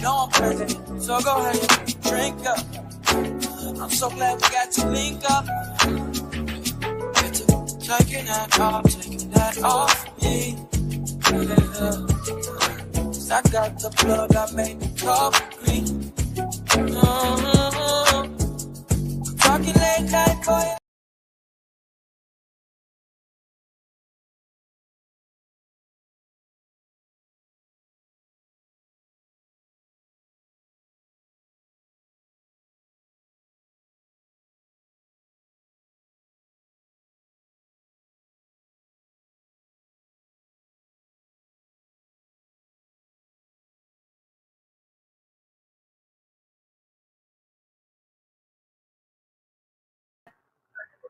know I'm crazy, so go ahead, drink up. I'm so glad we got to link up. Get to taking that off me. Yeah. 'Cause I got the plug, I made the cup green. Talking late night for you.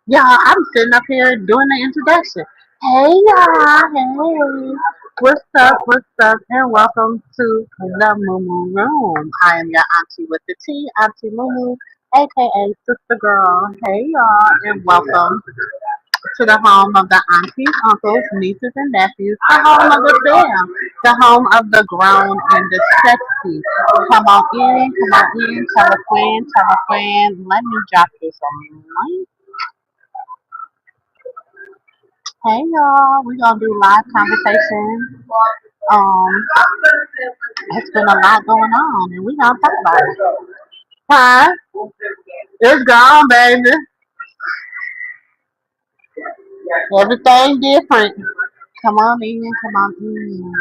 Y'all, I'm sitting up here doing the introduction. Hey y'all, hey. What's up, and welcome to the Moo Room. I am your auntie with the T, Auntie Moo, aka Sister Girl. Hey y'all, and welcome to the home of the aunties, uncles, nieces, and nephews, the home of the fam, the home of the grown and the sexy. Come on in, tell a friend. Let me drop this on you. Hey y'all, we gonna do live conversation. Um, it's been a lot going on, and we gonna talk about it. Huh? It's gone, baby. Everything different. Come on in, come on in.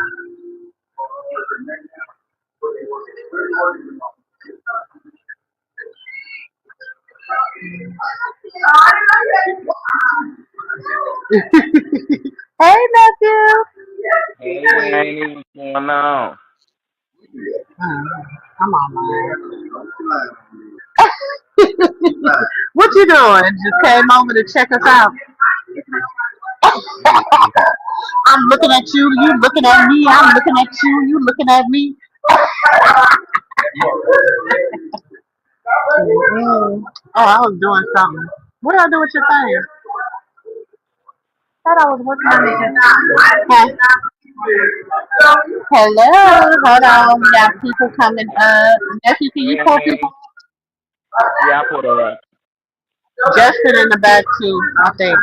Hey nephew. Hey, Rainy, what's going on? Come on, man. What you doing? Just came over to check us out. I'm looking at you, you looking at me, I'm looking at you, you looking at me. Mm. Oh, I was doing something. What did I do with your thing? Thought I was working on it. Hello, hold on. We got people coming up. Nephew, can you pull people? Hey, yeah, I put her up. Justin in the back too, I think.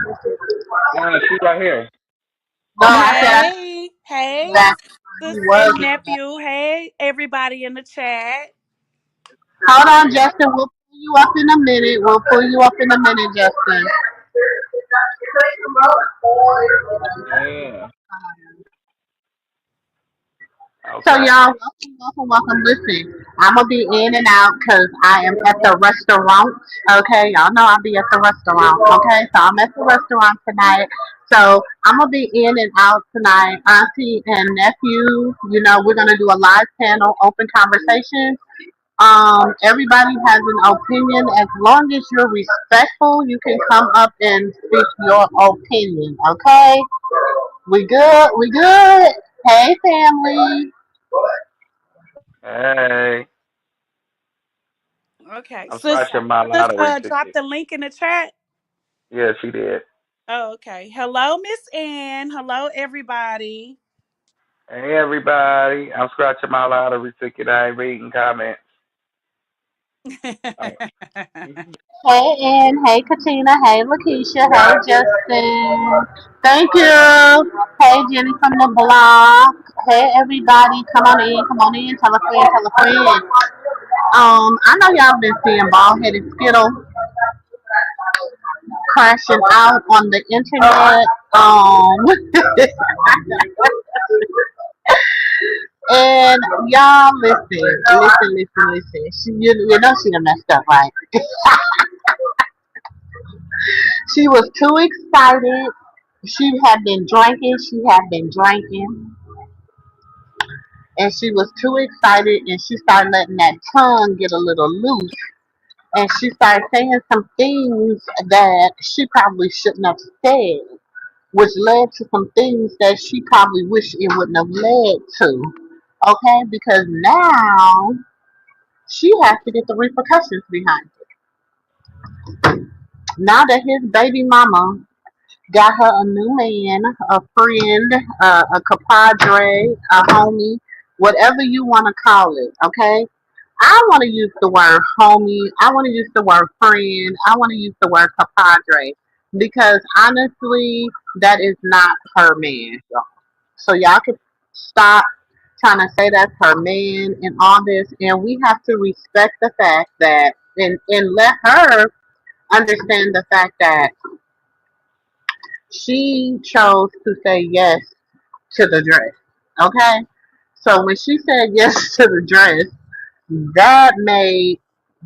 No, she right here. No, I said I Hey, hey, that he sis was and in the back. nephew. Hey, everybody in the chat. Hold on, Justin. We'll pull you up in a minute. We'll pull you up in a minute, Justin. Yeah. So Okay. y'all, welcome. Listen, I'm gonna be in and out because I am at the restaurant. Okay, y'all know I'll be at the restaurant. Okay, so I'm at the restaurant tonight. So I'm gonna be in and out tonight. Auntie and nephew, we're gonna do a live panel, open conversation. Everybody has an opinion. As long as you're respectful, you can come up and speak your opinion. Okay, we good? We good? Hey, family. Hey, Okay, I'm sis, scratching my sis, lottery drop ticket. the link in the chat. Yeah, she did. Oh, okay. Hello, Miss Ann. Hello, everybody. Hey, everybody. I'm scratching my lottery ticket. I ain't reading comments. Oh. Hey, Ann. Hey, Katina. Hey, Lakeisha. Hey, Justin. Thank you. Hey, Jenny from the block. Hey, everybody. Come on in. Come on in. Tell a friend. Tell a friend. I know y'all been seeing bald headed Skittle crashing out on the internet. And y'all listen. You know she done messed up, right? She was too excited. She had been drinking, and she was too excited, and she started letting that tongue get a little loose, and she started saying some things that she probably shouldn't have said, which led to some things that she probably wished it wouldn't have led to. Okay, because now she has to get the repercussions behind it. Now that his baby mama got her a new man, a friend, a compadre, a homie. whatever you want to call it, okay? I want to use the word homie. I want to use the word friend. I want to use the word compadre because honestly, that is not her man. Y'all. So y'all can stop trying to say that's her man and all this, and we have to respect the fact that and let her understand the fact that she chose to say yes to the dress. Okay? So when she said yes to the dress,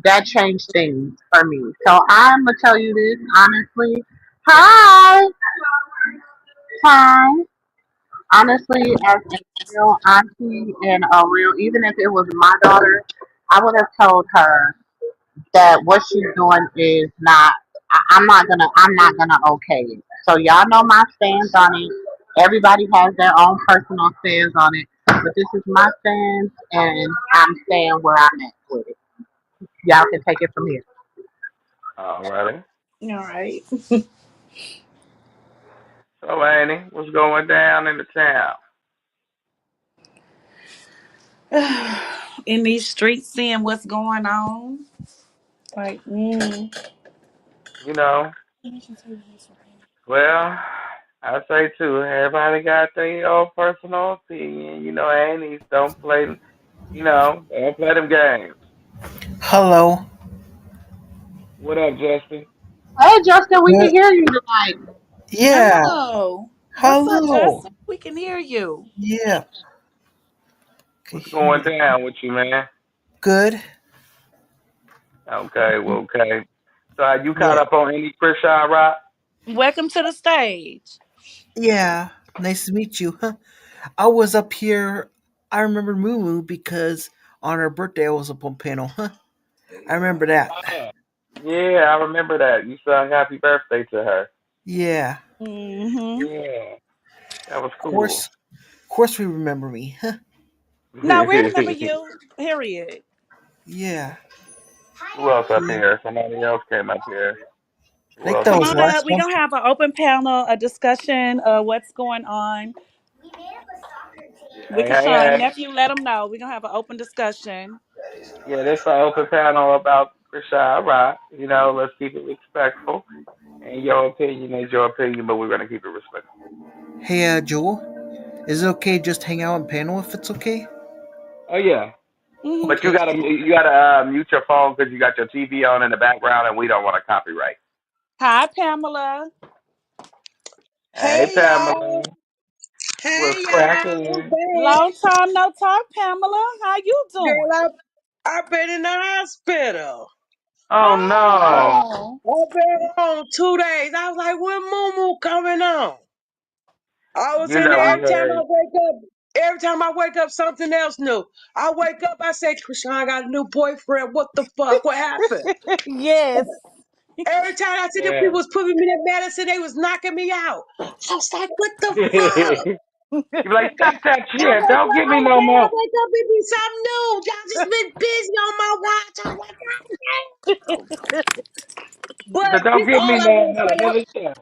that changed things for me. So I'm gonna tell you this honestly. Hi, hi. Honestly, as a real auntie and a real, even if it was my daughter, I would have told her that what she's doing is not. I'm not gonna okay it. So y'all know my stance on it. Everybody has their own personal stance on it, but this is my stance, and I'm staying where I'm at with it. Y'all can take it from here. Alrighty. All right. So, Annie, what's going down in the town? In these streets, seeing what's going on. Like, You know, well, I say too, everybody got their own personal opinion. You know, Annie's don't play, don't play them games. Hello. What up, Justin? Hey, Justin, we can Good. hear you tonight. Yeah. hello. What's up, Hello. Justin? We can hear you. Yeah. Okay. What's going down with you, man? Good. Okay, well, okay. So, are you caught Yeah. up on any Chris Rock? Welcome to the stage. Yeah. Nice to meet you. Huh? I was up here. I remember Moo because on her birthday I was up on panel. Huh? I remember that. Oh, yeah, I remember that. You sung happy birthday to her. Yeah. Mm-hmm. Yeah, that was cool. Of course we remember me. Huh? No, we remember you. Period. Yeah. Who else up Yeah. here? Somebody else came up here. I Who think else that Come is was the on it? up. last We're one. gonna have an open panel, a discussion of what's going on. We Hey, can hey, Sean hey. nephew let them know. We're gonna have an open discussion. Yeah, this is an open panel about Rashad Rock. You know, let's keep it respectful. And your opinion is your opinion, but we're going to keep it respectful. Hey, Joel. Is it okay just hang out on panel if it's okay? Oh, yeah. Hmm. But you Okay. got to mute your phone because you got your TV on in the background and we don't want to copyright. Hi, Pamela. Hey, Hey y'all. Pamela. What's Hey y'all. I'm cracking? back. Long time no talk, Pamela. How you Girl, doing? I've been in the hospital. Oh, no. Oh, I've been on 2 days. I was like, when Moo coming on? I was You in know, there we heard. every time I wake up, something else new. I wake up, I say, Krishan, I got a new boyfriend. What the fuck? What happened? yes. Every time I see them Yeah. people was putting me in that medicine, they was knocking me out. I was like, what the fuck? You be like, stop that I shit. wake Don't up, give me no I more. wake up, it be something new. Y'all just been busy on my watch. I'm like, God damn. She But said, don't this give me all I no want to more. say. Another shot.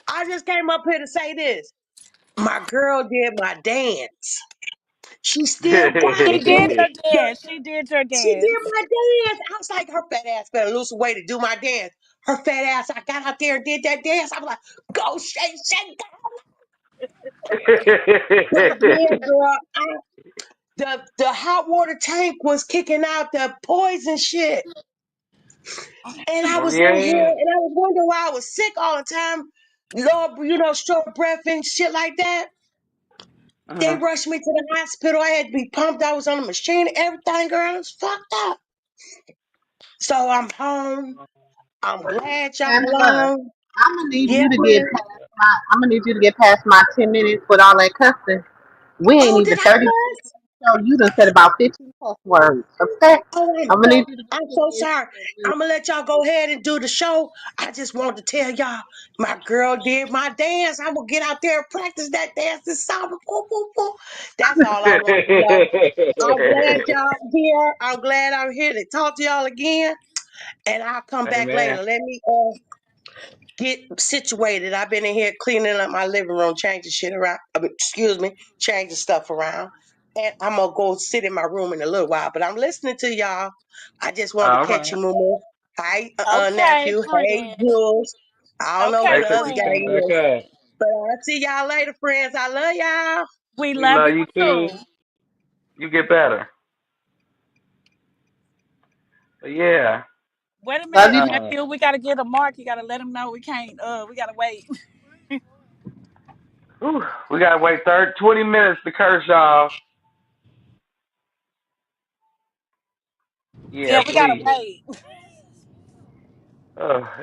I just came up here to say this. My girl did my dance. She still got She the, did your the dance. She did your she did dance. my dance. I was like, her fat ass better lose some weight to do my dance. Her fat ass, I got out there and did that dance. I was like, go shake, shake, go. But yeah, girl, the hot water tank was kicking out the poison shit. And I Oh, was in here yeah. and I was wondering why I was sick all the time. Lord, short breath and shit like that. They Uh-huh. rushed me to the hospital. I had to be pumped. I was on a machine, everything, girl. I was fucked up. So I'm home. I'm glad y'all Pamela, alone. I'm gonna need Yeah, you to get man. past I'm gonna need you to get past my 10 minutes with all that cussing. We ain't Oh, even did I 30 minutes cuss? in, so you done said about 15 cuss words. Okay? Oh, I'm gonna need you to go I'm so ahead sorry. and I'm gonna let y'all go ahead and do the show. I just wanted to tell y'all, my girl did my dance. I'm gonna get out there and practice that dance this summer. Woo, woo, woo. That's all I want to know. I'm glad y'all here. I'm glad I'm here to talk to y'all again. And I'll come back Amen. later. Let me get situated. I've been in here cleaning up my living room, changing shit around. Excuse me, changing stuff around. and I'm gonna go sit in my room in a little while. But I'm listening to y'all. I just wanted All to catch right. you, Moo. Hi, Okay, nephew. Hey, friend. Jules. I don't know who Okay, Hey, the sister, other guy come friend. back is, up. but I'll see y'all later, friends. I love y'all. We We love love you you too. too. You get better. But yeah. Wait a Love minute, you. Uh, nephew. We gotta get a mark. You gotta let him know we can't. We gotta wait. whew, we gotta wait 20 minutes to curse y'all. Yeah, Yeah, we gotta please. wait.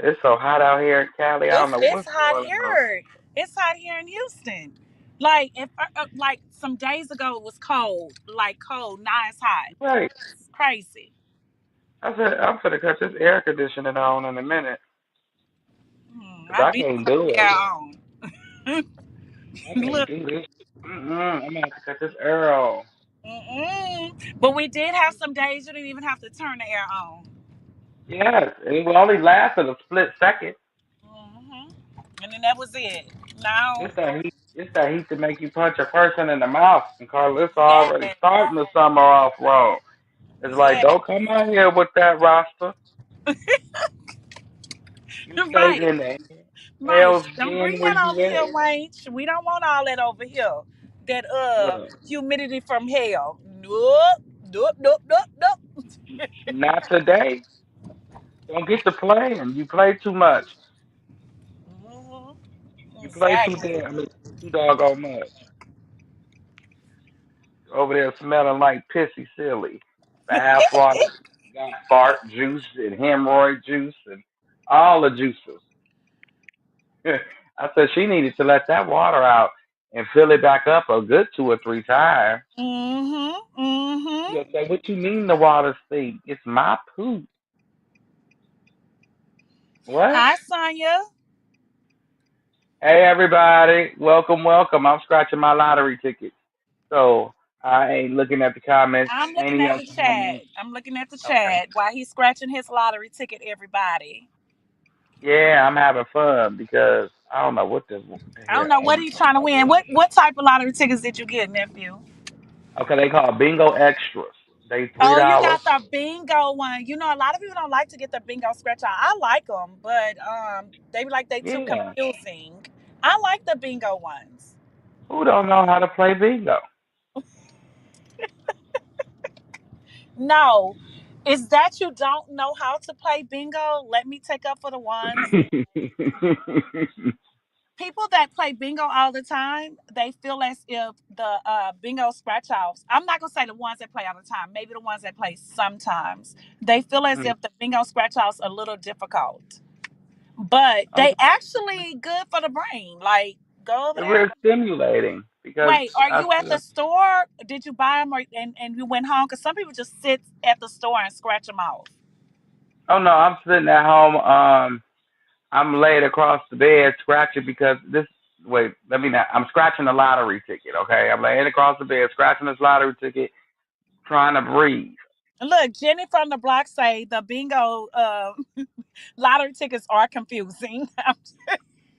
It's so hot out here in Cali. I don't know It's what's hot going on. here. It's hot here in Houston. Like if like some days ago it was cold, like cold. Now it's hot. Right. It's crazy. I said I'm gonna cut this air conditioning on in a minute because I I be can't turning do the it. air on. I can't Look, do this. I'm gonna have to cut this air on. but we did have some days you didn't even have to turn the air on. Yes, it will only last a split second. hmm And then that was it. Now, It's that heat to make you punch a person in the mouth. And Carlos yeah, already starting the summer off wrong. It's like, yeah, don't come out here with that roster. You skating right, in the right. Hell's Don't Gym bring where that you over here, at? Wayne. We don't want all that over here. That Look, humidity from hell. Nope, nope, nope, nope, nope. not today. Don't get to playing. You play too much. hmm You play too Exactly. damn. Too doggone much. Over there smelling like pissy silly. Bath water got fart juice and hemorrhoid juice and all the juices. I said she needed to let that water out and fill it back up a good 2 or 3 times. She Mm-hmm. gonna say, "What you mean the water stink? It's my poop." What? Hi, Sonya. Hey everybody, welcome, welcome. I'm scratching my lottery ticket, so I ain't looking at the comments. I'm looking Any at other the chat. comments? I'm looking at the Okay. chat while he's scratching his lottery ticket, everybody. Yeah, I'm having fun because I don't know what the I don't hell. know what he's trying to win. What type of lottery tickets did you get, nephew? Okay, they call bingo extras. They three Oh, you dollars. got the bingo one. You know, a lot of people don't like to get the bingo scratch out. I like them, but they be like they too Yeah. confusing. I like the bingo ones. Who don't know how to play bingo? No, is that you don't know how to play bingo? Let me take up for the ones people that play bingo all the time, they feel as if the bingo scratch offs, I'm not going to say the ones that play all the time, maybe the ones that play sometimes, they feel as if the bingo scratch offs are a little difficult. But they Okay. actually good for the brain. Like, go over It's there. real stimulating because Wait, are I you at the feel, store? Did you buy them and you went home? Because some people just sit at the store and scratch them off. oh no, I'm sitting at home. I'm laid across the bed scratching because this. Wait, let me not. I'm scratching the lottery ticket. Okay, I'm laying across the bed scratching this lottery ticket, trying to breathe. Look, Jenny from the block say the bingo lottery tickets are confusing.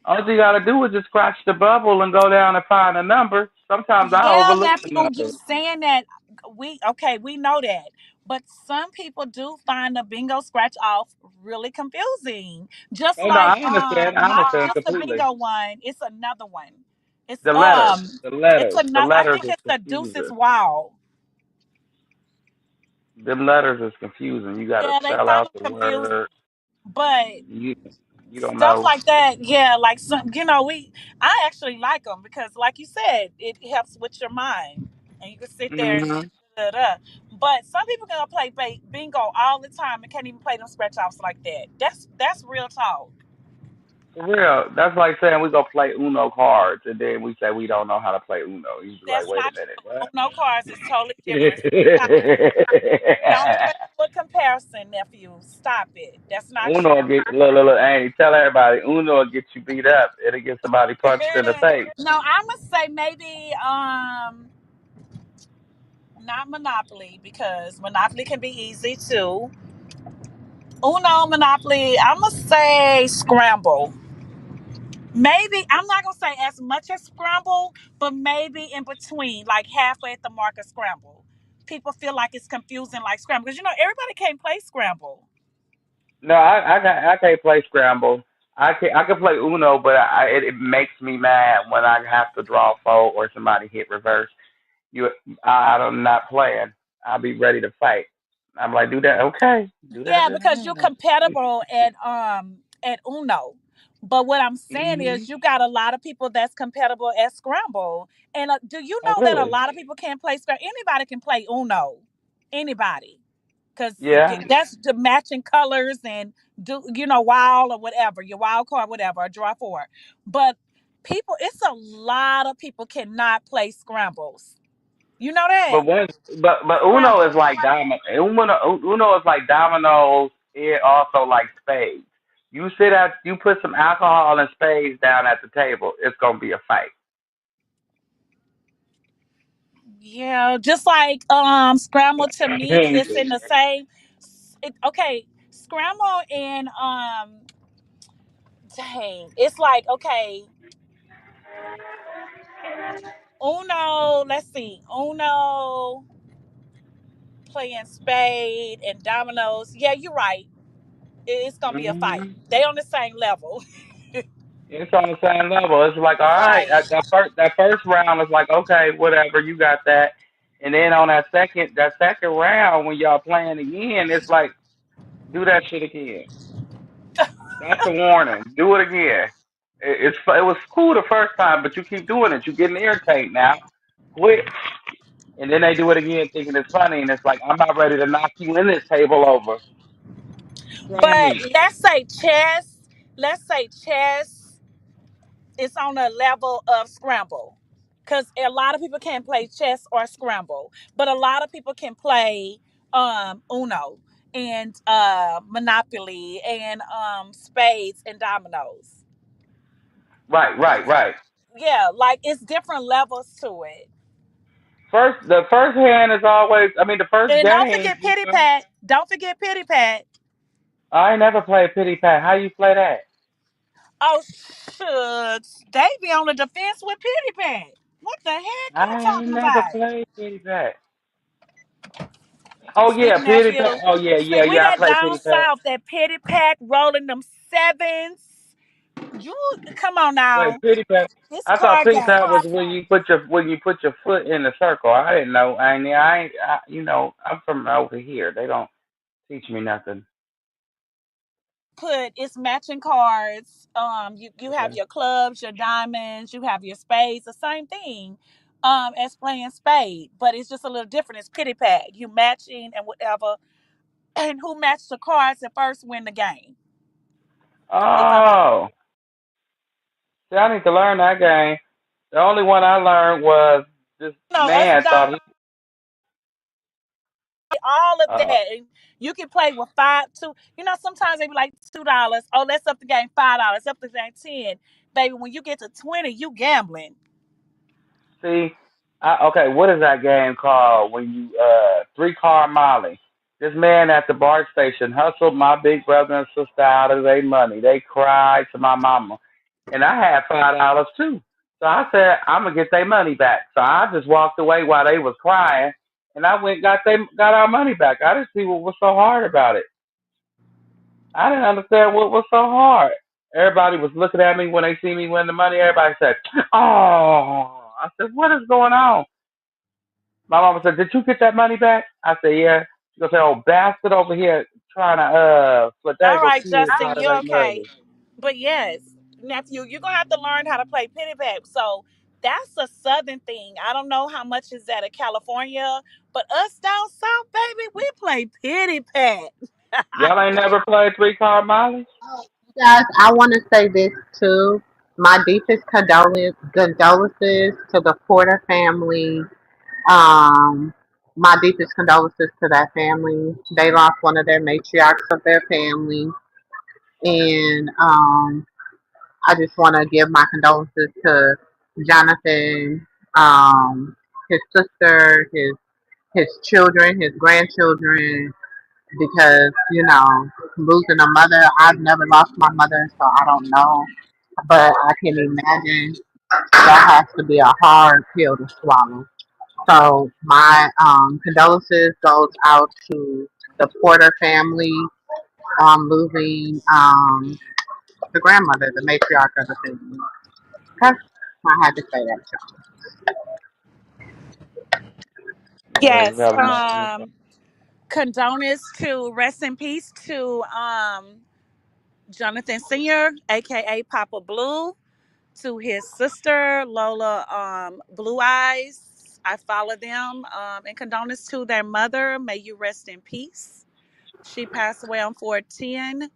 All you gotta do is just scratch the bubble and go down and find a number. Sometimes I Yeah, overlook the nephew, you numbers. saying that we know that. But some people do find the bingo scratch off really confusing. Just Oh no, like I understand. I not understand just the completely. bingo one, it's another one. It's The letters, the I letters think is it's the deuces confusing. wow. Them letters is confusing. You gotta Yeah, they spell find out them the confusing. word. But You you don't stuff know. like that, yeah, like some, I actually like them because, like you said, it helps with your mind, and you can sit there and Mhm. da, da, da. But some people gonna play bingo all the time and can't even play them scratch offs like that. That's real talk. For real, that's like saying we go play Uno cards and then we say we don't know how to play Uno. You be like, That's wait a not minute, true. what? No cars is totally different. Stop. Don't even do a comparison, nephew. Stop it. That's not true. Uno get look, Andy, tell everybody Uno will get you beat up. It'll get somebody punched in the face. No, I'm gonna say maybe not Monopoly because Monopoly can be easy too. Uno, Monopoly. I'm gonna say Scramble. Maybe I'm not gonna say as much as scramble, but maybe in between, like halfway at the mark of scramble. People feel like it's confusing, like scramble, because everybody can't play scramble. No, I can't play scramble. I can play Uno, but it makes me mad when I have to draw four or somebody hit reverse. You, I'm not playing. I'll be ready to fight. I'm like, do that, okay? Do that Yeah, because you're again. compatible at Uno. But what I'm saying Hmm. is you got a lot of people that's compatible at Scramble. And do you Oh, know that a really? lot of people can't play Scramble? Anybody can play Uno. Anybody. Because Yeah. that's the matching colors and do wild or whatever, your wild card, whatever, or draw four. But people, it's a lot of people cannot play scrambles. You know that? But one, but Uno is Scramble. like Uno is like dominoes. It also like spades. You put some alcohol and spades down at the table. It's gonna be a fight. Yeah, just like scramble to me, it's in the same. Okay, scramble and dang, it's like okay, Uno. Let's see, Uno playing spade and dominoes. Yeah, you're right. It's gonna be a fight. Hmm. They on the same level. It's on the same level. It's like, all right, Right. that first round is like, okay, whatever, you got that. And then on that second round, when y'all playing again, it's like, do that shit again. That's a warning. Do it again. It was cool the first time, but you keep doing it. You're getting irritated now. Quit. And then they do it again, thinking it's funny, and it's like, I'm not ready to knock you in this table over. Try But me. let's say chess. Let's say chess is on a level of scramble, because a lot of people can't play chess or scramble, but a lot of people can play Uno and Monopoly and spades and dominoes. Right, right, right. Yeah, like it's different levels to it. The first hand is always. I mean, the first And don't game. forget Pity Pat. Don't forget Pity Pat. I ain't never played Pity Pat. How you play that? Oh shucks, they be on the defense with Pity Pat. What the heck you I ain't talking never about? played Pity Pat. Oh See, yeah, Pity Pat. nephew. Oh yeah, See, yeah, we yeah. I got played down Pity Pat. south that Pity Pack rolling them sevens. You come on Wait, now. Pity Pat. This I thought card Pity game. Pat was when you put your foot in the circle. I didn't know. I'm from over here. They don't teach me nothing. Put it's matching cards. You have Okay. your clubs, your diamonds, you have your spades, the same thing. As playing spade, but it's just a little different. It's pity pack. You matching and whatever, and who matched the cards at first win the game. It's a Oh, see, I need to learn that game. The only one I learned was this us man thought down he. all of Uh, that. And you can play with five, two. Sometimes they be like $2. Oh, let's up the game $5. Up the game 10. Baby, when you get to 20, you gambling. See, okay, what is that game called when you three car Molly? This man at the BART station hustled my big brother and sister out of their money. They cried to my mama, and I had $5 too. So I said I'm gonna get their money back. So I just walked away while they was crying, and I went and got our money back. I didn't see what was so hard about it. I didn't understand what was so hard. Everybody was looking at me when they see me win the money. Everybody said, "Oh," I said, "What is going on?" My mama said, "Did you get that money back?" I said, "Yeah." She gonna say, "Oh, bastard over here trying to All finagle right, kids Justin, out of you're their okay. money." But yes, nephew, you're gonna have to learn how to play pity pack. So that's a southern thing. I don't know how much is that in California, but us down south, baby, we play pity pat. Y'all ain't never played three card Molly? You guys, I want to say this too. My deepest condolences to the Porter family. Um, my deepest condolences to that family. They lost one of their matriarchs of their family, and I just want to give my condolences to Jonathan, his sister, his children, his grandchildren, because losing a mother. I've never lost my mother, so I don't know but I can imagine that has to be a hard pill to swallow. So my condolences goes out to the Porter family losing the grandmother, the matriarch of the family. Okay, I had to say that. Yeah, you Yes. have enough. Condolence to rest in peace to Jonathan Senior, aka Papa Blue, to his sister Lola Blue Eyes. I follow them. And condolence to their mother. May you rest in peace. She passed away on 410.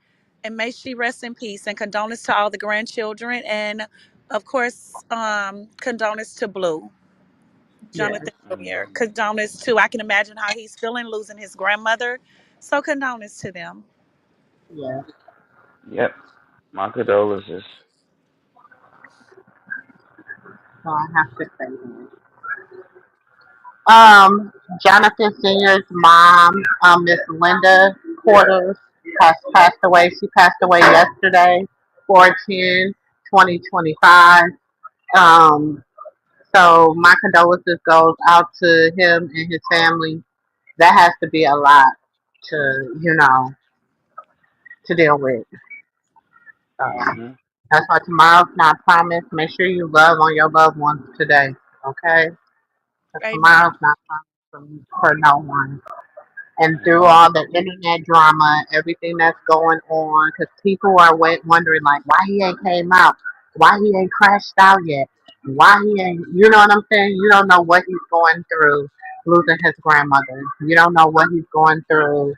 And may she rest in peace. And condolence to all the grandchildren. And of course, condolence to Blue. Yeah, Jonathan Jr. Mhm. Condolence to, I can imagine how he's feeling losing his grandmother. So condolence to them. yeah. Yep. My condolences. So I have to say that. Um, Jonathan Senior's mom, Miss Linda Porter, has passed away. She passed away yesterday, 4/10, 2025. Um, so my condolences goes out to him and his family. That has to be a lot to, to deal with. So Mhm. that's why tomorrow's not promised. Make sure you love on your loved ones today, okay? Because Amen. tomorrow's not promised for no one. And through Amen. all the internet drama, everything that's going on, because people are wondering like, why he ain't came out, why he ain't crashed out yet, why he ain't, you know what I'm saying? You don't know what he's going through, losing his grandmother. You don't know what he's going through,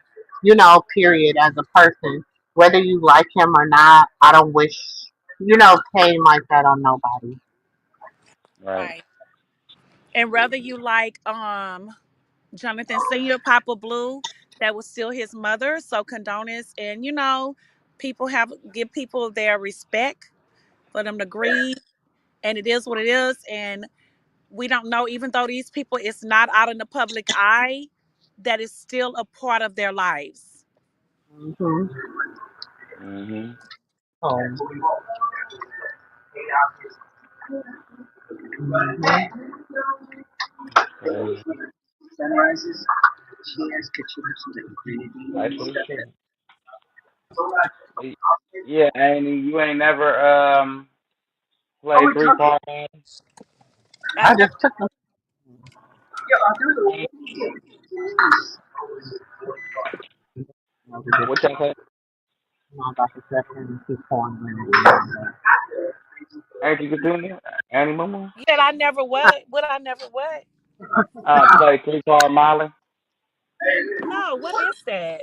period, as a person. Whether you like him or not, I don't wish, pain like that on nobody. Right. Right. And whether you like Jonathan Senior, Papa Blue, that was still his mother. So condolence, and people have give people their respect for them to grieve, and it is what it is. And we don't know, even though these people it's not out in the public eye, that is still a part of their lives. Mm-hmm. Mhm. Oh. Mm-hmm. That's crazy. Life is short. Yeah, Annie, you ain't never played 3 card game? I I never. just took them. What y'all say? I'm about to step in and keep pouring in. Ain't you continue? Annie Mama? Yet I never what? Would I never what? Play 3 card Molly. No. What is that?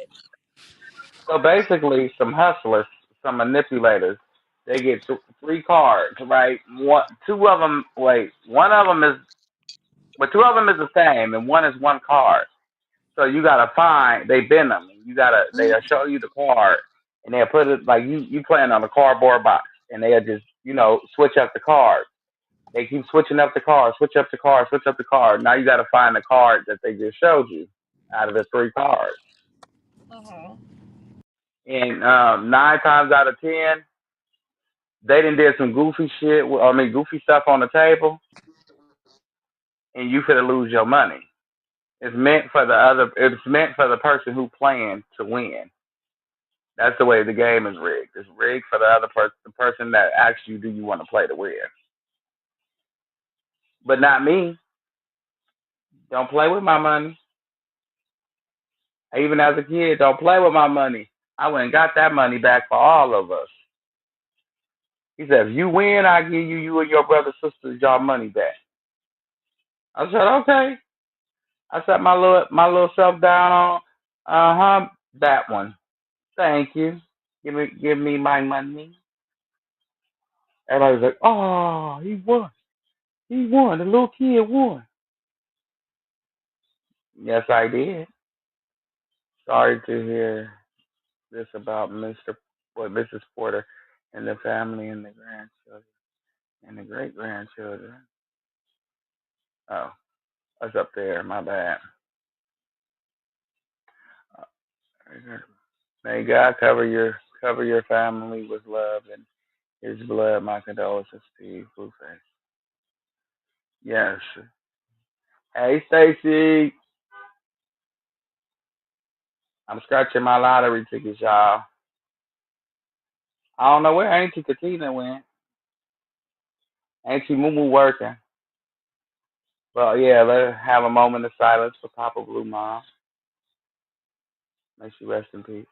So basically, some hustlers, some manipulators, they get 3 cards, right? Two of them. Wait, one of them is, but two of them is the same, and one is one card. So you gotta find. They bend them. They'll show you the card, and they'll put it like you playing on a cardboard box, and they'll just switch up the card. They keep switching up the card, switch up the card, switch up the card. Now you gotta find the card that they just showed you out of the 3 cards. Uh-huh. And 9 times out of 10, they done did some goofy shit. I mean, goofy stuff on the table, and you finna lose your money. It's meant for the other. It's meant for the person who playing to win. That's the way the game is rigged. It's rigged for the other person, the person that asks you, "Do you want to play to win?" But not me. Don't play with my money. Even as a kid, don't play with my money. I went and got that money back for all of us. He said, "If you win, I give you and your brother sisters your money back." I said, "Okay." I set my little self down on that one. Thank you. Give me my money. Everybody's like, "Oh, he won. He won. The little kid won." Yes, I did. Sorry to hear this about Mrs. Porter and the family and the grandchildren and the great grandchildren. Oh, that's up there. My bad. May God cover your family with love His blood, my condolences to you, Blueface. Yes. Hey, Stacy. I'm scratching my lottery tickets, y'all. I don't know where Auntie Katina went. Auntie Moo working. But yeah, let's have a moment of silence for Papa Blue Mom. May she rest in peace.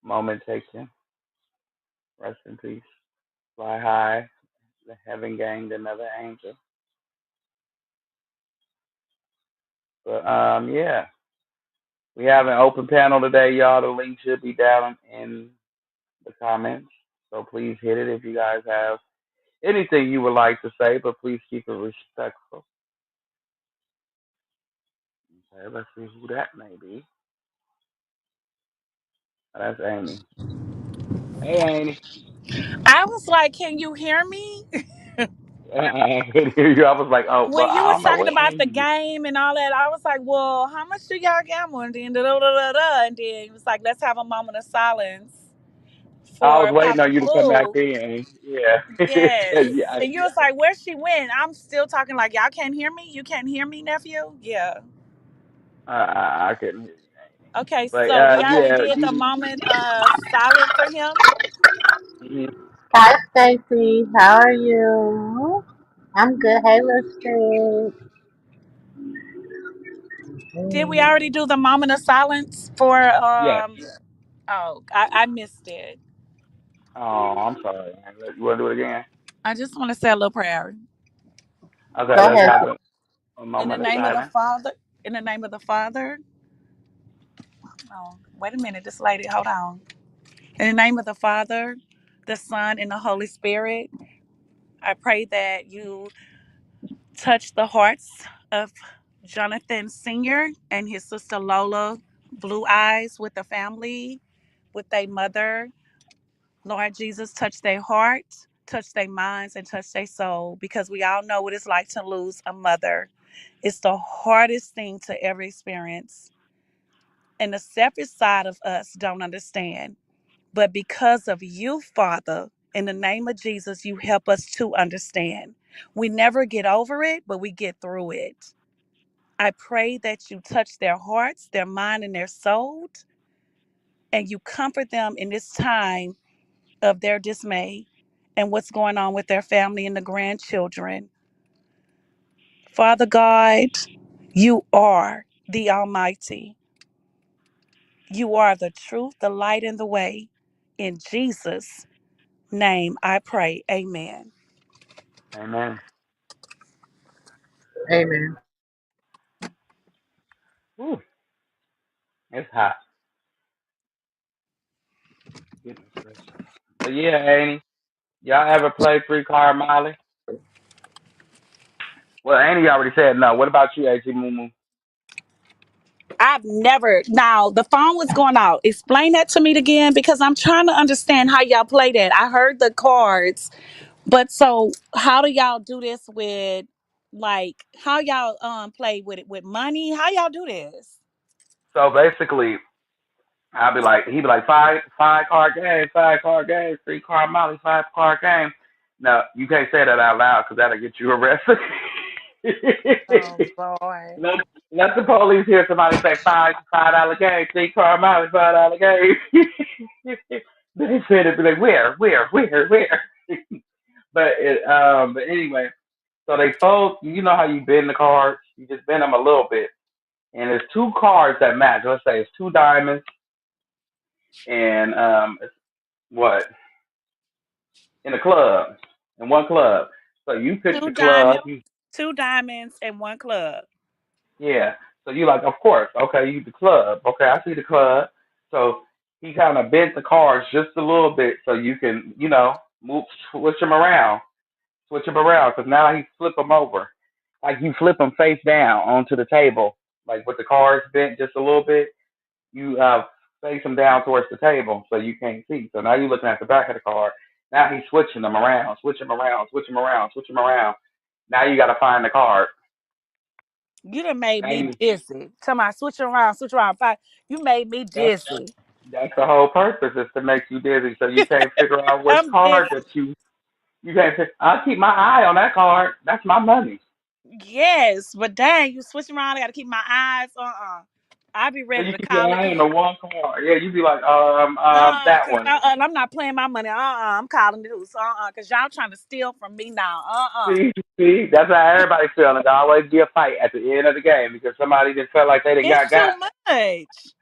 Moment taken. Rest in peace. Fly high. The heaven gained another angel. But yeah. We have an open panel today, y'all. The link should be down in the comments. So please hit it if you guys have anything you would like to say, but please keep it respectful. Okay, let's see who that may be. Oh, that's Amy. Hey, Amy. I was like, can you hear me? I couldn't hear you. I was like, oh, well, When you I was don't know talking what about the Amy is. game and all that, I was like, well, how much do y'all gamble? And then, da, da, da, da, da. And then it was like, let's have a moment of silence I was for waiting Papa on you to come back Blue. in. Yeah. Yes. Yeah. And you was like, where she went? I'm still talking like, y'all can't hear me? You can't hear me, nephew? Yeah. I couldn't hear you. Okay, But so we already yeah, did the you. moment silent for him. Mhm. Hi, Stacy. How are you? I'm good. Hey, Lipstick. Did we already do the moment of silence for Yes. oh, I missed it. Oh, I'm sorry. You want to do it again? I just want to say a little prayer. Okay, Go let's ahead. have a In the moment of name of the silence. Father, in the name of the Father. Oh, wait a minute, this lady, hold on. In the name of the Father, the Son, and the Holy Spirit, I pray that you touch the hearts of Jonathan Sr. and his sister Lola Blue Eyes with the family, with their mother. Lord Jesus, touch their heart, touch their minds, and touch their soul because we all know what it's like to lose a mother. It's the hardest thing to ever experience. And the selfish side of us don't understand. But because of you, Father, in the name of Jesus, you help us to understand. We never get over it, but we get through it. I pray that you touch their hearts, their mind, and their soul, and you comfort them in this time of their dismay and what's going on with their family and the grandchildren. Father God, you are the Almighty. You are the truth, the light, and the way. In Jesus' name I pray. Amen. Amen. Amen. Whew, it's hot. Goodness gracious. But yeah, Annie, y'all ever play Free Car Molly? Well, Annie already said no. What about you, AG Moo? I've never. Now, the phone was going out. Explain that to me again because I'm trying to understand how y'all play that. I heard the cards, but so how do y'all do this with, like, how y'all play with it with money? How y'all do this? So basically, he'd be like, five card game, five card game, Free Car Molly, five card game. No, you can't say that out loud because that'll get you arrested. Oh boy. let, let the police hear somebody say $5 game, Free Car Molly, $5 game. They said it, be like, where? But anyway, so they fold. You know how you bend the cards? You just bend them a little bit, and there's two cards that match. Let's say it's two diamonds and it's what in a club, in one club. So you pick Two the club. diamonds, two diamonds, and one club. Yeah. So you like, of course, okay, you the club. Okay, I see the club. So he kind of bent the cards just a little bit so you can, move, switch them around, because now he flip them over. Like you flip them face down onto the table, like with the cards bent just a little bit. You face them down towards the table so you can't see. So now you're looking at the back of the card. Now he's switching them around, switch them around, switch them around, switch them around. Now you got to find the card. You done made me And dizzy. Tell me, switch around, switch around. Five. You made me that's dizzy. that's the whole purpose is to make you dizzy, so you can't figure out which I'm card dizzy. that you can't. I'll keep my eye on that card. That's my money. Yes, but dang, you switch around. I gotta keep my eyes. I be So ready you to keep your call it eye on in. the one card. Yeah, you be like, that Cause one. I'm not playing my money. I'm calling it loose. Cause y'all trying to steal from me now. See, that's how everybody feeling. There always be a fight at the end of the game because somebody just felt like they done It's got. too much.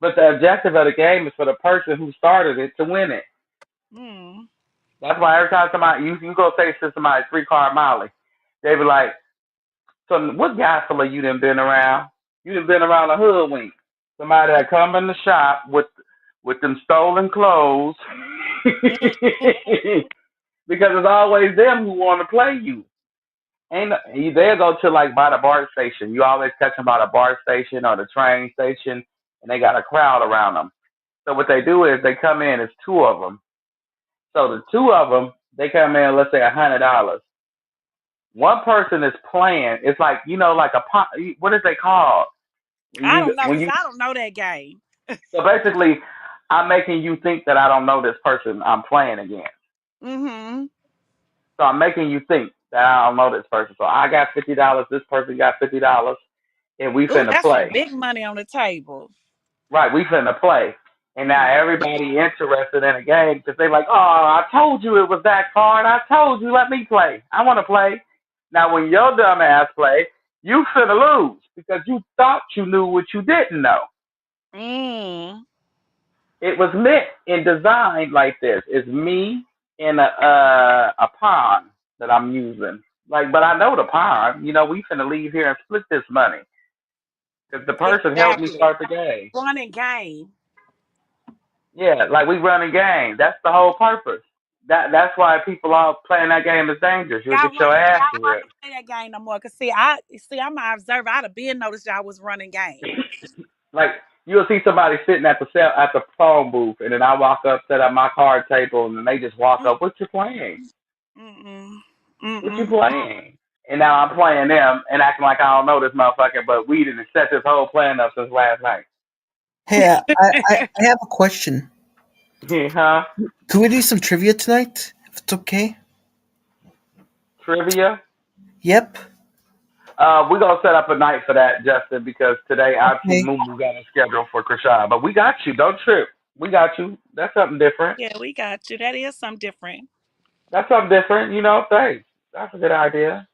But the objective of the game is for the person who started it to win it. Mm. That's why every time somebody you go say to somebody 3 card Molly, they be like, so what gospel you done been around? You done been around a hoodwink. Somebody that come in the shop with them stolen clothes. Because it's always them who want to play you. Ain't they'll go to like by the bar station. You always catch them by the bar station or the train station, and they got a crowd around them. So what they do is they come in. It's two of them. So the two of them, they come in. Let's say $100. One person is playing. It's like like a what is they called? When I you don't know, when cause you I don't know that game. so basically, I'm making you think that I don't know this person I'm playing against. Mm-hmm. So I'm making you think that I don't know this person. So I got $50. This person got $50, and we Ooh, finna that's some play. big money on the table. Right, we finna play. And now Mm. everybody interested in a game because they like, oh, I told you it was that card. I told you, let me play. I want to play. Now, when your dumb ass play, you finna lose because you thought you knew what you didn't know. Mm. It was meant and designed like this. It's me in a pond that I'm using. Like, but I know the pond. We finna leave here and split this money because the person helped me Exactly. start the game. Running game. Yeah, like we run a game. That's the whole purpose. That's why people are playing that game is dangerous. You'll Y'all get your running. ass Y'all don't have to whipped. play that game no more. Cause I'm an observer. I'd have been noticed y'all was running game. Like you'll see somebody sitting at the phone booth, and then I walk up, set up my card table, and then they just walk Mm, up. What you playing? Mm-mm. What you Mm-mm. playing? And now I'm playing them and acting like I don't know this motherfucker, but we didn't set this whole plan up since last night. Hey, I have a question. Huh? Could we do some trivia tonight? If it's okay? Trivia? Yep. We're gonna set up a night for that, Justin, because today our team Okay. Mumu got a schedule for Krishan. But we got you. Don't trip. We got you. That's something different. Yeah, we got you. That is something different. That's something different. Thanks. That's a good idea.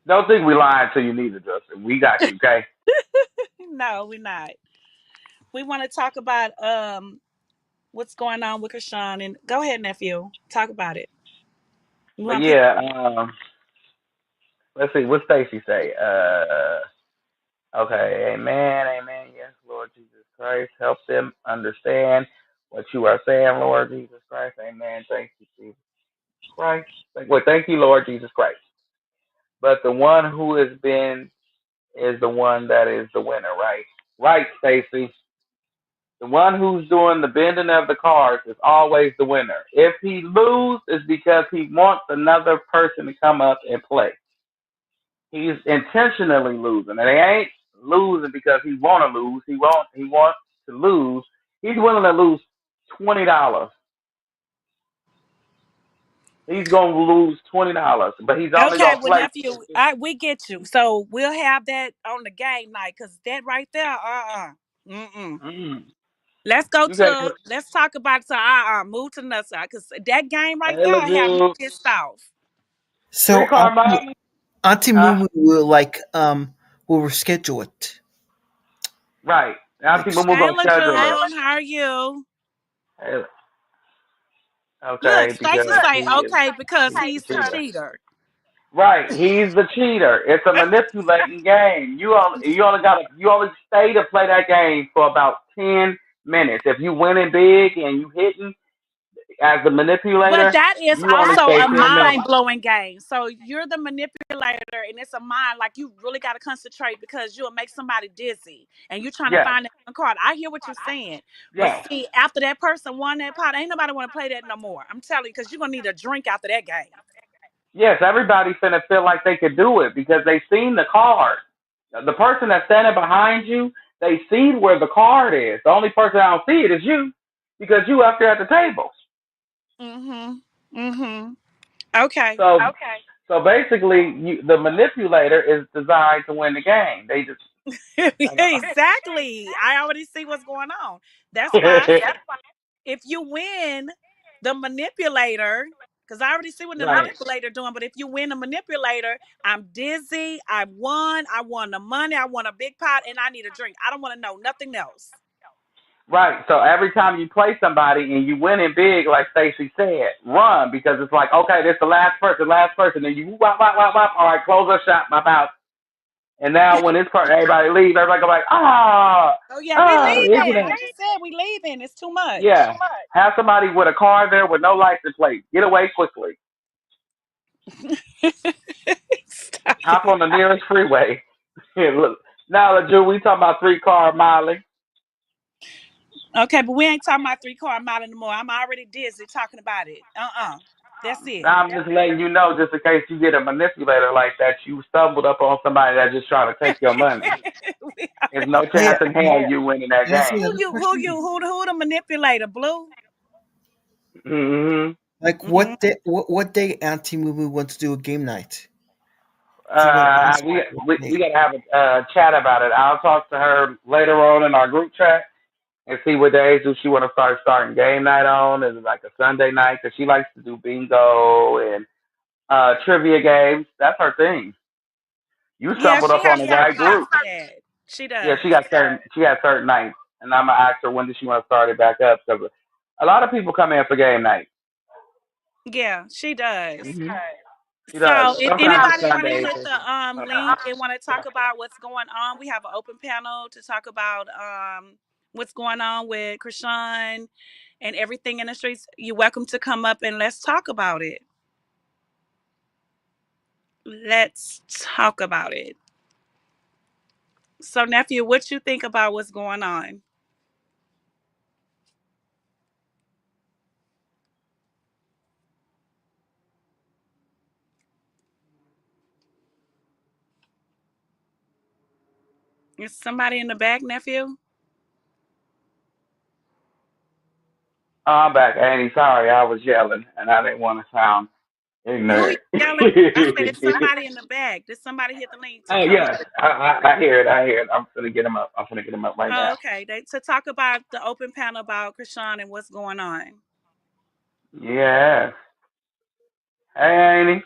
Don't think we lying to you neither, Justin. We got you, okay? No, we're not. We want to talk about what's going on with Krishan, and go ahead, nephew. Talk about it. We But want people. yeah, let's see. What Stacy say? Okay, amen, amen. Yes, Lord Jesus Christ, help them understand what you are saying, Lord Jesus Christ. Amen. Thank you, Jesus Christ. Thank you, Lord Jesus Christ. But the one who has been is the one that is the winner, right? Right, Stacy. The one who's doing the bending of the cards is always the winner. If he loses, it's because he wants another person to come up and play. He's intentionally losing, and he ain't losing because he want to lose. He wants to lose. He's willing to lose $20. He's gonna lose $20, but he's only Okay, gonna well, play. nephew, we get you. So we'll have that on the game night, cause that right there, mm-mm. Mm. Let's go You got to. Let's talk about move to the side, cause that game right hey, there look have me good. pissed off. Three So card money. Auntie Huh? Mumu will reschedule it. Right. Now see Next. when we're Hey, gonna schedule it. Lejeune, how are you? Hey, Look, okay, Stacy because say he is okay because he's the he's the cheater. cheater. Right, he's the cheater. It's a manipulating game. You only stay to play that game for about 10 minutes. If you winning big and you hitting as the But manipulator, that is you only also stay a 10 minutes. mind blowing game. So you're the manipulator, and it's a mind like you really got to concentrate because you'll make somebody dizzy, and you're trying to Yes, find that one card. I hear what you're saying, but yes. see, after that person won that pot, ain't nobody want to play that no more. I'm telling you, because you're gonna need a drink after that game. Yes, everybody finna feel like they could do it because they seen the card. The person that's standing behind you, they see where the card is. The only person that don't see it is you because you up there at the table. Mhm. Mhm. Okay. So so basically, the manipulator is designed to win the game. They just like, Exactly. I already see what's going on. That's why I said if you win the manipulator, because I already see what the right, manipulator doing, but if you win the manipulator, I'm dizzy, I won the money, I won a big pot, and I need a drink. I don't want to know nothing else. right. So every time you play somebody and you win it big, like Stacy said, run because it's like, okay, this is the last person, and you wop wop wop wop. All right, close up shop, my out. And now when this part, everybody leaves, everybody go like, Oh yeah, we isn't leaving. it? I just said we leaving. It's too much. Yeah. Have somebody with a car there with no license plate. Get away quickly. Stop Hop it. on the nearest freeway. Look, now, Drew, we talking about 3 car Molly. Okay, but we ain't talking about 3 car mile anymore. I'm already dizzy talking about it. That's it. I'm just letting you know, just in case you get a manipulator like that, you stumbled up on somebody that's just trying to take your money. We There's already- no Hey, chance in hell you winning that can I ask you game. who another you? Who question? you? Who the manipulator? Blue. Hmm. Like, Mm. what day Auntie Moo want to do a game night? If you want to ask what We day. gotta have a chat about it. I'll talk to her later on in our group chat and see what days do she want to starting game night on. Is it like a Sunday night? Because she likes to do bingo and trivia games. That's her thing. You Yeah, stumbled she up on have the certain right nights group. for that. She Yeah, does. she got certain nights, and I'm gonna ask her when does she want to start it back up because a lot of people come in for game night. Yeah, she does. Hmm. She does. So, if Sometimes it's anybody want to Sundays. hit the link and want to talk about what's going on, we have an open panel to talk about what's going on with Krishan and everything in the streets. You're welcome to come up and let's talk about it. Let's talk about it. So, nephew, what you think about what's going on? Is somebody in the back, nephew? Oh, I'm back, Annie. Sorry, I was yelling and I didn't want to sound Who you ignorant. yelling? I said, it's somebody in the back. Did somebody hit the link to Oh come up? yes, I hear it. I hear it. I'm gonna get him up. I'm gonna get him up right Oh, now. okay. To talk about the open panel about Krishan and what's going on. Yes. Hey, Annie.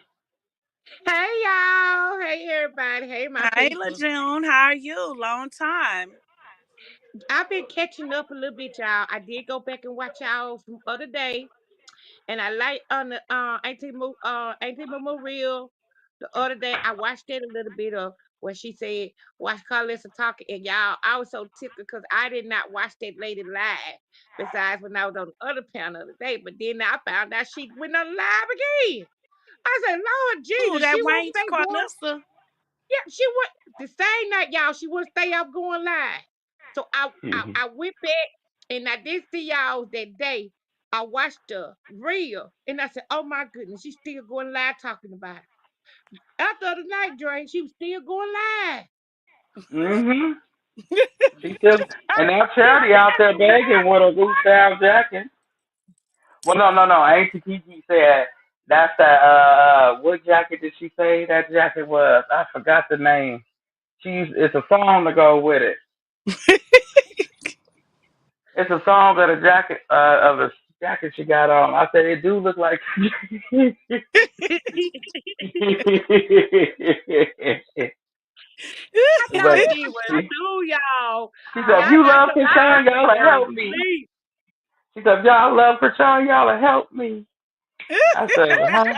Hey y'all. Hey everybody. Hey my Hey, people. LaJune, how are you? Long time. I've been catching up a little bit, y'all. I did go back and watch y'all from other day. And I like on the Auntie Memorial the other day. I watched it a little bit of where she said, watch Carlissa talking. And y'all, I was so tickled because I did not watch that lady live. Besides when I was on the other panel today. But then I found out she went on live again. I said, Lord Ooh, Jesus, she that won't Wayne's stay going. Carlissa. Yeah, she went the same night, y'all. She wouldn't stay up going live. So I went back and I did see y'all that day. I watched the reel and I said, oh my goodness, she's still going live talking about it. After the night, Dre, she was still going live. Mhm. She still and now Charity out there begging with a loose style jacket. Well, no. Auntie Kiki said that's that. What jacket did she say that jacket was? I forgot the name. It's a song to go with it. It's a song of the jacket of the jacket she got on. I said it do look like. She I thought but she was too, y'all. she said, if Y'all you got love to Krishan, y'all will go to help me. sleep. She said, if y'all love Krishan, y'all will help me. I said, huh?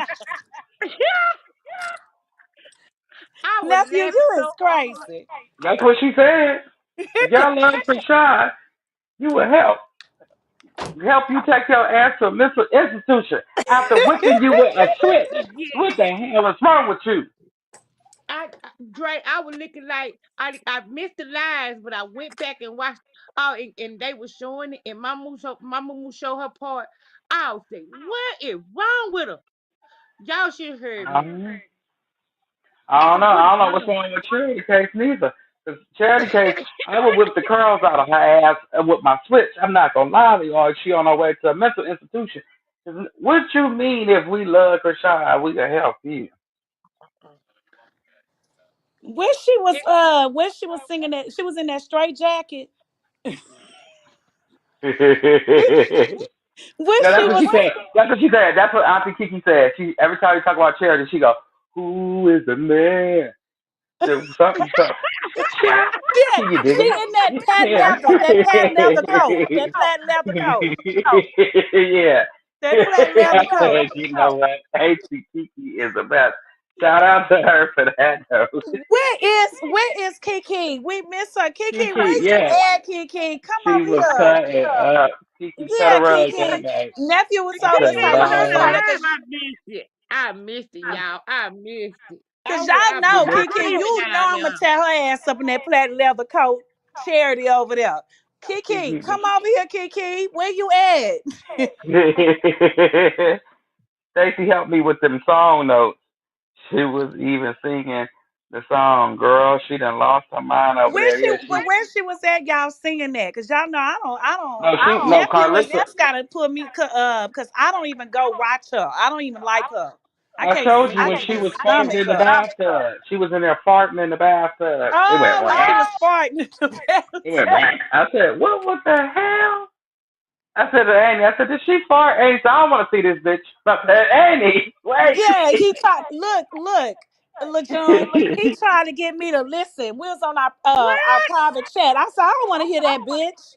I was Nephew, laughing you so is hard. crazy. That's what she said. If y'all love Krishan, you will help you take your ass to a mental institution after whipping you with a switch. Yeah. What the hell is wrong with you? Dre, I was looking like I missed the lines, but I went back and watched. Oh, and they were showing it, and Mama will show her part. I was like, what is wrong with her? Y'all should heard me. Um, I don't So know. put I it don't know what's down. wrong with Charity Case neither. Because Charity Case, I would whip the curls out of her ass with my switch. I'm not gonna lie to you. Or she on her way to a mental institution. 'Cause what you mean if we love Krishan, we can help you? When she was singing that she was in that straight jacket. When Yeah, she that's what was she said. That's what she said. That's what Auntie Kiki said. She every time you talk about Charity, she go, "Who is the man?" Something, something. Child, yeah, you she dig in that patent it? leather, that patent leather coat, that patent leather coat, Yeah. that patent leather coat. You know what? Auntie Kiki is the best. Shout out to her for that though. Where is Kiki? We miss her. Kiki, Kiki, where you yeah. at, Kiki? Come She over was here. cutting up. Kiki cut Yeah, a rug that Kiki. night. Nephew was I so said, Kiki, excited. you He know was the over there Lord. time I missed it. I missed it, y'all. I missed it. cause I y'all know, I Kiki, really you got know out I'ma tear her ass up in that plaid leather coat. Charity over there. Kiki, come over here, Kiki. Where you at? Stacy helped me with them song notes. She was even singing the song, "Girl." She done lost her mind over there. Yeah, she. Where she was at, y'all singing that? Cause y'all know I don't. No, she. No, Carlissa. Nephew gotta put me cause I don't even go watch her. I don't even like her. I told you I when can't she was farting stomach in the her. bathtub. She was in there farting in the bathtub. It went Oh, when she right. was farting in the It went bathtub. right. I said, what the hell? I said to Annie, I said, did she fart? Annie said, I don't want to see this bitch. I said, Annie, wait. Yeah, he tried. Look, John. He tried to get me to listen. We was on our What? private chat. I said, I don't want to hear that bitch.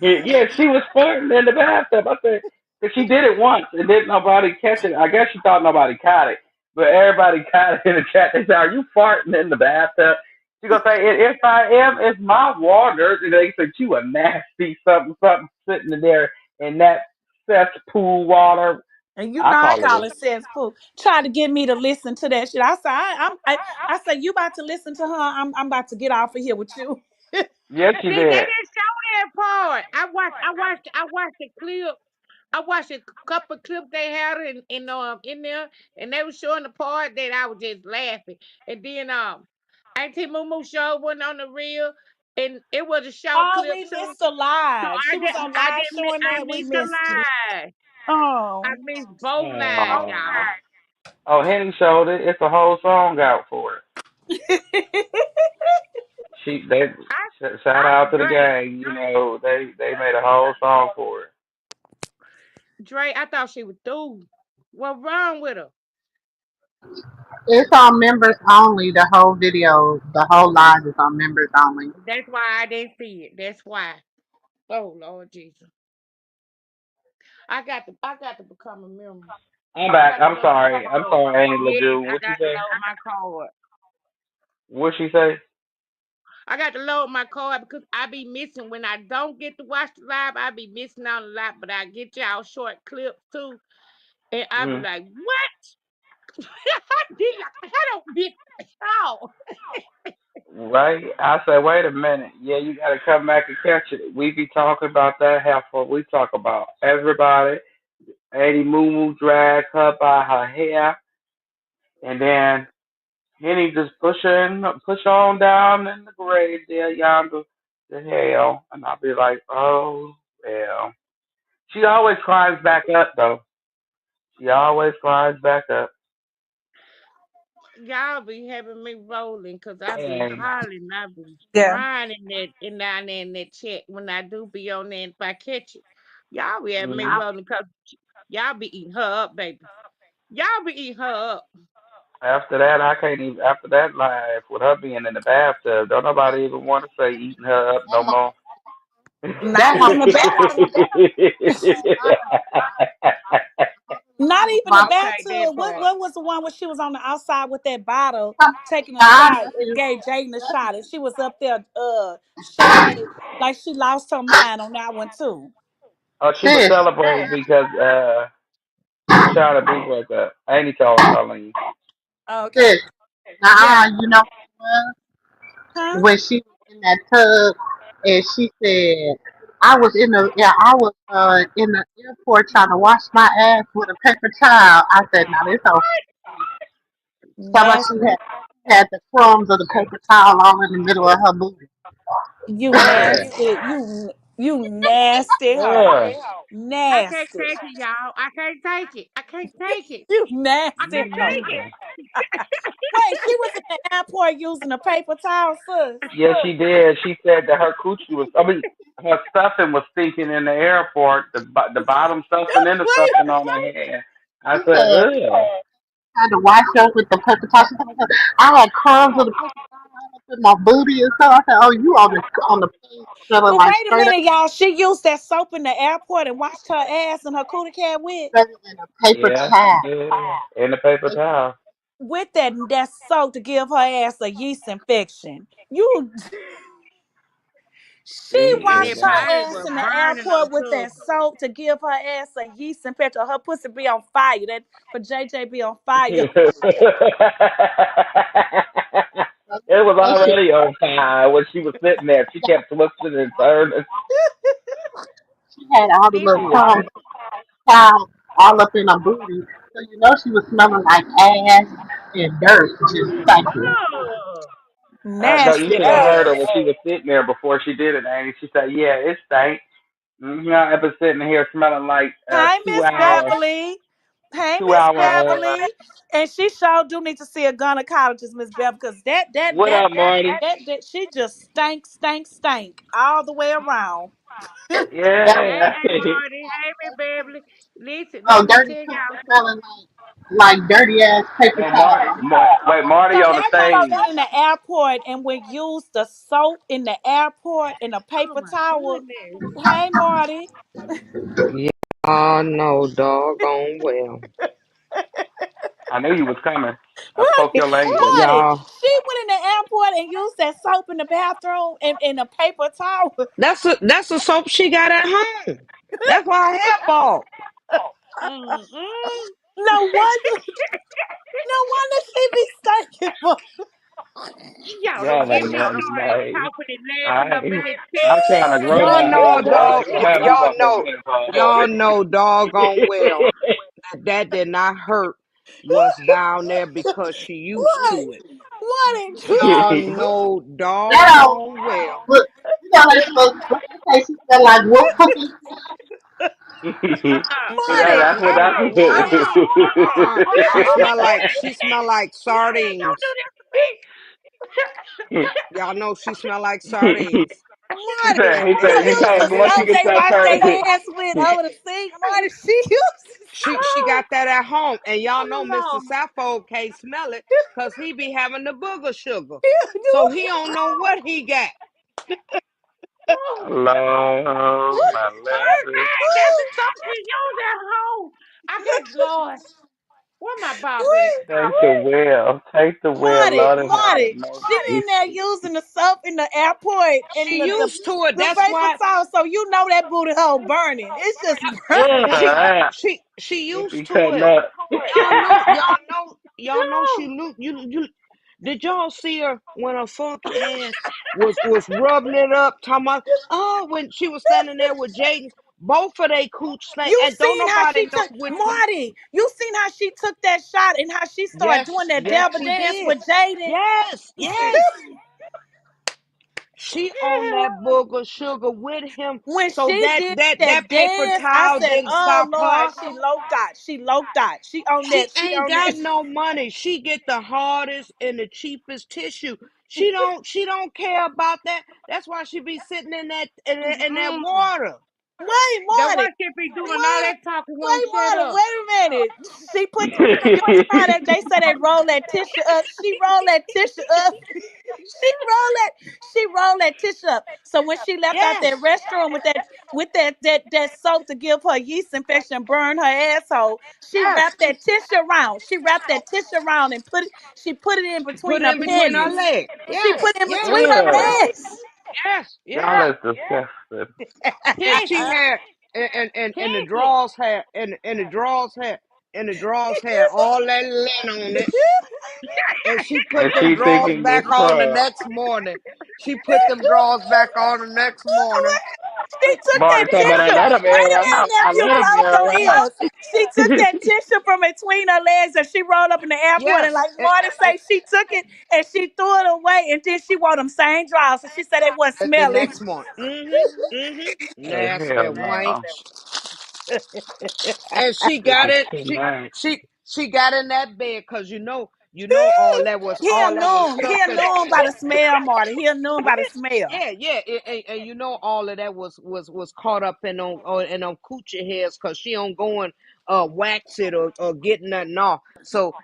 Yeah, she was farting in the bathtub. I said, because she did it once and didn't nobody catch it. I guess she thought nobody caught it, but everybody caught it in the chat. They said, "Are you farting in the bathtub?" She gonna say, "If I am, it's my water." And they said, "You a nasty something, something sitting in there in that cesspool water." And you I know I call call it. it cesspool. Tried to get me to listen to that shit. I said, I said, you about to listen to her? I'm about to get off of here with you. Yes, she See, they did. didn't show that part. I watched the clip. I watched a couple of clips they had in there, and they were showing the part that I was just laughing. And then Auntie Moo show wasn't on the reel, and it was a short Oh, clip we too. missed the So live. I She was did on I live didn't miss showing I that. We missed the missed it. live. I Oh. missed both lives, Oh, y'all. oh, Henny showed it. It's a whole song out for it. They I shout out to the Dre gang. You know, they made a whole song for it. Dre, I thought she was through. What wrong with her? It's on members only. The whole video, the whole live is on members only. That's why I didn't see it. That's why. Oh Lord Jesus. I got to become a member. I'm I back. got to I'm load my sorry. I'm card. sorry, Annie Yes, Lejeune. I What you got to say? load my card. What she say? I got to load my card because I be missing when I don't get to watch the live. I be missing out a lot, but I get y'all short clips too, and I be Mm, like, "What? I did like I don't miss the show." right. I say, wait a minute. Yeah, you got to come back and catch it. We be talking about that heifer. We talk about everybody. Annie Moo Moo dragged her by her hair, and then Henny just push on down in the grave there yonder to hell, and I'll be like, oh well. She always climbs back up though. She always climbs back up. Y'all be having me rolling because I be And hollering, I be Yeah. crying in that and down there in that chat when I do be on there if I catch it. Y'all be having me mm, rolling because y'all be eating her up, baby. Y'all be eating her up. after that, I can't even. After that life, with her being in the bathtub, don't nobody even want to say eating her up no more. Not That whole even the bathtub. Not even the Okay, that bathtub. part. What was the one where she was on the outside with that bottle taking a God shot? is Gave Jaden a shot, and she was up there shaking it like she lost her mind on that one too. Oh, she was sis, celebrating because Rashada B broke up. I ain't told Colleen. Okay. sis. Yeah. You know what? Huh? When she was in that tub and she said, I was in the in the airport trying to wash my ass with a paper towel. I said, "Now this whole stomach she Nasty. had the crumbs of the paper towel all in the middle of her booty." You Yeah. nasty. You nasty hoe. Yeah. I can't Nasty. take it, y'all. I can't take it. I can't take it. You I nasty can't hoe. take it. Yeah. Wait, she was in the airport using a paper towel, sis. Yeah, she did. She said that her coochie was. I mean, her stuffing was stinking in the airport. The bottom stuffing and the Wait, stuffing on her head. I She said, said, ugh. "I had to wash up with the paper towel." She said, "I had crumbs of the paper towel all up in my booty and stuff." I said, "Oh, you on the plane smelling but like wait a straight up minute, y'all. She used that soap in the airport and washed her ass and her cootie cat in a paper Yeah, she towel." did. In the paper towel. with that soap to give her ass a yeast infection. You She And It, that washed her body ass was in the burning on airport with top. that soap to give her ass a yeast infection. Her pussy be on fire. That for JJ be on fire. it was That shit, already on fire when she was sitting there. She kept twisting and turning. she had all the little She Listen, was. crumbs towel all up in her booty. So you know she was smelling like ass and dirt, just stinking. oh, No, you Nasty should have heard her when ass. she was sitting there before she did it, Annie. She said, "Yeah, it stank. I've been sitting here smelling like Hi, two Miss hours, Beverly. Hey, two Miss hour. Beverly. And she sure do need to see a gynecologist, Miss Beverly, because What up, Marty? that she just stank all the way around. That hey, Yeah. hey, Marty, hey, Miss Beverly. Listen, oh, let me dirty tell pussy y'all smelling like dirty ass paper Oh, towel. Wait, Marty So on the everybody stage. been in the airport and we use the soap in the airport and a oh paper my towel. goodness. Hey, Marty. Y'all know doggone well. I knew you was coming. I spoke Marty, your language. Marty, Y'all, she went in the airport and used that soap in the bathroom and in a paper towel. that's a soap she got at home. That's why I have ball. Mm-mm. No wonder, no wonder she be stinking for. Y'all don't Y'all get ain't me nothing started nice. talking and laughing up in I this I'm text. trying to grow Y'all down know here, a boy. dog. You gonna have me Y'all up over know. here, boy. Y'all know doggone well that did not hurt what's down there because she used What? to it. What Y'all know That old doggone well. look, you know that what they say she smell like wolf cookies. Yeah, Marty, that's what that's. She Listen, smell like y'all ain't gonna do sardines. this to me. Y'all know she smell like sardines. He Marty, said, he you said, you used can't, the once you soap get they that wash turn. their ass with over the sink. Marty, she used. She got that at home, and y'all know Oh, Mr. Sappho can't smell it because he be having the booger sugar, so he You don't know what he got. oh. Lord, my legs. That's the stuff she used at home. I just, Lord, where my Bob at? Wait, Take the wheel. Take the wheel. Marty, Lord have Marty, she mercy. in there using the soap in the airport and She used to it. the That's paper why towel, so you know that booty hole burning. It's just she burning. Yeah, she it be used to cutting it. up. Y'all know she look you. Did y'all see her when her funky ass was rubbing it up, talking about when she was standing there with Jaden, both of they cooch stank, You and don't seen how nobody she know took which one. Marty? You seen how she took that shot and how she started doing Yes, that yes, devil she dance did. with Jaden? Yes, yes. She on that booger sugar with him, When so she that did that that that paper dance, I towel said, didn't "Oh stop Lord, her. she low dot, she low dot, she on She that, she ain't on got that." no money. She get the hardest and the cheapest tissue. She don't care about that. That's why she be sitting in that Mm-mm. water. Wait, That Marty, one should be doing all wait, that talking won't wait, shut Marty, up. wait a minute. She put, you know how that they say they roll that tissue up. She rolled that tissue up. She rolled that tissue up. So when she left out that Yes, restroom with that soap to give her yeast infection, burn her asshole, she yes. wrapped that tissue around. She wrapped that tissue around and put it in between Put her it in between her panties. legs. She Yes, put it in between yes, her Ugh, legs. yes, y'all yes. is disgusting. And Kiss she it. had and the Kiss it. drawers had and the drawers had all that lint on it. And she And put them she drawers thinking this back on the crap. next morning. She put them drawers back on the next morning. She took that Marty talking about I tissue. let him Wait in. a minute, I nephew, let him close your in. ears. She took that tissue from between her legs and she rolled up in the airport and Yes. like Marty say, she took it and she threw it away and then she wore them same drawers and she said they wasn't The smelly. next one. Mm-hmm. Mm-hmm. Oh, Nasty hell no. wench. And she This got is it. too She much. she she got in that bed because all that was stuff He'll in know by the smell, Marty. He'll know by the smell. yeah, and all of that was caught up in on coochie hairs because she don't go and wax it or get nothing off. So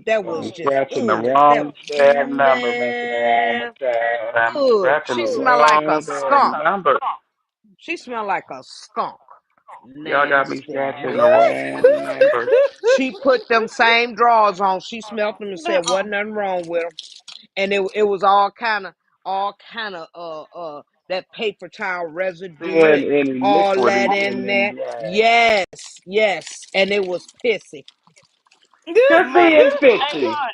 that was I'm just scratching the that wrong damn number, messing around with man, that. I'm scratching she the smelled like a wrong damn skunk. number. She smelled like a skunk. Y'all got me Nasty scratching the witch. wrong number. She put them same drawers on. She smelled them and said wasn't nothing wrong with them. And it was all kind of that paper towel residue Seeing and any all liquid that in in there. the Yes, yes, and it was pissy. just Mark, being hey fishy. Mark,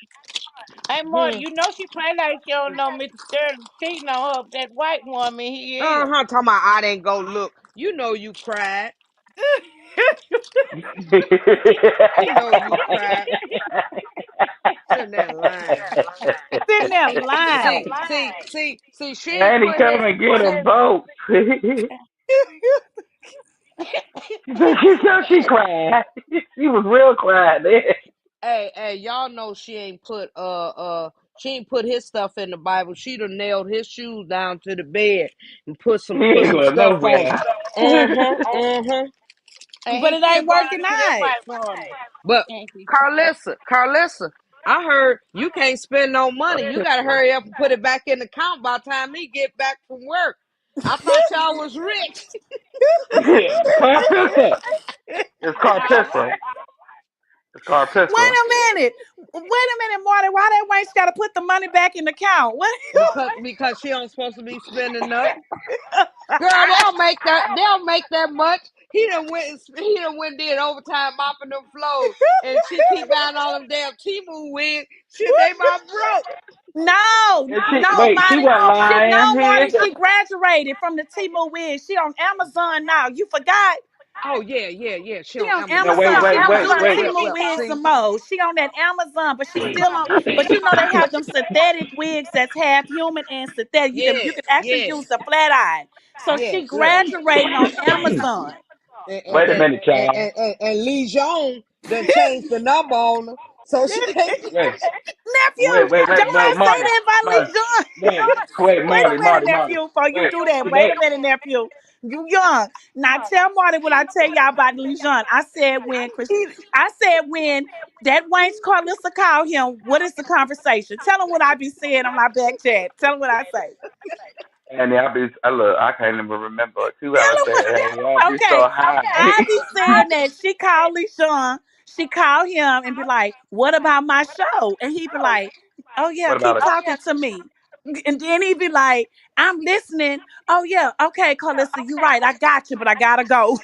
hey Mark, Hmm. you know she play like she don't know Mr. Sterling cheating on her. That white woman he is. Talking about I didn't go look. You cried. You cried. Sitting there lying. Sitting there lying. She ain't And he put come his and get them both. She cried. She was real quiet then. hey, y'all know she ain't put his stuff in the Bible. She'd have nailed his shoes down to the bed and put He some put ain't some going stuff on them. nowhere. Uh-huh. And But he it still ain't brought her working to that out. white woman. But Ain't he? Carlissa, I heard you can't spend no money. You gotta hurry up and put it back in the account by the time he get back from work. I thought y'all was rich. Carpissa. It's Uh, Carpissa. It's Carpissa. Wait a minute, Marty. Why that wench got to put the money back in the account? What? Because she don't supposed to be spending nothing. Girl, they'll make that much. He done went did overtime mopping them floors, and she keep buying all them damn Timu wigs. Shit, they about broke. No, And no, wait, she Marty. wasn't lying. No, Marty. She graduated from the Timo Wiz. She on Amazon now. You forgot? Oh yeah. She She on on No, Amazon. wait, Amazon. Well, She wait, don't wait, do the wait. Timo Wiz see, some more. She on that Amazon, but she's still on. But you know they have them synthetic wigs that's half human and synthetic. You can actually use yes, the flat iron. So she yes. graduating on Amazon. And Wait a minute, y'all. Lee Jong done changed the number on her, so she can't. Wait, Nephew, don't I say Marty, that about Lee Marty. John? Wait, Wait a Marty, minute, Marty, Marty. nephew, before you Wait, do that. Wait wait. a minute, nephew. You young. Now tell Marty what I tell y'all about Lee John. I said when that Wayne's Carlissa called him, what is the conversation? Tell him what I be saying on my back chat. Tell him what I say. And look, I can't even remember too. I Tell was him saying, hey, y'all what be so okay. high. I be saying that she called Lee John. She called him and be like, what about my show? And he be like, oh yeah, What about keep it? talking to me. And then he be like, I'm listening. Oh yeah, okay, Carlissa, you right. I got you, but I gotta go.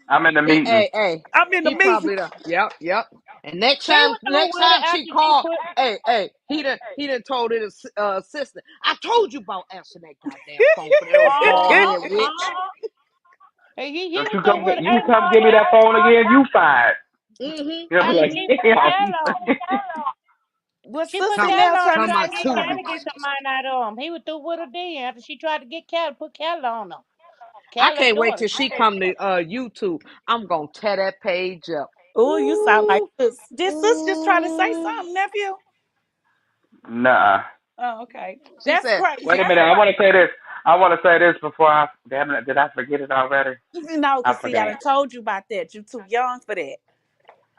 I'm in the He, meeting. I'm in the he meeting. probably done. Yep. And she was through next with her time she after she called, put. he done told his assistant, I told you about answering that goddamn phone for that old bald Uh, head witch. uh, he Don't was you through come with. you Hey come Marty, give me that phone again? You fired. You'll be after like, she put damn. Cal on, Well, she put Sister Come, Cal Nell on trying and to come tried on, to get say Cal Tubi. to get some money out of him. He was through with her then after she tried to get Cal, put Cal on him. I Cal's can't wait daughter. till she come to YouTube. I'm gonna tear that page up. oh, you sound like Ooh, this. Did Sis just try to say ooh. something, nephew? Nah. Oh, okay. She That's said, Wait crazy. a minute. I want to say this. I want to say this before I. Damn it! Did I forget it already? No, I because see, I forgot. done told you about that. You too young for that.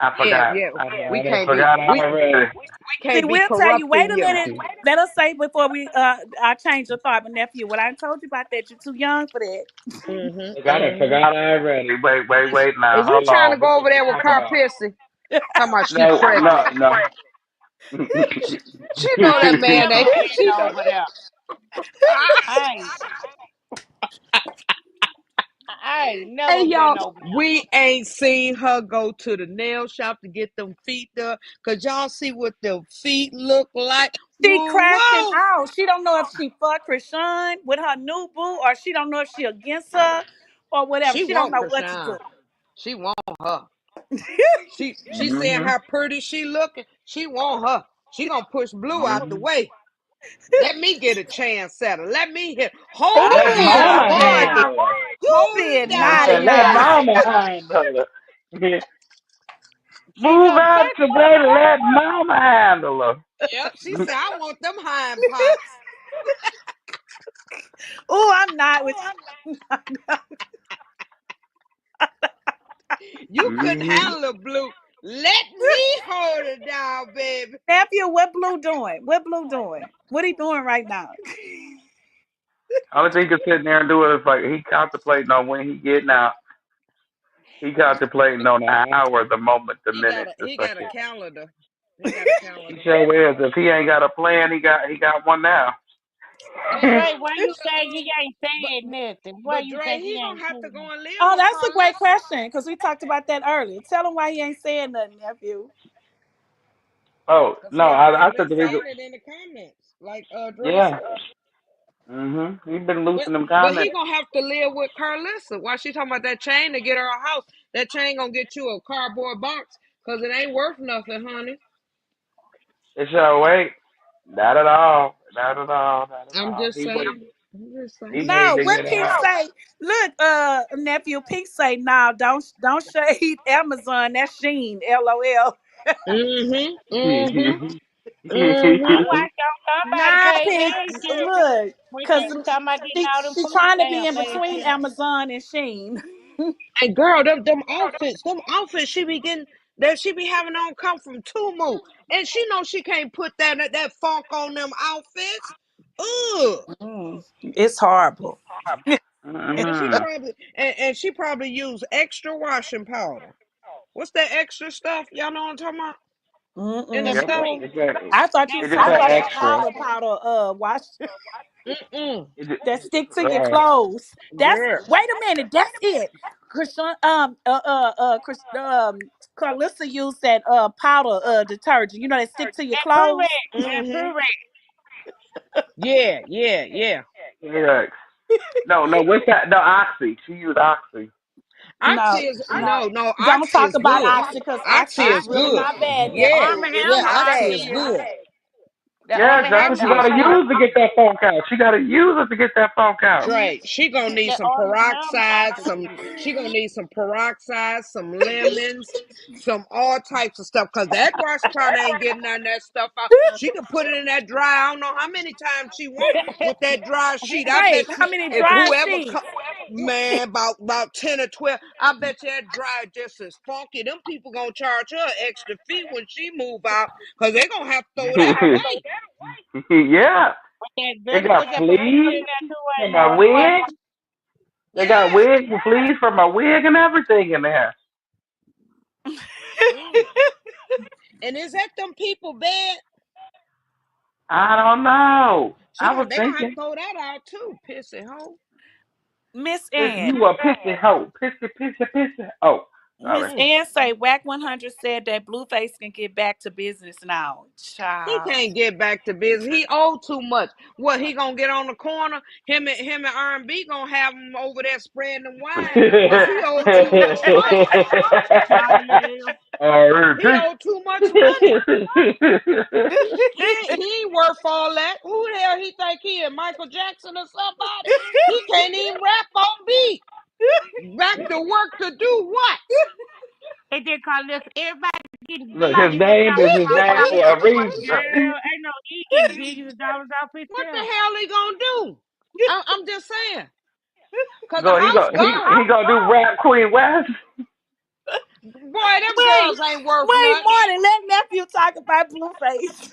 I yeah, forgot. yeah. We I done can't be forgot we already. we See, can't be we'll tell you. Wait corrupting a young minute. people. Let us say before I change your thought, but nephew, what I told you about that, you're too young for that. I done forgot already. Wait. Now, Is you hold trying to on. go What over you there with talking Car about? Pissy? Talking about she No, pregnant. no. She know I that ain't man never ain't. been She know. over there. Ah, I ain't. I ain't Hey never been y'all, over we ain't seen her go to the nail shop to get them feet done. Cause y'all see what them feet look like. She Woo crashing woo. out. She don't know if she fuck Krishan with her new boo, or she don't know if she against her, or whatever. She She don't want know what to Krishan. do. She want her. She saying Mhm. how pretty she looking. She want her. She gonna push Blue out the Mhm. way. Let me get a chance at her. Let me hit. Hold Let it down, Oh, mama boy. handle Marty, her. you Hold it being I down, naughty said, let boy. now. mama handle her. she Move done out been the way to let mama handle her. Yep. She said, I want them hind parts. Oh, I'm not with You couldn't Mhm. handle a Blue. Let me hold it down, baby. nephew. What Blue doing? What Blue doing? What he doing right now? Only thing he can sit there and do it is like he contemplating on when he getting out. He contemplating on the hour, the moment, the minute, the He got a second. calendar. He got a He calendar. sure is. If he ain't got a plan, he got one now. And Dre, look, why you say he ain't but said nothing? Why but you Dre, say he he gonna ain't have to said go nothing? and live Oh, with that's a great Carlissa. question because we talked about that earlier. Tell him why he ain't saying nothing, nephew. Oh Cause no, he I been said the reason. saying it in the comments, like Dre Yeah. said. He been But loosening them he comments. gonna have to live with Carlissa while she talking about that chain to get her a house. That chain gonna get you a cardboard box because it ain't worth nothing, honey. It's your wait. Not at all. Not at all. Not at I'm all. just He wait. saying. I'm just He saying. need No, to what get Pete out. say? Look, nephew, Pete say, no, don't shade Amazon. That's Sheen. LOL. Mm-hmm. Mm-hmm. Mhm. I Mm-hmm. watched on somebody Nah, page Pete, last year look, when cause they was talking about getting all them she food trying to be stamps in last between year. Amazon and Sheen. And girl, them outfits she be getting that she be having on come from Tumu. And she knows she can't put that funk on them outfits. Ugh. It's horrible. And she Mhm. probably use extra washing powder. What's that extra stuff? Y'all know what I'm talking about? In the The Mm-mm. Yep. store? between Exactly. I thought you It was just I talking said know about that that extra. powder wash Mm-mm. It just, that stick to your clothes. That's Girl. wait a minute. That's it. Christian, Carlissa used that powder detergent. You know that stick to your that clothes. correct. That Mm-hmm. correct. Yeah, yeah, yeah. yeah. No, no. What's that? No, Oxy. She used Oxy. No, Oxy is no. no, Don't Oxy talk is about good. Oxy because Oxy Oxy is is Oxy really good. not bad, Yeah, only nephew. It's help yeah, not Oxy Oxy bad. is is good. the Yeah, only that's help what you Oxy is gotta Oxy good. use to get that funk out. She gotta use it to get that funk out. Dre, she gonna need the some only help peroxide, Oxy is. some lemons, some all types of stuff. Cause that wash powder ain't getting none of that stuff out. She can put it in that dry. I don't know how many times she want with that dry sheet. I Right. bet you How many if dry whoever sheets? come, man, about 10 or 12, I bet you that dry just as funky. Them people gonna charge her an extra fee when she move out, cause they gonna have to throw that away. Yeah. They got Put that Vaseline fleas in there too, for ain't my no. wig. They got Yeah. wigs and fleas for my wig and everything in there. Mm. And is that them people bed? I don't know. I was They gonna have to thinking, throw that out too, pissy hoe. Miss if Ann. you a pissy hoe, pissy, pissy, pissy. Oh, Miss sorry. Mm. Ann say Whack 100 said that Blueface can get back to business now. He Child. can't get back to business. He owed too much. What he gonna get on the corner? Him and R&B gonna have him over there spreading the wine because he owed too much money. Hallelujah. He owed too much money. He ain't worth all that. Who the hell he think he is? Michael Jackson or somebody? He can't even rap on beat. Back to work to do what? They did call this everybody getting Look, his billions of name is dollars his off name of for a reason. girl. Ain't no he getting billions of dollars off What the himself. hell he gonna do? I'm just saying. Cause the Go, he house go, he gone. gonna do rap Queen West. Boy, them Wait, girls ain't worth wait, nothing. Marty, let nephew talk about Blueface.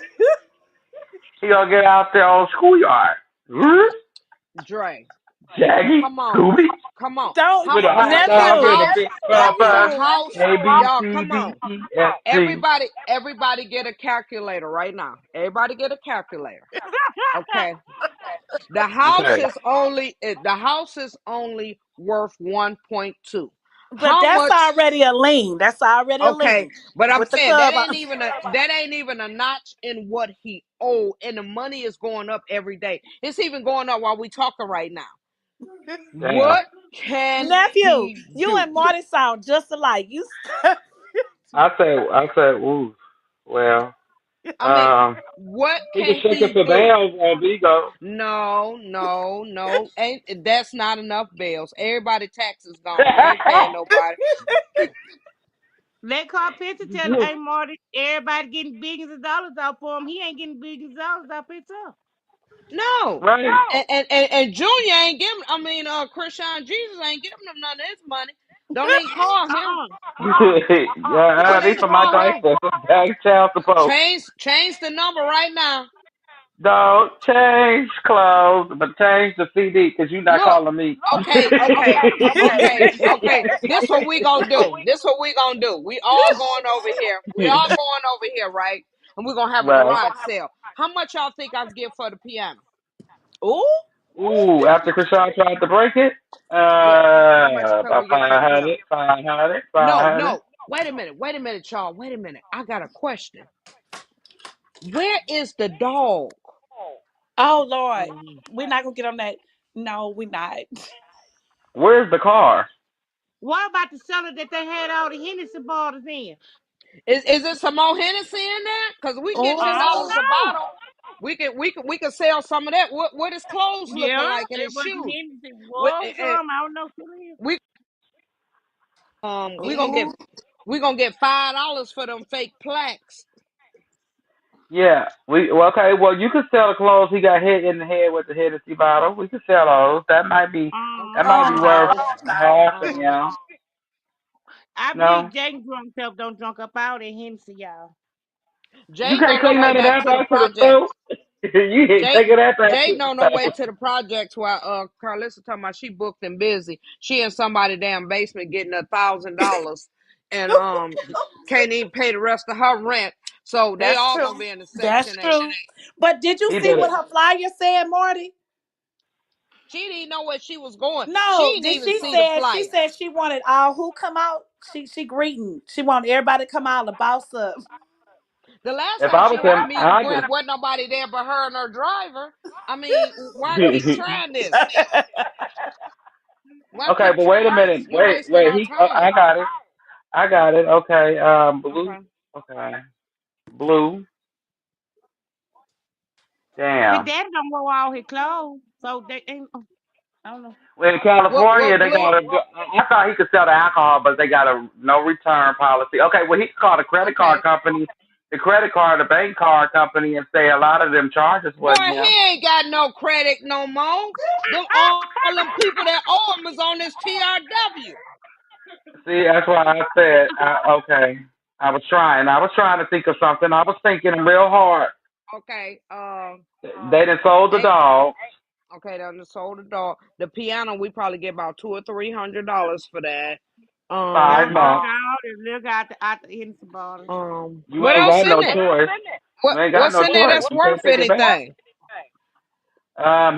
He gonna get out there on schoolyard. Dre, Jackie, come on. Scooby, Come on. Don't, with a hot The dog and a nephew, house, big the bumper. nephew. house, A B y'all, C come D on. E F G. Everybody get a calculator right now. Everybody get a calculator. Okay. The house Okay. is only worth 1.2. But How that's much? already a lien. That's already a Okay, lien but I'm with the saying club. that ain't even a notch in what he owed, and the money is going up every day. It's even going up while we talking right now. Damn. What can Nephew, he you do? and Marty sound just alike. You. I said, ooh. Well, I mean, um, what he can can shake us he for do? bells on Vigo. No, no, no. Ain't that's not enough bills. Everybody taxes gone. They ain't paying nobody. Let Carpenter tell hey Marty, everybody getting billions of dollars out for him. He ain't getting billions of dollars out for himself. No. Right. And Junior ain't giving Christian Jesus ain't giving him none of his money. Don't even call him. Uh-uh. Yeah, Don't these even are my call dice him. for back child support. Change the number right now. Don't change clothes, but change the CD because you're not Look, calling me. okay. This what we gonna do. We all going over here. Right? And we're gonna have a Right. garage sale. How much y'all think I can get for the piano? Ooh. Ooh, after Krishan tried to break it, Yeah. How much can about we get for the 500, piano? 500, No, 500. no. Wait a minute, y'all. Wait a minute. I got a question. Where is the dog? Oh Lord, Mhm. we're not gonna get on that. No, we're not. Where's the car? What about the cellar that they had all the Hennessy bottles in? Is it some more Hennessy in there? Cause we get Oh, I don't $10 a know. bottle. We can sell some of that. What his clothes looking Yeah, like and it his was shoes? Hennessy. What Was some. I don't know if it is. we we gonna get oh, $5 for them fake plaques. Yeah, okay. Well, you could sell the clothes he got hit in the head with the Hennessy bottle. We could sell those. That Okay. might be oh worth no. half, and Um, I no, believe Jaden drunk self don't drunk up all that Hennessy, y'all. you Jaden can't on the take way none of back that to the back to the store. projects. You ain't Jay taking that back to Jaden the on the way store. to the projects while Carlissa talking about she booked and busy. She in somebody damn basement getting $1,000 and can't even pay the rest of her rent. So they That's all true. gonna be in the That's section 8. true. But did you He see did what it. her flyer said, Marty? She didn't know where she was going. She No, didn't did even she see the said she flyer. said she wanted all who come out. She greeting. She wanted everybody to come out and boss up. The last If time I she was had a him, meet and I greet, just. wasn't nobody there but her and her driver. I mean, why keep trying this? Why Okay, keep but wait a trying this? minute. We Wait, wasting wait. our time. I got it. I got it. Okay. Blue. Okay. Okay. Blue. His Damn. daddy don't wear all his clothes, so they ain't. I don't know. Well, in What California, they blue? got a. I thought he could sell the alcohol, but they got a no return policy. Okay, well, he could call the credit card Okay. company, the bank card company, and say a lot of them charges Boy, wasn't he him. ain't got no credit no more. Them all them people that owe him is on this TRW. See, that's why I said, okay. I was trying to think of something. I was thinking real hard. Okay. They done sold the Ain't dog. okay. Done sold the dog. The piano we probably get about $200 or $300 for that. That Five was just Um. months. all the look out the Hennessy bottle. You What ain't else got in no there? choice. You ain't got What's no in there choice. that's You can't worth take it back. anything?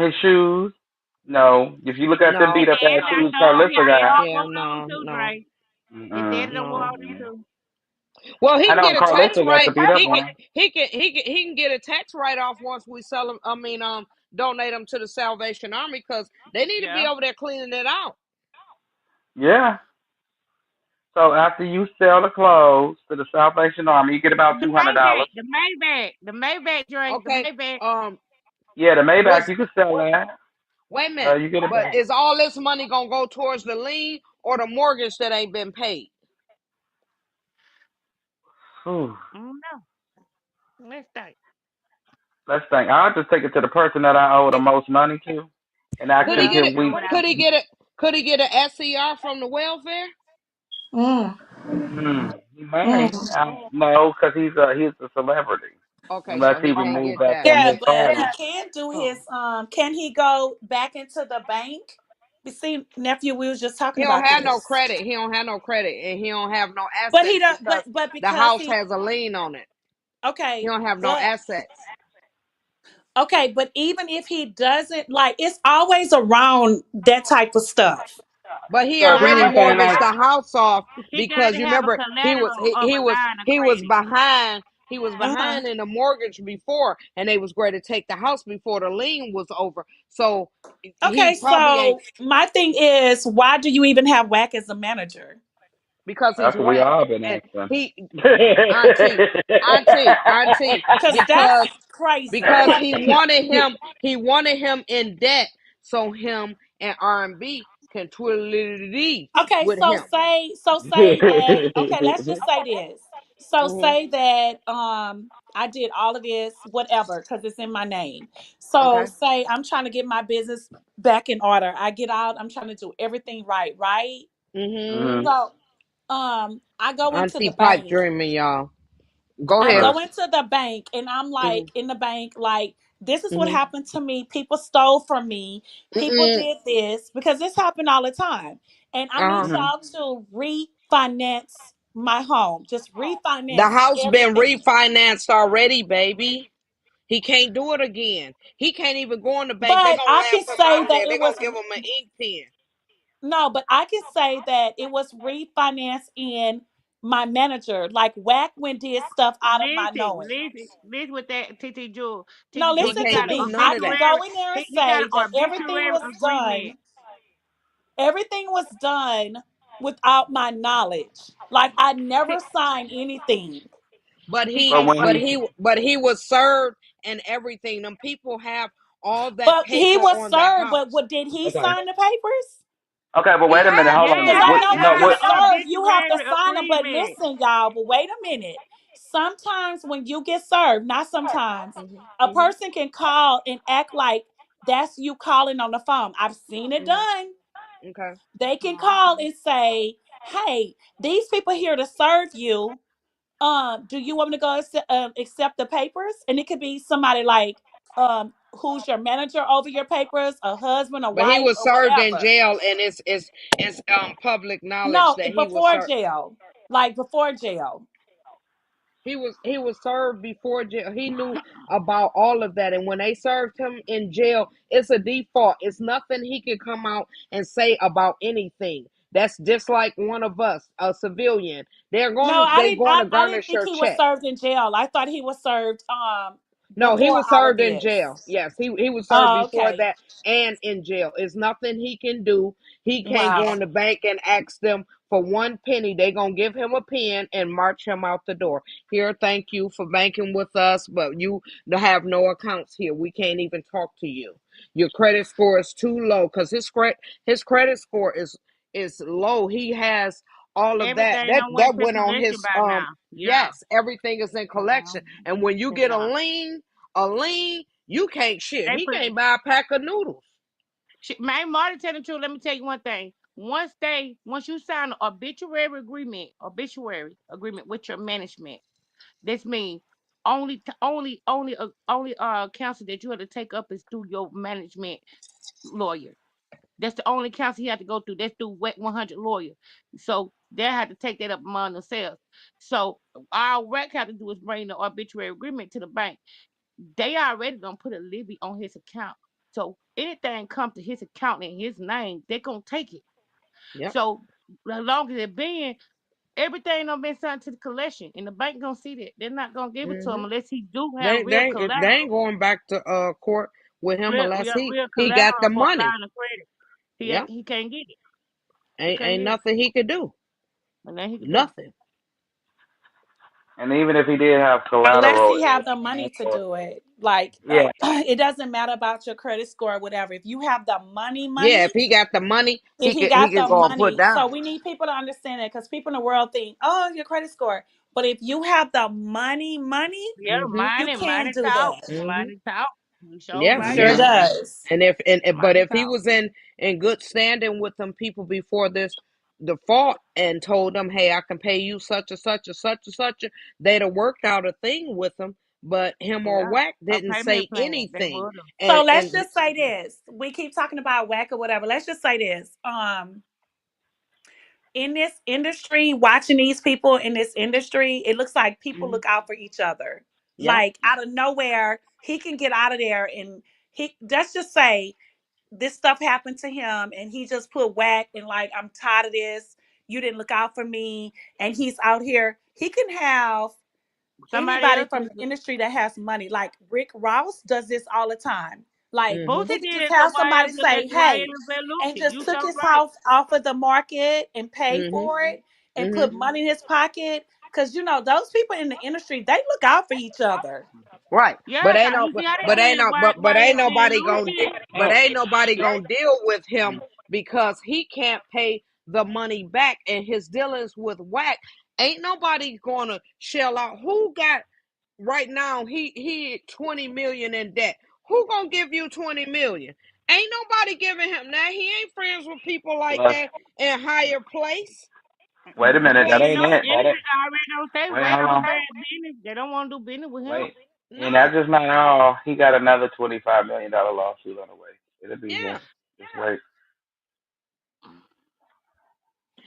His shoes. No. If you look at them His beat No. up daddy ass not shoes know Carlissa they got. all Yeah. wore those No. too, No. Dre. His daddy Mm-mm. don't wear all No. them too. Well, he I can know get a tax Carlissa got write. the beat up He can one. he can get a tax write off once we sell them. I mean, donate them to the Salvation Army because they need to be Yeah. over there cleaning it out. Yeah. So after you sell the clothes to the Salvation Army, you get about The $200. Maybach, the Maybach drink, the Okay. Maybach. Yeah, the Maybach Was you can sell that. Wait a minute. You get But about. is all this money gonna go towards the lien or the mortgage that ain't been paid? Whew. I don't know. Let's think. Let's think. I'll just take it to the person that I owe the most money to, and ask Could he them, Yeah, get can it? that's we? what I Could he do. get it? Could he get an SCR from the welfare? Mm, He may. mm. No, because he's a celebrity. Okay, Unless so he he can't removed get that that. from Yeah, his but he family. can do his. Oh. Can he go back into the bank? You see, nephew, we was just talking He don't about have no this. credit. He don't have no credit, and he don't have no But he assets don't. because But the because house he has a lien on it. He okay, don't have no but assets. Okay, but even if he doesn't, like, it's always around that type of stuff. But he So if he already went in mortgaged there, the house off He got because to you have a remember collateral of a line of he was credit. behind. He was Uh-huh. behind in the mortgage before, and they was going to take the house before the lien was over. So he Okay, probably ain't, so my thing is, why do you even have Whack as a manager? because he's that's what we whack, all been and asking. he auntie, auntie, Because that's because crazy. because he wanted him in debt so him and R&B can twiddle Okay, with him. so say that, okay, let's just say this. So Hmm. say that I did all of this, whatever, because it's in my name. So Okay. say I'm trying to get my business back in order. I get out, I'm trying to do everything right, right? Hmm. Mhm. So I go into Auntie the pipe bank. dreaming, y'all. Go I ahead. Okay. go into the bank and I'm Hmm. like in the bank, like, this is what Hmm. happened to me. People stole from me. People Mm-mm. did this because this happened all the time. And I need Uh-huh. Mhm. y'all to refinance my home. Just The refinance house been everything. refinanced already, baby. He can't do it again. He can't even go in the bank. They But gonna I laugh can him say out that there. it They gonna was give him an ink pen. no, but I can say that it was refinanced in my manager. Like Whack when did stuff out of my knowing. Listen with that, TT Jewel. No, TT Jewel, He he listen to can't got do an me. none I of can that. go obituary. in there and He got say an that everything obituary was agreement. done. Everything was done without my knowledge. Like I never signed anything. But He he But can't. when he, but he was served and everything. Them people have all that But he paper was on the served. But house. what did he okay, sign the papers? okay, but He wait a minute, had hold to. on. Because Yes, I What? know he when No, you signed what? the serve, you have to obituary sign it. But agreement. listen, y'all, but wait a minute. Sometimes when you get served, not sometimes, Hmm. a Hmm. person can call and act like that's you calling on the phone. I've seen it Hmm. done. Okay. They can Oh, call okay. and say, hey, these people here to serve you. Do you want me to go accept the papers? And it could be somebody like, who's your manager over your papers, a husband, a But he wife, was or served in whatever. jail, and it's public knowledge No, that he was before served. jail, like before jail. He was served before jail. He knew about all of that, and when they served him in jail, it's a default. It's nothing he can come out and say about anything. That's just like one of us, a civilian. No, I They didn't. going to I didn't garnish think your he was check. served in jail. I thought he was served No, he before was all of served in this. jail. Yes, he was served Oh, before okay. that and in jail. It's nothing he can do. He can't go Wow. in the bank and ask them for one penny. They gonna give him a pen and march him out the door. Here, thank you for banking with us, but you have no accounts here. We can't even talk to you. Your credit score is too low because his credit score is low. He has all of that. Everything That done went that to went on collection his by now. Yeah. yes, everything is in Yeah. collection. And when you get Yeah. a lien, you can't shit. They He put can't buy a pack of noodles. man Marty tell the truth. Let me tell you one thing. Once you sign an obituary agreement with your management, this means only counsel that you have to take up is through your management lawyer. That's the only counsel you have to go through. That's through Wet 100 lawyer. So they have to take that up among themselves. So all rec have to do is bring the arbitrary agreement to the bank. They already gonna put a levy on his account. So anything comes to his account in his name, they're gonna take it. Yep. So as long as it been everything done been sent to the collection, and the bank gonna see that. They're not gonna give it to Hmm. him unless he do have They, real they, they ain't collateral, going back to court with him real, unless real, real he got the collateral for a money. line of credit. Yep. He can't get it. He can't Ain't get it. nothing he could do. And then he could do. Nothing. and even if he did have Unless collateral, he have the money to do it. Like yeah. it doesn't matter about your credit score or whatever. If you have the Yeah, money, if he got the money, if he he got could the go and put money. down. So we need people to understand that because people in the world think, oh, your credit score. But if you have the money, Yeah, Hmm. you can do talk, that. Hmm. money talk. You show Yeah, It right sure and now, does. but money if he talk. was in good standing with them people before this default and told them, hey, I can pay you such and such and such and such, they'd have worked out a thing with them. But him or Yeah, Whack a didn't payment say plan. They anything, would have. So let's and just say this. We keep talking about whack or whatever. Let's just say this. In this industry, watching these people in this industry, it looks like people mhm, look out for each other. yeah, Like out of nowhere, he can get out of there, and he, let's just say this stuff happened to him and he just put whack and like, I'm tired of this. You didn't look out for me. And he's out here. He can have Somebody anybody else from is. the industry that has money. Like Rick Ross does this all the time. Like Boosie he can did just it to have somebody say, hey, YF and Belushi. just You took so his right. house off of the market and paid Mhm. for it and Mhm. put money in his pocket. Cause you know, those people in the industry, they look out for each other. Right. Yeah, But ain't 'cause no you see how they but ain't did no but ain't YF nobody Belushi going did. but ain't nobody going to deal with him because he can't pay the money back and his dealings with whack. Ain't nobody going to shell out. Who got right now he 20 million in debt. Who going to give you 20 million? Ain't nobody giving him that. He ain't friends with people like Plus, that in higher place. wait a minute, Well, that you ain't know, it. That ain't. industry already don't say Wait, Wack hold do on. bad business. They don't want to do business with him. Wait. And No. that's just not all. He got another $25 million lawsuit on the way. It'll be Yeah. here. Just wait.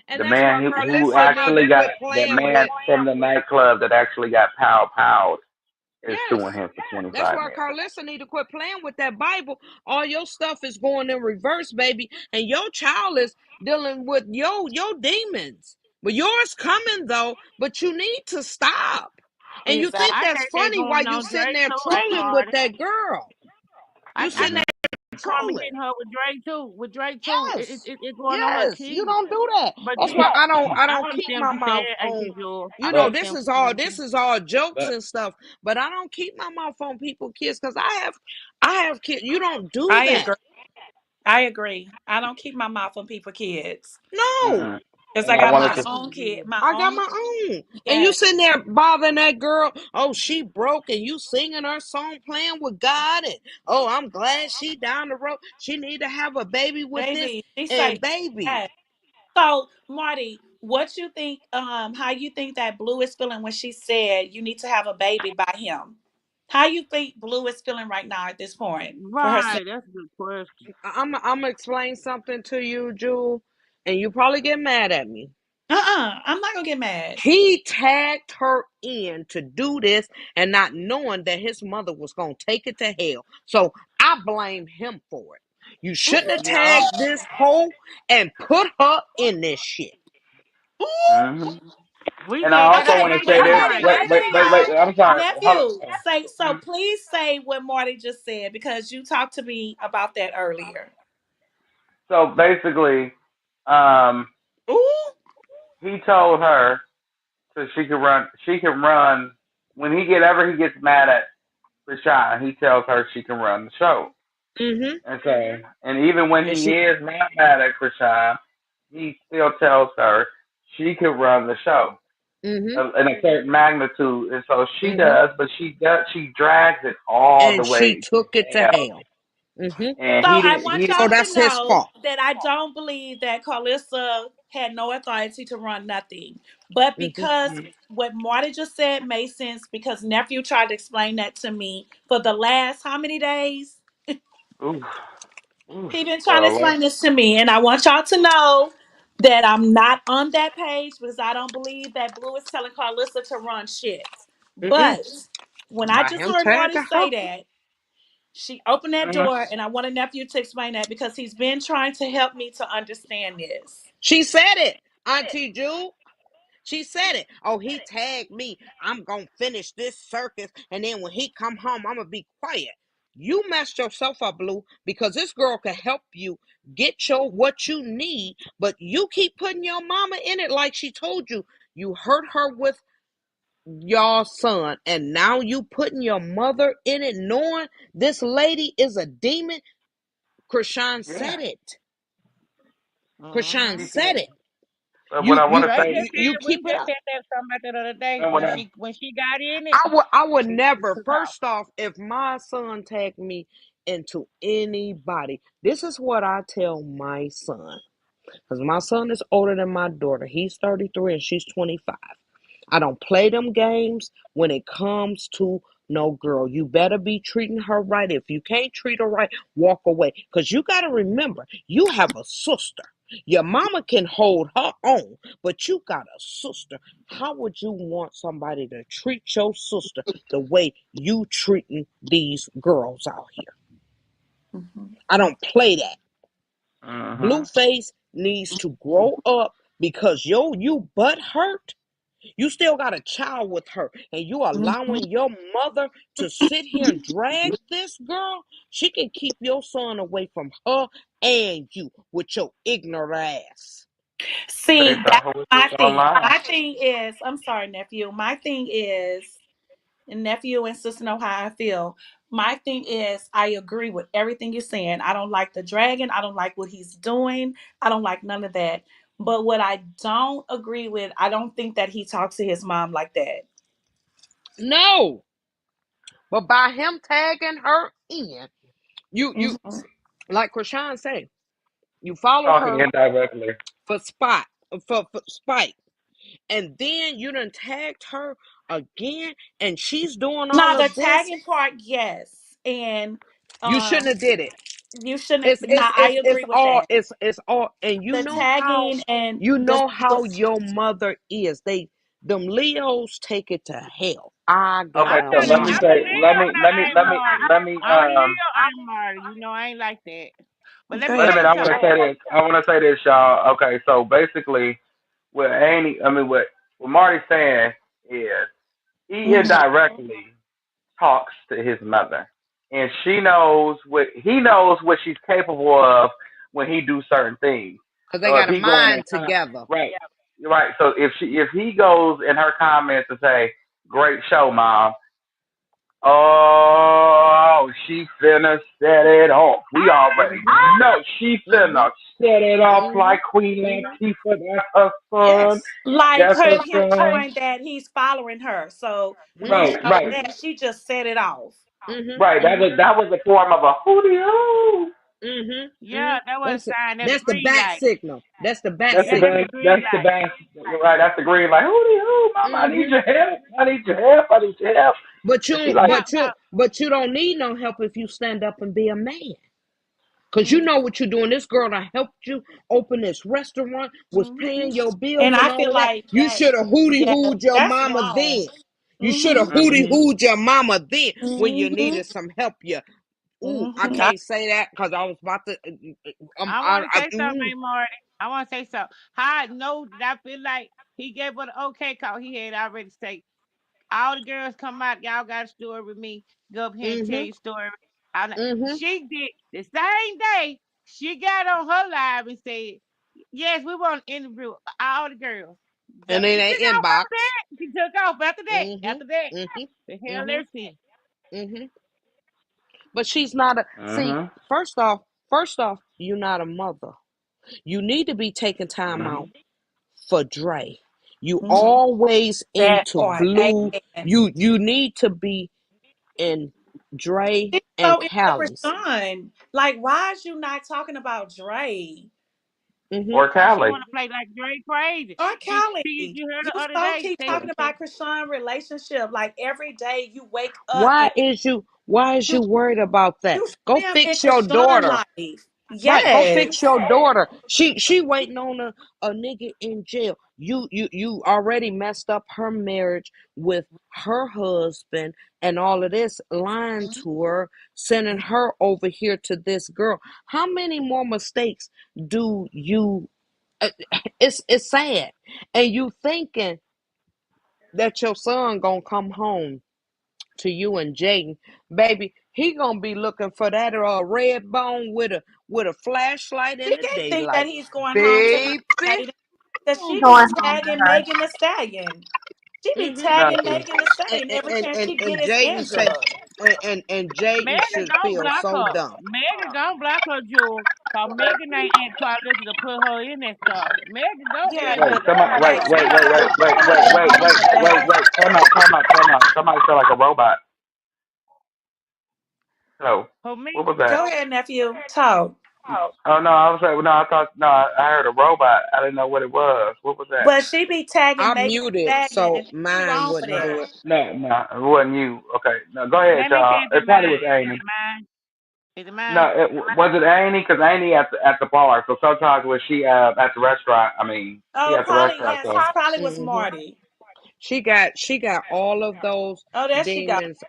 And The that's why man who Carlissa need to actually got quit that playing man with. from the nightclub that actually got pow is suing Yes. him for That's 25 why million. Carlissa need to quit playing with that Bible. All your stuff is going in reverse, baby. And your child is dealing with your demons. But yours coming though, but you need to stop. And you think I Exactly. that's think they funny while going you on sitting Drake there too, trolling with lighthearted. that girl. You I sitting Mm-hmm. think there Carmen trolling. getting her with Drake too. With Drake too. Yes. It's going on her Yes. You kids. don't do that. But That's why then I I don't keep understand my what you said, mouth Auntie on. Jewel. I You know, But understand what you're this saying. is all jokes but and stuff, but I don't keep my mouth on people kids because I have kids. You don't do I that. agree. I agree. I don't keep my mouth on people kids. No. mm-mm. Because And I I got wanted my to own kid. My I got own my kid. own. And you Yes. sitting there bothering that girl. Oh, she broke and you singing her song playing with God and oh, I'm glad she down the road. She need to have a baby with this Baby. She say and baby. yes. So, Marty, what you think, how you think that Blue is feeling when she said you need to have a baby by him? How you think Blue is feeling right now at this point for herself? Right, that's a good question. I'm gonna explain something to you, Jewel, and you probably get mad at me. I'm not gonna get mad. He tagged her in to do this and not knowing that his mother was going to take it to hell. So I blame him for it. You shouldn't have Yeah. tagged this hoe and put her in this shit. hmm We And I said that also too. want Okay, to Right say there, this. okay, right. then Wait, wait a wait, minute, wait, wait. y'all. I'm sorry. Hold Nephew, on. say so. Mhm. Please say what Marty just said because you talked to me about that earlier. So basically, um, Ooh, he told her so she could run. She can run when he gets mad at Rashawn. He tells her she can run the show. Mm-hmm. And so, and even when And he she, is not mad at Krishan, he still tells her she can run the show mm-hmm. in a certain magnitude, and so she Mm-hmm. does. But she drags it all the And she way to took it to hell, hell. Mm-hmm. and so I want he So y'all didn't. to that's his know fault. that I don't believe that Carlissa had no authority to run nothing. But Mm-hmm. because what Marty just said made sense, because nephew tried to explain that to me for the last how many days? Oof, oof, He been trying to well, explain this to me, and I want y'all to know that I'm not on that page because I don't believe that Blue is telling Carlissa to run shit. Mm-mm. But when I By just him heard Marty tagging her. say that, she opened that mm, door, and I want a nephew to explain that because he's been trying to help me to understand this. She said it, Auntie Jewel. She said it. Oh, he tagged me. I'm gonna finish this circus, and then when he come home, I'm gonna be quiet. You messed yourself up, Blue, because this girl can help you get your what you need, but you keep putting your mama in it like she told you. You hurt her with your son, and now you putting your mother in it, knowing this lady is a demon. Krishan yeah, said it. Krishan Mm-hmm. she said can't. it. But what You I you want to Drake say, just you said we keep it just up. said that something about that other day and what I, when she got in it, I would she never. took off. First off, if my son tagged me into anybody, this is what I tell my son. Because my son is older than my daughter. He's 33 and she's 25. I don't play them games when it comes to no girl. You better be treating her right. If you can't treat her right, walk away. Because you got to remember, you have a sister. Your mama can hold her own, but you got a sister. How would you want somebody to treat your sister the way you treating these girls out here? Mhm. I don't play that. Mhm. Blueface needs to grow up because you butt hurt. You still got a child with her, and you Mhm. allowing your mother to sit here and drag this girl. She can keep your son away from her and you with your ignorant ass. See, Based off that's of what you my saw thing. online. My thing is, I'm sorry, nephew. My thing is, and nephew and sister know how I feel. My thing is, I agree with everything you're saying. I don't like the dragon. I don't like what he's doing. I don't like none of that. But what I don't agree with, I don't think that he talks to his mom like that. No, but by him tagging her in, you Mhm. like Krishan said, you follow Talking her indirectly. for spot for spite, and then you done tagged her again, and she's doing Now all the of this. tagging part, yes, and You shouldn't um, have did it. you shouldn't. It's Now it's I it's it's agree with all that. it's all, and The tagging and you the know how your mother is. Them Leos take it to hell. I Okay, so guarantee let me I'm you. a say, Leo, now I ain't Marty. let me, I'm a Leo, I ain't Marty. You know I ain't like that. But let go me wait a tell ahead. minute. you I want something. to say this. I want to say this, y'all. Okay, so basically, what Annie, I mean, what Marty's saying is he Mhm. indirectly talks to his mother, and he knows what she's capable of when he do certain things. Because they So if got a he go in mind and together. right, right. So if he goes in her comments and say, "Great show, mom," oh, she finna set it off. We already Mm-hmm. know she Mm-hmm. finna set it off Mm-hmm. like Queen Mm-hmm. Latifah. That's her son. Yes. Like That's her him son. showing that he's following her. So when he Right, Mm-hmm. showed right, that, she just set it off. Mm-hmm. right. Mm-hmm. That was a form of a hootie hoo. Mm-hmm. Mm-hmm. Yeah, that was a sign. That's a That's the green bat light. signal. That's the bat That's the Yeah, that's a signal. best. green That's the light. best. Right. That's the green. Like hootie hoo, mama. I need Mm-hmm. your help. I need your help. I need your help. But And she you like, Yeah, so but you don't need no help if you stand up and be a man. Cause you Mhm. know what you're doing. This girl done helped you open this restaurant, was paying your bills And and I all feel of that. like You should have hootie yeah, hooed your that's mama wrong. then. You should have Hmm hootie mm-hmm. hooed your mama then when you hmm needed some help. You, ooh, I hmm can't say that because I was about to. I want to say something, Marty. I want to say something. How I know that I feel like he gave her the okay call. He had already said, all the girls come out. Y'all got a story with me. Go up here and tell mm-hmm, your story. mm-hmm, She did the same day. She got on her live and said, "Yes, we want to interview all the girls." and She in took an off after inbox. that. She took off after that. Mm-hmm, After that, mm-hmm, the hell mm-hmm, everything. mm-hmm. But she's not a. See, Mm-hmm. first off, you're not a mother. You need to be taking time Mm-hmm. out for Dre. You hmm always That into part. blue. Amen. You need to be in Dre He's and so into Callie's. Rashawn. Like, why is you not talking about Dre Hmm. Or Cause she Cali. want to play like Drake crazy. or Callie? You heard You the other so day keep say talking about Krishan relationship. Like every day you wake up and Why is you worried about that? you Go see him in fix your Krishan daughter. life. Right, go fix Yes. your daughter. She waiting on a nigga in jail. You already messed up her marriage with her husband and all of this, lying to her, sending her over here to this girl. How many more mistakes do you uh, it's sad. And you thinking that your son gonna come home to you and Jaden, baby, he gonna be looking for that red bone with a flashlight in She the can't think that daylight, he's going home to baby. Jaden. That He she be going home to tagging her. Megan the Stallion. She be Mm-hmm. tagging Exactly. Megan the Stallion every chance she And get his Jaden say, Angela. and Jaden Megan should gonna feel block so her. dumb. Megan gonna block her, Jewel. Cause Megan ain't trying to listen to put her in that stuff. Megan gonna Yeah, tell Wait, you. but somebody, like somebody somebody doing her best. time out. Somebody sound like a robot. Hello. For me, What was that? Go ahead, nephew. Talk. Oh no, I was like, no, I thought, no, I heard a robot. I didn't know what it was. What was that? But she be tagging I Megan muted the so Stallion. She mine wrong for wouldn't that. do it. No, no, it wasn't you. Okay, no, go ahead, let me y'all. say It something, probably mine. was Amy. Mine. Is it No, mine? was it Annie? Because Annie at the bar. So sometimes when she at the restaurant, I mean, she Oh, at the probably restaurant. yes. So It probably was Hmm. Marty. She got all of those Oh, there she go. demons,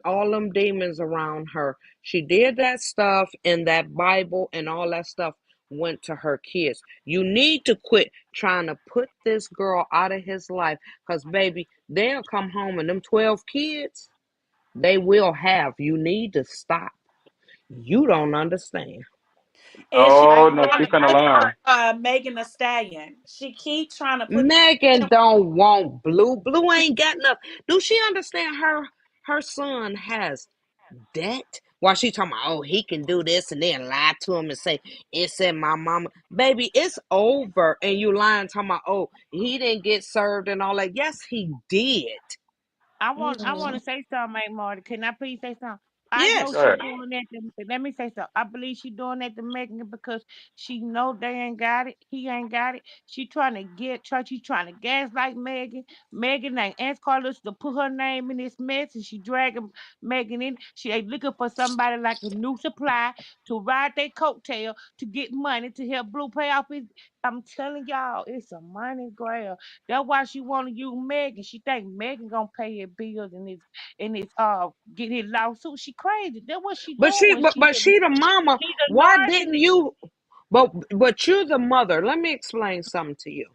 all them demons around her. She did that stuff, and that Bible and all that stuff went to her kids. You need to quit trying to put this girl out of his life, cause baby, they'll come home and them 12 kids they will have. You need to stop. You don't understand. And she I oh no, told trying she to her. finna I push learn. Megan the Stallion. She keep trying to put Megan them. don't want Blue. Blue ain't got enough. Do she understand her son has debt? While she talking about, oh, he can do this and then lie to him and say, it said my mama. Baby, it's over. And you lying talking about, oh, he didn't get served and all that. Yes, he did. I want Mhm. to say something, Aunt Marty. Can I please say something? I know Yes. Go she ahead. doing that. Let me say something. I believe she doing that to Megan because she know they ain't got it. He ain't got it. She trying to get church. She trying to gaslight Megan. Megan ain't asked Carlos to put her name in this mess, and she dragging Megan in. She ain't looking for somebody like a new supply to ride their coattail to get money to help Blue pay off his. I'm telling y'all, it's a money grab. That's why she want to use Megan. She think Megan gonna pay her bills and get his lawsuit. She crazy. That's what she But she doing. but, but she the mama. She's a Why didn't narcissist. you but you're the mother. Let me explain something to you.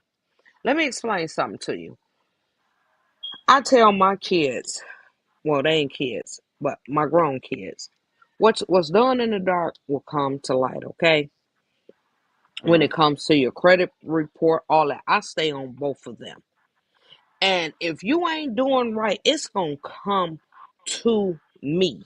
Let me explain something to you. I tell my kids, well, they ain't kids, but my grown kids, what's done in the dark will come to light, okay? When Mm. it comes to your credit report, all that, I stay on both of them. And if you ain't doing right, it's gonna come to me.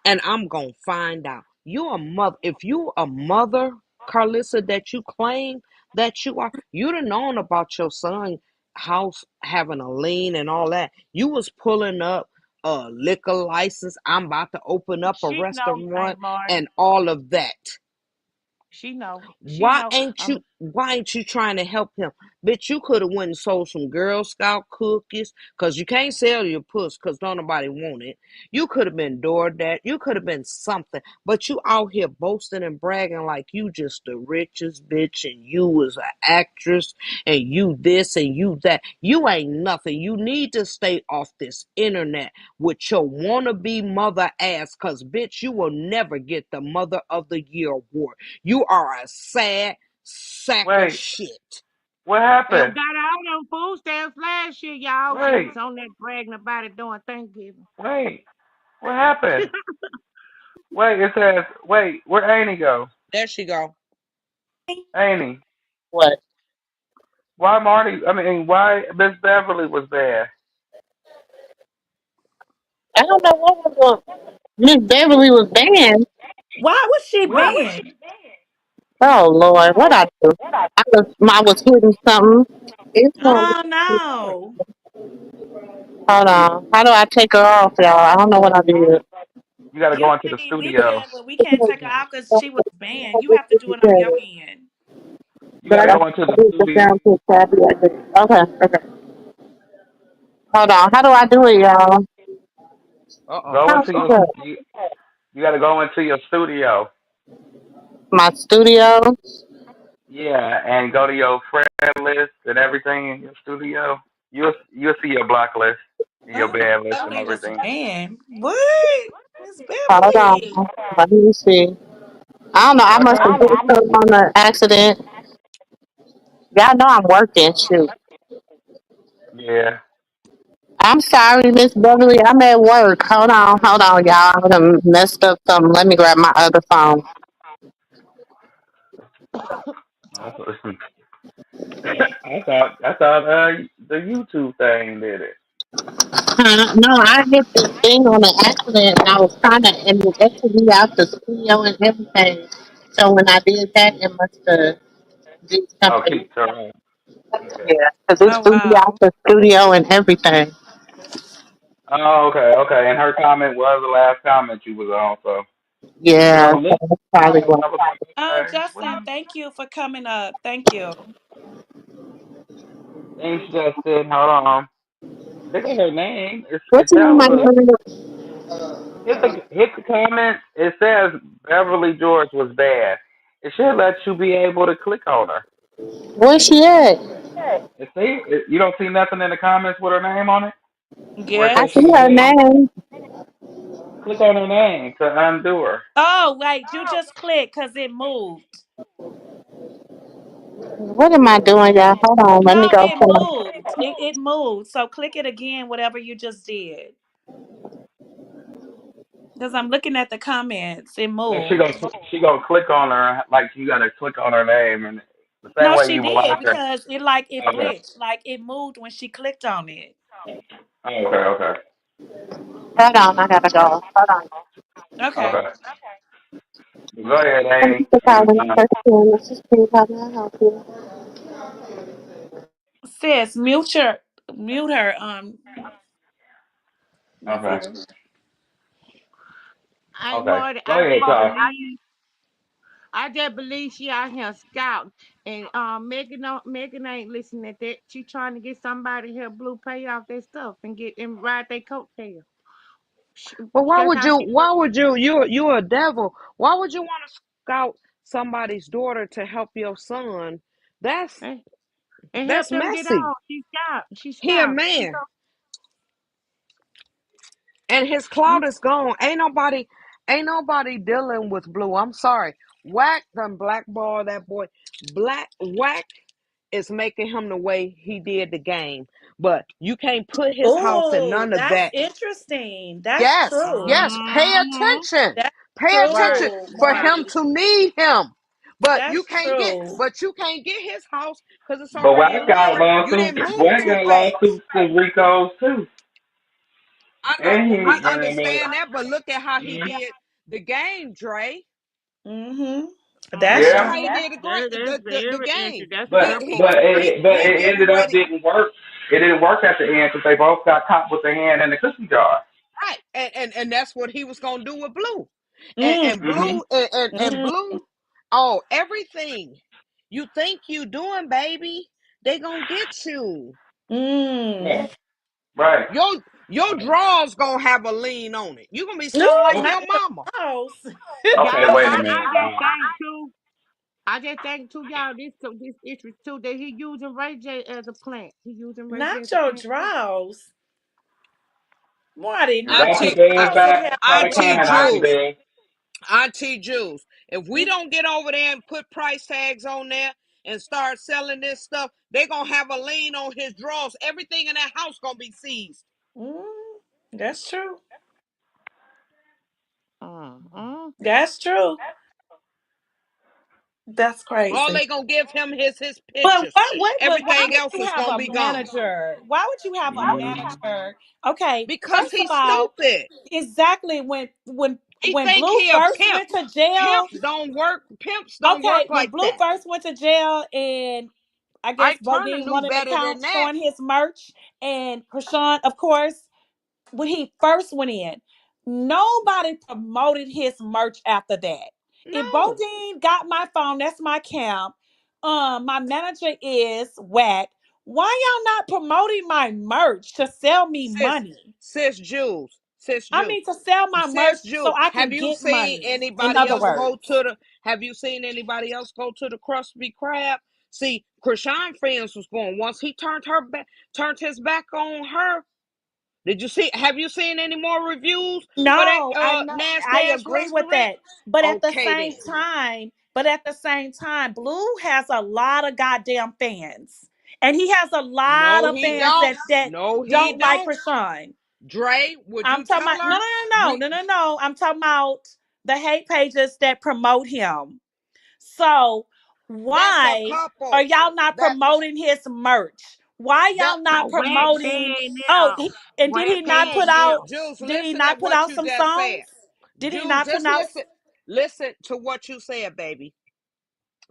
And I'm gonna find out. You a mother. If you a mother, Carlissa, that you claim that you are, you'd have known about your son house having a lien and all that. You was pulling up a liquor license. I'm about to open up a She know, restaurant Aunt Marty. and all of that. She know. She Why know. ain't you why ain't you trying to help him? Bitch, you could have went and sold some Girl Scout cookies, cause you can't sell your puss cause don't nobody want it. You could have been DoorDash, you could have been something, but you out here boasting and bragging like you just the richest bitch and you was an actress and you this and you that. You ain't nothing. You need to stay off this internet with your wannabe mother ass, cause bitch, you will never get the Mother of the Year award. You are a sad sack of Wait, shit. what Bill happened? got all them food stamps last year, y'all. She Wait, was on that bragging about it during Thanksgiving. wait, what happened? Wait, it says wait. Where Annie go? There she go. Annie, What? why Marty? I mean, why Miss Beverly was there? I don't know what was going. Miss Beverly was banned. Why was she What? banned? Oh Lord, what I do? I was hitting something. It's going. Oh no. Hold on. How do I take her off, y'all? I don't know what I did. You got to You go into the can, we studio. can, but we can't take her out because she was banned. You have to do it on your end. You But got I to got go into to the do the studio. sound too, so I'll be like this. Okay, okay. Hold on. How do I do it, y'all? Uh-oh. Go How into is your it? you got to go into your studio. My studio. Yeah, and go to your friend list and everything in your studio. You'll see your block list, and your Oh, Miss band list, and Beverly was everything. banned. What? Miss Hold Beverly. on. Let me see. I don't know. I I must have told did you. something on the accident. Y'all know I'm working. Shoot. Yeah. I'm sorry, Miss Beverly. I'm at work. Hold on, y'all. I done messed up something. Let me grab my other phone. I thought the YouTube thing did it. No, I hit this thing on an accident and I was trying to, and it exited me out the studio and everything. So when I did that, it must have did Oh, something. keep turning. Okay. Yeah, because it Oh threw me out wow. the studio and everything. Oh, okay, okay. And her comment was the last comment you was on, so Yeah, girl, so look. that's probably I what. was like, okay, what Justin, happened? thank you for coming up. Thank you. Thanks, Justin. Hold on. They got her name. What It you mean, tells my us. name? hit the comments. It says Beverly George was bad. It should let you be able to click on her. Where's she at? You don't see nothing in the comments with her name on it, where it I says Yes. she see was her bad. name. Click on her name to undo her. Oh, wait, you just click because it moved. What am I doing, y'all? Hold on. Let me No, go it to moved. It moved. So click it again, whatever you just did. Because I'm looking at the comments. It And moved. she gonna click on her like you gotta click on her name, and the same No, way she you will did like her. because it Okay. flipped. Like it moved when she clicked on it. Okay. Okay. Hold on. I gotta go. Hold on. Okay. Okay. Go ahead, Thank Amy. you for And calling. First time. This is Steve. How may I help you? Sis, mute her okay. nephew. I Okay. Marty, Go ahead, y'all. I just believe she out here scouting. And Megan ain't listening to that. She trying to get somebody to help Blue pay off their stuff and get and ride their coattail. She, But why that's would how you? she look. Why would you? You're a devil. Why would you want to scout somebody's daughter to help your son? That's Eh? And help that's them get messy. out. She's scout. She's He a scout. man, and his clout is gone. Ain't nobody dealing with Blue. I'm sorry. Whack done blackball that boy. Whack is making him the way he did the game. But you can't put his house in Oh, none of that's that. interesting. That's Yes, true. yes. Pay Mm-hmm. attention. That's Pay Right, attention true, for right. him Marty. to need him. But That's you can't get true. but you can't get his house because it's But already Wack got lit. You lawsuits. didn't move Wack too got fast. lawsuits to Rico's too, and I he ran money. understand that, but look at how he did the game, Dre. Mm-hmm. That's Look at Yeah, how he true. did That's the very interesting. game. That's a but good He but point. it, but he it getting ended up ready. didn't work. It didn't work at the end because they both got caught with their hand in the cookie jar. Right. And that's what he was gonna do with Blue. And Hmm. Mm. Blue and Mm. Blue, oh, everything you think you doing, baby, they gonna get you. Mm. Right. Right. Your drawers gonna have a lean on it. You gonna be No, sounding like Oh, not your your mama. house. okay. Y'all, Wait a I minute. just think too. I just think too, y'all. This issue too that he using Ray J as a plant. He using Ray J as Not a your plant too. draws. Marty, Don't no, put Auntie, the hands draws should back. have a Start Auntie crying, lean Auntie on Juice, it. Dad. Auntie Juice. If we Mm. don't get over there and put price tags on there and start selling this stuff, they gonna have a lien on his drawers. Everything in that house gonna be seized. Mm. That's true. Mm-hmm. That's true. That's All crazy. they gonna give him is his But pictures. why Everything would else you is have gonna a be gone manager? Why would you have a manager? Okay, because first of he's all, stupid. exactly when He think Blue he a first pimp. went to jail. Pimps don't work Okay, when like Blue that. first went to jail and I guess Ike Turner Bodine knew wanted an better than account that. showing his merch and Krishan, of course, when he first went in, nobody promoted his merch after that. If No. Bodine got my phone, that's my camp. My manager is whack. Why y'all not promoting my merch to sell me Sis, money? sis I Jules, mean to sell my merch sis so Jules. I can get money. In other words. Have you seen anybody else go to the Krusty Krab? See, Krishan friends was going. Once he turned his back on her. Did you see? Have you seen any more reviews for that No, I know nasty I ass agree with restaurant? that. But at the Okay same then. time, Blue has a lot of goddamn fans. And he has a lot No, of he fans don't. that No, he don't like don't. Krishan. Dre, would I'm you talking tell about no, her? no, no, no, We no, no, no. I'm talking about the hate pages that promote him. So that's a why are couple. y'all not That promoting his merch? Why that y'all not But Wack promoting? said Oh, now. and did Wack he not said put Jules, out? now. Jules, Did he listen at not put what out you some just said. songs? Did he Jules, not put just out? listen to what you said, baby.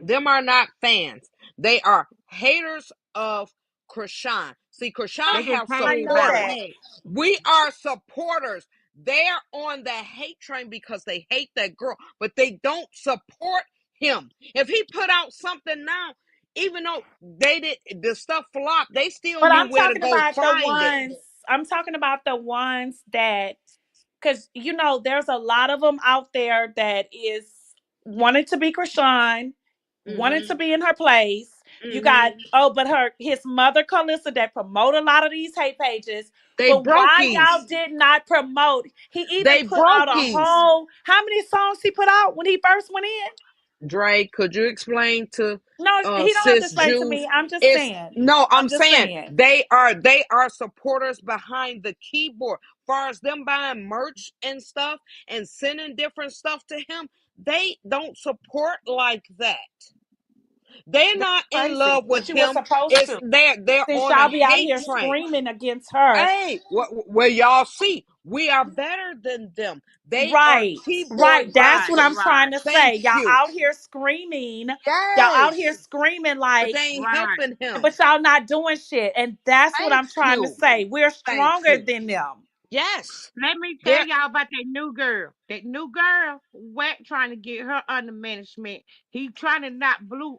Them are not fans. They are haters of Krishan. See, They Krishan get have I paid know by supporters. that. Wack. We are supporters. They're on the hate train because they hate that girl, but they don't support him. If he put out something now, even though they did the stuff flop, they still But knew where to go find it. I'm talking about the ones that because there's a lot of them out there that is wanting to be Krishan, wanting Mm-hmm. to be in her place. You got Mm-hmm. but his mother Calissa that promote a lot of these hate pages. They But why y'all brokies. did not promote? He even They put out a brokies. whole how many songs he put out when he first went in? Dre, could you explain to No, he don't have to sis explain to Juice? me. I'm just It's saying. no, I'm I'm just saying saying. they are supporters behind the keyboard. Far as them buying merch and stuff and sending different stuff to him, they don't support like that. They're That's not in crazy. love with But you were him. supposed It's to. they're Since on a y'all be out hate here train. screaming against her. Hey, where y'all see we are better than them. They are Right. keyboard Right. That's Right, what I'm bashers. right, trying to Thank say. Y'all you. out here screaming. Y'all out here Yes, screaming but they like, ain't right. helping him. but y'all not doing shit. And that's what Thank I'm trying to you. say. We're Thank stronger you. than them. Yes, Let me tell they're y'all about that new girl. That new girl, Wack trying to get her under management. He trying to knock Blue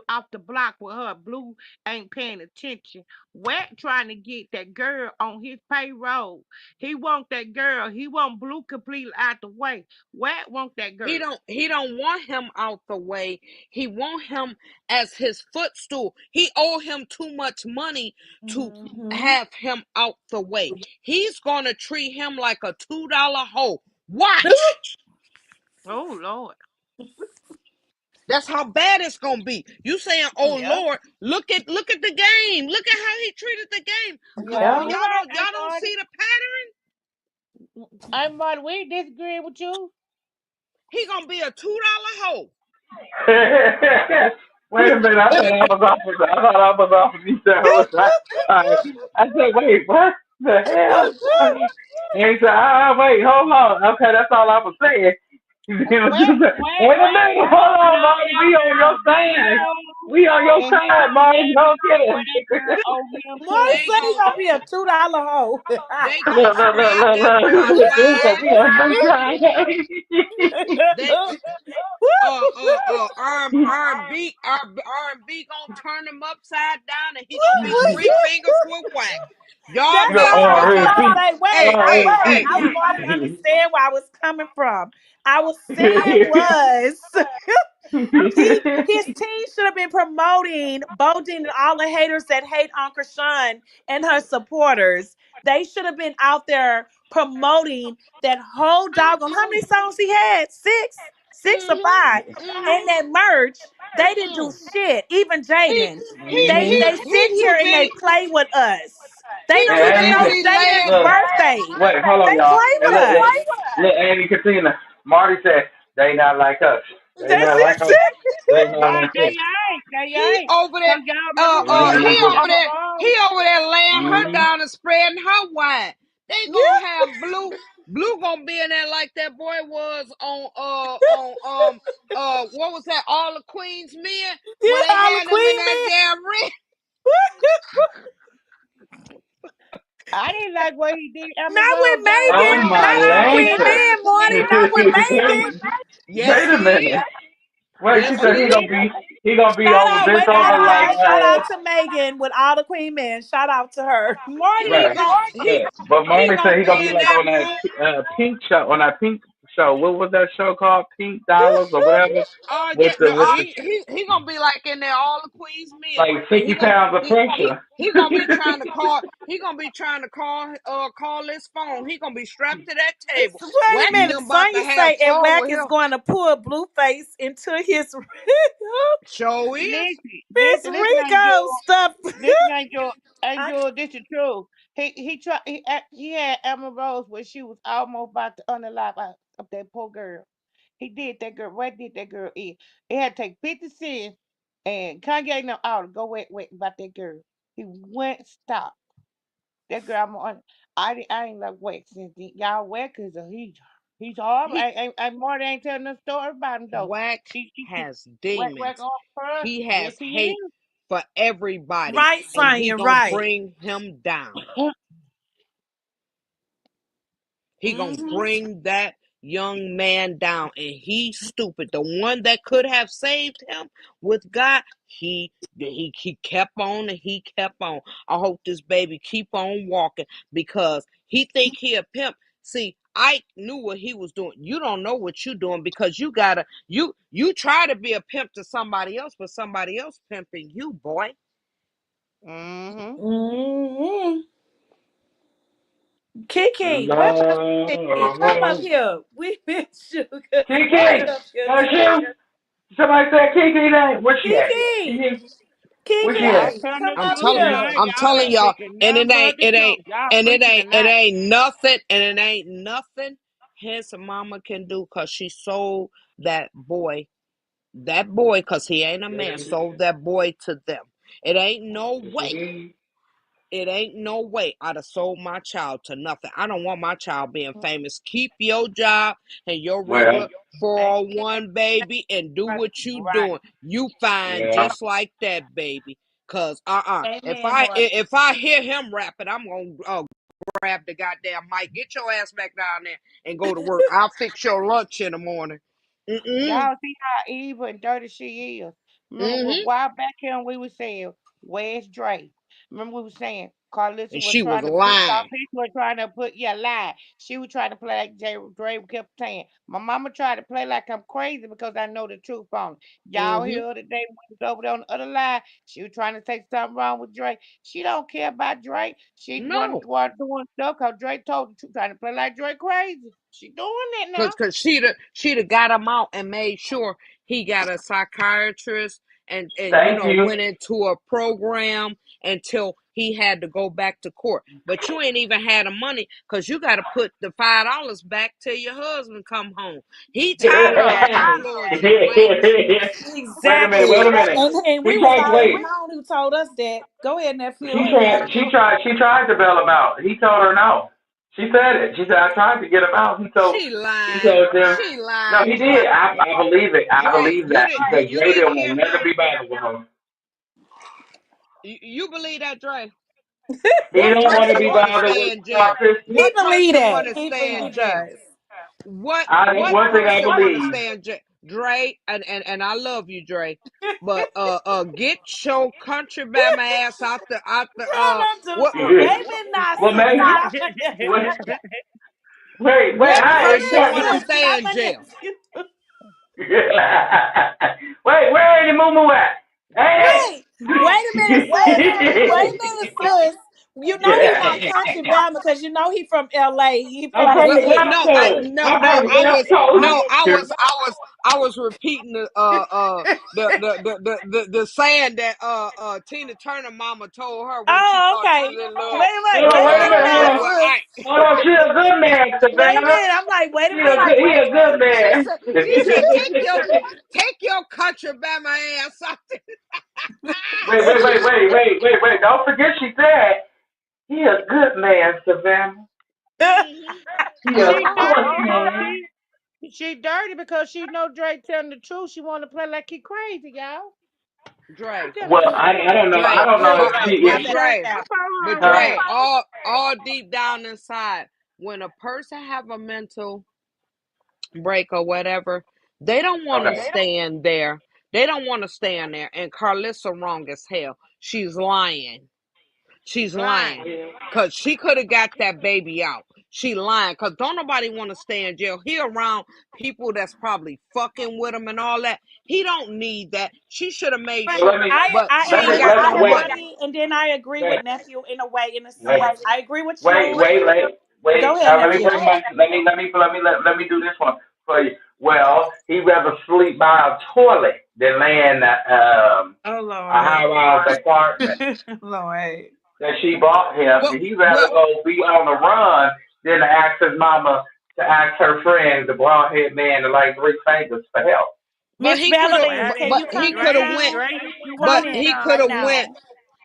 off the block with her. Blue ain't paying attention. Wack trying to get that girl on his payroll. He want that girl. He want Blue completely out the way. Wack want that he girl. don't want him out the way. He want him as his footstool. He owe him too much money to Hmm. have him out the way. He's gonna treat him like a $2 hoe. Watch. Oh Lord. That's how bad it's gonna be. You saying, "Oh Yep. Lord, look at the game. Look at how he treated the game." No, Y'all Yep. you're y'all right. don't y'all don't see the pattern. I'm Marty. We disagree with you. He gonna be a $2 hoe. Wait a minute, I thought I was off of I thought I was off of each other. I said, wait, what the hell? And he said, wait, hold on. Okay, that's all I was saying. Wait a minute, hold on, No, Marty. no, We on your no. side. We on your And he side, gonna Marty. let Don't get where that girl it. owe him Marty too. They say he gon' gonna be a $2 hoe. they Look, gonna look, look, spread look, that look. girl He said, line. we on your side. They R&B gonna turn him upside down, and he gonna be three fingers with wax. Y'all That's You're what made I was him gonna R&B. come. say. Wait, Hey, wait, hey, wait. hey. I was Marty understand where I was coming from. I was saying was his team should have been promoting Bodine and all the haters that hate on Krishan and her supporters. They should have been out there promoting that whole doggone. How many songs he had? Six or Mhm, five. And mhm, that merch, they didn't do mm. shit. Even He Jaden. he he They he sit too here and they busy. play with us. They He don't too even know And busy Jaden's laying. look, birthday. wait, hold on, They y'all. play And with us. look, Amy Katina. Marty said, they not like us. They That's not like us. it. They not Right, like they us. ain't. They He ain't. over there, Cause y'all remember he Mm-hmm. over Emma there, Rose? he over there laying her Mm-hmm. down and spreading her wine. They Yeah, gonna have Blue gonna be in there like that boy was on what was that? All the Queen's Men yeah, when they all the had them in Queen that men. damn ring. I didn't like what he did. Emma Not with Rose got with Oh Megan. Blue. my Not I all the didn't Queen lances. like men, Marty. it. Not with Megan. Yes, Wait a he minute. is. Wait, she Yes, said he is. he gonna be Shout over out, bent wait, over like shout out to Megan with all the Queen men. Shout out to her. Marty, He right. gon' But he Marty said gonna he gonna be be in like that on that room. pink show What was that show called? Pink Dollars or whatever. Oh yeah, With no, the he gonna be like in there all the Queen's men, like and 50 pounds of pressure. he gonna be trying to call. He gonna be trying to call his phone. He gonna be strapped to that table. wait a Wax minute. them about to Sonya have say and fun Wack with is him. going to pull Blueface into his Show is. Miss Listen, ain't Rico Joe. stuff. Listen, ain't I, Joe. This is true. He had Emma Rose when she was almost about to unalive of that poor girl. He did that girl. What did that girl eat? It had to take 50 cents and Kanye ain't no out to go wait about that girl. He went stop. That girl I'm on. I ain't like wet since y'all wet because he's horrible. He I Marty ain't telling no story about him though. Wax He has whack demons. on her. He Yes, has he hate for everybody, right, and he Sonya, gonna right. bring him down. is. He gonna Hmm. bring that young man down, and he's stupid. The one that could have saved him with God, he kept on and he kept on. I hope this baby keep on walking because he think he a pimp. See, Ike knew what he was doing. You don't know what you're doing because you try to be a pimp to somebody else, but somebody else pimping you, boy. Mm-hmm. Mm-hmm. Kiki, where my Kiki? Come up Lord. here. We miss you. Come Kiki, up here, that's Kiki. you. Somebody said Kiki name. Where she at? Kiki, Kiki, where she Y'all at? Kiki, telling come the I'm up truth, telling you, man. here. I'm Y'all telling ain't y'all, picking and nothing but the truth. Y'all preaching tonight. it ain't nothing his mama can do because she sold that boy, because he ain't a man, sold that boy to them. It ain't no Yes, way. indeed. It ain't no way I'd have sold my child to nothing. I don't want my child being famous. Keep your job and your regular Well, 401, baby, and do what you Right. doing. You fine yeah. just like that, baby. Cause if Amen, I Marty. if I hear him rapping, I'm gonna grab the goddamn mic. Get your ass back down there and go to work. I'll fix your lunch in the morning. Mm-mm. Y'all see how evil and dirty she is. Remember a Mm-hmm. while back here we were saying, where's Dre? Remember we were saying Carlissa And was she was trying to put y'all lying. people were trying to put lie. She was trying to play like Dre kept saying. My mama tried to play like I'm crazy because I know the truth on it. Y'all Mm-hmm. here today when was over there on the other line. She was trying to say something wrong with Dre. She don't care about Dre. She No. wasn't doing stuff because Dre told the truth, trying to play like Dre crazy. She doing that now. Cause she'd have got him out and made sure he got a psychiatrist and Thank you. went into a program until he had to go back to court. But you ain't even had the money because you got to put the $5 back till your husband come home. He tired of licking Exactly. floors and blaming you. Wait a minute. Wait Exactly. a minute. And we He was tried. already Wait. known who told us that. Go ahead, nephew. She tried. She tried. She tried to bail him out. He told her no. She said it. She said I tried to get him out. He told. She He lying. told them. She No, lying. he did. I believe it. I Dre, believe that because you Dre didn't didn't hear want nothing her. to be bothered with him. You believe that, Dre? He What don't want to person be want to bothered stay with in jail? He toxicity. What believe person that. want to stay in He jail? does. What That's what one thing I person want to believe. stay in jail? Dre, and I love you, Dre, but get your country Bama ass out the Trying to do, baby, not Well, sis. maybe. Stop. Wait, wait. what I person Baby, want to exactly. sis, stay not in my jail? nephew. Wait, where ain't the moo at? Hey! Wait, wait a minute, sis. Wait a minute, sis. You know he not country Bama because you know he from LA. He I'm from the from the city. West Coast. I'm No, from the West I was repeating the saying that Tina Turner mama told her when she Oh, thought she okay. was in love Hold on, Wait wait a a minute minute, hold now, on. with sis. Ike. Hold on, she a good man, Wait a Savannah. minute. I'm like, wait a He minute. a good man. She said take your country Bama ass out there. Wait. Don't forget she said he a good man, Savannah. Mm-hmm. He a She Uh-huh. dirty. good man. She dirty because she know Dre telling the truth. She want to play like he crazy, y'all. She Dre. telling Well, the truth. I don't know. I Dre, don't know Dre, if but she Dre, if calm but that Dre, down. What's wrong, but huh? Dre, Dre? all deep down inside, when a person have a mental break or whatever, they don't want to Okay. stay in there. They don't want to stay in there. And Carlissa wrong as hell. She's lying. She's lying. Lying. Cause she could have got that baby out. She lying. Cause don't nobody want to stay in jail. He around people that's probably fucking with him and all that. He don't need that. She should have made But Well, sure. But she ain't got let no me wait. money. Marty, and then I agree Wait, with nephew in a way, in a wait, sense. I agree with wait, you. wait, wait, Go wait. ahead, Let me nephew. bring my. Let me do this one for you. Well, he rather sleep by a toilet than lay in Oh a Lord, high-rise apartment Lord. that she bought him. Well, He rather well, go be on the run than to ask his mama to ask her friend, the broad-head man, to like three fingers for help. but Miss he could have. Well, Beverly, But, can then but you he come in could have Dre, went. too? Dre need to But want Come in he in now. could right have went. now.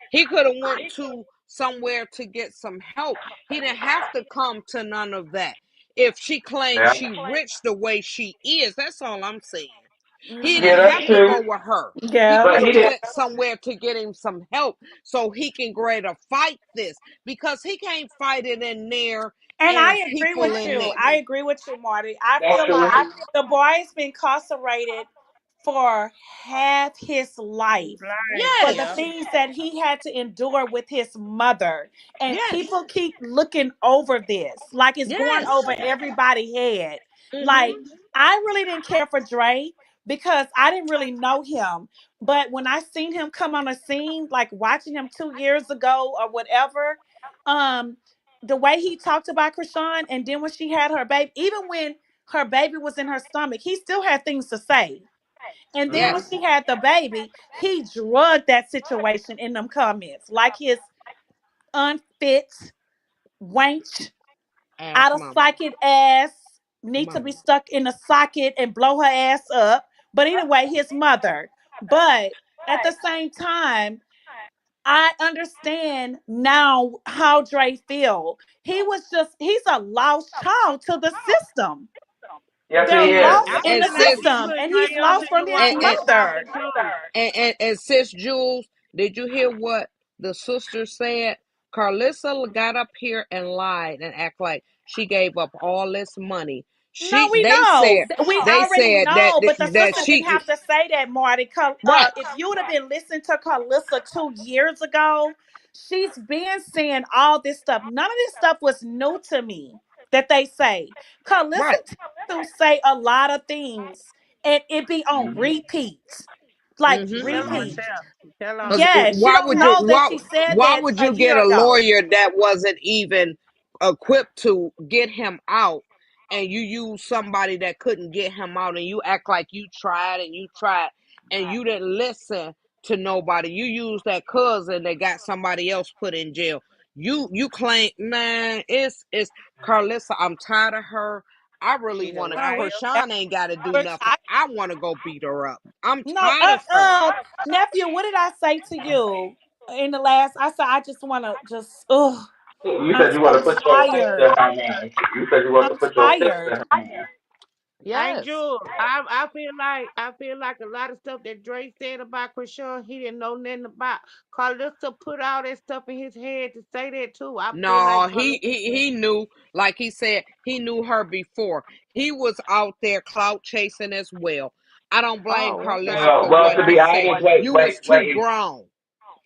He could have went to somewhere to get some help. He didn't have to come to none of that. If she claims Yeah, she rich the way she is, that's all I'm saying. He Hmm. yeah, didn't that's have to true. go with her. He Yeah. But could he have didn't. went somewhere to get him some help so he can greater fight this because he can't fight it in there And and I agree with people in you. there. I agree with you, Marty. I That's feel true. like the boy's been incarcerated for half his He's life lying. for the Yes. Yep. things that he had to endure with his mother. And Yes. people keep looking over this like it's going Yes. over everybody's head. Like, Mhm. I really didn't care for Dre because I didn't really know him. But when I seen him come on a scene, like watching him 2 years ago or whatever, um, the way he talked about Krishan, and then when she had her baby, even when her baby was in her stomach, he still had things to say. And then when Yes. she had the baby, he drugged that situation in them comments, like his unfit, wench, Ass out of mama. socket ass, need to be Mama. stuck in a socket and blow her ass up. But anyway, his mother. But at the same time, I understand now how Dre feel. He's a lost child to the system. Yes, he They're is. lost Yes, And, he in and the is. sis, system, Put and Dre he's on lost here from to his watch and, his and, daughter mother. too. and sis Jules, did you hear what the sister said? Carlissa got up here and lied and act like she gave up all this money. No, She we they know. said We they already said that know, but the that sister didn't she have to say that, Marty. right, If you would have been listening to Carlissa 2 years ago, she's been saying all this stuff. None of this stuff was new to me that they say. Carlissa right. tends to say a lot of things, and it be on Mhm. repeat. Like, She Mm-hmm. tell on repeat. herself. She tell on Because herself. Yeah, she don't know that she said why that would a you get year a ago. lawyer that wasn't even equipped to get him out, and you use somebody that couldn't get him out, and you act like you tried and you didn't listen to nobody. You used that cousin that got somebody else put in jail. You claim, man, it's Carlissa. I'm tired of her. I really She's a want to. No, we liar. that's Krishan ain't got to do we're nothing. tired. I want to go beat her up. I'm No, tired of her. nephew, what did I say to you in the last? I said I just want to just. Ugh, You I'm said you want so to put your sister in tired. her hand. You said you want to I'm put your sister tired. in her hand. Ain't Yes. Jules. I feel like a lot of stuff that Dre said about Krishan, he didn't know nothing about. Carlissa put all that stuff in his head to say that too. I feel like No, he knew, like he said, he knew her before. He was out there clout chasing as well. I don't blame oh, Carlissa okay. for Well, what to he be said. honest, wait, You wait, was too wait. grown.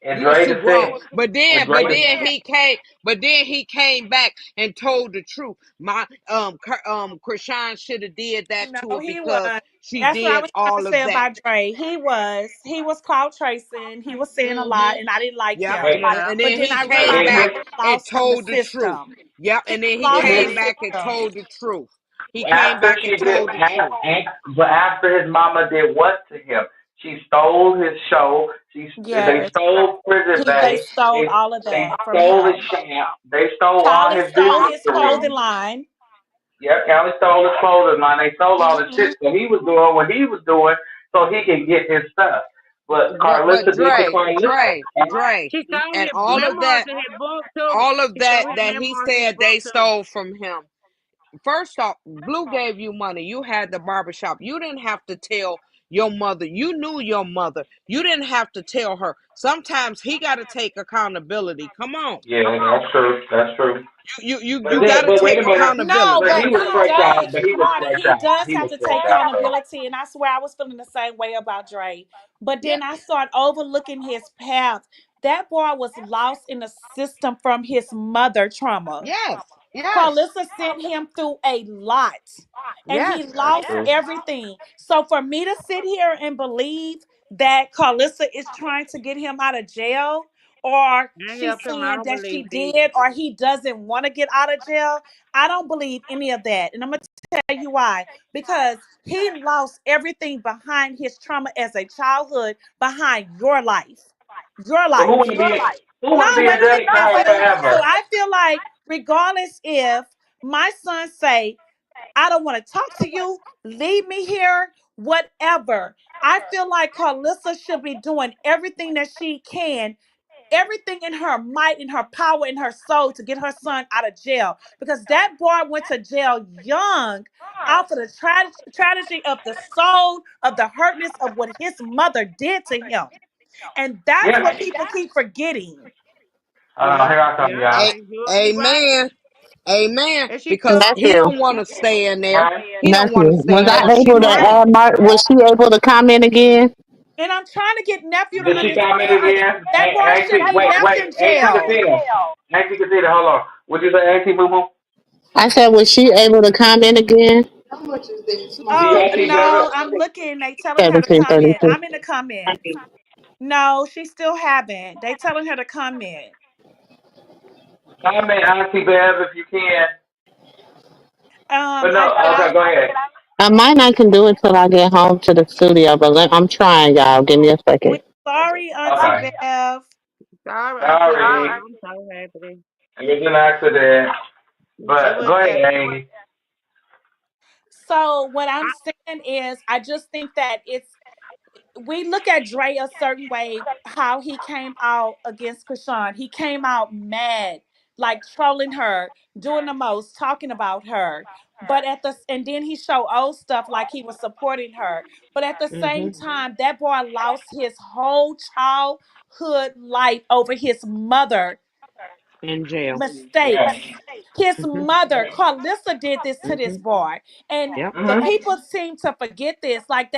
And You was Dre too just said, grown. But when then, Dre but just, then he came, but then he came back and told the truth. My Krishan should have did that No, to her he because was. she That's what I did was trying to all say of that. about Dre. He was cloud tracing. He was saying a lot, Mm-hmm. and I didn't like Yep. him. wait, Yeah. And But then then he I but came realized in he his, back was and lost from the told the truth. system. Yep. He And then was he in lost from the his, came back and system. told the truth. He came after back she and did, told the truth. but after his mama did what to him? She stole his show. They Yes, stole Prison they Bay. stole They, all of they that from stole his him. champ. They stole all Callie his stole business his clothing career. line. Yep, Callie stole his clothing line. They stole all the Hmm. shit that he was doing, what he was doing, so he can get his stuff. But But Carlissa did the Carlissa. Dre, She showed and his memoirs in his book too. all of She showed his that he memoirs in his said book they too. stole from him. First off, Blue gave you money. You had the barbershop. You didn't have to tell your mother. You knew your mother. You didn't have to tell her. Sometimes he got to take accountability. Come on. Yeah, that's true. That's true. You got to But wait take a minute. No, But accountability. he but was he fresh does, out. But he was Marty. fresh He out. does He have was to fresh take out. So accountability, and I swear I was feeling the same way about Dre. But Yeah. then I started overlooking his path. That boy was lost in the system from his mother trauma. Yes. Yes. Carlissa sent him through a lot, and he Yes. that's lost true. everything. So for me to sit here and believe that Carlissa is trying to get him out of jail, or I she's help him. I saying don't that she believe it either. did, or he doesn't want to get out of jail, I don't believe any of that. And I'm going to tell you why. Because he lost everything behind his trauma as a childhood, behind your life. Your So life. who No, wanna be wait a a minute, daddy to her nephew. So forever? I feel like regardless if my son say, I don't want to talk to you, leave me here, whatever. I feel like Carlissa should be doing everything that she can, everything in her might, in her power, in her soul to get her son out of jail. Because that boy went to jail young off of the tragedy of the soul, of the hurtness of what his mother did to him. And that's Yeah. what people keep forgetting. Here Yep. I come, Yep. y'all. A- And you'll be right. Amen. Amen. And she Because told he Nephew, don't want to stay in there. Huh? He don't want nephew, to stay was in there, I but she able to want add him. Mark? Was she able to comment again? And I'm trying to get nephew to Did she comment understand. again? That boy should Auntie, be left in Auntie jail. Katina. Auntie Katina, hold on. What you say, Auntie Boo Boo? I said, was she able to comment again? See, Oh Auntie no, Gabby? I'm looking. They telling her to 1732. comment. I'm in the comments. No, she still haven't. They telling her to comment. Comment, Auntie Bev, if you can. But no, I did. okay, go ahead. I might not can do it till I get home to the studio, but I'm trying, y'all. Give me a We second. sorry, Auntie Okay. Bev. sorry, Auntie Bev. Sorry. I'm so happy. It was an accident. It But was go ahead, accident. Amy. So what I'm saying is, I just think that we look at Dre a certain way, how he came out against Krishan. He came out mad, like trolling her, doing the most, talking about her. But and then he showed old stuff like he was supporting her. But at the same Mm-hmm. time, that boy lost his whole childhood life over his mother In jail. Yeah. mistakes. His Mm-hmm. mother, Carlissa, did this to Mm-hmm. this boy. And Yep. the Mm-hmm. people seem to forget this. Like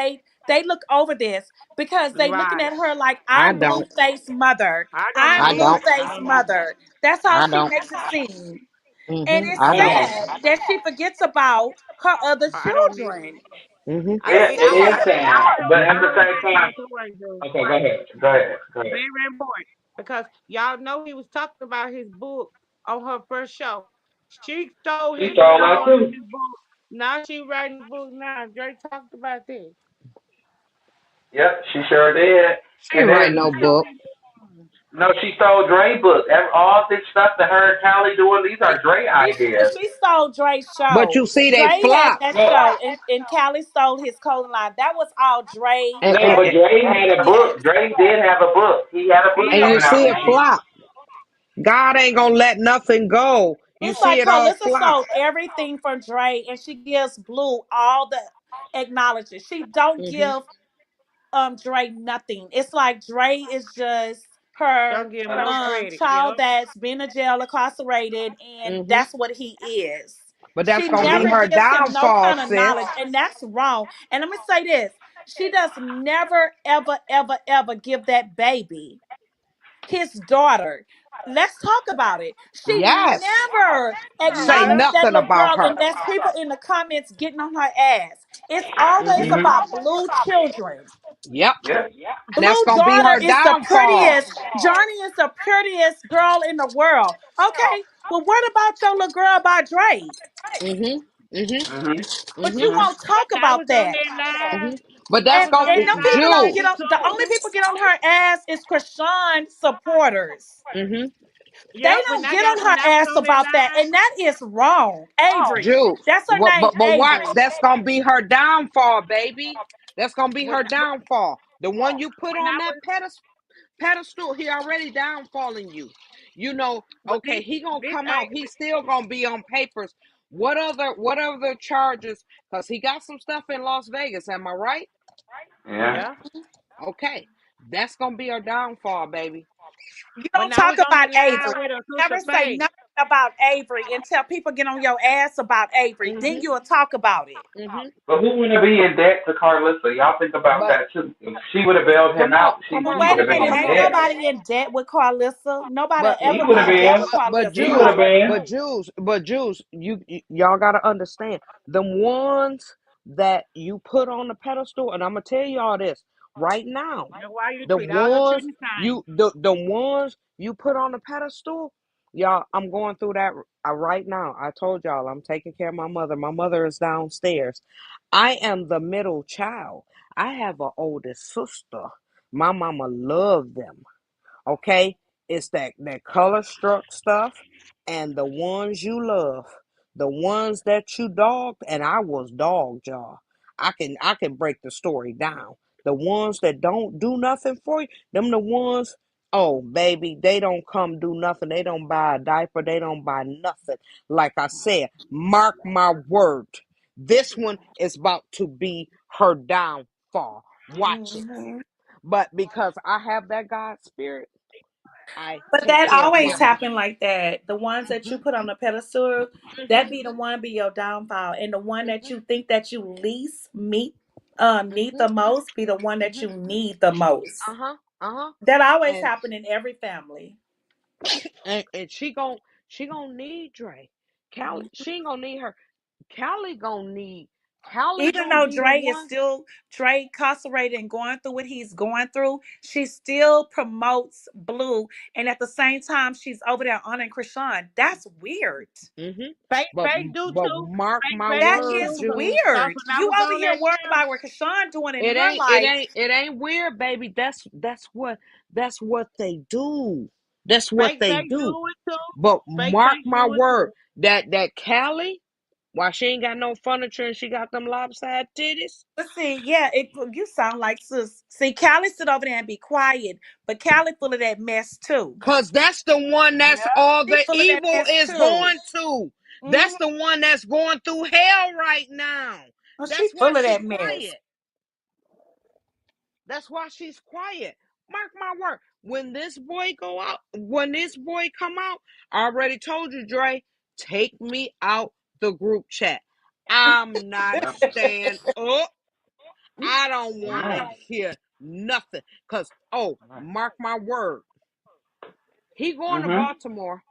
they look over this because they looking Right. at her like I I'm don't. Blueface mother. I don't I'm I know. don't. I Blueface don't know. mother. That's how I she don't. makes it seem. And Mm-hmm. it's I I don't. know. sad that she forgets about her other I don't need. children. Mm-hmm. It's Yeah, it is sad. sad. But I at the want to same say time, this too, right, dude. okay, go ahead. Go ahead. Go ahead. Very important because y'all know he was talking about his book on her first show. She stole She his stole book, that wrote too. his book. Now she writing the book now. Drake talked about this. Yep, she sure did. She And ain't write then no Stole book. his book. no, she stole Dre book. All this stuff that her and Callie doing, these She are Dre ideas. she stole Dre's But show. you see, they Dre had flop. that Well, show, and Callie stole his clothing line. That was all Dre. And, no, and, but and, Dre had a book. Yes. Dre did have a book. He had a book and you coming out see this it year. flop. God ain't gonna let nothing go. You It's see like it all Carlissa flop. sold everything for Dre, and she gives Blue all the acknowledgement. She don't Mm-hmm. give Dre nothing. It's like Dre is just her Don't give him no credit. child Yep. that's been in jail, incarcerated, and Mm-hmm. that's what he is. But that's She gonna be never Mhm. her gives him no downfall, kind of sis. knowledge, and that's wrong. And let me say this: she does never, ever, ever, ever give that baby his daughter. Let's talk about it. She Yes. never Say Yep. acknowledged that nothing little about girl, her. and there's people in the comments getting on her ass. It's always Mm-hmm. Mhm. about Blue children. Yep. Yep. And that's Blue gonna be daughter her is the downfall. prettiest. Johnny is the prettiest girl in the world. Okay, well, what about your little girl by Drake? Mm-hmm. Mm-hmm. Mhm. But you Mm-hmm. Mhm. won't talk I about was on that. that live. Mm-hmm. But I that's was on gonna And that them people live don't with Jew. get Big on. The Sean. only people get on her ass is Krishan supporters. Mm-hmm. They Yep. don't get on her When I was ass on that about that, live, and that is wrong. Avery, Jew. that's her What name, but watch, Avery. that's gonna be her downfall, baby. That's gonna be when her downfall. The one you put when on I that was pedestal, he already downfalling you. You know, with okay, he gonna this come out, ain't he's still gonna be on papers. What other charges? Because he got some stuff in Las Vegas, am I right? Yeah. yeah. Okay. That's gonna be her downfall, baby. You When don't I talk was on about the Avery. live with a Never sister say Faye. nothing about Avery until people get on your ass about Avery. Then Mm-hmm. you'll talk about it. Mm-hmm. But who would be in debt to Carlissa? Y'all think about But that too. If she would have bailed him come on, out, come But he on, would wait but a have been minute, come in ain't on. debt. nobody in debt with Carlissa. Nobody But He ever would be have in debt been. with but He would Carlissa. have Jews, been. but Jews, y'all gotta understand the ones that you put on the pedestal, and I'm gonna tell y'all this right now. That's why you The treat all your ones children the same. the ones you put on the pedestal, y'all. I'm going through that right now. I told y'all I'm taking care of my mother. My mother is downstairs. I am the middle child. I have an oldest sister. My mama loved them. Okay, it's that color struck stuff, and the ones you love, the ones that you dogged, and I was dogged, y'all. I can break the story down. The ones that don't do nothing for you, them the ones. Oh, baby, they don't come do nothing. They don't buy a diaper. They don't buy nothing. Like I said, mark my word. This one is about to be her downfall. Watch it. Mhm. But because I have that God spirit. I But take that care of always my. happen like that. The ones that you Mhm. put on the pedestal, that Mhm. be the one be your downfall. And the one that you think that you least need Mhm. the most be the one that Mhm. you need the most. Uh huh. Uh huh. That always And happen in every family. and she gonna need Dre. Callie, she ain't gonna need her. Callie gonna need. Callie Even gonna though be the Dre is one. still Dre incarcerated and going through what he's going through, she still promotes Blue, and at the same time she's over there honoring Krishan. That's weird. Mhm. Fake, But fake do but too. mark Fake my ready That to words, is do. Cause, Jules. 'cause weird. when I You was over on here that worried now, about what Krishan doing in It her ain't it life. ain't it ain't weird, baby. That's what they do. That's what fake, they fake do do. it too. But Fake, mark fake my do it word, too. that Callie, while she ain't got no furniture and she got them lopsided titties, But see, yeah, you sound like sis. See, Callie sit over there and be quiet, but Callie full of that mess too. cause that's the one that's Yeah. all She the full of that evil mess is too. going to. Hmm. That's the one that's going through hell right now. Well, she That's why full of she that mess. quiet. That's why she's quiet. Mark my word. When this boy come out, I already told you, Dre, take me out the group chat. I'm not Yep. staying up. I don't All want to right. hear nothing. Cause All right. mark my word, he going to Mhm. Baltimore.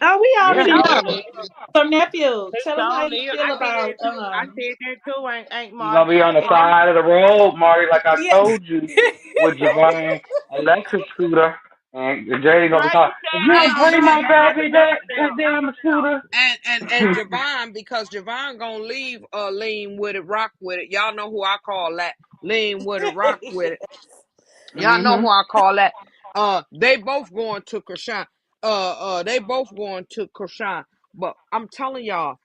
Oh, we He Yeah. already sure know. is. So nephew, He tell him how sure you is. feel about I said that too. Ain't You gonna Marty. be on the And them, side of the road, Marty, like I yeah. told you, with Javon electric scooter, and JD gonna be Dre, talking. you If said you I And don't don't bring know my nothing about the baby that dubstep. damn scooter. and Javon, because Javon gonna leave lean with it, rock with it. Y'all know who I call that. Lean with it, rock with it. Y'all know who Mhm. I call that. They both going to Krishan. They both going to Krishan. But I'm telling y'all,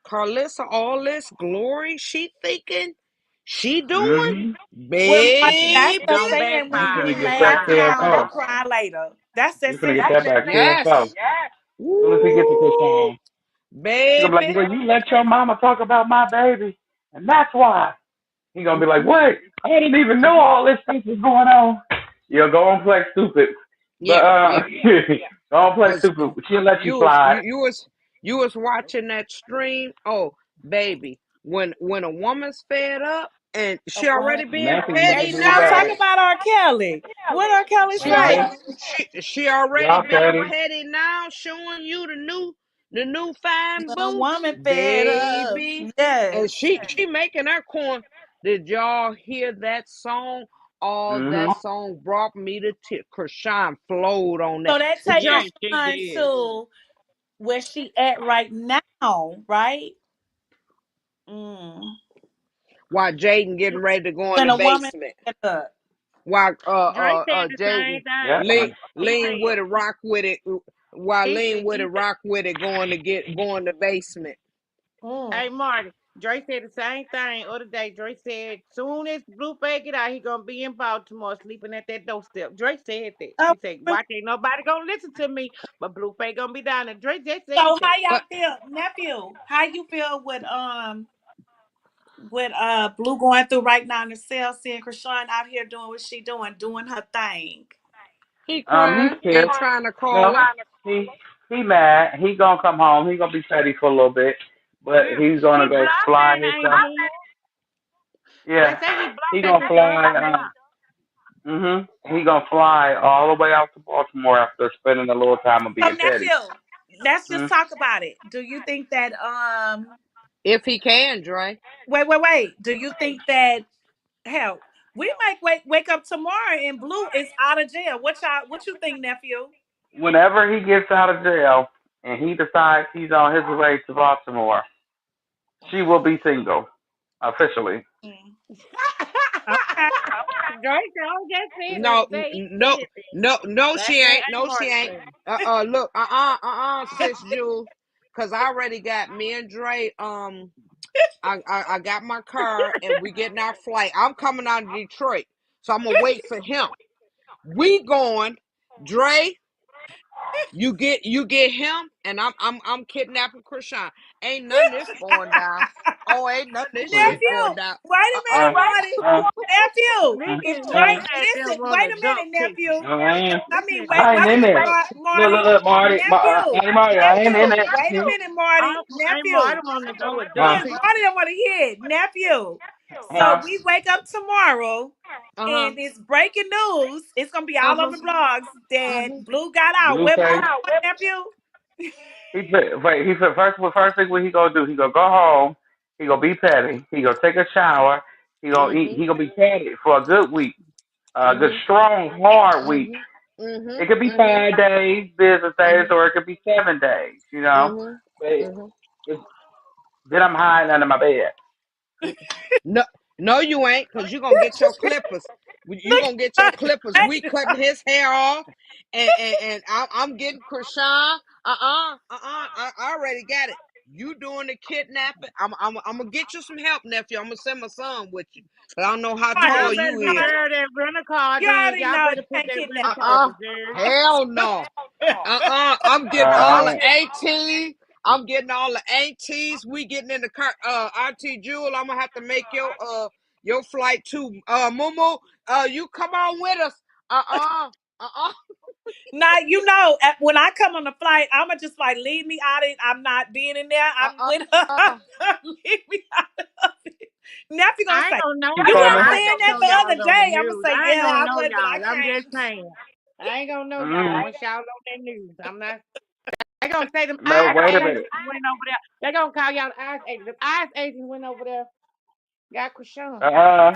Carlissa, all this glory she thinking she doing, Mhm. Well, Marty, that's the Don't baby. saying when You backfire. finna you get laugh that Backfire. now and 10-4. cry later. That's You that finna saying. get that back 10-4. Yes. As soon as he gets to Woo, Krishan, she gonna be like, baby. well, you let your mama talk about my baby, and that's why. He gonna be like, what? I didn't even know all this stuff was going on. Yeah, go on play stupid. But Yeah, yeah. go on play Cause stupid. She'll let you you was slide. you was watching that stream. Oh, baby, when a woman's fed up and A she woman. already being Nothing you can petty do Now about now. talk it. about R. Kelly. What R. Kelly She Uh-huh. already say? she already Y'all being petty. petty now, showing you the new fine When a boo, woman fed up. baby. And Yes. she making her corn. Did y'all hear that song? All Mm-hmm. that song brought me to tears. Krishan flowed on that. So that Did take y'all? Yeah, she Krishan did. to where she at right now, right? Mm. While Jaden getting ready to go in When the a woman basement. fed up. While Dre said the same Jaden Yep. thing. lean with it, rock with it. While He lean said, with it, rock with it, going to basement. Mm. hey Marty, Dre said the same thing other day. Dre said soon as Blueface get out, he gonna be in Baltimore sleeping at that doorstep. Dre said that. Oh, He said, watch, ain't nobody gonna listen to me, but Blueface gonna be down there. Dre just said so that. how y'all But feel, nephew? How you feel with Blue going through right now in the cell, seeing Krishan out here doing what she doing her thing. he He's crying, ain't pissed. trying to call No, her. he mad. He gonna come home. He gonna be petty for a little bit, but Yeah. he's He gonna go fly blocked, ain't himself. he? Yeah, They say he he blocked that gonna Krishan fly. page. He gonna fly all the way out to Baltimore after spending a little time of So being petty. nephew, let's just Mm. talk about it. Do you think that If he can, Dre. wait. Do you think that hell we might wake up tomorrow and Blue is out of jail? What you think, nephew? Whenever he gets out of jail and he decides he's on his way to Baltimore, she will be single officially. Mm. Okay. Dre told just said that. No, Say he no, said that. no, That she ain't. ain't No, she Marty ain't. saying. Look, sis Jules, cause I already got me and Dre. I got my car and we getting our flight. I'm coming out of Detroit, so I'm gonna wait for him. We going, Dre. You get him, and I'm kidnapping Krishan. Ain't none of this going down. Oh, ain't none of this shit going Nephew, down. wait a Uh-uh. minute, Marty. Nephew, if Listen, Drake, he said they listen, want wait a a duck minute, picture. nephew. Listen, Wait, I ain't wait a in minute, there. Marty. Look, Marty, Nephew, Marty, I ain't in nephew, there. wait a minute, Marty. I Nephew, don't want to go with duck Uh, look, picture. Marty don't want to hear it. Nephew. So uh, we wake up tomorrow Uh-huh. and it's breaking news. It's gonna be all Uh-huh. over the blogs that Mm-hmm. Blue got out. Where Blue Blueface. going, nephew? He said first thing what he gonna do, he gonna go home, he gonna be petty, he gonna take a shower, he gonna eat, Mm-hmm. he gonna be petty for a good week. A good Mm-hmm. strong, hard week. Mm-hmm. Mm-hmm. It could be Mm-hmm. 5 days, business days, Mm-hmm. or it could be 7 days, you know. Mm-hmm. But Mm-hmm. then I'm hiding under my bed. No, no, you ain't, because you're gonna get your clippers. You Look gonna get your at clippers. We cutting his hair off, and I'm getting Krishan. I already got it. You doing the kidnapping? I'm gonna get you some help, nephew. I'm gonna send my son with you, but I don't know how Marty. Y'all tall better you is. reserve that rental car You then. already Y'all know better you put can't that kidnap rental car Uh-uh. reserved. Hell no. I'm getting all the Uh, ATs. I'm getting all the ATs. We getting in the car. Auntie Jewel, I'm gonna have to make your flight too. Momo, you come on with us. Uh-uh. Now you know when I come on the flight, I'ma just like leave me out of it. I'm not being in there. I'm with her. Uh-uh. Leave me out of it. Nephew gonna I ain't say, gonna know you "You y'all. coming? weren't I saying just that know the y'all other on the day." I'ma news. say, I ain't "Yeah, gonna I know was, but I y'all. I'm just can't." saying. I ain't gonna know y'all Mm. once y'all on that news. I'm not. They gonna say them No, ice wait a agents minute. went over there. They gonna call y'all the ice agents. The ice agents went over there. Got Krishan. Uh,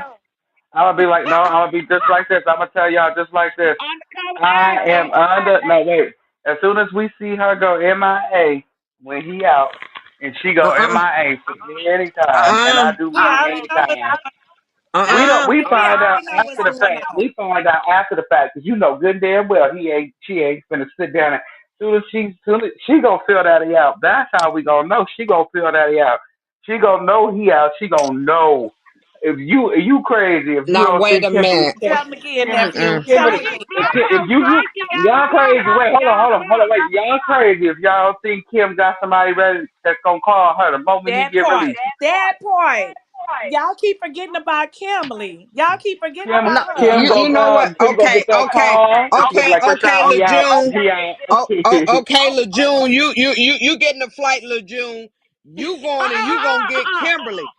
I'm gonna be like, no, I'm gonna be just like this. I'm gonna tell y'all just like this. Undercover I ice am agents. under. No, wait. As soon as we see her go MIA when he out, and she go Uh-uh. MIA for me anytime, and Uh-uh. I do We me already know what's anytime. going We on. don't. Uh-uh. We We find out already know what's after the going fact. on. We find out after the fact because you know good and damn well he ain't. She ain't gonna sit down and soon as she gonna fill that out. That's how we gonna know she gonna fill that out. She gonna know he out. She gonna know. If you crazy, if you Now don't wait think a Kimberly, minute. Tell him again, nephew. Mm-mm. Tell him Kimberly, He again. if gonna you break you out y'all the crazy. Wait, house. hold on, Y'all wait. Y'all crazy if y'all don't think Kim got somebody ready that's gonna call her the moment he That get part. released. That part. Y'all keep forgetting about Kimberly. Y'all keep forgetting Kim, No, about her. you know what? Kim go Okay, get that okay, call, and she be okay, like, okay, Krishan, he out, Lejeune. he out. Okay, Lejeune. You getting the flight, Lejeune. You going and you gonna get Kimberly.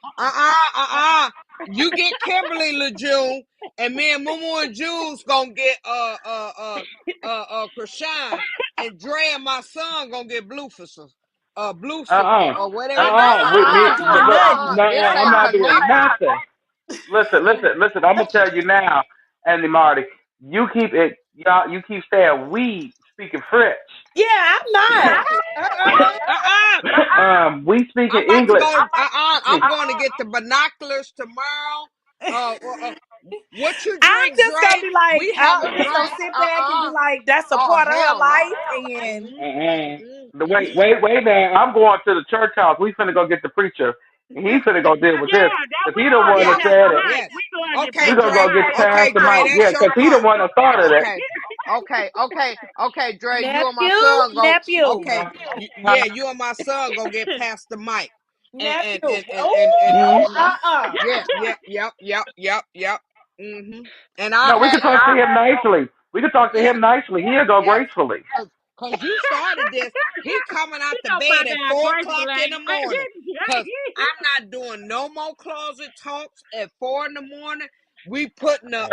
You get Kimberly, Lejeune, and me and Mumu and Jules gonna get Krishan, and Dre and my son gonna get Blueficer. Blueficer Uh-uh. or whatever. Uh-uh. With I me, ain't doing nothing. no, This I'm ain't not doing connected. nothing. Listen. I'm gonna tell you now, Andy Marty. You keep it, y'all. You keep saying we speaking French. Yeah, I'm not. Uh-uh. Uh-uh. We speaking I'm about to English. go. I'm going to get the binoculars tomorrow. Uh, uh, uh, what you I'm drink, just gonna Dre? be like, We I'm having just gonna drinks. sit back and be like, that's a Oh part of her hell no. life. And Uh-uh. Mm. Wait, man. I'm going to the church house. We finna go get the preacher. And he finna go deal with this. Yeah, that Because we he the are one that Yes, getting that said it. tonight. yes. We going to Okay, We preach gonna go Dre. get tonight. Okay, Pastor Dre. Mike. Yeah, That's your because he the part. one that started it. Okay. Okay, Dre. You and my nephew, son go. nephew, Okay, yeah, you and my son go get Pastor Mike. And nephew. and Oh, yep. Mm-hmm. And I No, we had can talk to him nicely. We can talk to yeah. him nicely. He'll go Yes, gracefully. cause you started this. He coming out He the know about bed at that 4 o'clock in gracefully. the morning. Cause I'm not doing no more closet talks at 4 in the morning. We putting a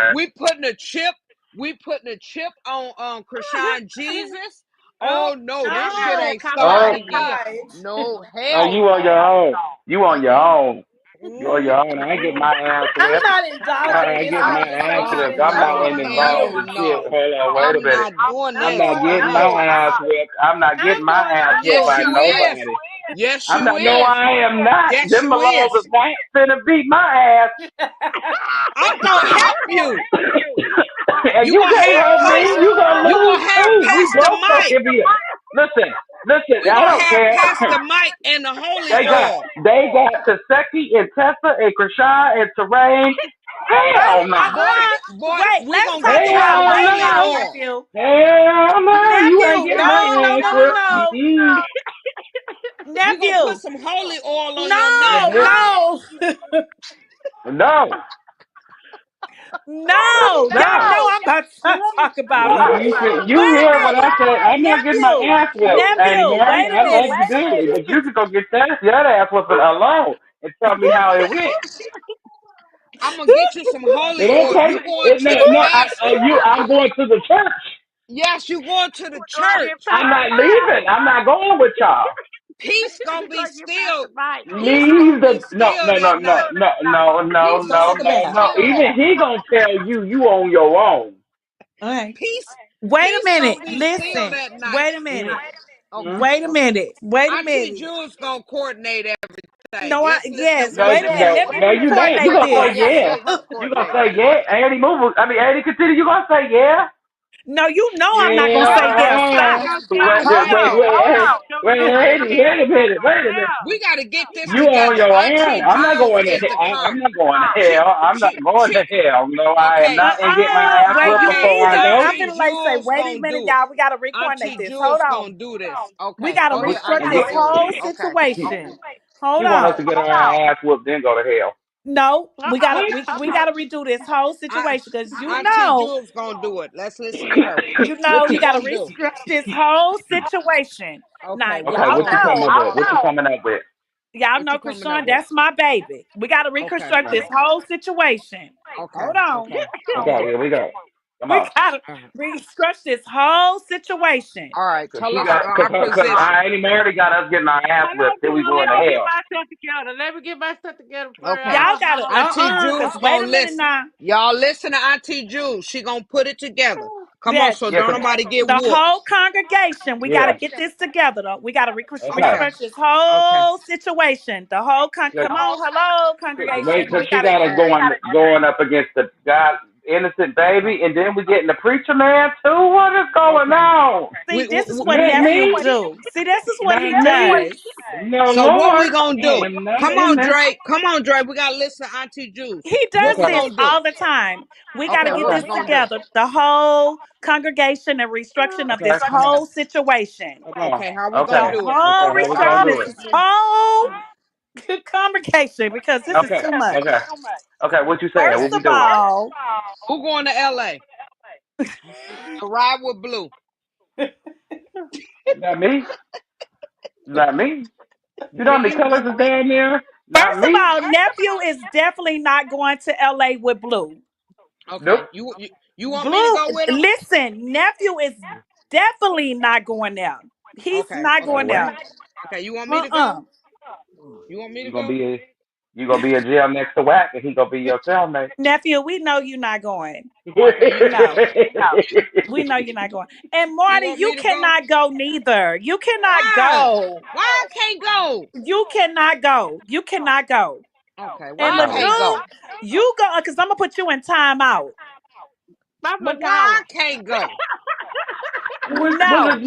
we putting a chip. We putting a chip on Krishan Jesus. Oh, Oh no, y'all this got shit that no, ain't Oh, starting no, again. God. No, no, hell you on no. your own. You on your Mm-mm. own. You on Mm, your own. I ain't getting my ass I'm whipped. not indulging in I ain't this getting my ass conversation. whipped. I'm not No, getting hell involved in shit. no. Hold on, wait a I'm minute. not doing I'm this. not getting my Uh-uh. ass whipped. I'm not getting I'm my doing ass whipped Yes, by you is. nobody. Yes, I'm you not. No, is. I am not. Yes, Them you balloons is. is not finna beat my ass. I'm gonna help you. And You you gonna can't have help me. Pastor. You gonna You lose gonna have too. We Pastor both Mike. gonna be. Listen. We I gonna don't have care. Pastor Mike and the holy They got oil. Taseki and Tessa and Krishan and Terrain Hell no. Boy, Wait, we let's gonna talk get you about. some Hell Wait a holy minute, no. oil. nephew. Hell no. You ain't Nephew, getting my no, no, ass no, no, whipped. no. We gonna put Nephew, some holy oil on your neck. no, Mm-hmm. no, No. no. Y'all No. know I'm about to talk about it. You Wait a hear what I minute. said? I'm not getting my Nephew, ass whipped, Annie nephew, Marty. wait a I love minute. you dearly, but you can go get that ass whipping alone and tell me how it went. I'm gonna get you some holy It don't oil. take You going it. to No, the no. pastor? I'm going to the church. Yes, you going to the Go get church. I'm Pastor not Mike. leaving. I'm not going with y'all. Peace gonna You be go get Pastor still. Mike. Peace gonna Leave be the no still no no that no night. no no no Peace no gonna Talk be no about. no. still Even that he night. gonna tell you on your own. Okay. Peace, Wait a peace minute. gonna be still Listen. that night. Wait a minute. Okay, Wait a okay. minute. Wait a Auntie minute. Jules gonna coordinate everything. No, Let's listen to yes. what No, Wait a she minute. no, Let say. me no. You ain't. You coordinate gonna this. say Yeah, yeah. let her You gonna coordinate it. say yeah. Andy move. I mean, Andy continue. You gonna say yeah. No, you know I'm not gonna say yes. I'm Yeah. Stop. gonna tell Wait, you Hold now. wait, on. Hold wait, on. wait, I'm gonna wait, tell wait a you minute, now. wait a minute. We gotta get this You on together. your Auntie own. I'm not Jules going to. is the I'm curse. not going to She, hell. I'm not she, going she. to hell. No, I am Okay, not. And get my ass Wait, whipped you okay. before I either. go. I'm Auntie finna like say, Jules wait a gonna minute, do it. y'all. We gotta recoordinate Auntie this. Hold Jules on. gonna do this. We Okay, gotta go ahead, restructure Auntie this What? Jules. whole Okay, situation. Hold You want us to on. get our ass whooped, then go to hell? No, we gotta Uh-uh. we gotta redo this whole I, situation because Auntie Jules gonna do it. Let's listen to her. What you you gotta gonna do? restructure this whole situation. Now Okay, what Okay, you y'all what you gonna do? coming know. with? What you coming up with? Y'all What know you coming up Krishan, with? that's my baby. We got to Okay, reconstruct this whole situation. okay, Hold on. okay, Okay, okay. here we go. Come We on. got to All right. reconstruct this whole situation. All right. Cause Tell she us got, our cause position. I ain't already got us getting our ass Hold on, whipped, then we Jules. going Let to me get hell. myself together. Let me get myself together first. Okay. Y'all got to, Auntie because Jules wait gonna a minute listen. now. Y'all listen to Auntie Jules. She gonna put it together. Come on, Yes, so Yeah, don't nobody get the whooped. whole congregation, we got to yeah. get this together though. We got to Okay. Okay. reconstruct this Okay. whole situation. The whole, Yeah. come on, hello, congregation. Wait, cause We she got to, got us going up against the God, innocent baby, and then we getting the preacher man too. What is going Okay. on? see, this is what Not nephew me. do. See, this is what Not he me. does. No So what Lord. we gonna I do? am not Come in on, this. Drake. Come on, Drake. We gotta listen to Auntie Jules. He What does we Okay. this gonna do? all the time. We got to Okay, get what Okay. we this gonna do? together. The whole congregation and restructuring of Okay. this Okay. whole situation. Come on. Okay, how we The gonna Okay. do it? whole Okay. How we gonna restructuring do is it? this whole congregation because this is Okay. too much. Okay. Okay. What you saying? First What we of doing? all, Who going to LA? To ride with Blue. Not me. Not me. You know Me how many either. colors is down there? Not first of me. all, nephew is definitely not going to LA with Blue. Nope. Okay. You want me to Blue, go with him? listen, nephew is definitely not going there. He's Okay, not Say okay. going what? there. Okay, you want me to Uh-uh. go? You want me to You gonna go? be you gonna be in jail next to Whack, and he gonna be your cellmate. Nephew, we know you're not going. Okay. No. We know you're not going. And You Marty, want you me to go? cannot go neither. You cannot Why? go. Why I can't go? You cannot go. You cannot go. Okay, why And I no. can't LeJeune, go? you go because I'm gonna put you in timeout. I'm But gonna why call I him. can't go? No,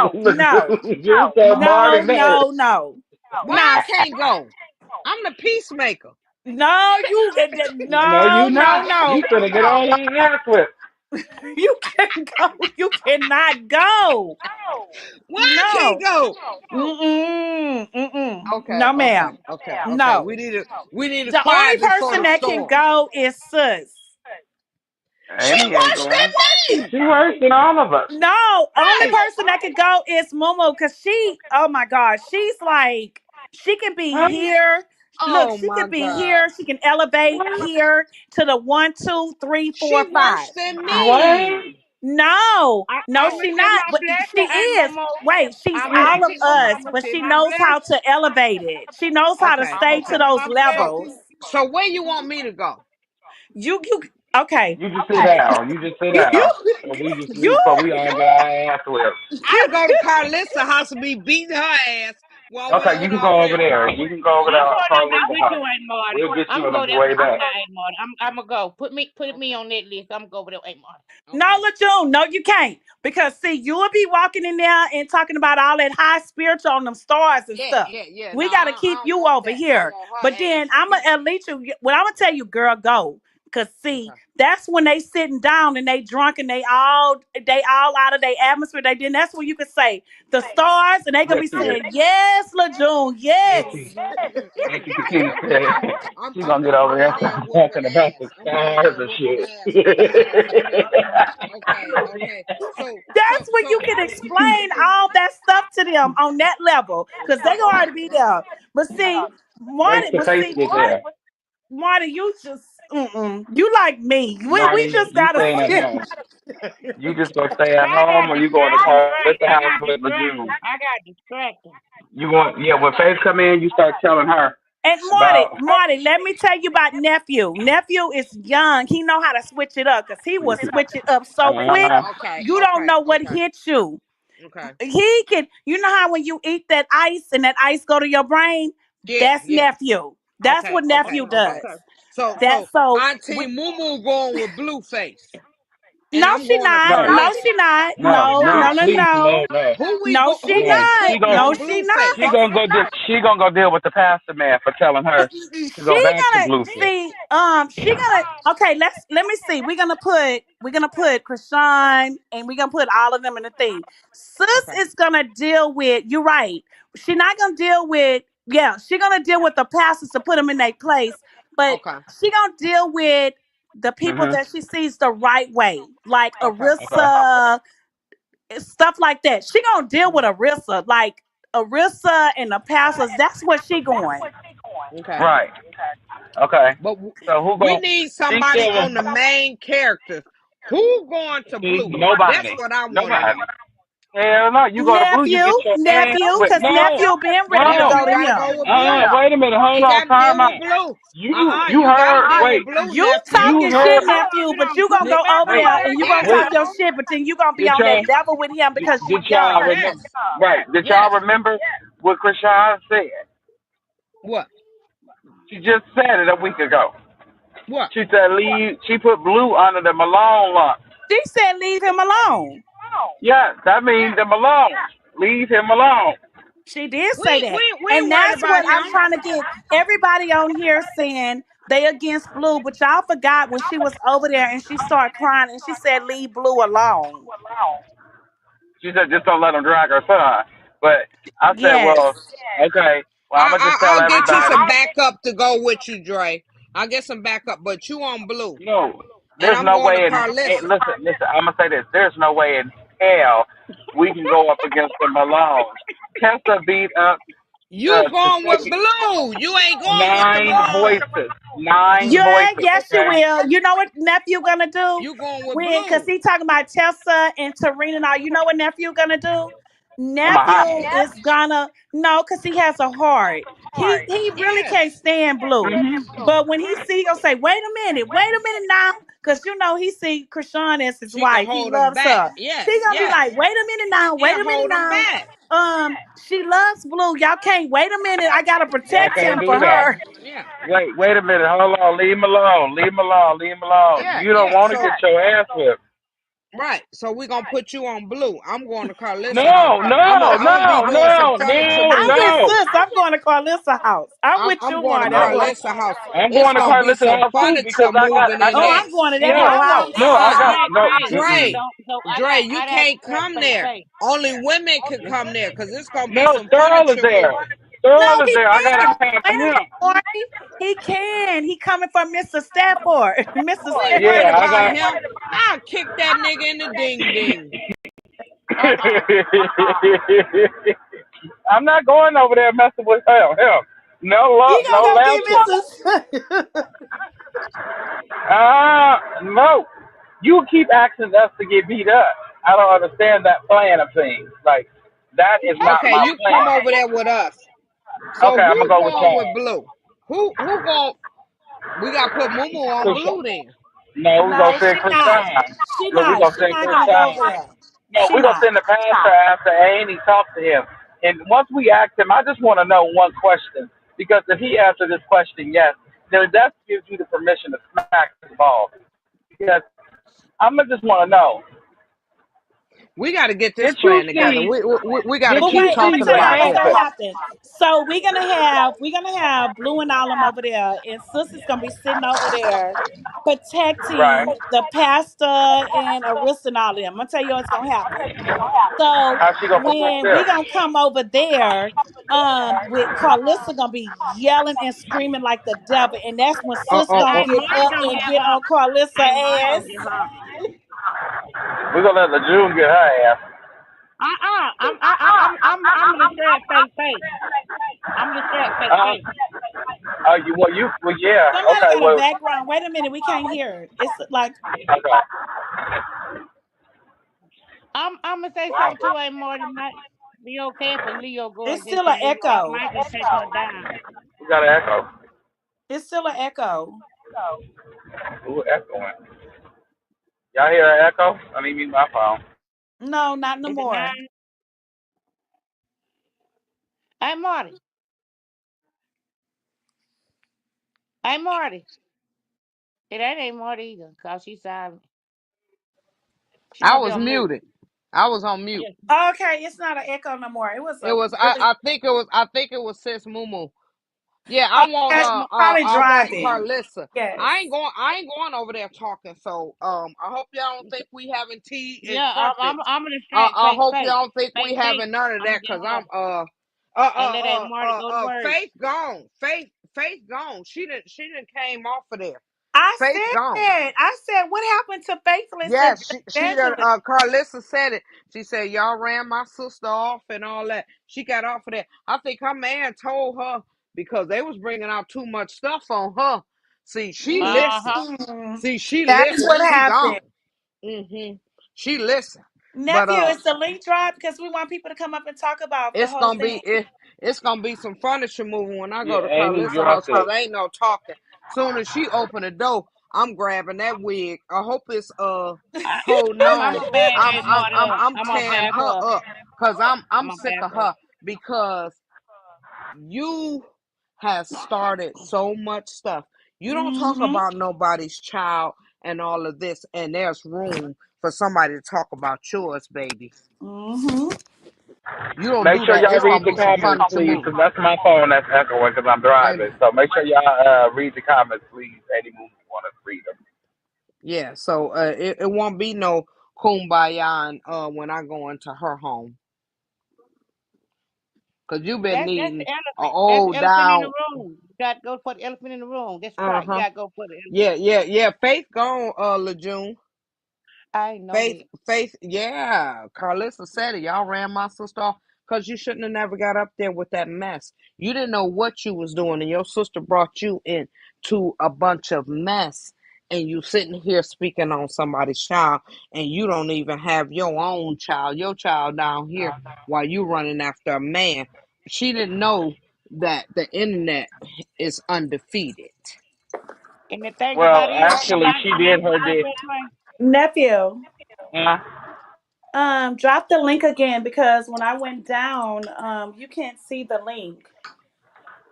no, You tell Marty no, no. no, no. Why Now, I can't go? I'm the peacemaker. no, you, No, no, you no, not. You no. finna get all that ass whipped. You can go. You cannot go. Why I can't No. go? Mm-mm. Mm-mm. Okay, No, okay, ma'am. okay, okay. No. We need a The only quiet before person the that can storm. go is Sis. She Amy ain't worse going. than me. She worse than all of us. No, only Right. person that can go is Momo because oh my gosh, she's like, she can be Huh? here. Look, Oh she my can be God. here. She can elevate What? here to the one, two, three, She four, five. worse than What? me. No, no, I'm gonna she give not. my But she blessing. Hey, is. Momo. Wait, she's I'm all of asking Momo. us, I'm gonna but send she my knows how blessing. to elevate it. She knows how to Okay, I'm stay gonna to okay. send those my So levels. blessing. so where you want me to go? You, okay. You just sit down. You just sit You, down. So we just you, leave. So we all get our ass whipped. you, I go to Carlissa house and be beating her ass while we Okay, you on can our go way over there. home. You can go over I'm there, going over there Carlita with you, house. Aunt Marty. We'll get I'm you gonna on go the there way with you back. now, Aunt Marty. I'm gonna go. Put Okay. me on that list. I'm gonna go over there, Aunt Marty. no, Okay. LaJune, no, you can't. Because see, you will be walking in there and talking about all that high spiritual on them stars and Yeah, stuff. yeah, yeah. No, We got to I keep don't you want over that. I here. want her But ass then I'm gonna beat. at least you. What I'm gonna tell you, girl, go. Cause see, Okay. that's when they sitting down and they drunk and they all out of their atmosphere. Then that's when you can say the stars and they gonna be saying, yes, LaJune, yes. Auntie Katina said I'm she's gonna talking get about over whooping there their ass, whooping talking about their the ass. I'm going stars there and whooping shit. their ass, whooping their ass. Okay, okay. So, That's when you can explain all that stuff to them on that level, cause they gonna already be there. But see, Wait Marty, till Face get there. Marty, you just, you like me. We Marty, just you gotta staying at sit. home. You just gonna stay at I home got or you going to Carlista I house got with Lejeune? distracted. I got distracted. You want yeah, when Faith come in you start telling her And about Marty, let me tell you about nephew. Nephew is young. He know how to switch it up because he will switch it up so quick. okay, You don't okay, know what okay, hit you. okay. He can. You know how when you eat that ice and that ice go to your brain. Yeah, That's yeah. nephew. That's Okay, what okay, nephew okay. does. So That's so. Auntie Moo going with Blueface, and No, I'm she going to not. no, No, Carlissa. she not. no, No, no, no, no, please no. no, no, No, she no. not. No, she She not. gonna go she gonna go deal with the pastor man for telling her to go She back to gonna Blueface. see. She gonna. Okay, let me see. We're gonna put Krishan and we're gonna put all of them in the thing. Sis Okay, is gonna deal with. You're right. She not gonna deal with. Yeah, she gonna deal with the pastors to put them in their place, but okay, she gonna deal with the people Mhm. that she sees the right way, like okay, Okay. Arissa, stuff like that. She gonna deal with Arissa, like Arissa and the pastors. That's what she going. okay. Right. Okay. But So who we going need she's somebody still on the main characters. Who going to see Blue? That's nobody. what I want to Nobody. know. Hell no, you go to Blue, you Nephew, get your ass nephew, with because no, nephew been ready to Yeah, no. go you to gotta him. go with Blue. Wait a minute, hold You on, gotta time deal with out. Blue. You You gotta heard deal with wait, Blue, You nephew. you talking shit, heard nephew, You but don't you gonna put Ni- go back over wait, there on and you gonna Yes, wait, talk your shit, but then you gonna be did on that y'all level with him because did she y'all young. remember yes, right, did y'all yes. remember what Krishan said? What? She just said it a week ago. What? She said leave she put Blue under the Malone lump. She said leave him alone. Yeah, that means the Malone. Leave him alone. She did say We that. we we ain't And worried that's about what I'm him. trying to get everybody on here saying they against Blue, but y'all forgot when she was over there and she started crying and she said leave Blue alone. She said just don't let him drag her son. But I said, well, Yes. okay, well I'm gonna just tell I'll get you everybody. some backup to go with you, Dre. I'll get some backup, but you on Blue, No, and there's I'm no going to way in hey, Carlissa. listen, I'm gonna say this. There's no way in hell we can go up against the Malones. Tessa beat up You the going with second Blue? You ain't going with the nine Malone. voices. Nine Yeah, voices, yes, you okay? will. You know what nephew gonna do? You going with Because Blue? he talking about Tessa and Tarina and all. You know what nephew gonna do? I'm a hot. Nephew is gonna no, because he has a heart. He really Yes. can't stand Blue. But when he see, he gonna say, wait a minute now, because you know he see Krishan as his She can wife. He hold them loves back. her. He Yes, gonna be yes. like, wait He'll a minute hold them now. back. She loves Blue. Y'all can't wait a minute. I gotta Y'all protect can't him do for that. her. Yeah, Wait a minute. Hold on. Leave him alone. Leave him alone. Leave him alone. yeah, You don't yeah. want to So get your ass whipped. right. So we're gonna put you on Blue. I'm going to Carlissa house. No, no, I'm gonna be no, doing some no, furniture no, I'm with no. moving. sis. I'm going to Carlissa house. I'm with I'm you, going to Marty. No. Carlissa house. I'm It's going to gonna be Carlis's some house too because furniture I got moving I in Oh, got there. I'm going to that yeah. whole Hold on, house. No, I got Faith, no. Faith. Mm-mm. Dre, So Dre, you I gotta can't ask come Faith, there. Faith. Only women could come there because it's gonna be No, some Thurl is furniture there. moving. No, Thurl is he there. I got can. a pass Wait from a minute, him. Marty. He can. He coming from Mr. Stafford. Mr. We ain't worried Yeah, I Stafford. about got. him. I'll kick that nigga in the ding ding. Uh-uh. I'm not going over there messing with him. No He love, no gonna go get louches. Mr. No. You keep asking us to get beat up. I don't understand that plan of things. Like, that is not Okay, my you come over plan. there with us. So Okay, I'm gonna who go with going with y'all. Blue? Who going? We got to put Mumu on Blue then. No, we're gonna No, send she Chris not. Shine. She Look, we're not. gonna She send not Chris gonna go Shine. over there. No, She we're gonna not. send the pastor after Annie talk to him. And once we ask him, I just want to know one question. Because if he answers this question yes, then that gives you the permission to smack the ball. Because I'm gonna just want to know. We got to get this Did you plan together. see? We got to Did But keep you wait, let me see talking tell what y'all about what's happened this. gonna to? happen. So we're gonna have Blue and all them over there, and Sister's gonna be sitting over there Right. protecting the pastor and Arista and all of them. I'm gonna tell you what's gonna happen. So How's she gonna protect when we them? gonna come over there, with Carlissa gonna be yelling and screaming like the devil, and that's when Oh, Sis oh, gonna oh. Hey, get Marty up gonna and get get her. on Carlissa Hey, Marty ass. gonna get her. We're gonna let LeJune get her ass. I'm gonna say it face face. I'm gonna say it face Uh, face. well, yeah. Somebody Okay, got a well, background. Wait a minute, we can't hear it. It's like okay. I'm gonna say Wow. something to her, Marty. Might be okay if Leo go it's against still the an Leo. I echo. might just take her down. We got an echo. It's still an echo. Ooh, echoing. Y'all hear an echo? I need me my phone. No, not no Is it more. mine? Hey, Marty. Hey, Marty. That ain't Marty either, cause she's silent. She I must be was on mute. muted. I was on mute. Yes. Okay, it's not an echo no more. It was It a was. really I think it was Sis Moo. Yeah, oh, Hey, probably I want driving. Carlissa. Yes. I ain't going over there talking. So I hope y'all don't think we having tea and yeah, crumpets. I'm gonna say I face hope face y'all don't think we face face. having none of I'm gonna that get because her I'm and let that Marty go to work. Faith gone. Faith gone. She didn't came off of there. I Faith gone. said, what happened to Faithless and Yes, she done Evangelist? Carlissa said it. She said y'all ran my sister off and all that. She got off of that. I think her man told her because they was bringing out too much stuff on her. See, she listened. Uh-huh. Mm, See, she that's listened. what She gone. happened. She listened. But Nephew, is the link dropped? Because we want people to come up and talk about the it's whole gonna thing. be it's gonna be some furniture moving when I Yeah, go to Amy Carlissa's house dropped because it. ain't no talking. Soon as she open the door, I'm grabbing that wig. I hope it's holding I'm on. a bad that Marty up. I'm I'm gonna tearing back her her. up because I'm I'm gonna sick back of her. her because you have started so much stuff. You don't talk Mm-hmm. about nobody's child and all of this, and there's room for somebody to talk about yours, baby. Mm-hmm. You don't Make do sure that. y'all It's read gonna the be some comments, furniture please, moving. because that's my phone that's echoing because I'm Wait a driving. minute. So make sure y'all read the comments, please. Any movie you want to read them. Yeah, so it won't be no kumbaya when I go into her home. Because you've been That's the needing a elephant. That's the old elephant in the down. room. You gotta go for the elephant in the room. That's right. You Uh-huh. gotta go for the elephant. Yeah. Faith gone, LeJune. I know that. Faith, yeah. Carlissa said it. Y'all ran my sister off because you shouldn't have never got up there with that mess. You didn't know what you was doing, and your sister brought you in to a bunch of mess. And you sitting here speaking on somebody's child, and you don't even have your own child, your child down here, while you running after a man. She didn't know that the internet is undefeated. And the thing Well, about it is, actually, she did her I did. bet right. Nephew, Yeah. drop the link again because when I went down, you can't see the link.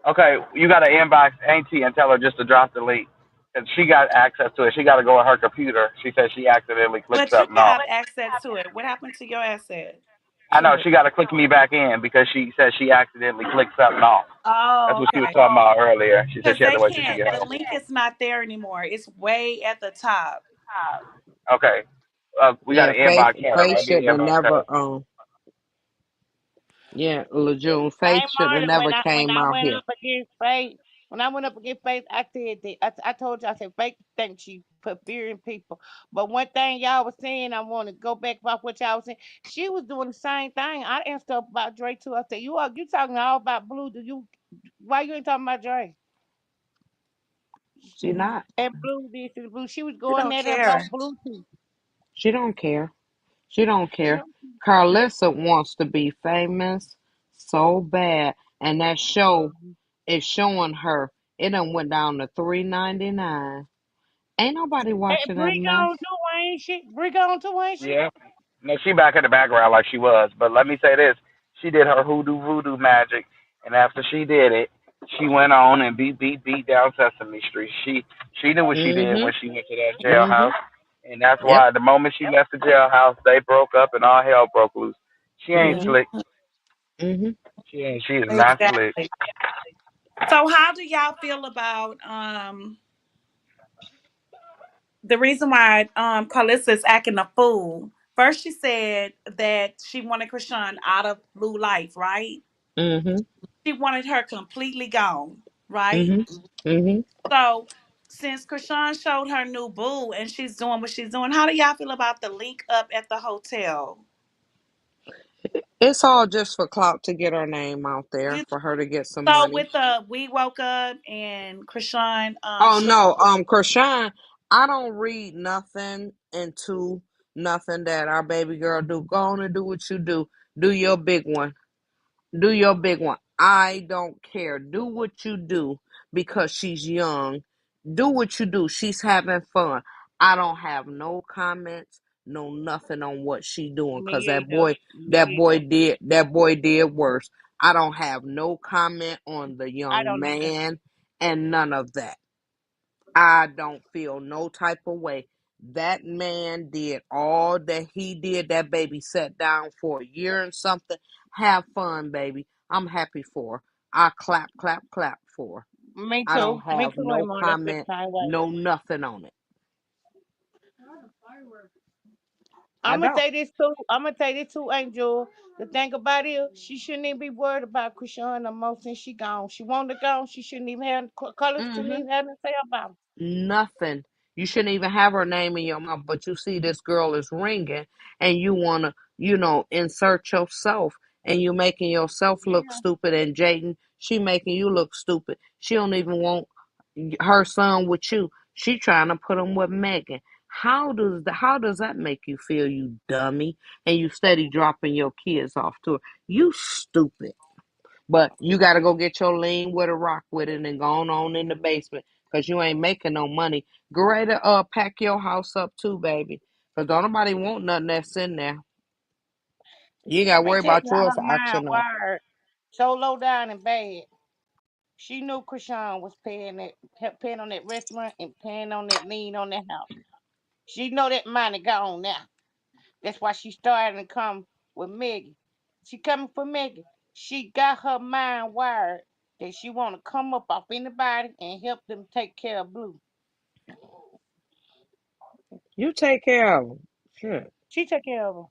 Okay, you got to inbox Auntie and tell her just to drop the link. Cause she got access to it. She got to go on her computer. She said she accidentally clicked But you something off. got access to it. What happened to your asset I know to it? she got to click me back in because she said she accidentally clicked something off. That's Oh, what she was okay. talking about earlier. She said Because she had they to wait till she can't. get The home. link is not there anymore. It's way at the top. Okay, we got Yeah, to inbox her. Faith Let me shouldn't have inbox her. never Yeah, LeJune, I Faith ain't should have Marty never when came I out went here. up against Faith. When I went up against Faith, I said that I told you I said Faith think she put fear in people. But one thing y'all was saying, I want to go back about what y'all was saying. She was doing the same thing. I asked her about Dre too. I said, you talking all about Blue? Do you why you ain't talking about Dre? She not. And Blue this and Blue. She was You going don't at her about care. Blue too. She don't care. She don't She care. don't. Carlissa wants to be famous so bad, and that show is showing her. It done went down to $3.99. Ain't nobody Hey, watching that Bree mess. gone too, ain't she? Bree gone too, ain't she? Yeah. No, she back in the background like she was. But let me say this: she did her hoodoo voodoo magic, and after she did it, she went on and beat down Sesame Street. She knew what she did Mm-hmm. when she went to that Mm-hmm. jailhouse. And that's Yep. why the moment she left the jailhouse, they broke up and all hell broke loose. She ain't Yeah, Mhm. slick. Mhm. She is not slick. exactly. So how do y'all feel about the reason why Carlissa is acting a fool? First she said that she wanted Krishan out of Blue Life, right? Mhm. She wanted her completely gone, right? Mhm. Mhm. So since Krishan showed her new boo and she's doing what she's doing, how do y'all feel about the link up at the hotel? It's all just for clout to get her name out there You for her to get some so money. with the we woke up and Krishan Oh she no, Krishan, I don't read nothing into nothing that our baby girl do. Go on and do what you do. Do your big one. Do your big one. I don't care. Do what you do because she's young. Do what you do. She's having fun. I don't have no comments, no nothing on what she doing Me because either. that Me boy either. did, that boy did worse. I don't have no comment on the I young don't either. man and none of that. I don't feel no type of way. That man did all that he did. That baby sat down for a year and something. Have fun, baby. I'm happy for her. I clap, clap, clap for her. Me I don't too. Me have too, no Raymond. I feel comment, the same way. no nothing on it. I I'm gonna don't. say this too. I'm gonna say this too, Angel. The thing about it, she shouldn't even be worried about Krishan no more since she gone. She wanted to go. She shouldn't even have colors. Shouldn't Mm-hmm. even have to say about it. Nothing. You shouldn't even have her name in your mouth, but you see this girl is ringing and you want to, insert yourself and you making yourself look Yeah. stupid and Jaden, she making you look stupid. She don't even want her son with you. She trying to put him with Megan. How does that make you feel, you dummy? And you steady dropping your kids off to her. You stupid. But you got to go get your lean with a rock with it and go on in the basement because you ain't making no money. Go ready to pack your house up too, baby. Because don't nobody want nothing that's in there. You got to I'm worry telling about you how yours her mind auction up. wired. So low down and bad. She knew Krishan was paying on that restaurant and paying on that lien on that house. She know that money gone now. That's why she started to come with Megan. She coming for Megan. She got her mind wired that she want to come up off anybody and help them take care of Blue. You take care of them. Sure. She took care of her.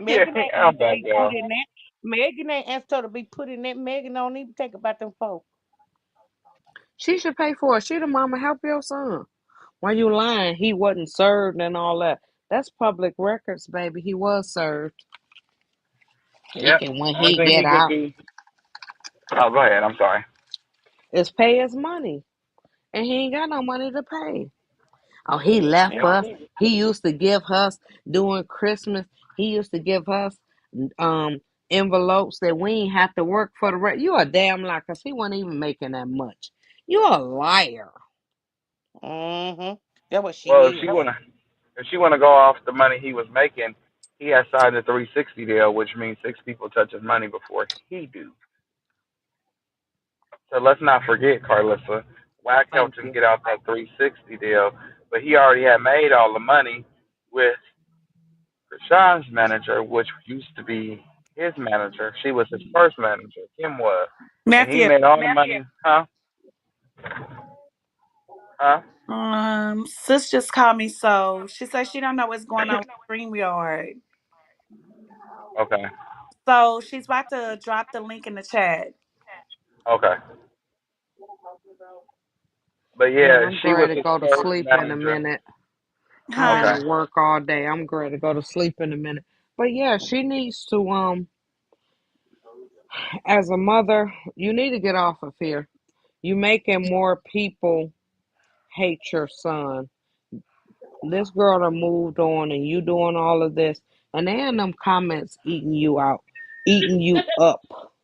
Yeah, Megan ain't I'm asked to back, be put y'all. in that. Megan ain't asked her to be put in that. Megan don't even think about them folks. She should pay for it. She the mama. Help your son. Why you lying? He wasn't served and all that. That's public records, baby. He was served. He Yep. can, when Only he thing get he could out, do. Oh, go ahead. I'm sorry. is pay his money. And he ain't got no money to pay. Oh, he left Yep. us. He used to give us during Christmas. He used to give us um envelopes that we ain't have to work for the rest. You a damn lie, cause he wasn't even making that much. You a liar. Mm-hmm. That's what Well, she is. if she wanna go off the money he was making, he has signed a 360 deal, which means six people touch his money before he do. So let's not forget, Carlissa. Wack Thank helped him you. get out that 360 deal, but he already had made all the money with Rashawn's manager, which used to be his manager. She was his first manager. Kim was, and he Matthew. made all the money. Huh? Huh? Sis just called me, so she said she don't know what's going on with StreamYard. Okay. So she's about to drop the link in the chat. Okay. But Man, yeah, I'm she going was to his go to first sleep in a manager. minute. I've been Okay. Huh? at work all day. I'm going to go to sleep in a minute. But yeah, she needs to as a mother, you need to get off of here. You making more people hate your son. This girl done moved on and you doing all of this. And they in them comments eating you out, eating you up.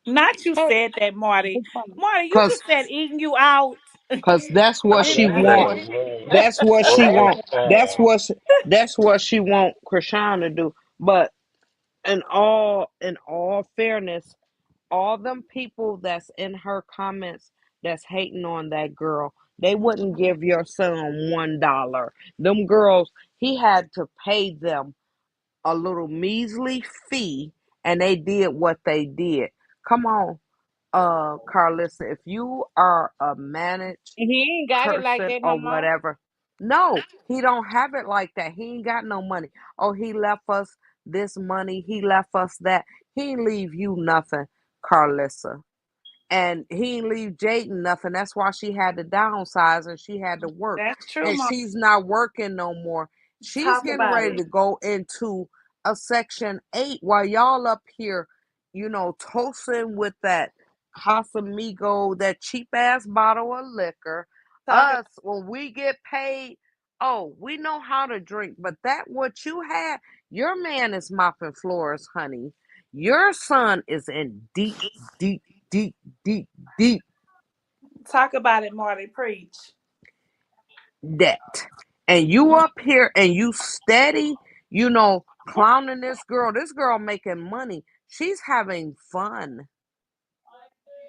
Not you Hey, said that, Marty. who calling? Marty, you Cause, just said eating you out. cause that's what I'm Didn't she just you? want. saying. That's what What she was want. That's what she want Krishan to do. But in all fairness, all them people that's in her comments that's hating on that girl. They wouldn't give your son $1. Them girls, he had to pay them a little measly fee, and they did what they did. Come on, Carlissa, if you are a managed He ain't got it like person that no or more. whatever, no, he don't have it like that. He ain't got no money. Oh, he left us this money. He left us that. He ain't leave you nothing, Carlissa. And he ain't leave Jaden nothing. That's why she had to downsize and she had to work. That's true, And Mom. she's not working no more. She's Talk getting about ready it. to go into a Section 8 while y'all up here, toasting with that Casamigo, that cheap ass bottle of liquor. Talk about Us, when we get paid, oh, we know how to drink. But that what you had, your man is mopping floors, honey. Your son is in deep, deep, deep, deep, deep talk about it, Marty. Preach. debt. And you up here and you steady, clowning this girl. This girl making money. She's having fun.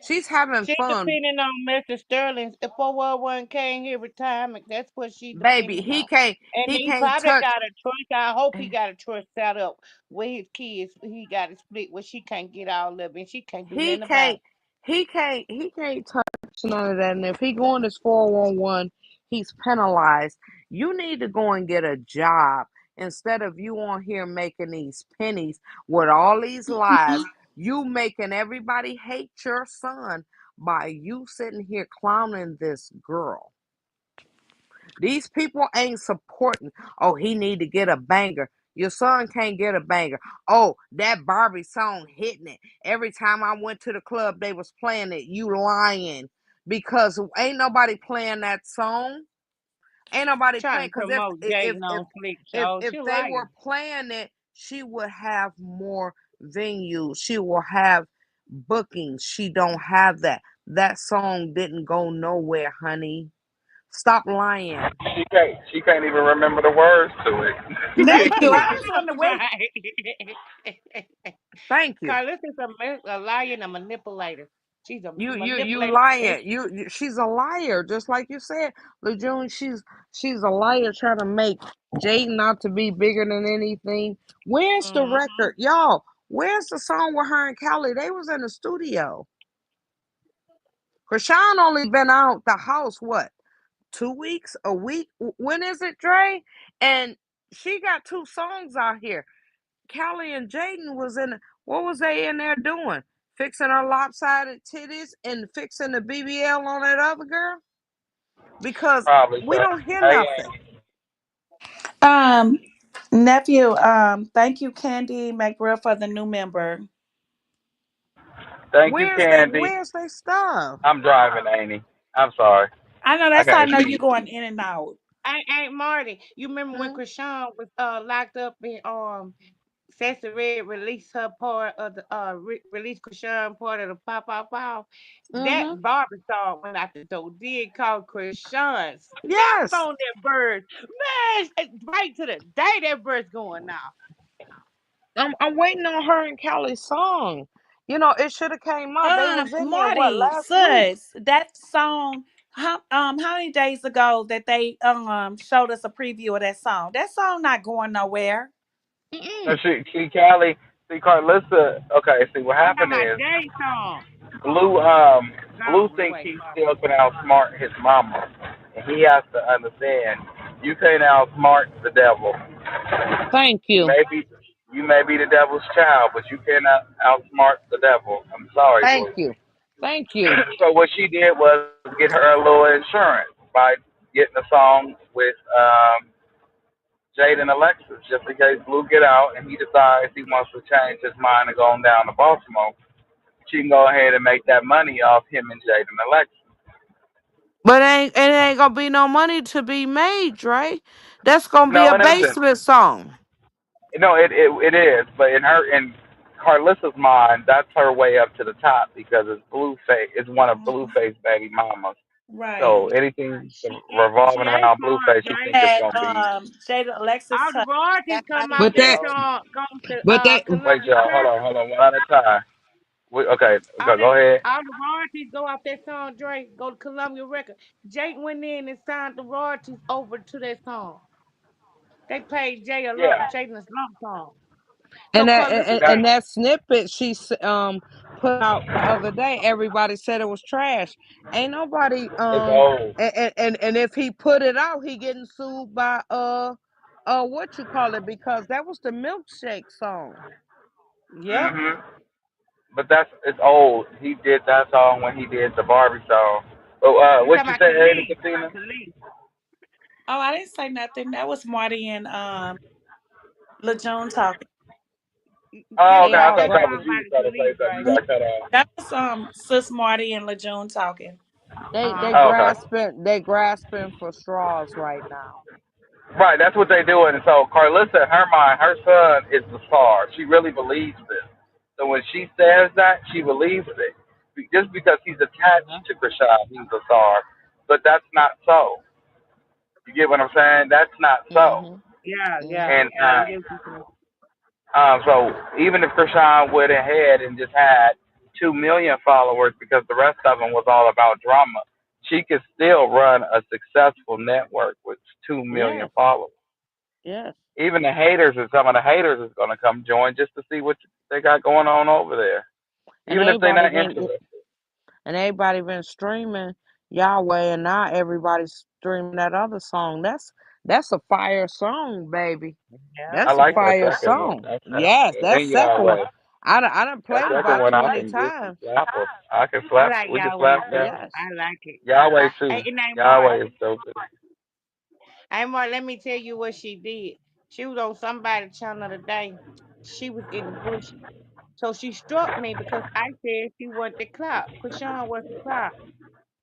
She's having She fun. depending on Mr. Sterling's 401k here retirement. That's what she Baby, depending he on. can't And he he can't probably touch got a trust. I hope he got a trust set up with his kids. He got a split where she can't get all of it and she can't do he nothing about can't it. he can't touch none of that. And if he go on his 411, he's penalized. You need to go and get a job instead of you on here making these pennies with all these lies. You making everybody hate your son by you sitting here clowning this girl. These people ain't supporting. Oh, he need to get a banger. Your son can't get a banger. Oh, that Barbie song hitting it. Every time I went to the club, they was playing it. You lying. Because ain't nobody playing that song. Ain't nobody Trying playing. to Because if promote if Jaden if on Slick if Show. if She they lying. were playing it, she would have more venues. She will have bookings. She don't have that. That song didn't go nowhere, honey. Stop lying. She can't even remember the words to it. Thank Nephew, I you. just want to wait. Right. Thank you. Carlissa's a liar and a manipulator. She's a You manipulator. lying. She's a liar, just like you said, Lejeune. She's a liar trying to make Jaden not to be bigger than anything. Where's the Mm-hmm. record, y'all? Where's the song with her and Kelly? They was in the studio. Krishan only been out the house what, 2 weeks, a week? When is it, Dre? And she got two songs out here. Callie and Jaden was in. What was they in there doing? Fixing her lopsided titties and fixing the BBL on that other girl? Because Probably we so. don't hear Hey, nothing. Um, Nephew, thank you, Candy McGrill, for the new member. thank you, Where's they Candy. Where's they stuff? I'm driving, Amy. I'm sorry. I know I that's how I can't know see you you. going in and out. Ain't Marty. You remember when Hmm? Krishan was locked up in Sassy Red released her part of the released Krishan part of the Pop Pop Pop. That Hmm. Barbie song went out the door. Did call Krishan. Stamps Yes. on that bird. Man, right to the day that bird's going now. I'm waiting on her and Callie's song. It should have came out. They was in there what, Marty, last week? sus, that song. How many days ago that they showed us a preview of that song? That song not going nowhere. No, Mm-mm. Callie, see, Carlissa. Okay, see, what I'm talking happened about is Jay song. Blue. Blue Song thinks request. he still can outsmart his mama, and he has to understand you can't outsmart the devil. Thank You you. may be, you may be the devil's child, but you cannot outsmart the devil. I'm sorry, Thank Blue. you. Thank you. So what she did was get her a little insurance by getting a song with Jade and Alexis, just in case Blue get out and he decides he wants to change his mind and go on down to Baltimore. She can go ahead and make that money off him and Jade and Alexis. But it ain't gonna be no money to be made, right? That's gonna be No, a it isn't. basement song. No, it is. But in Carlissa's mind, that's her way up to the top because it's Blueface. It's one of Mhm. Blueface baby mamas. So Right. anything She revolving ain't around smart, Blueface, she Jay. think is Had gonna be. Jada Alexis All the touch. royalties That's how come he out But that that, feel. song goes to but that, Wait, Columbia y'all, Church. hold on, one at a time. Okay, All that, go ahead. all the royalties go off that song. Drake go to Columbia Records. Jake went in and signed the royalties over to that song. They paid Jay a Yeah. lump, Jaden a lump song. So And Carlissa, That that snippet put out the other day, everybody said it was trash. Ain't nobody is old. and if he put it out, he getting sued by what you call it, because that was the milkshake song. yep. Mhm. But it's old. He did that song when he did the Barbie song. But You what talking you about say, Lady Khalid? Katina? Khalid. Oh, I didn't say nothing. That was Marty and LeJune talking. Oh, That okay. They I that all thought that that gra- was song you by was trying to say Khalid, something. You right? got cut off. That was Sis Marty and LeJune talking. they Uh Oh, huh. okay. grasping for straws right now. Right, that's what they do. And so Carlissa, in her mind, her son is the star. She really believes this. So when she says that, she believes it. Just because he's attached Yeah. to Krishan, he's a star. But that's not so. You get what I'm saying? That's not so. Mhm. Yeah, yeah, Mhm. And yeah. I get what you're saying. so even if Krishan went ahead and just had 2 million followers, because the rest of them was all about drama, she could still run a successful network with 2 million Yes. followers. Yes. Even the haters, and some of the haters is going to come join just to see what they got going on over there, And even if they're everybody not been interested. streaming Yahweh, and now everybody's streaming that other song. That's a fire song, baby. Yeah, I That's a like that fire second one. song. Yes, that And second one. Yahweh. I done That played second about one, I 20 can just times. slap her. I can I slap. like We can Yahweh slap too. now. Yes. I like it. Yahweh too. Hey, it ain't more. Yahweh is so good. Hey, more. Let me tell you what she did. She was on somebody's channel today. She was in the bushes. So she struck me because I said she wanted the clout. Krishan was the clout.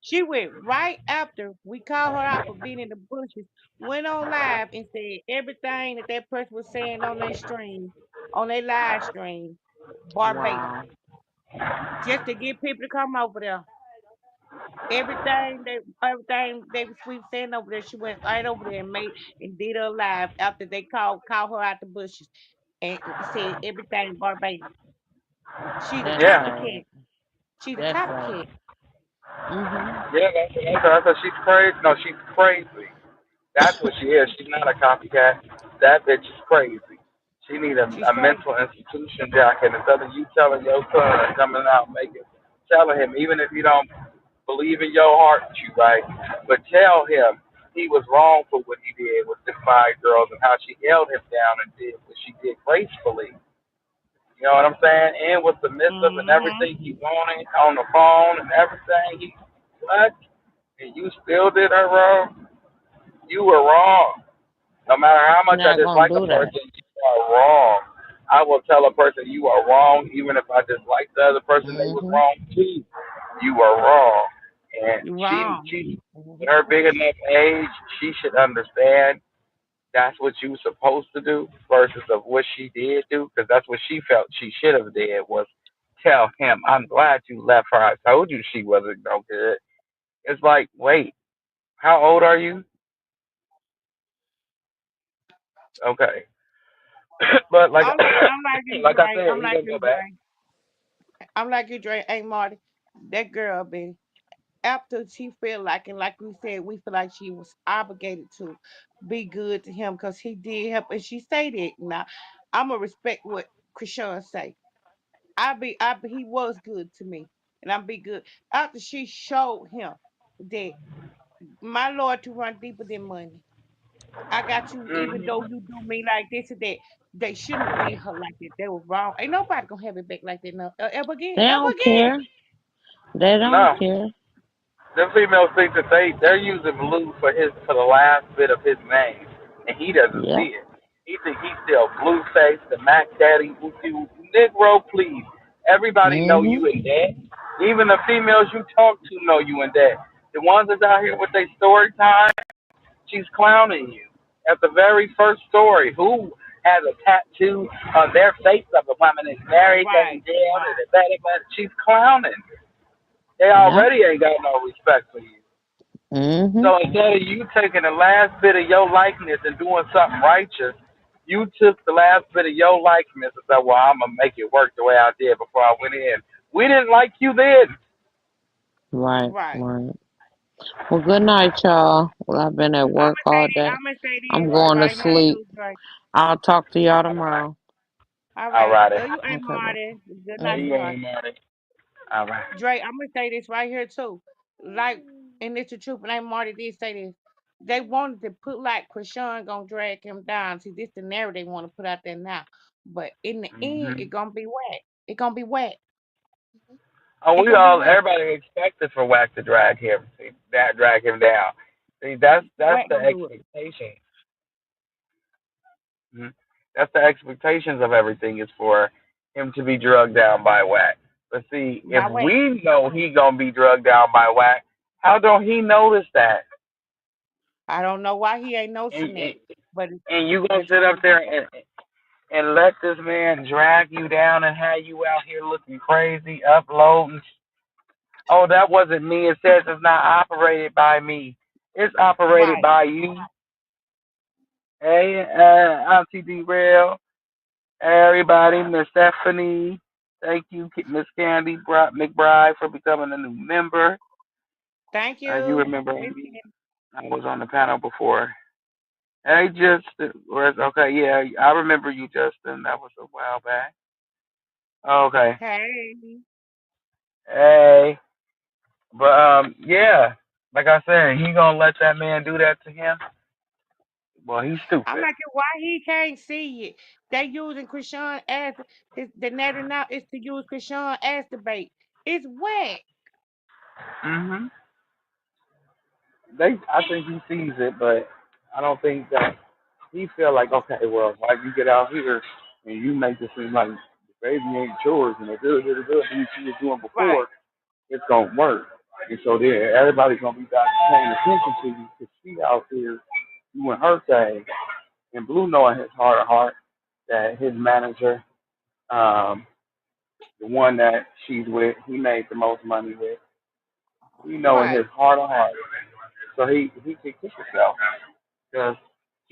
She went right after we called her out for being in the bushes, went on live and said everything that that person was saying on their stream, on their live stream, verbatim, Wow. just to get people to come over there. Everything they was we was saying over there, she went right over there and made and did her live after they called her out the bushes and said everything verbatim. She's a That's Yeah. sad. copycat. She's a That's sad. copycat. Mhm. Yeah, that's what she's crazy. No, she's crazy. That's what she is. She's not a copycat. That bitch is crazy. She need She's a crazy. mental institution, Jack. And instead of you telling your son coming out making, telling him even if you don't believe in your heart that you right, but tell him he was wrong for what he did with the 5 girls and how she held him down and did what she did gracefully. You know what I'm saying? And was submissive and Mm-hmm. everything he wanted on the phone and everything. He what? And you still did her wrong. You were wrong. No matter how much I Not gonna dislike a do that. person, you are wrong. I will tell a person you are wrong, even if I dislike the other person. They was Mhm. wrong too. You are wrong, and You're wrong. she, Mhm. at her big enough age, she should understand that's what you were supposed to do versus of what she did do, because that's what she felt she should have did was tell him, "I'm glad you left her. I told you she wasn't no good." It's like, wait, how old are you? Okay, but like, I'm like you, like I Dre. said, he gonna go back. I'm like you, Dre. Hey, Marty, that girl been after she feel like, and like we said, we feel like she was obligated to be good to him because he did help, and she say that. Now, I'ma respect what Krishan say. He was good to me, and I'm be good after she showed him that my loyalty run deeper than money. I got you, even though Hmm. you do me like this and that. They shouldn't have did her like that. They were wrong. Ain't nobody gonna have it back like that no, ever again. They Ever don't again. care. They don't No, care. them females think that they're using Blue for the last bit of his name, and he doesn't Yep. see it. He think he's still Blueface, the Mac Daddy, Negro. Please, everybody know you Mhm. in that. Even the females you talk to know you in that. The ones that's out here with their story time, she's clowning you. At the very first story, who has a tattoo on their face of a woman is married Right, and dead right. and that, she's clowning. They Yep. already ain't got no respect for you. Mhm. So instead of you taking the last bit of your likeness and doing something righteous, you took the last bit of your likeness and said, "Well, I'm gonna make it work the way I did before I went in We didn't like you then. Right, Right. right. Well, good night, y'all. Well, I've been at work all day. I'm gonna say I'm this going to right here sleep. too, Drake. I'll talk to y'all tomorrow. All All right. righty. Love you, Aunt Okay, bye. Marty. Good night, Hey, Mhm. sweetheart. Aunt Marty. All right. Drake, I'm gonna say this right here too. Like, and it's the truth, and Aunt Marty did say this. They wanted to put like Krishan gonna drag him down. See, this the narrative they want to put out there now. But in the end, Hmm. it gonna be wet. It gonna be wet. Oh, It we gonna be all, wet. everybody expected for Wack to drag him, see, that drag him down. See, that's Wet the gonna do it. expectation. Mhm. That's the expectations of everything is for him to be drugged down by Wack. But see, if By wet. we know he gonna be drugged down by Wack, how don't he notice that? I don't know why he ain't And, noticing and, it, but and you gonna the sit truth up is there out and let this man drag you down and have you out here looking crazy, uploading. Oh, that wasn't me. It says it's not operated by me. It's there. operated Right. by you. Hey, Auntie D-Rail, everybody, Miss Stephanie, thank you, Miss Candy McBride, for becoming a new member. Thank You you. remember Miss me? Kim. I was on the panel before. Hey, Justin. Okay, yeah, I remember you, Justin. That was a while back. Okay. Hey. Hey, but yeah, like I said, he gonna let that man do that to him? Well, he's I'm stupid. like, why he can't see it? They using Krishan as the narrative now is to use Krishan as the bait. It's wet. Mhm. I think he sees it, but I don't think that he feel like, okay, well, why you get out here and you make it seem like the baby ain't yours and the good you was doing Right. before, it's gonna work. And so then everybody's gonna be back paying attention to you because she out here doing her thing. And Blue knowing his heart of heart that his manager, um, the one that she's with, he made the most money with. He know in his Right. heart of heart. So he can kick himself because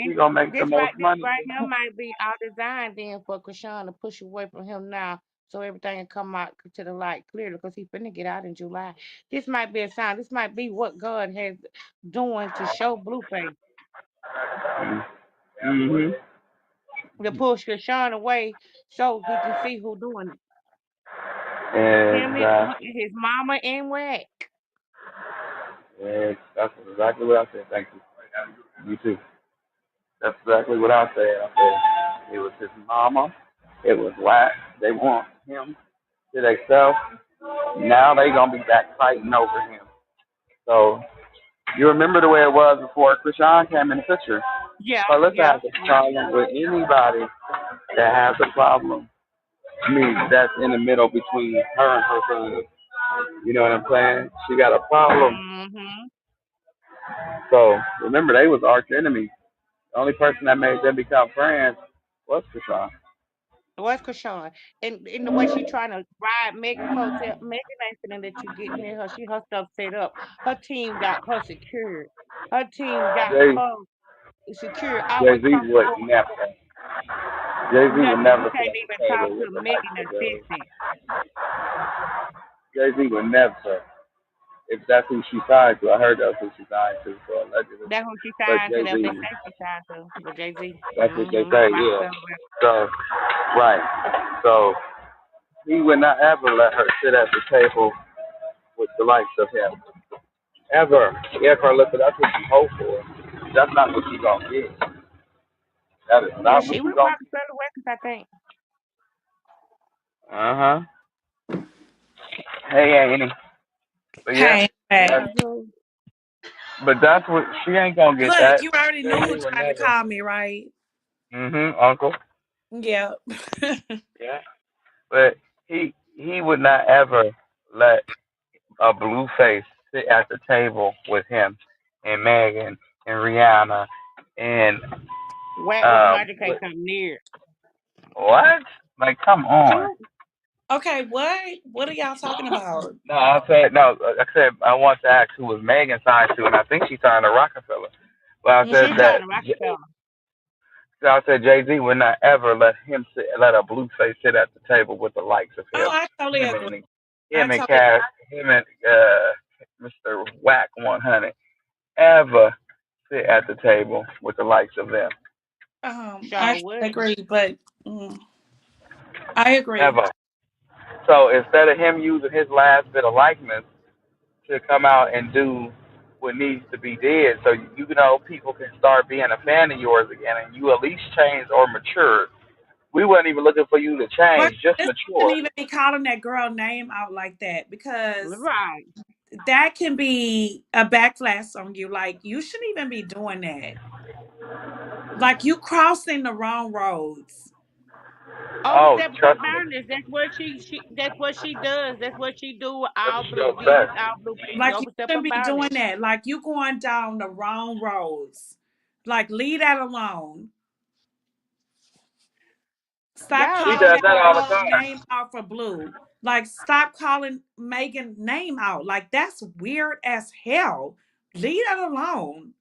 she And gonna make the most this money right with here him. might be all designed then for Krishan to push away from him now so everything can come out to the light clearly because he's finna get out in July. This might be a sign. This might be what God has doing to show Blueface Mm-hmm. to push Krishan away so he can see who doing it. Him, And his mama, and Wack. that's exactly what I said. Thank you. You too. That's exactly what I said. I said it was his mama. It was Wax. They want him to themselves. Now they gonna be back fighting over him. So you remember the way it was before Krishan came in the picture. Yeah, So let's yeah, have a yeah. problem with anybody that has a problem. Me, that's in the middle between her and her son. You know what I'm saying? She got a problem. Mm-hmm. So remember, they was arch enemies. The only person that made them become friends was Krishan. What's Krishan? And the way she trying to ride Megan Coattail, Megan ain't finna let you get near her. She her stuff set up. Her team got her secured. Her team got Jay her secure, Jay always Z would comfortable. never. Jay Z would Nothing. You never sit can't at even the talk table to with the likes Megan of and Jay. assistant. Jay Z would never. If that's who she signed to, I heard that's who she signed to, so allegedly. That's who she But signed to. Jay That's what they Z, say she signed to. With Jay Z. that's what they Mm-hmm. say, yeah. Rockefeller. So right. So he would not ever let her sit at the table with the likes of him. Ever. Yeah, Carlissa, that's what you hope for. That's not what you gonna get. That is Yeah, not what she you with gonna get. Rockefeller Records, I think. Uh-huh. Hey Annie. But yeah, Hey, Hey, hey. that's boo. but that's what she ain't gonna get Look, that. you already Jay knew Z who would tried to never. call me, right? Uncle. Yeah. Yeah. But he would not ever let a blue face sit at the table with him and Megan and Rihanna and Wack with Magic can't with, come near. what? Like come on. True. Okay, what? What are y'all talking about? No, I said no. I said I want to ask who was Megan signed to, and I think she signed to Rockefeller. But I said She Mm-hmm. that signed to Rockefeller. so I said Jay Z would not ever let a blue face sit at the table with the likes of Oh, him I totally and agree. Manny. I him and totally Cash, him and Mr. Whack 100 ever sit at the table with the likes of them. I Sure totally wouldn't. agree, but mm, I agree. Ever. So instead of him using his last bit of likeness to come out and do what needs to be did, so you know people can start being a fan of yours again, and you at least change or mature. We weren't even looking for you to But change, just this shouldn't mature. even be calling that girl name out like that because Right. that can be a backlash on you. Like you shouldn't even be doing that. Like you crossing the wrong roads. Oh, Overstepping her trust me, boundaries. That's what she that's what she does. That's what she do with that's all blue. your Be with best. all blue. She Like you overstep her shouldn't be doing boundaries. that. Like you going down the wrong roads. Like leave that alone. Stop Y'all He calling always does that that going all the girl time. name out for Blue. Like stop calling Megan name out. Like that's weird as hell. Leave that alone.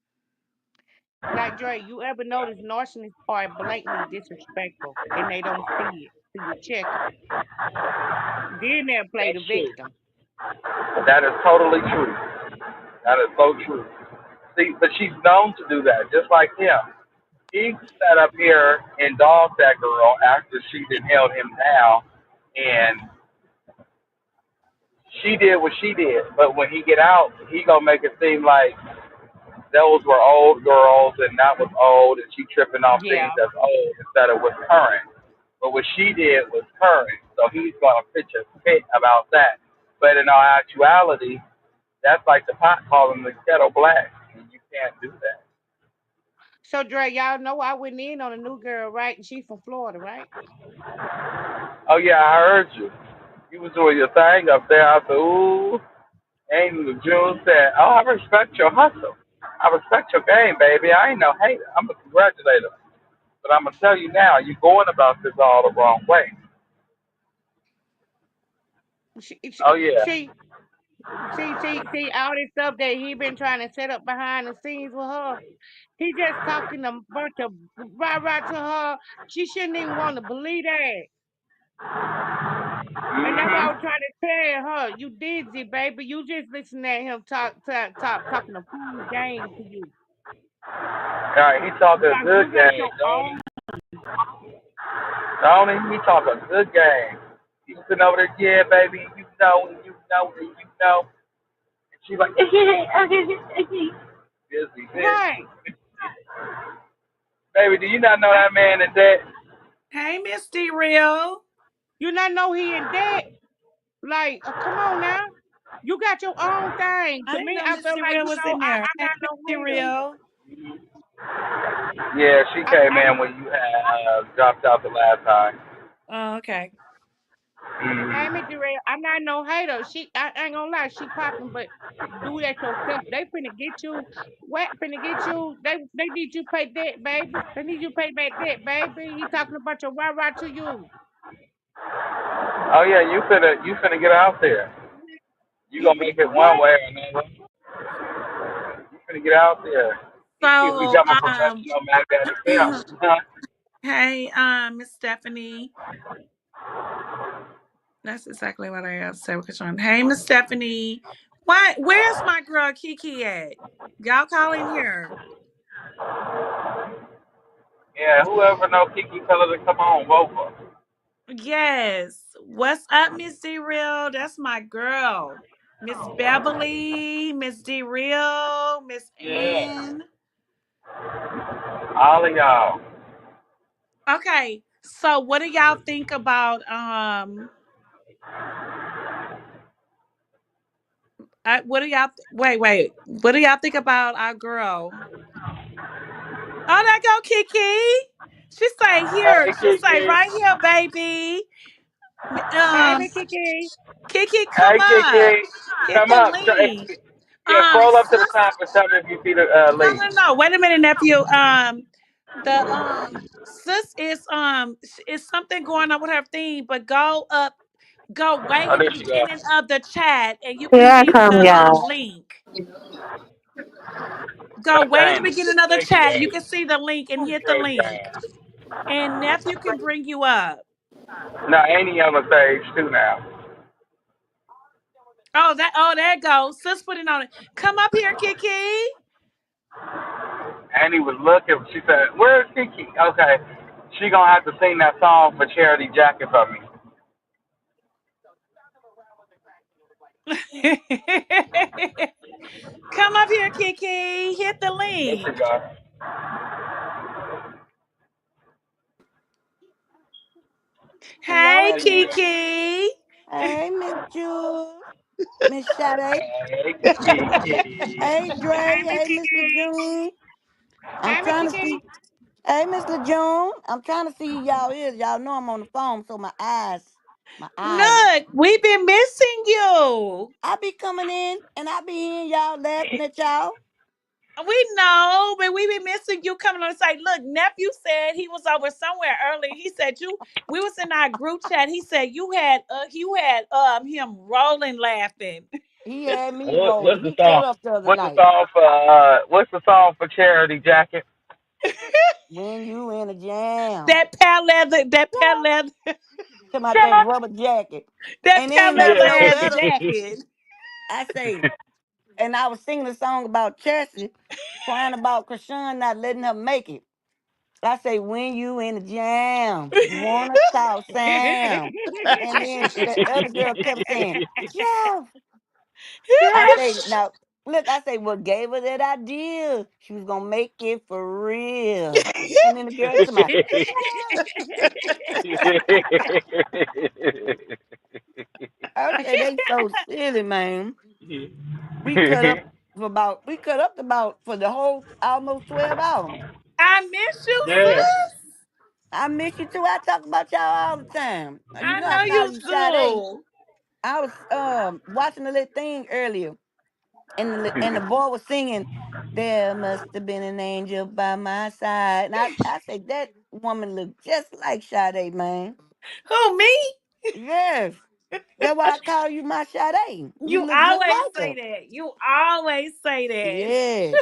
like Dre, you ever notice narcissists are blatantly disrespectful and they don't see it. So you check them. Then they'll play the That's true. victim. That is totally true. That is so true. See, but she's known to do that, just like him. He sat up here and dogged that girl after she did held him down, and she did what she did. But when he get out, he gonna make it seem like those were old girls and that was old, and she tripping off Yeah. things that's old instead of what's current. But what she did was current, so he's gonna pitch a fit about that. But in all actuality, that's like the pot calling the kettle black, and you can't do that. So Dre, y'all know I went in on a new girl, right? And she's from Florida, right? Oh yeah, I heard you. You was doing your thing up there. I said, ooh. Angel June said, oh, I respect your hustle. I respect your game, baby. I ain't no hater. I'm a congratulator. But I'm going to tell you now, you're going about this all the wrong way. She, Oh, she, yeah. see, see, all this stuff that he been trying to set up behind the scenes with her. He just talking a bunch of rah rah to her. She shouldn't even want to believe that. And that's why I was Mm-hmm. trying to tell her, you dizzy, baby. You just listen at him talking a fool's game to you. All right, he talk a Because good you got game, your don't own. he? Don't he? He talk a good game. He's sitting over there, yeah, baby, you know, and you know, and you know. And she's like, busy, Right. busy. Baby, do you not know I, that man is dead? Hey, Miss D Real. you not know he in debt. Like, come on now. You got your own thing. I To didn't me, know I Miss feel D like, Real was in there. I'm Hey, not Miss no D hater. Real. Yeah, she came I'm in when you had dropped out the last time. Oh, okay. Hey, Mm-hmm. Miss Ray, I'm not no hater. I ain't gonna lie, she popping, but do that yourself. They finna get you. What finna get you? They need you to pay debt, baby. They need you to pay back debt, baby. He talking about your rah rah to you. Oh yeah, you finna get out there. You You gonna make it one what? way or another. You finna get out there. You So, become a professional magnetic film. Huh? hey, Miss Stephanie. That's exactly what I have to say. Katron. Hey, Miss Stephanie. What? Where's my girl Kiki at? Y'all call in here. Yeah, whoever know Kiki, tell her to come on over. Yes. What's up, Miss D Real? That's my girl. Miss Beverly, Miss D Real, Miss Yeah, Ann. all of y'all. Okay. So what do y'all think about what do y'all wait. What do y'all think about our girl? Oh, there go Kiki. She say here. Hey She say Kiki. right here, baby. Hey, Um, Miss Kiki. Kiki, come Hey up. Kiki. Hit Come the up. link. Yeah, scroll up to the Sis, top and tell me if you see the link. no. Wait a minute, nephew. The sis is something going on with her thing, but go way Oh, in the there she go. beginning of the chat, and you can Here I hit come, the y'all. link. Go That's way in the Amy. beginning of the Thank you, chat. You Amy. can see the link and hit the Praise link, God. and nephew can bring you up. Now Amy on the stage too now. Oh, there it goes. Sis put it on it. Come up here, Kiki. Annie was looking. She said, "Where's Kiki?" Okay, she gonna have to sing that song for Charity Jacket for me. Come up here, Kiki. Hit the There link. she go. Hello, Hey, There she everyone. go. Kiki. Hey, Miss Jules. Miss Sade. Hey, Kiki. Hey, Dre. Hey, Miss Hey, Miss Kiki. LeJune. I'm Hey, Miss trying to Kiki. see. Hey, Miss LeJune. I'm trying to see who y'all is. Y'all know I'm on the phone, so my eyes. Look, we've been missing you. I be coming in and I be hearing y'all laughing at y'all. We know, but we been missing you coming on and say, look, nephew said he was over somewhere earlier. He said we was in our group chat. He said you had him rolling laughing. He had me What, rolling. what's the He cut song? up the other What's the night. song for? What's the song for Charity Jacket? When you in a jam. That pale leather, Yeah. Come out Can that I? rubber jacket. that And it pale ain't never leather no ass better. Yeah. jacket. I say, and I was singing a song about Chelsea, crying about Krishan not letting her make it. I say, when you in the jam, you wanna talk Sam. And then the other girl kept saying, Jeff. I say, now, look, I say, what gave her that idea? She was gonna make it for real. And then the girl to my, I say, they so silly, man. We cut up about for the whole almost 12 hours. I miss you, Yeah. sis. I miss you too. I talk about y'all all the time. You I know I know call you you Sade. do. I was watching a little thing earlier, and the boy was singing. There must have been an angel by my side, and I said that woman looked just like Sade, man. Who, me? Yes, that's why I call you my Sade. You You look just always like say her. that. You always say that. Yes,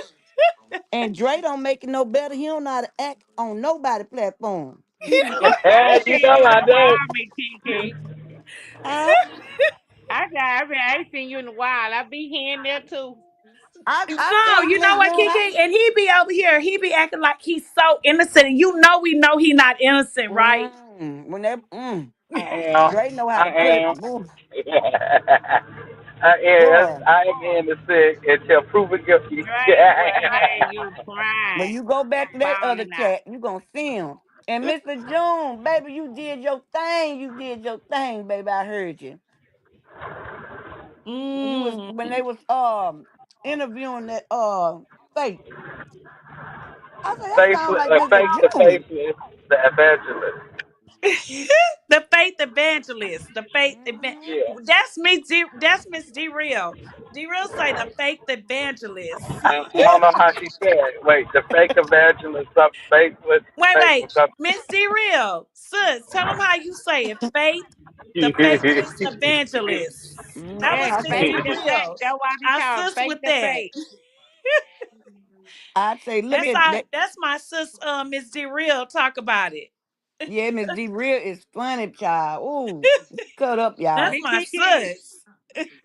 and Dre don't make it no better. He don't know how to act on nobody platform. He be I Hey, ain't you seen know you in I a do. while, Miss Kiki. huh? I ain't seen you in a while. I be here and there too. I No, tell you, you know Miss what, June, Kiki? And he be over here. He be acting like he's so innocent. And we know he not innocent, right? when that I am. Dre know how I to put it. am. Ooh, I is. boy, I am in the sick until proven guilty. Dre, boy, man, you when crying you go back to and that other bawling out. chat, you gonna see him. And Mr. June, baby, you did your thing. You did your thing, baby. I heard you. Mm. When they was interviewing that fake. I said that sounds Faceless, like Mr. face the June. faceless, the evangelist. The faith evangelist. Hmm. Yeah. That's Miss D Real. D Real say the faith evangelist. I don't know how she said it. Wait, the fake evangelist, something faceless, Wait. faceless, something. Miss D Real. Sis, tell them how you say it. Faith, the faithless evangelist. That was Yes, I Miss fake say, D the fake. Real. That's why I be I calling sis fake with the that. fake. I say, look at that. That's my sis, Miss D Real talk about it. Yeah, Miss D real is funny, child. Ooh, cut up, That's y'all. Me my Kiki, sis.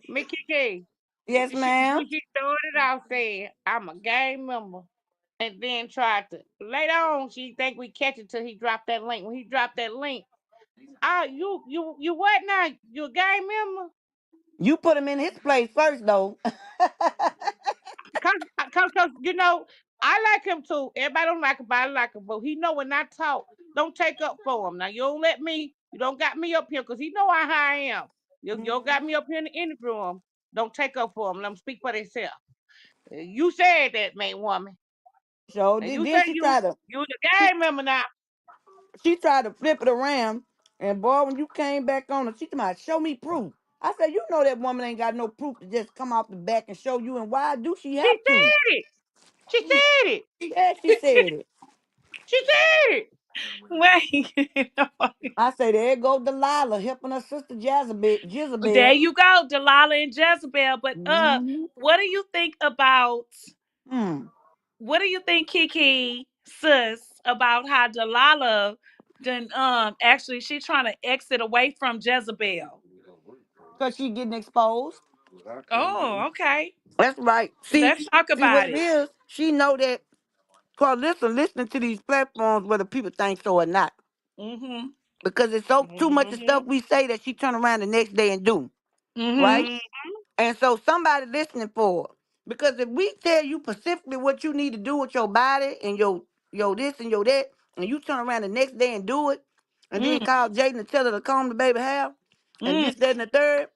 me Kiki. Yes, When ma'am. she started off saying, I'm a gang member. And then tried to later on she think we catch it till he dropped that link. When he dropped that link, you what now? You a gang member? You put him in his place first, though. Cause you know, I like him too. Everybody don't like him, but I like him. But he know when I talk, don't take up for him. Now you don't let me, you don't got me up here because he know how I am. You don't got me Mhm. up here in the interview room. Don't take up for him. Let them speak for themselves. You said that, man, woman. So And then, you say then you the gang member now. she tried to flip it around, and boy, when you came back on her, she told me, "Show me proof." I said, "You know that woman ain't got no proof to just come off the back and show you, and why do she She have to?" said it. She said it. Yeah, she said it. She said it. Wait. I say, there go Delilah helping her sister Jezebel. There Jezebel. you go, Delilah and Jezebel. But Mm-hmm. what do you think about Hmm. what do you think, Kiki, sis, about how Delilah then actually she trying to exit away from Jezebel? Cause she getting exposed. Oh, okay. That's right. Let's talk See what about it it. is. She know that. Cause listen, listening to these platforms, whether people think so or not, Mhm. because it's so too much of Mm-hmm. stuff we say that she turn around the next day and do, Mhm. right? Mm-hmm. And so somebody listening for her. Because if we tell you specifically what you need to do with your body and your this and your that, and you turn around the next day and do it, and then Mm. call Jaden to tell her to comb the baby hair, and Mm. this, that, and the third,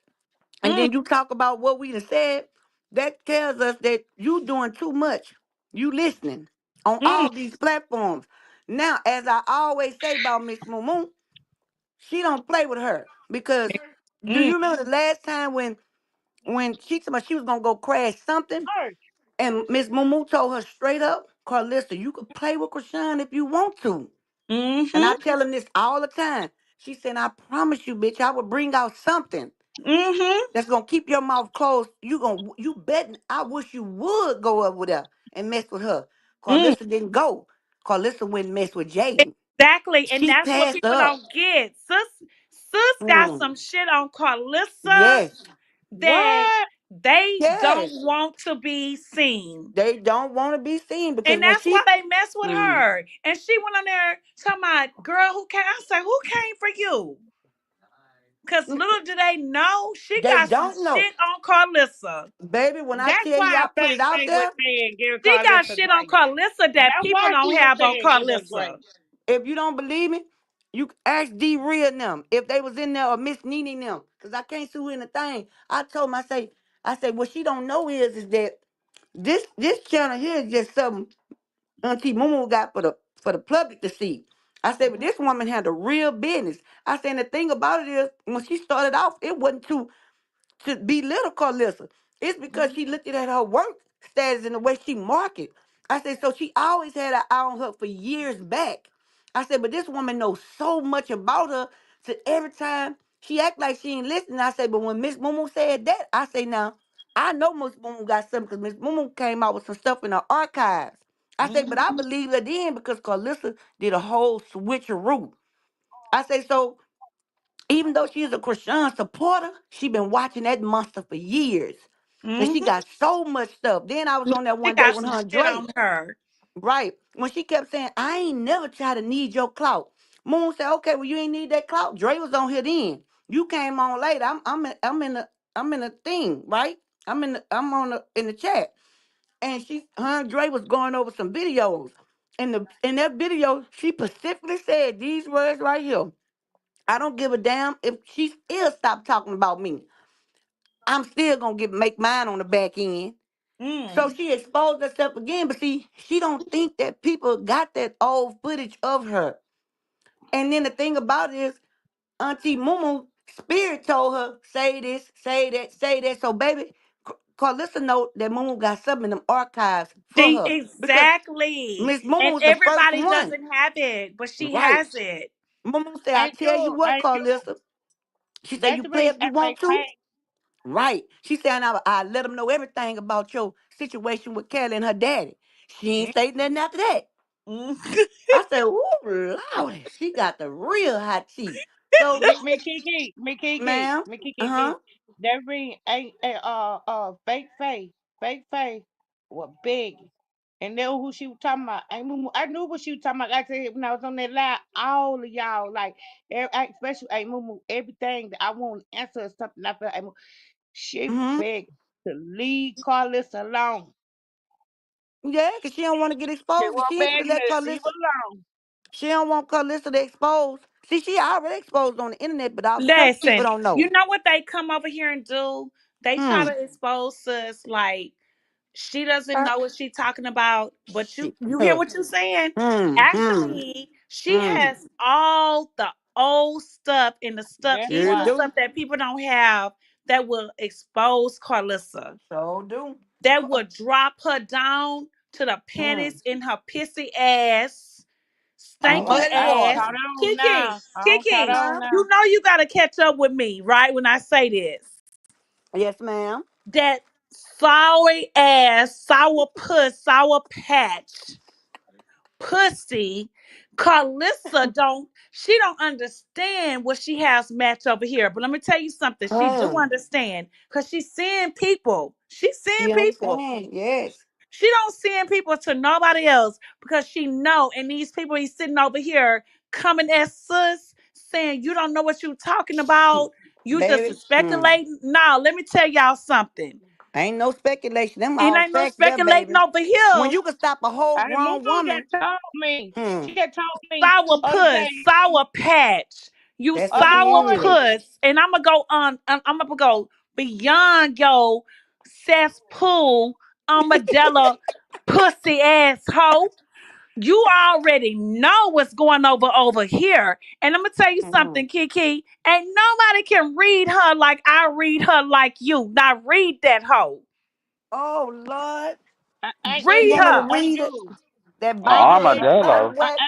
and Mm. then you talk about what we done said, that tells us that you doing too much. You listening on Mm. all these platforms. Now, as I always say about Miss Moo, she don't play with her. Because do Mm. you remember the last time when she told me she was gonna go crash something, and Miss Moo told her straight up, Carlista, you could play with Krishan if you want to. And I Mhm. tell him this all the time. She said, I promise you, bitch, I will bring out something Mhm. that's gonna keep your mouth closed. You betting I wish you would go over there and mess with her. Mm. Carlissa didn't go. Carlissa went and messed with Jaden. Exactly, and She that's what passed people up. don't get. Sis got Mm. some shit on Carlissa Yes. that What? they don't Yes. want to be seen. They don't want to be seen because And when that's why she they mess with mm, her. And she went on there talking about, girl, who came? I said, who came for you? Because little do they know, she they got some don't know. shit on Carlissa. Baby, when I That's tell you why I I put it think out they would there, say and give She got Carlissa shit on grace. Carlissa that That's people why don't she would have say on and give her Carlissa. grace. if you don't believe me, you can ask D Real and them if they was in there or Miss Nene and them. Cause I can't see who in the thing. I told them, I say, what she don't know is that this channel here is just something Auntie Mumu got for the public to see. I said, but this woman had a real business. I said, and the thing about it is, when she started off, it wasn't to belittle Carlissa. It's because she looked at her work status and the way she market. I said, so she always had an eye on her for years back. I said, but this woman knows so much about her. So every time she act like she ain't listening, I said, but when Miss Mumu said that, I say, now, I know Miss Mumu got something because Miss Mumu came out with some stuff in her archives. I said, but I Mm-hmm. believe her then because Carlissa did a whole switcheroo. I say, so even though she's a Christian supporter, she been watching that monster for years. And she Hmm. got so much stuff. Then I was on there She one day got with some her and shit Dre. on her. Right. When she kept saying, I ain't never try to need your clout. Moon said, okay, well, you ain't need that clout. Dre was on here then. You came on later. I'm in the thing, right? I'm on in the chat. And her and Dre was going over some videos. In that video, she specifically said these words right here. I don't give a damn if she still stop talking about me. I'm still gonna make mine on the back end. So Mm. she exposed herself again, but see, she don't think that people got that old footage of her. And then the thing about it is, Auntie Mumu Spirit told her, say this, say that, say that. So baby, Carlissa know that Mumu got something in them archives for She her. Because exactly. Miss Mumu And was the first everybody one. doesn't have it, but she Right. has it. Mumu said, I Ain't tell you you? what, Ain't you? Carlissa. She said, That's you the play if reason you I say want to. crack. Right. She said, I let them know everything about your situation with Kelly and her daddy. She ain't say nothing after that. Mm. I said, ooh, Lordy, she got the real hot tea. So, ma'am, Me Kiki. uh-huh. That ring ain't fake face, fake face was big. And then who she was talking about? I knew what she was talking about. I said when I was on that live, all of y'all like, especially Mumu, everything that I want to answer is something I feel. She Mm-hmm. begged to leave Carlos alone. Yeah, because she don't want to get She exposed. was She ain't finna begging let to leave Carlissa, alone. she don't want Carlissa to expose. See, she already exposed on the internet, but because people Listen, don't know. you know what they come over here and do? They try Hmm. to expose us like she doesn't Uh, know what she's talking about, but shit. you hear what you're saying? Hmm. Hmm. Actually, she Hmm. has all the old stuff and the stuff, That's even Sure the why. do. stuff that people don't have that will expose Carlissa. So do. That will drop her down to the Hmm. pennies in her pissy ass, Oh, stanky I don't ass. Lord. count on Kiki, now. I don't count Kiki, on Huh? now. you know you gotta catch up with me, right? When I say this. Yes, ma'am. That sour ass, sour puss, sour patch, pussy. Carlissa don't understand what she has match over here. But let me tell you something. She do Huh. understand because she's seeing people. She's seeing She people. understand. Yes. She don't send people to nobody else because she know, and these people he's sitting over here coming at sis saying you don't know what you talking about. You just Baby. speculating. No, let me tell y'all something. Ain't no speculation. Them It all ain't no facts there, speculating baby. over When here. you can stop a whole Hey, Moo grown woman, just told me. hmm, She just told me Sour other puss, day, sour patch. You that's what other she sour is. morning. puss, and I'm gonna go on. I'm gonna go beyond your cesspool, armadillo, pussy asshole. You already know what's going over here. And I'm gonna tell you Hmm. something, Kiki. Ain't nobody can read her like I read her like you. Now read that hoe. Oh Lord. Ain't You that Read want me to good? her. Ain't read it? good? That Oh, Ain't Bible good? is what armadillo. what?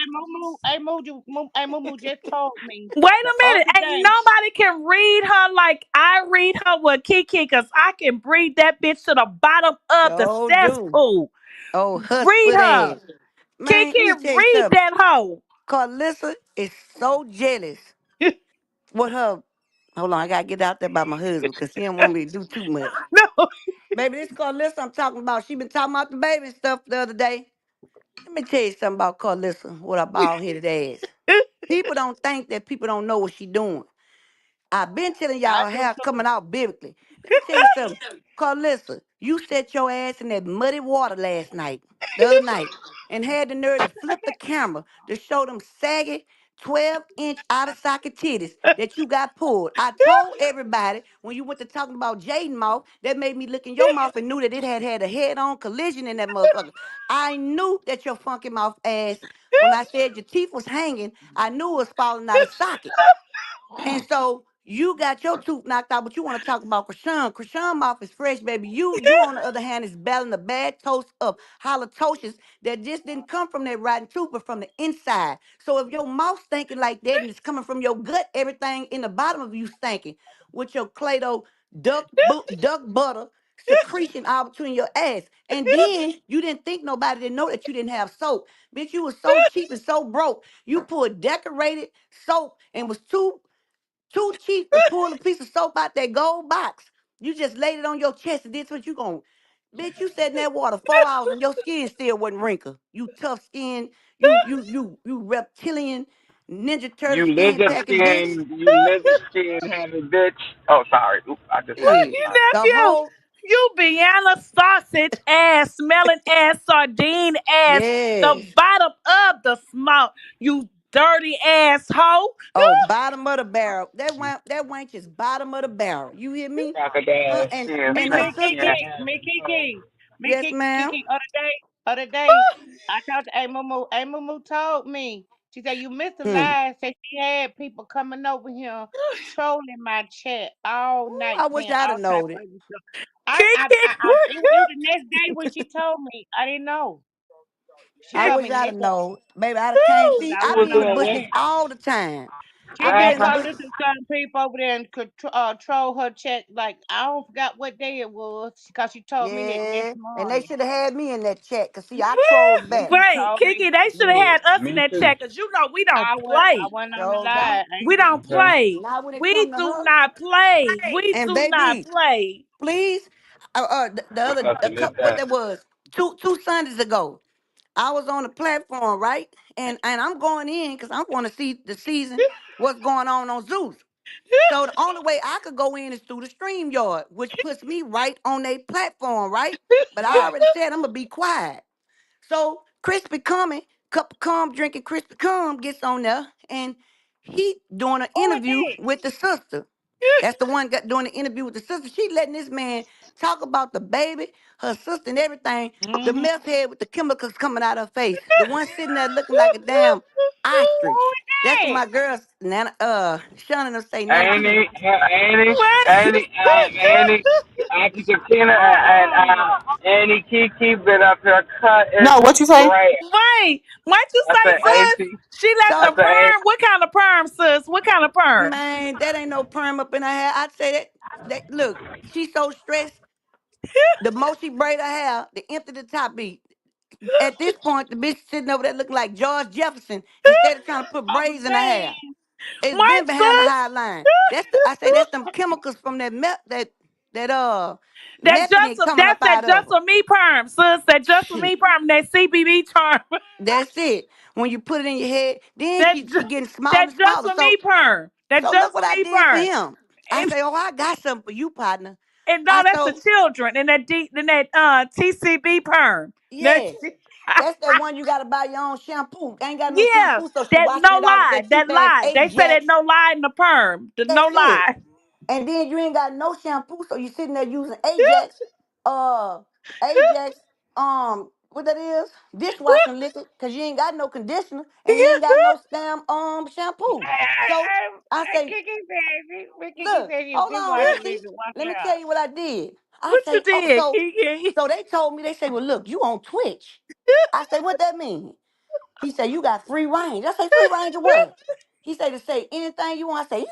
Hey, Moo just told me Wait the a minute. other Ain't day. nobody can read her like I read her with Kiki, because I can breed that bitch to the bottom of the Sure do. cesspool. Oh, hush Read foot her. ass. Man, Kiki, let me tell you read something. that hoe. Carlissa is so jealous. What her hold on, I gotta get out there by my husband because he don't want me to do too much. No. Baby, this Carlissa I'm talking about, she been talking about the baby stuff the other day. Let me tell you something about Carlissa, what a bald headed ass. People don't think that people don't know what she doing. I've been telling I y'all do how too. coming out biblically. Let me tell you something. Carlissa, you set your ass in that muddy water last night, the other night, and had the nerve to flip the camera to show them saggy 12-inch out of socket titties that you got pulled. I told everybody when you went to talking about Jaden mouth, that made me look in your mouth and knew that it had had a head-on collision in that motherfucker. I knew that your funky mouth ass, when I said your teeth was hanging, I knew it was falling out of socket. And so you got your tooth knocked out, but you want to talk about Krishan. Krishan mouth is fresh, baby. You on the other hand is battling a bad toast of halitosis that just didn't come from that rotten tooth, but from the inside. So if your mouth stinking like that and it's coming from your gut, everything in the bottom of you stinking with your Clado duck butter secretion all between your ass. And then you didn't think nobody didn't know that you didn't have soap. Bitch, you was so cheap and so broke. You pulled decorated soap and was too cheap to pull a piece of soap out that gold box. You just laid it on your chest and did what you going. Bitch, you sat in that water 4 hours and your skin still wasn't wrinkled. You tough skin, you reptilian ninja turtle You skin lizard packing bitch. skin, you lizard skin headed bitch. Oh, sorry. Oop, I just said Yeah. it. You Sorry. The nephew. whole You Vienna sausage ass, smelling ass, sardine ass, the yes. bottom of the smoke. You dirty ass hoe. Oh, bottom of the barrel. That wench is bottom of the barrel. You hear me? Crocodile And skin, Me, and her me, snake sister. skin, Kiki, half me, toe. Kiki, me, Yes, ma'am. Kiki. Other day, I talked to A Mumu. A Mumu told me. She said you missed the Hmm. lie. Said she had people coming over here trolling my chat all Ooh, night, I wish saying I'd all have type knowed of it. other stuff. Kiki. It was the next day when she told me. I didn't know. She I told wish me the I'd next have day known. Baby, I'd have came. because See, I I Who went was be in on the the doing chat. bushes what? all the time. She I What be got in the happened? called this bushes. to some people over there and could troll her chat. Like, I don't forgot what day it was because she told me that next Yeah. And they morning. should have had me in that chat. Cause see, I trolled Then back. she Right, told me Kiki, they should have Yeah. had us in Me that too. chat because you know we don't I play. went on the So live. don't. We don't Okay. play. Now when it We come to do her, not play. We and do not baby, play. please, the I other, must a have missed couple, what that. that was, two Sundays ago, I was on the platform, right? And I'm going in because I want to see the season, what's going on Zeus. So the only way I could go in is through the stream yard, which puts me right on their platform, right? But I already said I'm gonna be quiet. So Crispy coming, cup of calm drinking Crispy Cum gets on there and he doing an Who is interview that? with the sister. That's the one got doing the interview with the sister. She letting this man talk about the baby, her sister, and everything. The Mm-hmm. meth head with the chemicals coming out of her face. The one sitting there looking like a damn Who ostrich. is That's what that? my girls, Nana, Shauna and them say, Nana Keisha. Annie, Annie, What? Annie, Annie, Auntie Katina, and Annie Kiki been up here cutting No, what you say? great. Wait, what you I say, said sis? Auntie. She let I So, the said Auntie. perm. What kind of perm, sis? What kind of perm? man, that ain't no perm up in her hair. I'd say that look, she's so stressed. The more she braid her hair, the empty the top be. At this point, the bitch sitting over there looking like George Jefferson instead of trying to put I'm braids in her hair. saying, It's My been behind the sis, high line. I say that's them chemicals from that that methane just coming that's up that out of just her. for me perm, sis. That just for Shit. me perm. That CBD term. That's it. When you put it in your head, then that she getting smaller that and just smaller. for me So perm. That so look just what for I me did for perm. him. I And say, oh, I got something for you, partner. and no, I that's the told, children. And that TCB perm. That yes. That's that one you gotta buy your own shampoo. Ain't got no yeah. shampoo, so she That washing no it out with lie. that That cheap ass lie. They say that Ajax. no lie in the perm. The no That's it. lie. And then you ain't got no shampoo, so you sitting there using Ajax, uh, Ajax, what that is? Dishwashing liquid, cause you ain't got no conditioner and you ain't got no shampoo. So I say, Kiki said, Kiki look, said you hold did on, wash your Auntie. legs and wash Let it me out. tell you what I did. I What you say, oh, did, Kiki? so they told me, they say, well, look, you on Twitch. I say, what that mean? He said, you got free range. I say, free range of what? He said to say anything you want. I say,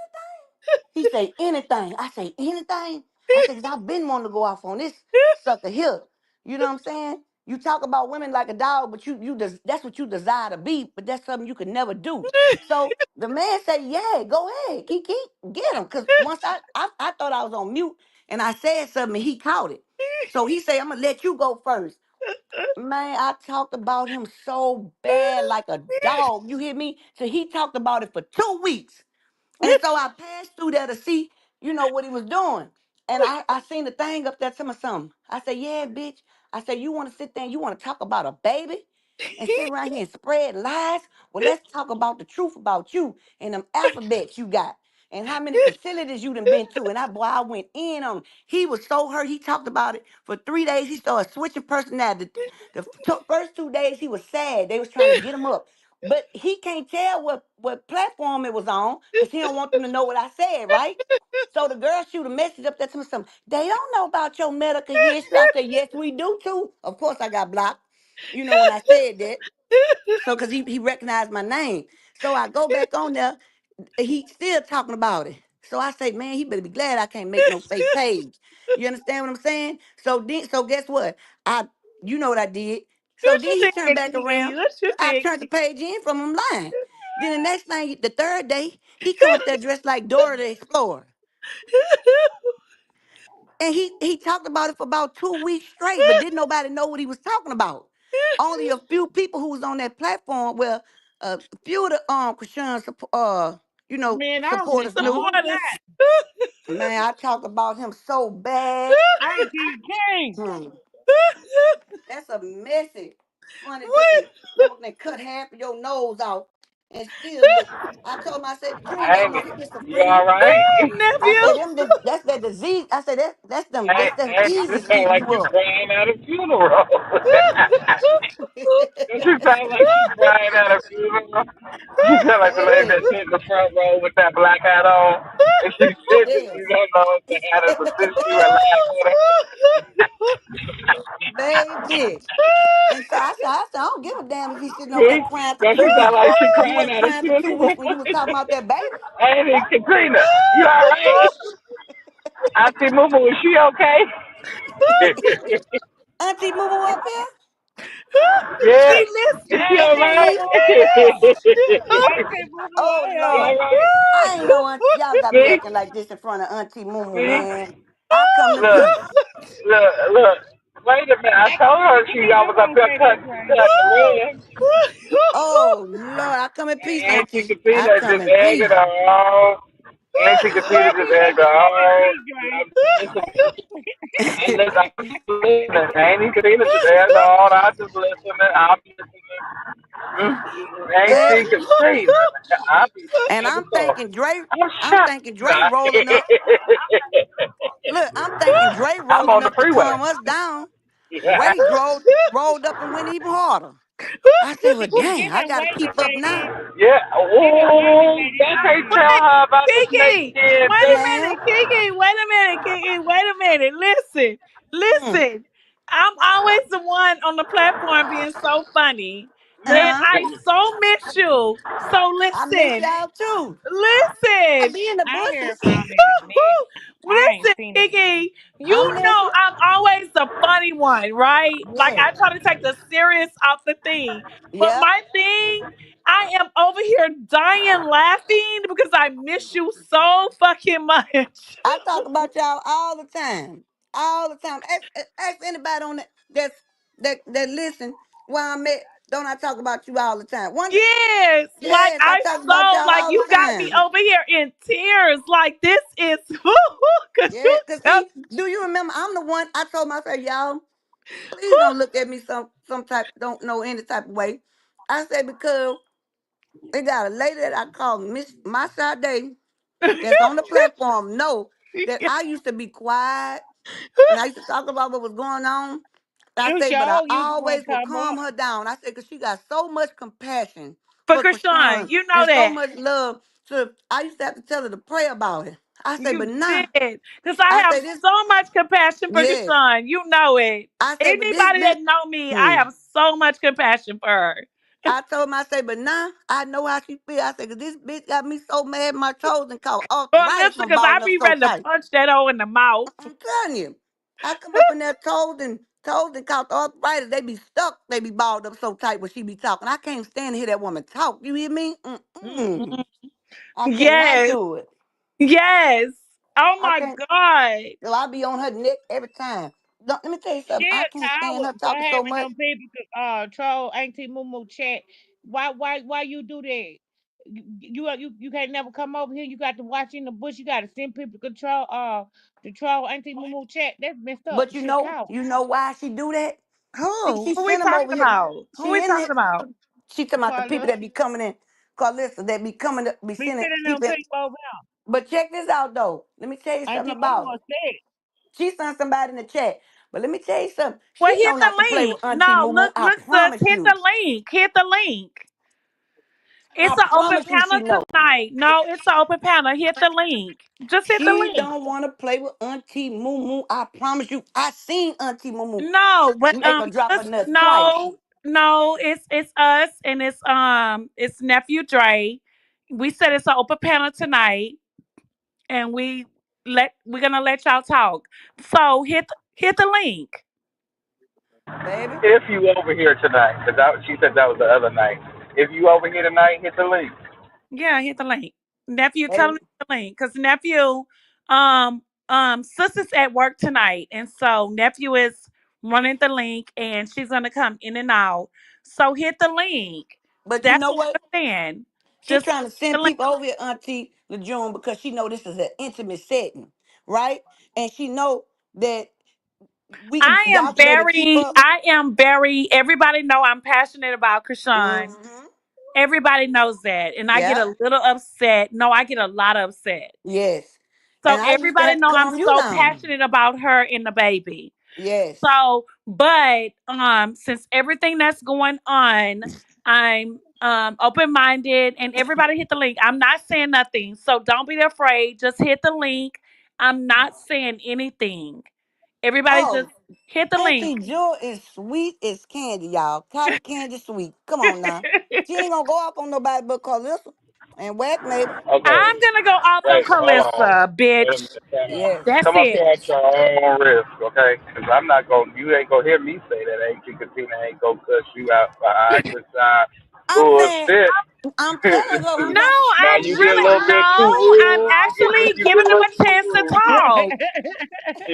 he say anything. I say anything. I say, cause I've been wanting to go off on this sucker here. You know what I'm saying? You talk about women like a dog, but that's what you desire to be, but that's something you could never do. So the man said, yeah, go ahead. Keep get him. Cause once I thought I was on mute and I said something and he caught it. So he said, I'm gonna let you go first. Man, I talked about him so bad like a dog. You hear me? So he talked about it for 2 weeks. And so I passed through there to see, what he was doing. And I seen the thing up there to me something. I said, yeah, bitch. I said, you want to sit there and you want to talk about a baby and sit around here and spread lies? Well, let's talk about the truth about you and them alphabets you got and how many facilities you done been to. And I went in on him. He was so hurt. He talked about it for 3 days. He started switching personality. The first 2 days, he was sad. They was trying to get him up. But he can't tell what platform it was on because he don't want them to know what I said, right? So the girl shoot a message up there to me something. They don't know about your medical history. I said, yes, we do too. Of course I got blocked, when I said that. So because he recognized my name. So I go back on there, he still talking about it. So I say, man, he better be glad I can't make no fake page. You understand what I'm saying? So guess what? You know what I did. So What then you he turned did, back Kiki? around. What you I did, turned the Kiki? page in from him lying. Then the next thing, the third day, he come up there dressed like Dora the Explorer. And he talked about it for about 2 weeks straight, but didn't nobody know what he was talking about. Only a few people who was on that platform, well, a few of the Christian Man, I was supporters listening the knew. whole Supporters. time. Man, I talk about him so bad. Auntie King. Hmm. That's a messy, funny What? looking woman that cut half of your nose off and still look. I told him, I said, but you ain't got Ain't no it? You schizophrenia. all right? I Nephew? said, that's that disease. I said, that's them Ain't easy it sound eating like you you up. crying at a funeral? Don't you sound like you crying at a funeral? You sound like the lady that Hey, sit in the front row with that black hat on, and she's sitting. yes. You don't know if the hat is assist you and laugh with her. Baby. And so I said, I don't give a damn if he's sitting over there See? crying for Don't two you sound weeks. like she You crying wasn't at a crying for two funeral? weeks when you was talking about that baby. Ain't it, Katrina? You all right? Auntie Moo, is she okay? Auntie Moo Moo up here? Yeah. She Is listening. she I all said, right? boo See? boo in here. I said, boo boo Oh in You here. all Lord. right? I ain't know y'all got me See? acting like this in front of Auntie Moo Moo, See? man. I come to Look, peace. look. Wait a minute. I told her Let she me I just was up gonna there say this, right? cutting the rug. Oh Lord, I come in peace, Auntie Auntie. I Katina come just in egging peace. her on. Auntie Katina Let me just let egged you her come in on. peace, right? I'm listening. I'm listening. Auntie Katina just egged her on. I just listening. I'm listening. Auntie Baby. Katrina. I be And never I'm know. thinking Dre, I'm I'm shocked. thinking Dre Nah. rolling up. Look, I'm thinking Dre I'm rolling on the up to freeway. calm us down. Ray rolled up and went even harder. I said, well, Give dang, I it gotta waiting, keep up lady. now. Yeah. Give it waiting, Oh, lady, that can't Auntie. tell Wait, her about the snake Kiki. skin Wait a dress. Ma'am. minute, Kiki. Wait a minute, Kiki. Wait a minute. Listen. Mm. Listen. I'm always the one on the platform being so funny. and Uh-huh. I so miss you. So I miss listen, y'all too. I listen. be in the I heard bushes. about that mess. I ain't Listen, seen it yet. Kiki, I you miss know it. I'm always the funny one, right? Like Yes. I try to take the serious off the thing. But Yep. my thing, I am over here dying laughing because I miss you so fucking much. I talk about y'all all the time. All the time. Ask anybody on that listen where I'm at. Don't I talk about you all the time? One Yes, like yes, I I'm talk about so y'all like all the you got me time. over here in tears. Like this is because Yeah, you cause tell see, do you remember I'm the one I told myself, y'all, please don't look at me some type don't know any type of way. I said because they got a lady that I call Miss My Sade that's on the platform know that I used to be quiet and I used to talk about what was going on. I You say, but I sure you want always to will talk calm about? her down. I said, because she got so much compassion for for Krishan, Krishan you know and so that. much love. So I used to have to tell her to pray about it. I say, but You nah. did. Because I I have say this, so much compassion for yes. Krishan. You know it. I say, but this Anybody bitch, that know me, I hmm. have so much compassion for her. I told him, I say, but nah, I know how she feel. I said, cause this bitch got me so mad my toes and caught Well, arthritis listen, from because I balling up be so ready to tight. punch that hole in the mouth. I'm telling you. I come up in there told and caught the arthritis. They be stuck. They be balled up so tight when she be talking. I can't stand to hear that woman talk. You hear me? Mm-mm. Mm-mm. I cannot Yes. do it. Yes. Oh I my can't. God. So I be on her neck every time. Let me tell you She something. I a can't stand her coward for talking so having much. them people to troll Auntie Moo chat. Why you do that? You can't never come over here. You got to watch in the bush. You got to send people to troll Auntie Moo chat. That's messed up. But She a coward. you know why she do that? Who? She Who we sent them talking over here. about? Who we She in there. talking about? She talking about the people Carlos, that be coming in. Carlissa, that be coming to be be sending sending them people. people over here. But check this out though. Let me tell you something Auntie about Moo her. said, She sent somebody in the chat. But let me tell you something. Well, She hit know not to the play with link. Auntie No, Moo. look, I look, sis, promise hit you. the link. Hit the link. It's I an open promise you panel she know. tonight. No, it's an open panel. Hit the link. Just hit the She link. don't want to play with Auntie Moo. I promise you. I seen Auntie Moo No, but make her drop her nuts twice. no, it's us and it's nephew Dre. We said it's an open panel tonight, and we're gonna let y'all talk. So hit the link. Baby. If you over here tonight, because she said that was the other night. If you over here tonight, hit the link. Yeah, hit the link. Nephew, tell Baby. him hit the link because nephew, sister's at work tonight, and so nephew is running the link, and she's gonna come in and out. So hit the link. But you That's know what what? we're saying. She Just trying to hit the send link. people over here, Auntie LeJune, because she know this is an intimate setting, right? And she know that y'all can maybe keep up. Everybody know I'm passionate about Krishan. Mm-hmm. Everybody knows that. And I get Yeah. a little upset. No, I get a lot upset. Yes. So And I used to everybody have to know I'm calm you so down. passionate about her and the baby. Yes. So, but since everything that's going on, I'm open minded and everybody hit the link. I'm not saying nothing. So don't be afraid. Just hit the link. I'm not saying anything. Everybody just Oh, hit the link. Auntie Jewel is sweet as candy, y'all. Cotton candy sweet. Come on now. She ain't gonna go off on nobody but Carlissa and Whack maybe. Okay. I'm gonna go off on Wait, hold on. Kalissa, Wait a bitch. minute. Time out. Yes. That's Come up it. here at your own risk, okay? Because I'm not going to, you ain't going to hear me say that, ain't you? Because Tina ain't going to cuss you out behind your side. I'm saying, Bullshit. I'm telling her who No, got Now I'm you get a really little bit too I'm rude. actually You get giving a them little a too chance to talk.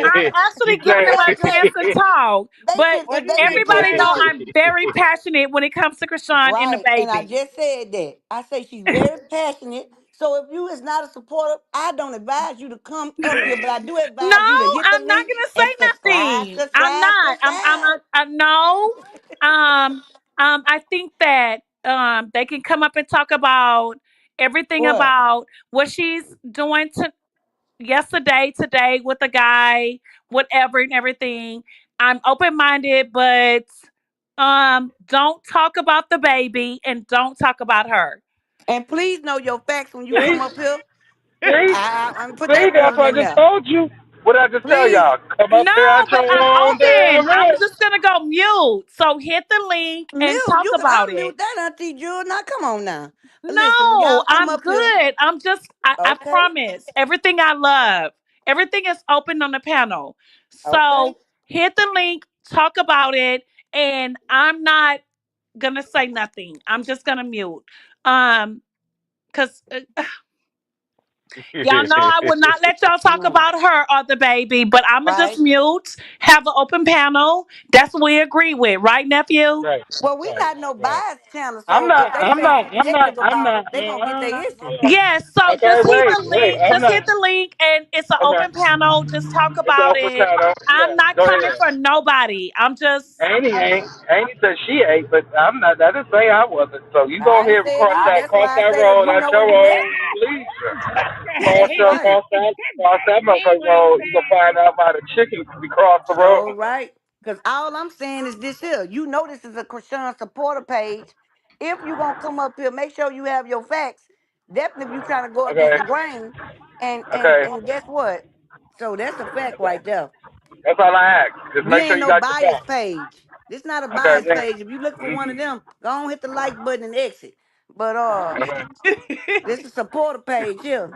I'm rude. actually you giving I'm them say, a just saying chance to talk. they But should what if you they say, can keep everybody it know up. I'm very passionate when it comes to Krishan and the Right. And I baby. just said that. I say she's very passionate. So if you is not a supporter, I don't advise you to come up here, but I do No, advise you to hit the I'm not link gonna and say subscribe, nothing. I'm subscribe, not. subscribe. No. Um, I think that they can come up and talk about everything What? about what she's doing to yesterday, today with a guy, whatever and everything. I'm open minded, but don't talk about the baby and don't talk about her. And please know your facts when you see? come up here. See? I'm put See? that That's warning what in I just there. told you. What did I just tell Please. y'all? Come up here No, at but your I'm own open. damn I'm risk. just gonna go mute. So hit the link and Mute. talk You can about it. unmute that, Auntie Jewel. Now, come on now. Listen, when No, y'all come I'm up here, good. I okay? promise. Everything I love. Everything is open on the panel. Okay. So hit the link, talk about it, and I'm not gonna say nothing. I'm just gonna mute. Cause y'all know I will not let y'all talk Mm, about her or the baby, but I'ma just right. mute, have an open panel. That's what we agree with, right, nephew? Right, Well, we right, not no right. bias channel, I'm so not, if they I'm say not, something I'm not, negative I'm about not. us, they gonna get their issue. Yes, so Okay, just hit wait, the wait. link. I'm Just not. hit the link, and it's an Okay, open panel. Just talk it's an about open it. panel. I'm Yeah, not go coming ahead. for nobody. I'm just Annie said she ate, but I'm not. I didn't say I wasn't. So you go I ain't ahead and say it either. That's cross why I that say if road you at know your where you at, own leisure. that's right. Cross that See motherfucker what I'm road. You gonna saying? find out about the chicken to be crossed the road. So right. Because all I'm saying is this here. You know this is a Krishan supporter page. If you gonna come up here, make sure you have your facts. Definitely if you trying to go against Okay, the grain. And and okay. and guess what? So that's a fact right there. That's all I ask. Just We make sure ain't you no got your bias facts. page. This not a Okay, bias then. page. If you look for one of Mhm. them, go on hit the like button and exit. But Okay. this is supporter page here.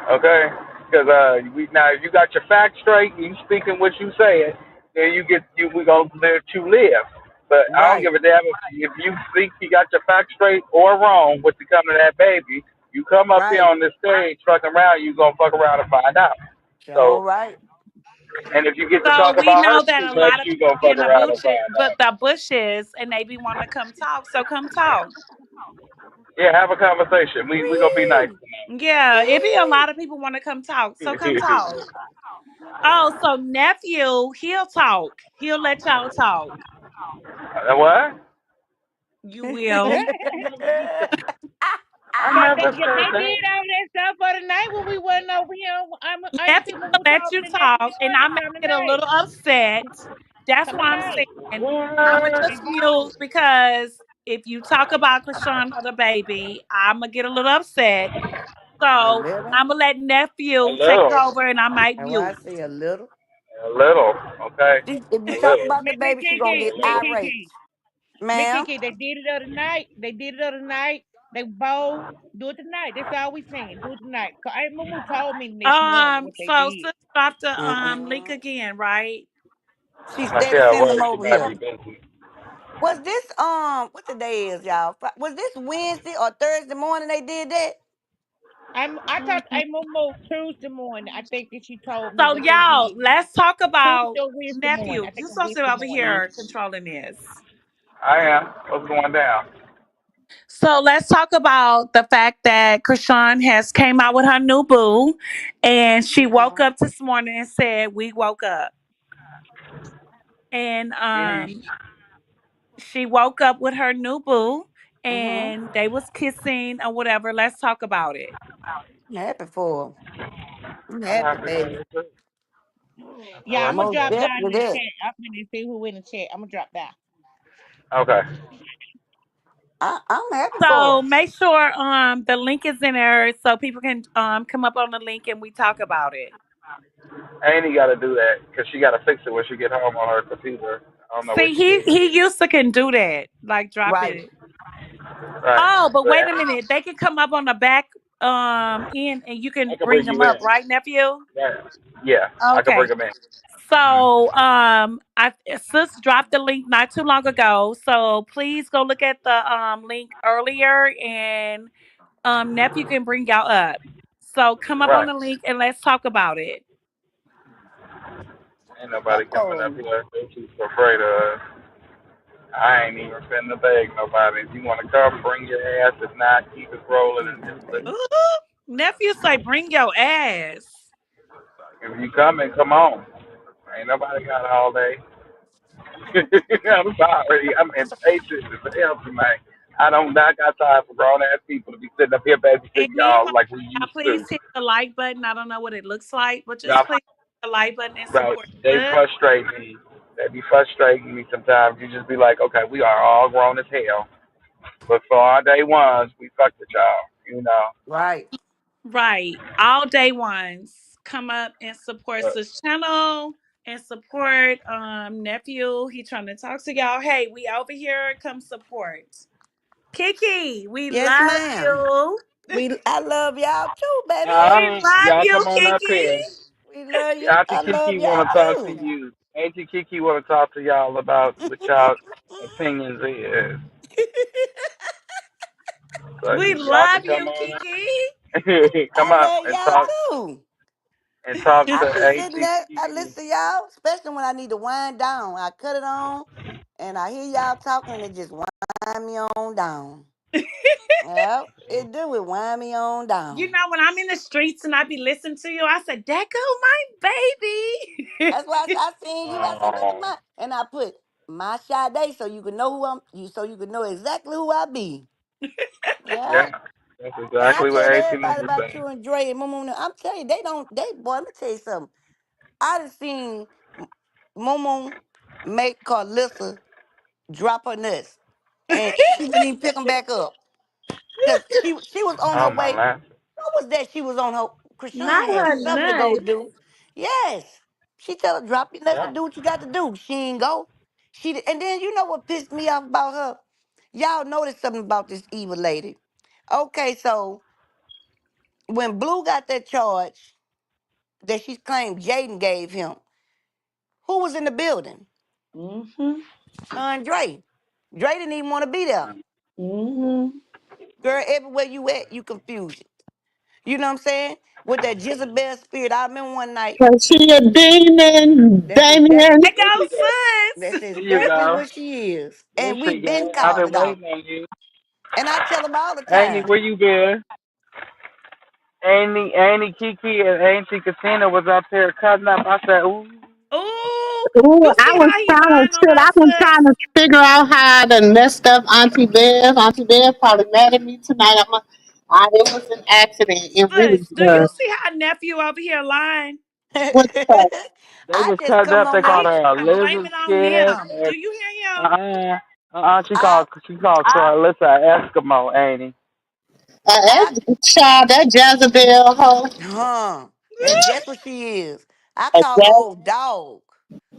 Okay, because we now if you got your facts straight, and you speaking what you saying, then we gonna let you live. But I don't Right, give a damn if you think you got your facts straight or wrong with the coming to that baby. You come up here right. on this stage fucking around, you gonna fuck around and find out. So So, right. and if you get to so talk we about her know that too a much, lot of you people gonna be fuck in the around and bushes, find but out. the bushes, and they be wanting to come talk. So come talk. Yeah, have a conversation. We gonna be nice. Wee, Yeah, it be a wee. lot of people want to come talk. So come talk. Oh, so nephew, he'll talk. He'll let y'all talk. What? You will. I Yeah, never they said that. did all that stuff for the night when we wasn't over here. I Nephew think we will were let you talking and they be talk, and doing I it may on the get a night. little upset. That's Come on why I'm night. saying I'ma What? They just do. mute because if you talk about Krishan or the baby, I'ma get a little upset. A So little. I'ma let A nephew take little. over, and I might And why I mute. say a little. A little. Okay. If A you talk little. about the Miss baby, she gonna Kiki, get A Miss little. irate. Kiki, Miss Ma'am. Kiki, they did it the other night. They did it the other night. They bold. Do it tonight. That's all we saying. Do it tonight. Cause Aunt Mumu told me this morning what they So did. sis dropped the link Mm-mm. again, right? She I steady tell sending what, them she over might here. be busy. Was this what the day is, y'all? Was this Wednesday or Thursday morning they did that? I thought Aunt Mumu Tuesday morning. I think that she told me So what they y'all, did. let's talk Tuesday about or Wednesday morning. nephew. I think You it was supposed to be Wednesday over morning. here controlling this. I am. What's going down? So let's talk about the fact that Krishan has came out with her new boo, and she woke Mm-hmm. up this morning and said, "We woke up," and Mm-hmm. she woke up with her new boo, Mm-hmm. and they was kissing or whatever. Let's talk about it. I'm happy for her. I'm I'm happy, happy for baby. you too. Yeah, I'm gonna Most drop down in definitely the that. chat. I'm gonna see who in the chat. I'm gonna drop down. Okay. I'm happy for So her. make sure the link is in there so people can come up on the link and we talk about it. Annie got to do that because she got to fix it when she get home on her computer. I don't know what See, she did. he used to can do that, like drop Right. it. Right. Oh, but But wait a minute. They can come up on the back end and you I can can bring bring them you in. up, right, nephew? Right. Yeah, I can bring Okay. them in. So I sis dropped the link not too long ago. So please go look at the link earlier and nephew can bring y'all up. So come up on Right. the link and let's talk about it. Ain't nobody coming up Oh. here. They too afraid of us. I ain't even finna beg nobody. If you want to come, bring your ass. If not, keep it rolling and just listen. Ooh, nephew say bring your ass. If you coming, come on. Ain't nobody got all day. I'm sorry. I'm impatient as hell tonight. I got time for grown ass people to be sitting up here And babysitting y'all meanwhile, like we y'all used to. please hit the like button. I don't know what it looks like, but just Y'all, please hit the like button and bro, support they us. frustrate me. They be frustrating me sometimes. You just be like, okay, we are all grown as hell. But for our day ones, we fuck with y'all, you know. Right. Right. All day ones. come up and support But this channel and support nephew. He trying to talk to y'all. Hey, we over here. Come support. Kiki, we Yes, love ma'am. you. I love y'all too, baby. We love y'all you, come on up Kiki. here. We love you. Auntie I love Kiki y'all want to talk to too. you. Auntie Kiki want to talk to y'all about what y'all opinions is. So We y'all can love come you, on up. Kiki. Come I up love and y'all talk too. I to be sitting Auntie there, I Kiki. listen to y'all, especially when I need to wind down. I cut it on and I hear y'all talking and it just wind me on down. Yep, it do. It wind me on You down. know, when I'm in the streets and I be listening to you, I said, "That go my baby." That's why I seen you. I said, look at Oh, my, and I put my Sade so you can know who so you can know exactly who I be. yeah, Yeah. that's And I exactly what tell Auntie everybody was about saying. you and Dre and Momo. I'm telling you, boy, let me tell you something. I done seen Momo make Carlissa drop her nuts. And she wouldn't even pick them back up. Because she was on Oh her my way. last. What was that? She was on her, Krishan Not had her something to go nuts. do. Yes. She tell her, drop your nuts Yeah. and do what you got to do. She ain't go. And then you know what pissed me off about her? Y'all noticed something about this evil lady. Okay, so when Blue got that charge that she claimed Jaden gave him, who was in the building? Mm-hmm. Dre. Dre didn't even want to be there. Mm-hmm. Girl, everywhere you at, you confusion. You know what I'm saying? With that Jezebel spirit. I remember one night. Cause she a demon, That's exact. Damien. That There you goes go. sis. That's There you exactly go. what she is. There And we she been go. I've called been it out. waiting on you. And I tell them all the Auntie, time. where you been? Auntie Kiki and Auntie Katina was up there cutting up. I said, ooh. Ooh, Ooh, you I see was how he trying to lying on shit. I've us, been trying sis? to figure out how I done messed up Auntie Bev. Auntie Bev probably mad at me tonight. It was an accident. It really Sis, do you was. see how nephew over here lying? What's that? They I was just cutting come up. They on Oh, there. called he her a trying to blame lizard it on skin. them. Do And, you hear him? uh-uh. I She called I Carlissa an Eskimo, Auntie. I Child, that Jezebel hoe. huh. And that's what she is. I A call her Jez- old dog.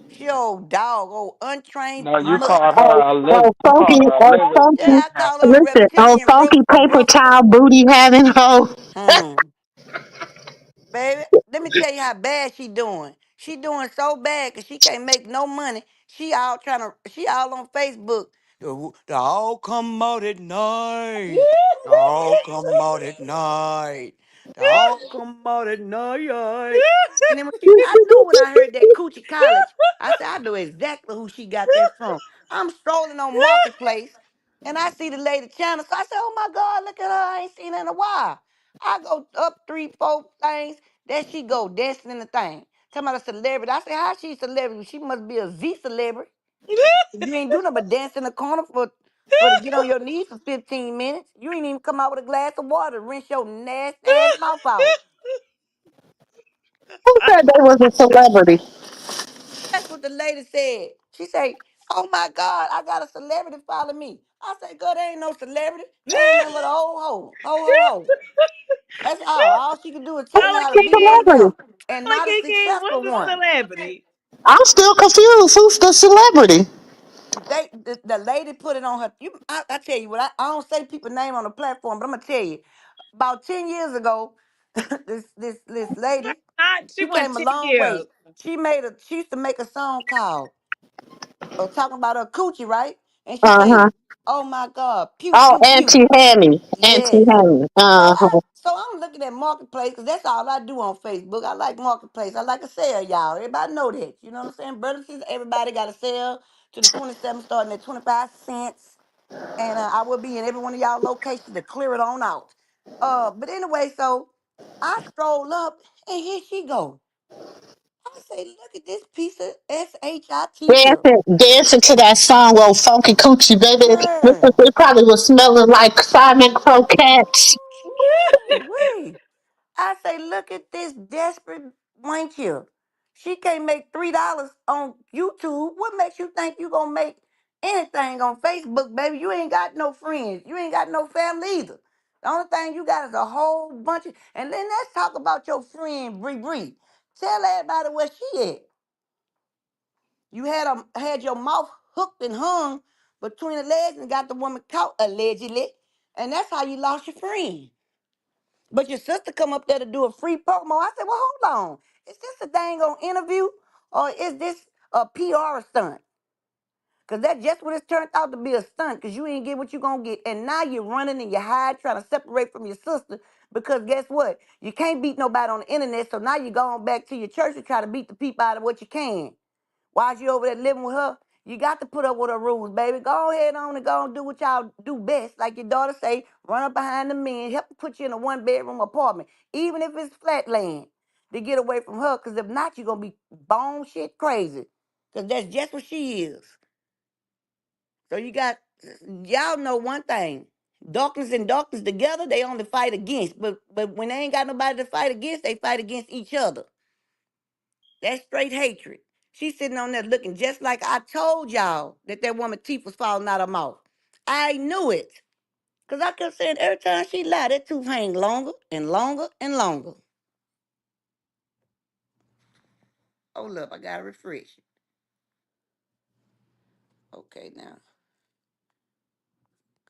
She old dog, old untrained No, you mutt. called Oh, her a lizard. oh, You funky, called her a oh, lizard funky. Yeah, skin. I call her a Listen, oh, reptilian funky paper roach. towel booty having hoe. Hmm. Baby, let me tell you how bad she doing. She doing so bad because she can't make no money. She all on Facebook. The all come out at night. The all come out at night. The all come out at night. And then I knew when I heard that Coochie College, I said, I know exactly who she got that from. I'm strolling on Marketplace and I see the lady channel. So I said, oh my God, look at her. I ain't seen her in a while. I go up three, four things. There she go dancing in the thing. Talking about a celebrity. I say, how she a celebrity? She must be a Z celebrity. You ain't doing nothing but dance in the corner for to get on your knees for 15 minutes. You ain't even come out with a glass of water to rinse your nasty ass mouth out. Who said they was a celebrity? That's what the lady said. She say, oh my God, I got a celebrity follow me. I say, girl, there ain't no celebrity. There ain't nothing but a whole hoe. Ho, ho, ho. That's all. All she can do is teach Tell me her, how to Who's a be Kiki. one of celebrity? them. And Tell her, not a Kiki. What's successful the one. celebrity? I'm still confused. Who's the celebrity? The lady put it on her. I tell you what, I don't say people's name on the platform, but I'm gonna tell you. About 10 years ago, this lady, Not. She she went came a 10 long years. way. She used to make a song called talking about her coochie, right? And she Uh said, huh. oh my God, pew Oh, pew pew. Auntie Hammy. Auntie Yes. Hammy. Uh huh. So I'm looking at Marketplace because that's all I do on Facebook. I like Marketplace. I like to sell, y'all. Everybody know that. You know what I'm saying? Brothers, sisters, everybody got to sell to the 27 starting at 25 cents. And I will be in every one of y'all locations to clear it on out. But anyway, so I stroll up and here she go. I say, look at this piece of shit here. Dancing to that song, "Well Funky Coochie Baby." Girl. It probably was smelling like Simon Croquettes. Woo-wee. I say, look at this desperate wank here. She can't make $3 on YouTube. What makes you think you gonna make anything on Facebook, baby? You ain't got no friends. You ain't got no family either. The only thing you got is a whole bunch of. And then let's talk about your friend Bree Bree. Tell everybody where she at. You had your mouth hooked and hung between the legs and got the woman caught allegedly, and that's how you lost your friend. But your sister come up there to do a free promo. I said, well, hold on. Is this a dang on interview or is this a PR stunt? Because that's just what it's turned out to be, a stunt, because you ain't get what you going to get. And now you're running and you're hiding, trying to separate from your sister because guess what? You can't beat nobody on the internet, so now you're going back to your church to try to beat the people out of what you can. While you over there living with her, you got to put up with her rules, baby. Go ahead on and go and do what y'all do best. Like your daughter say, run up behind the men, help put you in a one-bedroom apartment, even if it's flat land, to get away from her. Because if not, you're going to be bone shit crazy. Because that's just what she is. So y'all know one thing. Darkness and darkness together, they only fight against. But when they ain't got nobody to fight against, they fight against each other. That's straight hatred. She's sitting on there looking just like I told y'all that woman's teeth was falling out her mouth. I knew it. Because I kept saying every time she lied, that tooth hang longer and longer and longer. Hold up, I got to refresh it. Okay, now,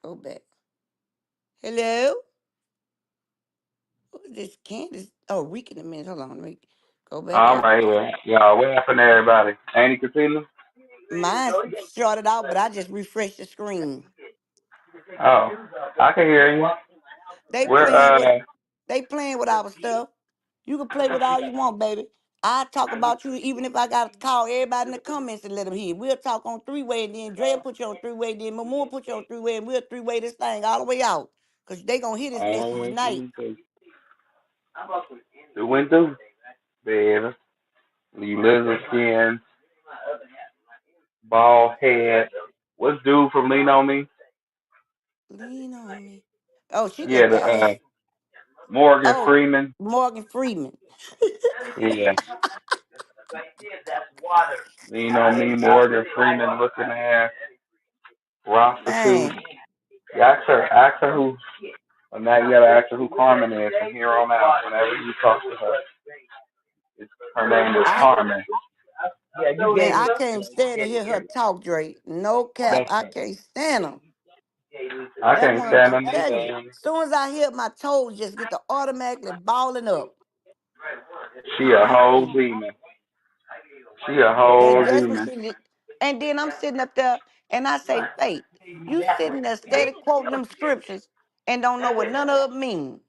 go back. Hello? Who is this? Candace? Oh, Rick in a minute. Hold on, Rick. Go back I'm out. right here. Y'all, what happened to everybody? Ain't Katina? Mine started out, but I just refreshed the screen. Oh, I can hear you. They We're playing with they playing with our stuff. You can play with all you want, baby. I talk about you even if I gotta call everybody in the comments and let them hear. We'll talk on three-way, and then Drea put you on three-way, then Mamoa put you on three-way, and we'll three-way this thing all the way out. Cause they gonna hear this all the message way tonight. through. It went through, baby. The lizard skin, bald head. What's dude from Lean on Me? Lean on me. Oh, she Yeah, left the out. Morgan Oh, Freeman. Morgan Freeman. Yeah, Lean on Me, Morgan Freeman looking ass, prostitute. Dang. Ask her who. And now you gotta ask her who Carmen is from here on out. Whenever you talk to her, her name is I Carmen. Man, I can't stand to hear her talk, Drake. No cap. That's I can't stand her. I That can't one, stand I'm her telling you, neither. soon as I hear my toes just get to automatically balling up. She a whole Mm-mm-mm. demon. She a And whole just when demon. she did, and then I'm sitting up there and I say, Faith, you sitting there steady quoting them scriptures and don't know what none of them mean.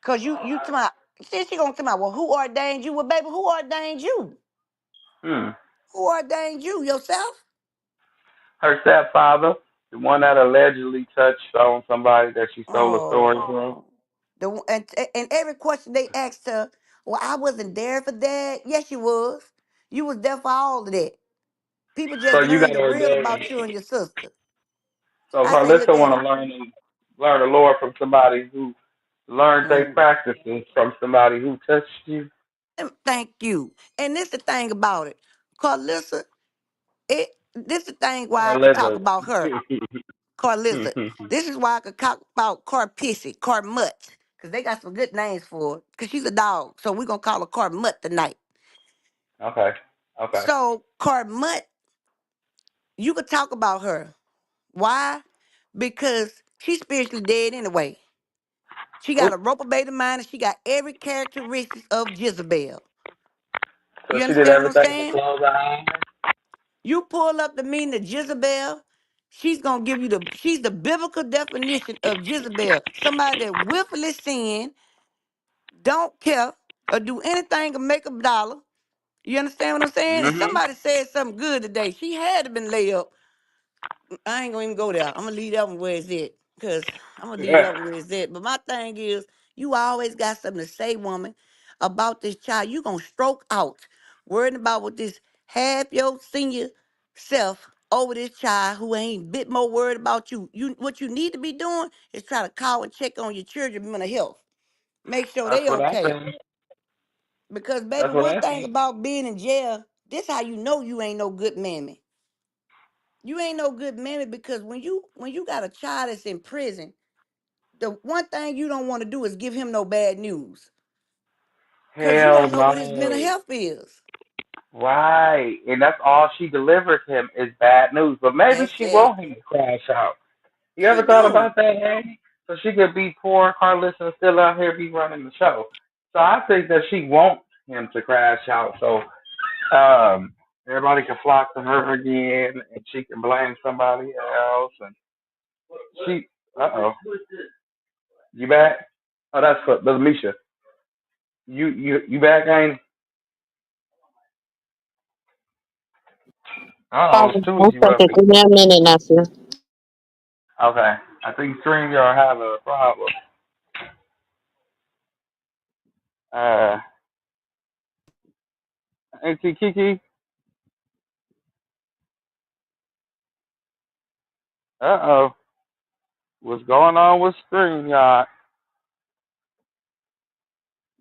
Cause you to my then she gonna tell me, well, who ordained you? Well, baby, who ordained you? Hmm. Who ordained you? Yourself? Her stepfather, the one that allegedly touched on somebody that she stole a story from. Oh. And every question they asked her, well, I wasn't there for that. Yes, you was. You was there for all of that. People So just you got learned the to real ordain. about you and your sister. So I say, look Carlissa at want it. to learn the Lord from somebody who learned their Mm. practices from somebody who touched you. Thank you. And this the thing about it. Carlissa, this the thing why I could talk Carlissa. about her. Carlissa. This is why I could talk about Carpissy, Carmut. Because they got some good names for her. Because she's a dog. So we're going to call her Carmut tonight. Okay. Okay. So Carmut, you could talk about her. Why? Because she's spiritually dead anyway. She got Oop. a reprobated mind and she got every characteristic of Jezebel. So You she did understand what I'm everything to saying? close her eyes. You pull up the meaning of Jezebel, she's gonna give you she's the biblical definition of Jezebel. Somebody that willfully sin, don't care, or do anything to make a dollar. You understand what I'm saying? And Mhm. somebody said something good today. She had to been laid up. I ain't gonna even go there. I'm gonna leave that one where it's at. Cause I'm gonna leave that one where it's at. But my thing is, you always got something to say, woman, about this child. You gonna stroke out, worrying about what this half your senior self over this child who ain't bit more worried about you. You what you need to be doing is try to call and check on your children's mental health. Make sure That's they what I okay. think. Because baby, That's what one I thing think. about being in jail, this how you know you ain't no good mammy. You ain't no good mammy because when you got a child that's in prison, the one thing you don't want to do is give him no bad news. Cause you Hell don't know what his mental no. health is. Right. And that's all she delivers him is bad news. But maybe That's she it. want him to crash out. You She ever thought do. about that, Hank? So she could be poor, Carlissa, and still out here be running the show. So I think that she wants him to crash out so everybody can flock to her again and she can blame somebody else. And she, uh-oh. You back? Oh, that's for Brother Misha. You back, ain't? Uh-oh, Hold it's on two of one you up second. here. Give me a minute, nephew. Okay. I think StreamYard have a problem. Uh, Auntie Kiki. Uh-oh. What's going on with StreamYard?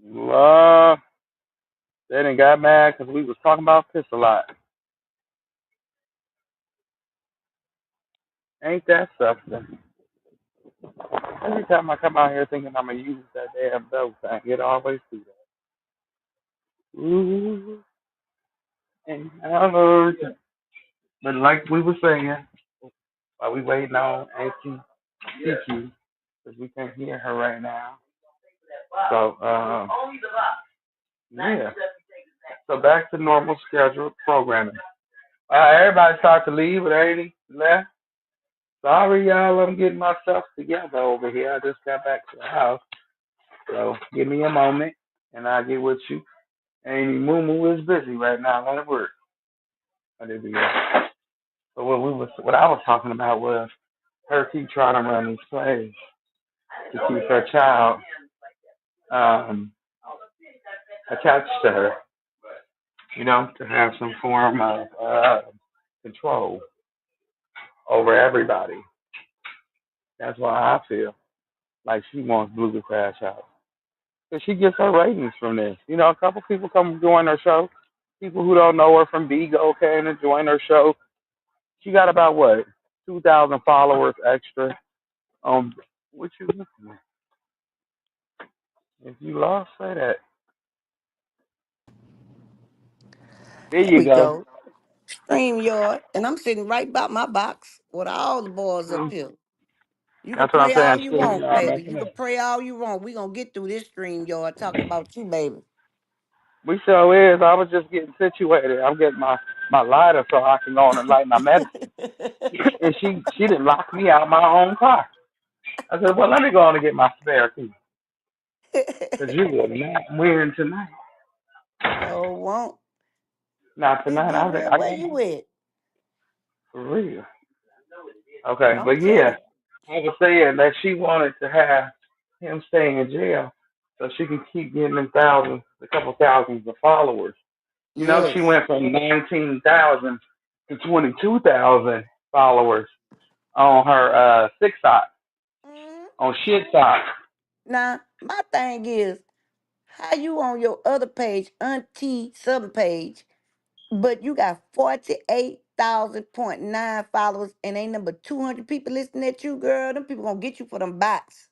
Love. They didn't got mad because we was talking about piss a lot. Ain't that something? Every time I come out here thinking I'm going to use that damn belt thing, it always do that. Ooh. And I love it. But like we were saying, while we waiting on Auntie Kiki, because we can't hear her right now. So, yeah. So back to normal scheduled programming. Everybody started to leave, but ain't left. Sorry, y'all. I'm getting myself together over here. I just got back to the house. So give me a moment, and I'll get with you. Amy Moo is busy right now. Let it work. I did do that. So what I was talking about was her keep trying to run these plays to keep her child um, attached to her. To have some form of control over everybody. That's why I feel like she wants Blue to crash out. Because she gets her ratings from this. A couple people come join her show. People who don't know her from Bigo came and join her show. She got about what? 2,000 followers extra. What you looking at? If you lost, say that. There There you we go. go. StreamYard. And I'm sitting right by my box with all the boys up Mm, here. You can That's what I'm pray all saying. you Stream want, yard baby. You messing can up. pray all you want. We gonna get through this StreamYard talking about you, baby. We sure is. I was just getting situated. I'm getting my lighter so I can go on and light my medicine. And she didn't lock me out my own car. I said, well, let me go on and get my spare key. Because you will not win tonight. So won't. Not Big tonight. Gabriel, I where got you at? for real. Okay, Don't but tell yeah, it. I was saying that she wanted to have him stay in jail so she can keep getting them thousands, a couple thousands of followers. She Yes. went from 19,000 to 22,000 followers on her TikTok, Mhm. on shit talk. Now, my thing is, how you on your other page, Auntie Southern page, but you got 48,000.9 followers and ain't number 200 people listening at you, girl. Them people gonna get you for them bots.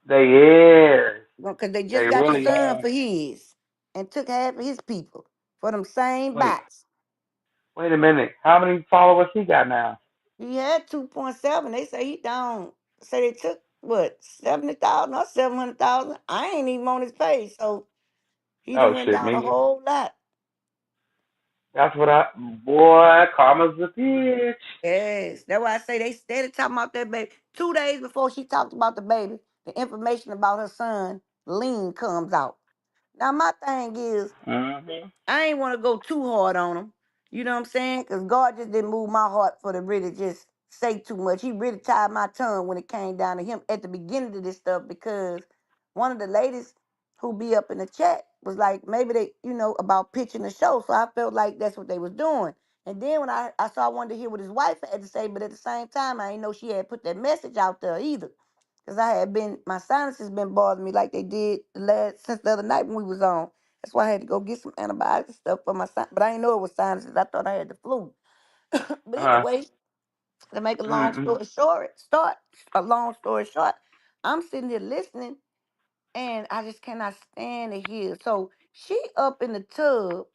They is. Because they They just got your really son are. for his and took half of his people for them same Wait, bots. wait a minute. How many followers he got now? He had 2.7. They say he down. Say they took what 70,000 or 700,000. I ain't even on his page, so he done Oh went shit, down a me. whole lot. That's what boy, karma's a bitch. Yes, that's why I say they steady talking about that baby. 2 days before she talked about the baby, the information about her son, Lean, comes out. Now my thing is, Hmm. I ain't want to go too hard on him. You know what I'm saying? Because God just didn't move my heart for to really just say too much. He really tied my tongue when it came down to him at the beginning of this stuff because one of the ladies who be up in the chat was like, maybe they, about pitching the show. So I felt like that's what they was doing. And then when I saw, I wanted to hear what his wife had to say, but at the same time, I didn't know she had put that message out there either. Because my sinuses been bothering me like they did since the other night when we was on. That's why I had to go get some antibiotic stuff for my son. But I didn't know it was sinuses. I thought I had the flu. But Uh, anyway, to make a long mm-mm. story short, a long story short, I'm sitting here listening, and I just cannot stand to hear. So she up in the tub,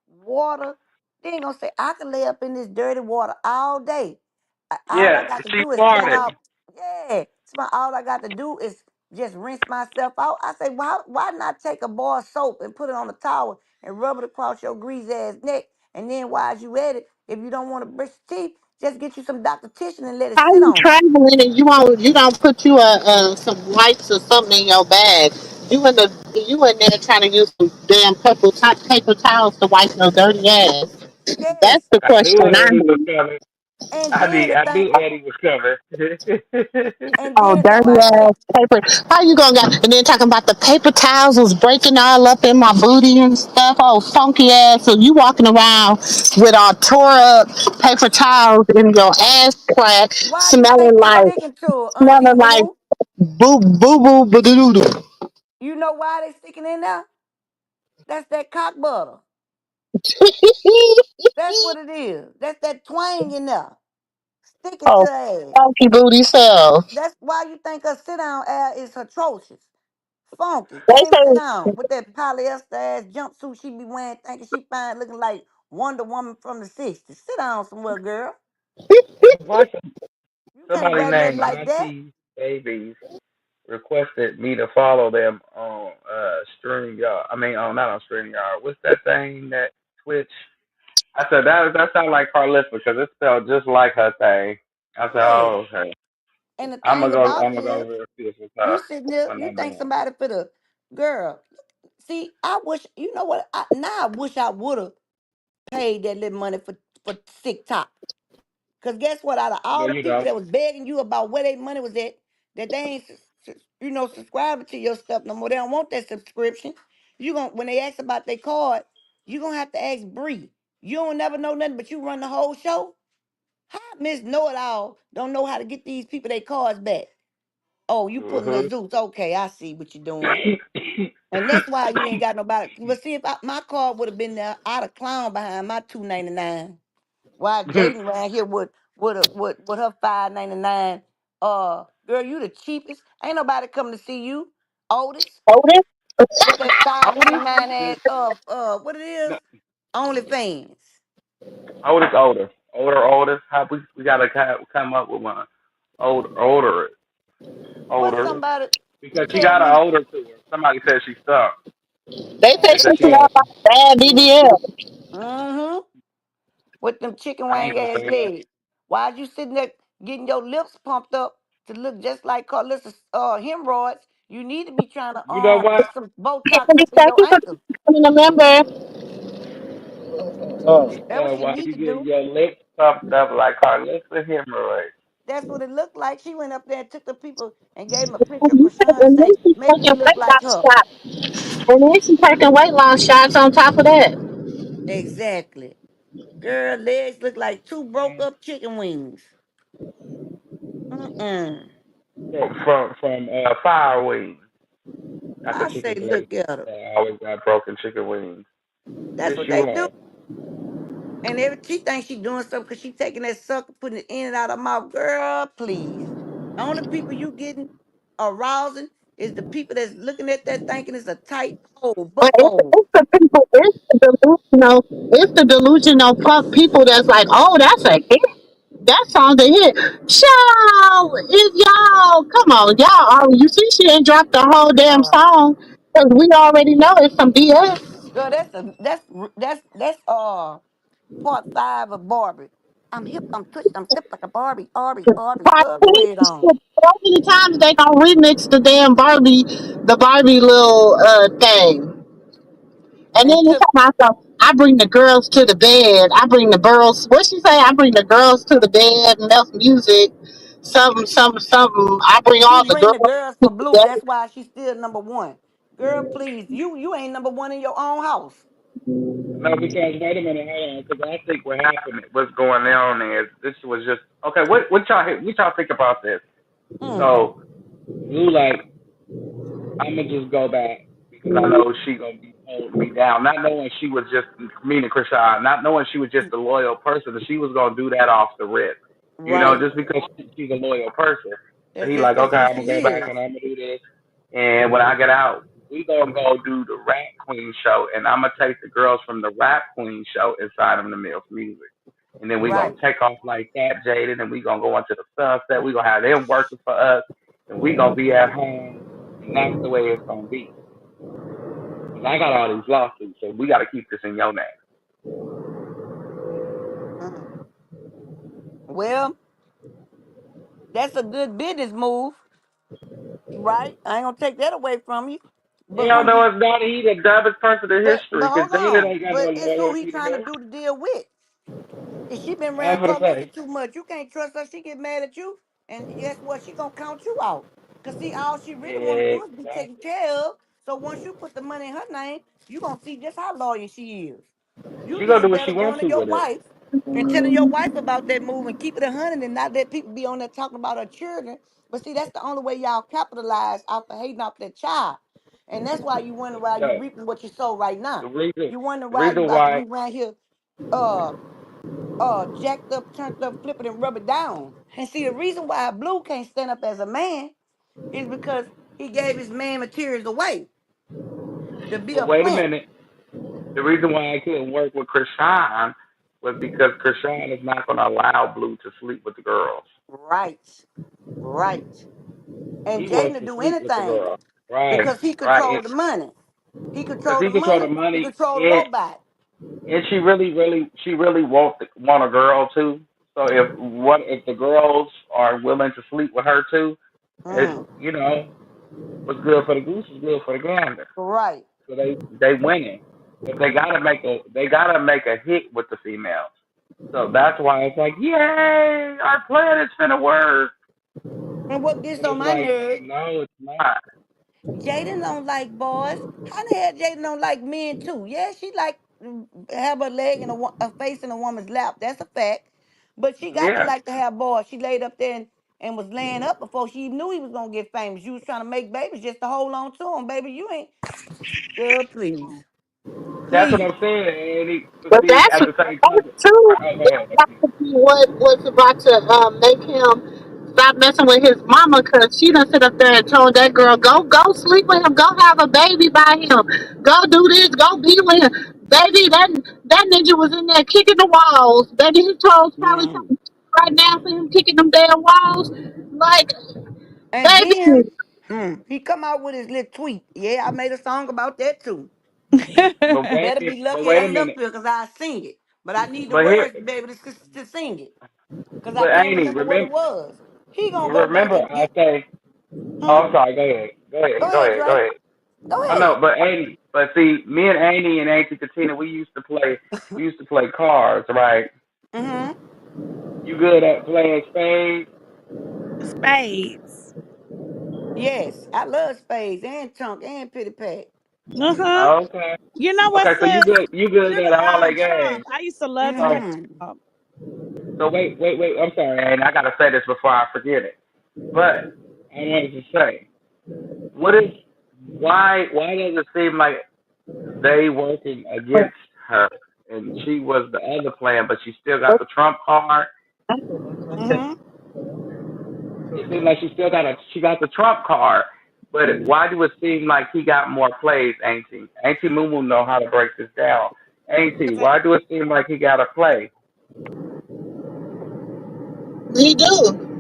water. They ain't gonna say I can lay up in this dirty water all day. All I Yeah, got to she do is sit farted. out. Yeah, all I got to do is just rinse myself out. I say, why not take a bar of soap and put it on a towel and rub it across your greasy ass neck, and then while you at it, if you don't want to brush your teeth, just get you some Dr. Titian and let it How sit you on you. traveling and you don't put you some wipes or something in your bag? You in there trying to use some damn paper towels to wipe your dirty ass. That's Yes, the I knew question I Eddie was have. coming. and then the I thing, knew Eddie was coming. and Oh, then the thing dirty about it, ass paper. How you gonna get? And then talking about the paper towels was breaking all up in my booty and stuff. Oh, funky ass. So you walking around with all tore up paper towels in your ass crack, why you think it's sticking to her, Auntie smelling Moo like Moo? boo boo boo doo doo. You know why they sticking in there? That's that cock butter. That's what it is. That's that twang in there. Sticking to Oh, her ass. funky booty self. That's why you think her sit down air is atrocious. Funky. They Can't even sit say down with that polyester ass jumpsuit she be wearing, thinking she fine looking like Wonder Woman from the 60s. Sit down somewhere, girl. Why You can't somebody wear nothing named like that. Auntie Babies requested me to follow them on StreamYard. I mean, not on StreamYard. What's that thing that Twitch? I said that sounds like Carlissa because it spelled just like her thing. I said, Yeah. oh okay. And the thing about I'm it gonna go is, over there and see what's you her sitting there, when you I'm think done. somebody for the girl. See, I wish, you know what? Now I wish I would have paid that little money for TikTok. Because guess what? Out of No, all the you people don't. that was begging you about where their money was at, that they ain't, subscribing to your stuff no more. They don't want that subscription. You going when they ask about their card, you gonna have to ask Bree. You don't never know nothing, but you run the whole show. How Miss Know It All don't know how to get these people their cards back? Oh, you pulling the Mhm. Zeus. Okay, I see what you're doing. And that's why you ain't got nobody. But see, if my card would have been there, I'd have clown behind my 2.99. Why Jaden around here with her 5.99? Girl, you the cheapest. Ain't nobody coming to see you. Otis Otis. with that Otis, 5.99 ass what it is? no, OnlyFans. Otis, Otis. How we gotta come up with one. What Older, somebody because she tell got an me? older to her. Somebody said she stunk. They say They said she she smell had. like bad BBL. Mm-hmm. With them chicken I ain't wing gonna ass say that. legs. Why you sitting there getting your lips pumped up to look just like Carlissa's hemorrhoids? You need to be trying to You know what? put some Botox up in Thank your you for ankles. becoming a member. That's what she Why need you to getting do. your lips puffed up like Carlissa hemorrhoid? That's what it looked like. She went up there and took the people and gave him a picture of And Krishan then say, she's make me taking look weight like loss her. shots. And then she's taking weight loss shots on top of that. Exactly. Girl, legs look like two broke up chicken wings. Mm-mm. From Fire Wings. That's a I say, chicken place look at her. that always got broken chicken wings. That's Yes, what you they do. have. And she thinks she doing something because she taking that sucker, putting it in and out of her mouth. Girl, please. The only people you getting arousing is the people that's looking at that thinking it's a tight hole, But butthole. it's the delusional punk people that's like, oh, that's a hit. That song's a hit. Child, y'all, come on, y'all. You see, she ain't dropped the whole damn Uh, song because we already know it's some BS. girl, that's part 5 of Barbie. I'm hip, I'm twitched, I'm flipped like a Barbie, Barbie, Barbie. Part Girl, go 10, ahead on. so many times they gonna remix the damn Barbie, the Barbie little thing. And then And it's took talking about, so I bring the girls to the bed. I bring the girls. What she say? I bring the girls to the bed. Enough music. Something, something, something. I bring she all the bring the girls girls to for the blue. bed. That's why she's still number one. Girl, please, you ain't number one in your own house. No, because wait a minute, hold on. Because I think what happened, what's going on is this was just okay. What y'all think about this? Mm, So Blue, like, I'm gonna just go back because I know she gonna be holding me down. Not knowing she was just meaning Krishan, not knowing she was just a loyal person, that she was gonna do that off the rip. You know, right. just because she's a loyal person. So That's he just like, cause okay, who I'm gonna go she back is. and I'm gonna do this. And when I get out, we gonna go do the Rap Queen show, and I'm gonna take the girls from the Rap Queen show inside of the Mills Music. And then we gonna Right. take off like that, Jaden, and we gonna go into the sunset. We gonna have them working for us, and we gonna be at home, and that's the way it's gonna be. Cause I got all these lawsuits, so we gotta keep this in your name. Mm. Well, that's a good business move, right? I ain't gonna take that away from you. But Hell who no, you it's not. He the dumbest person in but history, cause hold Jaden on. ain't got no But it's who he loyalty to trying to him. do the deal with. If she been I'm around gonna Carlissa say too much, you can't trust her. She get mad at you, and guess what? She gonna count you out. Cause see, all she really want to do is be taken exactly. care of. So once you put the money in her name, you gonna see just how loyal she is. You She gonna do did what better she going wants to to your with it. wife and telling your wife about that move and keep it 100 and not let people be on there talking about her children. But see, that's the only way y'all capitalize off of hating off that child. And that's why you wonder why you No, reaping what you sow right the now. reason, You wonder the why you reason about to why, be around here uh jacked up, turned up, flip it and rub it down. And see the reason why Blue can't stand up as a man is because he gave his man materials away to be but a wait a pimp. minute. The reason why I couldn't work with Krishan was because Krishan is not gonna allow Blue to sleep with the girls. Right. Right. And He Jaden wants to to do sleep with the anything girls. Right, because he right. controlled the money. He Because controlled the he control money, the he money, controlled the and robot. she really, really, she really want a girl too. So if the girls are willing to sleep with her too, it Mm, what's good for the goose is good for the gander. right. So they winning, but they gotta make a hit with the females. So that's why it's like, yay, our plan is finna work. And what gets And on it's my like, nerve, no, it's not. Jaden don't like boys. How the hell Jaden don't like men too? Yeah, she like have a leg and a face in a woman's lap. That's a fact. But she got to Yeah, like to have boys. She laid up there and was laying up before she even knew he was gonna get famous. You was trying to make babies just to hold on to him, baby. You ain't. Girl, please, that's what please. I'm saying. And but But see, that's at the same that time, too. oh, go ahead. That could be what was about to make him stop messing with his mama, cause she done sit up there and told that girl, go sleep with him, go have a baby by him, go do this, go be with him. Baby, that ninja was in there kicking the walls. Baby, his toes probably Mm. right now for him kicking them damn walls. Like, And then baby, he come out with his little tweet. Yeah, I made a song about that too. But You wait, better be but lucky it wait a ain't up minute. here because I sing it. But I need the But here, words to be able to sing it. Because I but can't Amy, remember what it remember, was. He but gonna go back remember, and I get say, huh? oh, I'm sorry. Go ahead. Go Go ahead. Go ahead, ahead. Go Dre. ahead. Go I ahead. know, but Amy, but see, me and Amy and Auntie Katina, we used to play. We used to play cards, right? Mm-hmm. You good at playing spades? Spades. Yes. I love spades and chunk and pity pat. Uh-huh. Okay. You know what, Okay, so you sis? good? You good Sugar at all that Trump. games? I used to love to play So, Mm-hmm. Trump. so wait. I'm sorry, and I gotta say this before I forget it. But I wanted to say, what is why does it seem like they working against her and she was the other plan, but she still got the trump card? Mm-hmm. It seems like she got the trump card, but why do it seem like he got more plays, Auntie? Auntie Moo know how to break this down. Auntie, 'Cause why do it seem like he got a play? he do,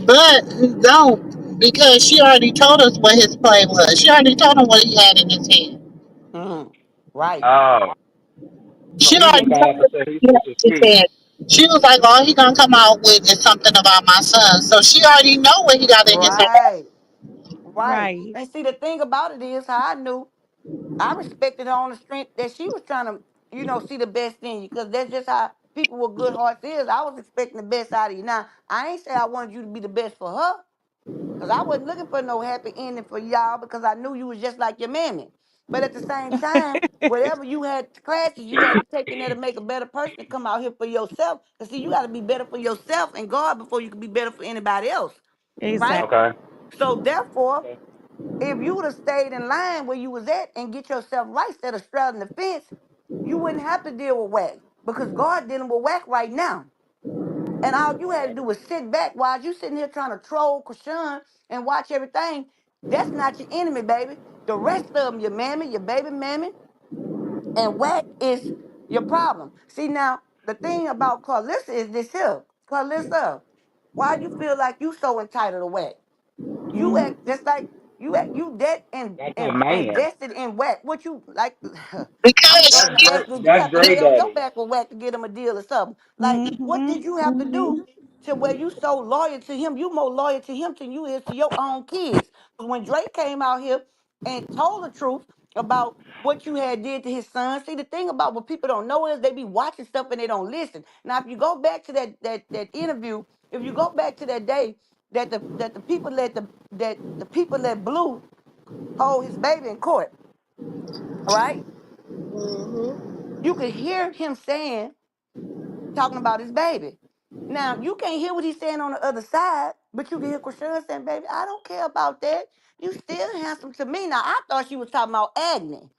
but he don't because she already told us what his play was. She already told him what he had in his hand. Mm-hmm. Right. Oh, so She he already just gonna told have to us say he what he had switched his in his keys. hand. She was like, "All he gonna come out with is something about my son." So she already know what he got in his hand. Right. Right. right. And see the thing about it is how I knew I respected her on the strength that she was trying to, see the best in you. Because that's just how people with good hearts is. I was expecting the best out of you. Now, I ain't say I wanted you to be the best for her. Because I wasn't looking for no happy ending for y'all because I knew you was just like your mammy. But at the same time, whatever you had classes you had to take in there to make a better person to come out here for yourself. Because see, you got to be better for yourself and God before you can be better for anybody else. Right? Exactly. Okay. So therefore, Okay. if you would have stayed in line where you was at and get yourself right instead of straddling the fence, you wouldn't have to deal with whack because God dealing with whack right now. And all you had to do was sit back while you sitting here trying to troll Krishan and watch everything. That's not your enemy, baby. The rest of them, your mammy, your baby mammy, and Whack is your problem. See now, the thing about Carlissa is this here. Carlissa, why you feel like you so entitled to Whack? You Mm. act just like you dead That's her and man. invested in Whack. What you like? I'm Because starting to That's ask you, you that's have to Dre lay on your Daddy. back with Whack to get him a deal or something. Like, what mm-hmm, did you have to mm-hmm. do to where you so loyal to him? You more loyal to him than you is to your own kids. 'Cause when Drake came out here and told the truth about what you had did to his son, see the thing about what people don't know is they be watching stuff and they don't listen. Now, if you go back to that interview, if you go back to that day that the people let Blue hold his baby in court, right? Mm-hmm. You could hear him saying, talking about his baby. Now, you can't hear what he's saying on the other side, but you can hear Krishan saying, baby, I don't care about that. You still handsome to me. Now, I thought she was talking about Agnes.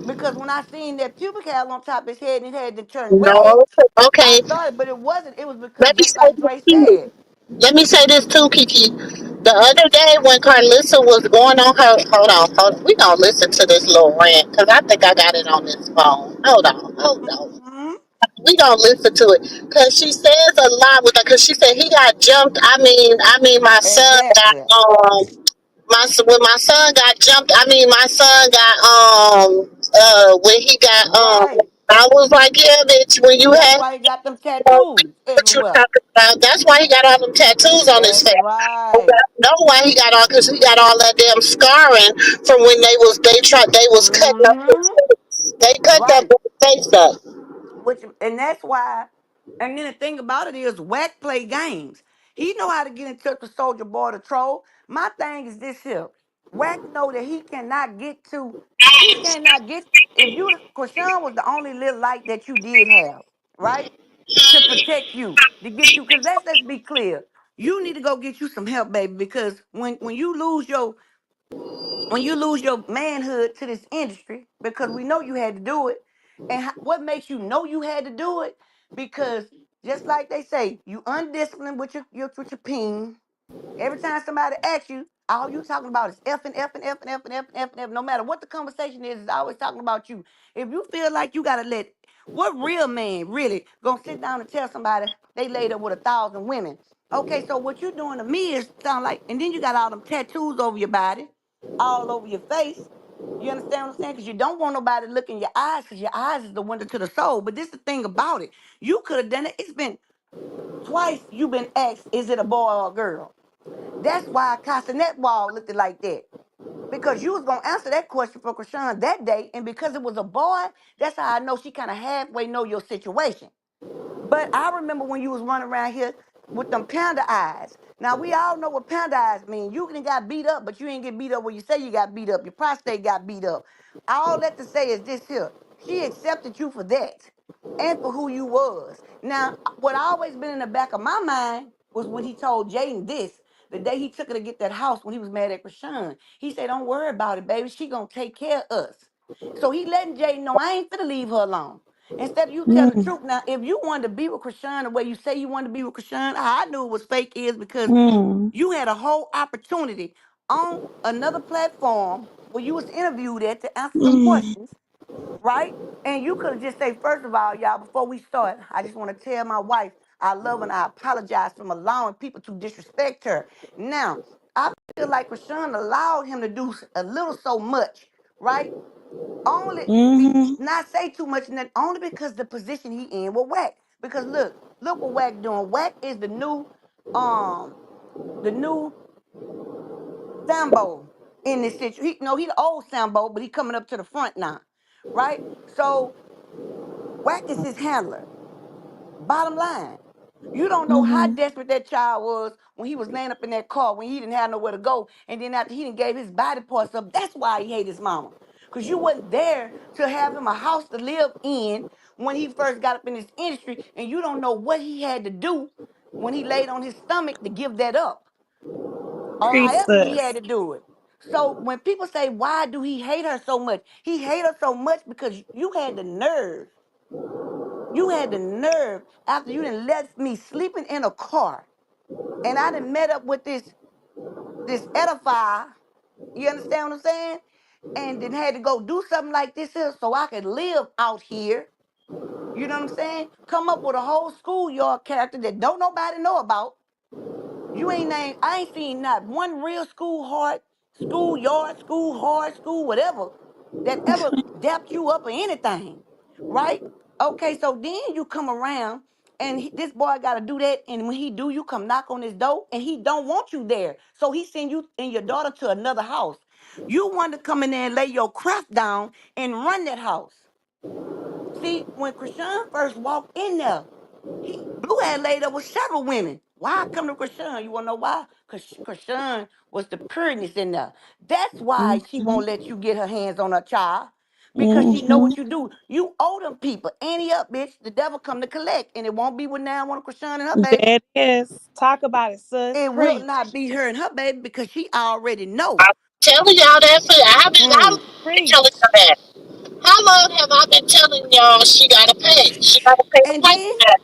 Because when I seen that pubic hair on top of his head and it had to turn red, No, I okay. thought, but it wasn't. It was because Let me just say like this Dre too. said. Let me say this too, Kiki. The other day when Carlissa was going on her, hold on. We gonna listen to this little rant because I think I got it on this phone. Hold on. Hmm. We gonna listen to it because she says a lot with her. Because she said he got jumped. I mean, my son got Exactly. when my son got jumped. I mean, my son got when he got Right. I was like, yeah, bitch. When you That's had why he got them what tattoos you everywhere. talking about, that's why he got all them tattoos on his That's face. I right. know why he got all because he got all that damn scarring from when they was cutting up his Hmm. face. They cut that Right. boy's face up. Which and that's why. And then the thing about it is, Wack play games. He know how to get in touch with Soldier Boy to troll. My thing is this here. Wack know that he cannot get to. He cannot get. If you, Krishan was the only little light that you did have, right, to protect you, to get you. Because let's be clear. You need to go get you some help, baby. Because when you lose your manhood to this industry, because we know you had to do it, and what makes you know you had to do it? Because just like they say, you undisciplined with your peen. Every time somebody asks you, all you talking about is F and F and F and F and F and F and F. No matter what the conversation is, it's always talking about you. If you feel like you gotta let what real man really gonna sit down and tell somebody they laid up with 1,000 women? Okay, so what you doing to me is sound like, and then you got all them tattoos over your body, all over your face. You understand what I'm saying? Because you don't want nobody to look in your eyes, because your eyes is the window to the soul. But this is the thing about it. You could have done it. It's been twice you've been asked, is it a boy or a girl? That's why Castanet Wall looked like that. Because you was gonna answer that question for Krishan that day, and because it was a boy, that's how I know she kind of halfway know your situation. But I remember when you was running around here with them panda eyes. Now we all know what panda eyes mean. You can got beat up, but you ain't get beat up where you say you got beat up. Your prostate got beat up. All that to say is this here. She accepted you for that and for who you was. Now, what always been in the back of my mind was when he told Jaden this, the day he took her to get that house when he was mad at Rashawn. He said, don't worry about it, baby. She gonna take care of us. So he letting Jaden know I ain't finna leave her alone. Instead of you telling the Mm, truth. Now, if you wanted to be with Krishan the way you say you wanted to be with Krishan, how I knew it was fake is because mm, you had a whole opportunity on another platform where you was interviewed at to answer some mm. questions, right? And you could have just said, first of all, y'all, before we start, I just want to tell my wife I love her and I apologize for allowing people to disrespect her. Now, I feel like Rashawn allowed him to do a little so much, right? Only Mm-hmm. not say too much, and that only because the position he in with Wack. Because look what Wack doing. Wack is um, the new Sambo in this situation. He no, he the old Sambo, but he coming up to the front now, right? So Wack is his handler. Bottom line, you don't know how Mm-hmm. desperate that child was when he was laying up in that car when he didn't have nowhere to go. And then after he didn't gave his body parts up, that's why he hate his mama. Because you wasn't there to have him a house to live in when he first got up in this industry. And you don't know what he had to do when he laid on his stomach to give that up. Or however he had Priestess. to do it. So when people say, why do he hate her so much? He hate her so much because you had the nerve You had the nerve after you done left me sleeping in a car, and I done met up with this edifier. You understand what I'm saying? And then had to go do something like this here so I could live out here. You know what I'm saying? Come up with a whole schoolyard character that don't nobody know about. You ain't named, I ain't seen not one real school whatever, that ever dapped you up or anything. Right? Okay, so then you come around and this boy gotta do that, and when he do, you come knock on his door and he don't want you there. So he send you and your daughter to another house. You want to come in there and lay your craft down and run that house. See, when Krishan first walked in there, Blue had laid up with several women. Why I come to Krishan? You wanna know why? Because Krishan was the pureness in there. That's why she won't let you get her hands on her child. Because she know what you do. You owe them people. Ante up, bitch. The devil come to collect. And it won't be with now one of Krishan and her baby. That is. Talk about it, sis. It will Preach. not be her and her baby because she already know. I'm telling y'all that for I've Mm. been telling Preach. y'all that. How long have I been telling y'all she gotta pay? She gotta pay the And price then for that.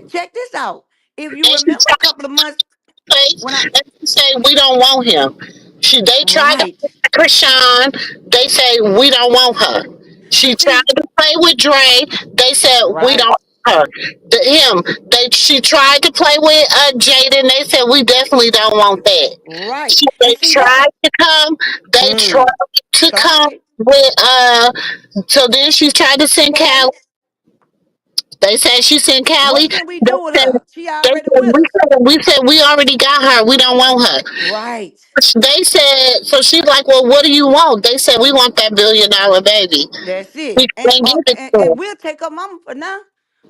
check this out. If you And she remember a tried couple of months to pay, when I and she say we don't want him. They tried to right. play with Krishan. They say we don't want her. She But tried see, to play with Dre. They said we don't right, want her. She tried to play with Jaden. They said we definitely don't want that. right. They And see that's tried to come. They tried mm, to come tried. with So then she tried to send Callie. Callie, They said she sent what Callie. can we They do with said, her? She already with us. we said we already got her. We don't want her. Right. They said so. She's like, well, what do you want? They said we want that $1 billion baby. That's We it. can't give it to And her. we'll take her mama for now.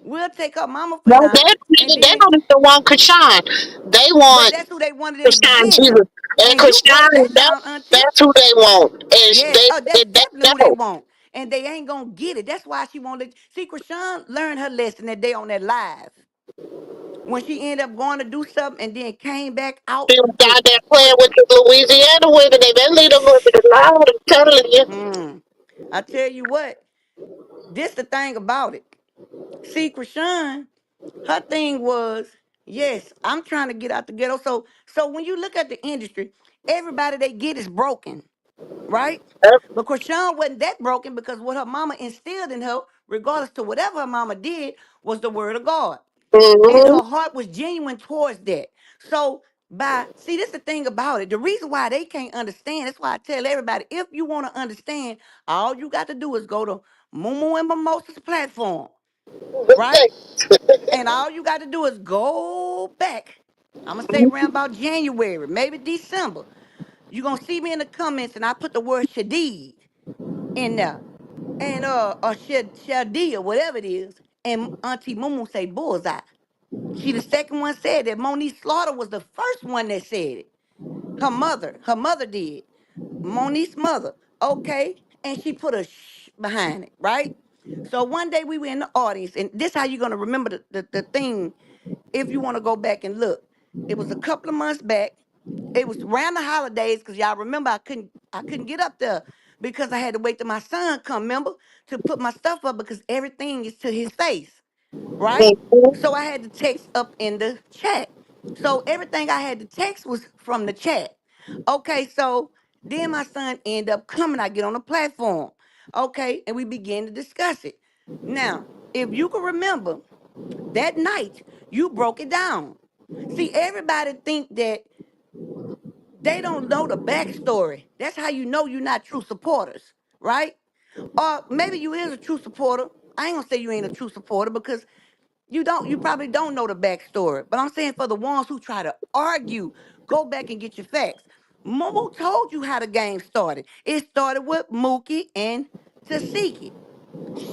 We'll take her mama for No, now. And they then, don't even want Krishan. They but want that's who they wanted in the Krishan beginning. Jesus. And And you Krishan, broke that down, auntie. that's who they want. And Yes. Oh, that's they definitely who they know. want. And they ain't gonna get it. That's why she won't let. See, Krishan learned her lesson that day on that live. When she ended up going to do something and then came back out They was with down there with playing with the Louisiana women. They better leave them women alone. I'm telling you. hmm. I tell you what, this the thing about it. See, Krishan, her thing was, yes, I'm trying to get out the ghetto. So when you look at the industry, everybody they get is broken, right? But Krishan wasn't that broken because what her mama instilled in her, regardless to whatever her mama did, was the word of God. And Mm-hmm. her heart was genuine towards that. So by see, this the thing about it. The reason why they can't understand, that's why I tell everybody, if you want to understand, all you got to do is go to Mumu and Mimosa's platform, right? And all you got to do is go back. I'm gonna say around about January, maybe December. You're gonna see me in the comments, and I put the word Shadid in there. And or Shadi or whatever it is. And Auntie Mumu say bullseye. She the second one said that. Monique Slaughter was the first one that said it. Her mother did. Monique's mother. Okay. And she put a shh behind it, right? So one day we were in the audience, and this how you're gonna remember the thing if you want to go back and look. It was a couple of months back. It was around the holidays, because y'all remember I couldn't get up there because I had to wait till my son come, remember, to put my stuff up because everything is to his face, right? So I had to text up in the chat. So everything I had to text was from the chat. Okay, so then my son ended up coming. I get on the platform. Okay, and we began to discuss it. Now, if you can remember, that night you broke it down. See, everybody think that they don't know the backstory. That's how you know you're not true supporters, right? Or maybe you is a true supporter. I ain't gonna say you ain't a true supporter because you probably don't know the backstory. But I'm saying for the ones who try to argue, go back and get your facts. Momo told you how the game started. It started with Mookie and Tasiki.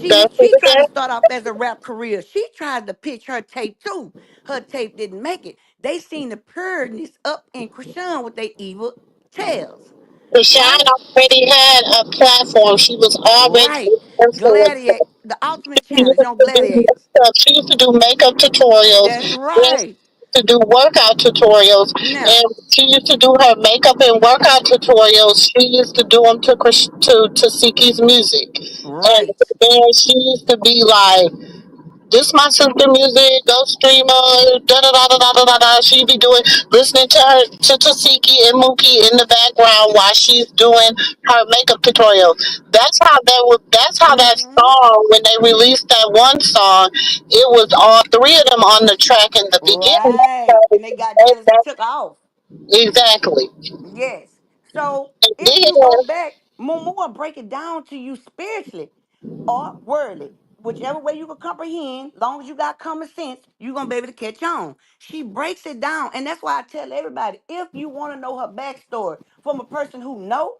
That's what She they tried to start off as a rap career. She tried to pitch her tape too. Her tape didn't make it. They seen the pureness up in Krishan with their evil tails, Krishan right? already had a platform. She was already Right. influenced. Gladiator, the ultimate challenge on Gladiators. She used to do makeup tutorials. That's Yes, right. to do workout tutorials, Now, and she used to do her makeup and workout tutorials. She used to do them to Siki's music, and right. then she used to be like, This my sister music. Go stream her. Da da da da da da da. Da. She be doing listening to her to Tasiki and Mookie in the background while she's doing her makeup tutorial. That's how that was. That's how that Mm-hmm. song when they released that one song. It was all three of them on the track in the beginning. Right. And they got jealous and took off. Exactly. Yes. So And if then, you go back, more will break it down to you spiritually or wordly. Whichever way you can comprehend, long as you got common sense, you're gonna be able to catch on. She breaks it down. And that's why I tell everybody, if you want to know her backstory from a person who know,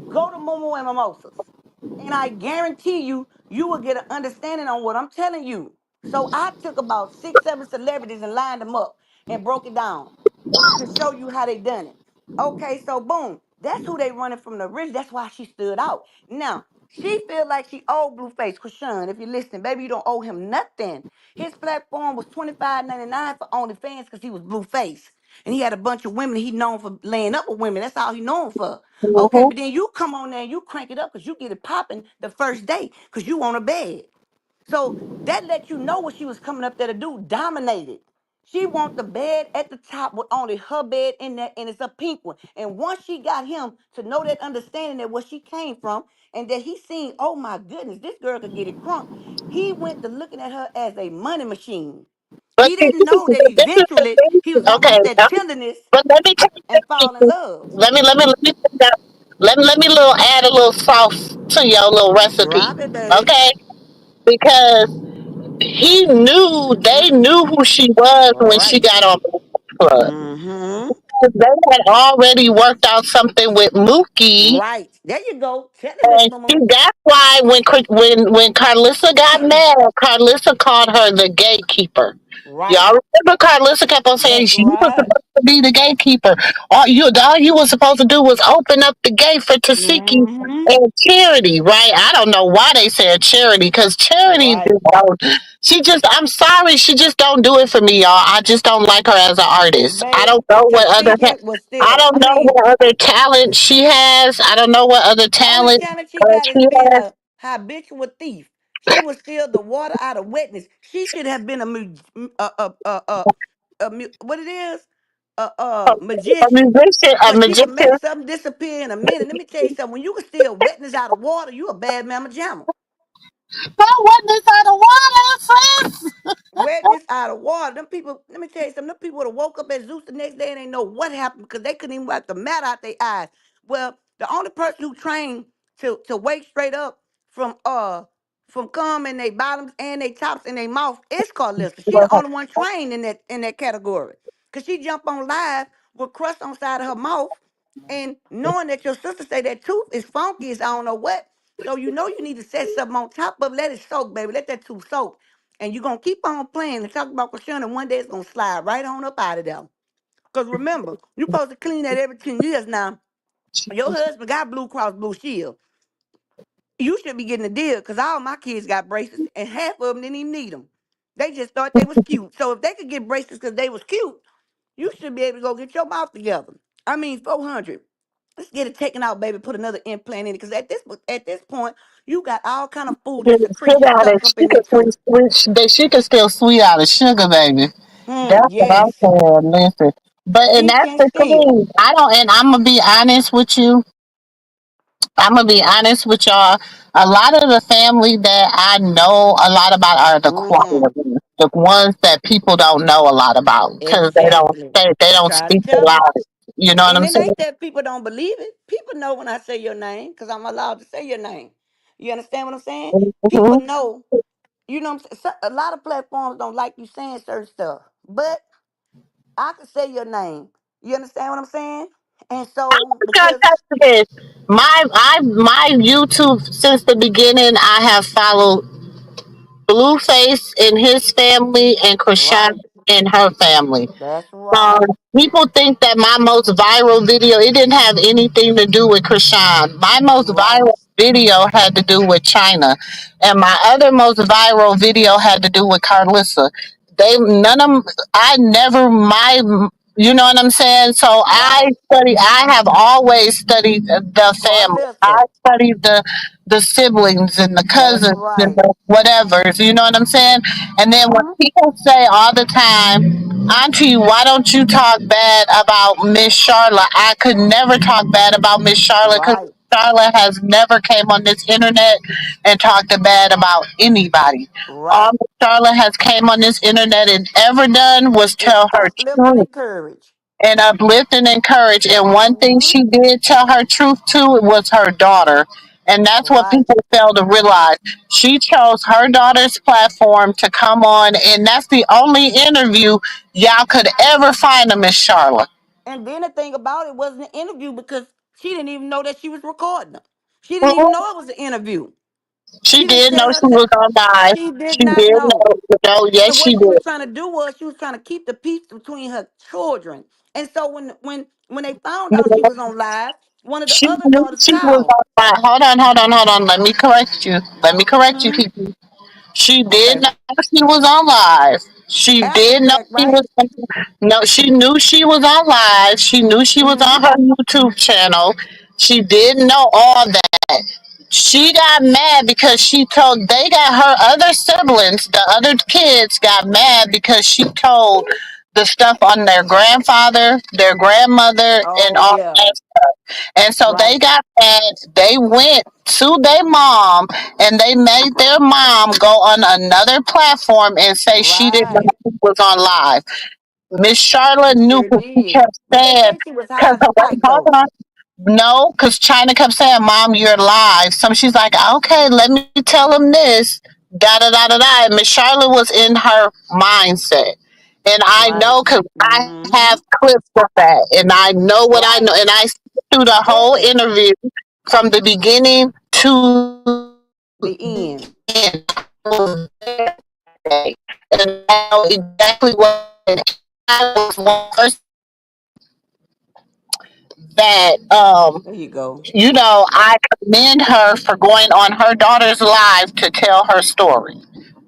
go to Momo and Mimosas. And I guarantee you, you will get an understanding on what I'm telling you. So I took about 6, 7 celebrities and lined them up and broke it down to show you how they done it. Okay, so boom, that's who they running from the rich. That's why she stood out. Now she feel like she owed Blueface Krishan. If you're listening, baby, you don't owe him nothing. His platform was $25.99 for OnlyFans because he was Blueface. And he had a bunch of women he known for laying up with women. That's all he known for. Okay, mhm. but then you come on there and you crank it up because you get it popping the first day because you on a bed. So that let you know what she was coming up there to do. Dominated. She want the bed at the top with only her bed in there, and it's a pink one. And once she got him to know that understanding that where she came from, and that he seen, oh my goodness, this girl could get it crunk. He went to looking at her as a money machine. But He see, didn't know that this is the eventually he thing. was gonna Okay, get that tenderness but let me tell and you fall in this. love. Let me put that, let me little add a little sauce to your little recipe. Drop it, baby. Okay? Because they knew who she was All when she right. got on the club. Mm-hmm. They had already worked out something with Mookie. Right. There you go. Tell it, Miss And Mama. that's why when Carlissa got mad, Carlissa called her the gatekeeper. Right. Y'all remember Carlissa kept on saying That's she was right. supposed to be the gatekeeper. All you were supposed to do was open up the gate for Tasiki Mm-hmm. and Charity, right? I don't know why they said Charity, because Charity Right. just don't. She just, I'm sorry, she just don't do it for me, y'all. I just don't like her as an artist. I Baby, don't know what other. Tasiki was I still, don't I know mean, what other talent she has. I don't know what other only talent talent she got is she being has. a habitual thief. She was still the water out of wetness. She should have been what it is? A A magician. musician, a Cause she could make magician. something disappear in a minute. Let me tell you something. When you can steal wetness out of water, you a bad mamma jamma. That wasn't inside the water, sis. Wetness out of water. Them people, let me tell you something. Them people would have woke up at Zeus the next day and they know what happened because they couldn't even wipe the mat out their eyes. Well, the only person who trained to wake straight up from cum in their bottoms and their tops and their mouth is Carlissa. She the only one trained in that category. Cause she jumped on live with crust on side of her mouth and knowing that your sister say that tooth is funky is I don't know what. So you know you need to set something on top of it. Let it soak, baby. Let that tooth soak. And you're gonna keep on playing and talk about Krishan, and one day it's gonna slide right on up out of there. Because remember, you're supposed to clean that every 10 years now. Your husband got Blue Cross Blue Shield. You should be getting a deal because all my kids got braces and half of them didn't even need them. They just thought they was cute. So if they could get braces because they was cute, you should be able to go get your mouth together. I mean, 400. Let's get it taken out, baby. Put another implant in it. Because at this point, you got all kind of food She that can spit secretion out stuck it. up in that tooth. She can still sweet out of sugar, baby. That's what I'm Yes. saying. Listen, but and She that's can the still. thing. I don't. And I'm gonna be honest with you. I'm gonna be honest with y'all. A lot of the family that I know a lot about are the quiet Mm-hmm. ones, the ones that people don't know a lot about because Exactly. they I'm don't trying to speak a tell lot. you. You know what And I'm it saying? ain't that people don't believe it. People know when I say your name because I'm allowed to say your name. You understand what I'm saying? People Mhm. know, you know what I'm saying? A lot of platforms don't like you saying certain stuff, but I can say your name. You understand what I'm saying? And so, Can I because, tell you this? My YouTube since the beginning, I have followed Blueface and his family and Krishan right, and her family. that's Um, right. People think that my most viral video, it didn't have anything to do with Krishan. My most Right. viral video had to do with China. And my other most viral video had to do with Carlissa. None of 'em- I never, you know what I'm saying? So Right. I have always studied the family. I Carlissa. studied the siblings and the That's cousins and right. the whatevers, you know what I'm saying? And then when Mm-hmm. people say all the time, Auntie, why don't you talk bad about Miss Charlotte? I could never talk bad about Miss Charlotte because Right. Charlotte has never came on this internet and talked bad about anybody. All Right. Miss Charlotte has came on this internet and ever done was It's tell her uplift and truth encourage. and uplift and encourage. And one thing Mm-hmm. she did tell her truth to was her daughter. And that's what Right. people fail to realize. She chose her daughter's platform to come on, and that's the only interview y'all could ever find of Miss Charlotte. And then the thing about it wasn't an interview because she didn't even know that she was recording them. She didn't even Mhm. know it was an interview. She She didn't did know tell she herself. was on live. She did She not did know. know, yes, So she what she did. was trying to do was she was trying to keep the peace between her children. And so when they found out she was on live, one of the She other knew daughters she was called. on live. Hold on. Let me correct you. Let me correct you, Hmm. Kiki. She did Okay. know she was on live. She After the did know fact, she right? was. No, she knew she was on live. She knew she was Hmm. on her YouTube channel. She did know all that. She got mad because she told they got her other siblings, the other kids got mad because she told the stuff on their grandfather, their grandmother, and Oh all yeah. that. And so they Right. got mad. They went to their mom and they made their mom go on another platform and say she didn't know Right. she was on live. Miss Charlotte She knew sure because she did. kept But they saying, say she was high because as a kite hold though. on. No, because China kept saying, Mom, you're live. So she's like, okay, let me tell him this. Da da da da da. And Miss Charlotte was in her mindset. And I Right. know because I Hmm. have clips of that. And I know what I Right. know. And I through the whole Listen, interview from the beginning to the the end. end. I was there today. And I know exactly what I was one person that There you go. I commend her for going on her daughter's live to tell her story.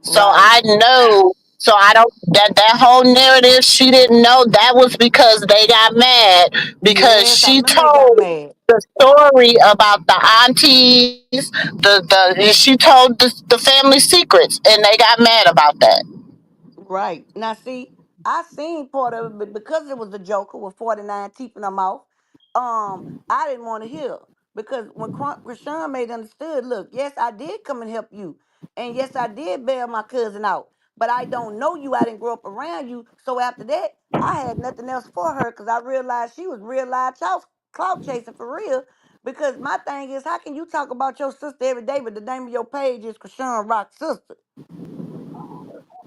So Right. I know, so I don't, that whole narrative, she didn't know that was because they got mad because Yes, I she remember they got told mad. the story about the aunties, she told the family secrets and they got mad about that. Right. Now, see, I seen part of it, but because it was a Joker with 49 teeth in her mouth, I didn't want to hear. Because when Krishan made understood, look, yes, I did come and help you. And yes, I did bail my cousin out. But I don't know you. I didn't grow up around you. So after that, I had nothing else for her because I realized she was real live clout chasing for real. Because my thing is, how can you talk about your sister every day, but the name of your page is Krishan Rock's sister?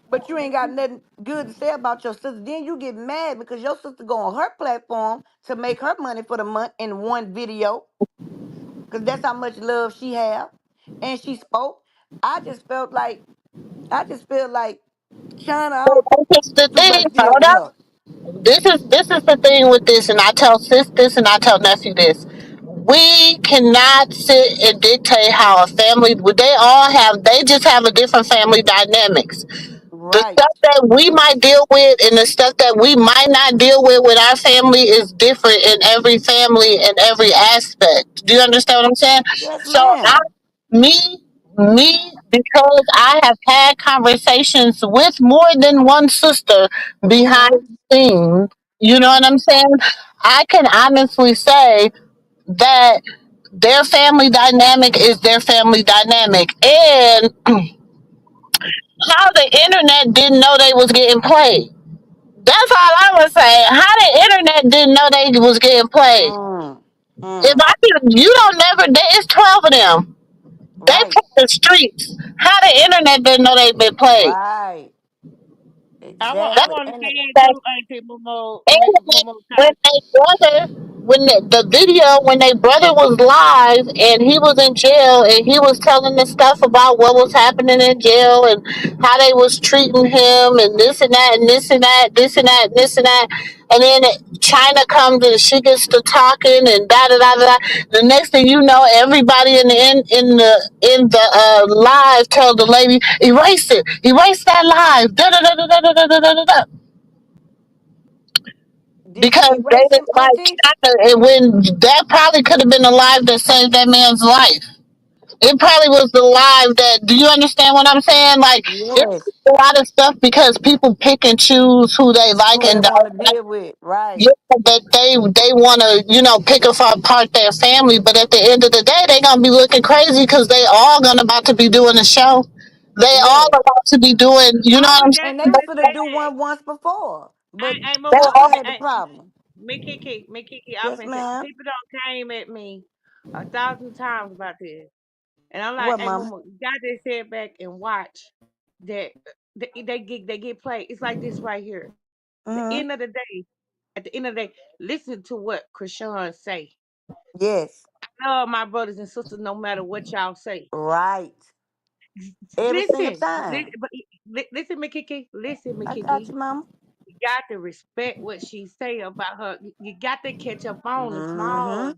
But you ain't got nothing good to say about your sister. Then you get mad because your sister go on her platform to make her money for the month in one video. Cause that's how much love she have. And she spoke. I just felt like I just feel like China, I don't This is the too thing, much deal hold with up. her. This is the thing with this, and I tell sis this, and I tell nephew this. We cannot sit and dictate how a family. They all have. They just have a different family dynamics. The Right. stuff that we might deal with and the stuff that we might not deal with our family is different in every family and every aspect. Do you understand what I'm saying? Yes, So I, ma'am. me, because I have had conversations with more than one sister behind Mm-hmm. the scenes, you know what I'm saying? I can honestly say that their family dynamic is their family dynamic. And how the internet didn't know they was getting played. That's all I would say. How the internet didn't know they was getting played. Mm. If Mm. I could, you don't never. It's 12 of them. They Right. play the streets. How the internet didn't know they been played. Right. I Exactly. want to And say it too, Auntie Momo, And Momo when Time. they brother, when the video, when they brother was live and he was in jail and he was telling the stuff about what was happening in jail and how they was treating him and this and that and this and that, this and that, this and that. And then China comes and she gets to talking and da da da da. The next thing you know, everybody in the live told the lady, erase that live, da da da da da da da da da da did because she they erase him, didn't like Auntie? China, and when that probably could have been the life that saved that man's life. It probably was the live that. Do you understand what I'm saying? Like it's Yes. a lot of stuff because people pick and choose who they like Who they and want to don't like. deal with. Right. Yeah, that they want to pick apart their family, but at the end of the day, they gonna be looking crazy because they all gonna about to be doing a show. They all Yes. about to be doing. You know All what of I'm that, And they saying? was finna listen, do one once before. But Moo They Moo, all, whoever had the problem. Me Kiki, I Yes, finna say, ma'am. people don't came at me 1,000 times about this. And I'm like, What, hey, mama? Mama, you got to sit back and watch that they get played. It's like this right here. The Mm-hmm. end of the day, at the end of the day, listen to what Krishan say. Yes. Love my brothers and sisters no matter what y'all say. Right. Every single Listen, time. listen, Mikiki. Listen, I got Mikiki. you, mama. You got to respect what she say about her. You got to catch up on the Mm-hmm. small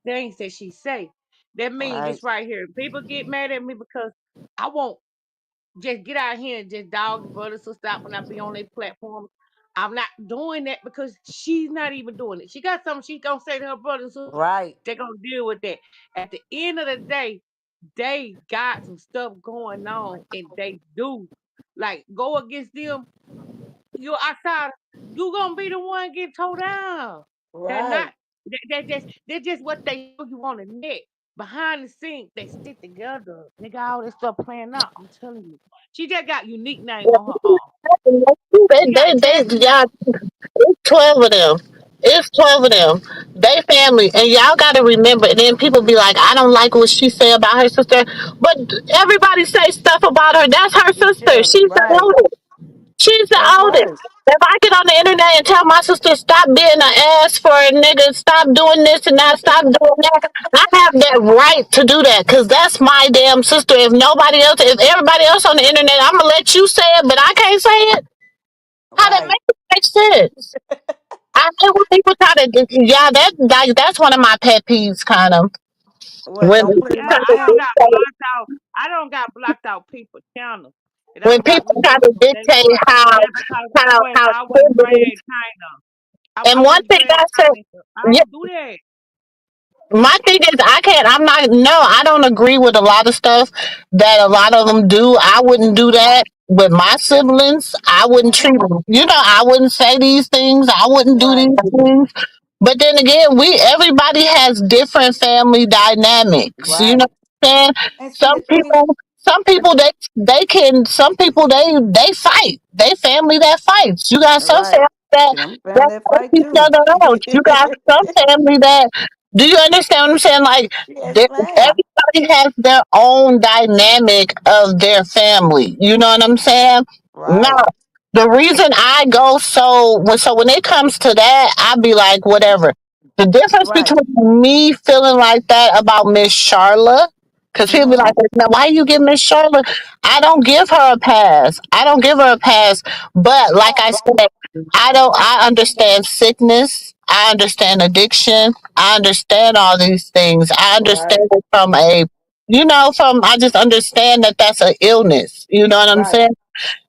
things that she say. That means Right. this right here. People get mad at me because I won't just get out here and just dog the brother sister out when I be on their platform. I'm not doing that because she's not even doing it. She got something she's gonna say to her brother and sister. Right. They're gonna deal with that. At the end of the day, they got some stuff going on and they do. Like go against them, you're outside, you gonna be the one getting towed down. They're not. Right. They're just what they show you on the net. Behind the scenes, they stick together. They got all this stuff playing out. I'm telling you. She just got unique name on her arm. She got they, Jasmine y'all, name. it's 12 of them. It's 12 of them. They family, and y'all got to remember. And then people be like, "I don't like what she say about her sister," but everybody say stuff about her. That's her Each sister. other. She's the Right. oldest. She's the That's oldest. right. If I get on the internet and tell my sister stop being an ass for a nigga, stop doing this and that, stop doing that, I have that right to do that because that's my damn sister. If everybody else on the internet, I'm gonna let you say it, but I can't say it. How that Right. make sense? I hate when people try to, yeah, that's one of my pet peeves, kind of. What? When Don't put it in people my try I don't family? got blocked out. I don't got blocked out people channel. It when don't got people me try to blocked on day dictate one. Just because how I wouldn't siblings, drag China. I and one wouldn't thing drag I said, China. I yeah, don't do that. my thing is, I can't. I'm not. No, I don't agree with a lot of stuff that a lot of them do. I wouldn't do that with my siblings. I wouldn't treat them. I wouldn't say these things. I wouldn't do Right. these things. But then again, everybody has different family dynamics. You know Right. what I'm saying? And see Some the thing. people, some people they can. Some people they fight. They family that fights. You got some Right. family that See them that family that help fight each too. other out. You got some family that. Do you understand what I'm saying? Like Yes, ma'am. everybody has their own dynamic of their family. You know what I'm saying? Now, Right. the reason I go so when it comes to that, I be like, whatever. The difference Right. between me feeling like that about Miss Charlotte, because people be Mm-hmm. like, now why you give Miss Charlotte? I don't give her a pass. I don't give her a pass. But like I said, I understand sickness. I understand addiction. I understand all these things. I understand Right. it I just understand that that's an illness. You know what I'm Right. saying?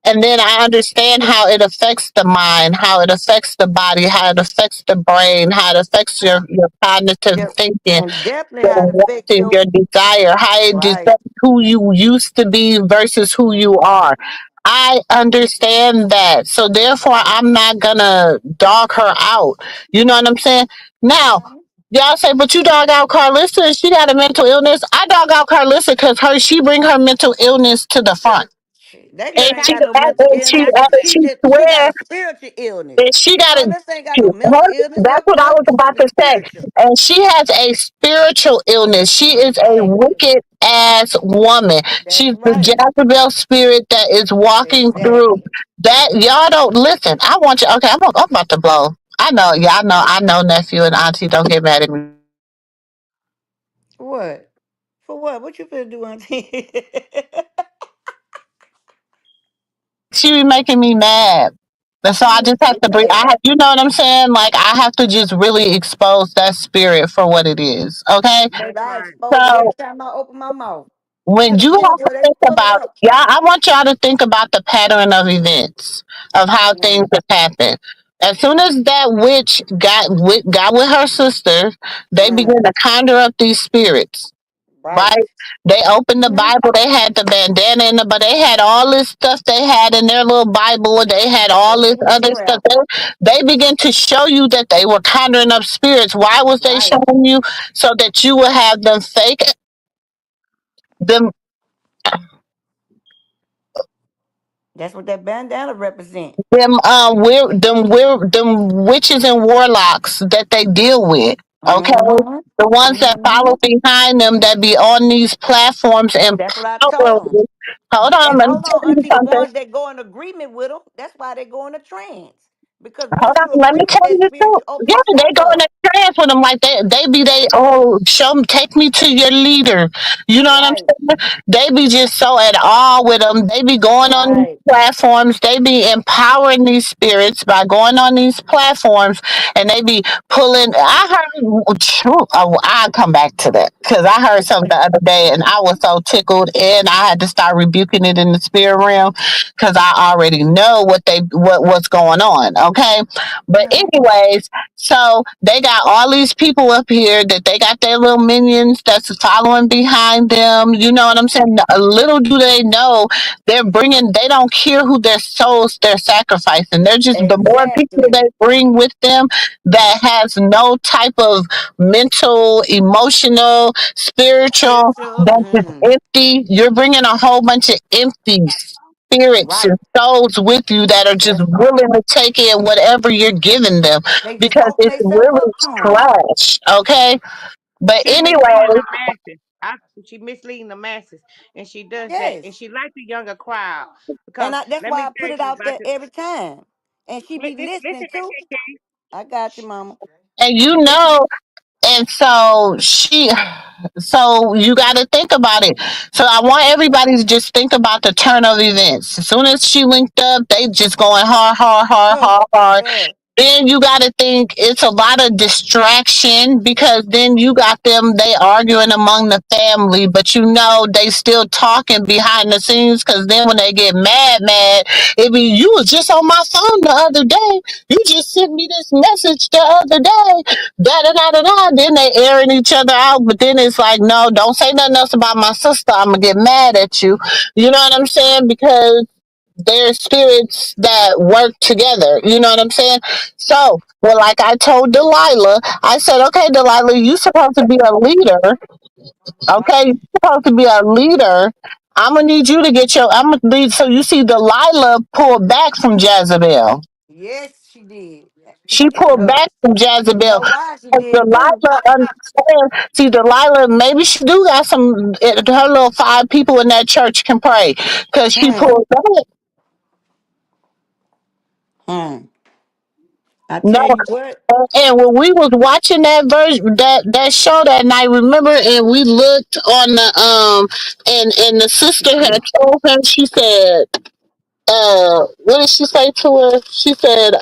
And then I understand how it affects the mind, how it affects the body, how it affects the brain, how it affects your cognitive Yep. thinking, And definitely your how to affect wanting, your your desire, how it right. affects who you used to be versus who you are. I understand that. So therefore I'm not gonna dog her out. You know what I'm saying? Now, Mhm. y'all say, but you dog out Carlissa and she got a mental illness. I dog out Carlissa because she bring her mental illness to the front. That And girl ain't she got no Exactly. mental and illness. Exactly. She got swear a spiritual illness. and she got a Carlos ain't got no mental illness. that's what I was It's about something to say. spiritual. And she has a spiritual illness. She is a Exactly. wicked ass woman. That's She's the right. Jezebel spirit that is walking through Exactly. that. Y'all don't listen. I want you. Okay, I'm about to blow. I know. Y'all know. I know nephew and auntie. Don't get mad at me. What? For what? What you finna do, Auntie? She be making me mad. And so I just have to bring. Okay. You know what I'm saying? Like I have to just really expose that spirit for what it is. Okay. Baby, That's I right. expose it So every time I open my mouth. when Got a you few have to where they think pull it about up. I want y'all to think about the pattern of events of how things Mm, have happened. As soon as that witch got with her sister, they mm, began to conjure up these spirits. right? Right. They opened the Hmm. Bible. They had the bandana in the, but they had all this stuff they had in their little Bible. They had all That's this other stuff. witchcraft. They began to show you that they were conjuring up spirits. Why was they Right. showing you? So that you would have them fake them That's what that bandana represent. them witches and warlocks that they deal with. Okay, Hmm. the ones that Hmm. follow behind them that be on these platforms and That's what I power. told them. Hold on, And let me hold tell on, you Auntie, the something. ones that go in agreement with them, that's why they go in a trance. Because Hold once you on, let me agree with tell that you spirit, too. you open Yeah, they yourself go in up. the trance with them like they be they show me, take me to your leader. You know what I'm Right. saying? They be just so at all with them. They be going on these Right. platforms. They be empowering these spirits by going on these platforms, and they be pulling. I heard. Oh, I'll come back to that because I heard something the other day, and I was so tickled, and I had to start rebuking it in the spirit realm because I already know what's going on. Okay, but Hmm. anyways, so they got all these people up here that they got their little minions that's following behind them. You know what I'm saying? Little do they know they don't care who their souls they're sacrificing. They're just the more people Exactly. they bring with them that has no type of mental, emotional, spiritual, Spiritual. that's just Hmm. empty. You're bringing a whole bunch of empty spirits Right. and souls with you that are just That's right. willing to take in whatever you're giving them They just because open it's themselves really up to them. trash. Okay. But She anyway, misleading the masses. She misleading the masses, and she does that. And Yes. she like the younger crowd And because that's let me why I tell put it you out about there the every time. And she be listening listen, too. Kiki. I got you, mama. and you Listen, know, and so you got to think about it. So I want everybody to just think about the turn of events. As soon as she linked up, they just going hard, hard, hard, Huh. hard, hard. Yeah. Then you got to think it's a lot of distraction because then you got them they arguing among the family, but you know they still talking behind the scenes because then when they get mad, it be you was just on my phone the other day. You just sent me this message the other day. Da da da da da. Then they airing each other out, but then it's like, no, don't say nothing else about my sister. I'm gonna get mad at you. You know what I'm saying? Because they're spirits that work together. You know what I'm saying? So, well, like I told Delilah, I said, okay, Delilah, you supposed to be a leader. Okay, you supposed to be a leader. I'm gonna need you to get your. I'm gonna need. So you see, Delilah pulled back from Jezebel. Yes, she did. She pulled Look, back from you Jezebel. know why she And did too. Delilah understands. See, Delilah, maybe she do got some. Her little five people in that church can pray because she Hmm. pulled back. Hmm. I No, tell you what. and when we was watching that version, that show that night, remember, and we looked on the and the sister had told her, she said, what did she say to her? She said,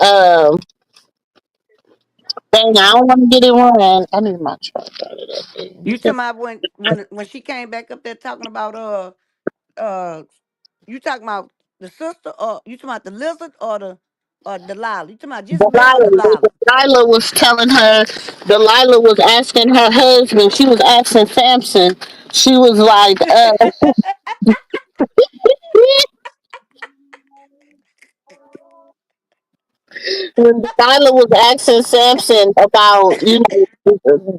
dang, I don't want to get it wrong. I need my truck out of that thing. You talking about when she came back up there talking about uh you talking about the sister or you talking about the lizard or Delilah? You talking about Jezebel or Delilah? Delilah was telling her, Delilah was asking her husband, she was asking Samson, she was like, when Delilah was asking Samson about,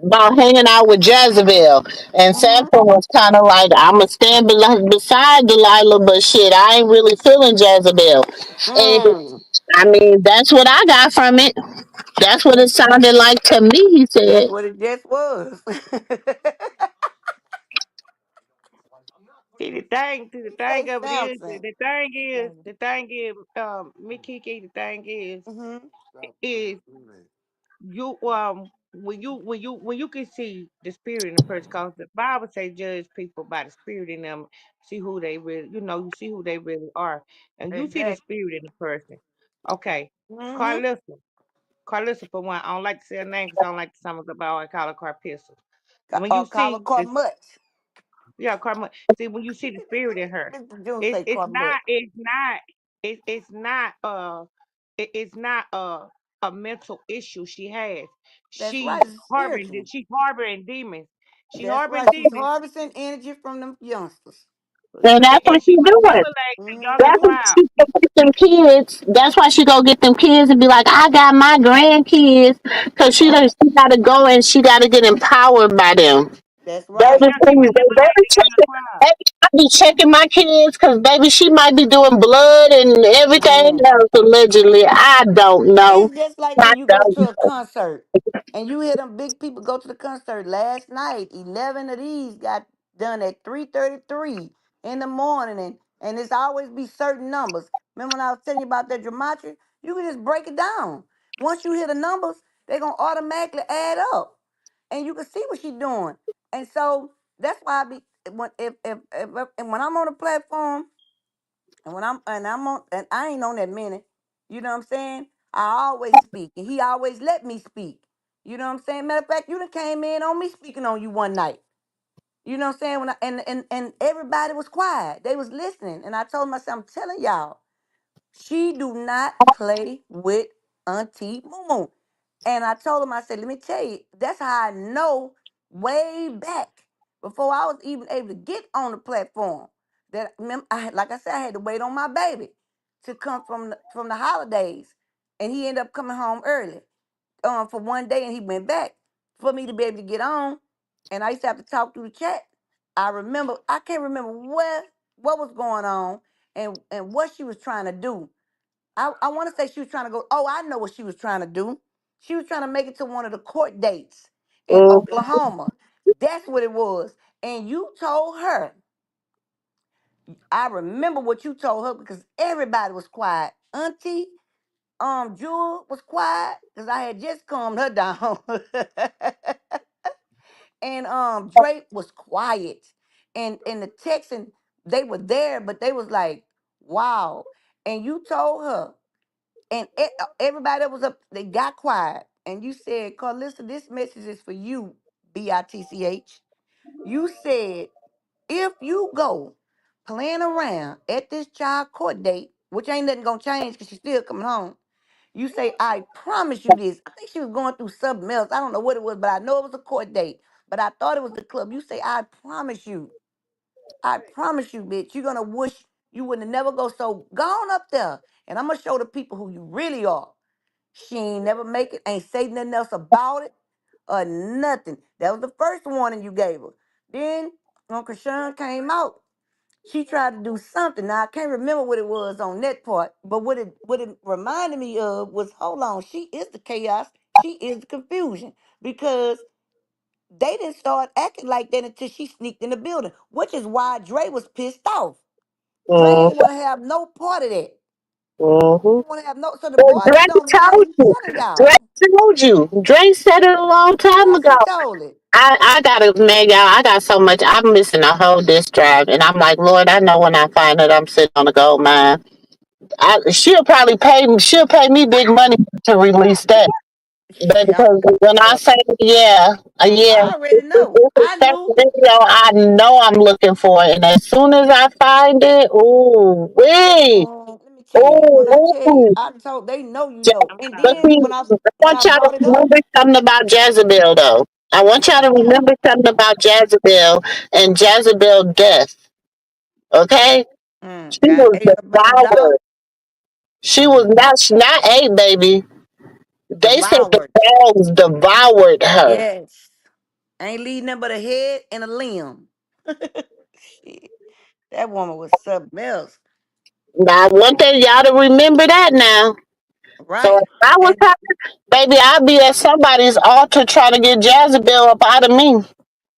about hanging out with Jezebel, and Hmm. Samson was kind of like, I'm gonna stand beside Delilah, but shit, I ain't really feeling Jezebel. And Hmm. I mean, that's what I got from it. That's what it sounded like to me. He That's said, what it just was. the Say thing of it is, Samson. the thing is, me Kiki, the thing Hmm. is you when you can see the spirit in the person, cause the Bible say judge people by the spirit in them, see who they really, you see who they really are, and you see the Exactly. spirit in the person. Okay, Hmm. Carlissa, Carlissa for one, I don't like to say her name because I don't like to sound about I call her Carpissa. When you Or call her see Cart this, Much. yeah, Carmen. See, when you see the spirit in her, Mr. June it's say it's Cart Much. not it's not it's not it's not a mental issue she has. That's right. It's spiritual. She's harboring demons. She That's harboring right. She's demons. harvesting energy from them youngsters. And that's And what she she doing. manipulate the younger That's Mm-hmm. why crowd. she go get them kids. That's why she go get them kids and be like, I got my grandkids. Because Right. she got to go and she got to get empowered by them. That's Those right. are Yeah, she things they manipulate be the younger checking. crowd. Baby, I be checking my kids because, baby, she might be doing blood and everything Mm. else allegedly. I don't know. It's just like I when you go don't to a concert and you hear them big people go to the concert last night. 11 of these got done at 3:33 in the morning, and it's always be certain numbers. Remember when I was telling you about that gematria? You can just break it down. Once you hear the numbers, they're gonna automatically add up, and you can see what she's doing. And so that's why I be when if and when I'm on a platform. And when I'm on and I ain't on that minute, you know what I'm saying? I always speak and he always let me speak. You know what I'm saying? Matter of fact, you done came in on me speaking on you one night. You know what I'm saying? When and everybody was quiet. They was listening. And I told myself, I'm telling y'all, she do not play with Auntie Moo. And I told him, I said, let me tell you, that's how I know way back before I was even able to get on the platform. Like I said, I had to wait on my baby to come from the holidays, and he ended up coming home early for one day, and he went back for me to be able to get on. And I used to have to talk through the chat. I can't remember what was going on and what she was trying to do. I want to say she was trying to go. Oh, I know what she was trying to do. She was trying to make it to one of the court dates in know. Oklahoma. That's what it was. And you told her, I remember what you told her because everybody was quiet. Auntie, Jewel was quiet because I had just calmed her down. And Drake was quiet. And the Texan, they were there, but they was like, wow. And you told her. And everybody that was up, they got quiet. And you said, Carlissa, this message is for you, BITCH. You said, if you go playing around at this child court date, which ain't nothing gonna change because she's still coming home, you say, I promise you this. I think she was going through something else. I don't know what it was, but I know it was a court date. But I thought it was the club. You say, I promise you, bitch, you're gonna wish you would have never go. So go on up there. And I'm gonna show the people who you really are. She ain't never make it, ain't say nothing else about it or nothing. That was the first warning you gave her. Then when Krishan came out, she tried to do something. Now I can't remember what it was on that part, but what it reminded me of was, hold on, she is the chaos, she is the confusion. Because they didn't start acting like that until she sneaked in the building, which is why Dre was pissed off. Dre ain't want to have no part of that. Mm-hmm. Want to have no. So the But boy Drake get on the told stage you. telling y'all. Drake told you. Drake said it a long time Yes, ago. he told it. I gotta, man, y'all, I got so much. I'm missing a whole disk drive. And I'm like, Lord, I know when I find it, I'm sitting on a gold mine. She'll pay me big money to release that. But Yeah, because when I say, yeah, yeah, I already know. it's a I certain knew. video I know I'm looking for. And as soon as I find it, ooh, wee, Let me tell you. When I tell you, ooh, I told they know you Ja- know. I'm And But sorry. then see, I when I want y'all to brought it up, remember something about Jezebel, though. I want y'all to remember something about Jezebel and Jezebel death. Okay, she got was ate up by a dog. devoured. She was Mm, not a baby. They said the devoured. dogs devoured her. Yes. Ain't leaving nothing but a head and a limb. Shit, that woman was something else. Now, one thing y'all to remember that now. So Right. if I was And her, baby, I'd be at somebody's altar trying to get Jezebel up out of me.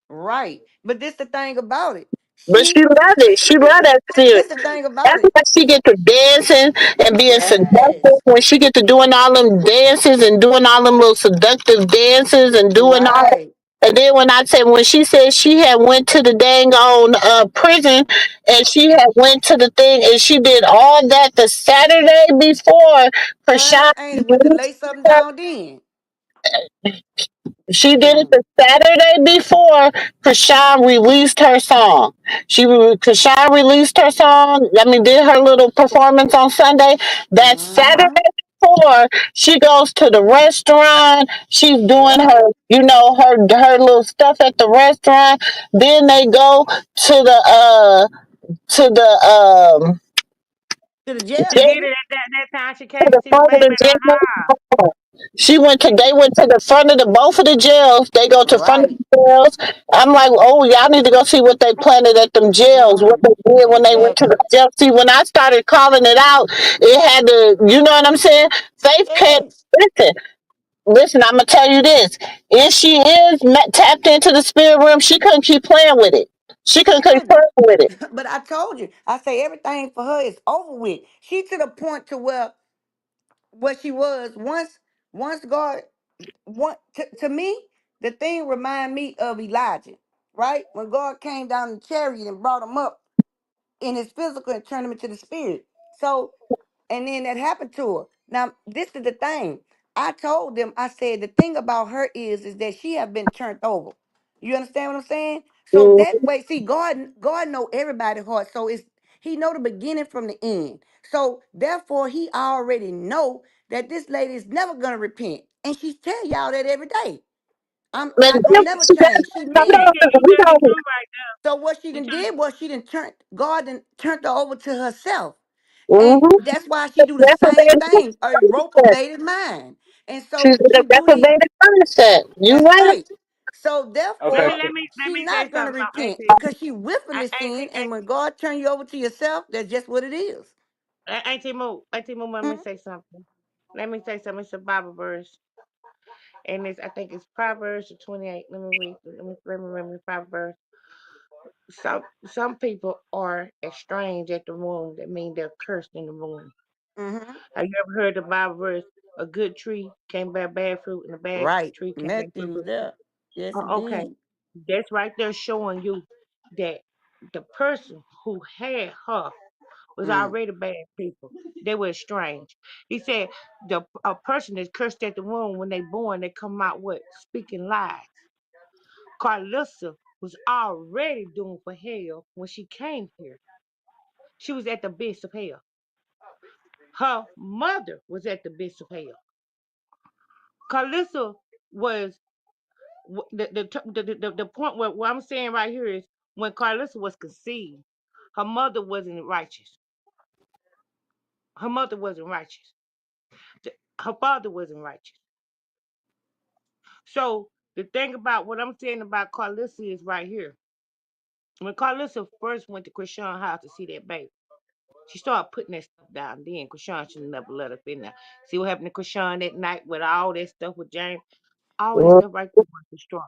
right. But this the thing about it. But She she loved it. She loved that spirit. this the thing about That's it. why she get to dancing and being seductive. Yes. When she get to doing all them dances and doing all them little seductive dances and doing all. Right. And then when she said she had went to the dang on prison and she had went to the thing and she did all that the Saturday before Huh? Prashad Ain't it but to lay released something her. down then? She did it Mm. the Saturday before Krishan released her song. Krishan released her song. I mean, did her little performance on Sunday. That Saturday Mm-hmm. before she goes to the restaurant, she's doing Yep. her, her little stuff at the restaurant. Then they go to the To the She jail, jail, did didn't it at that time. She to came to the see the front of baby the in the house. jail. They went to the front of the both of the jails. They go it? to front of Right. the jails. I'm like, oh, y'all need to go see what they planted at them jails. What Mm. they did when they went to Exactly. the jail. See, when I started calling it out, it had to, you know what I'm saying? Faith can't Yes. listen. Listen, I'm gonna tell you this. If she is tapped into the spirit realm, she couldn't keep playing with it. She couldn't She keep playing couldn't. with it. But I told you, I say everything for her is over with. She to the point to where she was once God to me, the thing remind me of Elijah, right? When God came down in the chariot and brought him up in his physical and turned him into the spirit. So, and then that happened to her. Now, this is the thing. I told them, I said, the thing about her is that she have been turned over. You understand what I'm saying? So that way, see, God know everybody's heart. So he know the beginning from the end. So therefore, he already know that this lady is never gonna repent. And she tell y'all that every day. I'm But not gonna never change. She mean it. You telling the truth right there. So what she You done telling did was she done turned God and turned her over to herself. And mm-hmm. that's why she do the same thing, a reprobated mind. And She's so in a to do these, reprobated mindset. You that's right. right. So Okay, Well, therefore, so let she me say not gonna something, repent Auntie. because she willfully sin. And when God turn you over to yourself, that's just what it is. Auntie Moo, let me Mhm. say something. Let me say something. It's a Bible verse, and I think it's Proverbs 28. Let me read. Let me remember the Proverbs. Some people are estranged at the womb. That means they're cursed in the womb. Mhm. Have you ever heard the Bible verse? A good tree can't bear bad fruit, and a bad Right. tree can't bear good Matthew fruit. there. Yes, Okay, indeed. that's right there showing you that the person who had her was Mm. already bad people. They were estranged. He said a person that's cursed at the womb when they born, they come out what? Speaking lies. Carlissa was already doomed for hell when she came here. She was at the base of hell. Her mother was at the base of hell. Carlissa was the point where what I'm saying right here is when Carlissa was conceived, her mother wasn't righteous. Her mother wasn't righteous. Her father wasn't righteous. So the thing about what I'm saying about Carlissa is right here. When Carlissa first went to Krishan house to see that baby, she started putting that stuff down. Then Krishan should never let her in there. See what happened to Krishan that night with all that stuff with James? All that Mhm. stuff right there was destroyed.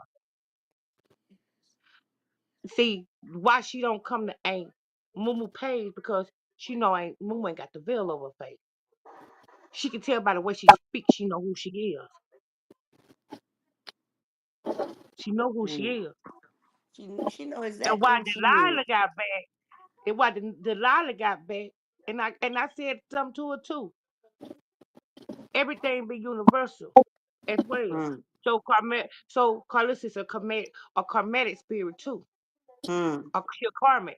See why she don't come to Aunt Mumu Page because she know ain't Mumu ain't got the veil over her face. She can tell by the way she speaks. She know who she is. She know who she Mm. is. She know And exactly why who she is. Delilah got back, and why Delilah got back, and I said something to her too. Everything be universal as well. Mm. So Carlos is a karmatic spirit too. Mm.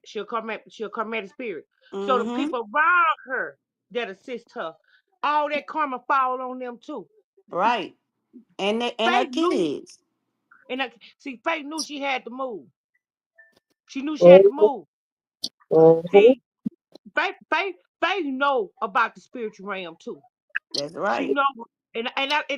She'll karmic. She'll karmatic spirit. So the Mm-hmm. people around her that assist her, all that karma fall on them too. Right. And her Faith knew, kids. Faith knew she had to move. She knew she had to Mhm. move. Mhm. See, Faith know about the spiritual realm too. That's She right. know, and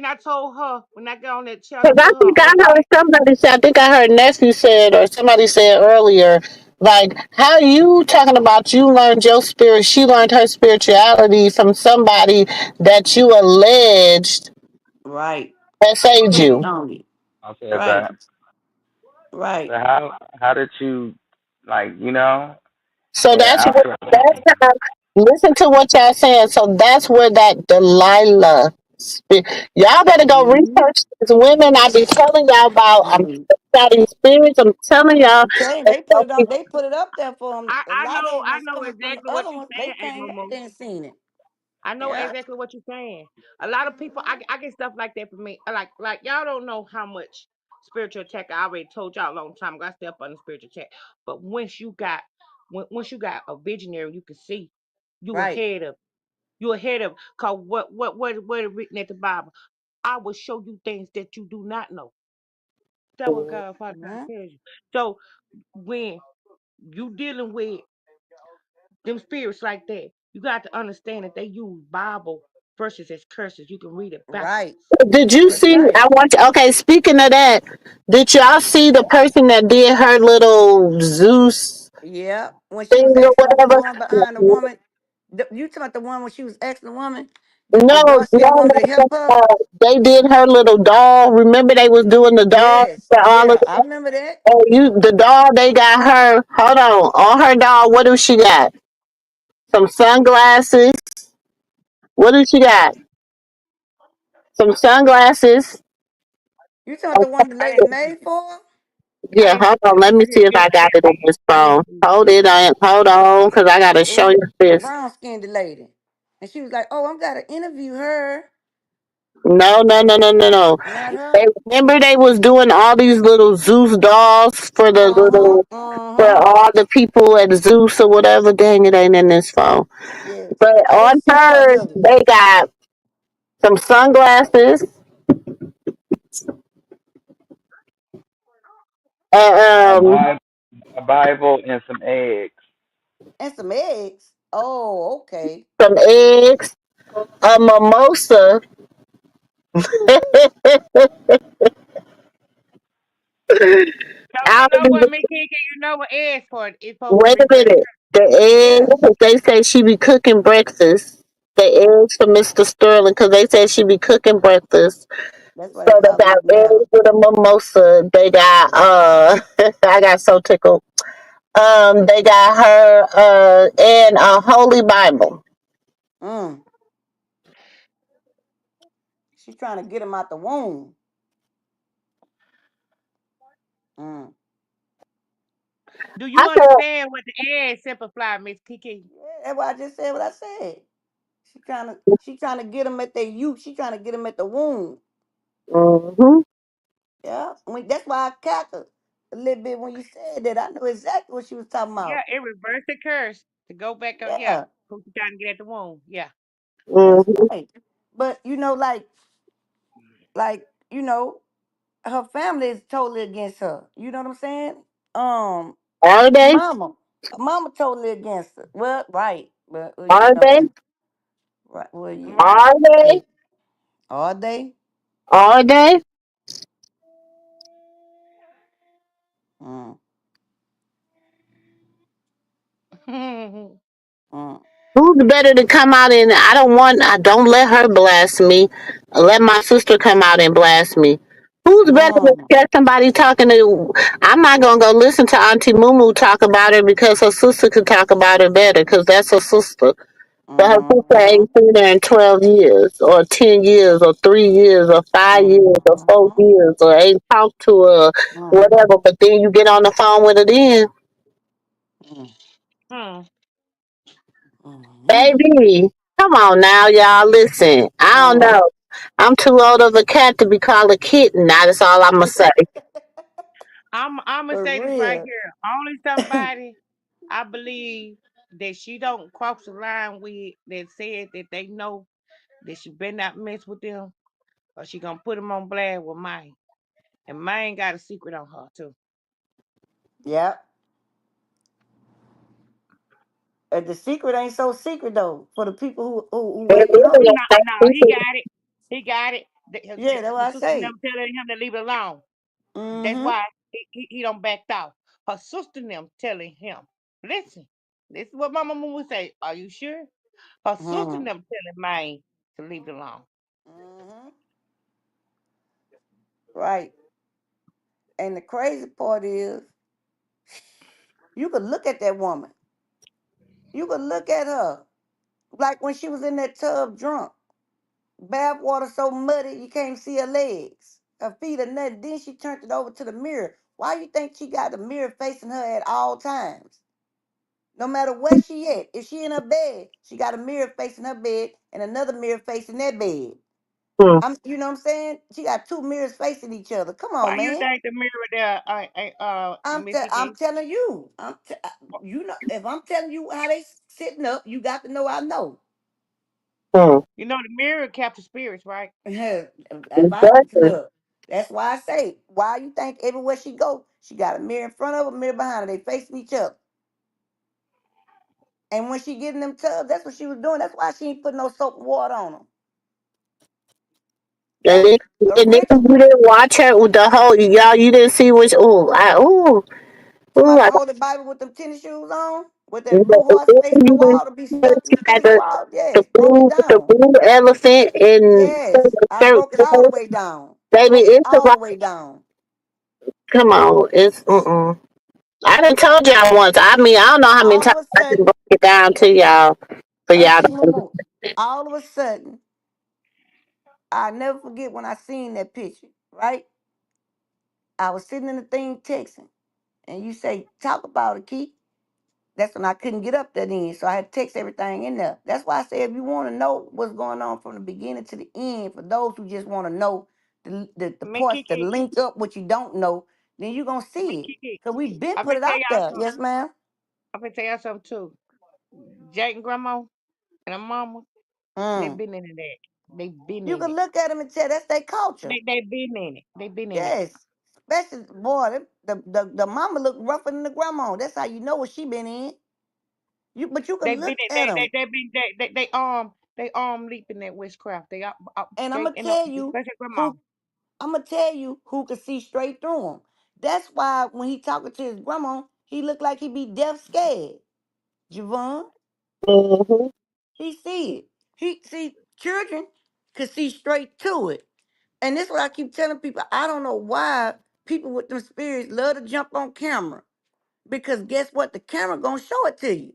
I told her when I got on that chat, I Cause I told her, think I heard okay, somebody say, I think I heard nephew said, or somebody said earlier, like, how you talking about you learned your spirit, she learned her spirituality from somebody that you alleged Right. that saved Cheated you. on you. I said Right. that. So Right. how did you like So yeah, that's what, after that's how, listen to what y'all saying. So that's where that Delilah, y'all better go Mm-hmm. research these women I be telling y'all about. I'm Mm. about these spirits. I'm telling y'all. I'm telling you, And they put so it up. They put it up there for them. A lot of them I that's know coming from the exactly what other you're ones. They saying, Aunt came back Momo. there and seen it. I know Yeah. exactly what you're saying. A lot of people, I get stuff like that from me. Like y'all don't know how much spiritual attack I already told y'all a long time ago. I step on the spiritual attack. But once you got a visionary, you can see you Right. ahead of. You ahead of, cause what is written at the Bible? I will show you things that you do not know. That's what God Father trying Mhm. to tell you. So when you dealing with them spirits like that, you got to understand that they use Bible verses as curses. You can read it Right. backwards. Did you That's see? right. I want to. Okay, speaking of that, did y'all see the person that did her little Zeus Yeah. When she thing was or asking, the whatever? one behind the woman, you talking about the one when she was asking the woman, the No, dark skinned no, woman to help no. her? They did her little doll. Remember they was doing the doll Yes. for all of Yeah. I remember that. the doll. They got her. Hold on her doll. What do she got? Some sunglasses. What do she got? Some sunglasses. You talking about the one the I lady didn't made for her? I Yeah, didn't hold on. Let me see if yeah, I got it in this I didn't phone. see Hold it on. Hold on, because I gotta It was show you the this. brown skinned lady. And she was like, oh, I'm got to interview her. No, no, no, no, no, no. Not her. They remember they was doing all these little Zeus dolls for the Uh-huh. little for Uh-huh. all the people at Zeus or whatever. Dang, it ain't in this phone. Yes. But They on sent her hers, with it. they got some sunglasses A and Bible, a Bible, and some eggs. And some eggs. Oh, okay. some eggs, a mimosa. So I you know don't what, even, Miss Kiki, you know what eggs for it's supposed to wait a reverse. minute. The Yeah, eggs, they say she be cooking breakfast. The eggs for Mr. Sterling, because they said she be cooking breakfast. that's why So they they call her got McNair. eggs with a mimosa. They got I got so tickled. They got her and a holy Bible. Mm. She trying to get him out the womb. Mm. Do I you said, understand what the eggs simplify, Miss Kiki? Yeah, that's why I just said what I said. She trying to get him at the youth. She trying to get him at the womb. mm-hmm. Yeah. That's why I cackled a little bit when you said that. I knew exactly what she was talking Yeah, about. it reversed the curse to go back up. Yeah, Yeah, who's trying to get at the womb? Yeah. that's Mm-hmm. right. But like, her family is totally against her. You know what I'm saying? Um, Are her they? mama. Her mama totally against her. Well, right. But Are they? right. Well, yeah. Right. Are they? Hey, are they? Are they? Mm, Hmm. mm, Who's better to come out and I don't let her blast me. Let my sister come out and blast me. Who's better to mm, get somebody talking to? I'm not gonna go listen to Auntie Mumu talk about her because her sister could talk about her better because that's her sister. But her sister mm, ain't seen her in 12 years or 10 years or 3 years or 5 years or 4 years or ain't talked to her mm, whatever. But then you get on the phone with her then. mm, Hmm. mm, Baby, come on now, y'all. Listen, I don't mm. know. I'm too old of a cat to be called a kitten. Now that's all I'm gonna say. I'm gonna For say this right real. here. Only somebody I believe that she don't cross the line with that said that they know that she better not mess with them or she gonna put them on blast with mine. And mine got a secret on her too. Yep. And the secret ain't so secret though for the people who It waiting really on it. ain't No, that no, he stupid. got it. He got it. Yeah, that's what The I sister say. never telling him to leave it alone. That's Mm-hmm. why he don't backed off. Her sister them telling him, listen, this is what Mama Moo would say. Are you sure? Her sister Mm-hmm. them telling mine to leave it alone. Mm-hmm. Right. And the crazy part is you could look at that woman. You could look at her. Like when she was in that tub drunk. Bath water so muddy you can't see her legs. Her feet are nothing. Then she turned it over to the mirror. Why you think she got the mirror facing her at all times? No matter where she at. If she in her bed, she got a mirror facing her bed and another mirror facing that bed. Hmm. You know what I'm saying? She got two mirrors facing each other. Come Why on, you man. think the mirror there, Miss I'm Kiki? telling you. You know, if I'm telling you how they sitting up, you got to know I know. Hmm. You know the mirror captures spirits, right? If I Exactly. look, that's why I say, why you think everywhere she go, she got a mirror in front of her, a mirror behind her. They facing each other. And when she get in them tubs, that's what she was doing. That's why she ain't put no soap and water on them. And That's then, a and then you ritual. didn't watch her with the whole y'all. You didn't see which. To my I the Holy Bible with them tennis shoes on, with you that blue horse face in the wall to be stuck in she the had clear wall. Yes, broke it the down. blue elephant and Yes, I shirt. broke it all the way down. Baby, Broke it it's all a the way down. come on. It's I done told y'all once. I mean, I don't know how many All times of a I can sudden, break it down to y'all for y'all. Auntie Mumu, all of a sudden, I never forget when I seen that picture, right? I was sitting in the thing texting, and you say, talk about it, Keith. That's when I couldn't get up that end, so I had to text everything in there. That's why I say if you want to know what's going on from the beginning to the end, for those who just want to know the Me parts that Kiki, link up what you don't know, then you're going to me see it. Kiki. Because we've been I'm put gonna it tell out y'all there. something. Yes, ma'am. I'm gonna tell y'all something too. Jake and Grandma and her mama, they Mm. been into that. They been You in can it. look at them and tell that's their culture. They been in it. They been in it. Yes. Especially, boy, the mama look rougher than the grandma. That's how you know what she been in. But you They can been look it. at them. They been they leaping that witchcraft. They up And I'm straight going to and up, tell you especially Grandma. who I'm gonna tell you who could see straight through him. That's why when he talking to his grandma, he looked like he be deaf scared. Javon, Mm-hmm. he see it. He see children could see straight to it. And this is what I keep telling people. I don't know why people with them spirits love to jump on camera. Because guess what? The camera gonna show it to you.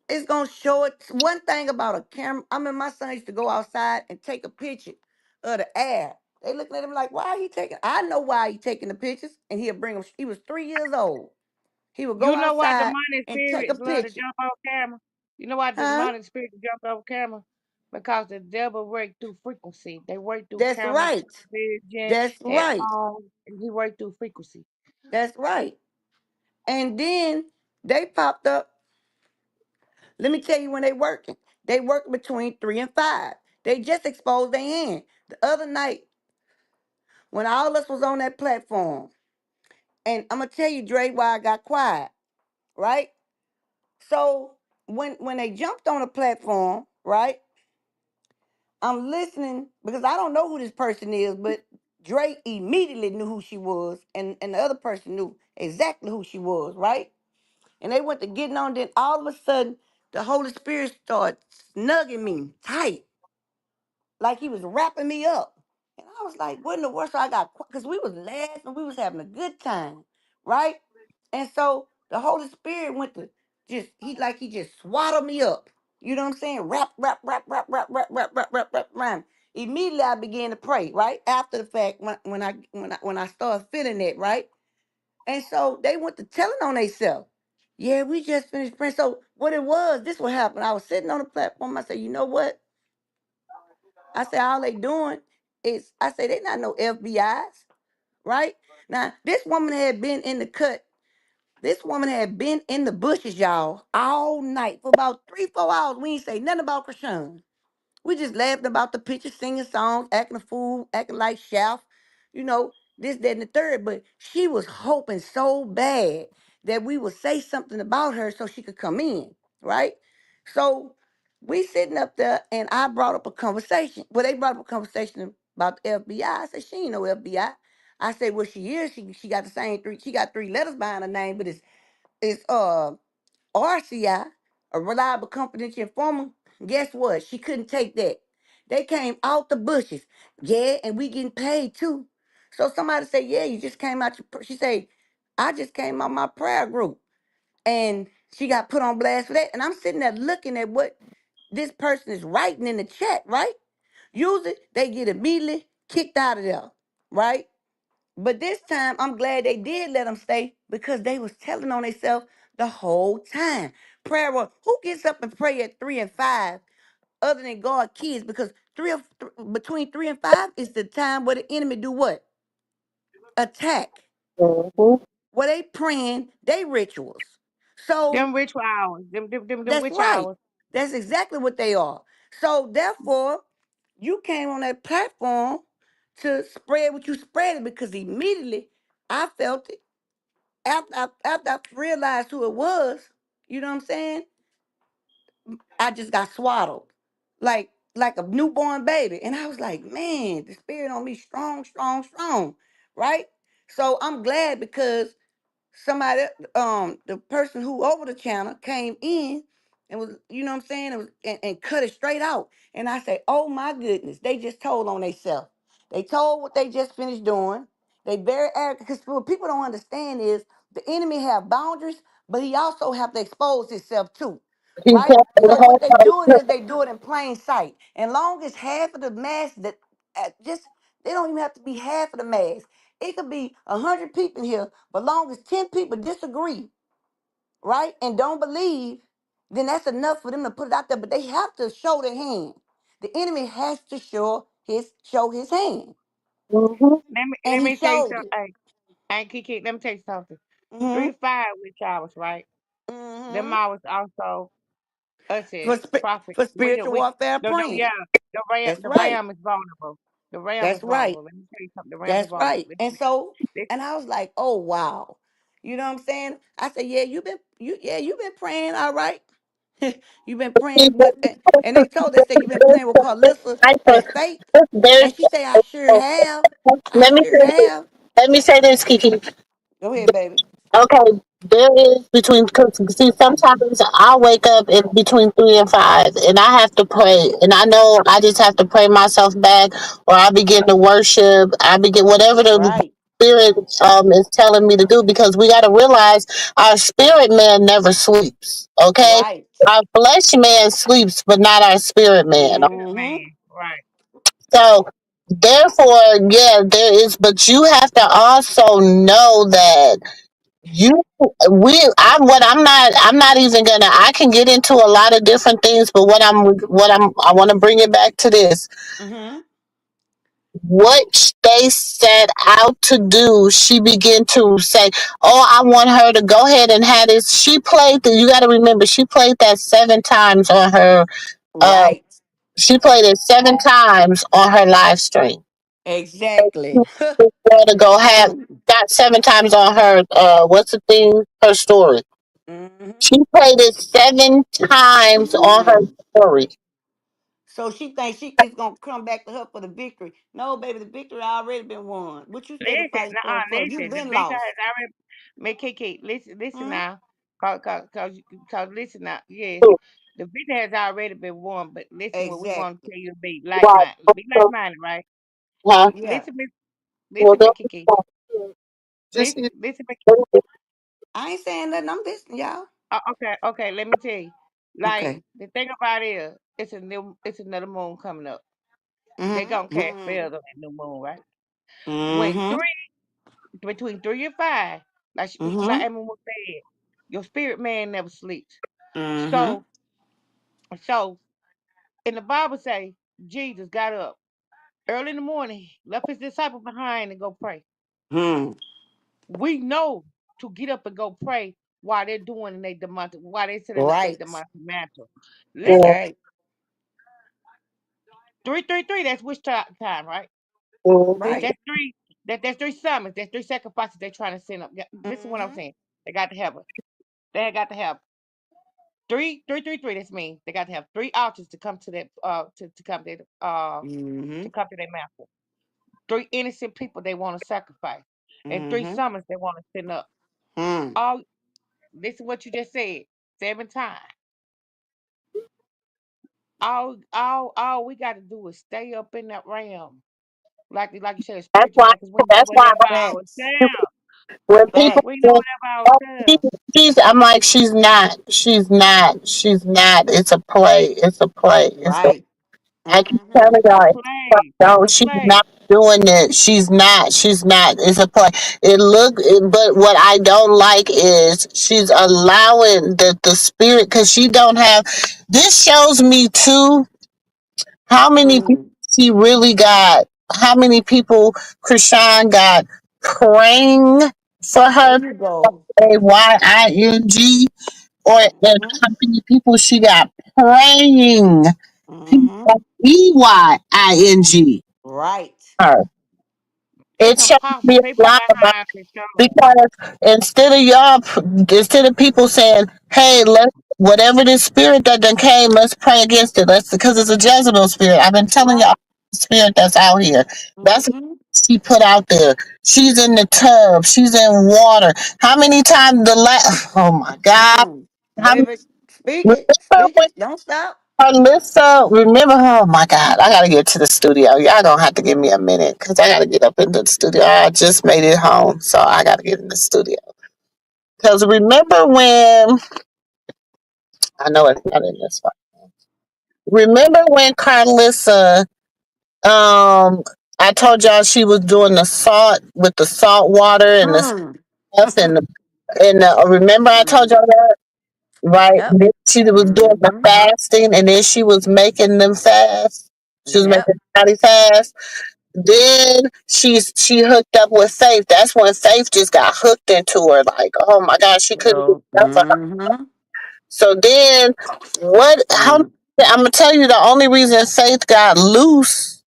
It's gonna show it. One thing about a camera, I mean, my son used to go outside and take a picture of the air. They looking at him like, why are he taking? I know why he taking the pictures, and he'll bring them. He was 3 years old. He would go You know why outside demonic and take a spirits love to picture. jump off camera? You know why the Huh? demonic spirits jump off camera? Because the devil work through frequency. They work through That's camera, right. television, That's and right. phone. And he work through frequency. That's right. And then they popped up. Let me tell you when they working. They work between 3 and 5. They just exposed their hand. The other night, when all of us was on that platform, and I'm gonna tell you, Dre, why I got quiet, right? So when they jumped on the platform, right? I'm listening because I don't know who this person is, but Dre immediately knew who she was, and the other person knew exactly who she was, right? And they went to getting on, then all of a sudden, the Holy Spirit started snugging me tight, like he was wrapping me up. And I was like, what in the world? So I got, because we was laughing, we was having a good time, right? And so the Holy Spirit went to he just swaddled me up. You know what I'm saying? Rap, rap, rap, rap, rap, rap, rap, rap, rap, rap, rap. Immediately I began to pray, right? After the fact, when I started feeling it, right? And so they went to telling on themselves. Yeah, we just finished praying. So what it was, this what happened. I was sitting on the platform. I said, you know what? I said, all they doing is, I said, they not no FBIs, right? Now, this woman had been in the cut. This woman had been in the bushes, y'all, all night for about 3, 4 hours. We ain't say nothing about Krishan. We just laughing about the picture, singing songs, acting a fool, acting like Shaft, this, that, and the third. But she was hoping so bad that we would say something about her so she could come in, right? So we sitting up there, and I brought up a conversation. Well, they brought up a conversation about the FBI. I said, she ain't no FBI. I said, well, she is. She got the same three. She got 3 letters behind her name, but it's RCI, a reliable confidential informant. Guess what? She couldn't take that. They came out the bushes. Yeah, and we getting paid too. So somebody say, yeah, you just came out she say, I just came out my prayer group. And she got put on blast for that. And I'm sitting there looking at what this person is writing in the chat, right? Usually they get immediately kicked out of there, right? But this time, I'm glad they did let them stay because they was telling on themselves the whole time. Prayer, who gets up and pray at 3 and 5 other than God kids? Because between 3 and 5 is the time where the enemy do what? Attack. Mm-hmm. Where they praying, they rituals. So Them ritual hours. Them that's witch right. hours. That's exactly what they are. So therefore, you came on that platform to spread what you spread it because immediately I felt it after I realized who it was. You know what I'm saying? I just got swaddled like a newborn baby. And I was like, man, the spirit on me strong, strong, strong. Right? So I'm glad because somebody the person who over the channel came in and was, you know what I'm saying, and cut it straight out. And I say, oh my goodness, they just told on themselves. They told what they just finished doing. They very arrogant because what people don't understand is the enemy have boundaries, but he also have to expose himself too. He Right? kept the So what whole they doing is they do it in plain sight. And long as half of the mass that just they don't even have to be half of the mass. It could be 100 people here, but long as 10 people disagree, right, and don't believe, then that's enough for them to put it out there. But they have to show their hand. The enemy has to show his hand, Mhm. and Let he me tell you showed it. something. Hey, Kiki, let me tell you something. Mm-hmm. 3 to 5 witch hours, right? Them Mm-hmm. hours also us For as sp- prophet. for We spiritual warfare no, yeah, praying. That's the right. ram is vulnerable. The ram is That's right. vulnerable. Let me tell you something. The ram is That's vulnerable. right. And so, Listen, and I was like, oh wow. You know what I'm saying? I said, yeah, you've been praying, all right. You've been praying with, and they said you've been praying with Carlissa Hyper- and Faith. There's And she said, I sure have. I let me sure say have. let me say this, Kiki. Go ahead, baby. Okay, there is between cause see sometimes I wake up in between 3 and 5 and I have to pray and I know I just have to pray myself back or I begin to worship, I begin whatever the Right, spirit is telling me to do because we gotta realize our spirit man never sleeps. Okay? right. Our flesh man sleeps but not our spirit man. Mm-hmm. man, right? So therefore, yeah, there is but you have to also know that you I'm not even gonna I can get into a lot of different things, but I want to bring it back to this. Mm-hmm. What they set out to do, she began to say, oh, I want her to go ahead and have this. You got to remember, she played that 7 times on her, uh, Right. she played it 7 times on her live stream. Exactly. To go have, got 7 times on her, what's the thing? Her story. Mm-hmm. She played it 7 times on her story. So she thinks it's gonna come back to her for the victory. No, baby, the victory already been won. What you steady Listen, fighting for you listen. The been victor lost. has already. Make Kiki, listen Hmm. now. Cause, listen now. Yes, the victor has already been won. But listen, what we want to Exactly. tell you to be Right. be like minded, right? Huh? Yeah. Listen, Well, listen, Miss Kiki. just Listen, I ain't saying nothing. I'm listening, y'all. okay. Let me tell you. Like Okay. the thing about it is, it's another moon coming up. They gonna Mm-hmm. catch Mm-hmm. spells on that new moon, right? When Mm-hmm. between 3 and 5, like Mm-hmm. Emma was said, your spirit man never sleeps. Mm-hmm. So so in the Bible say Jesus got up early in the morning, left his disciples behind and go pray. Hmm. We know to get up and go pray while they're doing they demonic while they setting up their Right. demonic mantle. That's Listen, right. 333, that's time, right? Right. That's three that's 3 summons, that's 3 sacrifices they're trying to send up. Yeah, listen to what I'm Mm-hmm. saying. They got to have it. They got to have 333. That's mean they got to have 3 altars to come to that Mm-hmm. to come to their master. 3 innocent people they want to sacrifice, and 3 summons they want to send up. Mm-hmm. All this is what you just said 7 times. All we got to do is stay up in that realm, like you said, that's spiritual why. realm, because we know That's we're why not by Facts. ourselves. when people Facts. We know say, we're not "Oh, by ourselves. I'm like, she's not. She's not. She's not. It's a play. It's a play. Right. I keep Mm-hmm. telling It's a y'all, play. It's no, a she's play. not doing it. She's not. She's not. It's a play. But what I don't like is she's allowing the spirit because she don't have. This shows me too how many people Mm. she really got. How many people Krishan got praying for There her. you go. AYING or and Mm-hmm. how many people she got praying. Mm-hmm. Eying. Right. Her. It's It some should be powerful a people lot about behind the show. because instead of people saying, "Hey, let's whatever this spirit that done came, let's pray against it." Let's because it's a Jezebel spirit. I've been telling Right. y'all the spirit that's out here. That's what Mm-hmm. she put out there. She's in the tub. She's in water. How many times Oh my God! Mm. How many? Baby, speak it. Remember Speak when it. Don't stop. Alyssa? Remember? Oh my God! I gotta get to the studio. Y'all gonna have to give me a minute because I gotta get up into the studio. I just made it home, so I gotta get in the studio. Because remember when I know it's not in this one. Remember when Carlissa I told y'all she was doing the salt with the salt water and the Mm. stuff and remember I told Mm. y'all that? Right. Yep. Then she was doing the Mm-hmm. fasting and then she was making them fast. She was Yep. making body fast. Then she hooked up with Faith. That's when Faith just got hooked into her. Like, oh my gosh, she couldn't get So, enough of her. mm-hmm. So then, what? How? Mm. I'm gonna tell you the only reason Faith got loose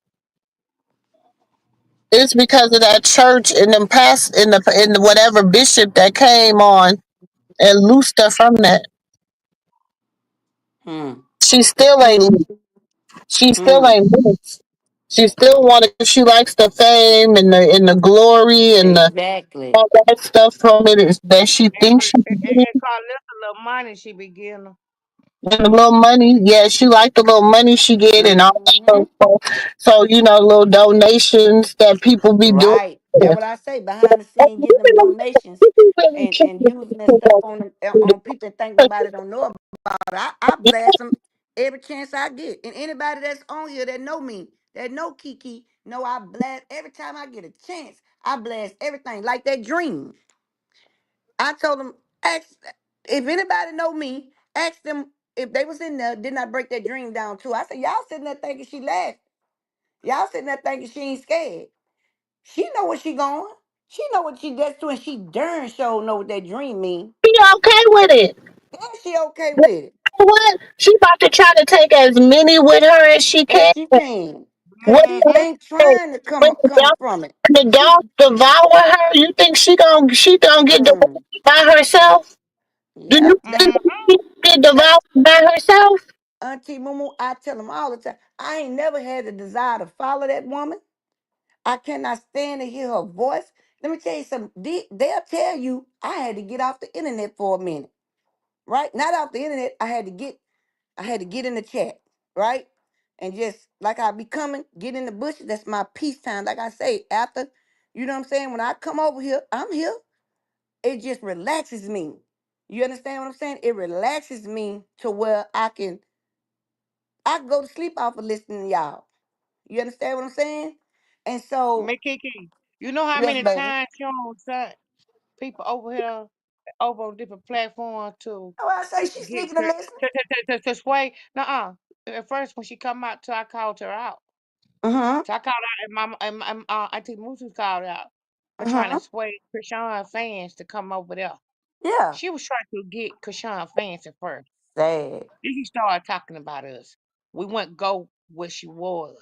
is because of that church in them past in the whatever bishop that came on and loosed her from that. Mm. She still ain't. Mm. Loose. She still Mm. ain't loose. She still wanted. She likes the fame and the glory and the Exactly. all that stuff from it is that she thinks she can And call this a little money she be getting. and the little money, yeah, she liked the little money she get and all Mm-hmm. that. So little donations that people be doing. Right. That's what I say. Behind the scene, getting them donations and using that stuff on them, on people and think nobody don't know about it. I blast them every chance I get. And anybody that's on here that know me, that know Kiki, know I blast every time I get a chance. I blast everything like that dream. I told them, ask if anybody know me, ask them if they was in there, did not break that dream down too. I said, y'all sitting there thinking she laughed. Y'all sitting there thinking she ain't scared. She know where she going. She know what she gets to, and she darn sure know what that dream mean. Be okay with it. And she okay with it. What? She about to try to take as many with her as she As can. she can. What She do Mm-hmm. ain't you think? trying to When come from it. the dog devour her, you think she gonna get devoured Mm. by herself? Do Yep. you think Mm-hmm. she get That devoured by herself? Auntie Mumu, I tell them all the time. I ain't never had the desire to follow that woman. I cannot stand to hear her voice. Let me tell you something. They'll tell you I had to get off the internet for a minute. Right? Not off the internet. I had to get in the chat, right? And just like I be coming, get in the bush. That's my peace time. Like I say, after, you know what I'm saying? When I come over here, I'm here. It just relaxes me. You understand what I'm saying? It relaxes me to where I can go to sleep off of listening to y'all. You understand what I'm saying? And so, Me Kiki, you know how yes, many baby. times you don't send people over here over on different platforms to Oh, I say she's get sneaking and listening. to sway. Nuh-uh. At first when she come out, I called her out. Uh-huh. So I called out and my Auntie Moosey called out for trying to Uh-huh. sway Krishan fans to come over there. Yeah. She was trying to get Krishan fans at first. Sad. Then she started talking about us. We wouldn't go where she was.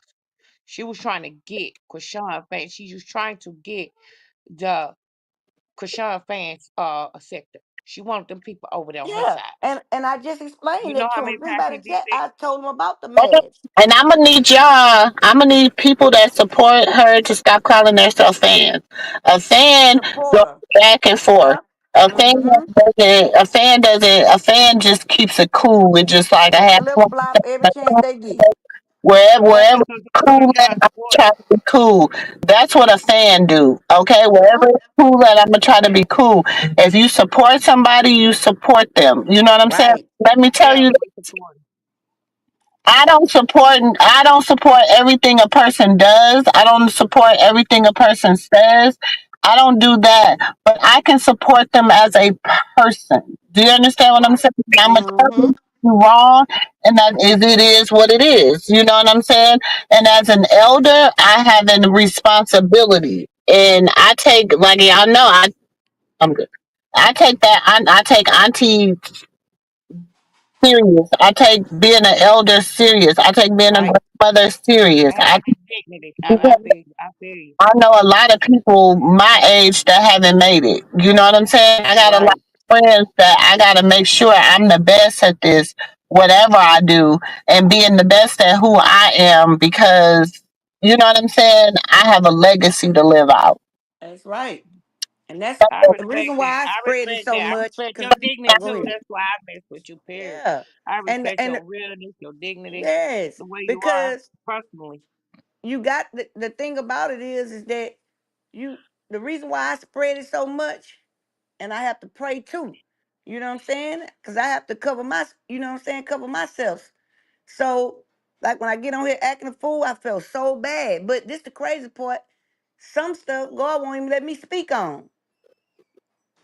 She was trying to get Krishan fans. She was trying to get the Krishan fans a sector. She wanted them people over there on her Yeah. side. And I just You explained know that how to many him. times she Anybody did chat, that? I told him about the Okay. meds. And I'm gonna need y'all. I'm gonna need people that support her to stop calling themselves fans. A fan goes Supporter. back and forth. Yeah. Mm-hmm. A fan just keeps it cool with just like I And have flip flop every chance they get. wherever cool Krishan at, I'm supporter. trying to be cool. That's what a fan do. Okay, wherever Uh-huh. it's cool at, I'm gonna try to be cool. If you support somebody, you support them. You know what I'm saying? Right. Let me tell Yeah, you, we support I don't support everything a person does. I don't support everything a person says. I don't do that. But I can support them as a person. Do you understand what I'm right. saying? I'm gonna tell Mm-hmm. you you're wrong and that is it is what it is. You know what I'm saying? And as an elder, I have a responsibility. And I take like y'all know, I'm good. I take that I take Auntie serious. I take being an elder serious. I take being a Right. grandmother serious. I Having dignity. I feel you. I feel you. I know a lot of people my age that haven't made it. You know what I'm saying? I got a lot Right. of friends that I got to make sure I'm the best at this, whatever I do, and being the best at who I am because, you know what I'm saying? I have a legacy to live out. That's right. And that's I the respect reason that. why I I spread it respect so that. I much. respect Cause your dignity go too. ahead. That's why I mess with you, period. Yeah. I And respect and your realness, your dignity, yes, the way you are because personally. you got the thing about it is that you the reason why I spread it so much, and I have to pray too. You know what I'm saying? Because I have to cover my, you know what I'm saying, cover myself. So, like when I get on here acting a fool, I feel so bad. But this the crazy part. Some stuff God won't even let me speak on.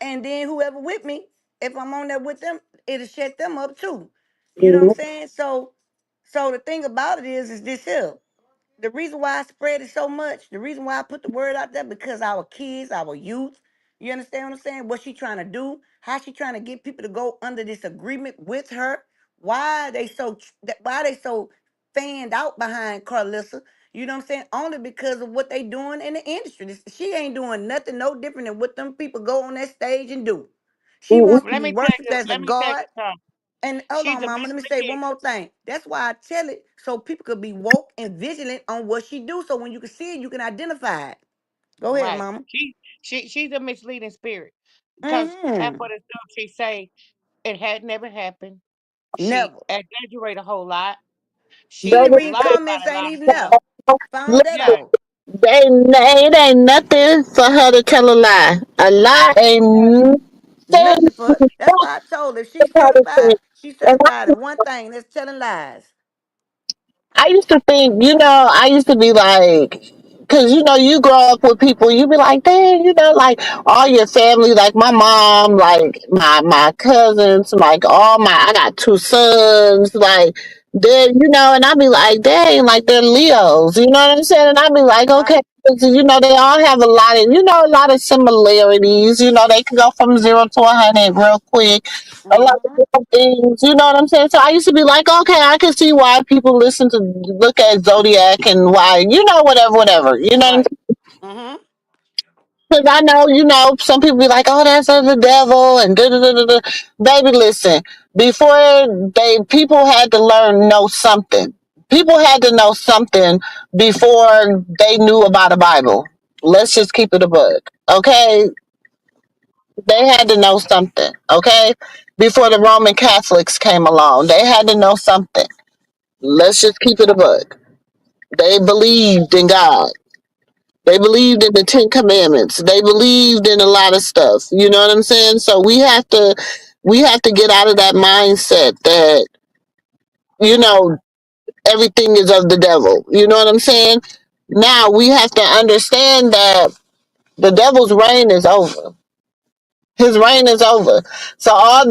And then whoever with me, if I'm on there with them, it'll shut them up too. You know what I'm saying? So the thing about it is this here. The reason why I spread it so much, the reason why I put the word out there, because our kids, our youth, you understand what I'm saying? What she trying to do? How she trying to get people to go under this agreement with her? Why they so why they so fanned out behind Carlissa? You know what I'm saying? Only because of what they doing in the industry. She ain't doing nothing no different than what them people go on that stage and do. She wants to be worshipped as a Let me tell god. you something. And hold She's on, a mama. Miss Let me Look say here. one more thing. That's why I tell it so people could be woke and vigilant on what she do. So when you can see it, you can identify it. Go ahead, Right. mama. She's a misleading spirit. Because half Mm-hmm. of the stuff she say it had never happened. She Never. exaggerate a whole lot. She be She Baby, reading lie about comments, a ain't lot of even stuff. there. Found that Yeah. listen, out. it ain't nothing for her to tell a lie. A lie ain't nothing Nothing for her. That's why I told her if she's for her to say. she's And certified in one thing, that's telling lies. I used to think, I used to be like, because, you grow up with people, you be like, dang, like all your family, like my mom, like my cousins, like I got two sons, like, and I be like, dang, like they're Leos, you know what I'm saying? And I be like, Right. okay, so, they all have a lot of similarities, they can go from 0 to 100 real quick, a lot of Mm-hmm. different things. You know what I'm saying? So I used to be like, okay, I can see why people look at zodiac and why, whatever, whatever. You know what I'm Right. saying? Mm-hmm. Because I know, some people be like, oh, that's of the devil and da da da da da. Baby, listen. Before people had to know something. People had to know something before they knew about a Bible. Let's just keep it a book, okay? They had to know something, okay? Before the Roman Catholics came along, they had to know something. Let's just keep it a book. They believed in God. They believed in the Ten Commandments. They believed in a lot of stuff. You know what I'm saying? So we have to get out of that mindset that, you know, everything is of the devil. You know what I'm saying? Now we have to understand that the devil's reign is over. His reign is over. So all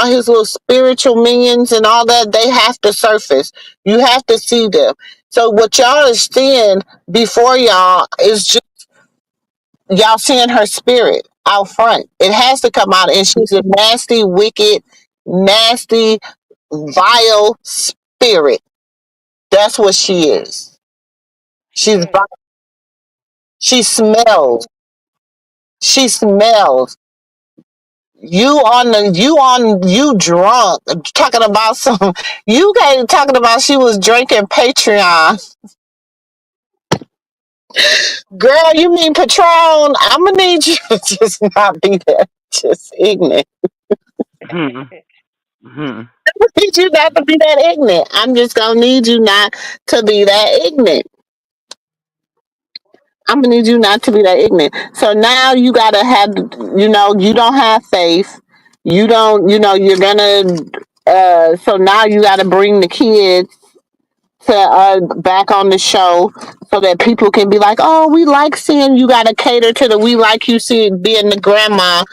his little spiritual minions and all that, they have to surface. You have to see them. So what y'all is seeing before y'all is just y'all seeing her spirit out front. It has to come out. And she's a nasty, wicked, nasty, vile spirit. That's what she is. She She's is. she smells. She smells. You drunk talking about some you came talking about she was drinking Patreon. Girl, you mean Patron? I'ma need you to just not be that just ignorant. I need you not to be that ignorant. I'm just gonna need you not to be that ignorant. I'm gonna need you not to be that ignorant. So now you gotta have, you don't have faith. You don't, you're gonna. So now you gotta bring the kids to back on the show so that people can be like, oh, we like seeing you. Got to cater to the we like you seeing being the grandma.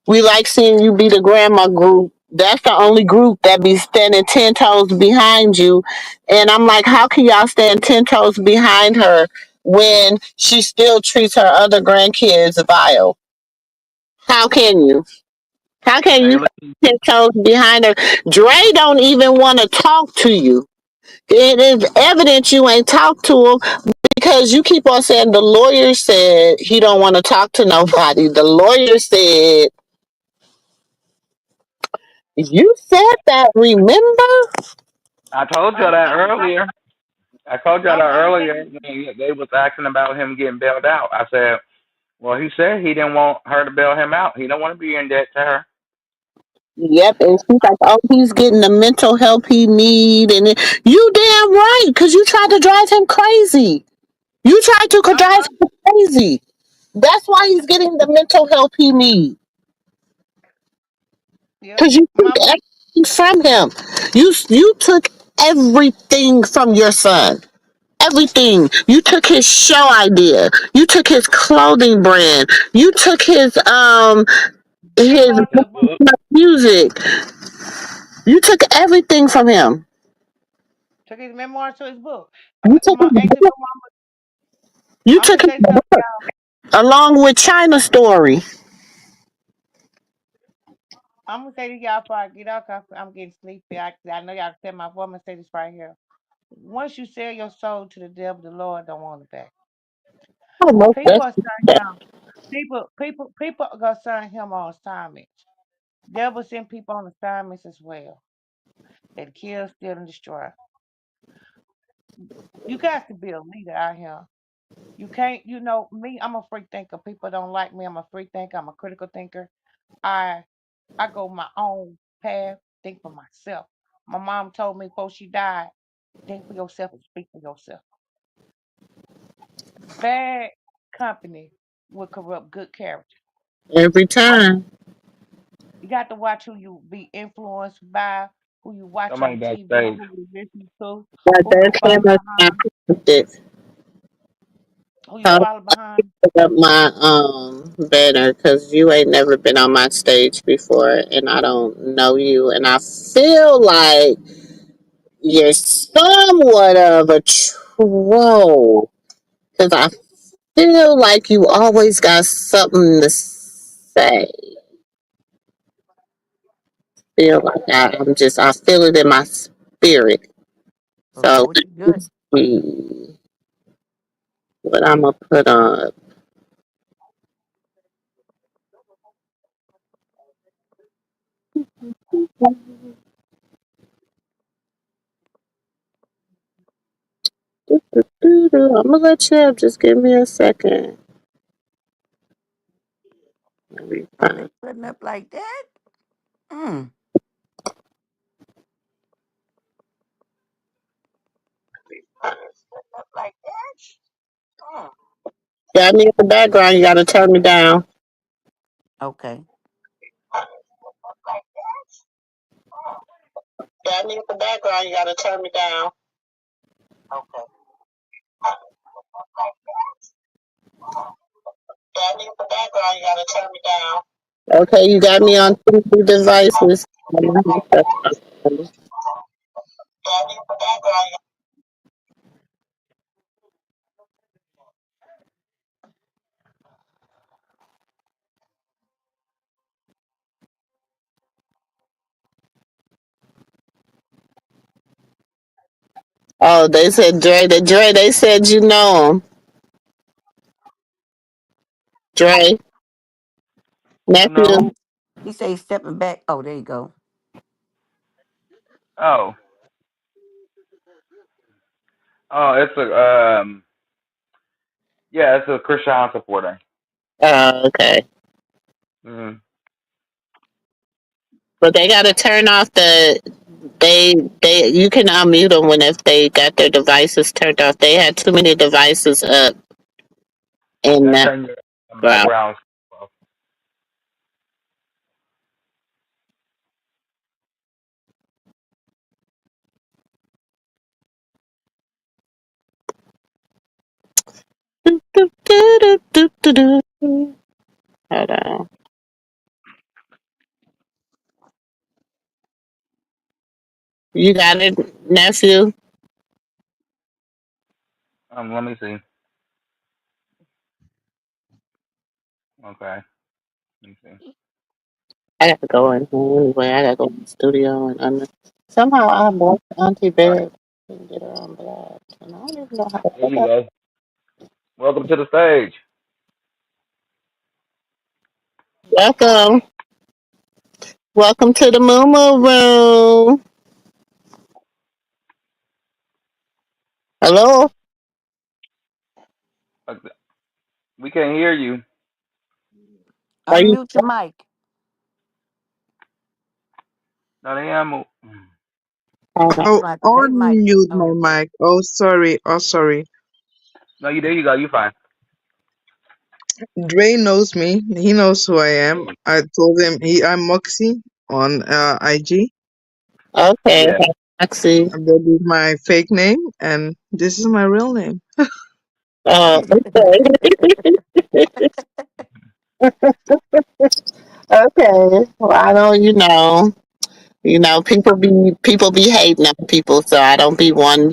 We like seeing you be the grandma group. That's the only group that be standing 10 toes behind you. And I'm like, how can y'all stand 10 toes behind her when she still treats her other grandkids vile? How can you? How can Hey, you listen, ten toes behind her? Dre don't even want to talk to you. It is evident you ain't talked to him because you keep on saying the lawyer said he don't want to talk to nobody. The lawyer said you said that. Remember? I told you I'm that I'm earlier. I told you that I'm earlier saying when they was asking about him getting bailed out. I said, well, he said he didn't want her to bail him out. He don't want to be in debt to her. Yep. And she's like, oh, he's getting the mental help he need, and you damn right because you tried to drive him crazy. You tried to I'm drive him crazy. That's why he's getting the mental help he needs. yep. Because you took Mama, everything from him. You took everything from your son. Everything. You took his show idea. You took his clothing brand. You took his memoir to his book. music. You took everything from him. Took his memoir to his book. You took My his auntie, book. You I'm took gonna his say something, book y'all. along with China Story. I'm gonna say to y'all before I get off. 'Cause I'm getting sleepy. I know y'all can tell my voice. I'm gonna say this right here. Once you sell your soul to the devil, the Lord don't want it back. Oh, most People are signing definitely. him. People are gonna sign him on assignments. Devil send people on assignments as well. That kill, steal, and destroy. You got to be a leader out here. You can't, me, I'm a free thinker. People don't like me. I'm a free thinker. I'm a critical thinker. I I go my own path, think for myself. My mom told me before she died, think for yourself and speak for yourself. Bad company will corrupt good character. Every time. You got to watch who you be influenced by, who you watch Somebody on TV, backstage. who you listen to, But who you that follow camera behind, it. who you Hold follow behind. up my banner because you ain't never been on my stage before and I don't know you and I feel like you're somewhat of a troll because I feel like you always got something to say. Feel like I feel it in my spirit. Okay, So what you good? let's see what I'm gonna put on. I'm gonna let you up. Just give me a second. Let me Oh, they find. putting up like that? Mm. Got me in the background. You gotta turn me down. Okay. Got me in the background. You gotta turn me down. Got me in the background. You gotta turn me down. Okay, you got me on two devices. Oh, they said Dre. Dre. They said you know him. Dre, Who knows? nephew. He say he's stepping back. Oh, there you go. Oh, oh, it's a yeah, it's a Christian supporter. Okay. Mm. But they gotta turn off the. They you can unmute them when if they got their devices turned off. They had too many devices up in That the turn your background. background off. Hold on. You got it, nephew? Let me see. Okay, let me see. I got to go in here anyway. I got to go in the studio and somehow I bought Auntie All right. bed and get her on bed. And I don't even know how to There put you that. go. Welcome to the stage. Welcome. Welcome to the Moo Moo Room. Hello? Uh, We can't hear you. Are you? Unmute your mic. No, they am. Hold on. You Oh, got they mic. unmute Oh, my there you go. mic. Oh, sorry. Oh, sorry. No, you there. You go. You fine. Dre knows me. He knows who I am. I told him I'm Moxie on IG. Okay. Yeah. Roxy. That is my fake name, and this is my real name. Okay. Okay. Well, I don't, people be hating on people, so I don't be one.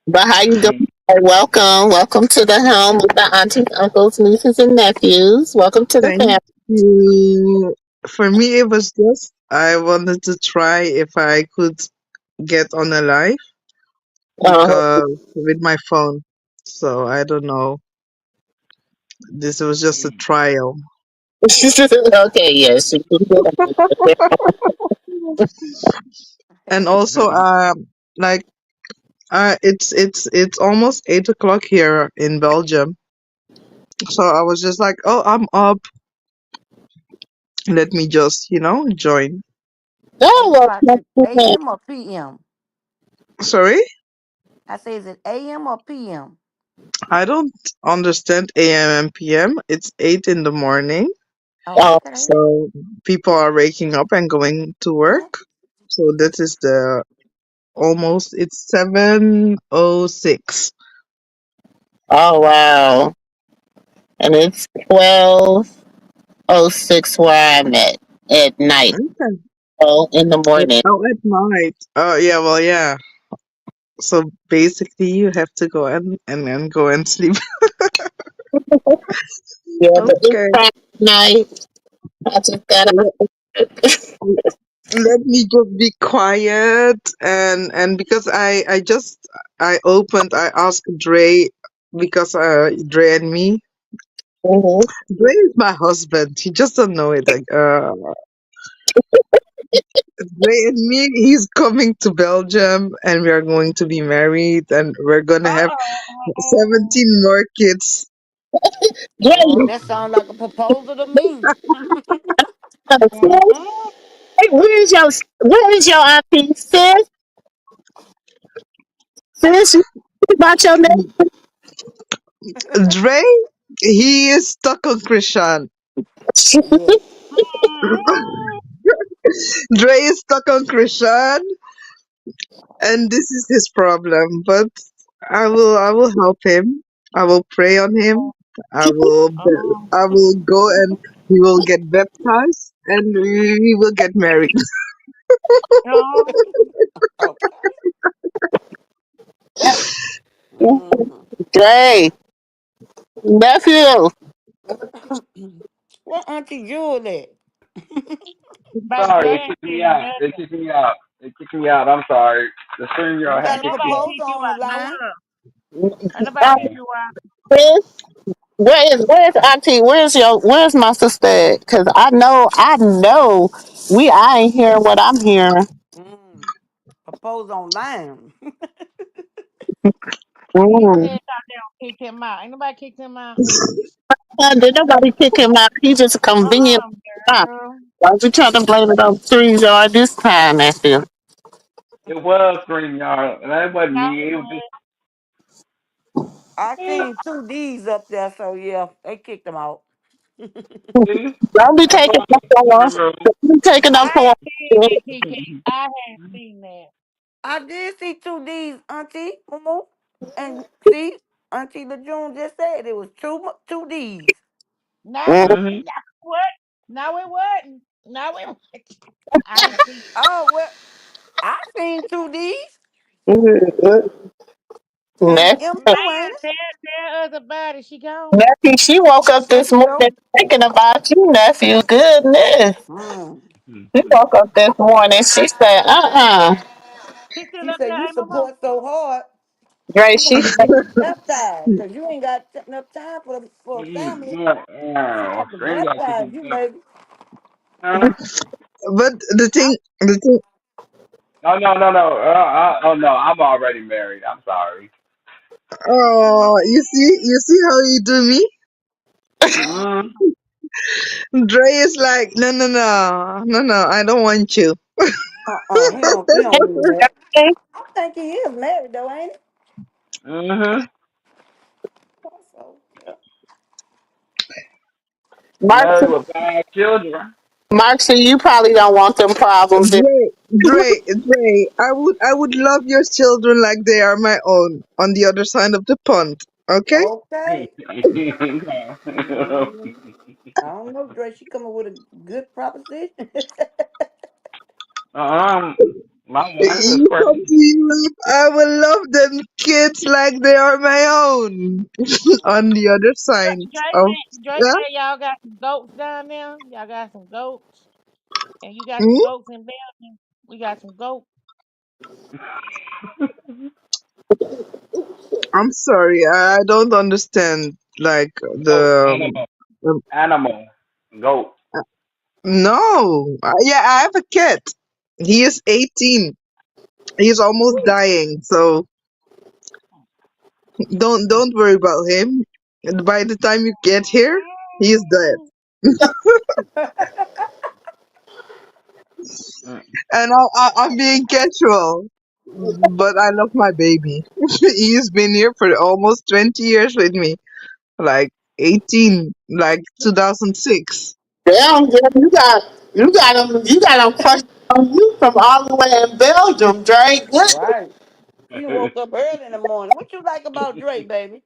But how you doing? Mm. Hey, welcome to the home of the aunties, uncles, nieces, and nephews. Welcome to the Thank family. you. For me, it was just I wanted to try if I could get on a live Uh, because with my phone. So I don't know. This was just a Mm. trial. okay, yes, you can do that. And also, like it's almost 8 o'clock here in Belgium. So I was just like, oh, I'm up. Let me just, join. Are you Oh, watching well, AM or PM? Sorry, I say, is it AM or PM? I don't understand AM and PM. It's 8 in the morning. Oh, oh, okay. So people are waking up and going to work. So that is the almost, it's 7:06. oh, wow. And it's 12:06 where I'm at night. Okay. Oh, in the morning. Oh, at night. Oh, yeah, well, yeah. So basically, you have to go and go and sleep. Yeah, but this Okay. Friday night, I just got Let, let me just be quiet and because I opened, I asked Dre because Dre and me. out. Dre is my husband. He just don't know it. Like, Dre and me, he's coming to Belgium and we are going to be married and we're gonna have Uh-oh. 17 more kids. Oh, Yeah, that sounds like a proposal to me. sis. Uh-uh. Hey, where is your auntie, sis? Sis, you about your name? Dre, he is stuck on Christian. Yes. Uh-uh. Dre is stuck on Christian, and this is his problem. But I will help him. I will pray on him. I will go and he will get baptized, and we will get married. Uh-uh. Okay. Hmm. Dre, nephew. What Auntie Jewel at? Baby Sorry, they J ain't kicked me saying out. They nothing. kicked me out. They kicked me out. I'm sorry. The stream You yard had got a Ain't kicked me nobody out. proposal kick you on the out line. nowhere. Ain't nobody Uh, kick Dang. you out. Sis, where's auntie? Where's my sister at? Cause I know I ain't hearing what I'm hearing. Mm. Proposal online. He said Mm. they don't kick him out. Ain't nobody kicked him out. Did nobody kick him out? He just convenient. Girl. Why don't you try to blame it on 3 yard this time, nephew? It was stream yard, and that wasn't Now me. it It was just was. I seen two D's up there, so yeah, they kicked them out. see. Don't be That's taking why up for I us. Don't be taking up I for ain't us. seen that, Kiki. I ain't seen that. I did see two D's, Auntie Moo. And see, Auntie LeJune just said it was two D's. No, Mm. mm-hmm. no, what? No, it wasn't. No, it wasn't. I ain't seen. Oh well, I seen two D's. Mm. Ain't Nephew, Emma too, ain't Man, it? tell us about it. She gone. nephew, she woke up this Nephew go. morning thinking about you, nephew. Goodness. Mm. She woke up this morning. She said, She still She up said there, you ain't Mama? support so hard. Dre, You she must be said, getting baptized because you ain't got enough time for a family. She got to String got baptize chicken. you, baby. Huh? But the thing, No, no, no, no. Oh no, I'm already married. I'm sorry. oh, you see how you do me? Mm. Dre is like, no, no, no, no, no, I don't want you. He don't mean that. "Hey, I think he is married though, ain't he? Mhm. So, yeah. Mark, Married with 5 children. Mark, so you probably don't want them problems. Dre, I would love your children like they are my own on the other side of the pond. Okay? Okay. Mm, I don't know, Dre. She coming with a good proposition. um, my wife is You come crazy. to Europe, I will love them kids like they are my own on the other side of, Drake yeah? said y'all got some goats down there. Y'all got some goats. And you got some Hmm? goats in Belgium. We got some goats. I'm sorry, I don't understand. Like Goat, the um, animal, goat. no, yeah, I have a cat. He is 18. He's almost dying, so don't worry about him. And by the time you get here, he is dead. Mm. And I'm being casual, but I love my baby. He's been here for almost 20 years with me, like 18, like 2006. damn, girl, you got them crushed on you from all the way in Belgium, Dre. Good. Right. She done woke up early in the morning. What you like about Drake, baby?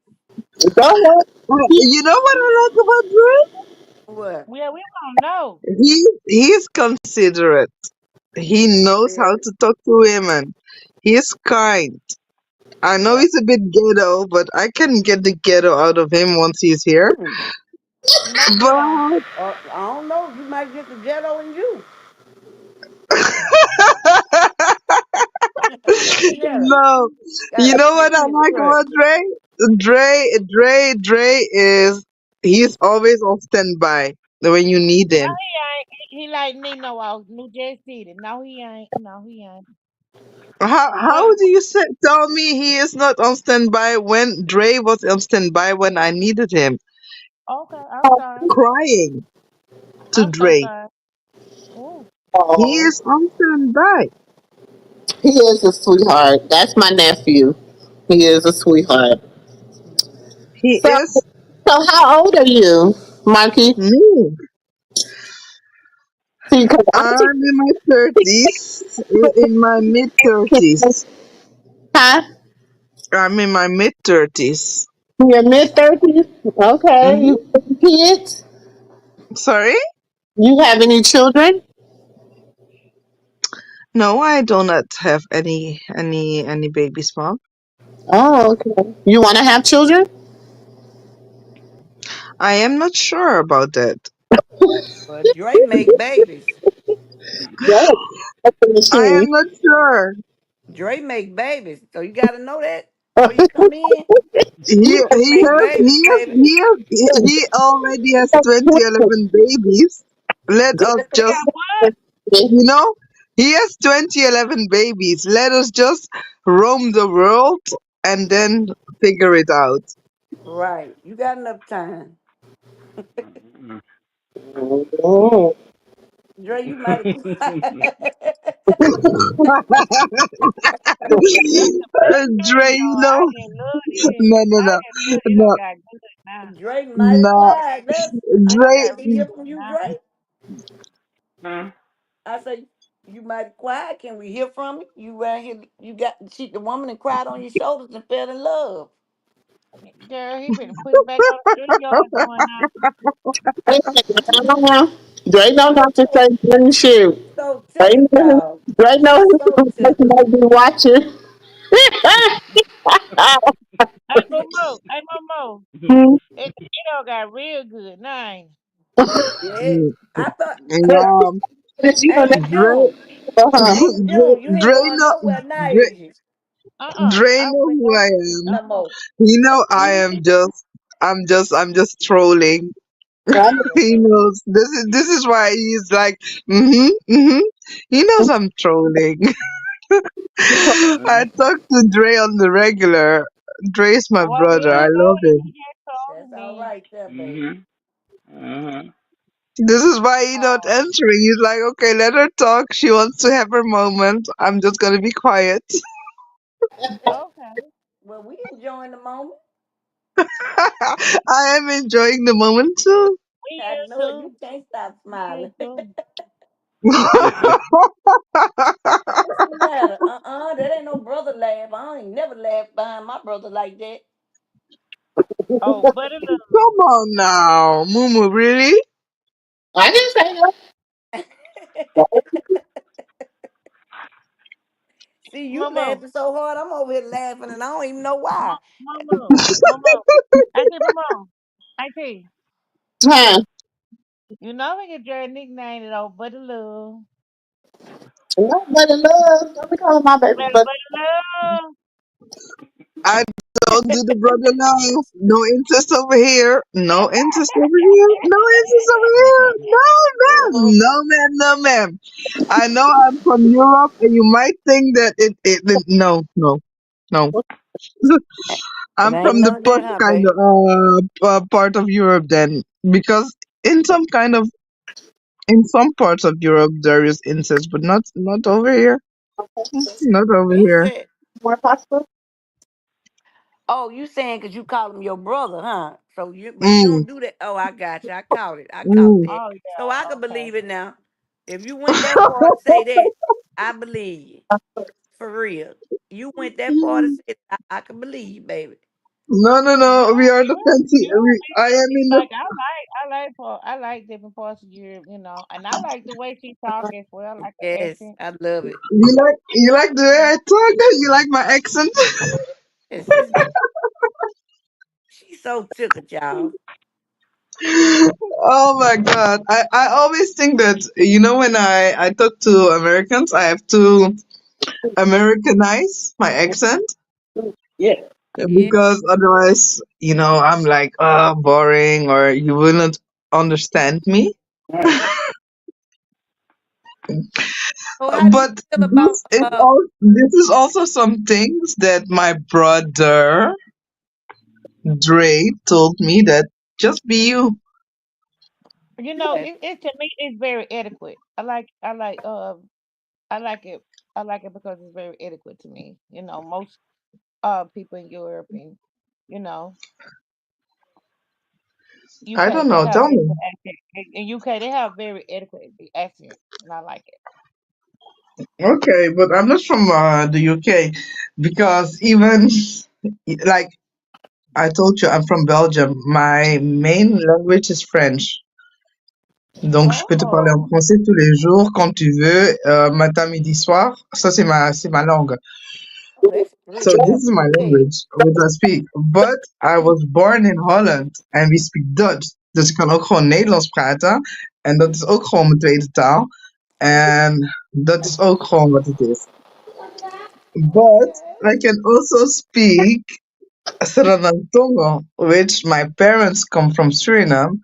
Go ahead. You know what I like about What? Yeah, we want to know. Drake? He's considerate. He knows how Very. to talk to women. He's kind. I know Right. he's a bit ghetto, but I can get the ghetto out of him once he's here. Hmm. No, you don't. But I don't know. You might get the ghetto in you. Yeah. no, Got you a know what I senior like crush. about Dre? Dre is he's always on standby when you need No, him. he ain't. He like Nino out New Jersey City. No, he ain't. No, he ain't. How What? do you tell me he is not on standby when Dre was on standby when I needed him? Okay, I'm sorry. Crying to I'm so Dre. sorry. Ooh. He Oh, is on standby. he is a sweetheart. That's my nephew. He is a sweetheart. He So, is so how old are you, Marky? me. See, 'cause I'm in my thirties. In my mid thirties. huh? I'm in my mid thirties. In your mid 30s? Okay. Hmm. You have any kids? Sorry? You have any children? No, I do not have any babies, mom. Oh, okay. You want to have children? I am not sure about that. But Drake make babies. Yeah. That's the I am machine. not sure. Drake make babies. So you got to know that before you come in. He Drake he make has babies, he has baby. he has he already has 2011 babies. Let us He just got what? you know he has 2011 babies. Let us just roam the world and then figure it out. Right. You got enough time. Mm. Oh. Dre, you might have quiet. That's the best Dre, thing, you though. I know, just love this. no, no, I no, just love you don't no, got good now. Dre mighty no. quiet. Dre, Got Can we real hear from good you, now. Dre? Mm. I say you mighty quiet. Can we hear from you? You right here. You got she the woman that cried on your shoulders and fell in love. Girl, he been put it back on the StreamYard going on. Hey, I don't know. Dre don't have to say nothing shit. So Dre typical, know, dog. Dre know So he might typical. be watching. Hey, Momo. Hey, Momo. Hmm. It all got real good. Nine. Yeah. Mm, I thought, yeah, hey, Dre, June. Hey, June, you ain't Dre going know, nowhere now, Dre, is you? Dre I know went who no. I am. No more. He know I You am just, I'm just trolling. He knows this is why he's like, mm-hmm. He knows I'm trolling. I Mhm. talk to Dre on the regular. Dre's my well, we brother. I ain't know love he him. had told That's all me. right there, baby. Mhm. Mhm. This is why he not Oh, answering. He's like, okay, let her talk. She wants to have her moment. I'm just gonna be quiet. okay. Well, we enjoying the moment. I am enjoying the moment too. We I is know it. You too. can't stop We is smiling. too. What's the matter? That ain't no brother laugh. I ain't never laughed behind my brother like that. Oh, but a little. Come on now, Mumu, really? I didn't say that. See, you Momo. laughing so hard, I'm over here laughing, and I don't even know why. Momo. Momo. Auntie Momo. Auntie. Huh? You know we can your nickname it old but a little. Nobody love. Don't be calling my baby, But but a little. I don't do the brother now. No interest over here. No interest over here. No interest over here. No, ma'am. Oh, No, ma'am. No, ma'am. I know I'm from Europe, and you might think that no, no, no. it I'm ain't from the none of posh that, huh, kind baby? of part of Europe then, because in some kind of in some parts of Europe there is incest, but not over here. Not over here. Incest. more possible. Oh, you saying because you call him your brother, huh? So you, but you Mm, don't do that. Oh, I got you. I caught it. I caught mm. that. Oh So I yeah, can okay. believe it now. If you went that far to say that, I believe you. For real. You went that far to say that, I can believe you, baby. No, no, no. We are the fancy. You I am in the. like I like different parts of Europe, you know, and I like the way she talk as well, like the Yes, accent. I love it. You like the way I talk? You like my accent? Yes, it's, she's so tickled, y'all. Oh my god! I always think that when I talk to Americans, I have to Americanize my accent Yeah. Yeah. because otherwise, I'm like, boring, or you will not understand me. Right. So how do you But feel about this is also some things that my brother Dre told me, that just be you. You know, yes. it to me it's very adequate. I like it. I like it because it's very adequate to me. You know, most people in Europe and you know, I UK don't they know. have Tell me. adequate accent. In UK they have very adequate accent, and I like it. Okay, but I'm not from the UK, because even like I told you, I'm from Belgium. My main language is French. Donc, je peux te parler en Oh, français tous les jours, quand tu veux, matin, midi, soir. Ça, c'est ma langue. oh, that's So, great. this I is my love that. language, which I speak. But I was born in Holland and we speak Dutch. Dus ik kan ook gewoon Nederlands praten. En dat is ook gewoon mijn tweede taal. En dat is ook gewoon wat het is. But Okay. I can also speak Sranantongo, which my parents come from Suriname.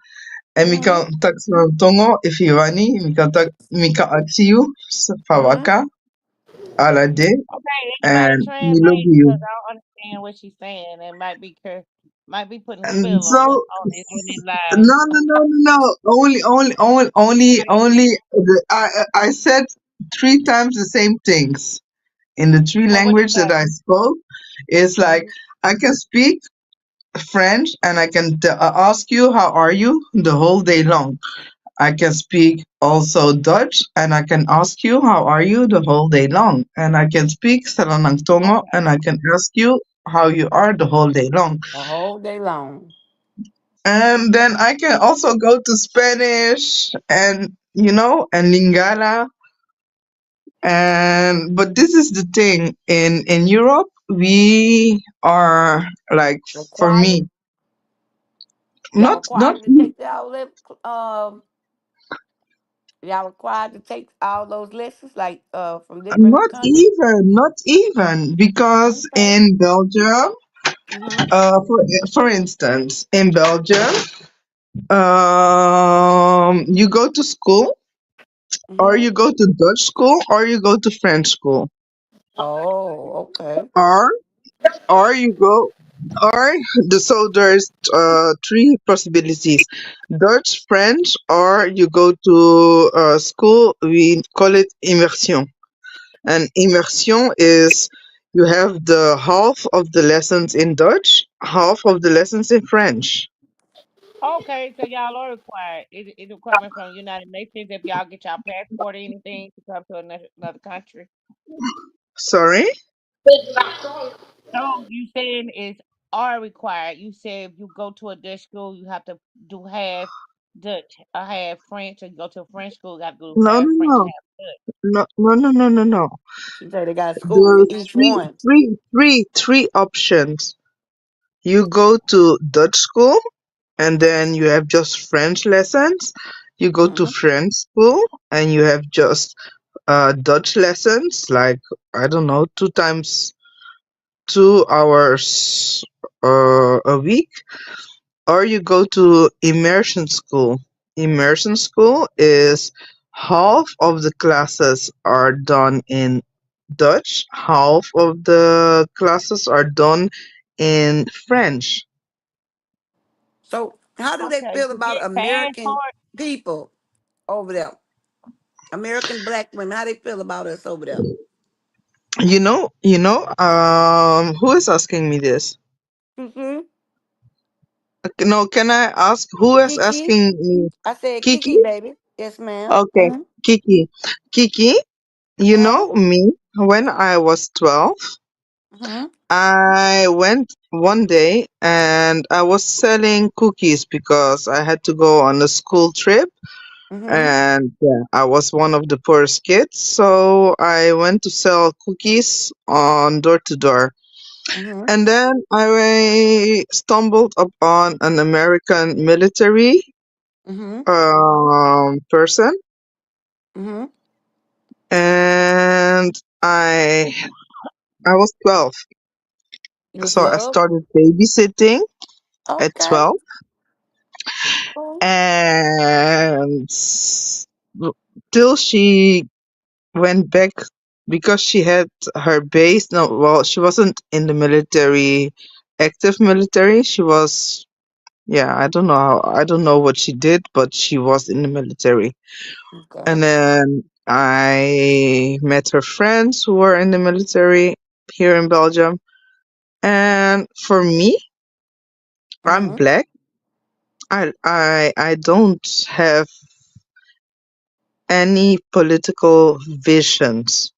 En mi Mm-hmm. kan tak Sranantongo if you wani, mi kan atiu, Mm-hmm. fawaka, alade, Okay, anybody and mi translate logi because you. I don't understand what she's saying. It might be putting a And spell so, on this live. no, no, no, no, no. I said three times the same things in the three Well, what you language that say? I spoke. It's like I can speak French, and I can ask you how are you the whole day long. I can speak also Dutch, and I can ask you how are you the whole day long. And I can speak Saranang Tongo, Okay, and I can ask you how you are the whole day long. The whole day long. And then I can also go to Spanish and Lingala And but this is the thing, in Europe we are like, for Required? me, Y'all not required to take all that y'all required to take all those lessons like from different countries? not even, because Okay. in Belgium, Mhm. for instance, in Belgium, you go to school, or Mhm. you go to Dutch school, or you go to French school, Oh, okay. or you go, or so there's three possibilities: Dutch, French, or you go to school. We call it immersion. And immersion is, you have the half of the lessons in Dutch, half of the lessons in French. Okay, so y'all are required. It's a requirement from the United Nations if y'all get y'all passport or anything to come to another country. Sorry? So you saying is are required. You said if you go to a Dutch school, you have to do half Dutch or half French, or you go to a French school, you got to do No, half no, French, no, half Dutch. no, no, no, no, no, no. She said they got a school for There's each one. three options. You go to Dutch school, and then you have just French lessons. You go to Mhm. French school, and you have just Dutch lessons, like, I don't know, 2 hours a week. Or you go to immersion school. Immersion school is half of the classes are done in Dutch, half of the classes are done in French. So, how do they Okay, feel to about get American passport. people over there? American black women, how they feel about us over there? Who is asking me this? Mhm. No, can I ask who is Kiki, asking me? I said Kiki? Kiki, baby. Yes, ma'am. Okay, Kiki. Kiki, Mhm. me, when I was 12, Mhm. I went one day and I was selling cookies because I had to go on a school trip, Mhm. and yeah, I was one of the poorest kids, so I went to sell cookies on door to door. Mhm. And then I stumbled upon an American military Mhm. person, Mhm. and I was 12, You was so I love. started babysitting at Okay. 12, Cool. and till she went back, because she had her base. No, well, she wasn't in the military, active military. She was, yeah, I don't know what she did, but she was in the military. Okay. And then I met her friends who were in the military here in Belgium. And for me, I'm Mhm. black. I don't have any political visions.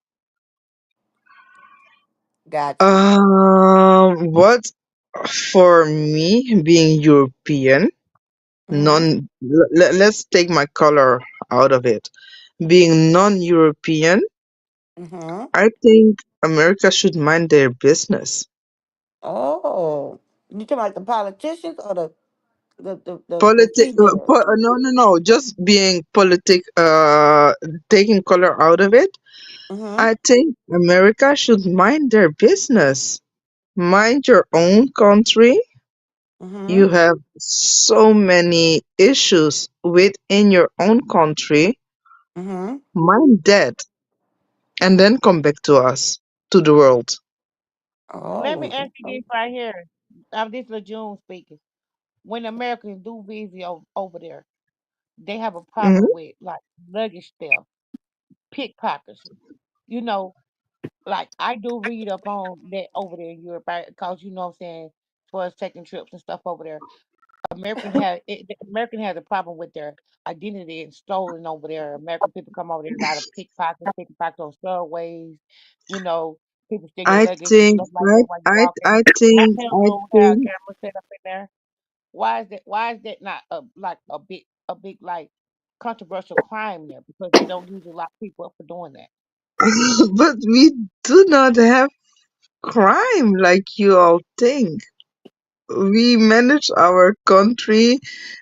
Got you. What, for me, being European, Mhm. let's take my color out of it. Being non-European, Mhm. I think America should mind their business. Oh, you talking about the politicians or the females? No, no, no, just being taking color out of it. Mhm. I think America should mind their business. Mind your own country. You Mhm. have so many issues within your own country. Mhm. Mind that, and then come back to us, to the world. Let me Oh. ask you this right here. This is June speaking. When Americans do visit over there, they have a Hmm. problem with like luggage theft, pickpockets. You know, like I do read up on that over there in Europe, because you know what I'm saying, as far as taking trips and stuff over there. The American has a problem with their identity and stolen over there. American people come over there, a lot of pickpockets on subways, you know, people steal your I luggage and think, stuff like that while you walking. Hotels I don't have think, cameras set up in there. Why is that not a big like controversial crime there? Because they don't usually lock people up for doing that. But we do not have crime like you all think. We manage our country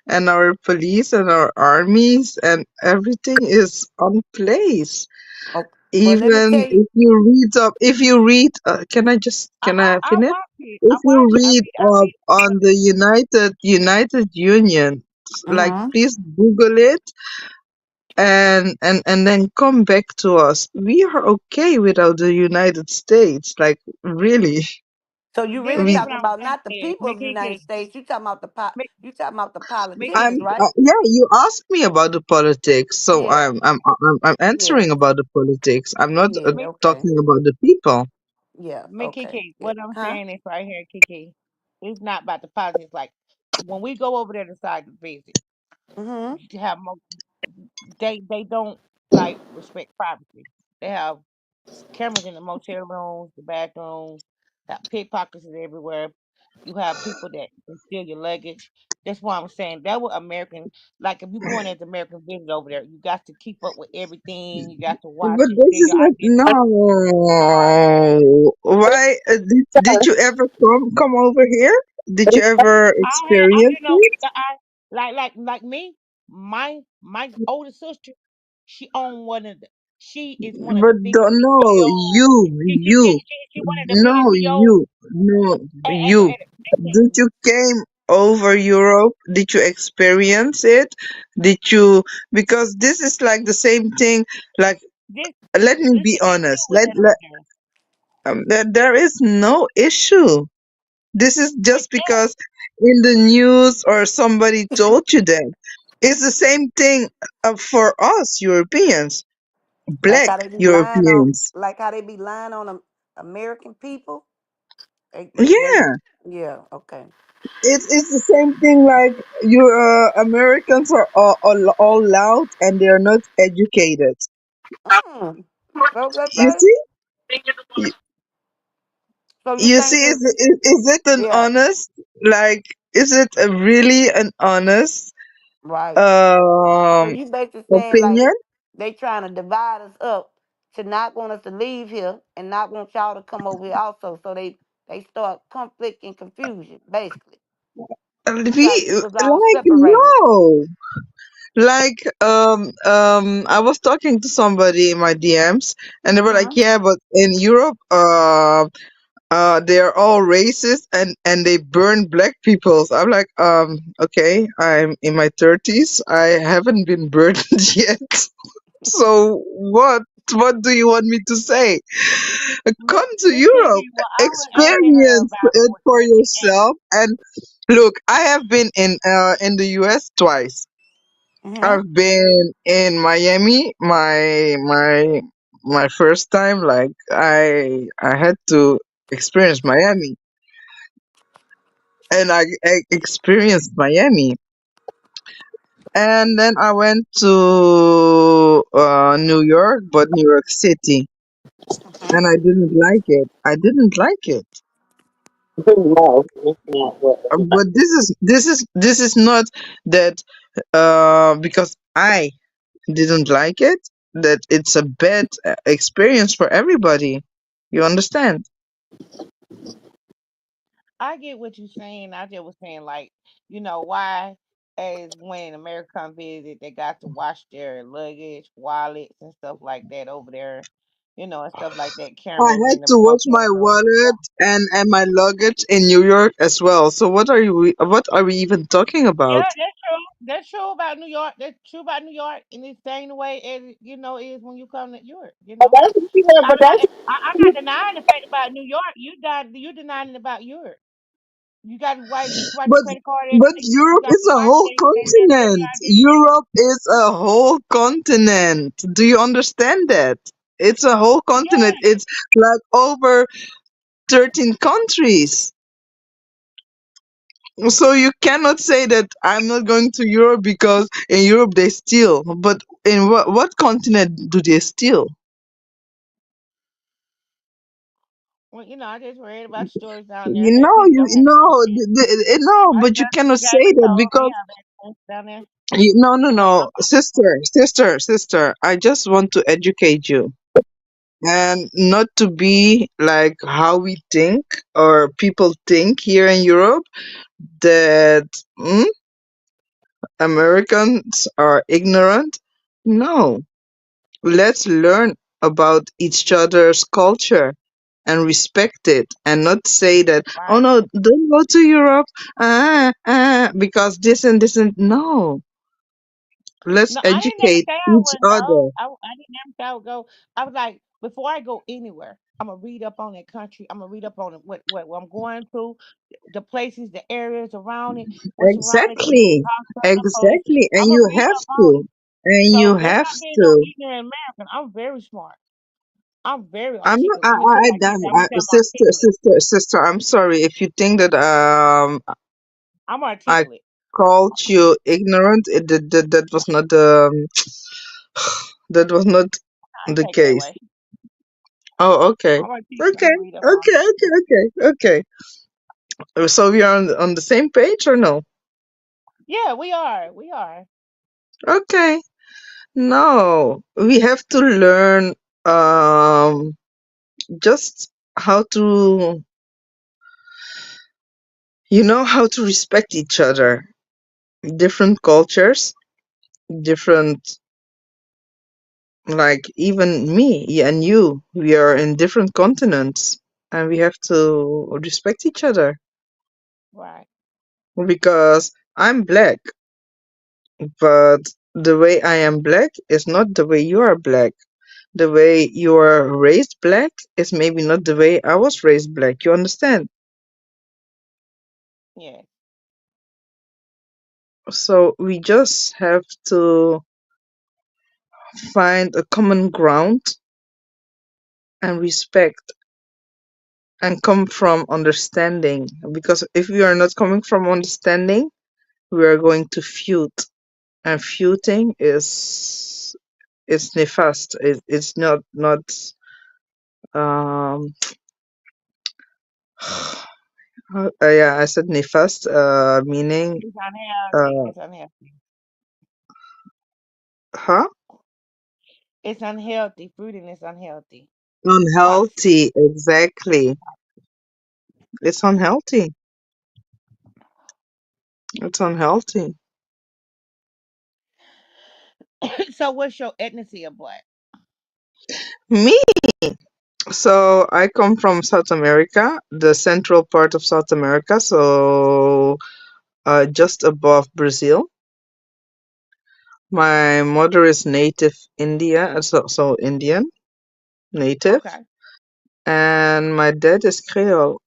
and our police and our armies, and everything is on place. Okay. Well, let me Even tell you. if you read, can I I finish? watch it. I If you watch it. read I read on the United Union, like Mm-hmm. please Google it and then come back to us. We are okay without the United States, like really. So you this. really This We what talking I'm about saying not the is, people of the United States. You talking about you talking about the I'm politicians, right? yeah. You asked me about the politics, so Yeah. I'm Yeah. answering about the politics. I'm not Yeah. Okay. talking about the people. Yeah. Okay. Kiki, Yeah. what I'm Huh? saying is right here, Kiki. It's not about the politics. Like when we go over there to decide to visit, Mm-hmm. you have more. They don't like respect privacy. They have cameras in the motel rooms, the bathrooms, got pickpockets everywhere. You have people that can steal your luggage. That's why I'm saying that was American. Like if you going as American visit over there, you got to keep up with everything. You got to watch But it, this steal is your not identity card. no. Why did you ever come over here? Did you ever experience You know, it? like me, my older sister, she owned one of the. She is one of the But biggest no, BPO. She one of the no, biggest BPO. no, you. Listen, Did you came over Europe? Did you experience it? Did you? Because this is like the same thing. Like, this let me it's be an issue honest. with that over there. There is no issue. This is With just them, because in the news or somebody told you that. It's the same thing for us Europeans, Like black how they be lying on, Europeans. like how they be lying on American people. They, Yeah, yeah. Okay. it's the same thing. Like you, Americans are all loud and they are not educated. Mm. So that's You right. see, you, So you you think see, that? is it an Yeah. honest? Like, is it a really an honest Right. So um you basically saying like opinion? they trying to divide us up to not want us to leave here and not want y'all to come over here also. So they start conflict and confusion, basically. Try to We keep us all like separated. no. Like I was talking to somebody in my DMs and they were like, Mm-hmm. yeah, but in Europe they are all racist and they burn black people. So I'm like, okay, I'm in my 30s. I haven't been burned yet. So what do you want me to say? Come to Miss Europe, Kiki, well, I was asking her experience about it what for type of yourself. And look, I have been in the US twice. Mm-hmm. I've been in Miami my first time. Like I had to experience Miami, and I experienced Miami, and then I went to New York, but New York City, Mm-hmm. and I didn't like it. I didn't like it. No, it's not what everybody. But this is not that because I didn't like it, that it's a bad experience for everybody. You understand? I get what you're saying. I just was saying, like, why, as when America come visit, they got to watch their luggage, wallets, and stuff like that over there, and stuff like that, I cameras had in the to watch motel my room. wallet and my luggage in New York as well. So what are we even talking Yeah, about? that's true. That's true about New York. That's true about New York, and it's the same way as is when you come to Europe. But that's yeah, but that's I'm not denying the fact about New York. You denying it about Europe. You got to swipe your But credit card but every. You Europe got to is a swipe. whole They verify your continent. identity. Europe is a whole continent. Do you understand that? It's a whole continent. Yeah. It's like over 13 countries. So you cannot say that I'm not going to Europe because in Europe they steal. But in what continent do they steal? Well, I just read about stories down there. You Had know, people have accidents. no. I But you cannot got say it that told they because have accidents down there. no, no, I'm, no, sister. I just want to educate you. and not to be like how we think or people think here in Europe that Americans are ignorant. No, let's learn about each other's culture and respect it and not say that, oh Right. no, don't go to Europe, because this and this and no. Let's No, I didn't ever educate say I each wouldn't other. go. I didn't ever say I would go. I was like, before I go anywhere, I'm gonna read up on that country. I'm gonna read up on it, what I'm going to, the places, the areas around it, what's around it, Exactly. how certain folks. Exactly. And I'm gonna you read have up on to. it. And So you that's have not being no to. ignorant American. I'm very smart. I'm very I'm not, articulate. Let me say it like this. I'm gonna say I'm articulate. sister, I'm sorry if you think that I'm I articulate. called you ignorant. That was not that was not I the take that case. way. Oh, okay, I'm articulate. I'm okay, gonna read up on okay, it. okay, okay, okay. So we are on the same page or no? Yeah, we are. We are. Okay, no, we have to learn um just how to how to respect each other. Different cultures, different, like even me and you, we are in different continents and we have to respect each other Right. because I'm black, but the way I am black is not the way you are black. The way you are raised black is maybe not the way I was raised black. You understand? Yeah. So we just have to find a common ground and respect and come from understanding. Because if we are not coming from understanding, we are going to feud. And feuding is it's nefast. It's not um yeah, I said nefast, meaning It's unhealthy. uh It's unhealthy. huh? It's unhealthy. Fruiting is unhealthy. Toxic. Unhealthy, exactly. It's unhealthy. It's unhealthy. So what's your ethnicity of black? Me. So I come from South America, the central part of South America, so just above Brazil. My mother is native India, so Indian, native, Okay. and my dad is Creole.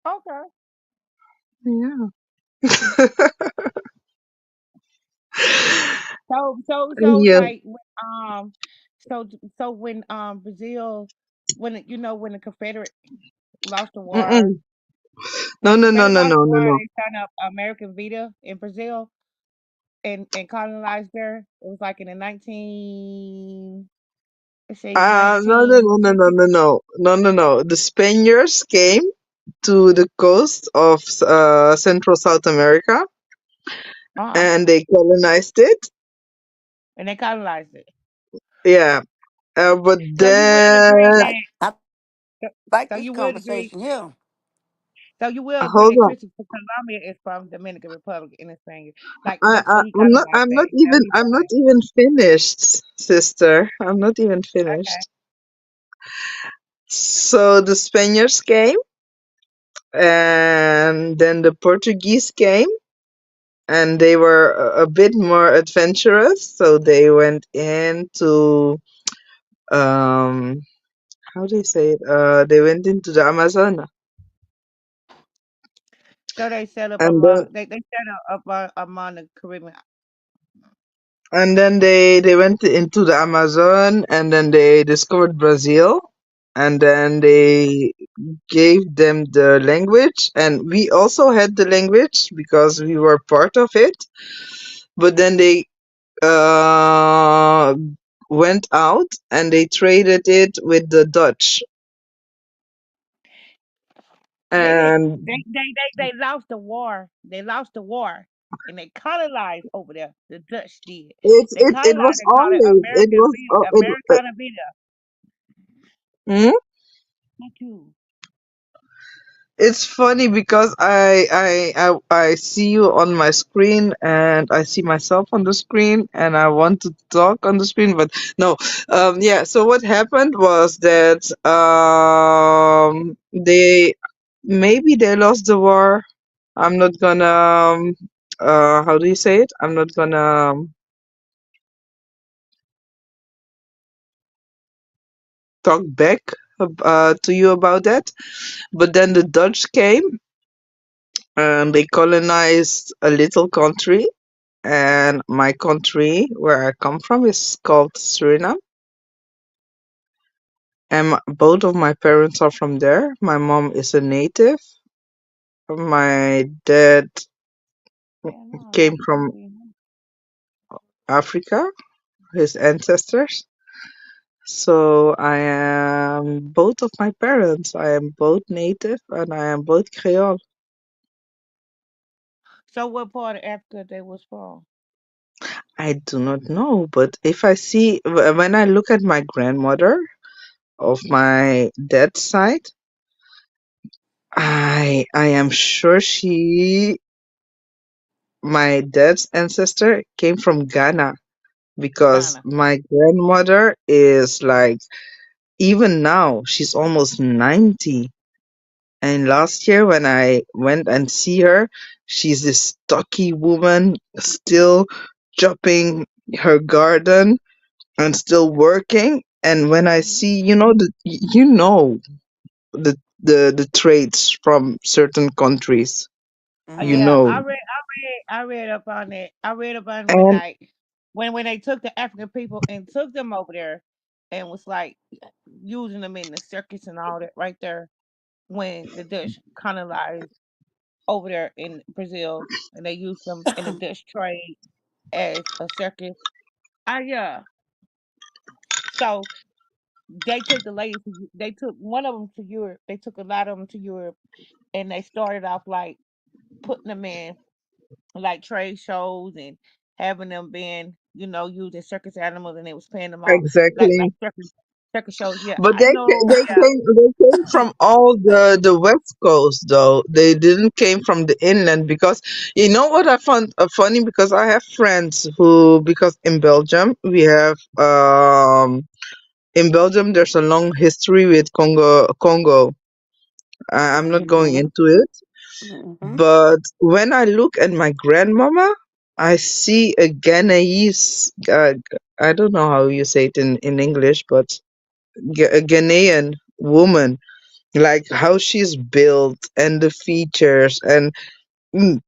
Okay. Yeah. So Yeah. like so when Brazil when the Confederate lost the war Mm-mm. when No, the no, no, Confederate no, lost no, the no, war no. they signed up American Vita in Brazil and colonized there. It was like in the 19 let's say No, no, no, no, no, 1950. no, no, no, no, no. The Spaniards came to the coast of Central South America, Uh-huh. and they colonized it. And they colonized it. Yeah. But So you will agree then, that I so, like so this you would agree conversation here. so you will agree hold that on. Christopher Columbia is from Dominican Republic in the same like before he I'm not. colonized that. That what he I'm not saying. even finished, sister. I'm not even Okay. finished. So the Spaniards came, and then the Portuguese came, and they were a bit more adventurous. So they went into um, how do you say it? They went into the Amazon, So they set up and then among they set up among the Caribbean. they went into the Amazon, and then they discovered Brazil, and then they gave them the language, and we also had the language because we were part of it. But then they uh, went out and they traded it with the Dutch, Yeah, and they lost the war. They lost the war. and they colonized over there. The Dutch did. They it colonized was and called it always it was Americana Vida. hmm? Thank you. It's funny because I see you on my screen and I see myself on the screen and I want to talk on the screen, but no. Yeah, so what happened was that they maybe they lost the war. I'm not gonna how do you say it? I'm not gonna talk back to you about that. But then the Dutch came and they colonized a little country, and my country where I come from is called Suriname. And both of my parents are from there. My mom is a native. My dad Yeah, no, came no, from no. Africa, his ancestors. So I am both of my parents. I am both native and I am both Creole. So what part of Africa they was from? I do not know, but if I see when I look at my grandmother of my dad's side, I am sure my dad's ancestor came from Ghana because Ghana. my grandmother is like even now she's almost 90. And last year when I went and see her, she's this stocky woman still chopping her garden and still working. And when I Hmm. see, the traits from certain countries, you Yeah, know. I read up on it. I read up on when And like when they took the African people and took them over there and was like using them in the circus and all that right there when the Dutch colonized over there in Brazil and they used them in the Dutch trade as a circus. Yeah. So they took the ladies. They took one of them to Europe. They took a lot of them to Europe, and they started off like putting them in like trade shows and having them being, using circus animals, and they was paying them all like exactly. circus shows. Yeah, But I know. Yeah, they came from all the west coast though. They didn't came from the inland because you know what I found funny because I have friends who because in Belgium we have in Belgium there's a long history with Congo. I'm not going Mm-hmm. into it, Mm-hmm. but when I look at my grandmama, I see a Ghanaiese. I don't know how you say it in English, but a Ghanaian woman, like how she's built and the features, and mm,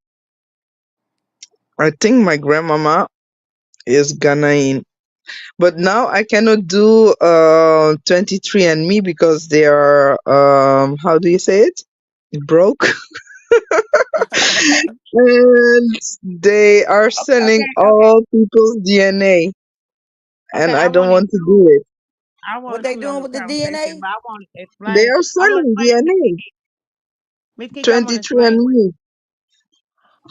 I think my grandmama is Ghanaian. But now I cannot do 23andMe because they are how do you say it? Broke. And they are okay, selling okay, okay, all people's DNA, and okay. I don't want to do it. I What want to they include on doing the with the conversation, DNA? but I want to They explain. are I want to selling explain to DNA. Miss Kiki. I want to explain. 23andMe.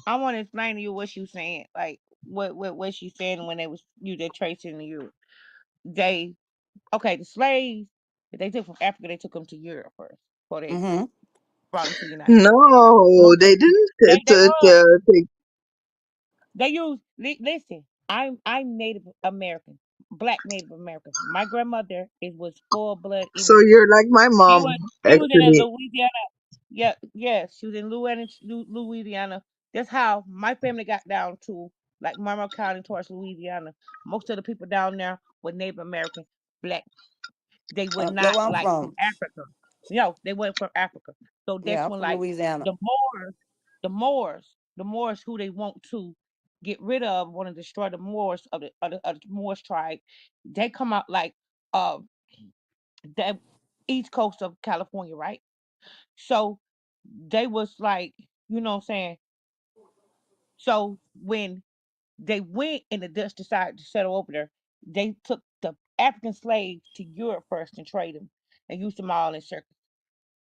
I want to explain to you what she saying, like what she saying when they was you they tracing you. They okay, the slaves that they took from Africa, they took them to Europe first before they Mm-hmm. brought them to the United States. No, Most they didn't they was take. they use listen. I'm Native American, Black Native American. My grandmother was full blood So Indian. you're like my She mom, was she was in a actually. Louisiana. Yeah, yes, she was in Louisiana. That's how my family got down to like Monroe County towards Louisiana. Most of the people down there were Native American, Black. They were That's not where I'm like from from. Africa. No, they weren't from Africa. So Yeah, that's I'm when from like Louisiana. the Moors, the Moors who they want to get rid of, want to destroy the Moors of the Moors tribe. They come out like uh the east coast of California, right? So they was like, you know what I'm saying? So when they went and the Dutch decided to settle over there, they took the African slaves to Europe first and trade them and used them all in circus.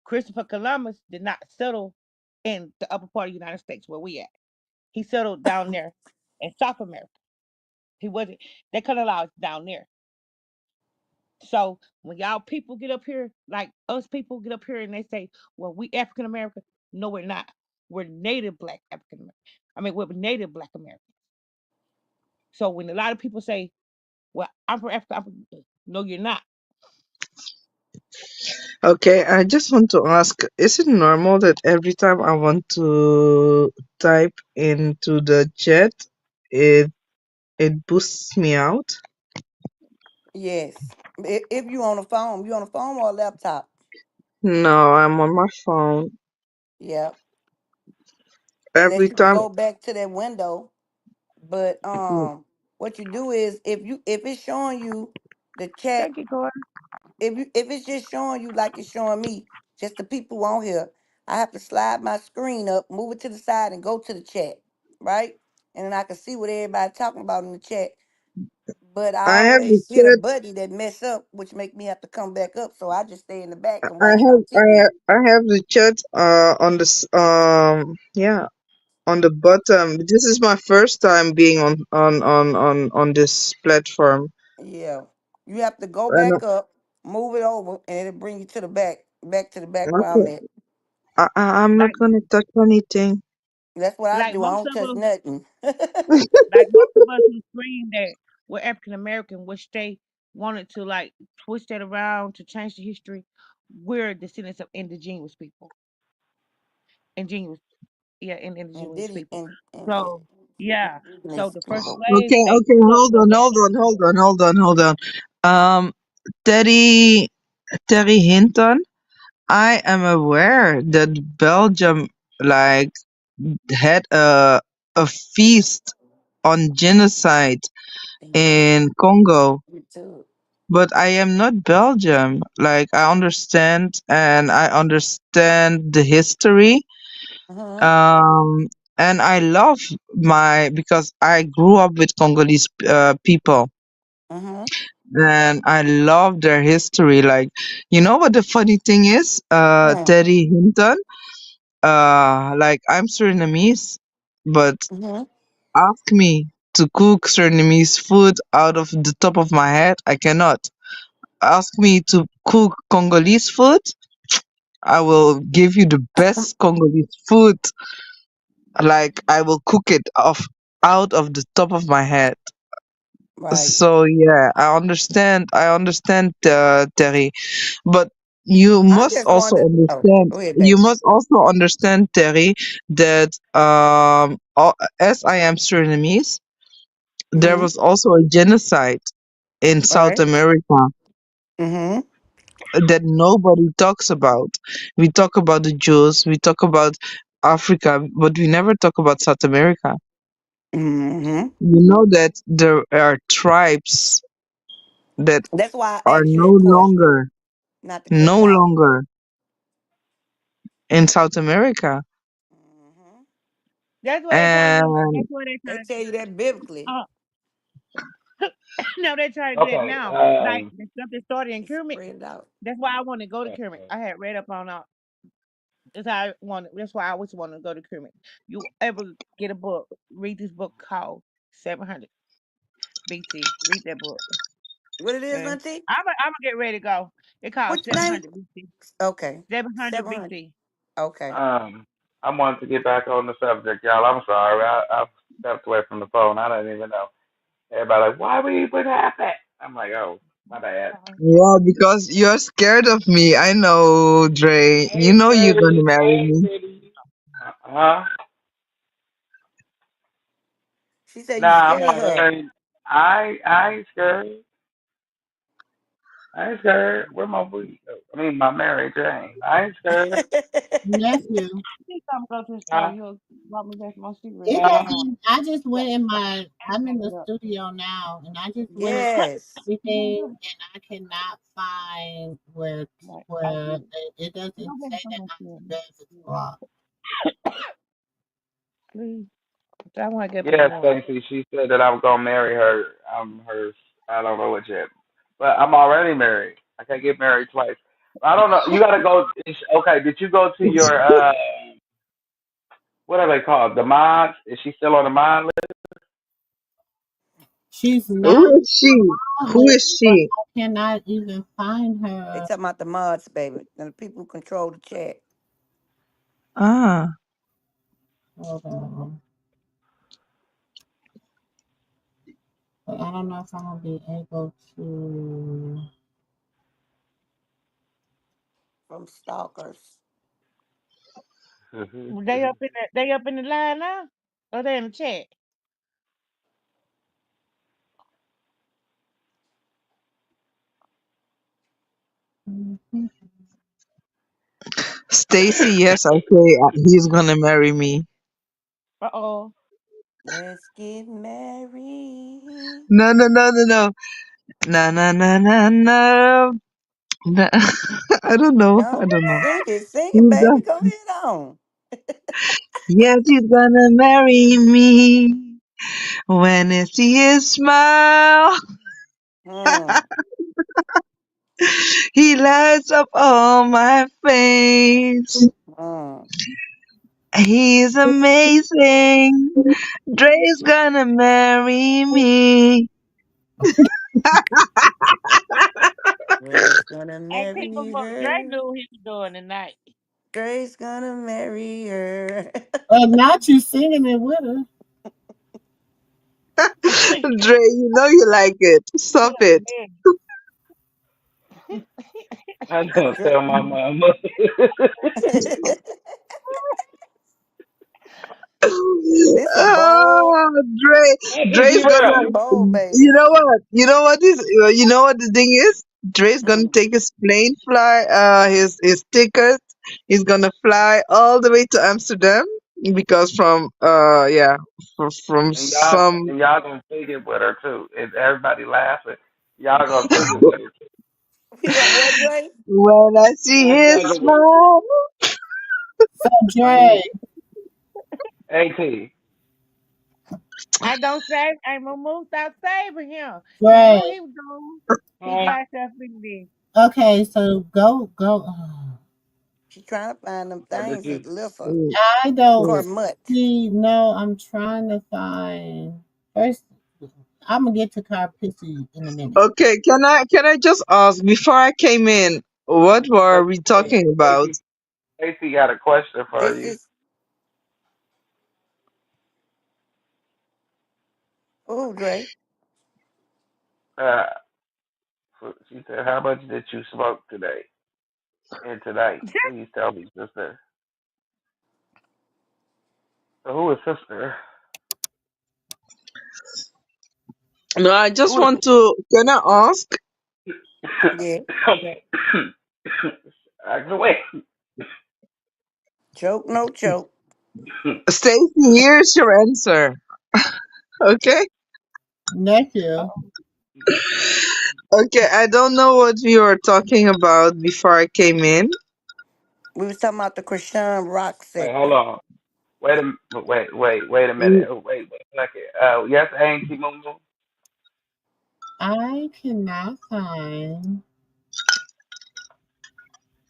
Christopher Columbus did not settle in the upper part of the United States where we at. He settled down there in South America. He wasn't. They couldn't allow us down there. So when y'all people get up here, like us people get up here and they say, "Well, we African American," no, we're not. We're Native Black African American. I mean, we're Native Black American. So when a lot of people say, "Well, I'm from Africa," no, you're not. Okay, I just want to ask, is it normal that every time I want to type into the chat, it it boosts me out? Yes. If you on a phone, you on a phone or a laptop? No, I'm on my phone. Yeah. Every Unless you could time. go back to that window. But what you do is if it's showing you the chat, Thank you, Cora. if it's just showing you like it's showing me, just the people on here, I have to slide my screen up, move it to the side, and go to the chat, right? And then I can see what everybody talking about in the chat. But I I have the always hit a chat. button that mess up, which make me have to come back up. So I just stay in the back and I watch it have on TV. I have the chat on this yeah, on the bottom. This is my first time being on this platform. Yeah, you have to go And back up, move it over, and it'll bring you to the back to the back where I'm okay, at. I'm not Like, gonna touch anything. That's what I like do. I most don't of touch us, nothing. like most of us who scream that we're African American, which they wanted to like twist that around to change the history. We're descendants of indigenous people, indigenous, yeah, and indigenous Diddy people. and So yeah, so indigenous the first people. slaves Okay, they okay, took what they hold on. Terry Terry Hinton. I am aware that Belgium like had a feast on genocide Yeah, in Congo, me too. but I am not Belgium. Like I understand and I understand the history. Mhm. Um, and I love my because I grew up with Congolese people Mhm. and I love their history. Like, you know what the funny thing is? Mhm. Teddy Hinton. Like I'm Surinamese, but Mhm. ask me to cook Surinamese food out of the top of my head, I cannot. Ask me to cook Congolese food, I will give you the best Congolese food. Like I will cook it off out of the top of my head. Right. So yeah, I understand, Terry, but you I must just also wanted. Oh, understand. go ahead, You baby. must also understand, Terry, that as I am Surinamese, there Mhm. was also a genocide in South Right. America Mhm. that nobody talks about. We talk about the Jews, we talk about Africa, but we never talk about South America. Mhm. You know that there are tribes that That's why I are asked you that question, not to cut no you out. longer in South America. Mhm. that's what they trying to do. And That's what they They trying tell you that biblically. to. No, they trying to do that Okay. now. Like the stuff that started in Kermit. Spread it out. That's why I want to go to Kermit. I had read up on that's how I want. That's why I always want to go to Kermit. You ever get a book? Read this book called 700 BC. Read that book. What it is, Okay. Auntie? I'm gonna get ready to go. It called What's the name? 700 BC. Okay. 700 700. BC. Okay. I wanted to get back on the subject, y'all. I'm sorry. I stepped away from the phone. I didn't even know. Everybody like, why we what happened? I'm like, oh, my bad. yeah, because you're scared of me. I know, Dre. I You ain't know you're scared of gonna you. I marry ain't me. scared of you. Huh? She said you Nah, I'm scared of not her. married. I ain't scared. I ain't scared. Where my weed? I mean, my Mary Jane. I ain't scared. Nephew. I think I'm gonna go to the store. Huh? You'll brought me back my cigarette. It Huh? doesn't. I just Yeah, went in my. I'm in hang the it up. studio now, and I just went in Yes. everything, and I cannot find Right. I where did. it doesn't Nobody say that come up my here. bed is blocked. Please. I want to get up in the Yeah, morning. Stacy. She said that I'm gonna marry her. I'm her. I don't know it yet, but I'm already married. I can't get married twice. I don't know. You gotta go. Okay. Did you go to your? what are they called? The mods? Is she still on the mod list? She's Who not is she? on Who list, is but she? I cannot even find They her. talking about the mods, baby. And the people who control the chat. Ah, Hold on. But I don't know if I'm gonna be able to. From stalkers. They up in the line now? Or they in the chat? Stacy. Yes, okay. He's gonna marry me. Uh-oh. Let's get married. No, no, no, no, no. Na na na na na. na. I don't know. I No, don't know. sing it, He's baby. gonna, Go ahead on. yes, he's gonna marry me when I see his smile. Hmm. He lights up all my face. Hmm. He's amazing. Dre's gonna marry me. Dre's gonna Ain't people marry more Dre her. knew what he was doing tonight. Dre's gonna marry her. Not you singing it with her. Dre, you know you like it. He Stop a it. I don't Dre. tell my mama. This a bold. Oh, Dre, I can Dre's keep it gonna. This up. a bold You baby. know what? You know what is? You know what the thing is? Dre's gonna Mm. take his plane fly. His ticket. He's gonna fly all the way to Amsterdam because from yeah from some. And y'all gonna sing it with her too. And everybody laughing. Y'all gonna sing it with her too. We gonna what, Dre? When I see Y'all his sing it with smile. So her. Dre, AT. I don't say ain't Moo stop saving him. He knew Dre. what he was doing. He got stuff in there. Okay, so go. She trying to find them What did things you? that listen. I don't Cormut. see. No, I'm trying to find. First, I'm gonna get to car pissy in a minute. Okay, can I just ask before I came in, what were Wait, we wait. talking about? AC got a question for This you. is oh Dre. Uh, she said, "How much did you smoke today and tonight? Please tell me, sister." So who is sister? No, I just Who is? want to. Can I ask? Yeah. Okay. Wait. Choke, no choke. Stacey, here's your answer. Okay. Nephew, Okay, I don't know what we were talking about before I came in. We was talking about the Krishan rock Wait, hold sector. on. Wait a minute. Mm, Wait a second. Yes, Auntie Moon. I cannot find.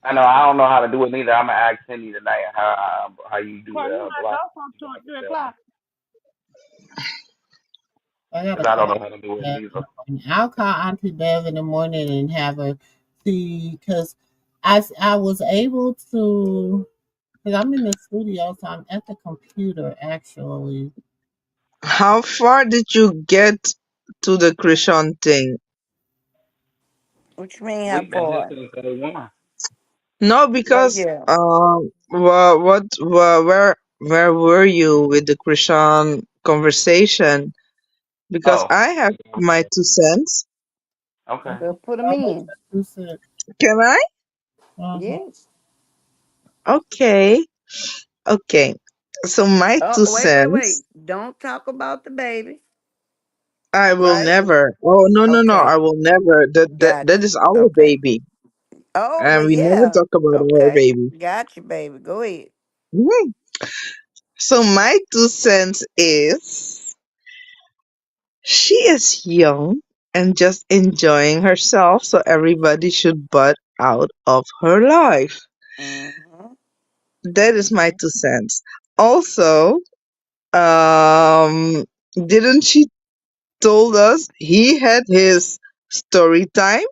I know I don't know how to do it neither. I'm gonna ask Cindy tonight how you do Well, you the might block go from 2 or 3 o'clock. I gotta because I don't call know how to do it Bev in neither. the morning. I'll call Auntie Bev in the morning and have her see because I was able to because I'm in the studio, so I'm at the computer actually. how far did you get to the Krishan thing? What you mean how We've been here far? since day one. No, Oh because yeah. where were you with the Krishan conversation? Because Oh, I have my 2 cents. okay. Well put them Oh, what's in. that you said? Can I? Uh-huh. Yes. Okay, okay. So my Oh two wait. cents. Don't talk about the baby. I will Right? never. Oh no no no! Okay. I will never. That Gotcha. is our Okay. baby, Oh well and we never yeah. talk about our Okay. baby. Gotcha, baby. Go ahead. Mhm. So my 2 cents is she is young and just enjoying herself. So everybody should butt out of her life. Mm-hmm. That is my Mm-hmm. 2 cents. Also, um, didn't she told us he had his story time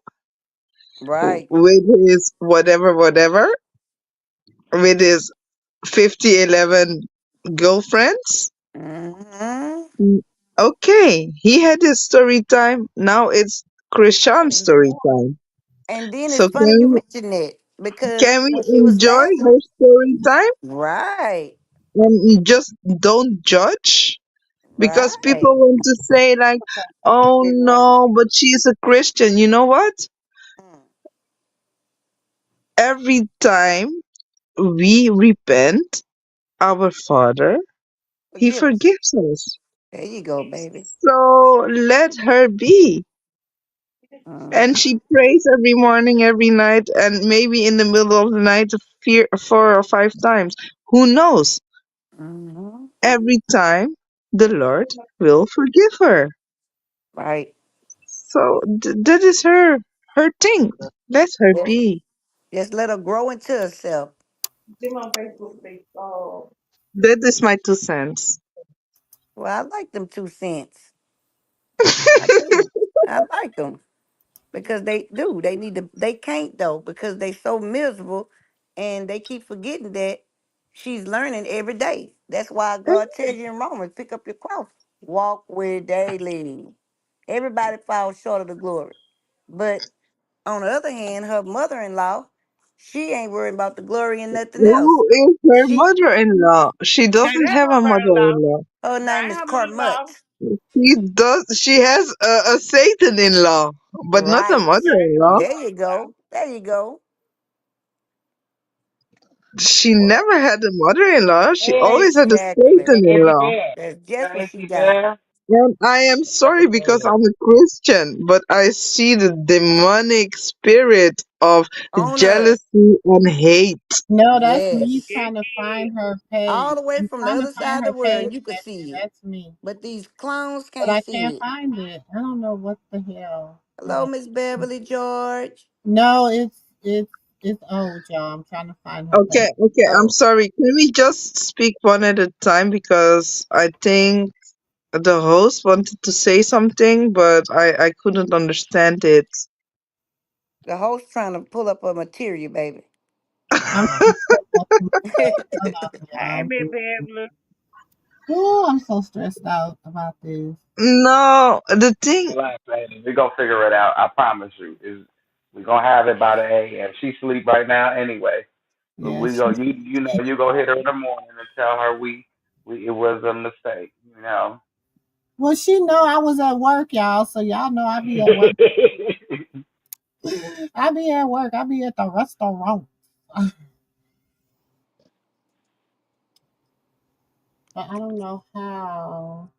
Right. with his whatever, with his 5011 girlfriends? Mm-hmm. Mm, okay, he had his story time. Now it's Krishan's story time. And then it's So funny you mention that because can we when she was enjoy laughing, her story time right, and we just don't judge? Because right. people want to say like, oh no, but she's a Christian. You know what? Mm. Every time we repent, our Father, He Forgive us. forgives us. There you go, baby. So let her be. And Mm-hmm. she prays every morning, every night, and maybe in the middle of the night, 4 or 5 times. Who knows? Mm-hmm. Every time the Lord will forgive her. Right. So that is her thing. Let her Just, be. just let her grow into herself. That is my 2 cents. Well, I like them 2 cents. I do. I like them because they do. They need to. They can't though because they so miserable, and they keep forgetting that she's learning every day. That's why God tells you in Romans, pick up your cross, walk with daily. Everybody falls short of the glory, but on the other hand, her mother-in-law, she ain't worried about the glory and nothing else. Who is her She, mother-in-law? She Now doesn't that have a mother-in-law, mother-in-law. her that name ain't is her mother-in-law. Carmut. She does. She has a Satan-in-law, but not a Right. mother-in-law. There you go. There you go. She never had a mother-in-law. She always had a Exactly. Auntie Satan-in-law. Bear. That's just what she Auntie got. Bear. And I am sorry because I'm a Christian, but I see the demonic spirit of On her. jealousy and hate. No, that's me Yes. trying to Yeah. find her page. All the way I'm from the trying to other find side of her the world, page, and you could Betsy. see it. That's me. But these clowns But can't I see can't it. find it. I don't know what the hell. Hold Hello, on. Miss Beverly George. No, it's old, y'all. I'm trying to find her Okay, page. okay, I'm Oh, sorry. Can we just speak one at a time because I think the host wanted to say something, but I couldn't understand it. the host trying to pull up a material, baby. I'm trying to pull up my hold on, I ain't y'all. been able to. Oh, I'm so stressed out about this. No, the thing. Relax, lady. We gonna figure it out. I promise you. Is we gonna have it by the AM. She sleep right now anyway. But Yeah, we go. she's You know you go hit her in the morning and tell her we it was a mistake. You know. well, she know I was at work, y'all. So y'all know I be at work. I be at work. I be at the restaurant. But I don't know how.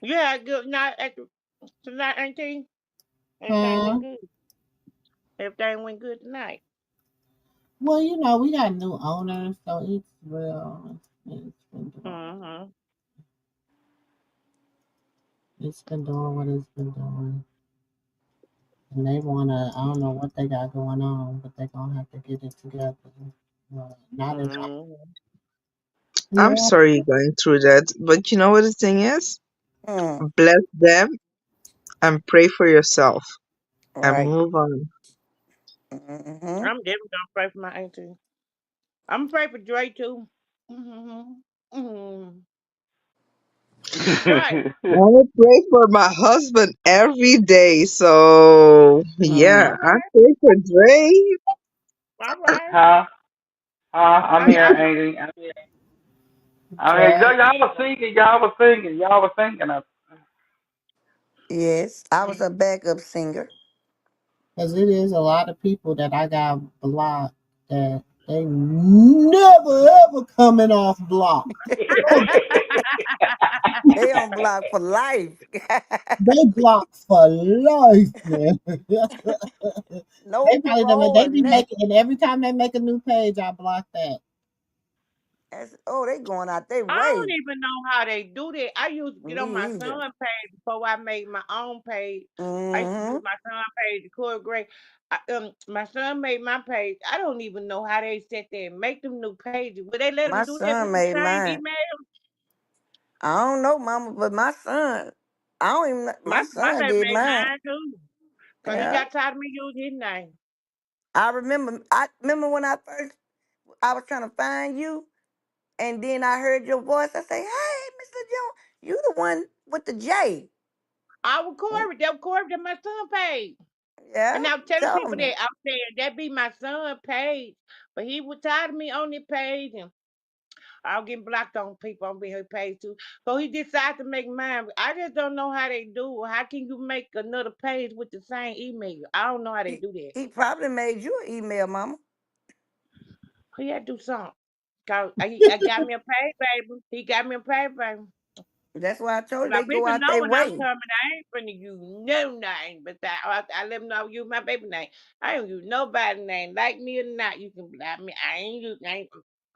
You had a good night tonight, Auntie. Everything Huh? went good. Everything went good tonight. Well, we got new owners, so it's real. It's been doing. Mm-hmm. It's been doing what it's been doing. And they wanna. I don't know what they got going on, but they gonna have to get it together. Not as. Mm-hmm. I'm Yeah. sorry you're going through that, but you know what the thing is? Hmm. Bless them and pray for yourself and Right. move on. Mm-hmm. I'm definitely gonna pray for my auntie. I'm gonna pray for Dre too. Mm-hmm. Mm-hmm. Dre. I will pray for my husband every day. So Hmm. yeah, All I right. pray for Dre. All right. huh? Huh? I'm I here, got Andy. I'm here. I'm here. Dre. Y'all was singing. Y'all was singing. Y'all was singing. Yes, I was you. a backup singer. Because it is a lot of people that I got blocked that they never ever coming off block. They on block for life. They block for life, man. they No probably parole they or be nothing. making and every time they make a new page, I block that. Oh, they going out their I way. don't even know how they do that. I used to get on my Me either. son page before I made my own page. I used to use Mm-hmm. my son page to choreograph. My son made my page. I don't even know how they sit there and make them new pages. Would they let them My do that son with the made same mine. email? I don't know, mama, but my son, I don't even, my My son baby did made mine. mine too. Cause he Yeah. got tired of me using his name. I remember when I was trying to find you, and then I heard your voice. I say, "Hey, Mr. Jones, you the one with the J." I was Corey. That was Corey. That my son page. Yeah, And I was you telling told people me. that I was saying that be my son page. But he was tired of me on the page and I was getting blocked on people on her page too. So he decided to make mine. I just don't know how they do it. How can you make another page with the same email? I don't know how they He do that. he probably made you an email, mama. He had to do something. Cause I got me a page, baby. He got me a page, baby. That's why I told you My they go people out know their when I'm way. coming. I ain't finna use no name, but I let them know I use my baby name. I don't use nobody's name. Like me or not, you can block me.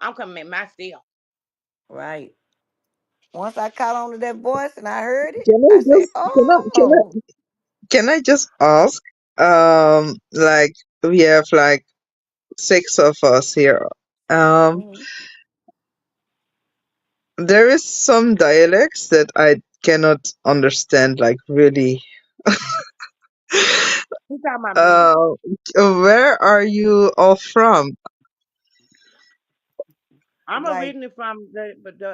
I'm coming myself. Right. Once I caught on to that voice and I heard it, Can I I said, just "Oh, can I just ask? Like we have like six of us here. Um, mhm. there is some dialects that I cannot understand. Like really. You talking about me? Uh, where are you all from? I'm like originally from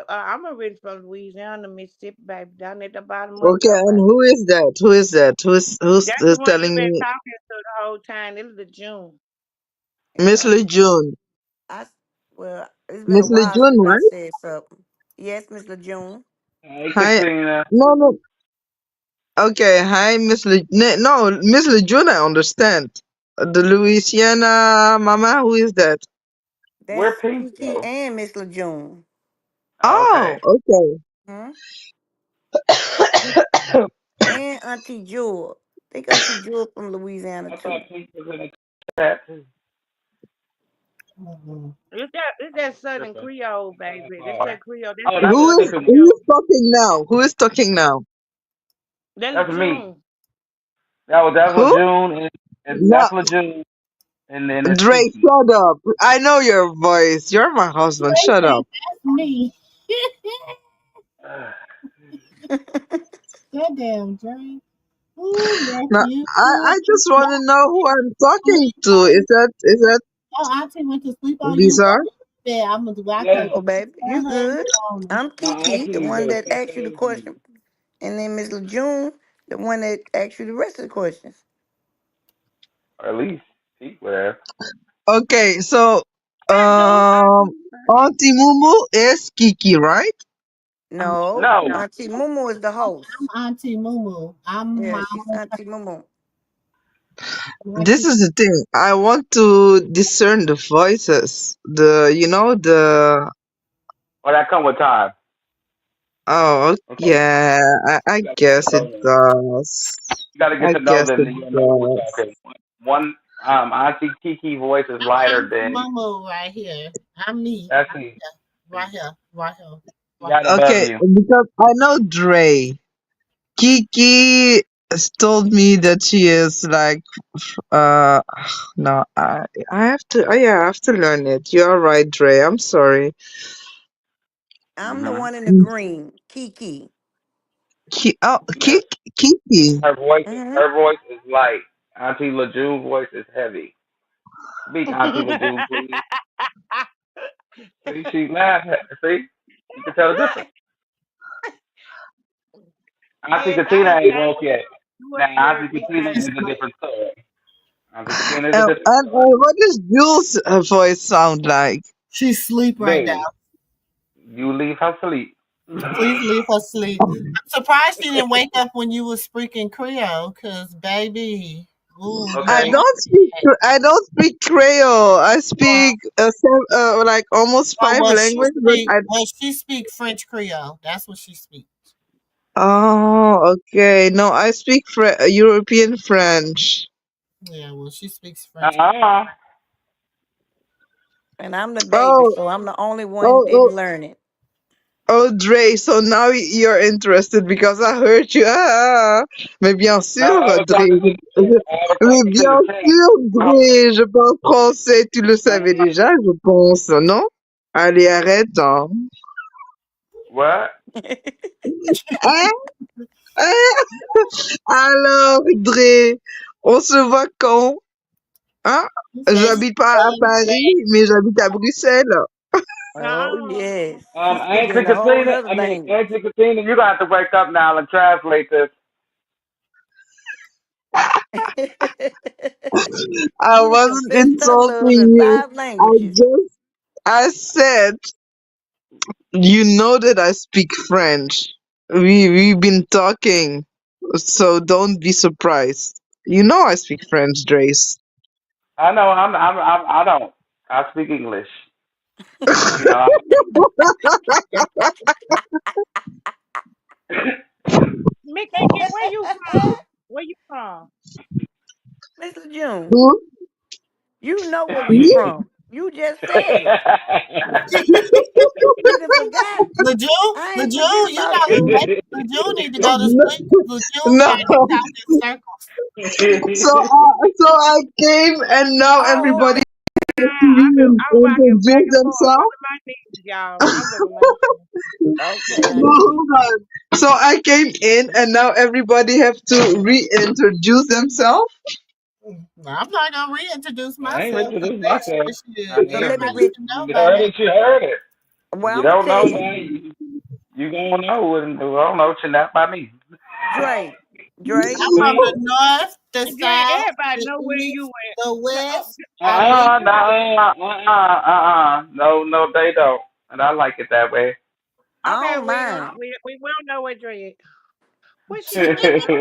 I'm originally from Louisiana, Mississippi, baby, down at the bottom of Okay, there, and baby. who is that? Who is that? That's the Who's one you've telling been me? talking to the whole time. This is the June. Miss yeah." Lee June. I well, it's been a Miss Lee while June, since I right? said something. Yes, Miss LeJune. Hey, Hi. Katina. No, no. Okay, hi, Miss Lee. No, Miss Lee June. I understand. The Louisiana mama. Who is that? Where That's Pink Kiki go? and Miss LeJune. Oh, Oh, okay. okay. Hmm? And Auntie Jewel. I think Auntie Jewel from Louisiana I too. thought Pink was in the chat too. Mhm. It's that Southern Tripping. Creole, baby. That's Oh, that Creole. That's oh, that that's Who Southern is Shanika. who is Creole. talking now? Who is talking now? That's the That's me. June. That's Who? LeJune and No, that's LeJune and then it's Dre. Kiki. Shut up. I know your voice. You're my husband. They Shut say up. that's me. Uh, That damn drink. Ooh, No, nephew. I just want to know who I'm talking Sleep to. on you. Is that Oh, auntie went to sleep on you. Bizarre? Yeah, I'm gonna do. I yeah. can't Oh, baby, you stand her in the good? morning. I'm My Kiki, the auntie one goes that sleep asked you the ahead of me. question, and then Miss LeJune, the one that asked you the rest of the questions. Or at least he would have. Okay, so I um, do. Auntie Mumu is Kiki, right? I'm No, No. No. Auntie Mumu is the host. Auntie Moo. I'm Yeah, my she's own Auntie Mumu. This Auntie. is the thing. I want to discern the voices. The. Well, that come with time. Oh, Okay. yeah. I You gotta get to guess it know them. does. You gotta get I to know guess them, it then you'll know who's does. talking. One Auntie Kiki voice is I'm lighter Auntie than Moo right here. I'm me. that's he. Right here. Right here. Right Right above Okay, you. because I know Dre. Kiki has told me that she is like uh no I have to yeah I have to learn it. You're right, Dre. I'm sorry. I'm the Mhm. one in the green, Kiki. Yes. Kiki. Hmm. Her voice is light. Auntie LeJune's voice is heavy. Speak, Auntie LeJune, please. See, she laughed. See, you can tell the difference. Auntie Yes, I Katina ain't I woke yet. what Now, word Auntie me Katina baby. is a different story. Auntie Katina is a different And story. what does Jules' voice sound like? She's asleep right now. Baby, you leave her sleep. Please leave her sleep. I'm surprised she didn't wake up when you was speaking Creole, cause baby, ooh, you Okay. I don't speak Creole. I well, speak like almost oh, five languages, but I well she speak French Creole. That's what she speaks. oh okay. No, I speak European French. Yeah, well she speaks French. Uh-uh. And I'm the baby, Oh, so I'm the only one who oh, didn't oh, learn it. oh, Dre. So now you're interested because I heard you. Mais bien No, sûr, I was Dre. talking to the chat. I was Mais talking to bien the chat. sûr, Dre. Je parle français. Tu le savais déjà, je pense, non? Allez, arrête, hein. What? Hein? Hein? Alors, Dre, on se voit quand? Hein? He said he J'habite pas à staying Paris, back. mais j'habite à Bruxelles. Oh yes, she's speaking in Auntie a whole Katina, nother language. Auntie Katina, you got to wake up now and translate this. I She done wasn't confessed her love insulting in you. 5 I languages. just, I said, you know that I speak French. We've been talking, so don't be surprised. You know I speak French, Drace. I know. I don't. I speak English. You know. Mickey, get where you from? Where you from? Mr. June, Who? you know where we Me? from. You just said it. You done forgot. I ain't forget Lejeune, you about know, you. Lejeune need to go to sleep. Lejeune No. got you talking in circles. So I came and now Oh, everybody has to I'm rocking back reintroduce and forth, themselves. rubbing my knees, y'all. I'm rubbing my knees. okay, No, Auntie. hold on. So I came in and now everybody have to reintroduce themselves. I'm not gonna reintroduce I ain't myself because introduced that myself. should I So let me mean, everybody read. should know you by heard now. it. You heard it. Well, You I'm gonna don't tell know, you, man. You gonna know, and I don't know. Should not by me. Dre. Dre. I'm from the north, the Dre, south, everybody the know where you east, at. the west. I've been Uh-uh, through it. no, no, they don't, and I like it that way. I Okay, don't mind. we will know where Dre at. Where she No,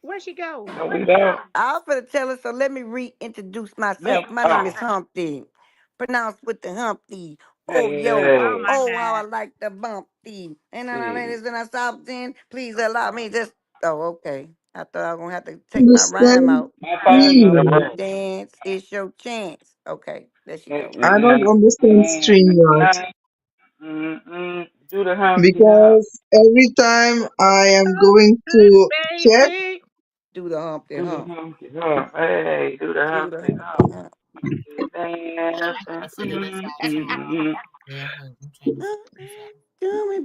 where she go? we don't. I was gonna tell her, so let me reintroduce Man, myself. My name is Humpty. Pronounced with the Humpty. Oh yo, Oh hey, my oh how I God. like the bumpty. And then hey, ladies and I stopped in. Please allow me just oh okay. I thought I was gonna have to take my rhyme Understand out. my Dance, phone in the stream. baby, room. dance. It's your chance. Okay, there she go. I don't understand StreamYard Do the Humpty Hump. because every time I am Oh, going to check, baby. Do the Humpty Do the Hump. Humpty Hump. Hey, do the Do the Humpty Humpty Hump. Hump. I Dancing. gotta figure this out too. Yeah, I'm trying to figure this out. Do me,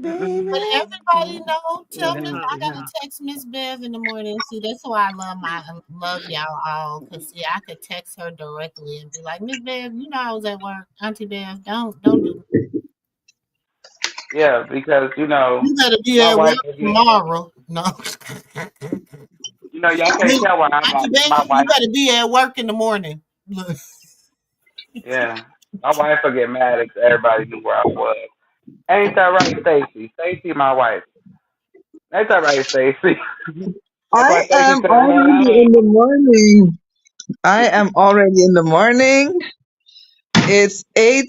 But baby. everybody know, Do tell the Miss I Humpty gotta Hump. text Miss Bev in the morning. See, that's why I love y'all all. Cause see, I could text her directly and be like, Miss Bev, you know I was at work. Auntie Bev, don't do. Yeah, because You better be my at wife work is tomorrow. No, y'all can't tell where I'm Auntie at. Bev, My you wife, better be at work in the morning. Look, yeah, my wife will get mad if everybody knew where I was. Ain't that right, Stacy? Stacy, my wife. Ain't that right, Stacy? That's I why Stacy am said, already in the morning. I am already in the morning. It's 8:02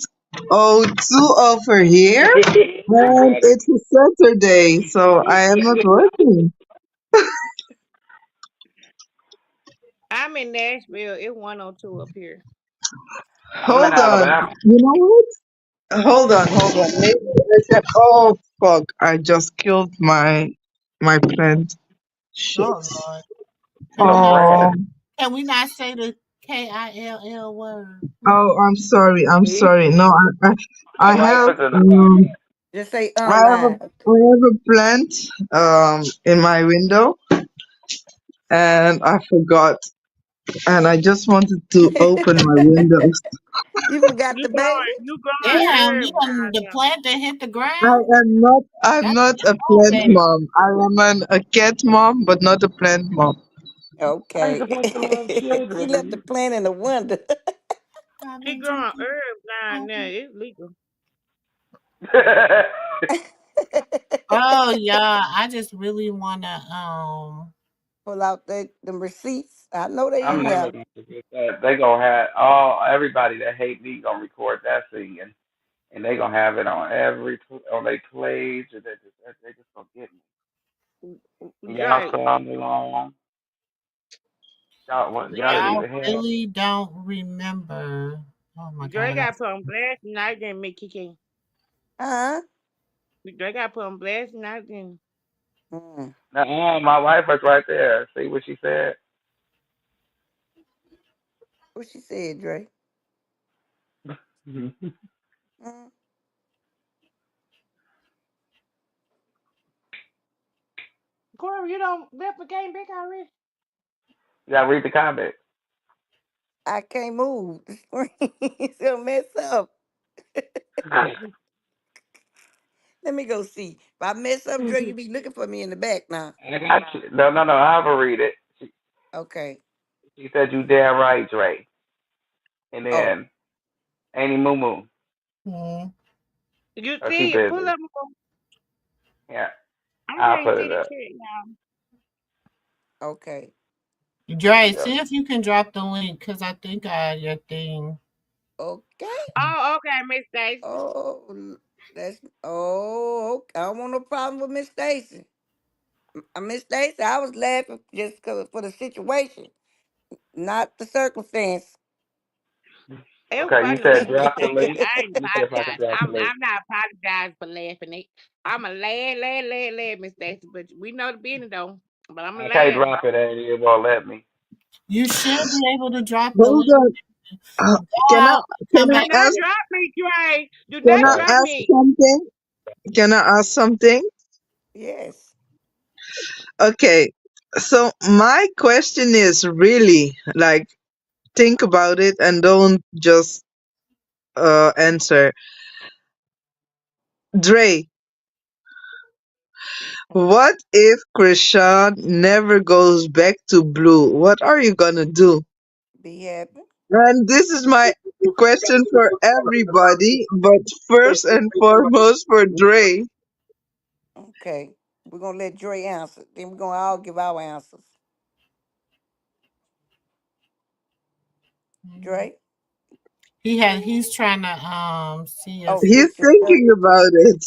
over here, she and got it. it's a Saturday, so I am not working. I'm in Nashville. It's 102 up here. I'm in Hold on. Alabama. You know what? Hold on. Maybe I said, oh fuck! I just killed my plant. Shit. oh Lord, can we Your not Oh, friend. can we not say the KILL word, please? oh, I'm sorry. I'm See? sorry. No, I My wife have is in the comment. Just say I have a unlined. I have a plant in my window, and I forgot, and I just wanted to open my windows. You forgot the baby? You growing Damn, you herb done down the there. plant that hit the I ground. am not. I'm That's not a all plant bad. mom. I am a cat mom, but not a plant mom. I ain't Okay. supposed to love She left the children. plant in the window. I've He been growing drinking. herbs down I've there. been- It's legal. Oh yeah, I just really wanna Pull out them receipts. I know they I'm in never there. gonna forget that. They gonna have everybody that hate me gonna record that singing, and they gonna have it on on their plays, or they just gonna get me. And y'all Right. song along. Y'all Yeah. didn't I even hear. really don't remember Oh my Dre god. got put on blast tonight, then Mickey King. Huh? Dre got put on blast tonight, then. Mm. My wife was right there. See what she said? What she said, Dre? You Mm. Corey, you don't left the game back already? gotta read the comment. I can't move. The screen is gonna mess up. Let me go see. If I mess up, Dre, you be looking for me in the back now. I got you. No, no, no. I'll have her read it. Okay. She said you damn right, Dre. And Oh, then Annie Moo Moo. Hmm. You Oh, she see it? Pull busy. up. Yeah, I I'll can't put see it the up. chat, y'all. okay. Dre, Yeah. see if you can drop the link because I think I had your thing. Okay. Oh, okay, Miss Stacy. That's okay. I don't want no problem with Miss Stacy. Miss Stacy, I was laughing just 'cause for the situation, not the circumstance. It was Okay, you funny to said me, Miss drop the Stacy. link. I ain't You said if I could apologize. drop the link. I'm not apologizing for laughing. I'm a laugh, Miss Stacy. But we know the business though. But I'm a I can't laugh. drop it, Annie. It won't let me. You should be able to drop the Hold link. on. Uh, Go can I out, can come Do back. I not ask drop me, Trey. Do can not I Okay. drop ask me. something? Can I ask something? Yes. Okay. So my question is really like think about it and don't just answer. Dre, what if Krishan never goes back to blue? What are you gonna do? Be happy. And this is my question for everybody, but first and foremost for Dre. Okay. We're gonna let Dre answer. Then we're gonna all give our answers. Mhm. Dre? He's trying to see Oh, if He's fix your thinking about it.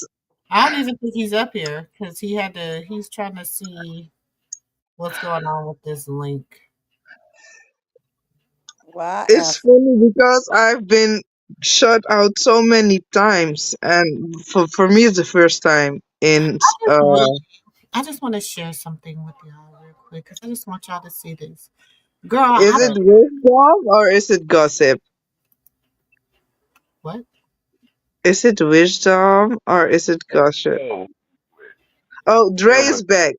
I don't even think he's up here because he's trying to see what's going on with this link. why It's answer. funny because I've been shut out so many times, and for me, it's the first time in. I just really I just want to share something with y'all real quick because I just want y'all to see this. Girl, Is I've it been wisdom or is it gossip? what? Is it wisdom or is it gossip? Oh, Oh, Dre it was is back.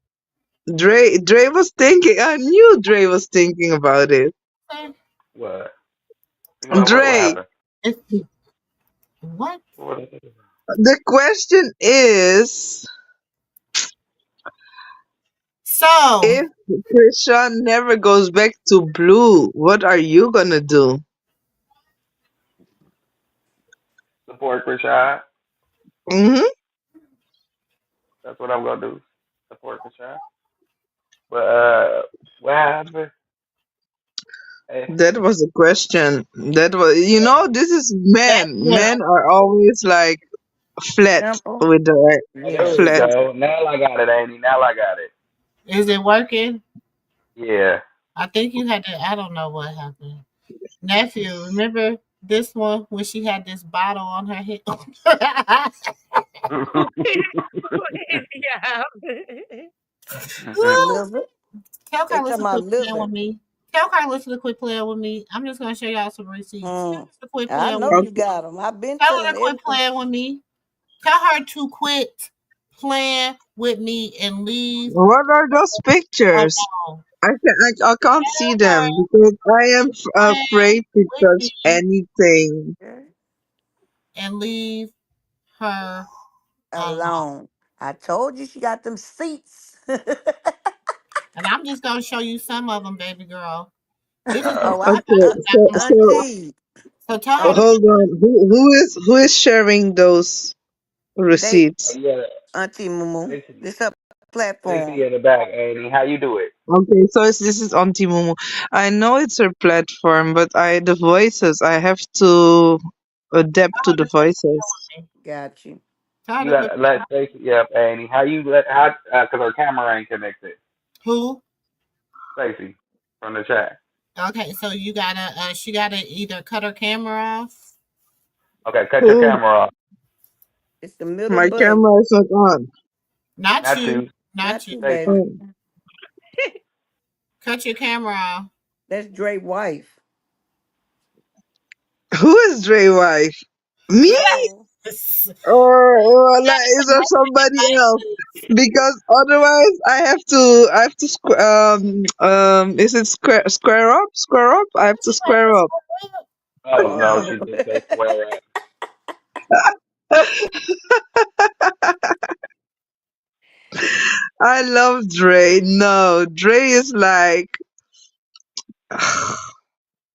Dre was thinking. I knew Dre was thinking about it. Eh, what? What Dre, happened? It's what? What? the question is, So if Krishan never goes back to blue, what are you gonna do? Support Rashad. Hmm. That's what I'm gonna do. Support Rashad. But what happened? Hey, That was a question. That was, this is that men. yeah, Men are always like flat Simple. with the there we Yes. flat. go. Now I got it, Annie. Now I got it. is it working? Yeah. I think you had to. I don't know what happened. Nephew, remember this one when she had this bottle on her head? Yeah. Liver. Tell They Carlos talking to about quit playing liver. with me. Tell Carlos to quit playing with me. I'm just gonna show y'all some receipts. Tell Mm. her to quit I playing with know me. you Okay. got them. I've been Tell her telling to quit everything. playing with me. Tell her to quit playing with me and leave What are those pictures? alone. I can't see Tell her them because I am playing afraid to with touch me anything. Okay. and leave her alone. Alone. I told you she got them seats. And I'm just gonna show you some of them, baby girl. This is the Oh, stuff Okay, that I got going on. auntie. So tell her to Oh, hold on. Who is sharing those they Oh, receipts? yeah. auntie Mumu. Stacey. This her Stacey platform. in the back, Annie. How you do it? Okay, so this is Auntie Mumu. I know it's her platform, but the voices I have to adapt tell to her the to stop playing voices. with me. Got you. Tell her You to quit gotta let playing with me. Stacey up, Annie. How you let how? Cause her camera ain't connected. Who? Stacey from the chat. Okay, so you gotta she gotta either cut her camera off Okay, cut your Who? camera off. It's the middle My button. camera is not on. Not Not you. you, Not Not you. you, baby. Stacy. Oh. Cut your camera off. That's Dre's wife. Who is Dre wife? Me? No. Or like, is there somebody else? Because otherwise, I have to is it square up? Square up? I have to She like square this up. for Oh no, Oh. she didn't say swear at. I love Dre. No, Dre is like,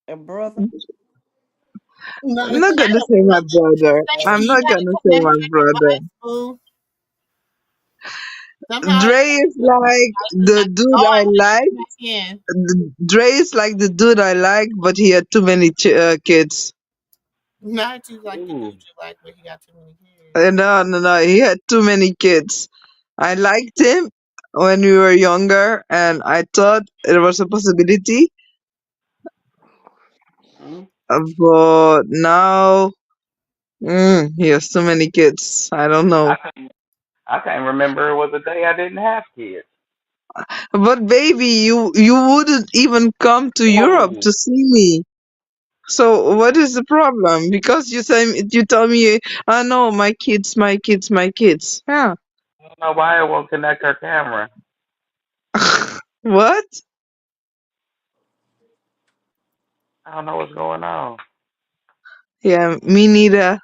A brother. No, I'm not gonna say my brother. Stacey, I'm you not gotta gonna say connect my with the brother. wife, boo. Somehow Dre you is like the dude oh, I I think like. you back in. Dre is like the dude I like, but he had too many kids. Not you like the dude Ooh. you like, but he got too many kids. No, no, no. He had too many kids. I liked him when we were younger, and I thought it was a possibility. Mm. But now, he has too many kids. I don't I know. can't. I can't remember it was a day I didn't have kids. But baby, you wouldn't even come to Europe Oh, to see me. So what is the problem? Because you tell me, oh no, my kids, my kids, my kids. Yeah. I don't know why it won't connect her camera. What? I don't know what's going on. Yeah, me neither.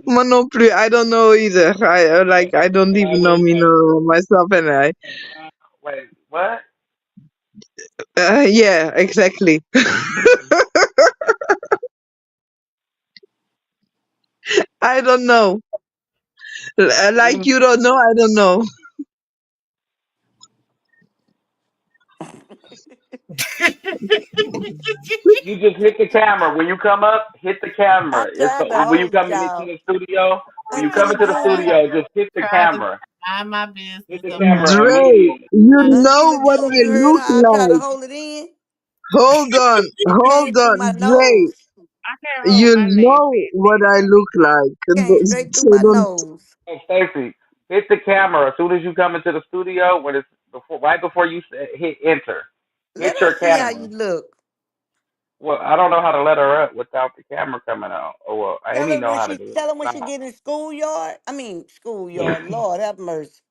Moi non plus. I don't know either. I don't Why even know was me that? know myself and I. Wait, what? Yeah, exactly. I don't know. Like You you don't know, I don't know. you just hit the camera when you come up. Hit the camera. I It's tried to when you hold come into y'all the studio. When you until come it into the joined. studio, just hit the Trying to camera. mind my Hit business. the Okay. camera Dre, immediately. you Until know it what joined. I You heard look her. I tried to like. hold it in. Hold on, Came hold through my on, Dre. nose. I can't hold You my leg know fast what I enough. look like. Came straight through So my don't. nose. Hey, Stacy, hit the camera as soon as you come into the studio. When it's before, right before you hit enter, hit Let her your see how you camera. look. Well, I don't know how to let her up without the camera coming out. Oh well, I Tell ain't her even know when how to she do tell her when it. she get in schoolyard. I mean schoolyard. Lord have mercy.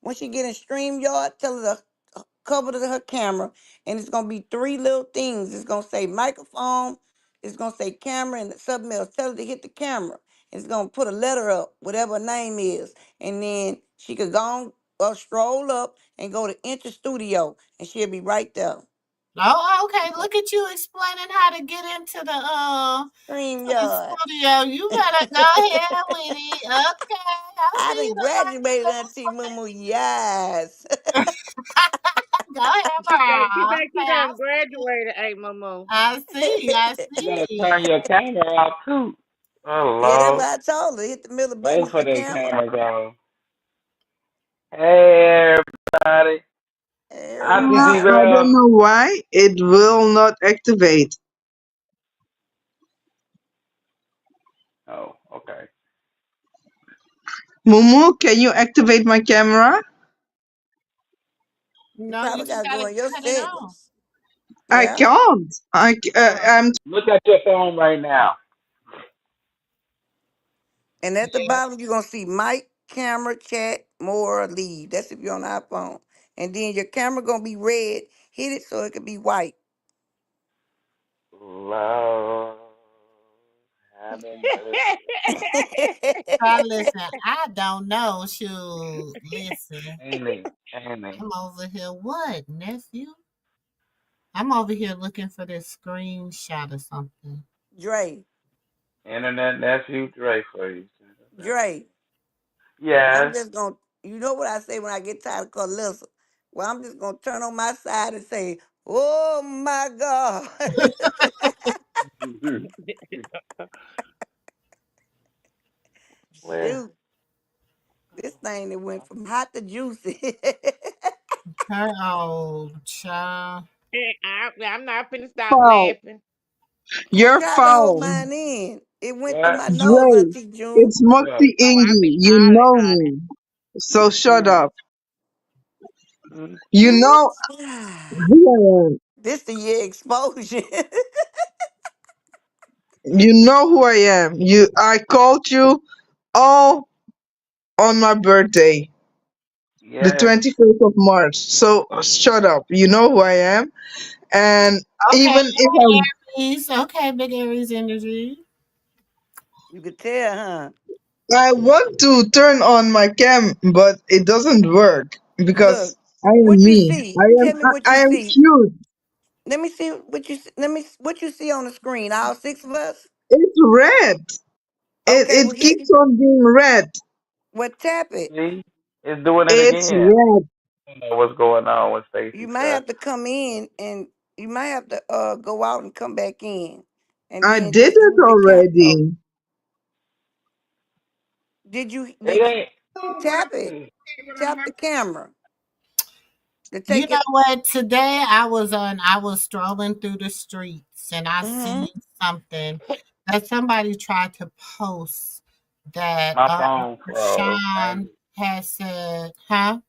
When she get in stream yard, tell her to cover her camera, and it's gonna be three little things. It's gonna say microphone. It's gonna say camera and something else. Tell her to hit the camera. It's gonna put a letter up, whatever her name is, and then she could go on, stroll up and go to enter studio, and she'll be right there. Oh, okay. Look at you explaining how to get into Stream to the yard. studio. You better go ahead with it. Okay. I I see you done look like graduated, Auntie Moo. Yes. go ahead, She girl. think she Okay, done graduated, hey, Momo. I see. I You gotta see. turn your camera off too. Oh Yeah, that's Lord, what I told her. Hit the middle button both on the of their camera. cameras on. Hey everybody, Auntie I Everybody. don't G-Bell. know why it will not activate. Oh, okay. Mumu, can you activate my camera? You No, you probably just gotta go gotta in your cut it off. settings. I Yeah. can't. Oh, I'm. Look at your phone right now. And at the Yeah. bottom, you're gonna see mic, camera, chat, more, leave. That's if you're on the iPhone. And then your camera gonna be red. Hit it so it could be white. Love having mercy. try listen. I don't know. Shoot, listen. Ain't it? Ain't it? I'm over here. What, nephew? I'm over here looking for this screenshot or something. Dre, Internet nephew Dre for you. Dre. I'm Yes. just gonna, you know what I say when I get tired of calling Lissa? Well, I'm just gonna turn on my side and say, "Oh my God." Where? Shoot, this thing that went from hot to juicy. Her old child. I'm not finna stop Foul, laughing. You're Try to hold foul. mine in. It went through What? my nose, Dre, Auntie June. it's What? Musty Oh, I be Ingy. You hollering, know hollering. me. So shut Mm, up. mm. You know who I am. This the year exposure. You know who I am. I called you all on my birthday, the Yes. 21st of March. So shut up. You know who I am. And Okay, even if Aries. Okay, big Aries energy. You could tell, huh? I want to turn on my cam, but it doesn't work Look, because I am what you me. see? Tell me what I you am see. cute. Let me see what you let me what you see on the screen. All six of us. It's red. Okay, well It hit. keeps on being red. Well, tap it. See? It's doing it It's again. red. I don't know what's going on with You Stacy might stuff. have to come in and you might have to go out and come back in, and I then did just it use the count. Oh, already. It did you ain't. Oh, but I tap it? hate when I'm Tap the having camera to You take know it. what? Today I was strolling through the streets and I Mm-hmm. seen something that somebody tried to post that My phone froze. Sean had said, huh?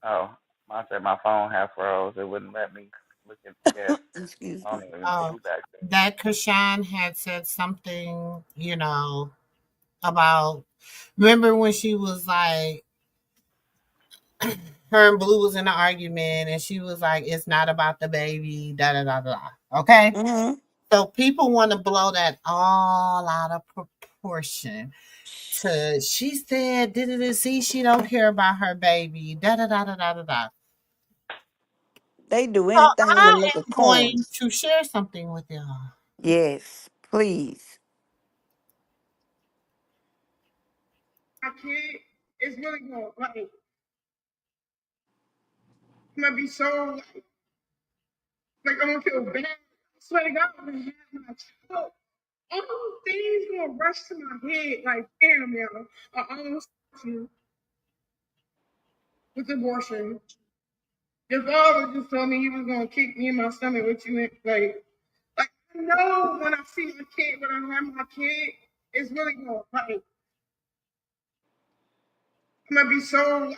Oh, I said my phone had froze. It wouldn't let me look at the guest. Excuse I me. don't even know Oh, who back that Krishan had said something, about remember when she was like her and Blue was in an argument and she was like, it's not about the baby, da da da da. Okay. Mm-hmm. So people want to blow that all out of proportion. To she said, did see she don't care about her baby, da da da da da da da. They do So anything to I look a am going coin. to share something with y'all. Yes, please. my kid, it's really going I'm gonna be so I'm gonna feel bad. I swear to God, I'm gonna have my child. All things gonna rush to my head like, damn, yo, I almost you with abortion. Your father just told me he was gonna kick me in my stomach with you in like I know when I see my kid, when I have my kid, it's really gonna I'm gonna be so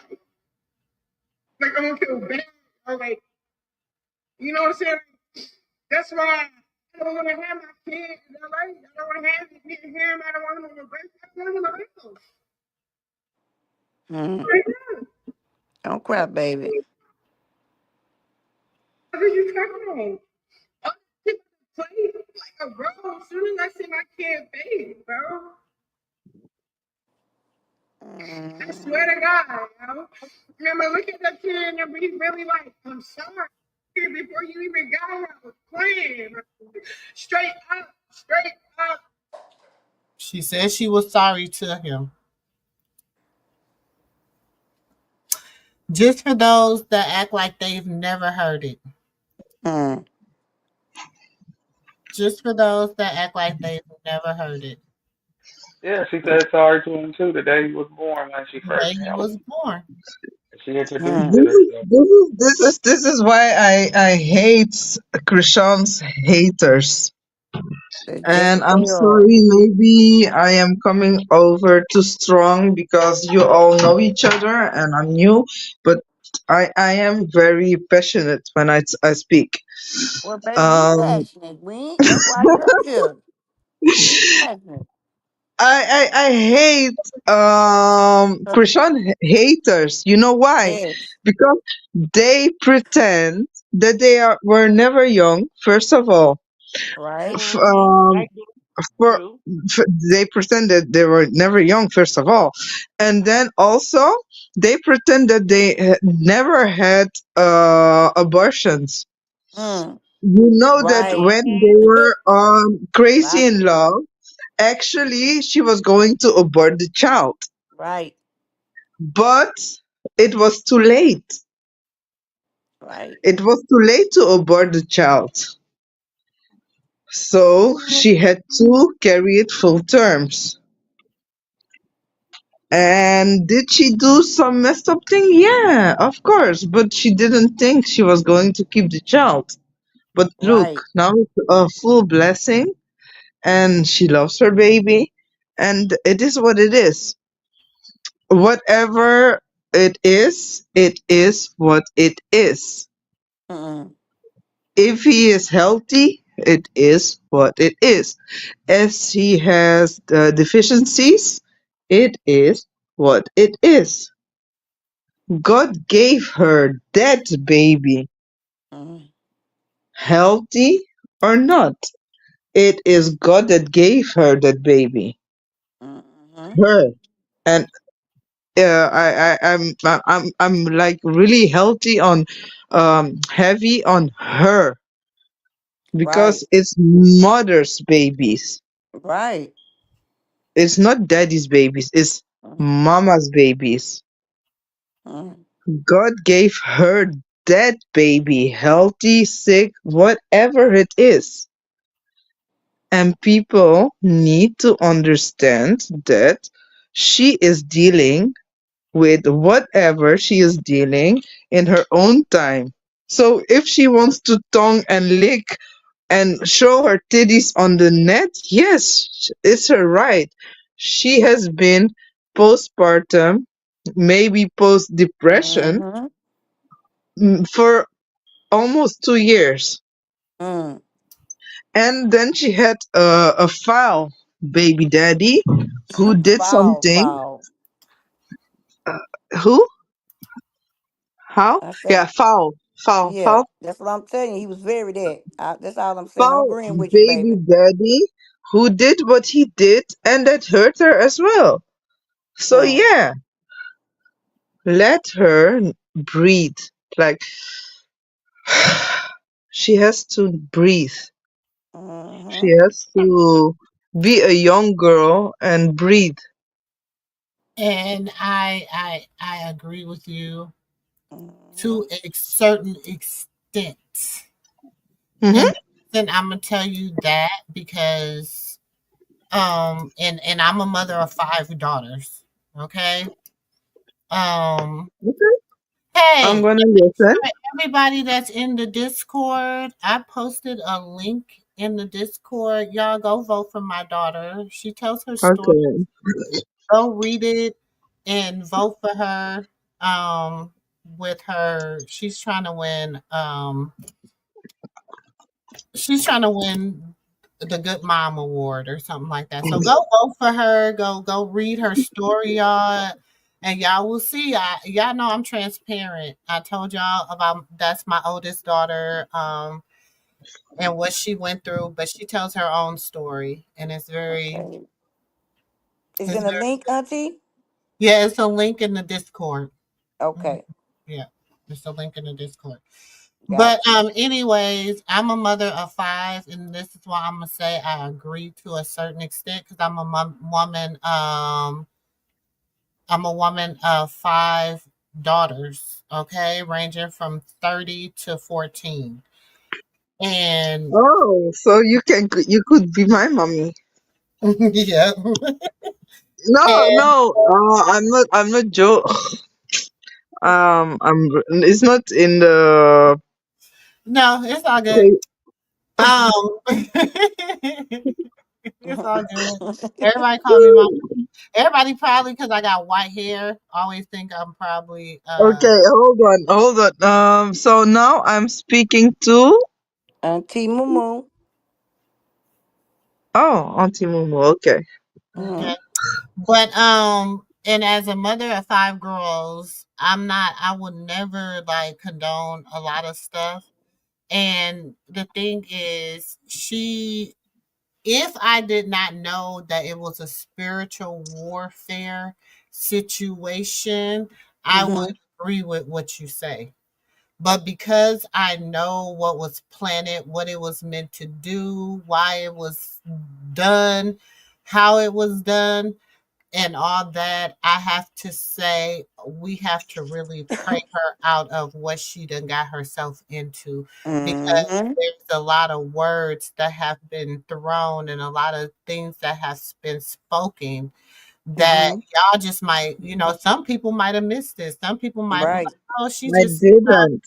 I'm gonna feel bad. Or you know what I'm saying? That's why I don't want to have my kids. Is that right? I don't want to have him. I don't want him on the break. I don't want him around. Mm. Right now. Don't cry, baby. What are you talking about? I'm play like a bro. As soon as I see my kid baby, bro. I swear Mm. to God, yo. Remember, look at that kid and be really like, I'm sorry. Before you even got him, I was playing. Straight up, straight up. She said she was sorry to him. Just for those that act like they've never heard it. Mm. Just for those that act like they've never heard it. Yeah, she said sorry to him too the day he was born when she The first day he held was him. born. She introduced Mm. it herself. This is why I hate Krishan's haters. That's just And what I'm they are. sorry, maybe I am coming over too strong because you all know each other and I'm new, but I am very passionate when I speak. Well, baby, be Um, passionate. We ain't, that's why you're up here. Be passionate. I hate Krishan haters. You know why? Yes. Because they pretend that were never young. First of all, Right? F- I um, get for you. they pretend that they were never young. First of all, and then also they pretend that they never had abortions. Mm. You know that Right. when they were crazy Lot. in love, actually she was going to abort the child, Right. but it was too late. Right. It was too late to abort the child. So she had to carry it full terms. And did she do some messed up thing? Yeah, of course. But she didn't think she was going to keep the child. But look, Right. now it's a full blessing, and she loves her baby, and it is what it is. Whatever it is what it is. Mm-mm. If he is healthy, it is what it is. If he has deficiencies, it is what it is. God gave her that baby, Mm-mm. healthy or not. It is God that gave her that baby, Mm-mm. her. And I'm like really healthy on, heavy on her, Right. because it's mother's babies. Right. It's not daddy's babies. It's mama's babies. Mm-mm. God gave her that baby, healthy, sick, whatever it is. And people need to understand that she is dealing with whatever she is dealing in her own time. So if she wants to tongue and lick and show her titties on the net, yes, it's her right. She has been postpartum, maybe post depression, Mm-hmm. for almost 2 years. Mm. And then she had a foul baby daddy who did Foul, something. foul. Uh, who? How? I Yeah, said, foul, foul, yeah, foul, that's what I'm telling you. He was very that. That's all I'm saying. I'm foul agreeing with you, baby baby. daddy who did what he did, and that hurt her as well. So Mm. yeah, let her breathe. Like, she has to breathe. She Mm-hmm. has to be a young girl and breathe. And I agree with you Mm-hmm. to a certain extent. Hmm. And then I'm gonna tell you that because and I'm a mother of 5 daughters. Okay. Um Okay, I'm hey, gonna and make listen. sure everybody that's in the Discord, I posted a link in the Discord. Y'all go vote for my daughter. She tells her story. Okay. Go read it and vote for her. Um, with her, she's trying to win the Good Mom Award or something like that. So go vote for her. Go read her story, y'all. And y'all will see. Y'all know I'm transparent. I told y'all about that's my oldest daughter, and what she went through, but she tells her own story, and Okay. Is it's in a very link, Auntie? yeah. It's a link in the Discord. Mhm. Okay. Yeah, it's a link in the Discord. But Got you. anyways, I'm a mother of 5, and this is why I'm gonna say I agree to a certain extent because I'm a woman. I'm a woman of 5 daughters. Okay, ranging from 30 to 14, and Oh, so you could be my mommy. yeah, No, and no, I'm not Joe. It's not in the. no, it's all good. It's all good. Everybody call me mom. Everybody probably because I got white hair always think I'm probably Okay, hold on. So now I'm speaking to. Auntie Mumu. Oh, Auntie Momo. Okay. Mm-hmm. okay. But and as a mother of 5 girls, I would never like condone a lot of stuff. And the thing is, if I did not know that it was a spiritual warfare situation, I would Mm-hmm. agree with what you say. But because I know what was planted, what it was meant to do, why it was done, how it was done, and all that, I have to say we have to really pray her out of what she done got herself into because Mm-hmm. there's a lot of words that have been thrown and a lot of things that have been spoken that Mm-hmm. y'all just might, some people might have missed this. Some people might be Right. like, oh, she I just didn't.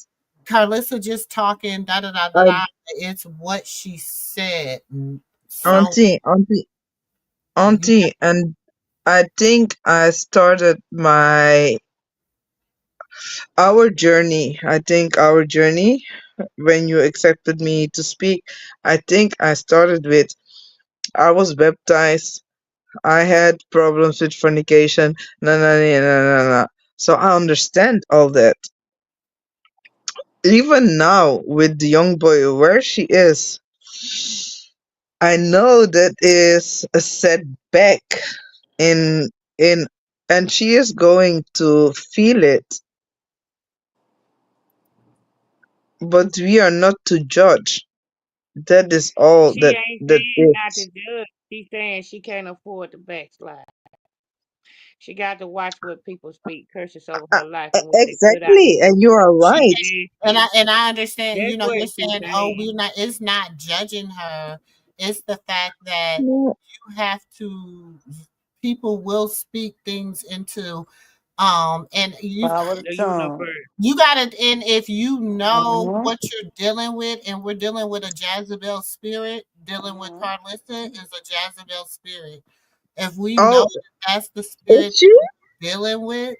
Carlissa just talking da da da da I, da. It's what she said. So auntie, you auntie, and I think I started our journey. I think our journey when you accepted me to speak. I think I started with I was baptized. I had problems with fornication. No, no, no, no, no, no. So I understand all that. Even now with the young boy where she is, I know that is a setback in and she is going to feel it, but we are not to judge. That is all She that ain't that saying not to is. judge. She's saying she can't afford to backslide. She got to watch what people speak curses over her life and what they put out Exactly, there. and you are she right. and I understand, That's you're what she's saying, oh, saying. we're not, it's not judging her. It's the fact that No, you have to, people will speak things into, and Power of the The tongue. universe. you gotta, and if you know Mm-hmm. what you're dealing with, and we're dealing with a Jezebel spirit, dealing with Mm-hmm. Carlissa is a Jezebel spirit. If we know oh, that that's the spirit is she? that we're dealing with,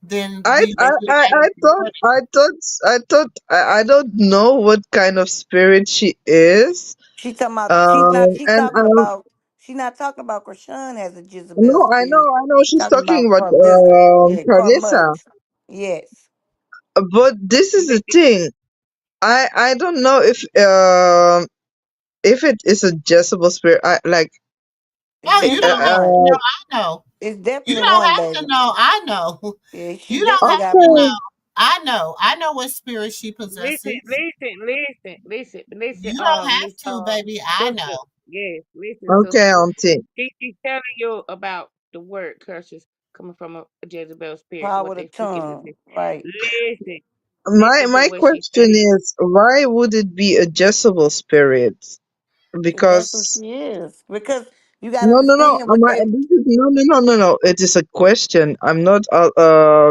then I we I That's what I, she I thought reported. I thought I thought I don't know what kind of spirit she is. She talking about she's not she's And talking about she's not talking about Krishan has a Jezebel no, spirit. I know She's she's talking talking about about Carlissa. Yeah, Carlissa. Carmudge. Yes. But this is the thing. I don't know if it is a Jezebel spirit. I like It's Oh, you uh, definitely don't have one. to know. uh I know. It's You definitely don't one, have to baby. know. I know. Yeah, she You don't definitely have got to know. okay. one. I know. I know what spirit she Listen, possesses. listen, listen, listen, listen, You don't have Miss to, baby. I sister. know. Yes, listen, Okay, sister. auntie. She's telling you about the word curses coming from a Jezebel spirit, Power what of the they speak into tongue. this. Right. Listen, My listen to my what she's question saying. is why would it be a Jezebel spirit? Cause that's who Because she is. Because you gotta no, no, no. understand what they No, no, no, no, no. It is a question. I'm not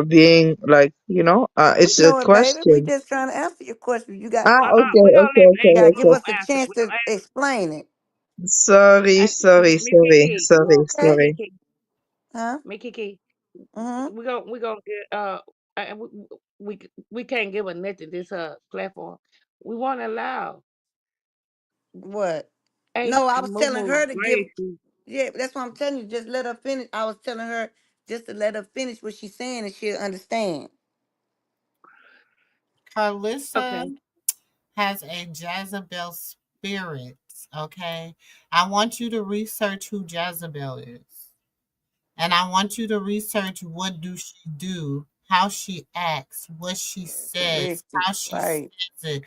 being like we it's a know it, baby. We question. just trying to answer your question. Ah, okay, We're gonna okay, You okay, gotta give okay. us a chance we're to gonna answer. explain it. Sorry, sorry, Miss sorry, Kiki, sorry, You okay? Miss sorry. Kiki, Huh? Miss Kiki. Mm-hmm. We gonna get uh, we, we can't give a nothing this platform. We want to allow What? No, I Auntie was Moo telling Moo her to give. Gracie. Yeah, that's what I'm telling you. Just let her finish. I was telling her just to let her finish what she's saying, and she'll understand. Carlissa Okay. has a Jezebel spirit. Okay. I want you to research who Jezebel is. And I want you to research what do she do, how she acts, what she says, Characteristics, how she says right? it,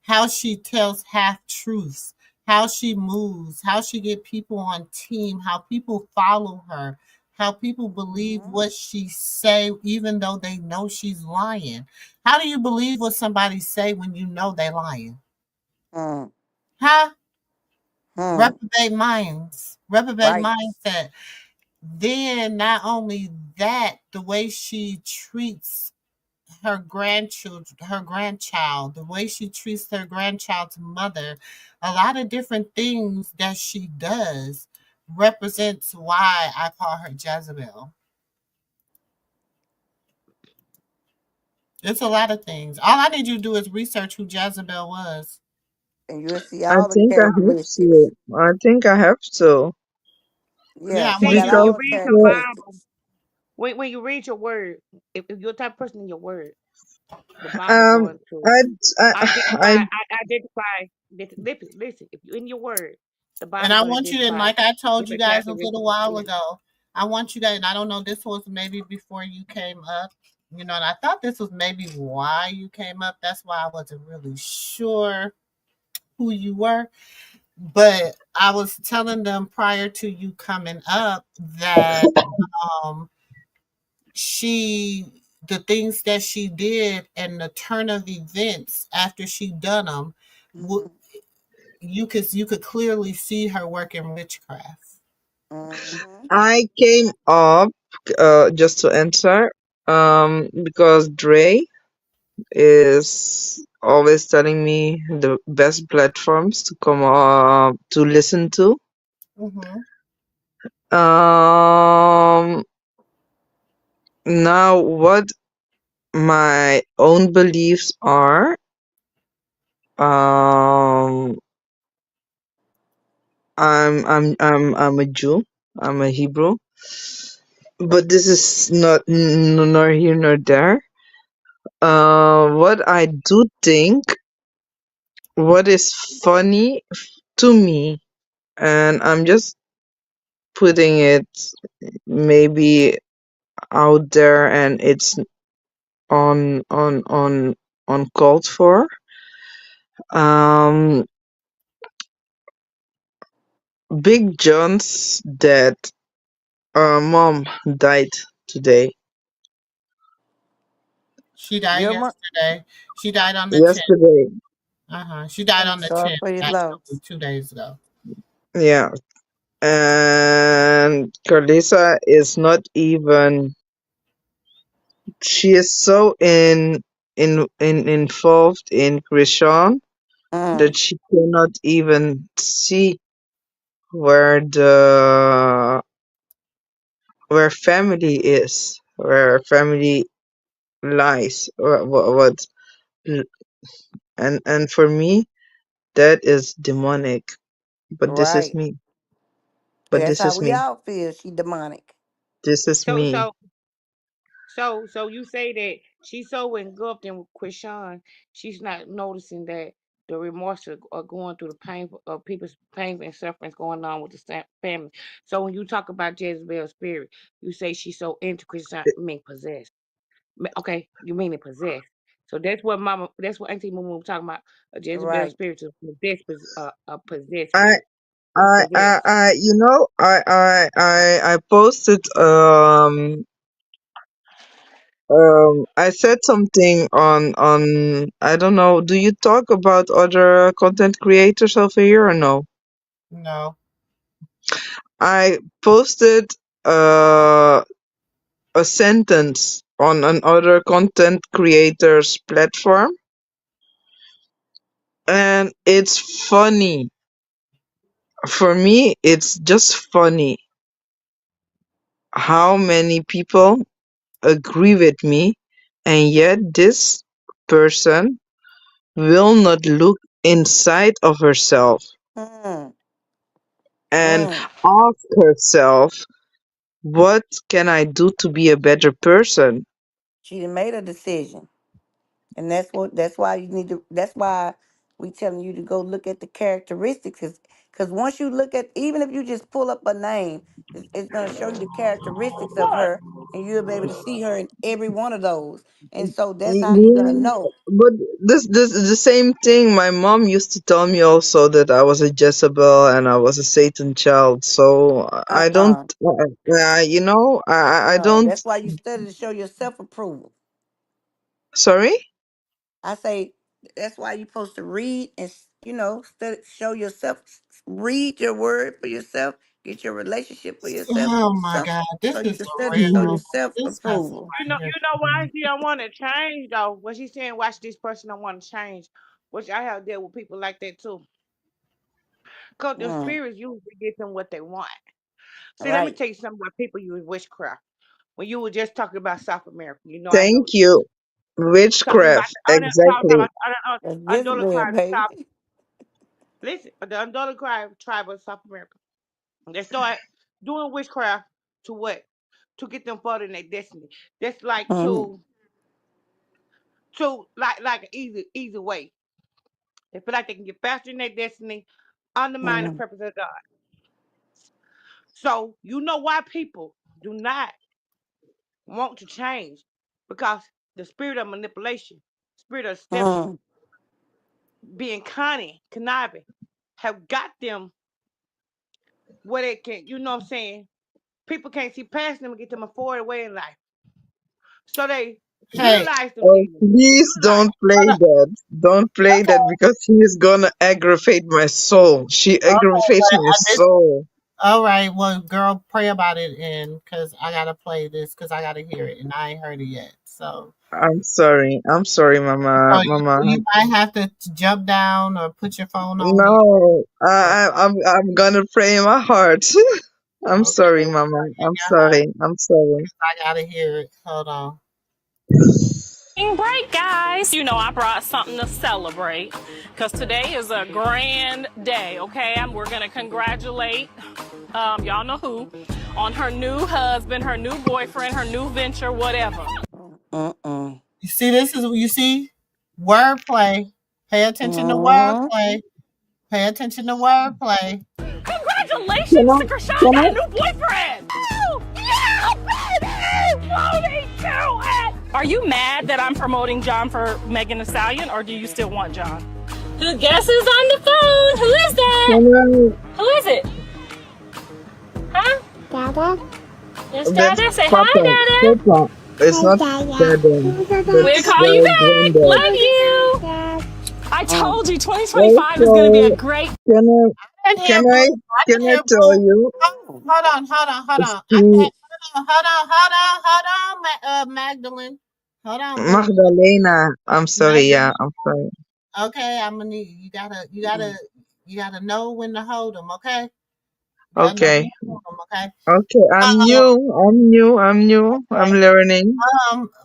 how she tells half truths, how she moves, how she get people on team, how people follow her, how people believe Mm-hmm. what she say even though they know she's lying. How do you believe what somebody say when you know they lying? Hmm. Huh? Hmm. Reprobate Right. mindset. Then not only that, the way she treats her grandchild, the way she treats her grandchild's mother, a lot of different things that she does represents why I call her Jezebel. It's a lot of things. All I need you to do is research who Jezebel was. And you'll see I all the think I have characteristics. to. I think I have to Yeah, Yeah, I she want See, got you when to. you all the read because the Bible, characteristics. when you read your word, if you're the type of person in your word, the Bible um going to I identify, I identify. Listen. If you're in your word, the And Bible I going to want you to, and identify like I told you different guys a little characteristics of while people. ago, I want you guys, and I don't know, this was maybe before you came up, and I thought this was maybe why you came up. That's why I wasn't really sure who you were. But I was telling them prior to you coming up that um, the things that she did and the turn of events after she done them, Mm-hmm. you could clearly see her working witchcraft. Mm-hmm. I came up just to answer because is always telling me the best platforms to come to listen to. Mm-hmm. Um, Now what my own beliefs are, um, I'm a Jew. I'm a Hebrew, but this is not nor here nor there. What I do think, what is funny to me, and I'm just putting it maybe out there, and it's on called for. Um, Big John's dad, mom died today. She died Your mom. yesterday. She died on the 10th. Yesterday. Uh-huh. She died I'm on the sorry 10th, for your actually, loss. 2 days ago. Yeah, and Carlisa is not even. She is so involved in Krishan that Mm, she cannot even see where the where family is, where family lies, or what. And for me, that is demonic. But this is right. me. But That's this how is we me. all feel. She demonic. This is So me. so so you say that she's so engulfed in Krishan, she's not noticing that the remorse are going through the pain of people's pain and suffering going on with the family. So when you talk about Jezebel's spirit, you say she's so into Krishan, I mean possessed. Okay, you mean it possessed. So that's what Auntie Mumu was talking about. A Jezebel Right. spirit is possessed, a possessed I spirit. It's possessed. I posted I said something on I don't know. Do you talk about other content creators over here or no? No. I posted uh a sentence on another content creators platform, and it's funny. For me, it's just funny how many people agree with me, and yet this person will not look inside of herself Mm, and mm. ask herself, what can I do to be a better person? She done made a decision. And that's why you need to that's why we telling you to go look at the characteristics, because once you look at, even if you just pull up a name, it's going to show you the characteristics of her, and you'll be able to see her in every one of those. And so that's how you're going to Mm, know. but this is the same thing. My mom used to tell me also that I was a Jezebel and I was a Satan child. So I don't, Uh-uh. I No, don't. that's why you study to show your self-approval. Sorry. I say that's why you're supposed to read and study, show yourself, read your word for yourself, get your relationship for yourself, Oh my stuff, God. so This you is can a study to show real, your Mhm. this person self-approval. You right know, here. why she don't want to change though. What she's saying, watch this person don't want to change. Which I have dealt with people like that too. Cause the Mm, spirits usually get them what they want. See, let me right. tell you something about people use witchcraft. When you were just talking about South America, I Thank know you. talking about Witchcraft. talking Exactly. about That's Jezebel, Undolacrime tribe. baby. Listen, the Undolacrime tribe of South America. They start doing witchcraft to what? To get them further in their destiny. That's like Mm-hmm. to like an easy way. They feel like they can get faster in their destiny, undermine the Mm-hmm. purpose of God. So you know why people do not want to change, because the spirit of manipulation, spirit of stepping, Mm-hmm. being cunning, conniving, have got them where they can. You know what I'm saying? People can't see past them and get them a forward way in life. So they Hey, utilize them Oh, demons. please Utilize don't them. play hold up. that. Don't play that Okay. because she is gonna aggravate my soul. She Okay, aggravates but my soul. all right. Well, girl, pray about it, and because I gotta play this, because I gotta hear it, and I ain't heard it yet. So, I'm sorry. I'm sorry, Mama. So Mama. you might have to jump down or put your phone on mute. No, I'm gonna pray in my heart. I'm Okay, sorry, Mama. in I'm your heart. sorry. I'm sorry. I gotta hear it. Hold on. Break, guys. You know, I brought something to celebrate because today is a grand day, okay? We're going to congratulate, y'all know who, on her new husband, her new boyfriend, her new venture, whatever. Mm-mm. You see, this is you see wordplay. Pay attention to Mm-hmm. wordplay. Pay attention to wordplay. Can Congratulations I? to Krishan Can got I? a new boyfriend! Woo! Yeah, baby! Won't he do it? Are you mad that I'm promoting John for Megan Thee Stallion, or do you still want John? Who guess who's on the phone? Who is that? Can I? Who is it? Huh? It's That's Dada. Say hi, Papa. Dada. Papa. It's not Dada. We'll That's call you back. granddad. Love you. I Mm. told you 2025 is going to be a Also, great. can I? I didn't hear Can blue. I? I Can didn't I hear tell blue. you? Hold on, hold on, hold on. I She, can't. Hold on, Magdalene. Hold on, blue. Magdalena. I'm sorry. Yeah, Magdalene. I'm sorry. Okay, I'm gonna need you gotta know when to hold them. Okay, you gotta know when Okay. to hold them. Okay. Okay. I'm Um, new. I'm new. I'm new. I'm okay. learning.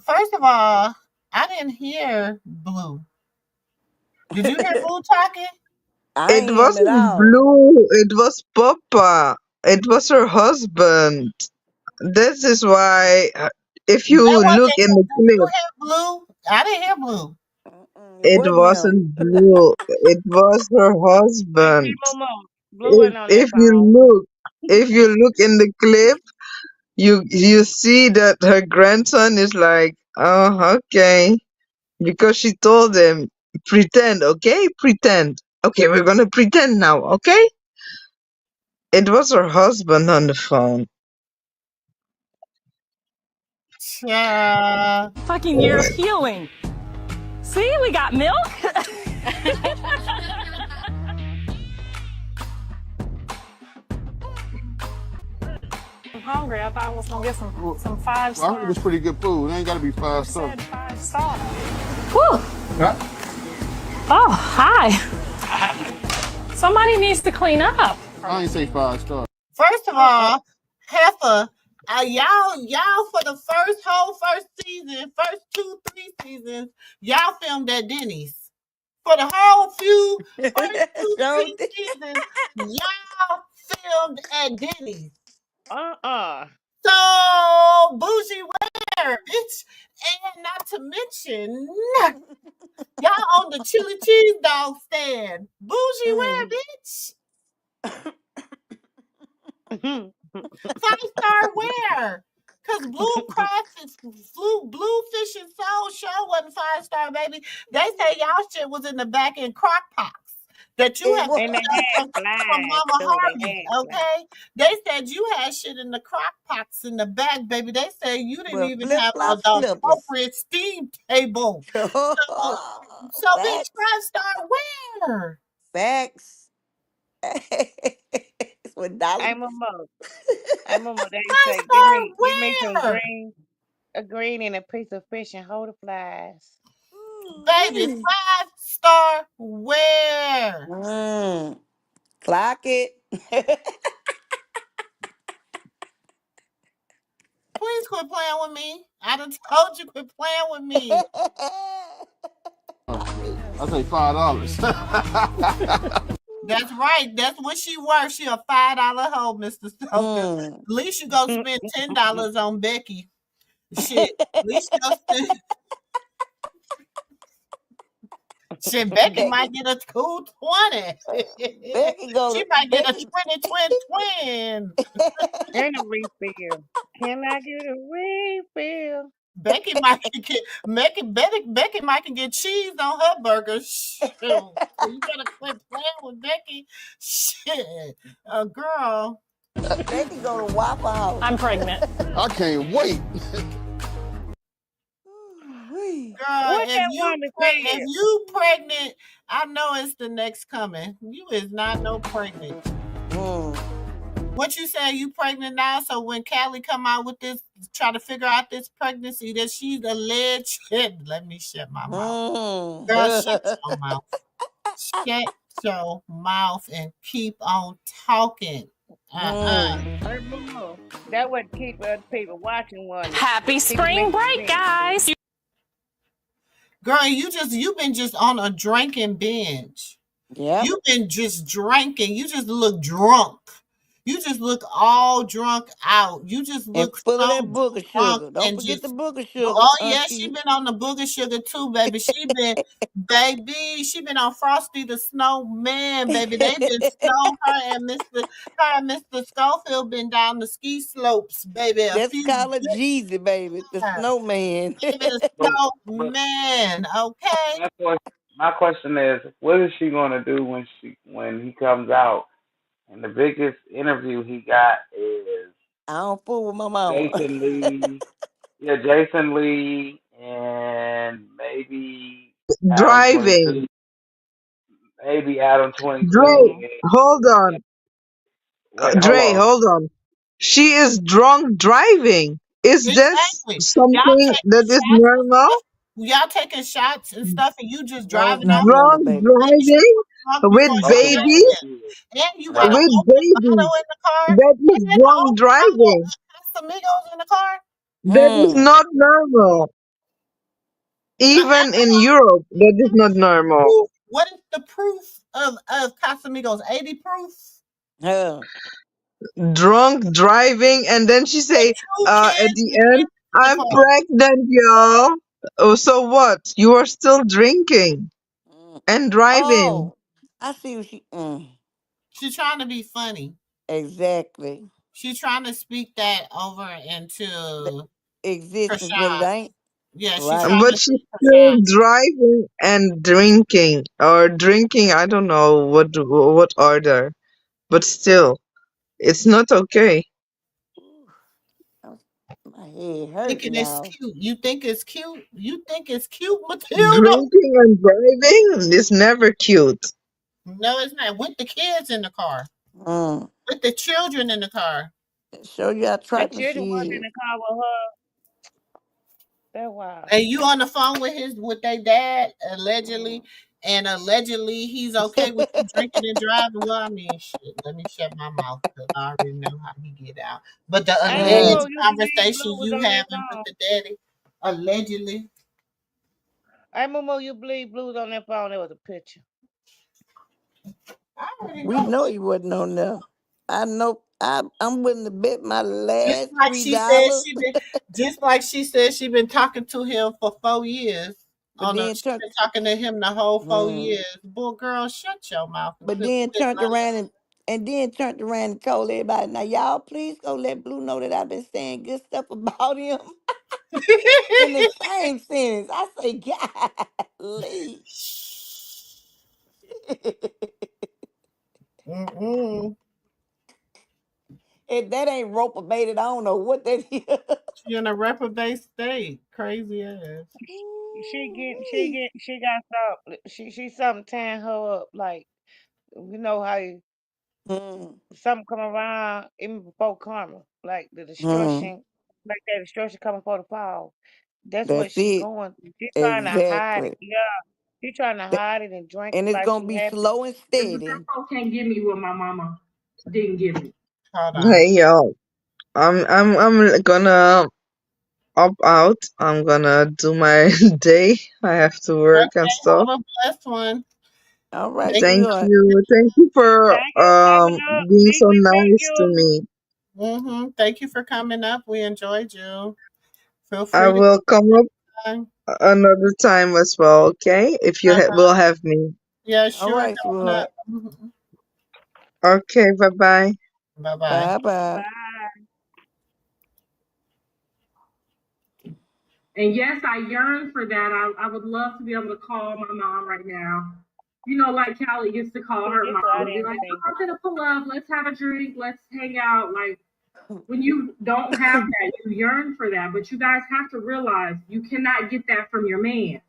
First of all, I didn't hear blue. Did you hear blue talking? I It ain't hear him at wasn't all. Blue. It was Papa. It was her husband. This is why, if you That wasn't. look in the Did you clip, hear blue? I didn't hear blue. Mm-mm, it it wasn't him. wasn't Blue. It was her Auntie husband. Momo, Blue If wasn't on that if you phone. look, if you look in the clip, you see that her grandson is like, oh, okay, because she told him, pretend, okay, pretend. Okay, we're gonna pretend now, okay? It was her husband on the phone. Yeah. Fucking year of healing. See, we got milk. I'm hungry. I thought I was gonna get some five Well, I heard star. it's pretty good food. It ain't got to be It 5 star. said 5 star. Whew. Huh? Oh, hi. Somebody needs to clean up. I ain't say 5 star. First of all, Heifer, y'all for the first season, first 2, 3 seasons, y'all filmed at Denny's. For the whole first two, So three seasons, y'all filmed at Denny's. So bougie where, bitch, and not to mention, y'all on the chili cheese dog stand. Bougie where, bitch? 5 star where? Cause Bluefish and Soul show wasn't 5 star, baby. They say y'all shit was in the back in crock pots that you it had was. And they from, had from flies Mama too. They Harvey, had flies. okay? They said you had shit in the crock pots in the back, baby. They say you didn't Well, even flip have flop the slippers. appropriate steam table. So, so bitch, Facts. 5 star where? Facts. With Dollar. I'm a mo. I'm a mo. They Five say, star give me some where? a green and a piece of fish and hold the flies. Baby, 5 star where? Mm, clock it. Please quit playing with me. I done told you quit playing with me. I say $5. That's right. That's what she worth. She a $5 hoe, Mr. Soka. At Mm. least you go spend $10 on Becky. Shit. At least you go spend shit. Becky might Becky, get a cool 20. Becky go She to might get a Becky. 20 twin. And a refill. Can I get a refill? Becky might can get cheese on her burger. Shoot. So you better quit playing with Becky. Shit. Girl. Becky go to Waffle House. I'm pregnant. I can't wait. Wee. Girl, What that woman if said? you pregnant, I know it's the next coming. You is not no pregnant. Mm. What you say? You pregnant now? So when Callie come out with this, try to figure out this pregnancy that she's alleged. Let me shut my mouth. Girl, shut your mouth. Shut your mouth and keep on talking. Hey, Moo. That would keep other people watching, wasn't it? Happy Keep it spring making break, sense. guys. Girl, you've been just on a drinking binge. Yep. You've been just drinking. You just look drunk. You just look all drunk out. You just And look full of so that booger drunk sugar. Don't and forget the just booger sugar, oh yeah, she Auntie. been on the booger sugar too, baby. She been on Frosty the Snowman, baby. They been snow her and Mr. Schofield been down the ski slopes, baby, a That's few Skylar good Jeezy, baby. The times. snowman. Baby, the But snowman, okay? my question is, what is she gonna do when he comes out? And the biggest interview he got is I don't fool with my mama. Jason Lee. Yeah, Jason Lee and maybe Adam Driving. 22. Maybe Adam 22. Dre, Mm-hmm. hold on. Wait, hold Dre, on. hold on. She is drunk driving. Is this Exactly. Y'all something taking that is shots and normal? stuff. Y'all taking shots and stuff, and you just No, it's driving not off. normal, Drunk baby. Maybe she driving was drunk before with y'all Okay, got babies? okay, here, yeah. and you got Right. an With open bottle babies. in the car, That is and an drunk open bottle driving. of Casamigos in the car. That is Hmm. not normal. Even in Europe, that is not normal. Proof. What is the proof of Casamigos? 80 proof. Huh. Drunk driving, and then she With say, two at kids the and end, in the I'm car. pregnant, y'all. Oh, so what? You are still drinking Mm. and driving. Oh, I see what she. She's trying to be funny. Exactly. She's trying to speak that over The into existence, but it Krishan. ain't Yeah, she's right. trying But to she's speak still Krishan. driving and drinking, or drinking. I don't know what order, but still, it's not okay. Ooh, I'm- my head hurting, Thinking it's y'all. cute. You think it's cute? You think it's cute, Matilda? Drinking and driving is never cute. No, it's not. With the kids in the car. Mm. With the children in the car. Show you how The trifling children was she in is. the car with her. That's wild. And you on the phone with their dad, allegedly, and allegedly he's okay with you drinking and driving. Well, I mean, shit. Let me shut my mouth because I already know how he get out. But the Hey, Moo, Mm. alleged you believe Blue conversations was you on that having with phone? the daddy, allegedly, Hey, Moo, you believe Blue was on that phone? There was a picture. I already We know. know he wasn't on there. I know. I'm willing to bet my Just last like she said, $3. just like she said, she been talking to him for 4 years. But then She turned. been talking to him the whole four Mm. years. Boy, girl, shut your mouth and But quit then putting turned around and then turned around and told everybody, now y'all please go let Blue know that I've been saying good stuff about him in the same sentence. I say, golly. Mm-mm. If that ain't rope baited, I don't know what that is. She in a reprobate state. Crazy ass. Ooh-wee. She got something. She something tearing her up. Like you know how Mm, something come around even before karma. Like the mm, destruction, like that destruction coming before the fall. That's what that's she it. going through. She trying to hide it. Exactly. Yeah, she trying to Th- hide it and drink And it it's like gonna she be happy. slow and steady. Can't give me what my mama didn't give me. Hold on. Hey yo, I'm gonna opt out. I'm gonna do my day. I have to work and Okay, stuff. have a blessed one. All right, Thank Thank sweetheart. you. Thank you for Thank you, coming up. being so We miss nice to you. me. Thank you for coming up. We enjoyed you. Feel I free to will come up come. another time as well, okay? If you will have me. Yeah, All sure. right, Coming sweetheart. up. Okay, bye bye. Bye bye. Bye bye. Bye. And yes, I yearn for that. I would love to be able to call my mom right now. You know, like Callie used to call See, her this mom what I and be didn't like, see. "Oh, I'm gonna pull up. Let's have a drink. Let's hang out." Like when you don't have that, you yearn for that. But you guys have to realize you cannot get that from your man.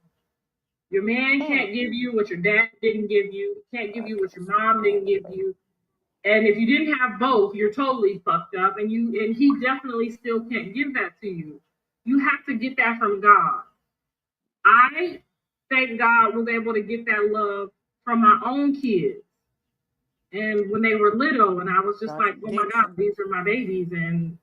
Your man Mm. can't give you what your dad didn't give you. Can't give you what your mom didn't give you. And if you didn't have both, you're totally fucked up, and he definitely still can't give that to you. You have to get that from God. I thank God was able to get that love from my own kids. And when they were little, and I was just like, oh my God, Contradiction. these are my babies, and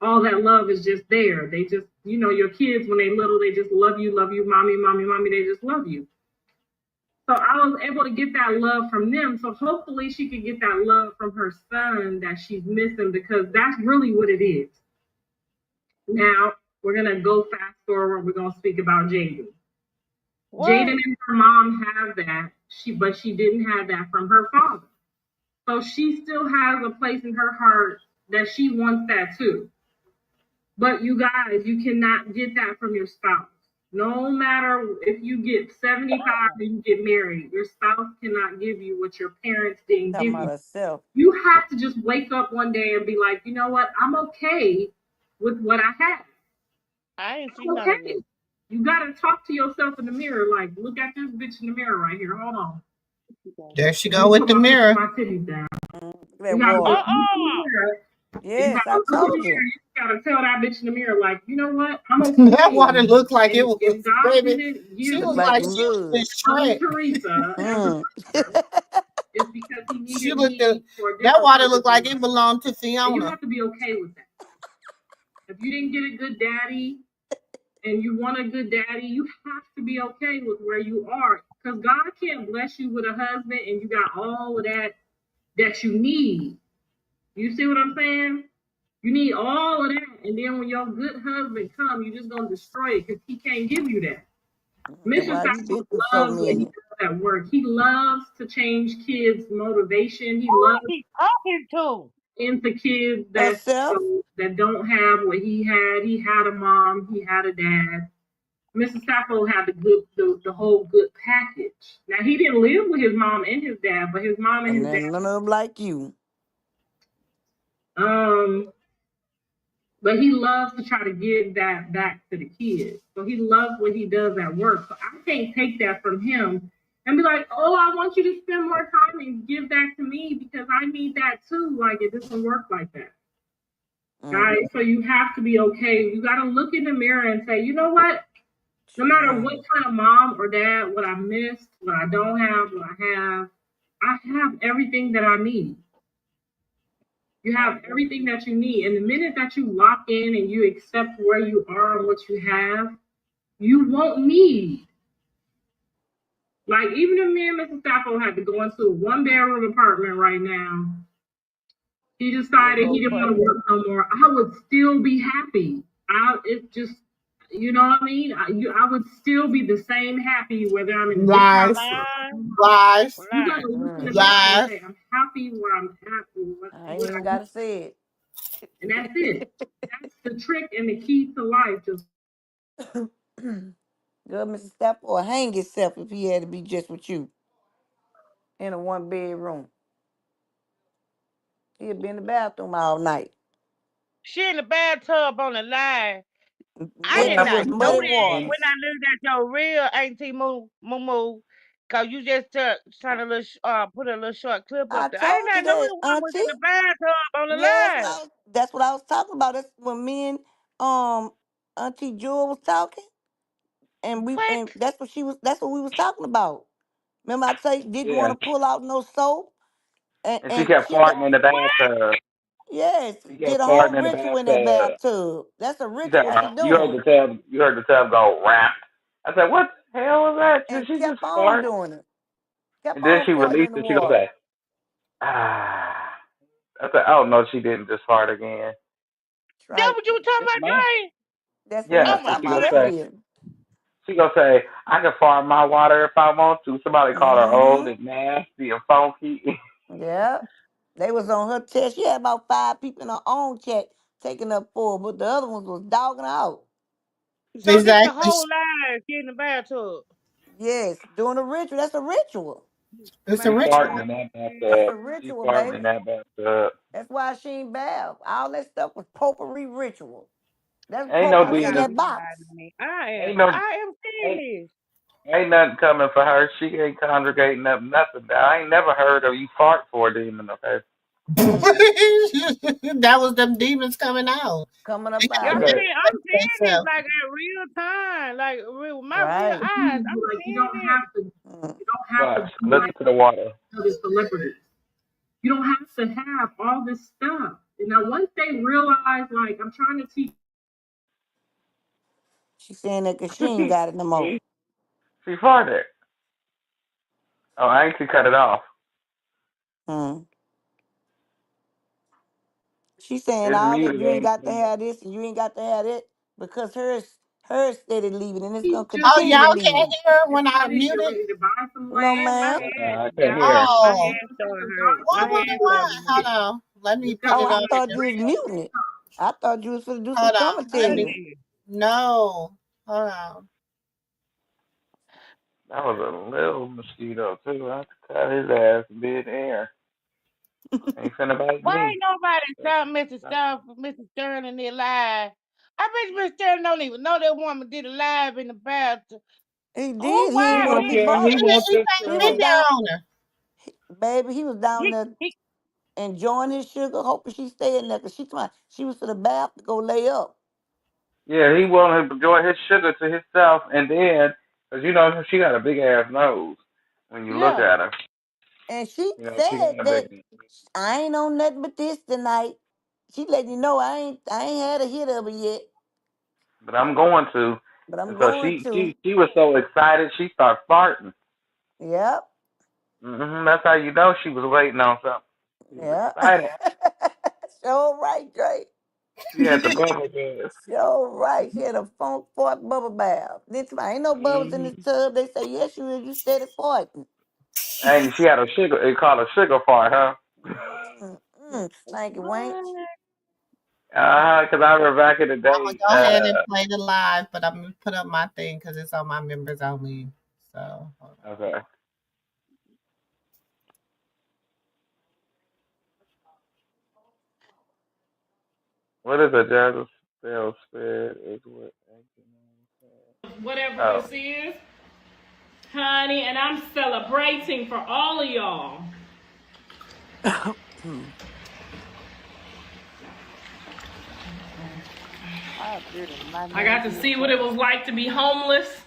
all that love is just there. They just, your kids when they little, they just love you, mommy, mommy, mommy. They just love you. So I was able to get that love from them. So hopefully she could get that love from her son that she's missing, because that's really what it is. Now we're gonna go fast forward. We're gonna speak about Jaden. Jaden What? and her mom have that. But she didn't have that from her father. So she still has a place in her heart that she wants that too. But you guys, you cannot get that from your spouse. No matter if you get 75 and you get married, your spouse cannot give you what your parents didn't Talking give about you. herself. You have to just wake up one day and be like, you know what? I'm okay with what I have. I ain't seen I'm none of okay. this. You gotta talk to yourself in the mirror, like, look at this bitch in the mirror right here. Hold on. There she Let go me with put the my mirror. titties down. You That gotta water. look in the Uh-uh. mirror. You Yes, gotta I look in the told mirror. you. You gotta tell that bitch in the mirror, like, you know what? I'm That okay. water looked like it And was, if God baby. didn't She give Look looked like like me some she was in good. Mother Shrek. Teresa as a Mm. mother, it's because he She needed looked at me for a that different water purpose looked in like life. it belonged to And you Fiona. have to be okay with that. If you didn't get a good daddy and you want a good daddy, you have to be okay with where you are. Because God can't bless you with a husband and you got all of that you need. You see what I'm saying? You need all of that, and then when your good husband come, you just gonna destroy it because he can't give you that. That's Mr. why you Saxon been through so loves what he many. does at work. He loves to change kids' motivation. He Who loves is he talking to? into kids that Herself. that don't have what he had. He had a mom. He had a dad. Mr. Sacco had the whole good package. Now he didn't live with his mom and his dad, but his mom and And his dad. then none of them like you. Um, But he loves to try to give that back to the kids. So he loves what he does at work. So I can't take that from him and be like, oh, I want you to spend more time and give that to me because I need that too. Like it doesn't work like that. Mm. Guys, so you have to be okay. You gotta look in the mirror and say, you know what? No She matter what lying. kind of mom or dad, what I missed, what I don't have, what I have everything that I need. You I have everything that you need. And the minute that you lock in and you accept where you are and what you have, you won't need. Like, even if me and Mr. Sacco had to go into a one bedroom apartment right now, he would decided he go didn't want to crazy. work no more, I would still be happy. It just, you know what I mean? I would still be the same happy whether I'm in a big house Lies, or a Lying, small house. lies, You got to lying. look in the Mm. mirror and lies. say, I'm happy where I'm at with I ain't what even I do. gotta say And that's it. That's the trick and the key to life. Just it. Good Mr. Step or hang himself if he had to be just with you in a one bedroom. He'd be in the bathroom all night, She in the bathtub on the line. I did mixing not with Yeah, know muddy that and when waters. I knew that your real Auntie Moo, cause you just trying to put a little short clip up I there. I did told you not know that, the one was Auntie. in the bathtub on the Yeah, line. that's what I was talking about. That's when me and um Auntie Jewel was talking, What? and that's what we was talking about. Remember I say didn't want yeah, to pull out no soap, and and she and kept she got, farting in the bathtub. yes, She did kept a whole farting in the ritual in that bathtub. bathtub. That's a She said, ritual she "You heard doing, the tub. You heard the tub go rap." I said, "What the hell was that? Did and she just kept on fart?" doing it. Kept And then on she farting in released the it. She goes water. like, "Ah." I said, "Oh no, she didn't just fart again." That Right. what you were talking Yes, about, ma'am. Dre? That's what we Oh Yes, was and my talking she about gonna goodness. say, earlier. I can fart in my water if I want to. Somebody called her old Mm-hmm. and nasty and funky. Yeah. They was on her test. She had about 5 people in her own chat taking up for her, but the other ones was dogging her out. So this the Exactly. whole line. She in the bathtub. Yes, doing a ritual. That's a ritual. It's a She ritual. farting in Man. that That's bathtub. a She ritual, farting baby. in that bathtub. That's why she ain't bath. All that stuff was potpourri ritual. That's Ain't no Y'all potpourri in gotta demon. that be box. lying to me. Ain't no. I am Ain't serious. ain't nothing coming for her. She ain't congregating up nothing. I ain't never heard of you fart for a demon. Okay. Mm. That was them demons coming out. Coming They up got Yeah, out to of Okay. it. I'm replace seeing this themselves. like in real time, like with my real Right. eyes. I'm Like you don't seeing it. have to Mm. Watch. be Listen like to the water. other celebrities. You don't have to have all this stuff. And now once they realize, like, I'm trying to teach. She saying that 'cause she ain't got it no more. See? She farted. Oh, I actually cut it off. Mm. She saying It's all that muted. you ain't Ain't got to it? have this and you ain't got to have it because hers steady leaving and it's gonna Oh, continue to y'all leave. can't hear when I Somebody's getting muted? ready to buy some No, land. Man, my ma'am. head, I couldn't yeah, hear. my Oh, head started hurt. what My was head mine? started Hold hurt. on. Let me put Oh, it I on in thought the you was real. muting it. I thought you was finna do some Hold on. Let me. commentary. Yeah. No. Hold on. That was a little mosquito too. I could cut his ass mid-air. Ain't finna bite Why me. ain't nobody stop Mr. Sterling their live? I bet Mr. Sterling don't even know that woman did a live in the bathroom. He Oh did. He He ain't wow, want don't to be care. He bothered. wants He this. ain't He was been down, there on her. baby. He was down he, there he enjoying his sugar, hoping she stay in there because she was to the bath to go lay up. Yeah, he wanted to enjoy his sugar to himself, and then, cause you know she got a big ass nose. When you look yeah. at her, And she you know she said got a that big. I ain't on nothing but this tonight. She letting you know I ain't had a hit of it yet, But I'm going to. but I'm And so going she to. she she was so excited she started farting. Yep. That's how you know she was waiting on something. She was Yep. excited. So right, Drake. She had the bubble bath. So right. She had a funk fart bubble bath. This ain't no bubbles in Mm-hmm. this tub. They say yes, you is. You steady farting. And she had a sugar. It called a sugar fart, huh? Stanky wench. What? Cause I remember back in the I'm gonna day. go ahead and play the live, but I'm gonna put up my thing because it's on my members only. So hold on. Okay. What is a jazz spell spread? Is what? Whatever Oh. this is, honey, and I'm celebrating for all of y'all. I did it. My I name got to is see what it was like to be homeless.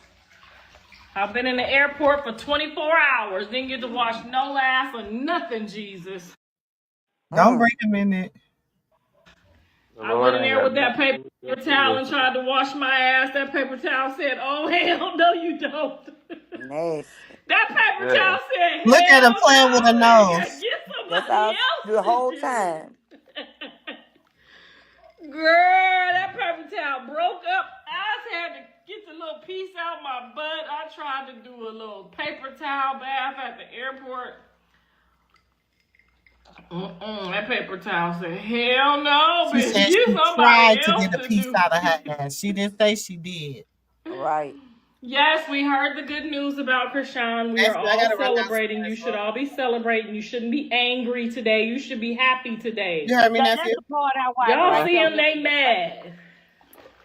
I've been in the airport for 24 hours. Didn't get to wash no ass or nothing, Jesus. Don't Mm. bring him in it. The I went Lord in ain't there got with that nothing to paper do with your towel and business. tried to wash my ass. That paper towel said, "Oh, hell no, you don't." Nasty. That paper Yeah. towel said, Look at him "Hell playing with her no, you gotta nose. get That's somebody all else the to whole do it." time. Girl, that paper towel broke up. I had to get the little piece out my butt. I tried to do a little paper towel bath at the airport. That paper towel said, "Hell no, She bitch, said get she somebody tried to else get a to piece do out of her it." ass. She didn't say she did. Right. Yes, we heard the good news about Krishan. We are Actually, I all gotta run celebrating. You downstairs. should all be celebrating. You shouldn't be angry today. You should be happy today. You heard me, That's nephew? the part I watched Y'all Huh? right see there him, with they you. mad.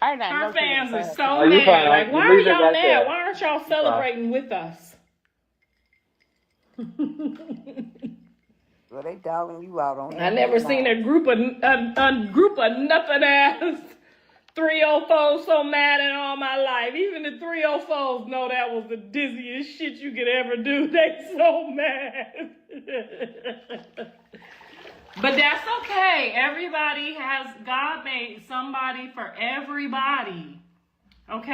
I ain't got Her no to the fans are bathroom. so Oh, you mad. fine. Like, why You are leave it y'all right mad? there. Why aren't y'all You fine. celebrating with us? Well, they dogging you out on I that never one seen now. a group of nothing ass 304s so mad in all my life. Even the 304s know that was the dizziest shit you could ever do. They so mad. But that's okay. God made somebody for everybody.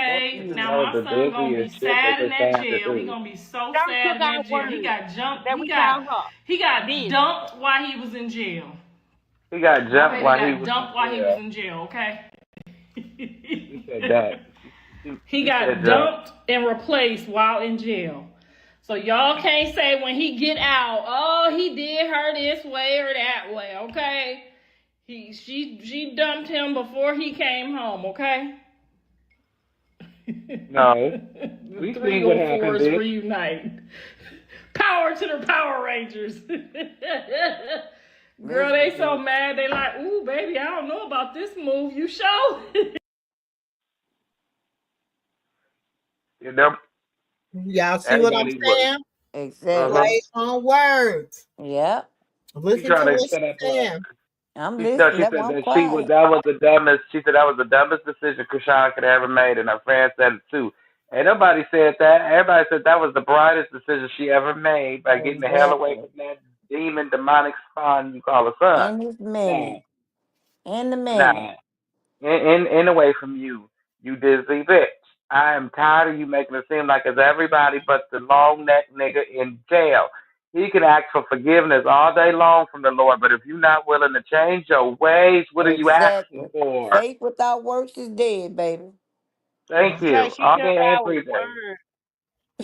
That's Okay? good. Now That was my the son gonna be busiest shit that sad in they that found to jail. He do. gonna be so Don't sad took in our that jail. word that we He call her. got Dizzy. dumped while he was in jail. He got My jumped baby while he got was in dumped while he was jail. in jail, okay? She said that. He She said got jump. dumped and replaced while in jail. So y'all can't say when he get out, oh, he did her this way or that way, okay? She dumped him before he came home, okay? No. The We seen what happened, 304s bitch. reunite. Power to the Power Rangers. Girl, Listen, they so bitch. mad. They like, ooh, baby, I don't know about this move. You show? You know, Y'all see what I'm everybody was. saying? Exactly. Uh-huh. Play on words. Yep. She Listen to tried to what set she's up saying. I'm she said listening. she That's said why I'm that quiet. she said that was the dumbest decision Krishan could have ever made, and her friend said it too. Ain't nobody said that. Everybody said that was the brightest decision she ever made by getting the hell away Exactly. from that demon demonic spawn you call a son. And his Nah, mammy. And the mammy. nah. In away from you, you dizzy bitch. I am tired of you making it seem like it's everybody but the long neck nigga in jail. He can ask for forgiveness all day long from the Lord, but if you're not willing to change your ways, what are you asking Exactly. for? Faith without works is dead, baby. Thank Because you. she All took day and our every day. word.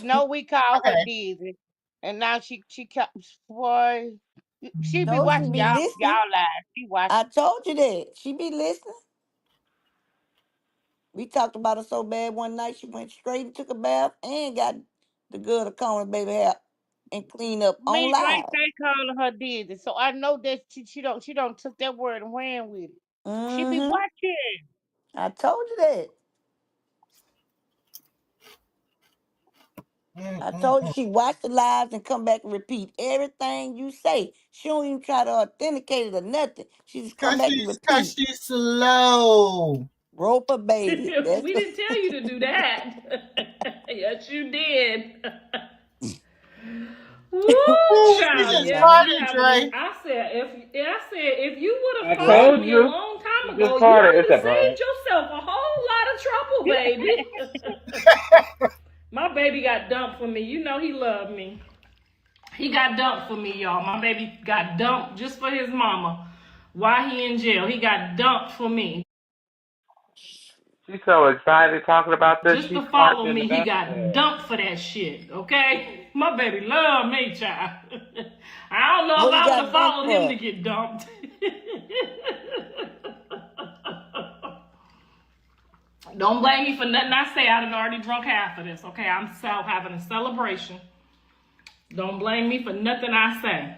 No, we call her Okay. Dizzy. And now she comes, boy. She be Told you watching be listening. y'all live. She I watching. told you that. She be listening. We talked about her so bad one night she went straight and took a bath and got the girl to comb her baby hair and clean up on Me and Drake live. they calling her Dizzy. So I know that she don't took that word and ran with it. She be Mm-hmm. watching. I told you that. I told you Mm-mm-mm. she watch the lives and come back and repeat everything you say. She don't even try to authenticate it or nothing. She just come back and Cause repeat. she's slow. Roper baby. That's We didn't tell you to do that. Yes, you did. Woo, Ooh, she child. just Yes, no. you farted, have a. Dre. I said if you would I have Yep. followed told me a you. long She time just ago, you farted. would It's have a brain. saved yourself a whole lot of trouble, baby. My baby got dumped for me. You know he loved me. He got dumped for me, y'all. My baby got dumped just for his mama. While he in jail, he got dumped for me. She's so excited talking about this. Just She's to follow farting in the me, he back. got dumped for that shit, okay? My baby love me, child. I don't know if What he I would got have dumped followed him to for? get dumped. Don't blame me for nothing I say. I done already drunk half of this, okay? I'm having a celebration. Don't blame me for nothing I say.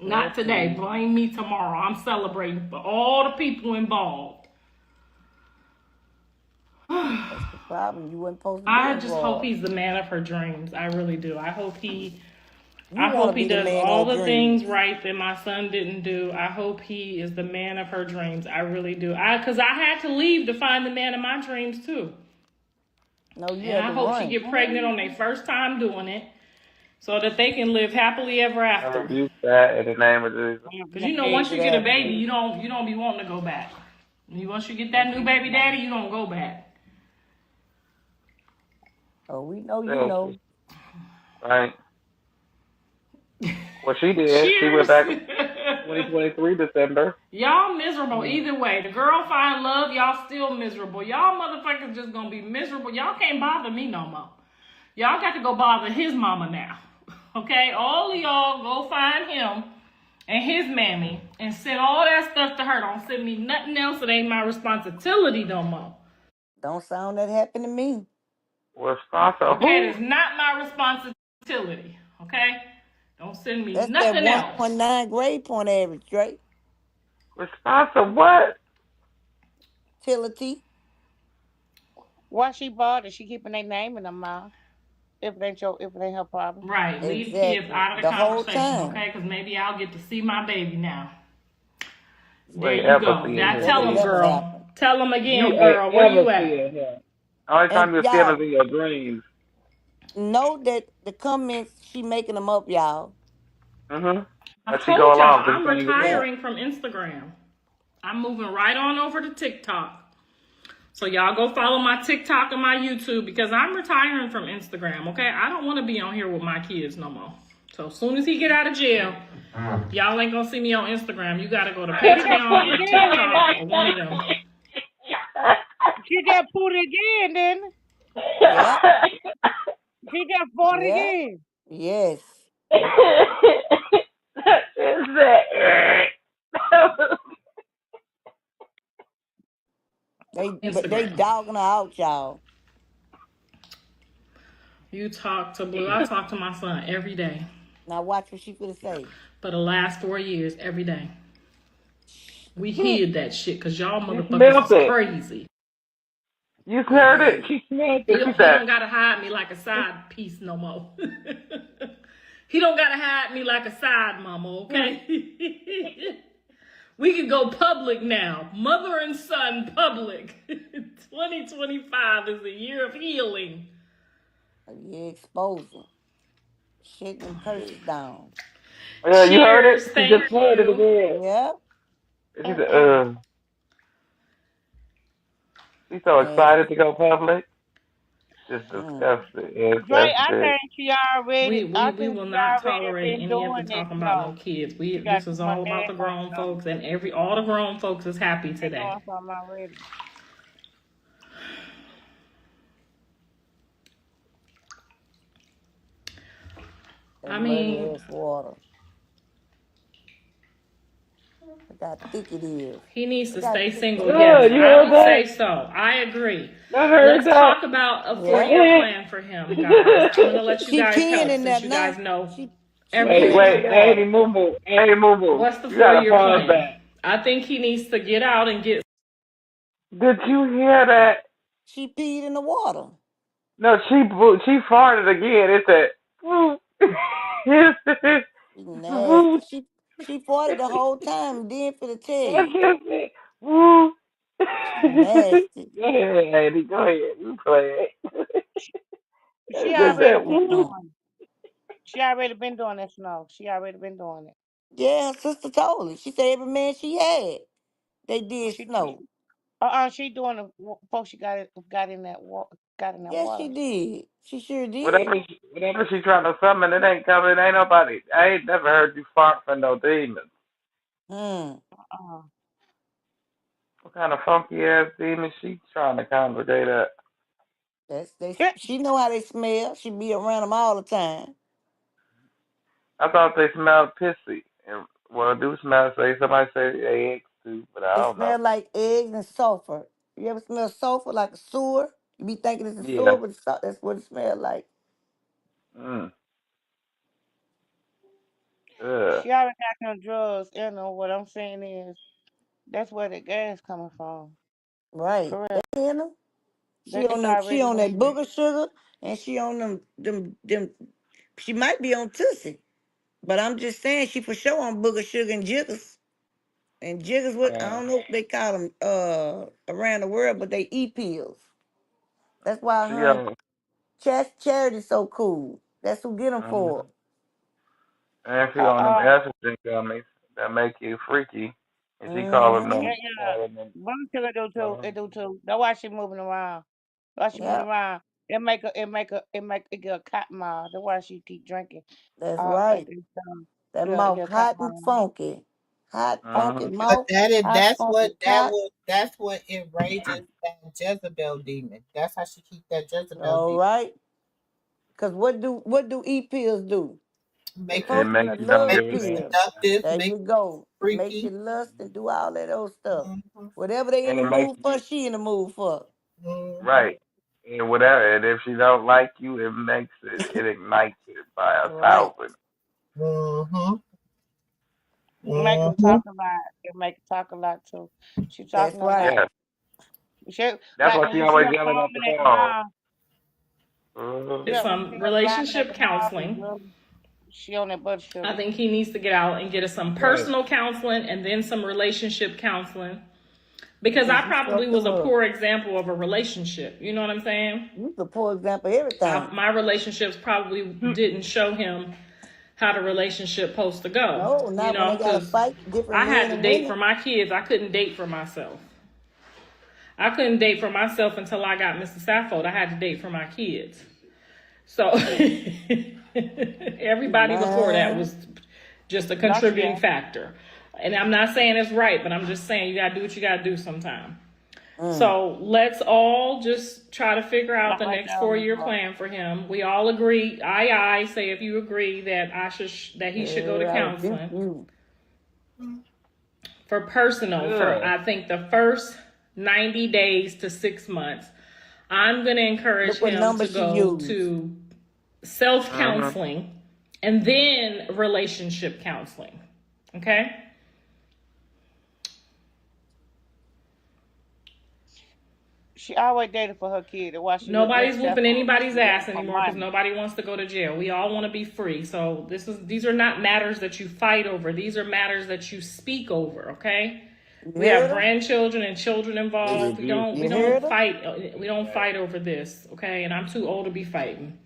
Not today. Okay. Blame me tomorrow. I'm celebrating for all the people involved. That's the problem. You weren't supposed to be I just hope involved. he's the man of her dreams. I really do. You I want to hope he be the does man of her all the things dreams. right that my son didn't do. I hope he is the man of her dreams. I really do. Because I had to leave to find the man of my dreams too. No, you And had I to hope she run. get pregnant on their first time doing it, so that they can live happily ever I after. rebuke that in the name of Jesus. Because once you get a baby, Exactly. you don't be wanting to go back. Once you get that new baby daddy, you don't go back. Oh, we know you Thank you. know. Right. Well, she did. She went Cheers. back in 2023 December. Y'all miserable Mm. either way. The girl find love, y'all still miserable. Y'all motherfuckers just gonna be miserable. Y'all can't bother me no more. Y'all got to go bother his mama now. Okay? All of y'all go find him and his mammy and send all that stuff to her. Don't send me nothing else. It ain't my responsibility no more. Don't sound that happened to me. Was sponsor Okay? It who? is not my responsibility. Okay? Don't send me That's that nothing else. 1.9 grade point average, right? Was sponsor what? Utility. Why she bothered? She keeping their name in her mouth. If it ain't her problem. Right. Leave the kids Exactly. out of the The whole conversation, time. okay? Because maybe I'll get to see my baby now. You There ain't you ever go. seeing Now him, tell That'll them, G. never girl. happen. Tell them You again, ain't girl. Where ever you at? seeing him. Only And time you'll see him is y'all in your dreams. know that the comments, she making them up, y'all. Mhm. I As she go told y'all along, 'cause I'm you can't even see him. Yep. retiring from Instagram. I'm moving right on over to TikTok. So y'all go follow my TikTok and my YouTube because I'm retiring from Instagram, okay? I don't want to be on here with my kids no more. So as soon as he get out of jail, y'all ain't gonna see me on Instagram. You gotta go to She just put Patreon it or again, didn't it? TikTok or one of them. She just put it again, didn't it? Yep. She just fought it Yep. again. Yes. Is that? They Instagram. dogging her out, y'all. You talk to Blue. I talk to my son every day. Now watch what she gonna say. For the last 4 years, every day. We hid that shit because y'all She motherfuckers smelled is it. crazy. You heard it. Mm-hmm. She smelled He it. She don't, he said, don't gotta hide me like a side piece no more. He don't gotta hide me like a side mama, okay? We can go public now. Mother and son public. 2025 is the year of healing. You expose them. Shit them curses down. Yeah, you heard it? Cheers, She just thank heard it you. again. Yep. She said, Mm-mm. she's so excited Nasty. to go public. Just Mm. disgusting. Yes, Dre, that's I big. think she already. I We think will she not already tolerate been any of the doing it talking about no slow. kids. She got This is too much all about the gas on grown her. folks, and all the grown folks is happy Been today. doing something already. That I muddy mean, ass water. Look how thick it is. he needs to Look how stay thick single. that Yeah, Yes, you mud I heard would is. that? say so. I agree. I heard Let's that. talk about a Yeah. 4-year plan for him, guys. I'm gonna let you She guys peeing help in there since you guys now. know She Wait, peeing in the everything. wait. Hey, water. Moo Moo. Hey, Moo Moo. What's the You gotta 4-year pause plan? that. I think he needs to get out and get. Did you hear that? She peed in the water. No, she farted again. It said, "Woo." She Woo. nasty. She farted the whole time. Then for the tell That's you. just it. Woo. She nasty. Go ahead, Andy. Go ahead. You play it. She It just Mm, already said, been mm, woo. mm. doing. She already been doing that snow. She already been doing it. Yeah, her sister told her. She said every man she had, they did She snow. she doing it before she got in that water. Got in that Yes, she water. did. She sure did. Whatever she trying to summon, it ain't coming. Ain't nobody. I ain't never heard you fart for no demons. Hmm. Uh, What kind of funky ass demon she trying to congregate at? She know how they smell. She be around them all the time. I thought they smelled pissy. And, well, do smell, say, somebody say eggs too, but I It don't know. smell like eggs and sulfur. You ever smell sulfur like a sewer? You be thinking it's a sewer, Yeah. but that's what it smell like. Mm. Ugh. she already got them drugs. You know what I'm saying is that's where the gas coming from. Right. For real. They in her. She on It's them. She already on that in booger sugar, and she on them. She might be on Tussie, but I'm just saying she for sure on booger sugar and jiggers. And jiggers, what I Man. don't know what they call them around the world, but they pills. That's why She her and on. Charity's so cool. That's who get them Mm-hmm. for. And she on them there. estrogen gummies that make you freaky. And she calling Mm-hmm. Yeah, them, yeah. calling them. Women sugar do too. Uh, It do too. That's why she moving around. Why she moving Yep, around? It make it get a cotton mouth. That's why she keep drinking. that's At right. this time. That Yeah, it mouth get a cotton hot and mouth. funky. Hot, funky uh-huh. Uh, But mouth, hot, funky cot. that's what enrages that Jezebel demon. That's how she keep that Jezebel All demon. right. Cause what do pills do? They Make It you supposed to be makes a you don't love make give a you damn. pill. seductive, There make you go. you Make you freaky. lust and do all that old stuff. Hmm. Whatever they in And the it makes mood for, she in the mood for. Hmm. right. And whatever. And if she don't like you, it makes it ignites it by a Right. thousand. Hmm. make her Hmm. talk a lot. It make her talk a lot too. She That's talking a lot. right. Yeah. She That's like why when she you see always her yelling at the foaming at the phone. mouth. Uh-huh. Get Yeah, when you see some her slobbing at relationship the mouth, counseling. she on that butter I sugar. think he needs to get out and get us some Right. personal counseling and then some relationship counseling. Because I Yes, you probably fucked was them a up. poor example of a relationship. You know what I'm saying? You the poor example of everything. My relationships probably didn't show him how the relationship supposed to go. No, You not when know, they gotta because fight different I had men to and date for women. my kids. I couldn't date for myself. I couldn't date for myself until I got Mr. Saffold. I had to date for my kids. So everybody before that Man. was just a No, she contributing ain't. factor. And I'm not saying it's right, but I'm just saying you gotta do what you gotta do sometime. Mm. So let's all just try to figure out Not the like next that on the 4-year floor. plan for him. We all agree, I say if you agree that he should go to I rebuke counseling you. for personal for Yeah. I think the first 90 days to 6 months. I'm going to encourage Look what him number to she go used. to self Uh-huh. counseling and then relationship counseling. Okay? She always dated for her kid. That's why she looked Nobody's less whooping selfish. anybody's She dated ass for anymore because money. nobody wants to go to jail. We all want to be free. So these are not matters that you fight over. These are matters that you speak over. Okay. You We have heard her? grandchildren and children They involved. We rebuke don't we You you. don't heard her? fight we don't fight over this. Okay. And I'm too old to be fighting.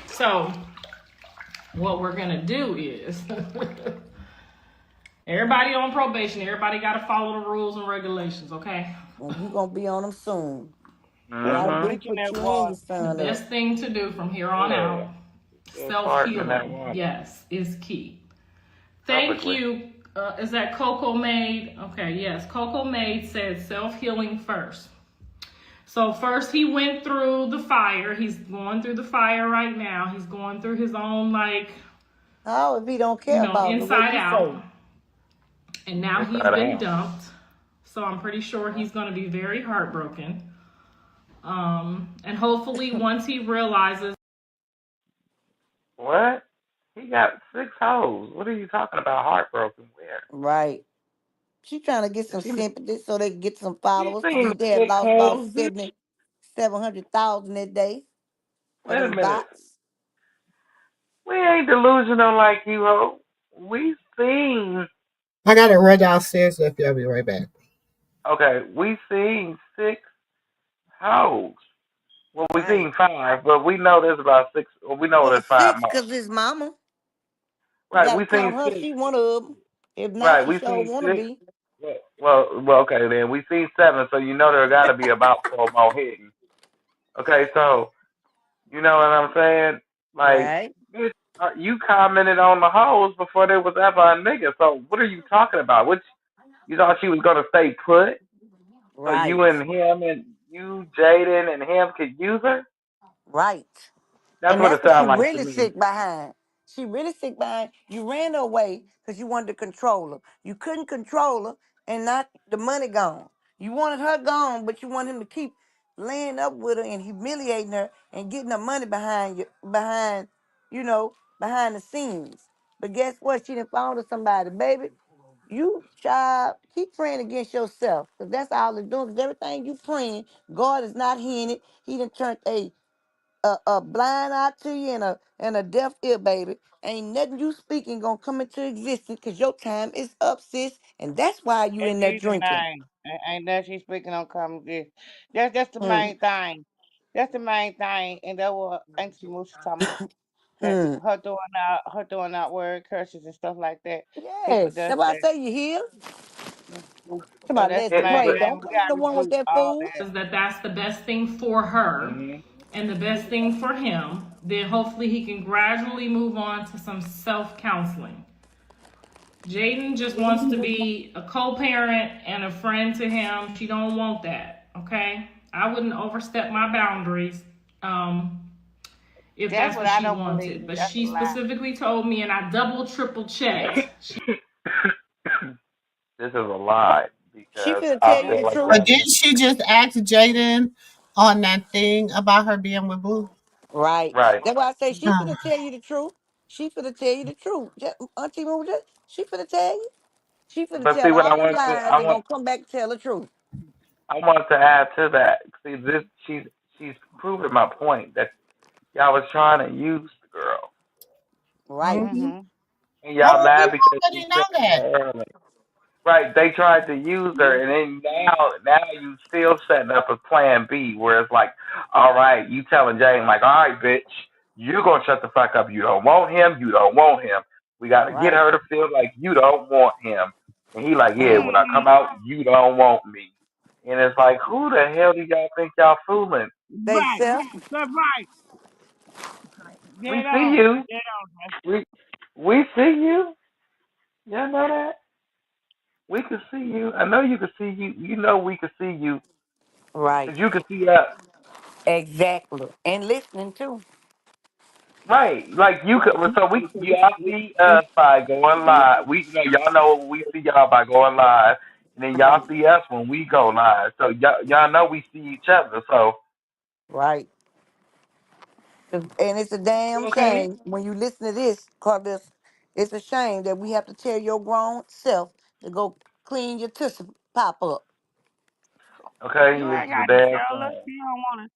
So what we're gonna do is everybody on probation. Everybody got to follow the rules and regulations. Okay. And you gonna be on them soon. Yeah, I quit Mm-hmm. really drinking put that you and your water. The son up. best thing to do from here on Yeah. out, Still self farting in that healing, water yes, is key. Thank publicly. you. Is that Coco Maid? Okay, yes. Coco Maid said self healing first. So, first, he went through the fire. He's going through the fire right now. He's going through his own, like, Oh, if he don't care about me, what inside you out. say? And now he's Inside been out. dumped. So, I'm pretty sure he's going to be very heartbroken. And hopefully, once he realizes, What? He got 6 hoes. What are you talking about? Heartbroken? Where? Right. She trying to get Has some he, sympathy so they can get some he followers. seen They had six lost about hoes, bitch. 700,000 that day for Wait a them minute. bots. We ain't delusional like you, ho. We seen, I gotta run downstairs. If y'all be right back. okay, we seen 6 hoes. Well, we Right. seen five, but we know there's about six. Well, we know Well, there's five six, more. because his mama. You Right, got to we count seen her. six. She one of them. If not, Right, she we sure seen want to six. be. Well, okay then. We seen seven, so you know there got to be about four more hidden. Okay, so you know what I'm saying? Like, Right. bitch, you commented on the hoes before there was ever a nigga. So what are you talking about? Which you thought she was gonna stay put? So you Right. and him and you, Jaden and him could use her? Right. That's And what it that's what she sounds like to really me. sick behind. She really sick behind. You ran her away because you wanted to control her. You couldn't control her, and not the money gone. You wanted her gone, but you want him to keep laying up with her and humiliating her and getting her money behind you, you know, behind the scenes. But guess what? She done found her somebody, baby. You, child, keep praying against yourself, because that's all it's doing. Because everything you praying, God is not hearing it. He done turned a blind eye to you and a deaf ear, baby. Ain't nothing you speaking gonna come into existence because your time is up, sis. And that's why you In in there Jesus' drinking. name. Ain't that she speaking on common this. That's the Hmm. main thing. That's the main thing. And that what Auntie Moose talking about. That Hmm. her throwing out word curses and stuff like that. People Yes. does Somebody that. say you hear. So Somebody that's let's the main pray. But thing. Don't We come in the gotta one with reduce that all fool. that. that that's the best thing for her mhm. and the best thing for him, then hopefully he can gradually move on to some self counseling. Jaden just wants to be a co-parent and a friend to him. She don't want that. Okay, I wouldn't overstep my boundaries if That's that's what what I she don't believe. wanted. But That's a she lie. specifically told me, and I double triple checked. This is a lie She because finna I tell That you feel the is like a truth. lie. But y'all didn't she just ask Jaden on that thing about her being with Blue? Right. right. That's why I say she finna Ah, tell you the truth. She finna tell you the truth. Auntie Moon, she finna tell you. She finna But see tell what I all them want to lies and gonna come back and tell the truth. I want to add to that. See this she's proving my point that y'all was trying to use the girl. Right. mhm. Mm-hmm. And y'all Oh, we mad because you already know said that. that early. Right, they tried to use her, and then now you still setting up a plan B, where it's like, all right, you telling Jane like, all right, bitch, you gonna shut the fuck up. You don't want him. You don't want him. We got to get Right. her to feel like you don't want him, and he like, yeah, when I Mm-hmm. come out, you don't want me, and it's like, who the hell do y'all think y'all fooling? They Right, self. right, that's right. We Dead see on. you. Dead on. We we see you. Y'all know that. We can see you. I know you can see you. You know we can see you Right. because you can see us. Exactly. And listening too. Right, like you could. So we y'all see us by going live. We y'all know we see y'all by going live, and then y'all Right. see us when we go live. So y'all know we see each other. So Right. And it's a damn okay, shame when you listen to this, Carlos. It's a shame that we have to tell your grown self to go clean your tussy pop up. Okay, You ain't your got to dad's tell her. son. She don't wanna.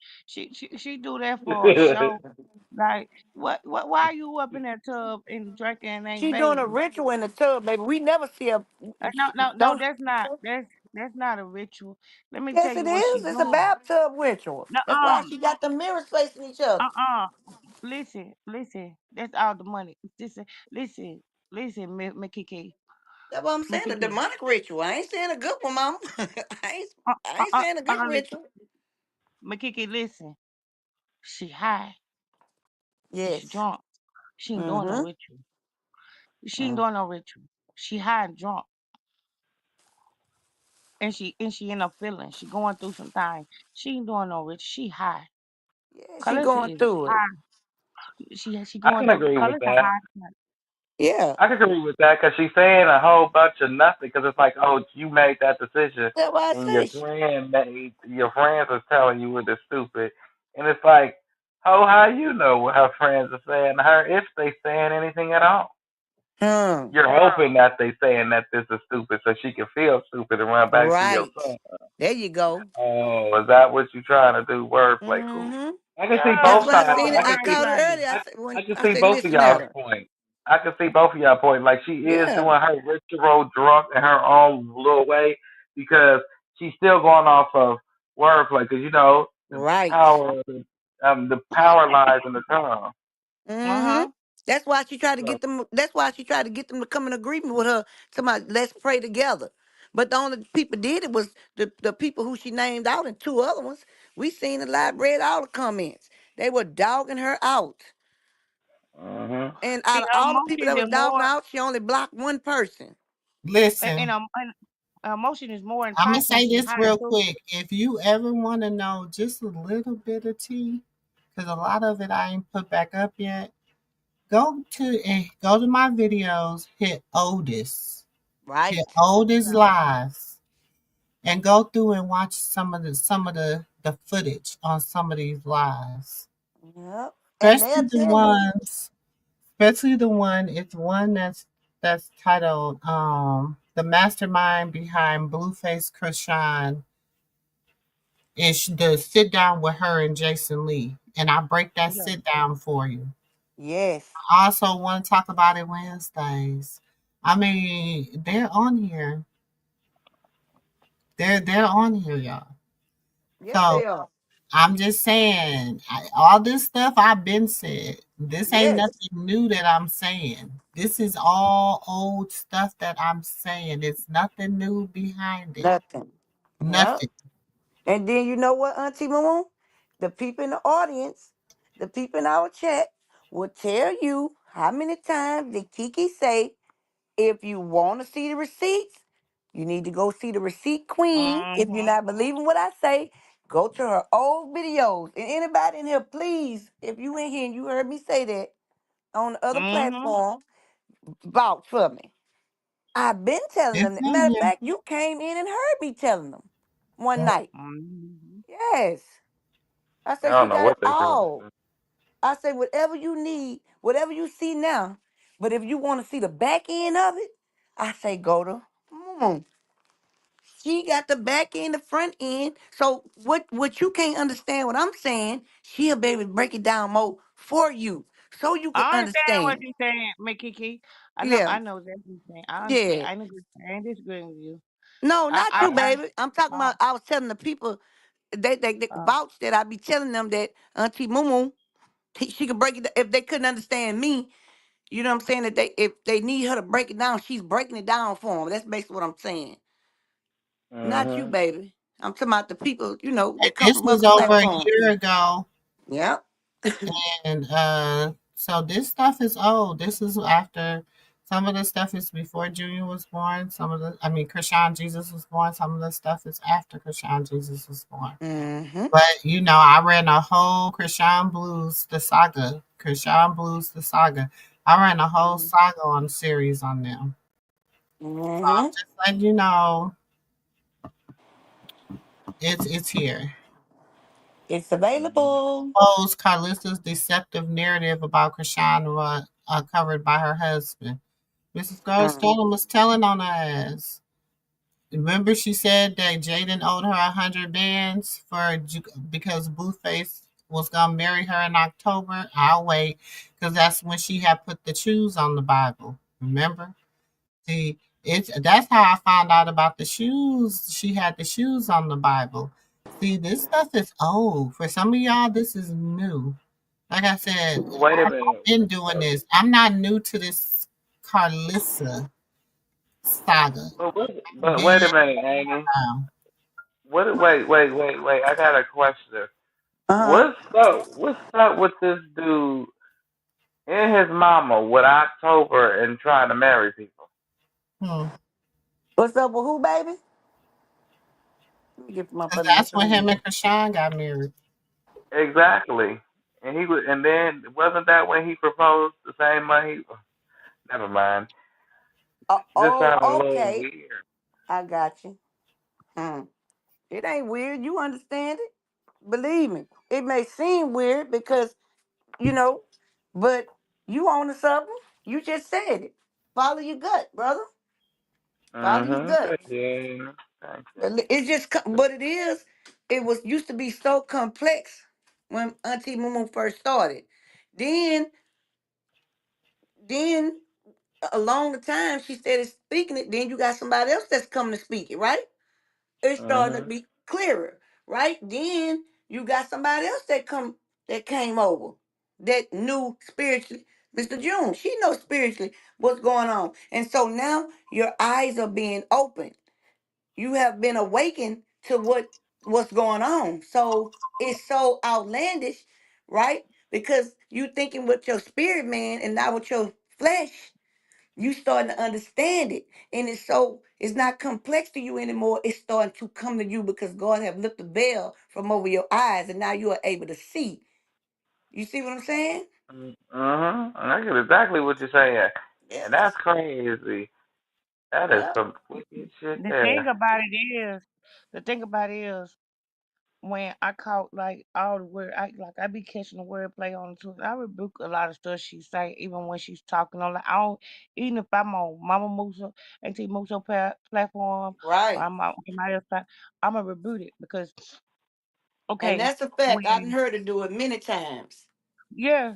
She do that for a show. Like what? Why you up in that tub and drinking and ain't She doing a bathing? ritual in the tub, baby. We never see her. No. Don't. That's not a ritual. Let me tell Yes, you it what she is. It's a doing. bathtub ritual. No, That's why she got the mirrors facing each other. listen. That's all the money. Listen, Mikiki, That's what I'm saying. The Mikiki. demonic ritual. I ain't saying a good one, mama. I ain't. Uh, I ain't saying a good listen, ritual. Mikiki, listen. She high and she Yes. drunk. She ain't doing no Mm-hmm. ritual. She ain't doing no ritual. She high and drunk, and she in her feeling. She going through some things. She ain't doing no ritual. She high. Yeah, she Carissa going is through it. high. She I going can through. agree with Carissa that. high. Yeah. I can agree with that because she's saying a whole bunch of nothing. Because it's like, oh, you made that decision, That's why I and your say. friend made your friends are telling you it is stupid, and it's like, oh, how you know what her friends are saying to her if they saying anything at all? You're hoping that they saying that this is stupid so she can feel stupid and run back to your Right. son. There you go. Oh, is that what you're trying to do? Wordplay, cool. Mm-hmm. I can see Yeah, That's both why she I sides. seen doing it. I called her earlier. I, When I can I see said, both of listen at y'all's her. point. I can see both of y'all point. Like she is Yeah. doing her ritual drunk in her own little way because she's still going off of wordplay because Right. the power lies in the tongue. Mm-hmm. Uh-huh. That's why she tried to So, get them. That's why she tried to get them to come in agreement with her. To my, let's pray together. But the only people did it was the people who she named out and two other ones. We seen the live read all the comments. They were dogging her out. hmm And See, out of her all the people emotions that was is dogging more, her out, she only blocked one person. and Listen, her emotion is more I'm gonna intense when say she this high real too. quick. If you ever want to know just a little bit of tea, because a lot of it I ain't put back up yet, go to my videos. Hit Right. Otis Yeah. lives, and go through and watch some of the footage on some of these lives, Yep. And they'll especially the tell you. ones, especially the one. It's one that's titled "The Mastermind Behind Blueface Krishan." It's the sit down with her and Jason Lee, and I break that Yeah. sit down for you. Yes. I also want to talk about it Wednesdays. I mean, they're on here. They're on here, y'all. Yes, So they are. I'm just saying, all this stuff I've been said. This ain't Yes. nothing new that I'm saying. This is all old stuff that I'm saying. It's nothing new behind it. Nothing. Yep. Nothing. And then you know what, Auntie Moon? The people in the audience, the people in our chat will tell you how many times did Kiki say, if you want to see the receipts, you need to go see the receipt queen. If you're Mm-hmm. not believing what I say, go to her old videos. And anybody in here, please, if you in here and you heard me say that on the other Mm-hmm. platform, vouch for me. I've been telling It's them that. in Matter of here. fact, you came in and heard me telling them one night. Mm-hmm. Yes. I I said, she don't know got it what they do. all. I say, whatever you need, whatever you see now, but if you want to see the back end of it, I say, go to Moon. She got the back end, the front end. So what you can't understand what I'm saying, she'll be able to break it down more for you. So you can I understand what understand. you're saying, Kiki. I know, Yeah. I know exactly what you're saying. I understand. Yeah. I ain't disagreeing with you. No, I, not I, you, I, I, baby. I'm talking uh, about I was telling the people they uh, vouch that I be telling them that Auntie Mumu, she can break it if they couldn't understand me. You know what I'm saying? That they if they need her to break it down, she's breaking it down for them. That's basically what I'm saying. Not you, hmm baby. I'm talking about the people, that come This from was other over a platforms. year ago. Yeah. And so this stuff is old. This is after some of the stuff is before Junior was born. Krishan Jesus was born. Some of the stuff is after Krishan Jesus was born. Mm-hmm. But I ran a whole Krishan Blues, the saga. Krishan Blues, the saga. I ran a whole saga on series on them. So I'm Mm-hmm. just letting you know it's here. It's available. Exposed Carlissa's deceptive narrative about Krishan was covered by her husband. Mrs. Mm. Goldstone was telling on her ass. Remember, she said that Jaden owed her 100 bands because Blueface was gonna marry her in October. I'll wait, because that's when she had put the shoes on the Bible. Remember? See, that's how I found out about the shoes. She had the shoes on the Bible. See, this stuff is old. For some of y'all, this is new. Like I said, Wait a I've minute. been doing this. I'm not new to this Carlissa saga. But wait a minute, Amy. Um, Wait. I got a question. Uh-huh. What's up with this dude and his mama with October and trying to marry people? hmm. What's up with who, baby? Let me get from up 'Cause under the that's when tree. him and Krishan got married. Exactly. And he was, and then wasn't that when he proposed the same month? Never mind. Just Oh, sounded a little okay. weird. I got you. Hmm. It ain't weird. You understand it. Believe me. It may seem weird because, you know, but you on to something. You just said it. Follow your gut, brother. Follow your Mhm. gut. Thank you. Thank you. It's just, but it is. It was used to be so complex when Auntie Mumu first started. Then, then along the time she started speaking it. Then you got somebody else that's coming to speak it, right? It's starting to Mhm. be clearer, right? Then you got somebody else that came over that knew spiritually. Mr. June, she knows spiritually what's going on. And so now your eyes are being opened. You have been awakened to what's going on. So it's so outlandish, right? Because you thinking with your spirit man and not with your flesh, you starting to understand it, and it's not complex to you anymore. It's starting to come to you because God have lifted the veil from over your eyes, and now you are able to see. You see what I'm saying? Mhm. I get exactly what you're saying, and Yes. that's crazy. That is Yeah. some wicked shit The thing there. about it is, the thing about it is, when I caught like all the word, I be catching the wordplay on the Twitter. I rebuke a lot of stuff she say, even when she's talking on. Like I don't, even if I'm on Mama Musa, Auntie Musa platform, or Right. I'm on somebody else, I'ma rebuke it because And okay, that's a fact. I done when heard her do it many times. yeah,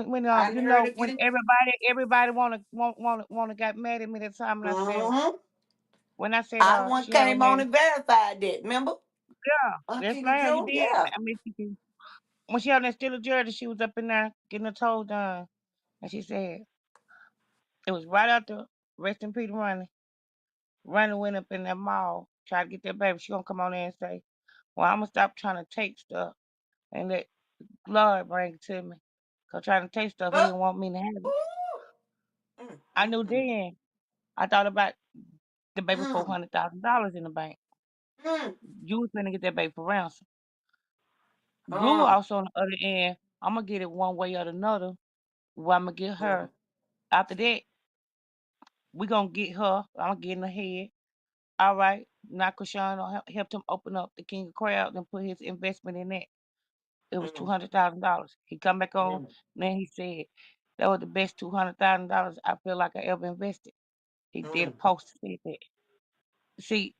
when I done heard it when many. everybody wanna got mad at me that time, and I said Mm-hmm. when I said I the one she had a came on man, and verified that. Remember, yeah, yes Auntie ma'am, you June? did. Yeah. I mean, when she had that steel jersey, she was up in there getting her toe done. And she said, it was right after Rest in Peace running. Running went up in that mall, tried to get that baby. She gonna come on there and say, well, I'm gonna stop trying to take stuff and let Lord bring it to me. Cause trying to take stuff, he Uh, didn't want me to have it. mm, I knew then. I thought about the baby mm, $400,000 in the bank. mm, You was gonna get that baby for ransom. Blue mm, also on the other end, I'm gonna get it one way or another. Where I'm gonna get mm, her. After that, we gonna get her. I'm gonna get in the head. All right. Now Krishan helped him open up the King of Crowd and put his investment in that. It was mm, $200,000. He come back on, mm, and then he said that was the best $200,000 I feel like I ever invested. He did a mm. post and said that. See,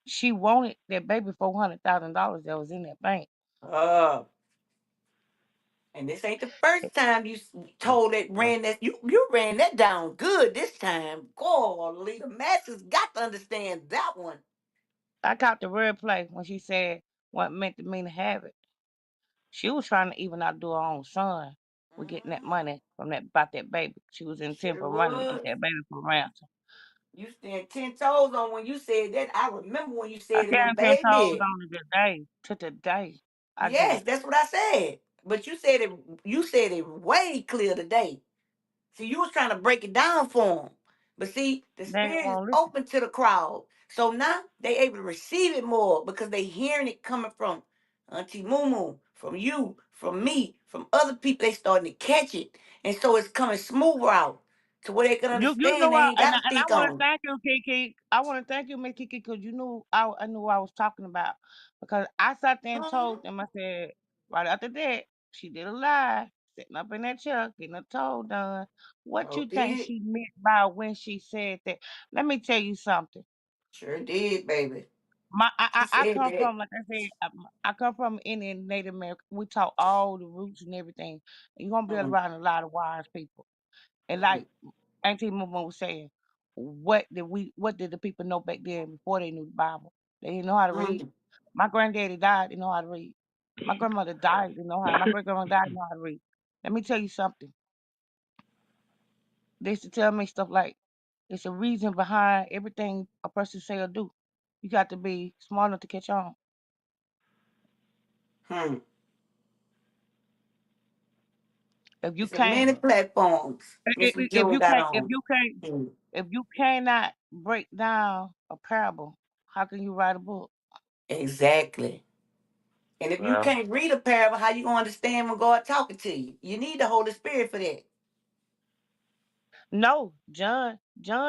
she wanted that baby $400,000 that was in that bank. Uh, And this ain't the first time you told that ran that you ran that down good this time. Golly, the masses got to understand that one. I caught the wordplay when she said what meant to mean to have it. She was trying to even outdo her own son with getting that Hmm. money from that about that baby. She was intent Sure for running to get was. that baby for ransom. You stand 10 toes on when you said that. I remember when you I said it, now, stand 10 toes baby. on it today to today. I do. Yes, that's what I said. But you said it. You said it way clear today. See, you was trying to break it down for them. But see, the They ain't spirit is want to listen. open to the crowd. So now they able to receive it more because they hearing it coming from Auntie Mumu, from you, from me, from other people. They starting to catch it. And so it's coming smoother out to where they can You know understand. They what? ain't got to And I think want to on it. thank you, Kiki. I want to thank you, Miss Kiki, because you knew I knew what I was talking about. Because I sat there and told Mhm. them, I said, right after that, she did a lie, sitting up in that chair, getting her toe done. What Oh, you think did it? she meant by when she said that? Let me tell you something. Sure did, baby. She I said come that. from, like I said, I come from Indian Native American. We taught all the roots and everything. You're gonna be Mm, around a lot of wise people. And mm, like Auntie Mama was saying, what did the people know back then before they knew the Bible? They didn't know how to read. mm. My granddaddy died, didn't know how to read. My grandmother died, didn't know how. My great grandmother died, didn't know how to read. Let me tell you something. They used to tell me stuff like, it's a reason behind everything a person say or do. You got to be smart enough to catch on. Hmm. If you It's a can't, many platforms Miss Jewel got on. Mm, if you cannot break down a parable, how can you write a book? exactly. And if you Well, can't read a parable, how you gonna understand when God talking to you? You need the Holy Spirit for that. No, John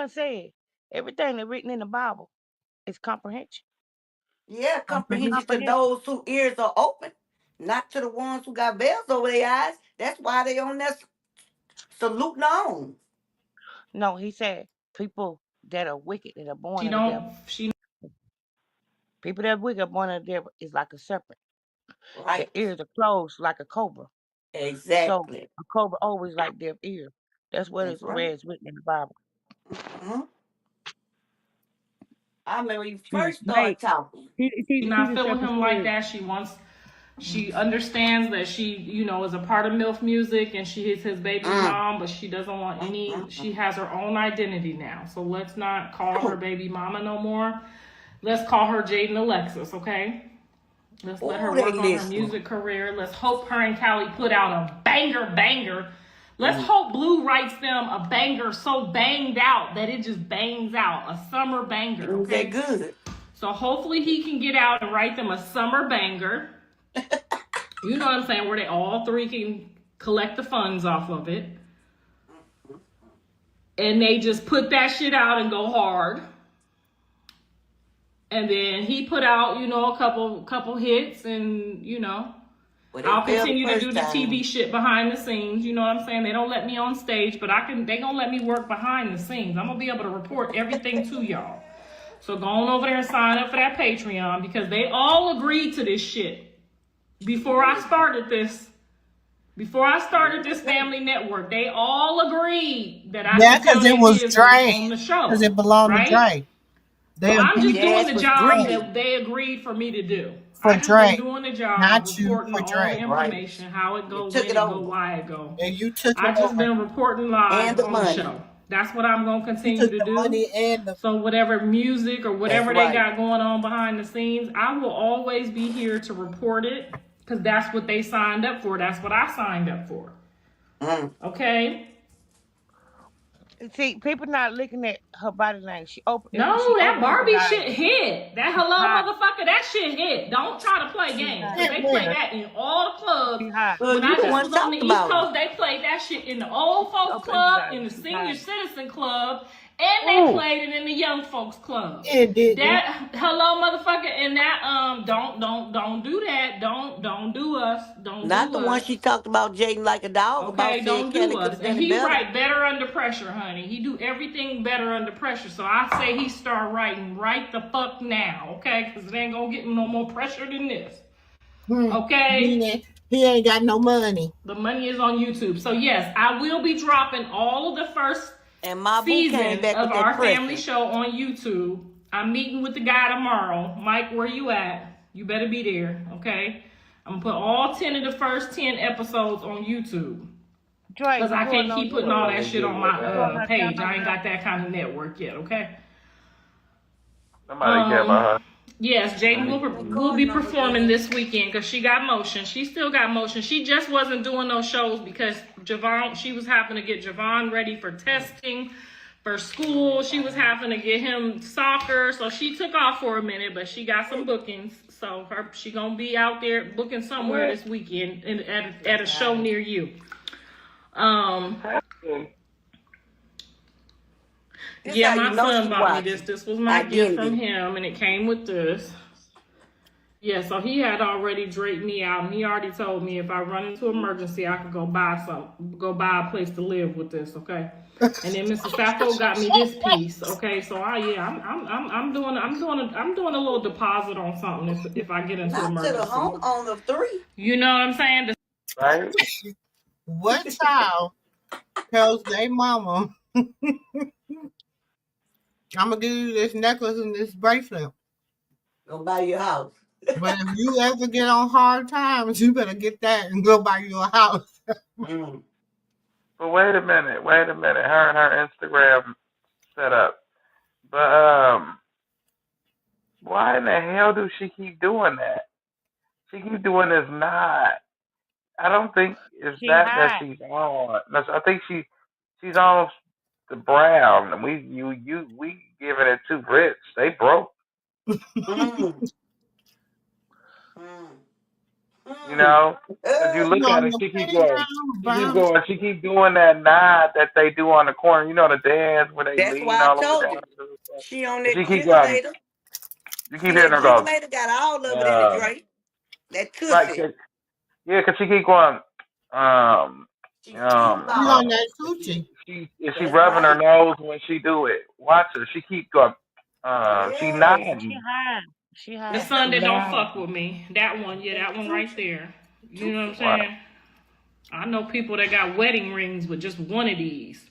said everything that's written in the Bible is comprehension. Yeah, comprehension to Comprehension. those whose ears are open, not to the ones who got veils over their eyes. That's why they on that saluting on. No, he said people that are wicked that are born She of the don't. devil. She People that are wicked are born of the devil is like a serpent. Their Right. ears are closed like a cobra. So Exactly. a cobra always like deaf ears. That's what That's is where right. it's written in the Bible. Hmm. I remember when you See, first hey, started talking. see not the feeling serpent him like spirit. that. She understands that she, is a part of MILF music and she is his baby Mm, mom, but she doesn't want mm, any, mm, she mm. has her own identity now. So let's not call her Oh, baby mama no more. Let's call her Jaden Alexis, okay? Let's let her oh, they work on her listening. music career. Let's hope her and Callie put out a banger. Let's Mm. hope Blue writes them a banger so banged out that it just bangs out. A summer banger, Is that okay? good? So hopefully he can get out and write them a summer banger. You know what I'm saying? Where they all three can collect the funds off of it. And they just put that shit out and go hard. And then he put out, a couple hits and, Well, they I'll failed the continue to do first the TV time. shit behind the scenes. You know what I'm saying? They don't let me on stage, but they gonna let me work behind the scenes. I'm gonna be able to report everything to y'all. So go on over there and sign up for that Patreon because they all agreed to this shit before I started this. Before I started this family network, they all agreed that I Yeah, could because tell it their was business Dre. on the Because show, it belonged to right? Dre. So They I'm agreed just doing Yes, the was job for great. that they agreed for me to do. I just been Dre, doing the job, not you, reporting for all the Dre. Right. information, how it You go, took when it it go, over. why it go. And you took it I just over. been reporting And live the on the money. show. That's what I'm gonna You continue took to the do. money and the. So whatever music or That's whatever they right. got going on behind the scenes, I will always be here to report it because that's what they signed up for. That's what I signed up for. Mm. Okay. See, people not looking at her body language. No, She that over Barbie shit emphasizing. hit. That She hello hot. motherfucker, that shit hit. Don't try to play She games. hot. Cause Hit they play where? that in all the clubs. She hot. Well, When you I the just one was on the talking East about it. Coast, they played that shit in the old She folks over club, in emphasizing. the She senior hot. citizen club, and they Ooh. played it in the young folks club. It didn't. That hello motherfucker and that don't do that. Don't do us. Don't Not do the one us. she talked about Jaden like a dog about Okay, said don't do Kelly could us. have And done it he better. write better under pressure, honey. He do everything better under pressure. So I say he start writing right the fuck now, okay? Because it ain't gonna get no more pressure than this. Okay? Meaning he ain't got no money. The money is on YouTube. So yes, I will be dropping all of the first And my boo came season back of with that our family pressure. show on YouTube. I'm meeting with the guy tomorrow. Mike, where you at? You better be there, okay? I'm gonna put all 10 of the first 10 episodes on YouTube. Dre, Because you I going can't on keep putting all that shit on you going my on page. camera I ain't now? got that kind of network yet, okay? somebody care about her. Yes, Jaden That will card be number performing again. this weekend because she got motion. She still got motion. She just wasn't doing those shows because she was having to get Javon ready for testing for school. She was having to get him soccer. So she took off for a minute, but she got some bookings. So she gonna be out there booking somewhere this weekend at a show near you. This Yeah, how you my know son she bought me this. watching. This was my gift from Identity. him, and it came with this. Yeah, so he had already draped me out, and he already told me if I run into emergency, I could go buy a place to live with this. Okay. And then Mr. Sappho got me this piece. Okay, so I'm doing a little deposit on something if I get into Not to the emergency. homeowner of 3. You know what I'm saying? Right? What child tells their mama, I'm gonna give you this necklace and this bracelet. Go buy your house. But if you ever get on hard times, you better get that and go buy you a house. Mm. But wait a minute, wait a minute. Her and her Instagram set up. But why in the hell do she keep doing that? She keep doing this not. I don't think it's She that hot. she's on. No, I think she's on the brown. And we giving it too rich. They broke. Mm. Mm. You Mm. know, because you She look at on it, the she keep going, playground, she keep brown. going, she keep doing that nod that they do on the corner. You know the dance where they That's lean why I all the way told down you. to the floor. She on And that she keep going. jiggleator. You keep See hearing that her go. jiggleator got all of it in the Uh, drink. That right, tussie. yeah, because she keep going. Um, She keep um, She uh, on on. that she coochie. she That's rubbing her right. nose when she do it. Watch her. She keep going. She Yes. She nodding. hot. She The hot. Sunday don't Nah. fuck with me. That one, yeah, That that one right tootsie. there. You know what I'm Tootsie. Right. saying? I know people that got wedding rings with just one of these.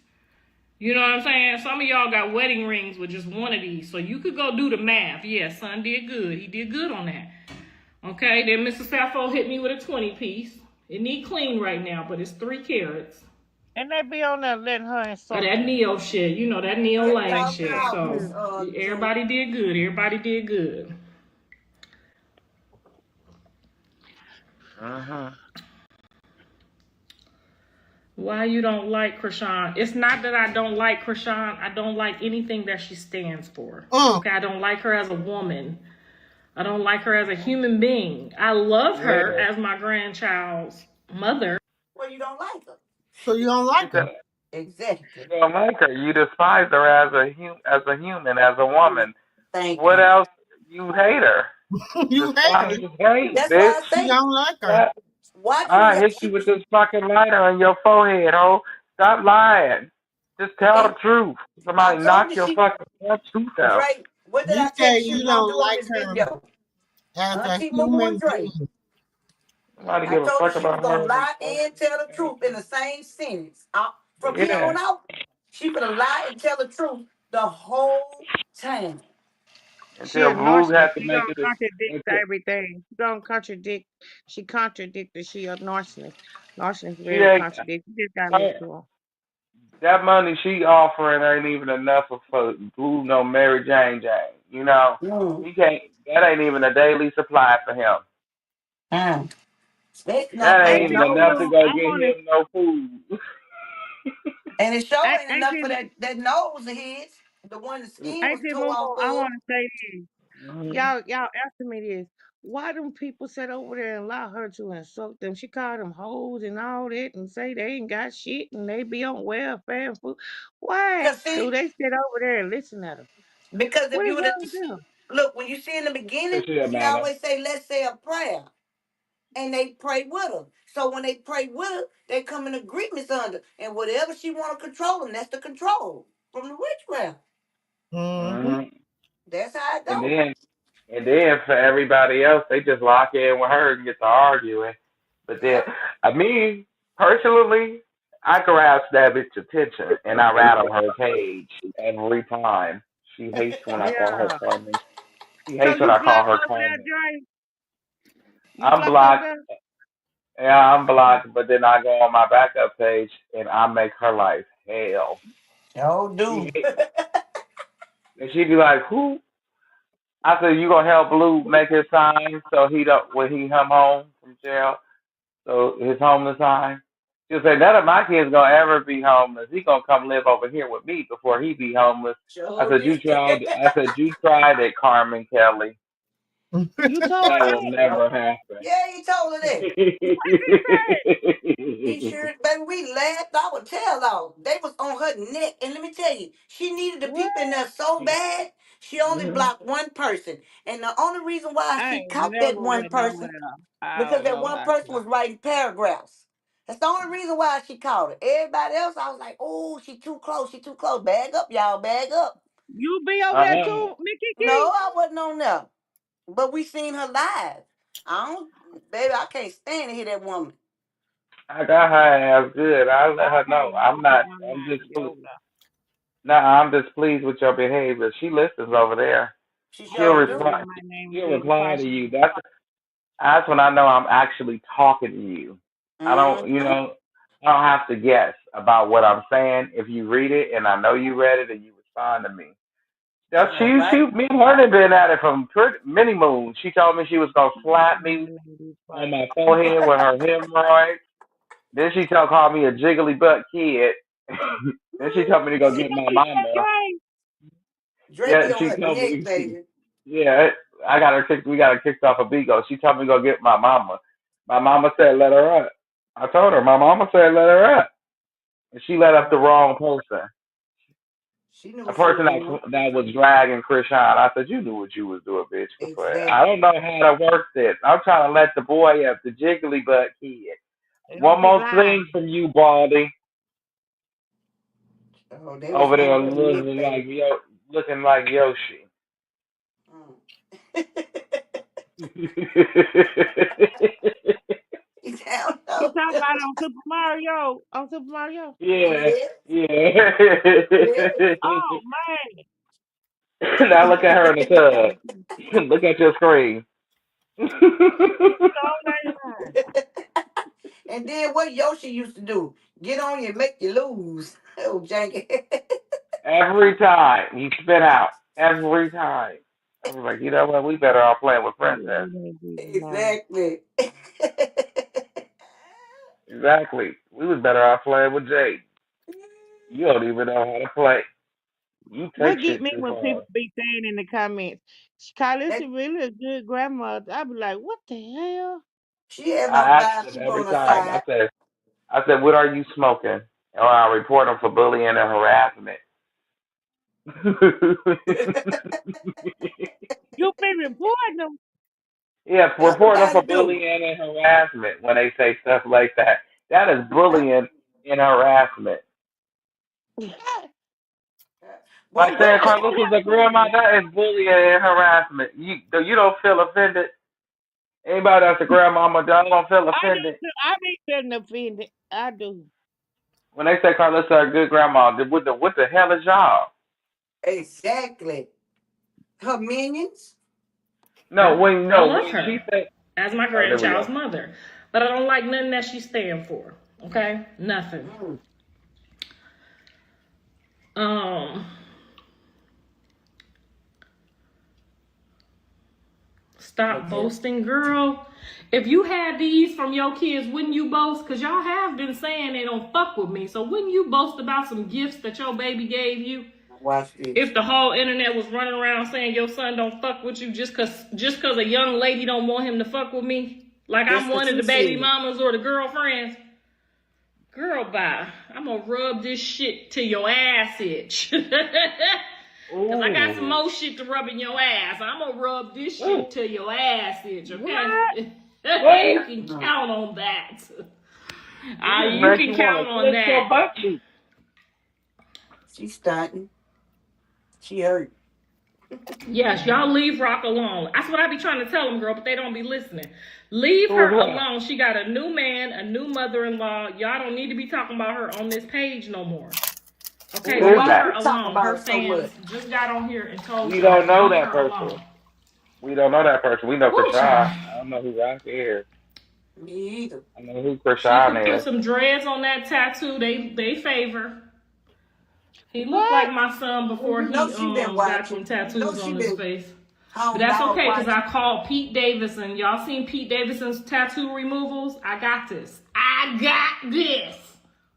You know what I'm saying? Some of y'all got wedding rings with just one of these. So you could go do the math. Yeah, son did good. He did good on that. Okay, then Mr. Sappho hit me with a 20 piece. It need clean right now, but it's 3 carats. And they be on there letting her Of insult that them. Neo shit. You know, that Neo Check Lane y'all shit. out, So Miss Hmm. Drew. everybody did good. Everybody did good. Mhm. Why you don't like Krishan? It's not that I don't like Krishan. I don't like anything that she stands for. Mm. Okay, I don't like her as a woman. I don't like her as a human being. I love her Yeah. as my grandchild's mother. Well, you don't like her. So you don't She like her? said Exactly. you don't like her. You despise her as as a human, as a woman. Thank What you. else? You hate her. You hate her. Despise is hate, That's bitch. why I You say, don't like her. What? why you I let hit you with this fucking lighter on your forehead, ho. Stop lying. Just tell the see? truth. I Somebody told knock you your she fucking front tooth out. Dre. What did You I tell say you she was you gonna don't do on like this her video? as a Auntie Moo Moo and human Dre. being. Somebody I give a told her fuck she was about gonna her and lie and tell the truth in the same sentence. From here yeah. on out, she gonna lie and tell the truth the whole time. She Until a Blue narcissist. had to She make gonna it contradict until everything. She gonna contradict. She contradicted. She a narcissist. Narcissist she very ain't contradict. You just gotta listen her, to her. that money she offering ain't even enough for Blue no Mary Jane. You know, Mm. he can't. That ain't even a daily supply for him. Mm. Especially not That ain't paying even Auntie enough nose. to Moo, go I get wanna. him no food. And it sure ain't enough Auntie, for that nose of his. The one the skin was Auntie tore Moo, off I of. wanna say this. Mhm. Y'all answer me this. Why them people sit over there and allow her to insult them? She called them hoes and all that and say they ain't got shit and they be on welfare and food. Why Cause do see, they sit over there and listen at her? because if What you is would have wrong with them? look when you see in the beginning, This shit he matter. always say, "Let's say a prayer," and they pray with her. So when they pray with her, they come in agreements under, and whatever she want to control them, that's the control from the witchcraft. Mm-hmm. hmm That's how it And go. then and then for everybody else, they just lock in with her and get to arguing. But then, Yep. I mean, personally, I grasp that bitch attention and I rattle her cage every time. She hates when I call her Yeah. Carmen. She So hates when you I call blocked her over there, Carmen. Dre? You I'm blocked over blocked. there? Yeah, I'm blocked. But then I go on my backup page and I make her life hell. Oh, She do. and she be like, "Who?" I said, "You gonna help Blue make his sign so he don't when he come home from jail." So his homeless sign. She'll say, none of my kids gonna ever be homeless. He gonna come live over here with me before he be homeless. Sure did. I said, you tried it, Carmen Kelly. You told her That will that? Yep. never happen. Yeah, he told her that. What she said? He sure, baby, we laughed our tail off. They was on her neck. And let me tell you, she needed the What? people in there so bad, she only Mhm. blocked one person. And the only reason why I she ain't caught that never one went person, nowhere. I because don't that know one how to person block. was writing paragraphs. That's the only reason why she called it. Everybody else, I was like, oh, she too close. She too close. Bag up, y'all. Bag up. You be over there Uh, too, Mickey No, Key? I wasn't on there. But we seen her live. I don't, baby, I can't stand to hear that woman. I got her ass good. I let her know. Okay, okay, I'm I'm not just. to be over there. Nah, I'm displeased with your behavior. She listens over there. She She'll sure Okay, just do. say reply. my name She'll again reply before to she. you. That's when I know I'm actually talking to you. I don't, Mm-hmm. I don't have to guess about what I'm saying. If you read it and I know you read it and you respond to me. Yeah, All right. me and her have been at it from many moons. She told me she was gonna slap me My lady on first. my forehead with her hemorrhoids. Then she called me a jiggly butt kid. Then she told me to go She get told my you that, mama. Dre. Dre Yeah, be on she her told neck, me. baby. Yeah, I got her kicked. We got her kicked off of Bigo. She told me to go get my mama. My mama said let her up. I told her my mama said let her up, and she let up the Oh, wrong person. she knew A what she was person doing. that was dragging Krishan. I said you knew what you was doing, bitch. But I Exactly. don't know how to work this. I'm trying to let the boy up, the jiggly butt kid. They don't One get more loud. thing from you, Baldy, Oh, they was over there getting ready to hit, baby. looking like Yoshi. Mm. He down You low. talking about on Super Mario? On Super Mario? Yeah, Yeah, yeah. yeah. Oh man, Now look at her in the tub. Look at your screen. all day long. And then what Yoshi used to do? Get on you and make you lose. Oh, janky. Every time he spit out. Every time. I was like, you know what? We better all playing with Princess. Exactly. Exactly. We was better off playing with Jade. You don't even know how to play. You take What get shit me too when far. people be saying in the comments, Carlos That is really a good grandmother. I be like, what the hell? she had about I ask five them people every on her time. side. I said, what are you smoking? Or I'll report them for bullying and harassment. You been reporting them? Yes, report them Everybody for do. bullying and harassment when they say stuff like that. That is bullying and harassment. Like Boy, you saying can. Carlos is a grandma, that is bullying and harassment. You don't feel offended. Anybody that's a grandmama, don't feel I do offended. too. I be feeling offended. I do. When they say Carlos is a good grandma, what the hell is y'all? Exactly. Her minions. I love When she her said, as my oh, there we grandchild's go. mother, but I don't like nothing that she stand for. Okay, nothing. Mm. Um, Stop Okay. boasting, girl. If you had these from your kids, wouldn't you boast? Because y'all have been saying they don't fuck with me. So wouldn't you boast about some gifts that your baby gave you? Watch this. If the whole internet was running around saying your son don't fuck with you just cause a young lady don't want him to fuck with me, like That's I'm what one of you the baby said. mamas or the girlfriends, girl, bye. I'm gonna rub this shit till your ass itch. Cause I got some Ooh, more shit to rub in your ass. I'm gonna rub this ooh, shit till your ass itch, okay? What? what? You can Mm. count on that. It just You makes can you want count to on kiss your that. butt cheek. She stunting. She hurt. Yes, y'all leave Rock alone. That's what I be trying to tell them, girl, but they don't be listening. Leave Who is her what? alone. She got a new man, a new mother-in-law. Y'all don't need to be talking about her on this page no more. Okay, Who Well, is leave why her that? you talk alone. about Her her so fans much? just got on here and told We y'all, don't know leave that her person. alone. We don't know that person. We know Woo, Krishan. child. I don't know who Rock is. Me either. I know who She could Krishan put is. some dreads on that tattoo. They favor. He looked What? like my son Well, before you know he she been got them watching. You know tattoos she on his been face. But home that's dog okay because watching. I called Pete Davidson. Y'all seen Pete Davidson's tattoo removals? I got this. I got this.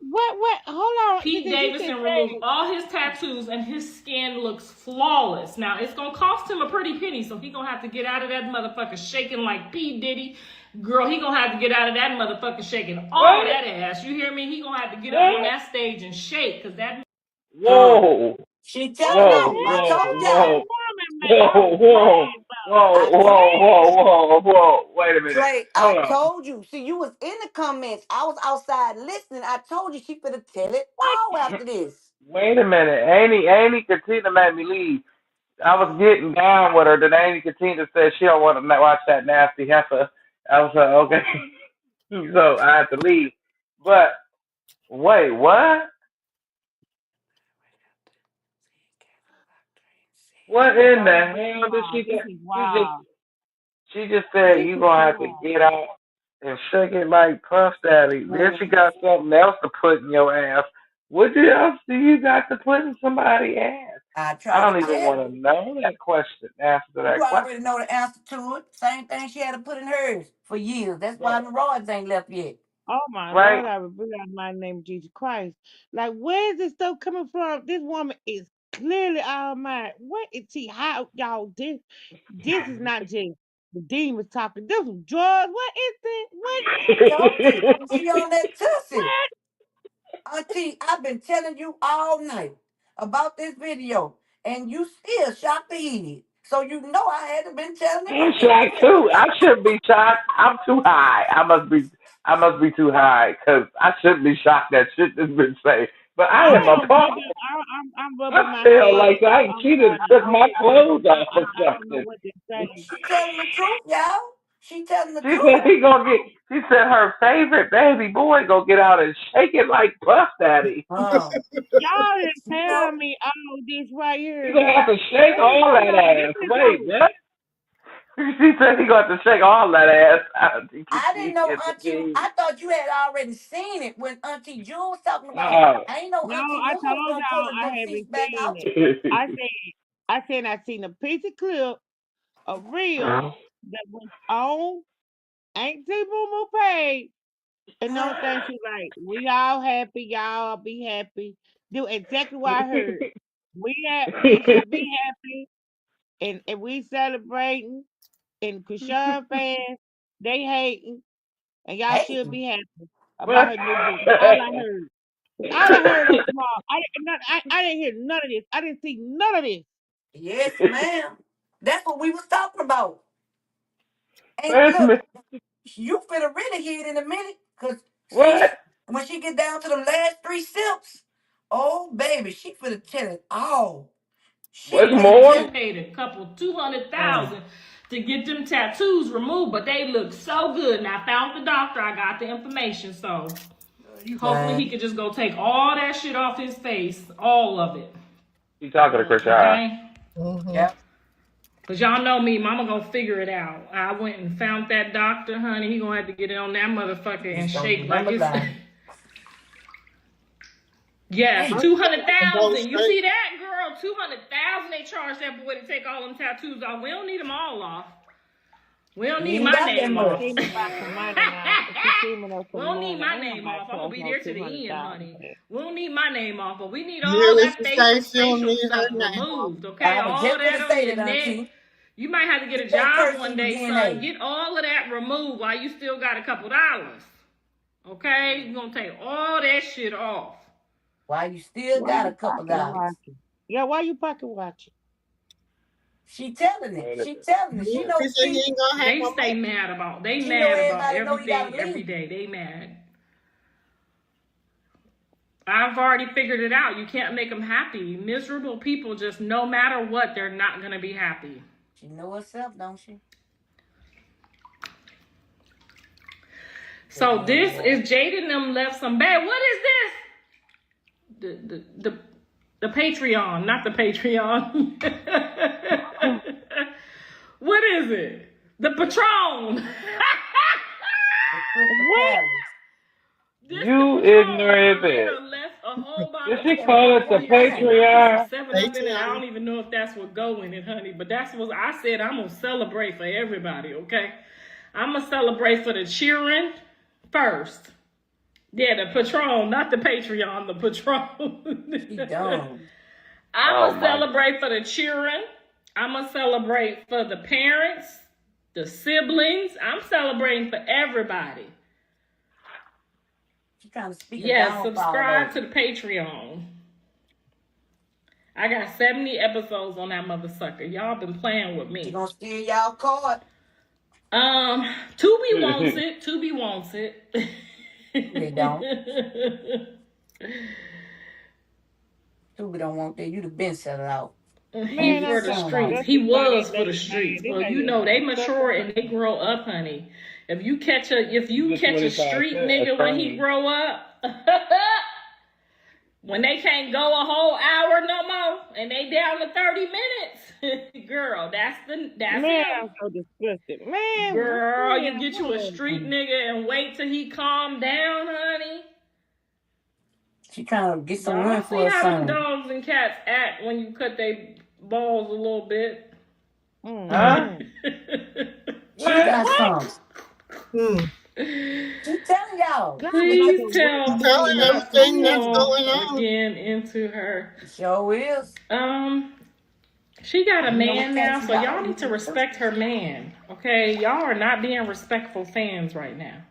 What? What? Hold on. Pete Did you say Davidson removed that? all his tattoos and his skin looks flawless. Now it's gonna cost him a pretty penny, so he gonna have to get out of that motherfucker shaking like P. Diddy. Girl, he gonna have to get out of that motherfucker shaking all What? that ass. You hear me? He gonna have to get up on What? that stage and shake, cause that Uh, Whoa. she What telling the Whoa, on 'em. I hell whoa, told is that y'all. whoa, woman, man? whoa, Oh whoa, man, Whoa, I whoa, told whoa, whoa, whoa. Wait a minute. Trey, I Hold on. told you. See, you was in the comments. I was outside listening. I told you she finna tell it all after this. Wait a minute. Amy continued to make me leave. I was getting down with her. Then Amy continued to say she don't want to watch that nasty heifer. I was like, okay. So I had to leave. But wait, what? What in the Oh, this is hell did wild. she This do? is She just wild. she just said This you is gonna too have to wild. get out and shake it like Puff Daddy. Then she got something else to put in your ass. What else do you got to put in somebody's ass? I I tried to don't even tell want you. to know that question. Answer You that question. already know the answer to it. Same thing she had to put in hers for years. That's why Right. the rods ain't left yet. Oh my Right. Lord, I reveal out my name of Jesus Christ. Like, where is this stuff coming from? This woman is clearly out of mind. What is she? How y'all this is not just the demons talking. This is drugs. What is this? What? I told you. She on that tussie. Auntie, I've been telling you all night about this video, and you still shocked the head. So you know I had to been telling it I'm again. shocked too. I shouldn't be shocked. I'm too high. I must be too high because I shouldn't be shocked that shit has been said. But I I am am appalled. rubbing. I'm I rubbing my feel head. like I'm she done trying to took my figure out. clothes off or I don't know something. what to say. She telling the truth, y'all. She telling the She said truth. he gonna get. She said her favorite baby boy gonna get out and shake it like Puff Daddy. Oh, Y'all didn't you tell know, me all this right He here. gonna Now, have to shake wait, all hold that on. This ass. is Wait, so. what? She said he got to shake all that ass. I think I didn't know Auntie. it's I thought you had already seen it when Auntie June was talking about it. Oh. I ain't know No, Auntie I Moo was told gonna pull y'all the I them seats haven't back seen out. it. I said I seen a piece of clip, a reel that was on Ain't T Boo Moo page. And no thing she like, we all happy, y'all be happy. Do exactly what I heard. We should be happy and we celebrating and Krishan fans, they hating, and y'all Hey, should be happy about What? her new book. That's all I heard. That's all I heard on tomorrow. I didn't hear none of this. I didn't see none of this. yes, ma'am. That's what we was talking about. And Wait a look, minute. you finna really hear it in a minute, cause What? see, when she get down to them last three sips, oh baby, she finna tell it all. She What's finna more? tell They paid a couple it. 200,000 to get them tattoos removed, but they look so good. And I found the doctor. I got the information, so You hopefully he lying. could just go take all that shit off his face, all of it. She talking to Chris High. Okay. Mm-hmm. Yep. Cause y'all know me, mama gonna figure it out. I went and found that doctor, honey. He gonna have to get it on that motherfucker and Just don't shake like remember it's. lying. Yes, Hey, 200,000. You see that, girl? 200,000. They charge that boy to take all them tattoos off. We don't need them all off. We don't you need ain't my got that name She off. much. seeming about some money now. She seeming us We some don't need money. my Ain't name nobody off. I'm gonna charge be no there to the end, 200,000 honey. for that. We don't need my name off, but we need You hear all what that she say? She don't facial need stuff her name off. removed, okay? I was All just that gonna on say your that, neck. Auntie. You might have to get a That job curse one in your day, son. DNA. Get all of that removed while you still got a couple dollars. Okay? You're gonna take all that shit off. Why you still Why got a you couple pocket dollars? watching? Yeah, why you pocket watching? She telling it. Wait a She minute. telling it. She He know. said he See, ain't gonna have They no stay money. mad about they she know mad about everybody know you everything gotta every leave. day. They mad. I've already figured it out. You can't make them happy. Miserable people just no matter what, they're not gonna be happy. She know herself, don't she? Good So this Lord. is Jade and them left some bad. What is this? The Patreon, not the Patreon. What is it? The Patron. The Crystal What? Palace. This the You Patron ignorant girl. They bitch. done left a whole Did bottle of she That call it Patron the motherfucker in here, lying. and I put some Patreon? 7-Up in it. I Patreon. don't even know if that's what go in it, honey. But that's what I said. I'm gonna celebrate for everybody, okay? I'm gonna celebrate for the cheering first. Yeah, the Patron, not the Patreon, the She Patron. dumb. I'm Oh gonna my. celebrate for the cheering. I'm gonna celebrate for the parents, the siblings. I'm celebrating for everybody. She trying to speak a Yes, downfall subscribe though. to the Patreon. I got 70 episodes on that mother sucker. Y'all been playing with She me. gonna steal y'all card. Tubi wants it. Tubi wants it. They don't. Tubi don't want that. You'd have been set it out. He's Man, for I'm the so streets. disgusted He by was that for the lady, man. streets. This Well, you lady is know they disgusting mature to and they me. grow up, honey. If you catch a street nigga when he grow up, when they can't go a whole hour no more and they down to 30 minutes, girl, that's Man, him. I'm so disgusted. Man, Girl, you man, get you a street Mm. nigga and wait till he calm down, honey. She trying to get some Y'all money see for her how them son. dogs and cats act when you cut their balls a little bit. Huh? She What? got What? some. Hmm. She telling y'all. God She is got Please the tell worst. Blue Telling not to everything that's fall going on. again into her. She sure is. She got a You know what man kind now, she so got? y'all need to respect her man. Okay, y'all are not being respectful fans right now.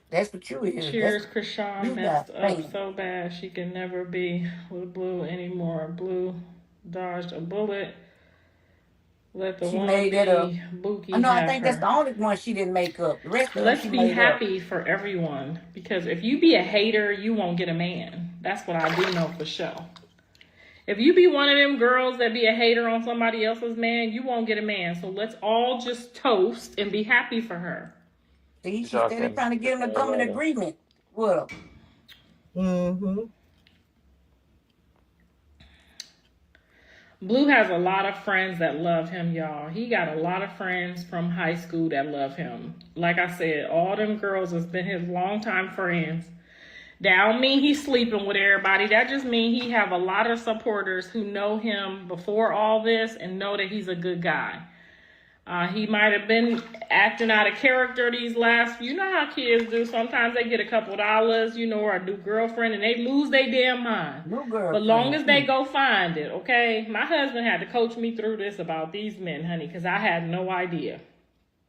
That's what you is. Cheers, That's Krishan you got messed up fame. so bad she can never be with Blue anymore. Blue dodged a bullet. Let the She made that up. wannabe I Bookie know. I have think that's her. the only one she didn't make up. The rest of them Let's she be made up. happy for everyone, because if you be a hater, you won't get a man. That's what I do know for sure. If you be one of them girls that be a hater on somebody else's man, you won't get a man. So let's all just toast and be happy for her. See, What she y'all said they're can trying to get him to come in later. agreement with her. Mm-hmm. Blue has a lot of friends that love him, y'all. He got a lot of friends from high school that love him. Like I said, all them girls has been his longtime friends. That don't mean he's sleeping with everybody. That just means he have a lot of supporters who know him before all this and know that he's a good guy. He might have been acting out of character these last, you know how kids do. Sometimes they get a couple dollars, or a new girlfriend, and they lose their damn mind. New But long as girlfriend. they go find it, okay? My husband had to coach me through this about these men, honey, because I had no idea.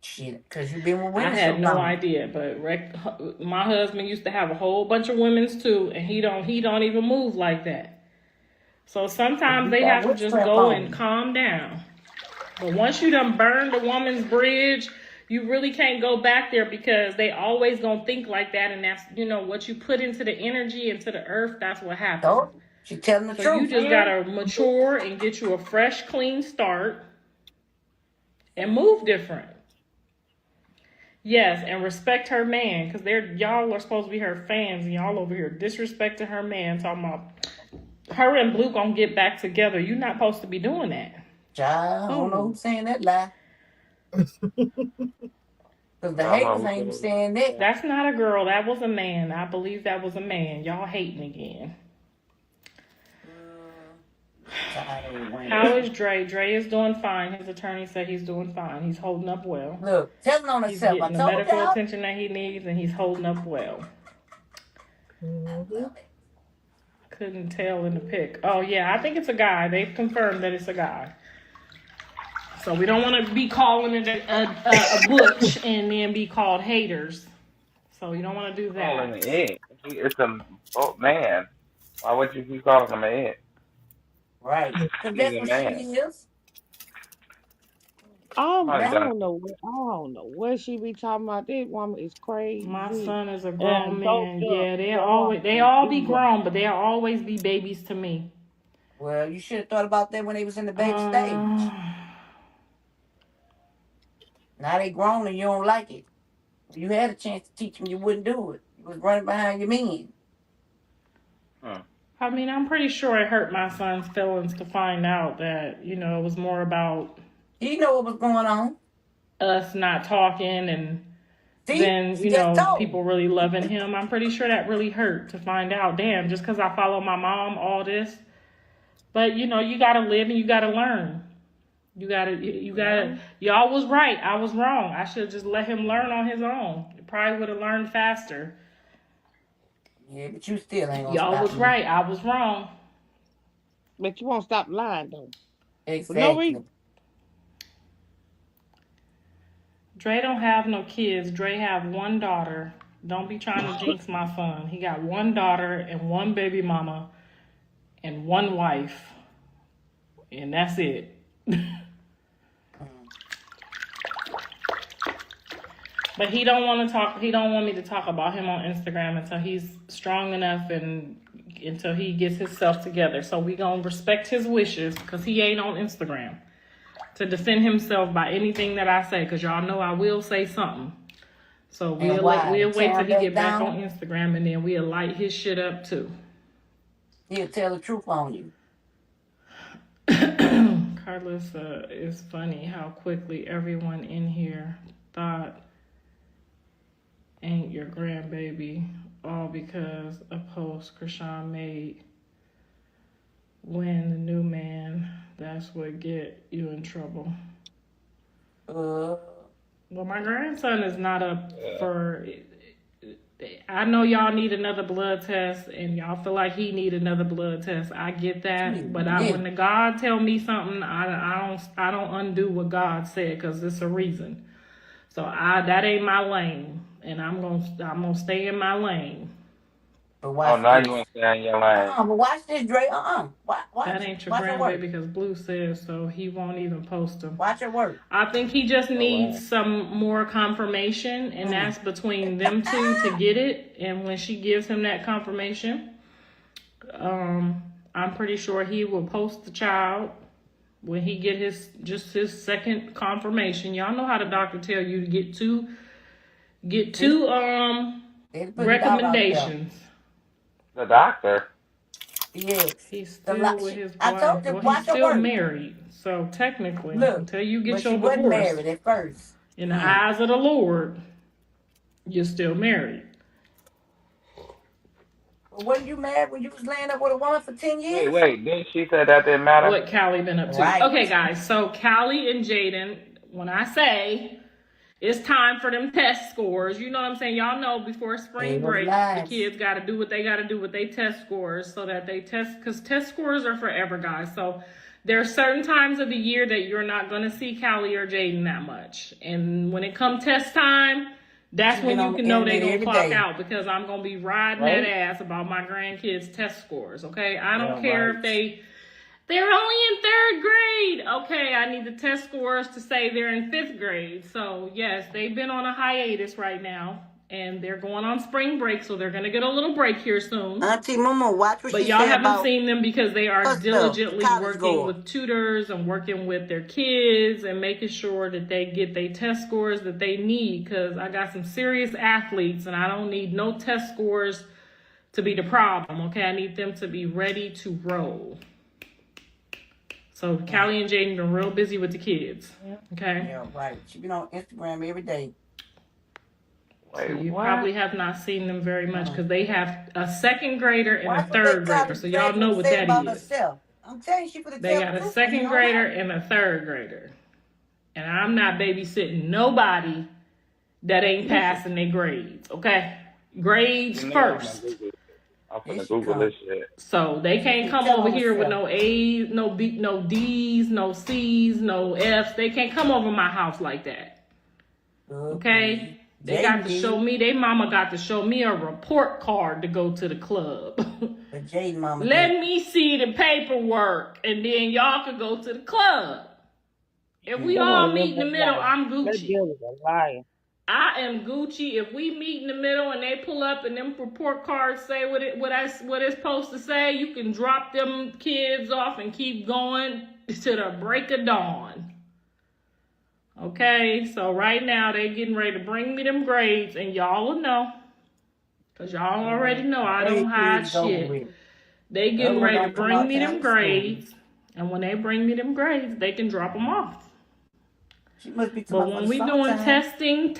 Shit, because you've been with I women so had no long. idea. But my husband used to have a whole bunch of women's too, and he don't even move like that. So sometimes You they got have to just witchcraft go on and you. calm down. But once you done burned the woman's bridge, you really can't go back there, because they always gonna think like that, and that's what you put into the energy, into the earth, that's what happens. So, she telling the So you truth. just gotta mature and get you a fresh, clean start and move different. Yes, and respect her man, because y'all are supposed to be her fans, and y'all over here disrespecting her man, talking about her and Blue gonna get back together. You're not supposed to be doing that. Child, I don't know who's saying that lie. Because the I don't haters know ain't who said saying that. That's not a girl. That was a man. I believe that was a man. Y'all hating again. How is Dre? Dre is doing fine. His attorney said he's doing fine. He's holding up well. Look, telling on He's herself. I getting the told medical y'all. attention that he needs, and he's holding up well. Mm-hmm. Couldn't tell in the pic. Oh, yeah, I think it's a guy. They've confirmed that it's a guy. So we don't want to be calling it a butch and then be called haters. So you don't want to do Calling that. it. It's a man. Why would you keep calling him an it? Right. Because He's that's a what she man. is. Oh, Somebody I done. don't know. I don't know what she be talking about. This woman is My crazy son is a grown and doped man. up. Yeah, That's why they I'm all be evil. grown, but they'll always be babies to me. Well, you should have thought about that when they was in the baby stage. Uh, Now they grown and you don't like it. You had a chance to teach them, you wouldn't do it. You was running behind your men. I mean, I'm pretty sure it hurt my son's feelings to find out that, it was more about He know what was going on. us not talking and See? then, She just told people me. really loving him. I'm pretty sure that really hurt to find out, damn, just because I follow my mom, all this. But, you got to live and you got to learn. Y'all was right. I was wrong. I should have just let him learn on his own. He probably would have learned faster. Yeah, but you still ain't gonna Y'all stop was me. right. I was wrong. But you won't stop lying though. For no Exactly. reason. Dre don't have no kids. Dre have one daughter. Don't be trying to jinx my son. He got one daughter and one baby mama. and one wife, and that's it. But he don't want to talk. He don't want me to talk about him on Instagram until he's strong enough and until he gets himself together. So we gonna respect his wishes because he ain't on Instagram to defend himself by anything that I say. Because y'all know I will say something. So we'll wait till he get back on Instagram and then we'll light his shit up too. He'll tell the truth on you. Carlos, it's funny how quickly everyone in here thought ain't your grandbaby, all because a post Krishan made when the new man, that's what get you in trouble. Well, my grandson is not up for, I know y'all need another blood test and y'all feel like he need another blood test. I get that, but when the God tell me something, I don't undo what God said because it's a reason. So that ain't my lane, and I'm gonna stay in my lane. But now you want to stay in your lane. But watch this, Dre. That ain't your grandbaby because Blue says so. He won't even post them. Watch it work. I think he just needs some more confirmation, and that's between them two to get it. And when she gives him that confirmation, I'm pretty sure he will post the child when he get his second confirmation. Y'all know how the doctor tell you to get two recommendations. The doctor? Yes. He's still with his wife. He's still married. So technically, until you get your divorce, married at first. In the eyes of the Lord, you're still married. Well, wasn't you married when you was laying up with a woman for 10 years? Wait, didn't she say that didn't matter? What Callie been up to? Right. Okay, guys. So Callie and Jaden, when I say it's time for them test scores, you know what I'm saying? Y'all know before spring break, the kids got to do what they got to do with their test scores so that they test, because test scores are forever, guys. So there are certain times of the year that you're not going to see Callie or Jaden that much. And when it comes test time, that's when you can know they're going to clock out, because I'm going to be riding that ass about my grandkids' test scores, okay? I don't care if they're only in 3rd grade. Okay, I need the test scores to say they're in 5th grade. So, yes, they've been on a hiatus right now, and they're going on spring break, so they're going to get a little break here soon. Auntie Mama, watch what But y'all haven't seen them because they are diligently working with tutors and working with their kids and making sure that they get their test scores that they need, because I got some serious athletes, and I don't need no test scores to be the problem, okay? I need them to be ready to roll. So Callie and Jaden been real busy with the kids. Okay. Yeah, right. She been on Instagram every day. So you probably have not seen them very much because they have a 2nd grader and a 3rd grader. So y'all know what that is. I'm telling you, they got a 2nd grader and a 3rd grader. And I'm not babysitting nobody that ain't passing their grades. Okay. Grades first. I'm gonna Google this shit. So they can't come over here with no A's, no B, no D's, no C's, no F's. They can't come over my house like that. Okay? They got to show me, they mama got to show me a report card to go to the club. Let me see the paperwork, and then y'all can go to the club. If we all meet in the middle, I'm Gucci. I am Gucci. If we meet in the middle and they pull up and them report cards say what it's supposed to say, you can drop them kids off and keep going to the break of dawn. Okay, so right now they getting ready to bring me them grades, and y'all will know, because y'all already know I don't hide shit. They getting ready to bring me them grades, and when they bring me them grades, they can drop them off. But when we doing testing,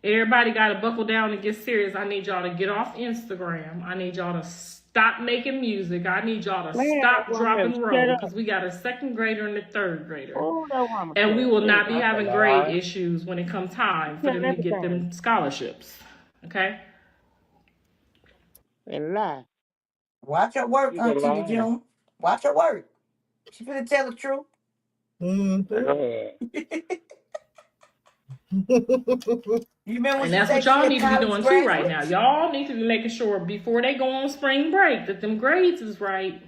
everybody got to buckle down and get serious. I need y'all to get off Instagram. I need y'all to stop making music. I need y'all to stop dropping roll, because we got a 2nd grader and a 3rd grader. And we will not be having grade issues when it comes time for them to get them scholarships. Okay? Watch her work, Auntie June. Watch her work. She finna tell the truth. You remember when And she that's said what she y'all a need to be college doing too right graduate? now. Y'all need to be making sure before they go on spring break that them grades is right.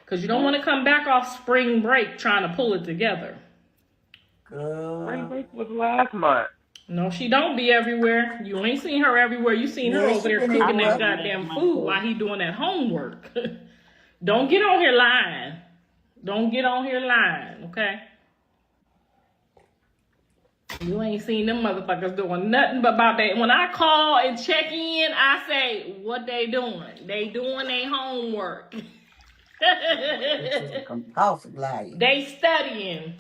Because you don't want to come back off spring break trying to pull it together. Spring Girl. break was last month. No, she don't be everywhere. You ain't seen her everywhere. You seen her Yeah, over she there been I cooking that everywhere. wasn't last goddamn month food too. while he doing that homework. Don't get on here lying. Don't get on here lying, okay? You ain't seen them motherfuckers doing nothing but about that. When I call and check in, I say, what they doing? They doing their homework. Which is a compulsive liar. They studying.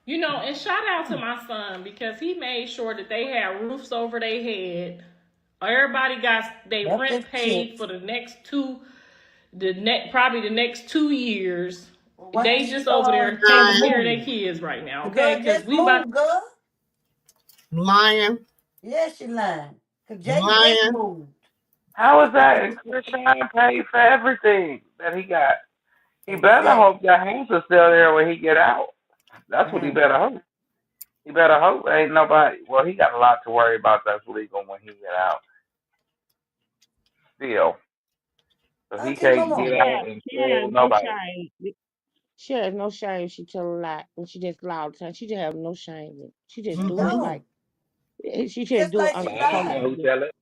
You know, and shout out to my son because he made sure that they had roofs over their head. Everybody got their Left rent this paid chick. for probably the next 2 years. Well, why They she just over there taking just Lying. care of their moved? kids right now, The okay? girl Because just we about moved, girl. Lying. Yeah, she lying. Cause Jay just Lying. moved. How is that? And Chris Shine paid for everything that he got. He better Exactly. hope that house is still there when he get out. That's what he Mm. better hope. He better hope ain't nobody. Well, he got a lot to worry about that's legal when he get out. Still, so he Auntie can't She get Mama. out has, and she fool has no nobody. shame. She has no shame. She tell a lie when she just lie all the time. She just have no shame. She just She do it Mm-hmm. don't. like she just Just do it like she I don't know lied. who uncontrollably. tell it.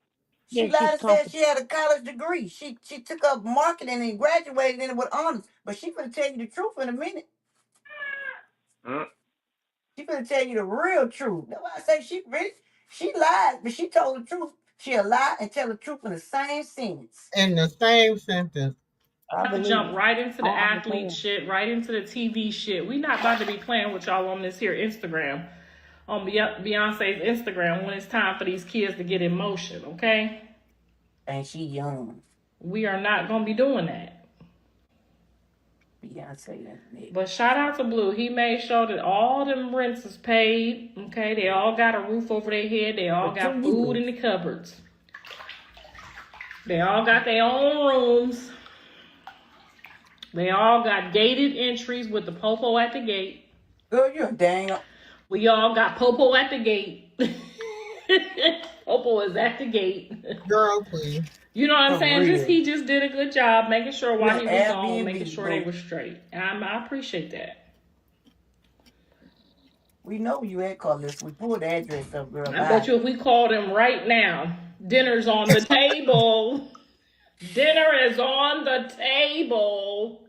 She Yeah, she's lied and said comfortable. she had a college degree. She took up marketing and graduated in it with honors. But she finna tell you the truth in a minute. Mm. She finna tell you the real truth. That's why I say she lied, but she told the truth. She'll lie and tell the truth in the same sentence. In the same sentence. I to believe jump it. right into I the athlete understand. shit, right into the TV shit. We not about to be playing with y'all on this here Instagram, on Beyonce's Instagram when it's time for these kids to get in motion, okay? And she young. We are not gonna be doing that. Beyonce and Nick. But shout out to Blue. He made sure that all them rents is paid. Okay, they all got a roof over their head. They For all got 2 food years. in the cupboards. They all got their own rooms. They all got gated entries with the popo at the gate. Girl, you're a dang. We all got popo at the gate. Popo is at the gate. Girl, please. You know what I'm For saying? real. He just did a good job making sure You're while an he was gone, making Airbnb, sure they boo. were straight. And I appreciate that. We know you at Carlos. We pulled the address up, girl. I bet Bye. you if we called him right now, dinner's on the table. Dinner is on the table.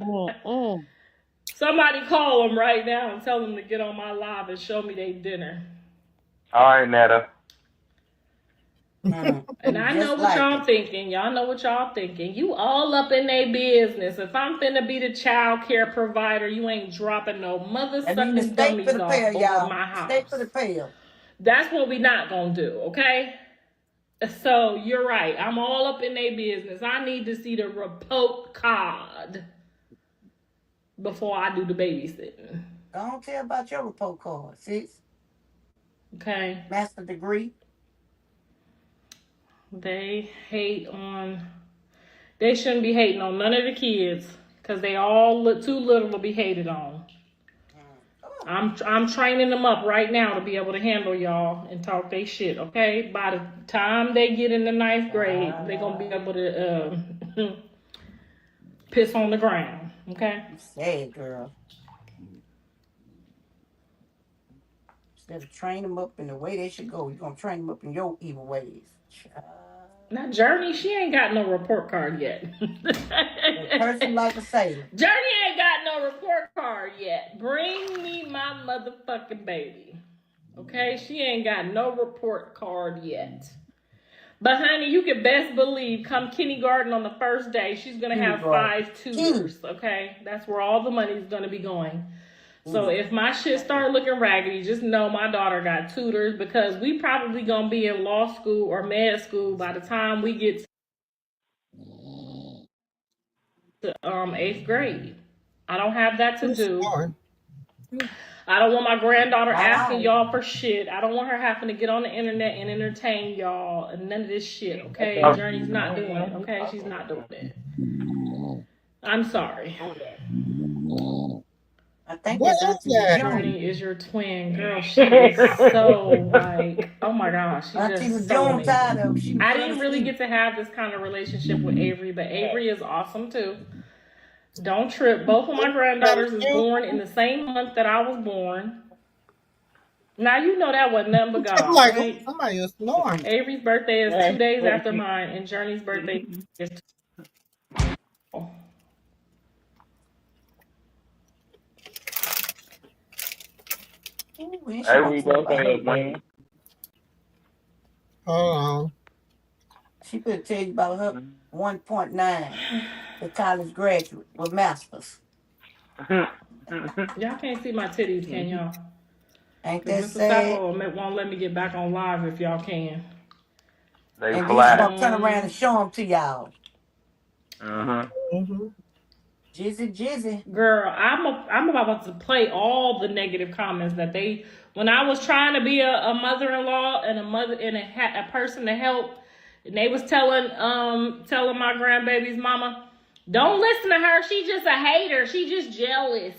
Mm-mm. Somebody call him right now and tell him to get on my live and show me their dinner. All right, Netta. And I know Just what like y'all it. thinking. Y'all know what y'all thinking. You all up in their business. If I'm finna be the child care provider, you ain't dropping no mother I mean, the sucking state for dummies the off pair, over y'all. my The state for house. the pair. That's what we not gonna do, okay? So you're right. I'm all up in their business. I need to see the report card before I do the babysitting. I don't care about your report card, sis. Okay? Master degree. They hate on. They shouldn't be hating on none of the kids because they all look too little to be hated on. Oh, I'm training them up right now to be able to handle y'all and talk they shit. Okay, by the time they get in the ninth grade, they gonna be able to piss on the ground. Okay. you sad, girl. Instead of train them up in the way they should go, you're going to train them up in your evil ways. Child. Now Journey, she ain't got no report card yet. A person like a sailor. Journey ain't got no report card yet. Bring me my motherfucking baby. Okay, she ain't got no report card yet. But honey, you can best believe come kindergarten on the first day, she's gonna have Kindergarten. 5 tutors. Okay, that's where all the money's gonna be going. So if my shit start looking raggedy, just know my daughter got tutors because we probably gonna be in law school or med school by the time we get to 8th grade. I don't have that to I'm do. sorry. I don't want my granddaughter Not asking I. y'all for shit. I don't want her having to get on the internet and entertain y'all and none of this shit, okay? Oh, Journey's not doing it, okay? She's not doing it. I'm sorry. I think What that's is Auntie that? Lejeune. Journey is your twin. Girl, she is so like, oh my gosh, she's Auntie just so Lejeune tired amazing. of him. She I fell didn't really asleep. get to have this kind of relationship with Avery, but Avery is awesome too. Don't trip. Both of my granddaughters is You born in the same month that I was born. Now you know that wasn't nothing but I'm God, like, oh, right? somebody is snoring. Avery's birthday is 2 days after mine, and Journey's birthday is tomorrow. Ooh, and she gonna Every tell about her birthday is birthday. man. Hold on. She could tell you about her 1.9, the college graduate with masters. Y'all can't see my titties, can y'all? Ain't Because that Mr. sad? Sacco won't let me get back on live if y'all can. They And then she flat. gonna turn around and show them to y'all. Mhm. Mm-hmm. Jizzy, Jizzy. Girl, I'm about to play all the negative comments that they when I was trying to be a mother-in-law and a person to help, and they was telling my grandbaby's mama, don't listen to her. She just a hater. She just jealous.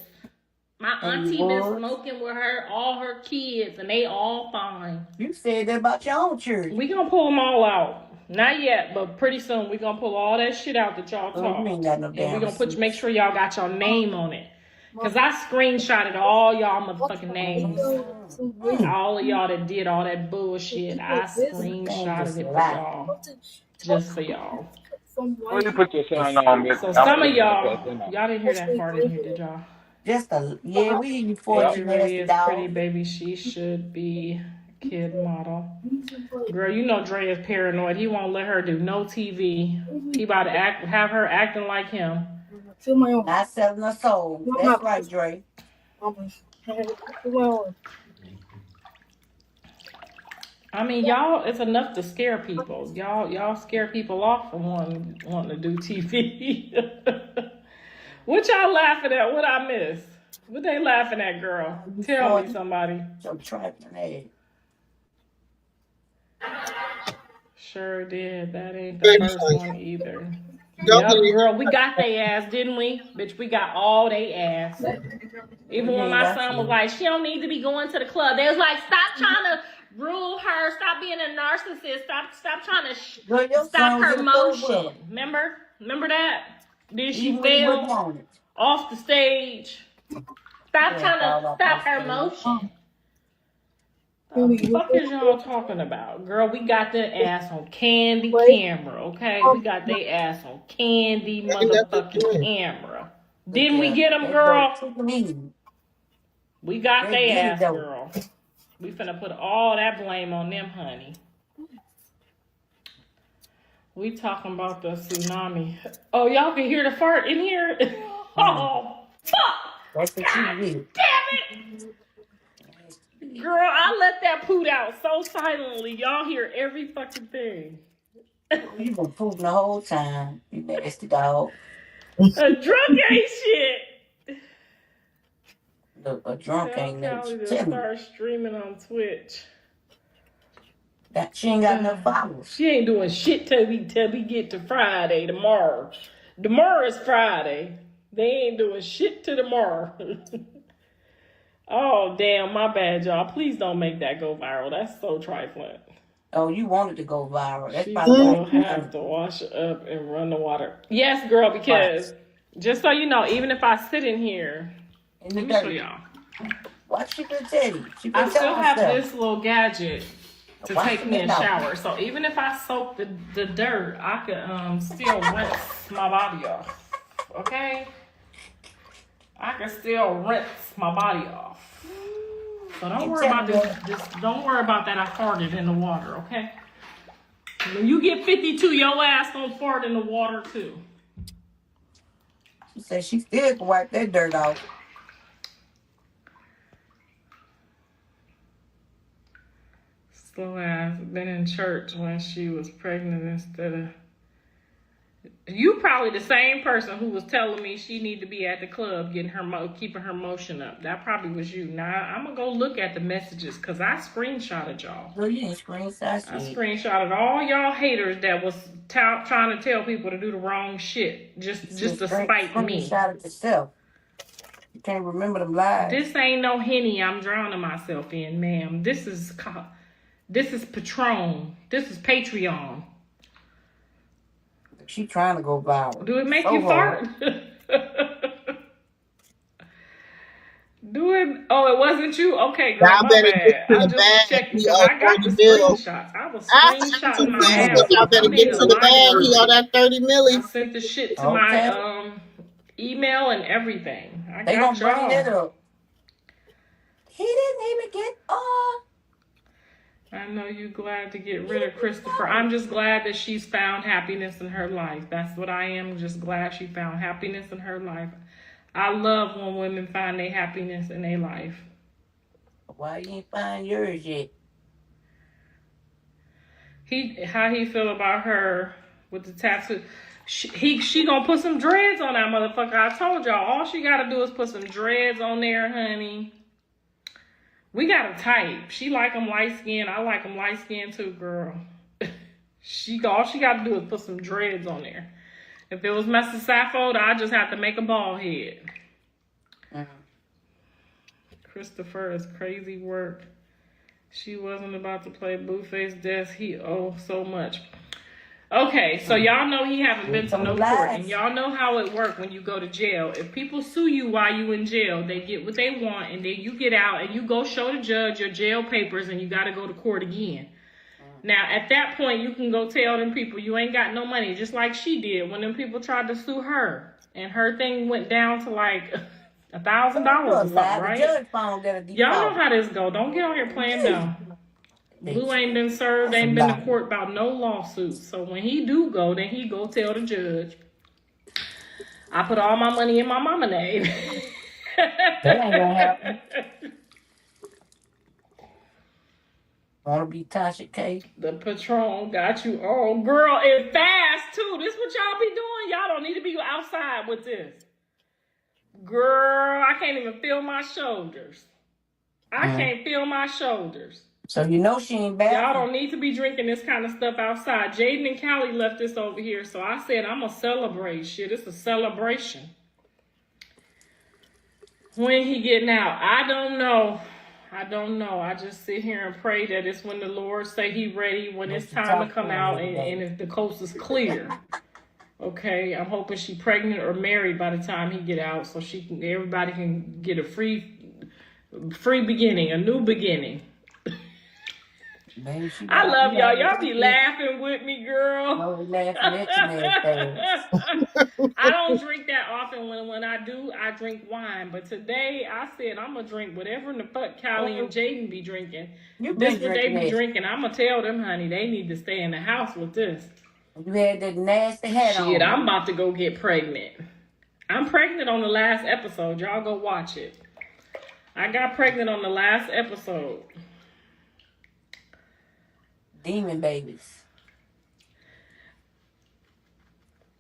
My And you auntie been was. smoking with all her kids, and they all fine. You said that about your own church. We gonna pull them all out. Not yet, but pretty soon we gonna pull all that shit out that y'all Oh, you ain't talked, got no and we damn gonna make receipts. sure y'all got your name on it. Cause I screenshotted all y'all motherfucking names. All of y'all that did all that bullshit, I Everything screenshotted just it for lie. y'all. Just for y'all. What do you put your son Just, on, bitch? So I'm some of listening to that y'all, tonight. y'all didn't hear that part in here, did y'all? yeah, we hear you for it, Yep. you Avery really nasty is pretty, dog. baby. She should be kid model. Girl, you know Dre is paranoid. He won't let her do no TV. He about to have her acting like him. Not selling her soul. That's right, Dre. I mean, y'all, it's enough to scare people. Y'all scare people off from wanting to do TV. What y'all laughing at? What I miss? What they laughing at, girl? You Tell me 40, somebody. so trifling ass. Sure did. That ain't the Baby first son, one either. don't Yep, leave. girl, we got they ass, didn't we? Bitch, we got all they ass. What Even you when mean my I son was feel? like, she don't need to be going to the club. They was like, stop trying to rule her. Stop being a narcissist. Stop trying to Girl, your stop son was her in the club with motion. her. Remember that? Then she Even when he wasn't fell on it. off the stage. Stop Yeah, trying to fall off stop no her stage. motion. The fuck is y'all talking about? Girl, we got the ass on candy camera, okay? We got they ass on candy Ain't nothing motherfucking doing. camera. Look Didn't we here. get them, That dog girl? took me. We got They they get it ass, though. girl. We finna put all that blame on them, honey. We talking about the tsunami. Oh, y'all can hear the fart in here? Mm. Oh, fuck! That's what you God get. damn it! Girl, I let that poot out so silently. Y'all hear every fucking thing. You been pooping the whole time, you nasty dog. A drunk ain't shit. Look, a drunk Tell ain't nothing. Callie to Tell me start streaming on Twitch. that she ain't got enough followers. She ain't doing shit till we get to Friday tomorrow. Tomorrow is Friday. They ain't doing shit till tomorrow. Oh damn, my bad, y'all. Please don't make that go viral. That's so trifling. Oh, you wanted to go viral. That's She probably why still you have done to wash up and run the water. Yes, girl, right because just so you know, even if I sit in here, in the let me show dirt. y'all. What she been tell you? She I been still telling have herself. this little gadget to take Washing me it a out. shower. So even if I soak the dirt, I could still rinse my body off. Okay? I can still rinse my body off. So don't Ain't worry about telling this. you. Don't worry about that. I farted in the water. Okay. When you get 52, your ass gonna fart in the water too. She said she still can wipe that dirt off. Slow ass been in church when she was pregnant instead of. You probably the same person who was telling me she need to be at the club getting keeping her motion up. That probably was you. Now I'm gonna go look at the messages because I screenshotted y'all. Girl, you ain't screenshot I shit. screenshotted all y'all haters that was trying to tell people to do the wrong shit You just should to spite me. screenshot it yourself. You can't remember them lies. This ain't no Henny I'm drowning myself in, ma'am. This is Patron. This is Patreon. She trying to go viral. Do it make so you fart? Do it? Oh, it wasn't you? Okay, girl, Y'all my better get bad. to I the just was bag. checking He because I got the 30 mil. screenshots. I was screenshotting my ass Y'all off. better I get made a to the bag. He on library. that 30 I milli. sent the shit to Okay. my email and everything. They got gonna bring it y'all. up. He didn't even get I know you glad to get rid of Christopher. I'm just glad that she's found happiness in her life. That's what I am. Just glad she found happiness in her life. I love when women find their happiness in their life. Why you ain't find yours yet? How he feel about her with the tattoo? She gonna put some dreads on that motherfucker. I told y'all, all she gotta do is put some dreads on there, honey. We got a type. She like them light skin. I like them light skin too, girl. All she got to do is put some dreads on there. If it was Mr. Sappho, I just have to make a bald head. Christopher is crazy work. She wasn't about to play Blueface Death. He owed so much. Okay, so y'all know he haven't been to no court, and y'all know how it works when you go to jail. If people sue you while you in jail, they get what they want, and then you get out and you go show the judge your jail papers, and you got to go to court again. Now, at that point, you can go tell them people you ain't got no money, just like she did when them people tried to sue her, and her thing went down to like $1,000 or something, right? Y'all know how this go. Don't get on here playing dumb. Blue ain't been served, ain't been to court about no lawsuits. So when he do go, then he go tell the judge, I put all my money in my mama name. That ain't gonna happen. Wanna be Tasha K? The Patron got you. Oh, girl, it's fast too. This what y'all be doing. Y'all don't need to be outside with this. Girl, I can't even feel my shoulders. I can't feel my shoulders. So you know she ain't bad. Y'all don't need to be drinking this kind of stuff outside. Jaden and Callie left this over here, so I said I'm going to celebrate. Shit, it's a celebration. When he getting out? I don't know. I just sit here and pray that it's when the Lord say he ready, when it's time to come out, and if the coast is clear. Okay, I'm hoping she pregnant or married by the time he get out, so everybody can get a free beginning, a new beginning. Baby, I love y'all. Y'all be laughing with me, girl. No, laughing at I don't drink that often. When I do, I drink wine. But today, I said I'm gonna drink whatever in the fuck Callie and Jaden be drinking. This what they be drinking. I'm gonna tell them, honey, they need to stay in the house with this. You had that nasty hat on. Shit, I'm about to go get pregnant. I'm pregnant on the last episode. Y'all go watch it. I got pregnant on the last episode. Demon babies.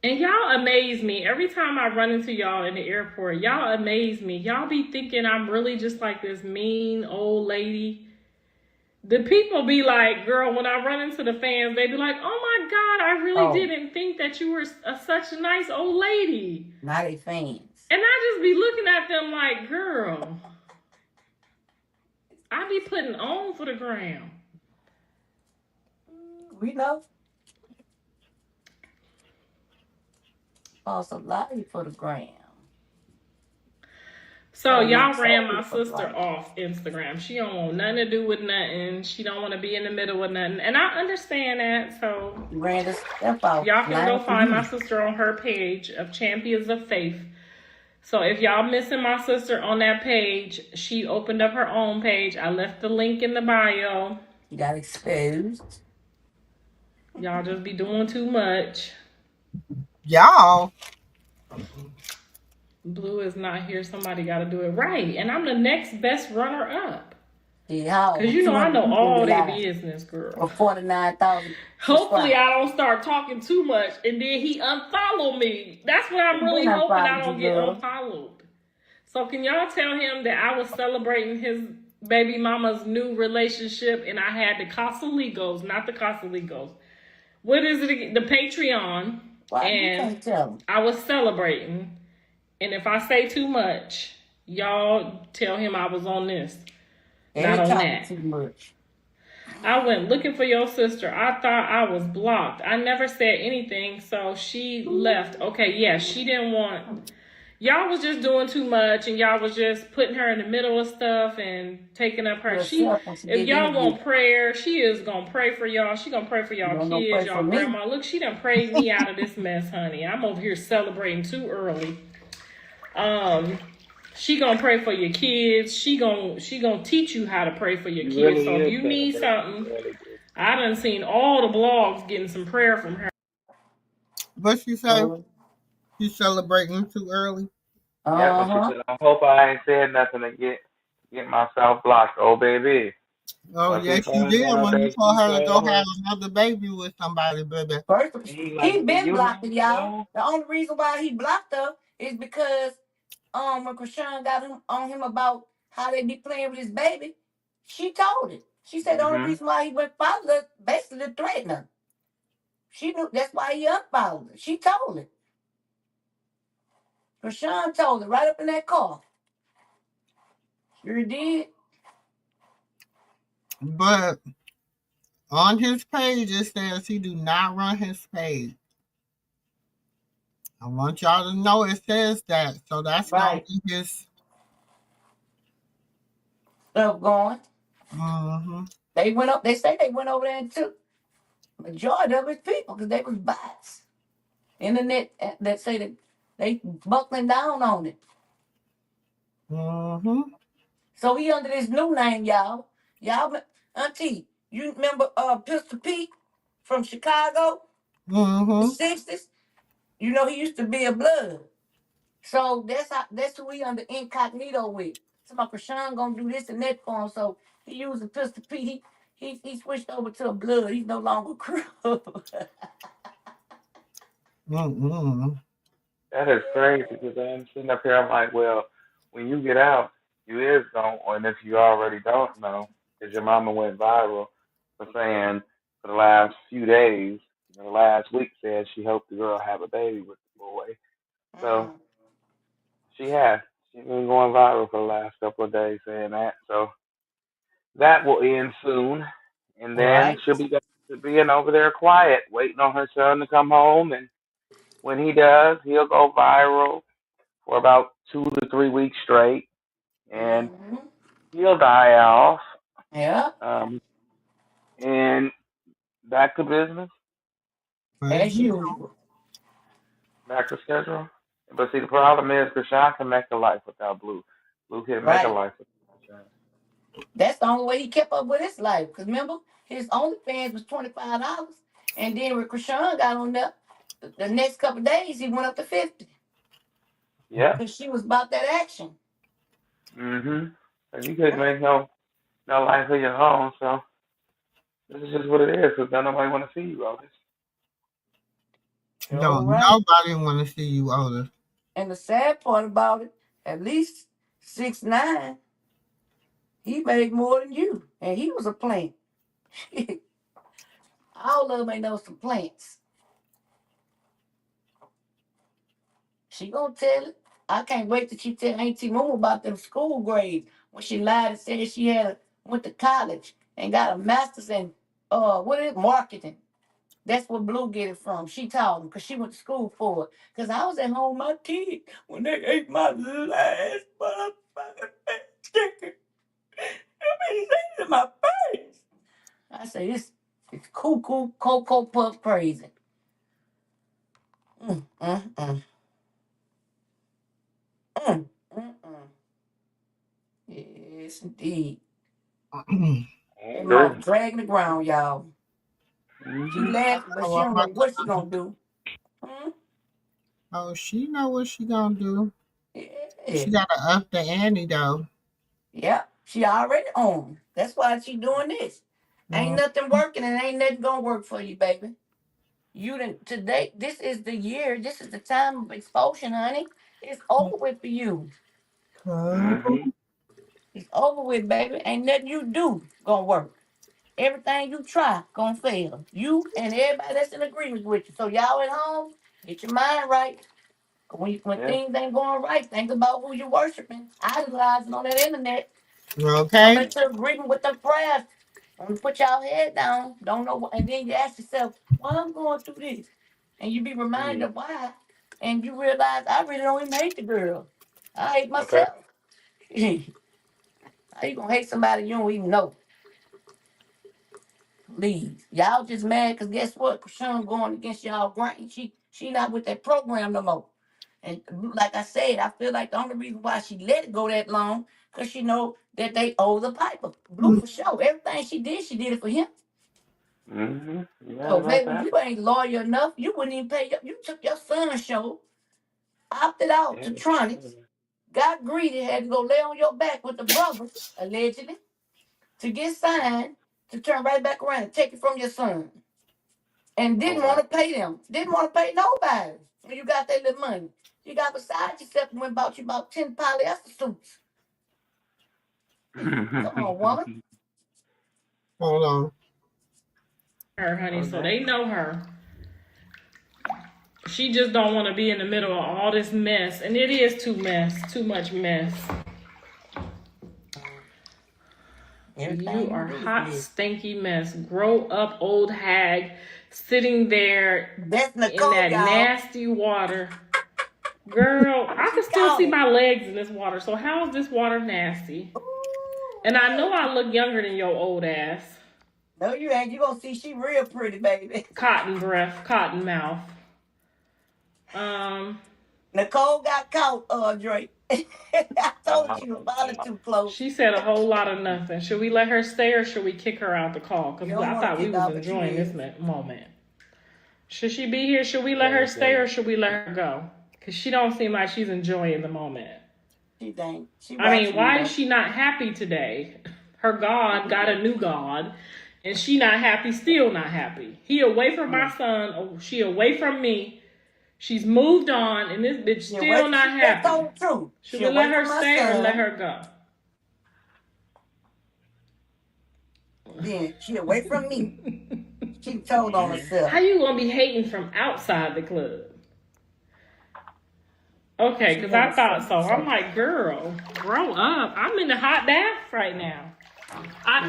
And y'all amaze me. Every time I run into y'all in the airport, y'all amaze me. Y'all be thinking I'm really just like this mean old lady. The people be like, girl, when I run into the fans, they be like, oh my God, I really didn't think that you were such a nice old lady. Now they fans. And I just be looking at them like, girl, I be putting on for the gram. We know. Also, live for the gram. So y'all ran my sister off Instagram. She don't want nothing to do with nothing. She don't want to be in the middle of nothing. And I understand that. So ran this step out. Y'all can go find my sister on her page of Champions of Faith. So if y'all missing my sister on that page, she opened up her own page. I left the link in the bio. You got exposed. Y'all just be doing too much. Y'all. Blue is not here. Somebody got to do it right. And I'm the next best runner up. Yeah. Because you know I know all their business, girl. For 49,000. Hopefully I don't start talking too much and then he unfollow me. That's what I'm really hoping I don't get unfollowed. So can y'all tell him that I was celebrating his baby mama's new relationship and I had the Casaligos, not the Casaligos. What is it again? The Patreon. Why and you can't tell him? I was celebrating. And if I say too much, Y'all tell him I was on this, And not he on talking that. too much. I went looking for your sister. I thought I was blocked. I never said anything, so she left. Okay, yeah, she didn't want. Y'all was just doing too much, and y'all was just putting her in the middle of stuff and taking up her. She, Herself when she if get y'all interviewed. want prayer, she is gonna pray for y'all. She gonna pray for You y'all don't know kids, pray for y'all me. grandma. Look, she done prayed me out of this mess, honey. I'm over here celebrating too early. Um, she gonna pray for your kids. She gonna teach you how to pray for your You kids. really So if is you need celebrating. something, I done seen all the blogs getting some prayer from her. What she say? She's celebrating too early. Yep, and she Uh-huh. said, I hope I ain't said nothing to get myself blocked. Oh, baby. Oh Once he yeah, she found did out when you that told she her to go told have her, another baby with somebody, baby. First, he like, he do been you blocked know, y'all. no? The only reason why he blocked her is because when Krishan got him on him about how they be playing with his baby, she told it. She said the only Mm-hmm. reason why he went follow her basically to threaten her. She knew that's why he unfollowed her. She told it. Krishan told it right up in that car. Sure did. But on his page it says he do not run his page. I want y'all to know it says that. So that's gonna Right. be his Stuff going. mm-hmm. They went up. They say they went over there and took majority of his people because they was bots. Internet that say that they buckling down on it. Mm-hmm. So he under this new name, y'all. Y'all, Auntie, you remember Pistol Pete from Chicago, the Mm-hmm. '60s? You know he used to be a blood. So that's who he under incognito with. So my Krishan gonna do this and that for him. So he using Pistol Pete. He switched over to a blood. He's no longer crew. Mm-hmm. That is crazy because I'm sitting up here, I'm like, well, when you get out, you is going, and if you already don't know, because your mama went viral for saying for the last few days, the last week said she hoped the girl have a baby with the boy. So Mm, she has. She's been going viral for the last couple of days saying that. So that will end soon, and then right. she'll be back to being over there quiet, waiting on her son to come home, and when he does, he'll go viral for about 2 to 3 weeks straight, and Mm-hmm. he'll die off, Yeah, um, and back to business, Praise as the usual. back to schedule. But see, the problem is, Krishan can make a life without Blue. Blue can't make a Right. life without Krishan. That's the only way he kept up with his life. Cause remember, his OnlyFans was $25, and then when Krishan got on there, the next couple of days he went up to 50. Yeah. Cause she was about that action. Mhm. So you couldn't make no life of your own. So this is just what it is. Cause don't nobody want to see you, Otis. Sure, Don't right. nobody want to see you older. And the sad part about it, at least 6ix9ine, he made more than you, and he was a plant. All of them ain't know some plants. She gonna tell it. I can't wait till she tell Auntie Moo about them school grades when she lied and said she went to college and got a master's in what is it? Marketing. That's where Blue get it from. She taught him because she went to school for it. Because I was at home with my kids when they ate my last motherfucking chicken. I mean, they in my face. I say it's cuckoo cocoa puff crazy. Mm, mm, mm, mm, mm, mm. Yes, indeed. I That mouth agree. dragging the ground, y'all. She Mhm. laughing, but she Oh, don't know what she gonna do. Hmm? oh, she know what she gonna do. Yeah. She gotta up the ante though. Yeah. She already on. That's why she doing this. Ain't Mm, nothing working and ain't nothing gonna work for you, baby. You didn't today. This is the year. This is the time of exposure, honey. It's over with for you. Mhm. It's over with, baby. Ain't nothing you do gonna work. Everything you try gonna fail. You and everybody that's in agreement with you. So y'all at home, get your mind right. When Yeah. things ain't going right, think about who you're worshiping, idolizing on that internet. Come Okay. into agreement with them prayers. When you put your head down, don't know what, and then you ask yourself, why I'm going through this? And you be reminded Mm. of why. And you realize I really don't even hate the girl. I hate Okay. myself. How you gonna hate somebody you don't even know? Please. Y'all just mad because guess what? Krishan going against y'all grain. She not with that program no more. And like I said, I feel like the only reason why she let it go that long, because she know that they owe the piper. Blue for sure. Everything she did it for him. Mhm. You right So about baby, that. you ain't loyal enough. You wouldn't even pay you took your son's show, opted out Yeah. to Tronics, got greedy, had to go lay on your back with the brother, allegedly, to get signed, to turn right back around and take it from your son. And Oh didn't want wow. to pay them. Didn't want to pay nobody when you got that little money. You got beside yourself and went and bought you about 10 polyester suits. Come on, woman. Hold on. Her, honey, so Okay. they know her. She just don't want to be in the middle of all this mess, and it is too much mess. You Everything you are do is hot, this. stinky mess. Grow up, old hag, sitting there That's in Nicole, that y'all. nasty water. Girl, I She can still called see it. my legs in this water. So how is this water nasty? And I know I look younger than your old ass. No, you ain't. You gonna see she real pretty, baby. Cotton breath, cotton mouth. Um, Nicole got caught, Drake. I told you, Okay. probably too close. she said a whole lot of nothing. Should we let her stay or should we kick her out the call? You Because don't I want to thought we kick was out, but you enjoying this is. moment. Should she be here? Should we let Yeah, her let's stay go. or should we let her go? Because she don't seem like she's enjoying the moment. She think she I mean, watching you why is though. she not happy today? Her God got a new God, and she not happy, still not happy. He away from my son, oh, she away from me. She's moved on, and this bitch She still away. not She just happy. told the truth. Should She we let away her from my stay or let son. her go? Then she away from me. She told on How herself. you gonna be hating from outside the club? Okay, She because never I thought said so. I'm so. like, girl, grow up. I'm in the hot bath right now.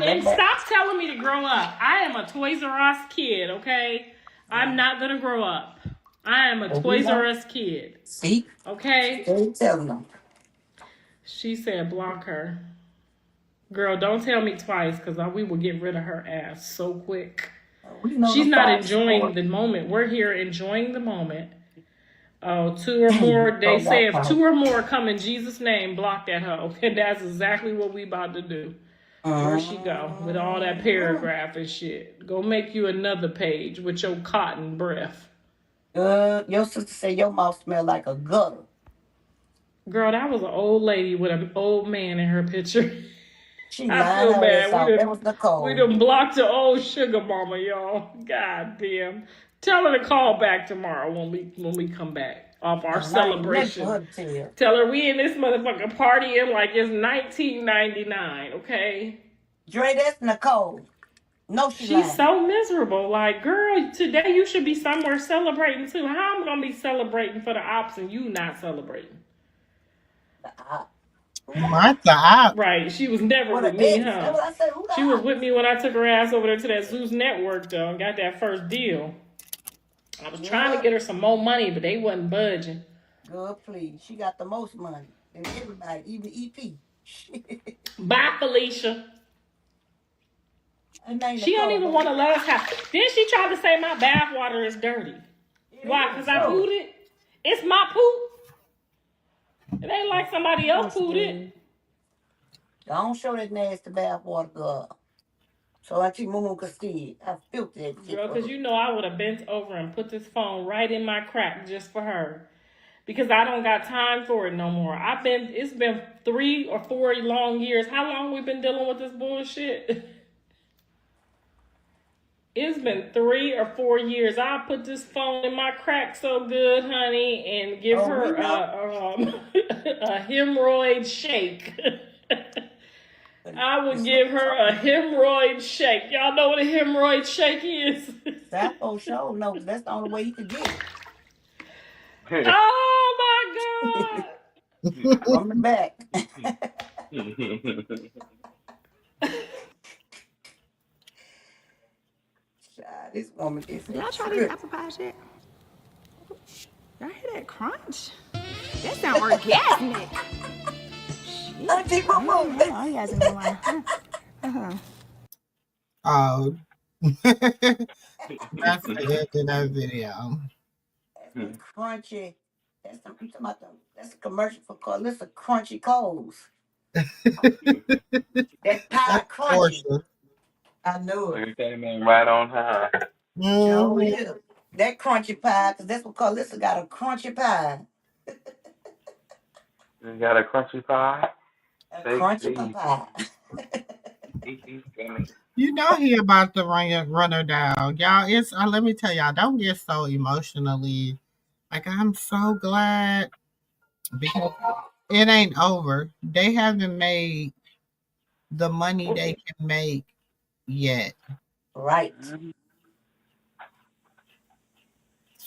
And That stop telling me to grow up. I am a Toys R Us kid, okay? I'm not gonna grow up. I am a oh, we Toys R know. Us kid, See, okay? they telling them. She said block her. Girl, don't tell me twice because we will get rid of her ass so quick. We know She's the not father enjoying support. the moment. We're here enjoying the moment. Oh, two or more. They Oh, say that if part. two or more come in Jesus' name, block that hoe. And that's exactly what we about to do. Where she go with all that paragraph and shit? Go make you another page with your cotton breath. Your sister said your mouth smell like a gutter. Girl, that was an old lady with an old man in her picture. She I lying feel her ass bad. off. That was We Nicole. done blocked the old sugar mama, y'all. God damn. Tell her to call back tomorrow when we come back off our And I ain't nothing for celebration. her to tell. Tell her we in this motherfucker partying like it's 1999, okay? Dre, that's Nicole. No, she She's lying. so miserable. Like, girl, today you should be somewhere celebrating too. How am I gonna be celebrating for the ops and you not celebrating? Who that? Martha out. Right. She was never What a with me, bitch. That's huh? what I said. Who She was that? with me when I took her ass over there to that Zeus network though and got that first deal. I was trying to Good. get her some more money, but they wasn't budging. Good, please. She got the most money than everybody, even EP. Bye, Felicia. Her name She don't Nicole, even baby. want to let us have. Then she tried to say my bath water is dirty. It Why? is. Because I So, pooed it? It's my poop. It ain't like somebody else yes, pooed it. girl. Don't show that nasty bathwater, girl. So Auntie Mumu could see it. I filtered that shit Girl, for because her. you know I would have bent over and put this phone right in my crack just for her. Because I don't got time for it no more. It's been 3 or 4 long years. How long we been dealing with this bullshit? It's been 3 or 4 years. I put this phone in my crack so good, honey, and give Oh, we her know. a hemorrhoid shake. I would give her a hemorrhoid shake. Y'all know what a hemorrhoid shake is? That old show, no, that's the only way you could get it. Oh Coming back. Child, this woman is a Y'all try these trip. apple pies yet? Y'all hear that crunch? That sound orgasmic. Shit. Auntie Boo Boo. Oh, you guys know my. Oh, that's the end of that video. That's some crunchy. That's some, you talking about them, that's a commercial for Carlissa Crunchy Coals. That That's pie crunchy. Portia. I know So it. you came in right on time. Sure Hmm. is. That crunchy pie, because that's what Carlissa got, a crunchy pie. You got a crunchy pie. A Take crunchy these. pie. Eat these gummies. You know he about to run her down, y'all. It's let me tell y'all, don't get so emotionally. Like I'm so glad because it ain't over. They haven't made the money they can make yet. Right. Mm-hmm.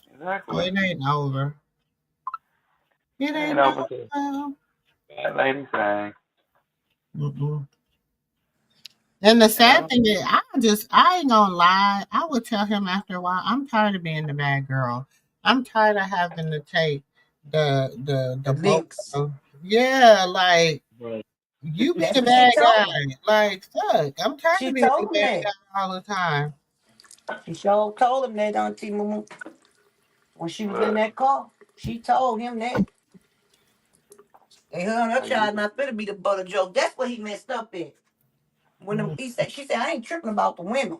So Exactly. it ain't over. It Ain't ain't over to over. that lady saying. Mm-mm. And the Yeah. sad thing is, I ain't gonna lie. I would tell him after a while, I'm tired of being the bad girl. I'm tired of having to take the The bulk links. of, yeah, like Right. you be That's the what she bad told him. guy. Like, fuck, I'm tired of She being the told him bad that. guy all the time. She sure told him that, Auntie Moo. When she was in But that car. She told him that. And her and her how you child not finna be the butt of joke. That's what he messed up at. When Mm, he said, she said, I ain't tripping about the women.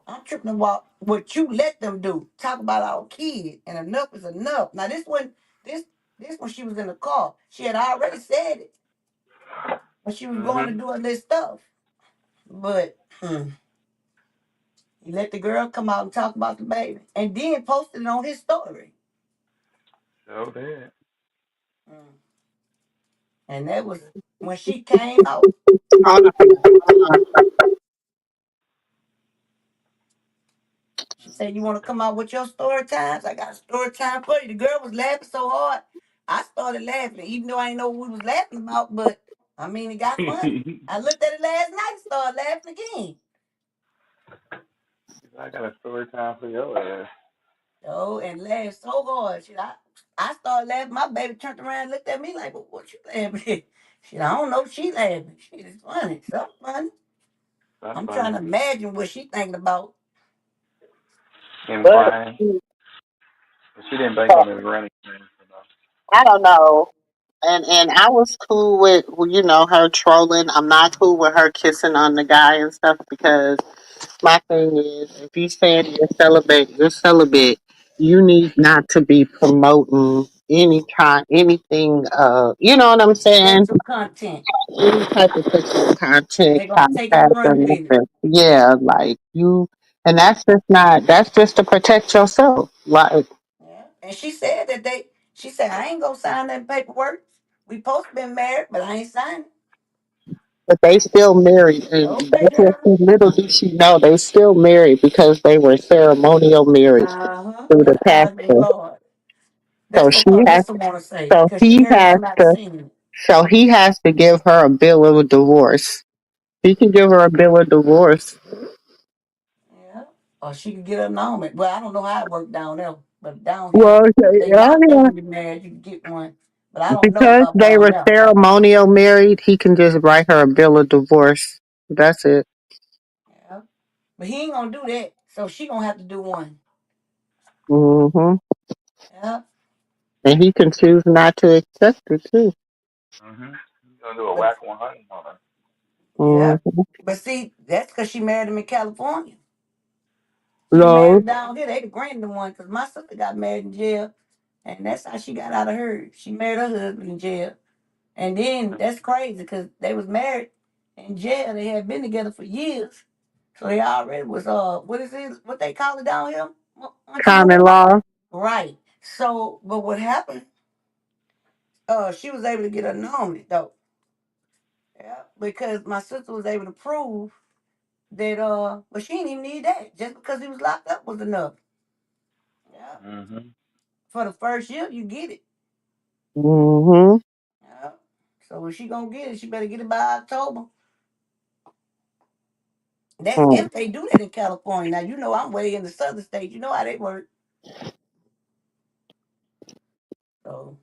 I'm tripping about what you let them do. Talk about our kids. And enough is enough. Now this this when she was in the car. She had already said it when she was going to mm-hmm. do all this stuff. But he let the girl come out and talk about the baby. And then posted it on his story. So did. Mm. And that was when she came out. hold on, hold on. She said, you want to come out with your story times? I got a story time for you. The girl was laughing so hard. I started laughing, even though I didn't know what we was laughing about, but I mean, it got funny. I looked at it last night and started laughing again. I got a story time for your ass. Oh, and laughed so hard. I started laughing. My baby turned around and looked at me like, well, what you laughing at? Shit, I don't know. She laughing. Shit, it's funny. So funny. That's I'm trying funny. to imagine what she thinking about. Him But crying. But she didn't think of him running. I don't know. And I was cool with her trolling. I'm not cool with her kissing on the guy and stuff because my thing is if you saying you're celibate, you need not to be promoting anything you know what I'm saying? Sexual content. Any type of sexual content, They're going to take it and contact or run with it. nothing. Yeah, like you and that's just to protect yourself. Like Yeah. And she said she said, I ain't gonna sign that paperwork. We supposed to been married, but I ain't signing. but they still married, and Okay, girl. little did she know they still married because they were ceremonial marriage Uh-huh. through the Well, I be pastor. Lord. So That's what she has, Carlissa wanna say, so because she he heard has somebody to, singing it. so he has to give her a bill of divorce. He can give her a bill of divorce. Yeah. Or she could get an annulment. Well, I don't know how it worked down there, but down Well, here, if they yeah, locked up yeah. and get married, you can get one. But I don't know Because about they down were there. ceremonial married, he can just write her a bill of divorce. That's it. Yeah. But he ain't gonna do that. So she gonna have to do one. Hmm. Yeah. And he can choose not to accept it too. Mm-hmm. He's gonna do a But whack 100 on her. yeah. Hmm. But see, that's because she married him in California. She No, married down here. They the grand one because my sister got married in jail, and that's how she got out of her. She married her husband in jail, and then that's crazy because they was married in jail. They had been together for years, so they already was what is it? What they call it down here? Auntie common Moo? law. Right. So, but what happened? She was able to get a annulment though. Yeah, because my sister was able to prove that but she didn't even need that. Just because he was locked up was enough. Yeah. Mm-hmm. For the first year, you get it. Mm-hmm. Yeah. So if she gonna get it, she better get it by October. That's Mm. if they do that in California. Now you know I'm way in the southern states. You know how they work. So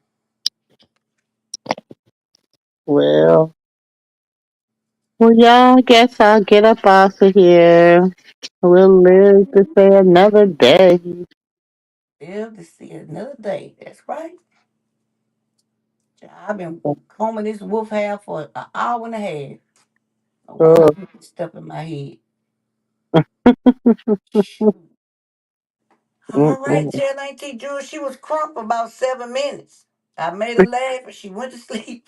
Well, yeah, I guess I'll get up off of here. We'll live to say another day. live to see another day. That's right. I've been combing this wolf hair for an hour and a half. Why am I Oh, putting stuff in my head? Shoot. All right, mm-mm. tell Auntie Drew she was crump about 7 minutes. I made her laugh and she went to sleep.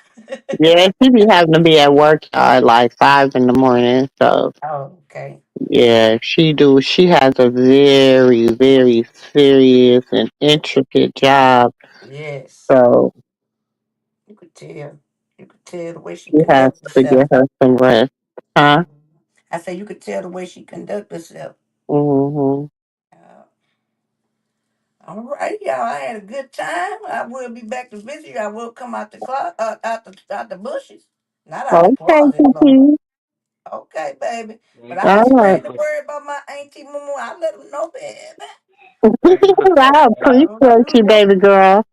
Yeah, she be having to be at work at like 5 in the morning. So Oh, okay. yeah, she do. She has a very, very serious and intricate job. Yes. So You could tell. You could tell the way she she has conduct to get herself. her some rest. Huh? Mhm. I said you could tell the way she conduct herself. Mm-hmm. Uh, all right, y'all. I had a good time. I will be back to visit you. I will come out the out the bushes, not out the Okay, closet, Lord. Kiki. Okay, baby. But Thank I you. All was right. spreading the word about my auntie Mumu. I let them know, baby. Thank you for telling I me that. Oh, appreciate you're you, baby welcome. girl.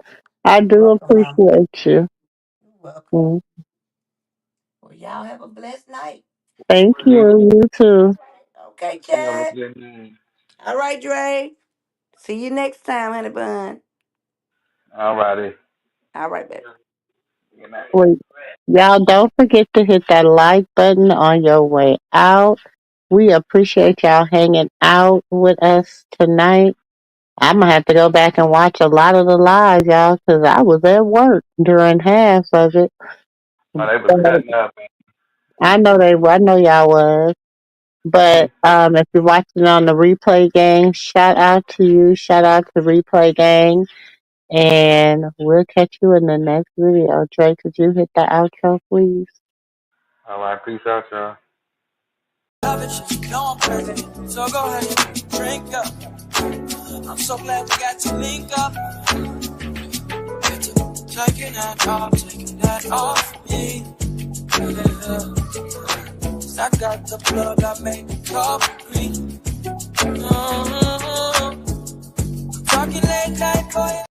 I You're do welcome, Mom. appreciate you. You're welcome. Mm. Well, y'all have a blessed night. Thank You you. You too. Okay, you have a Chad. good night. All right, Dre. See you next time, honey bun. All righty. All right, baby. Good night. Wait, y'all don't forget to hit that like button on your way out. We appreciate y'all hanging out with us tonight. I'm gonna have to go back and watch a lot of the lives, y'all, because I was at work during half of it. Oh, they was But cutting up. I know they were. I know y'all was. Mm-hmm. But if you're watching on the replay gang, shout out to you. Shout out to replay gang. And we'll catch you in the next video. Trey, could you hit the outro, please? All right. Peace out, y'all. Love it, you know I'm crazy. So go ahead, drink up. I'm so glad we got to link up. Get to taking that off me. Yeah. 'Cause I got the plug, I made the coffee green. Talking late night, boy.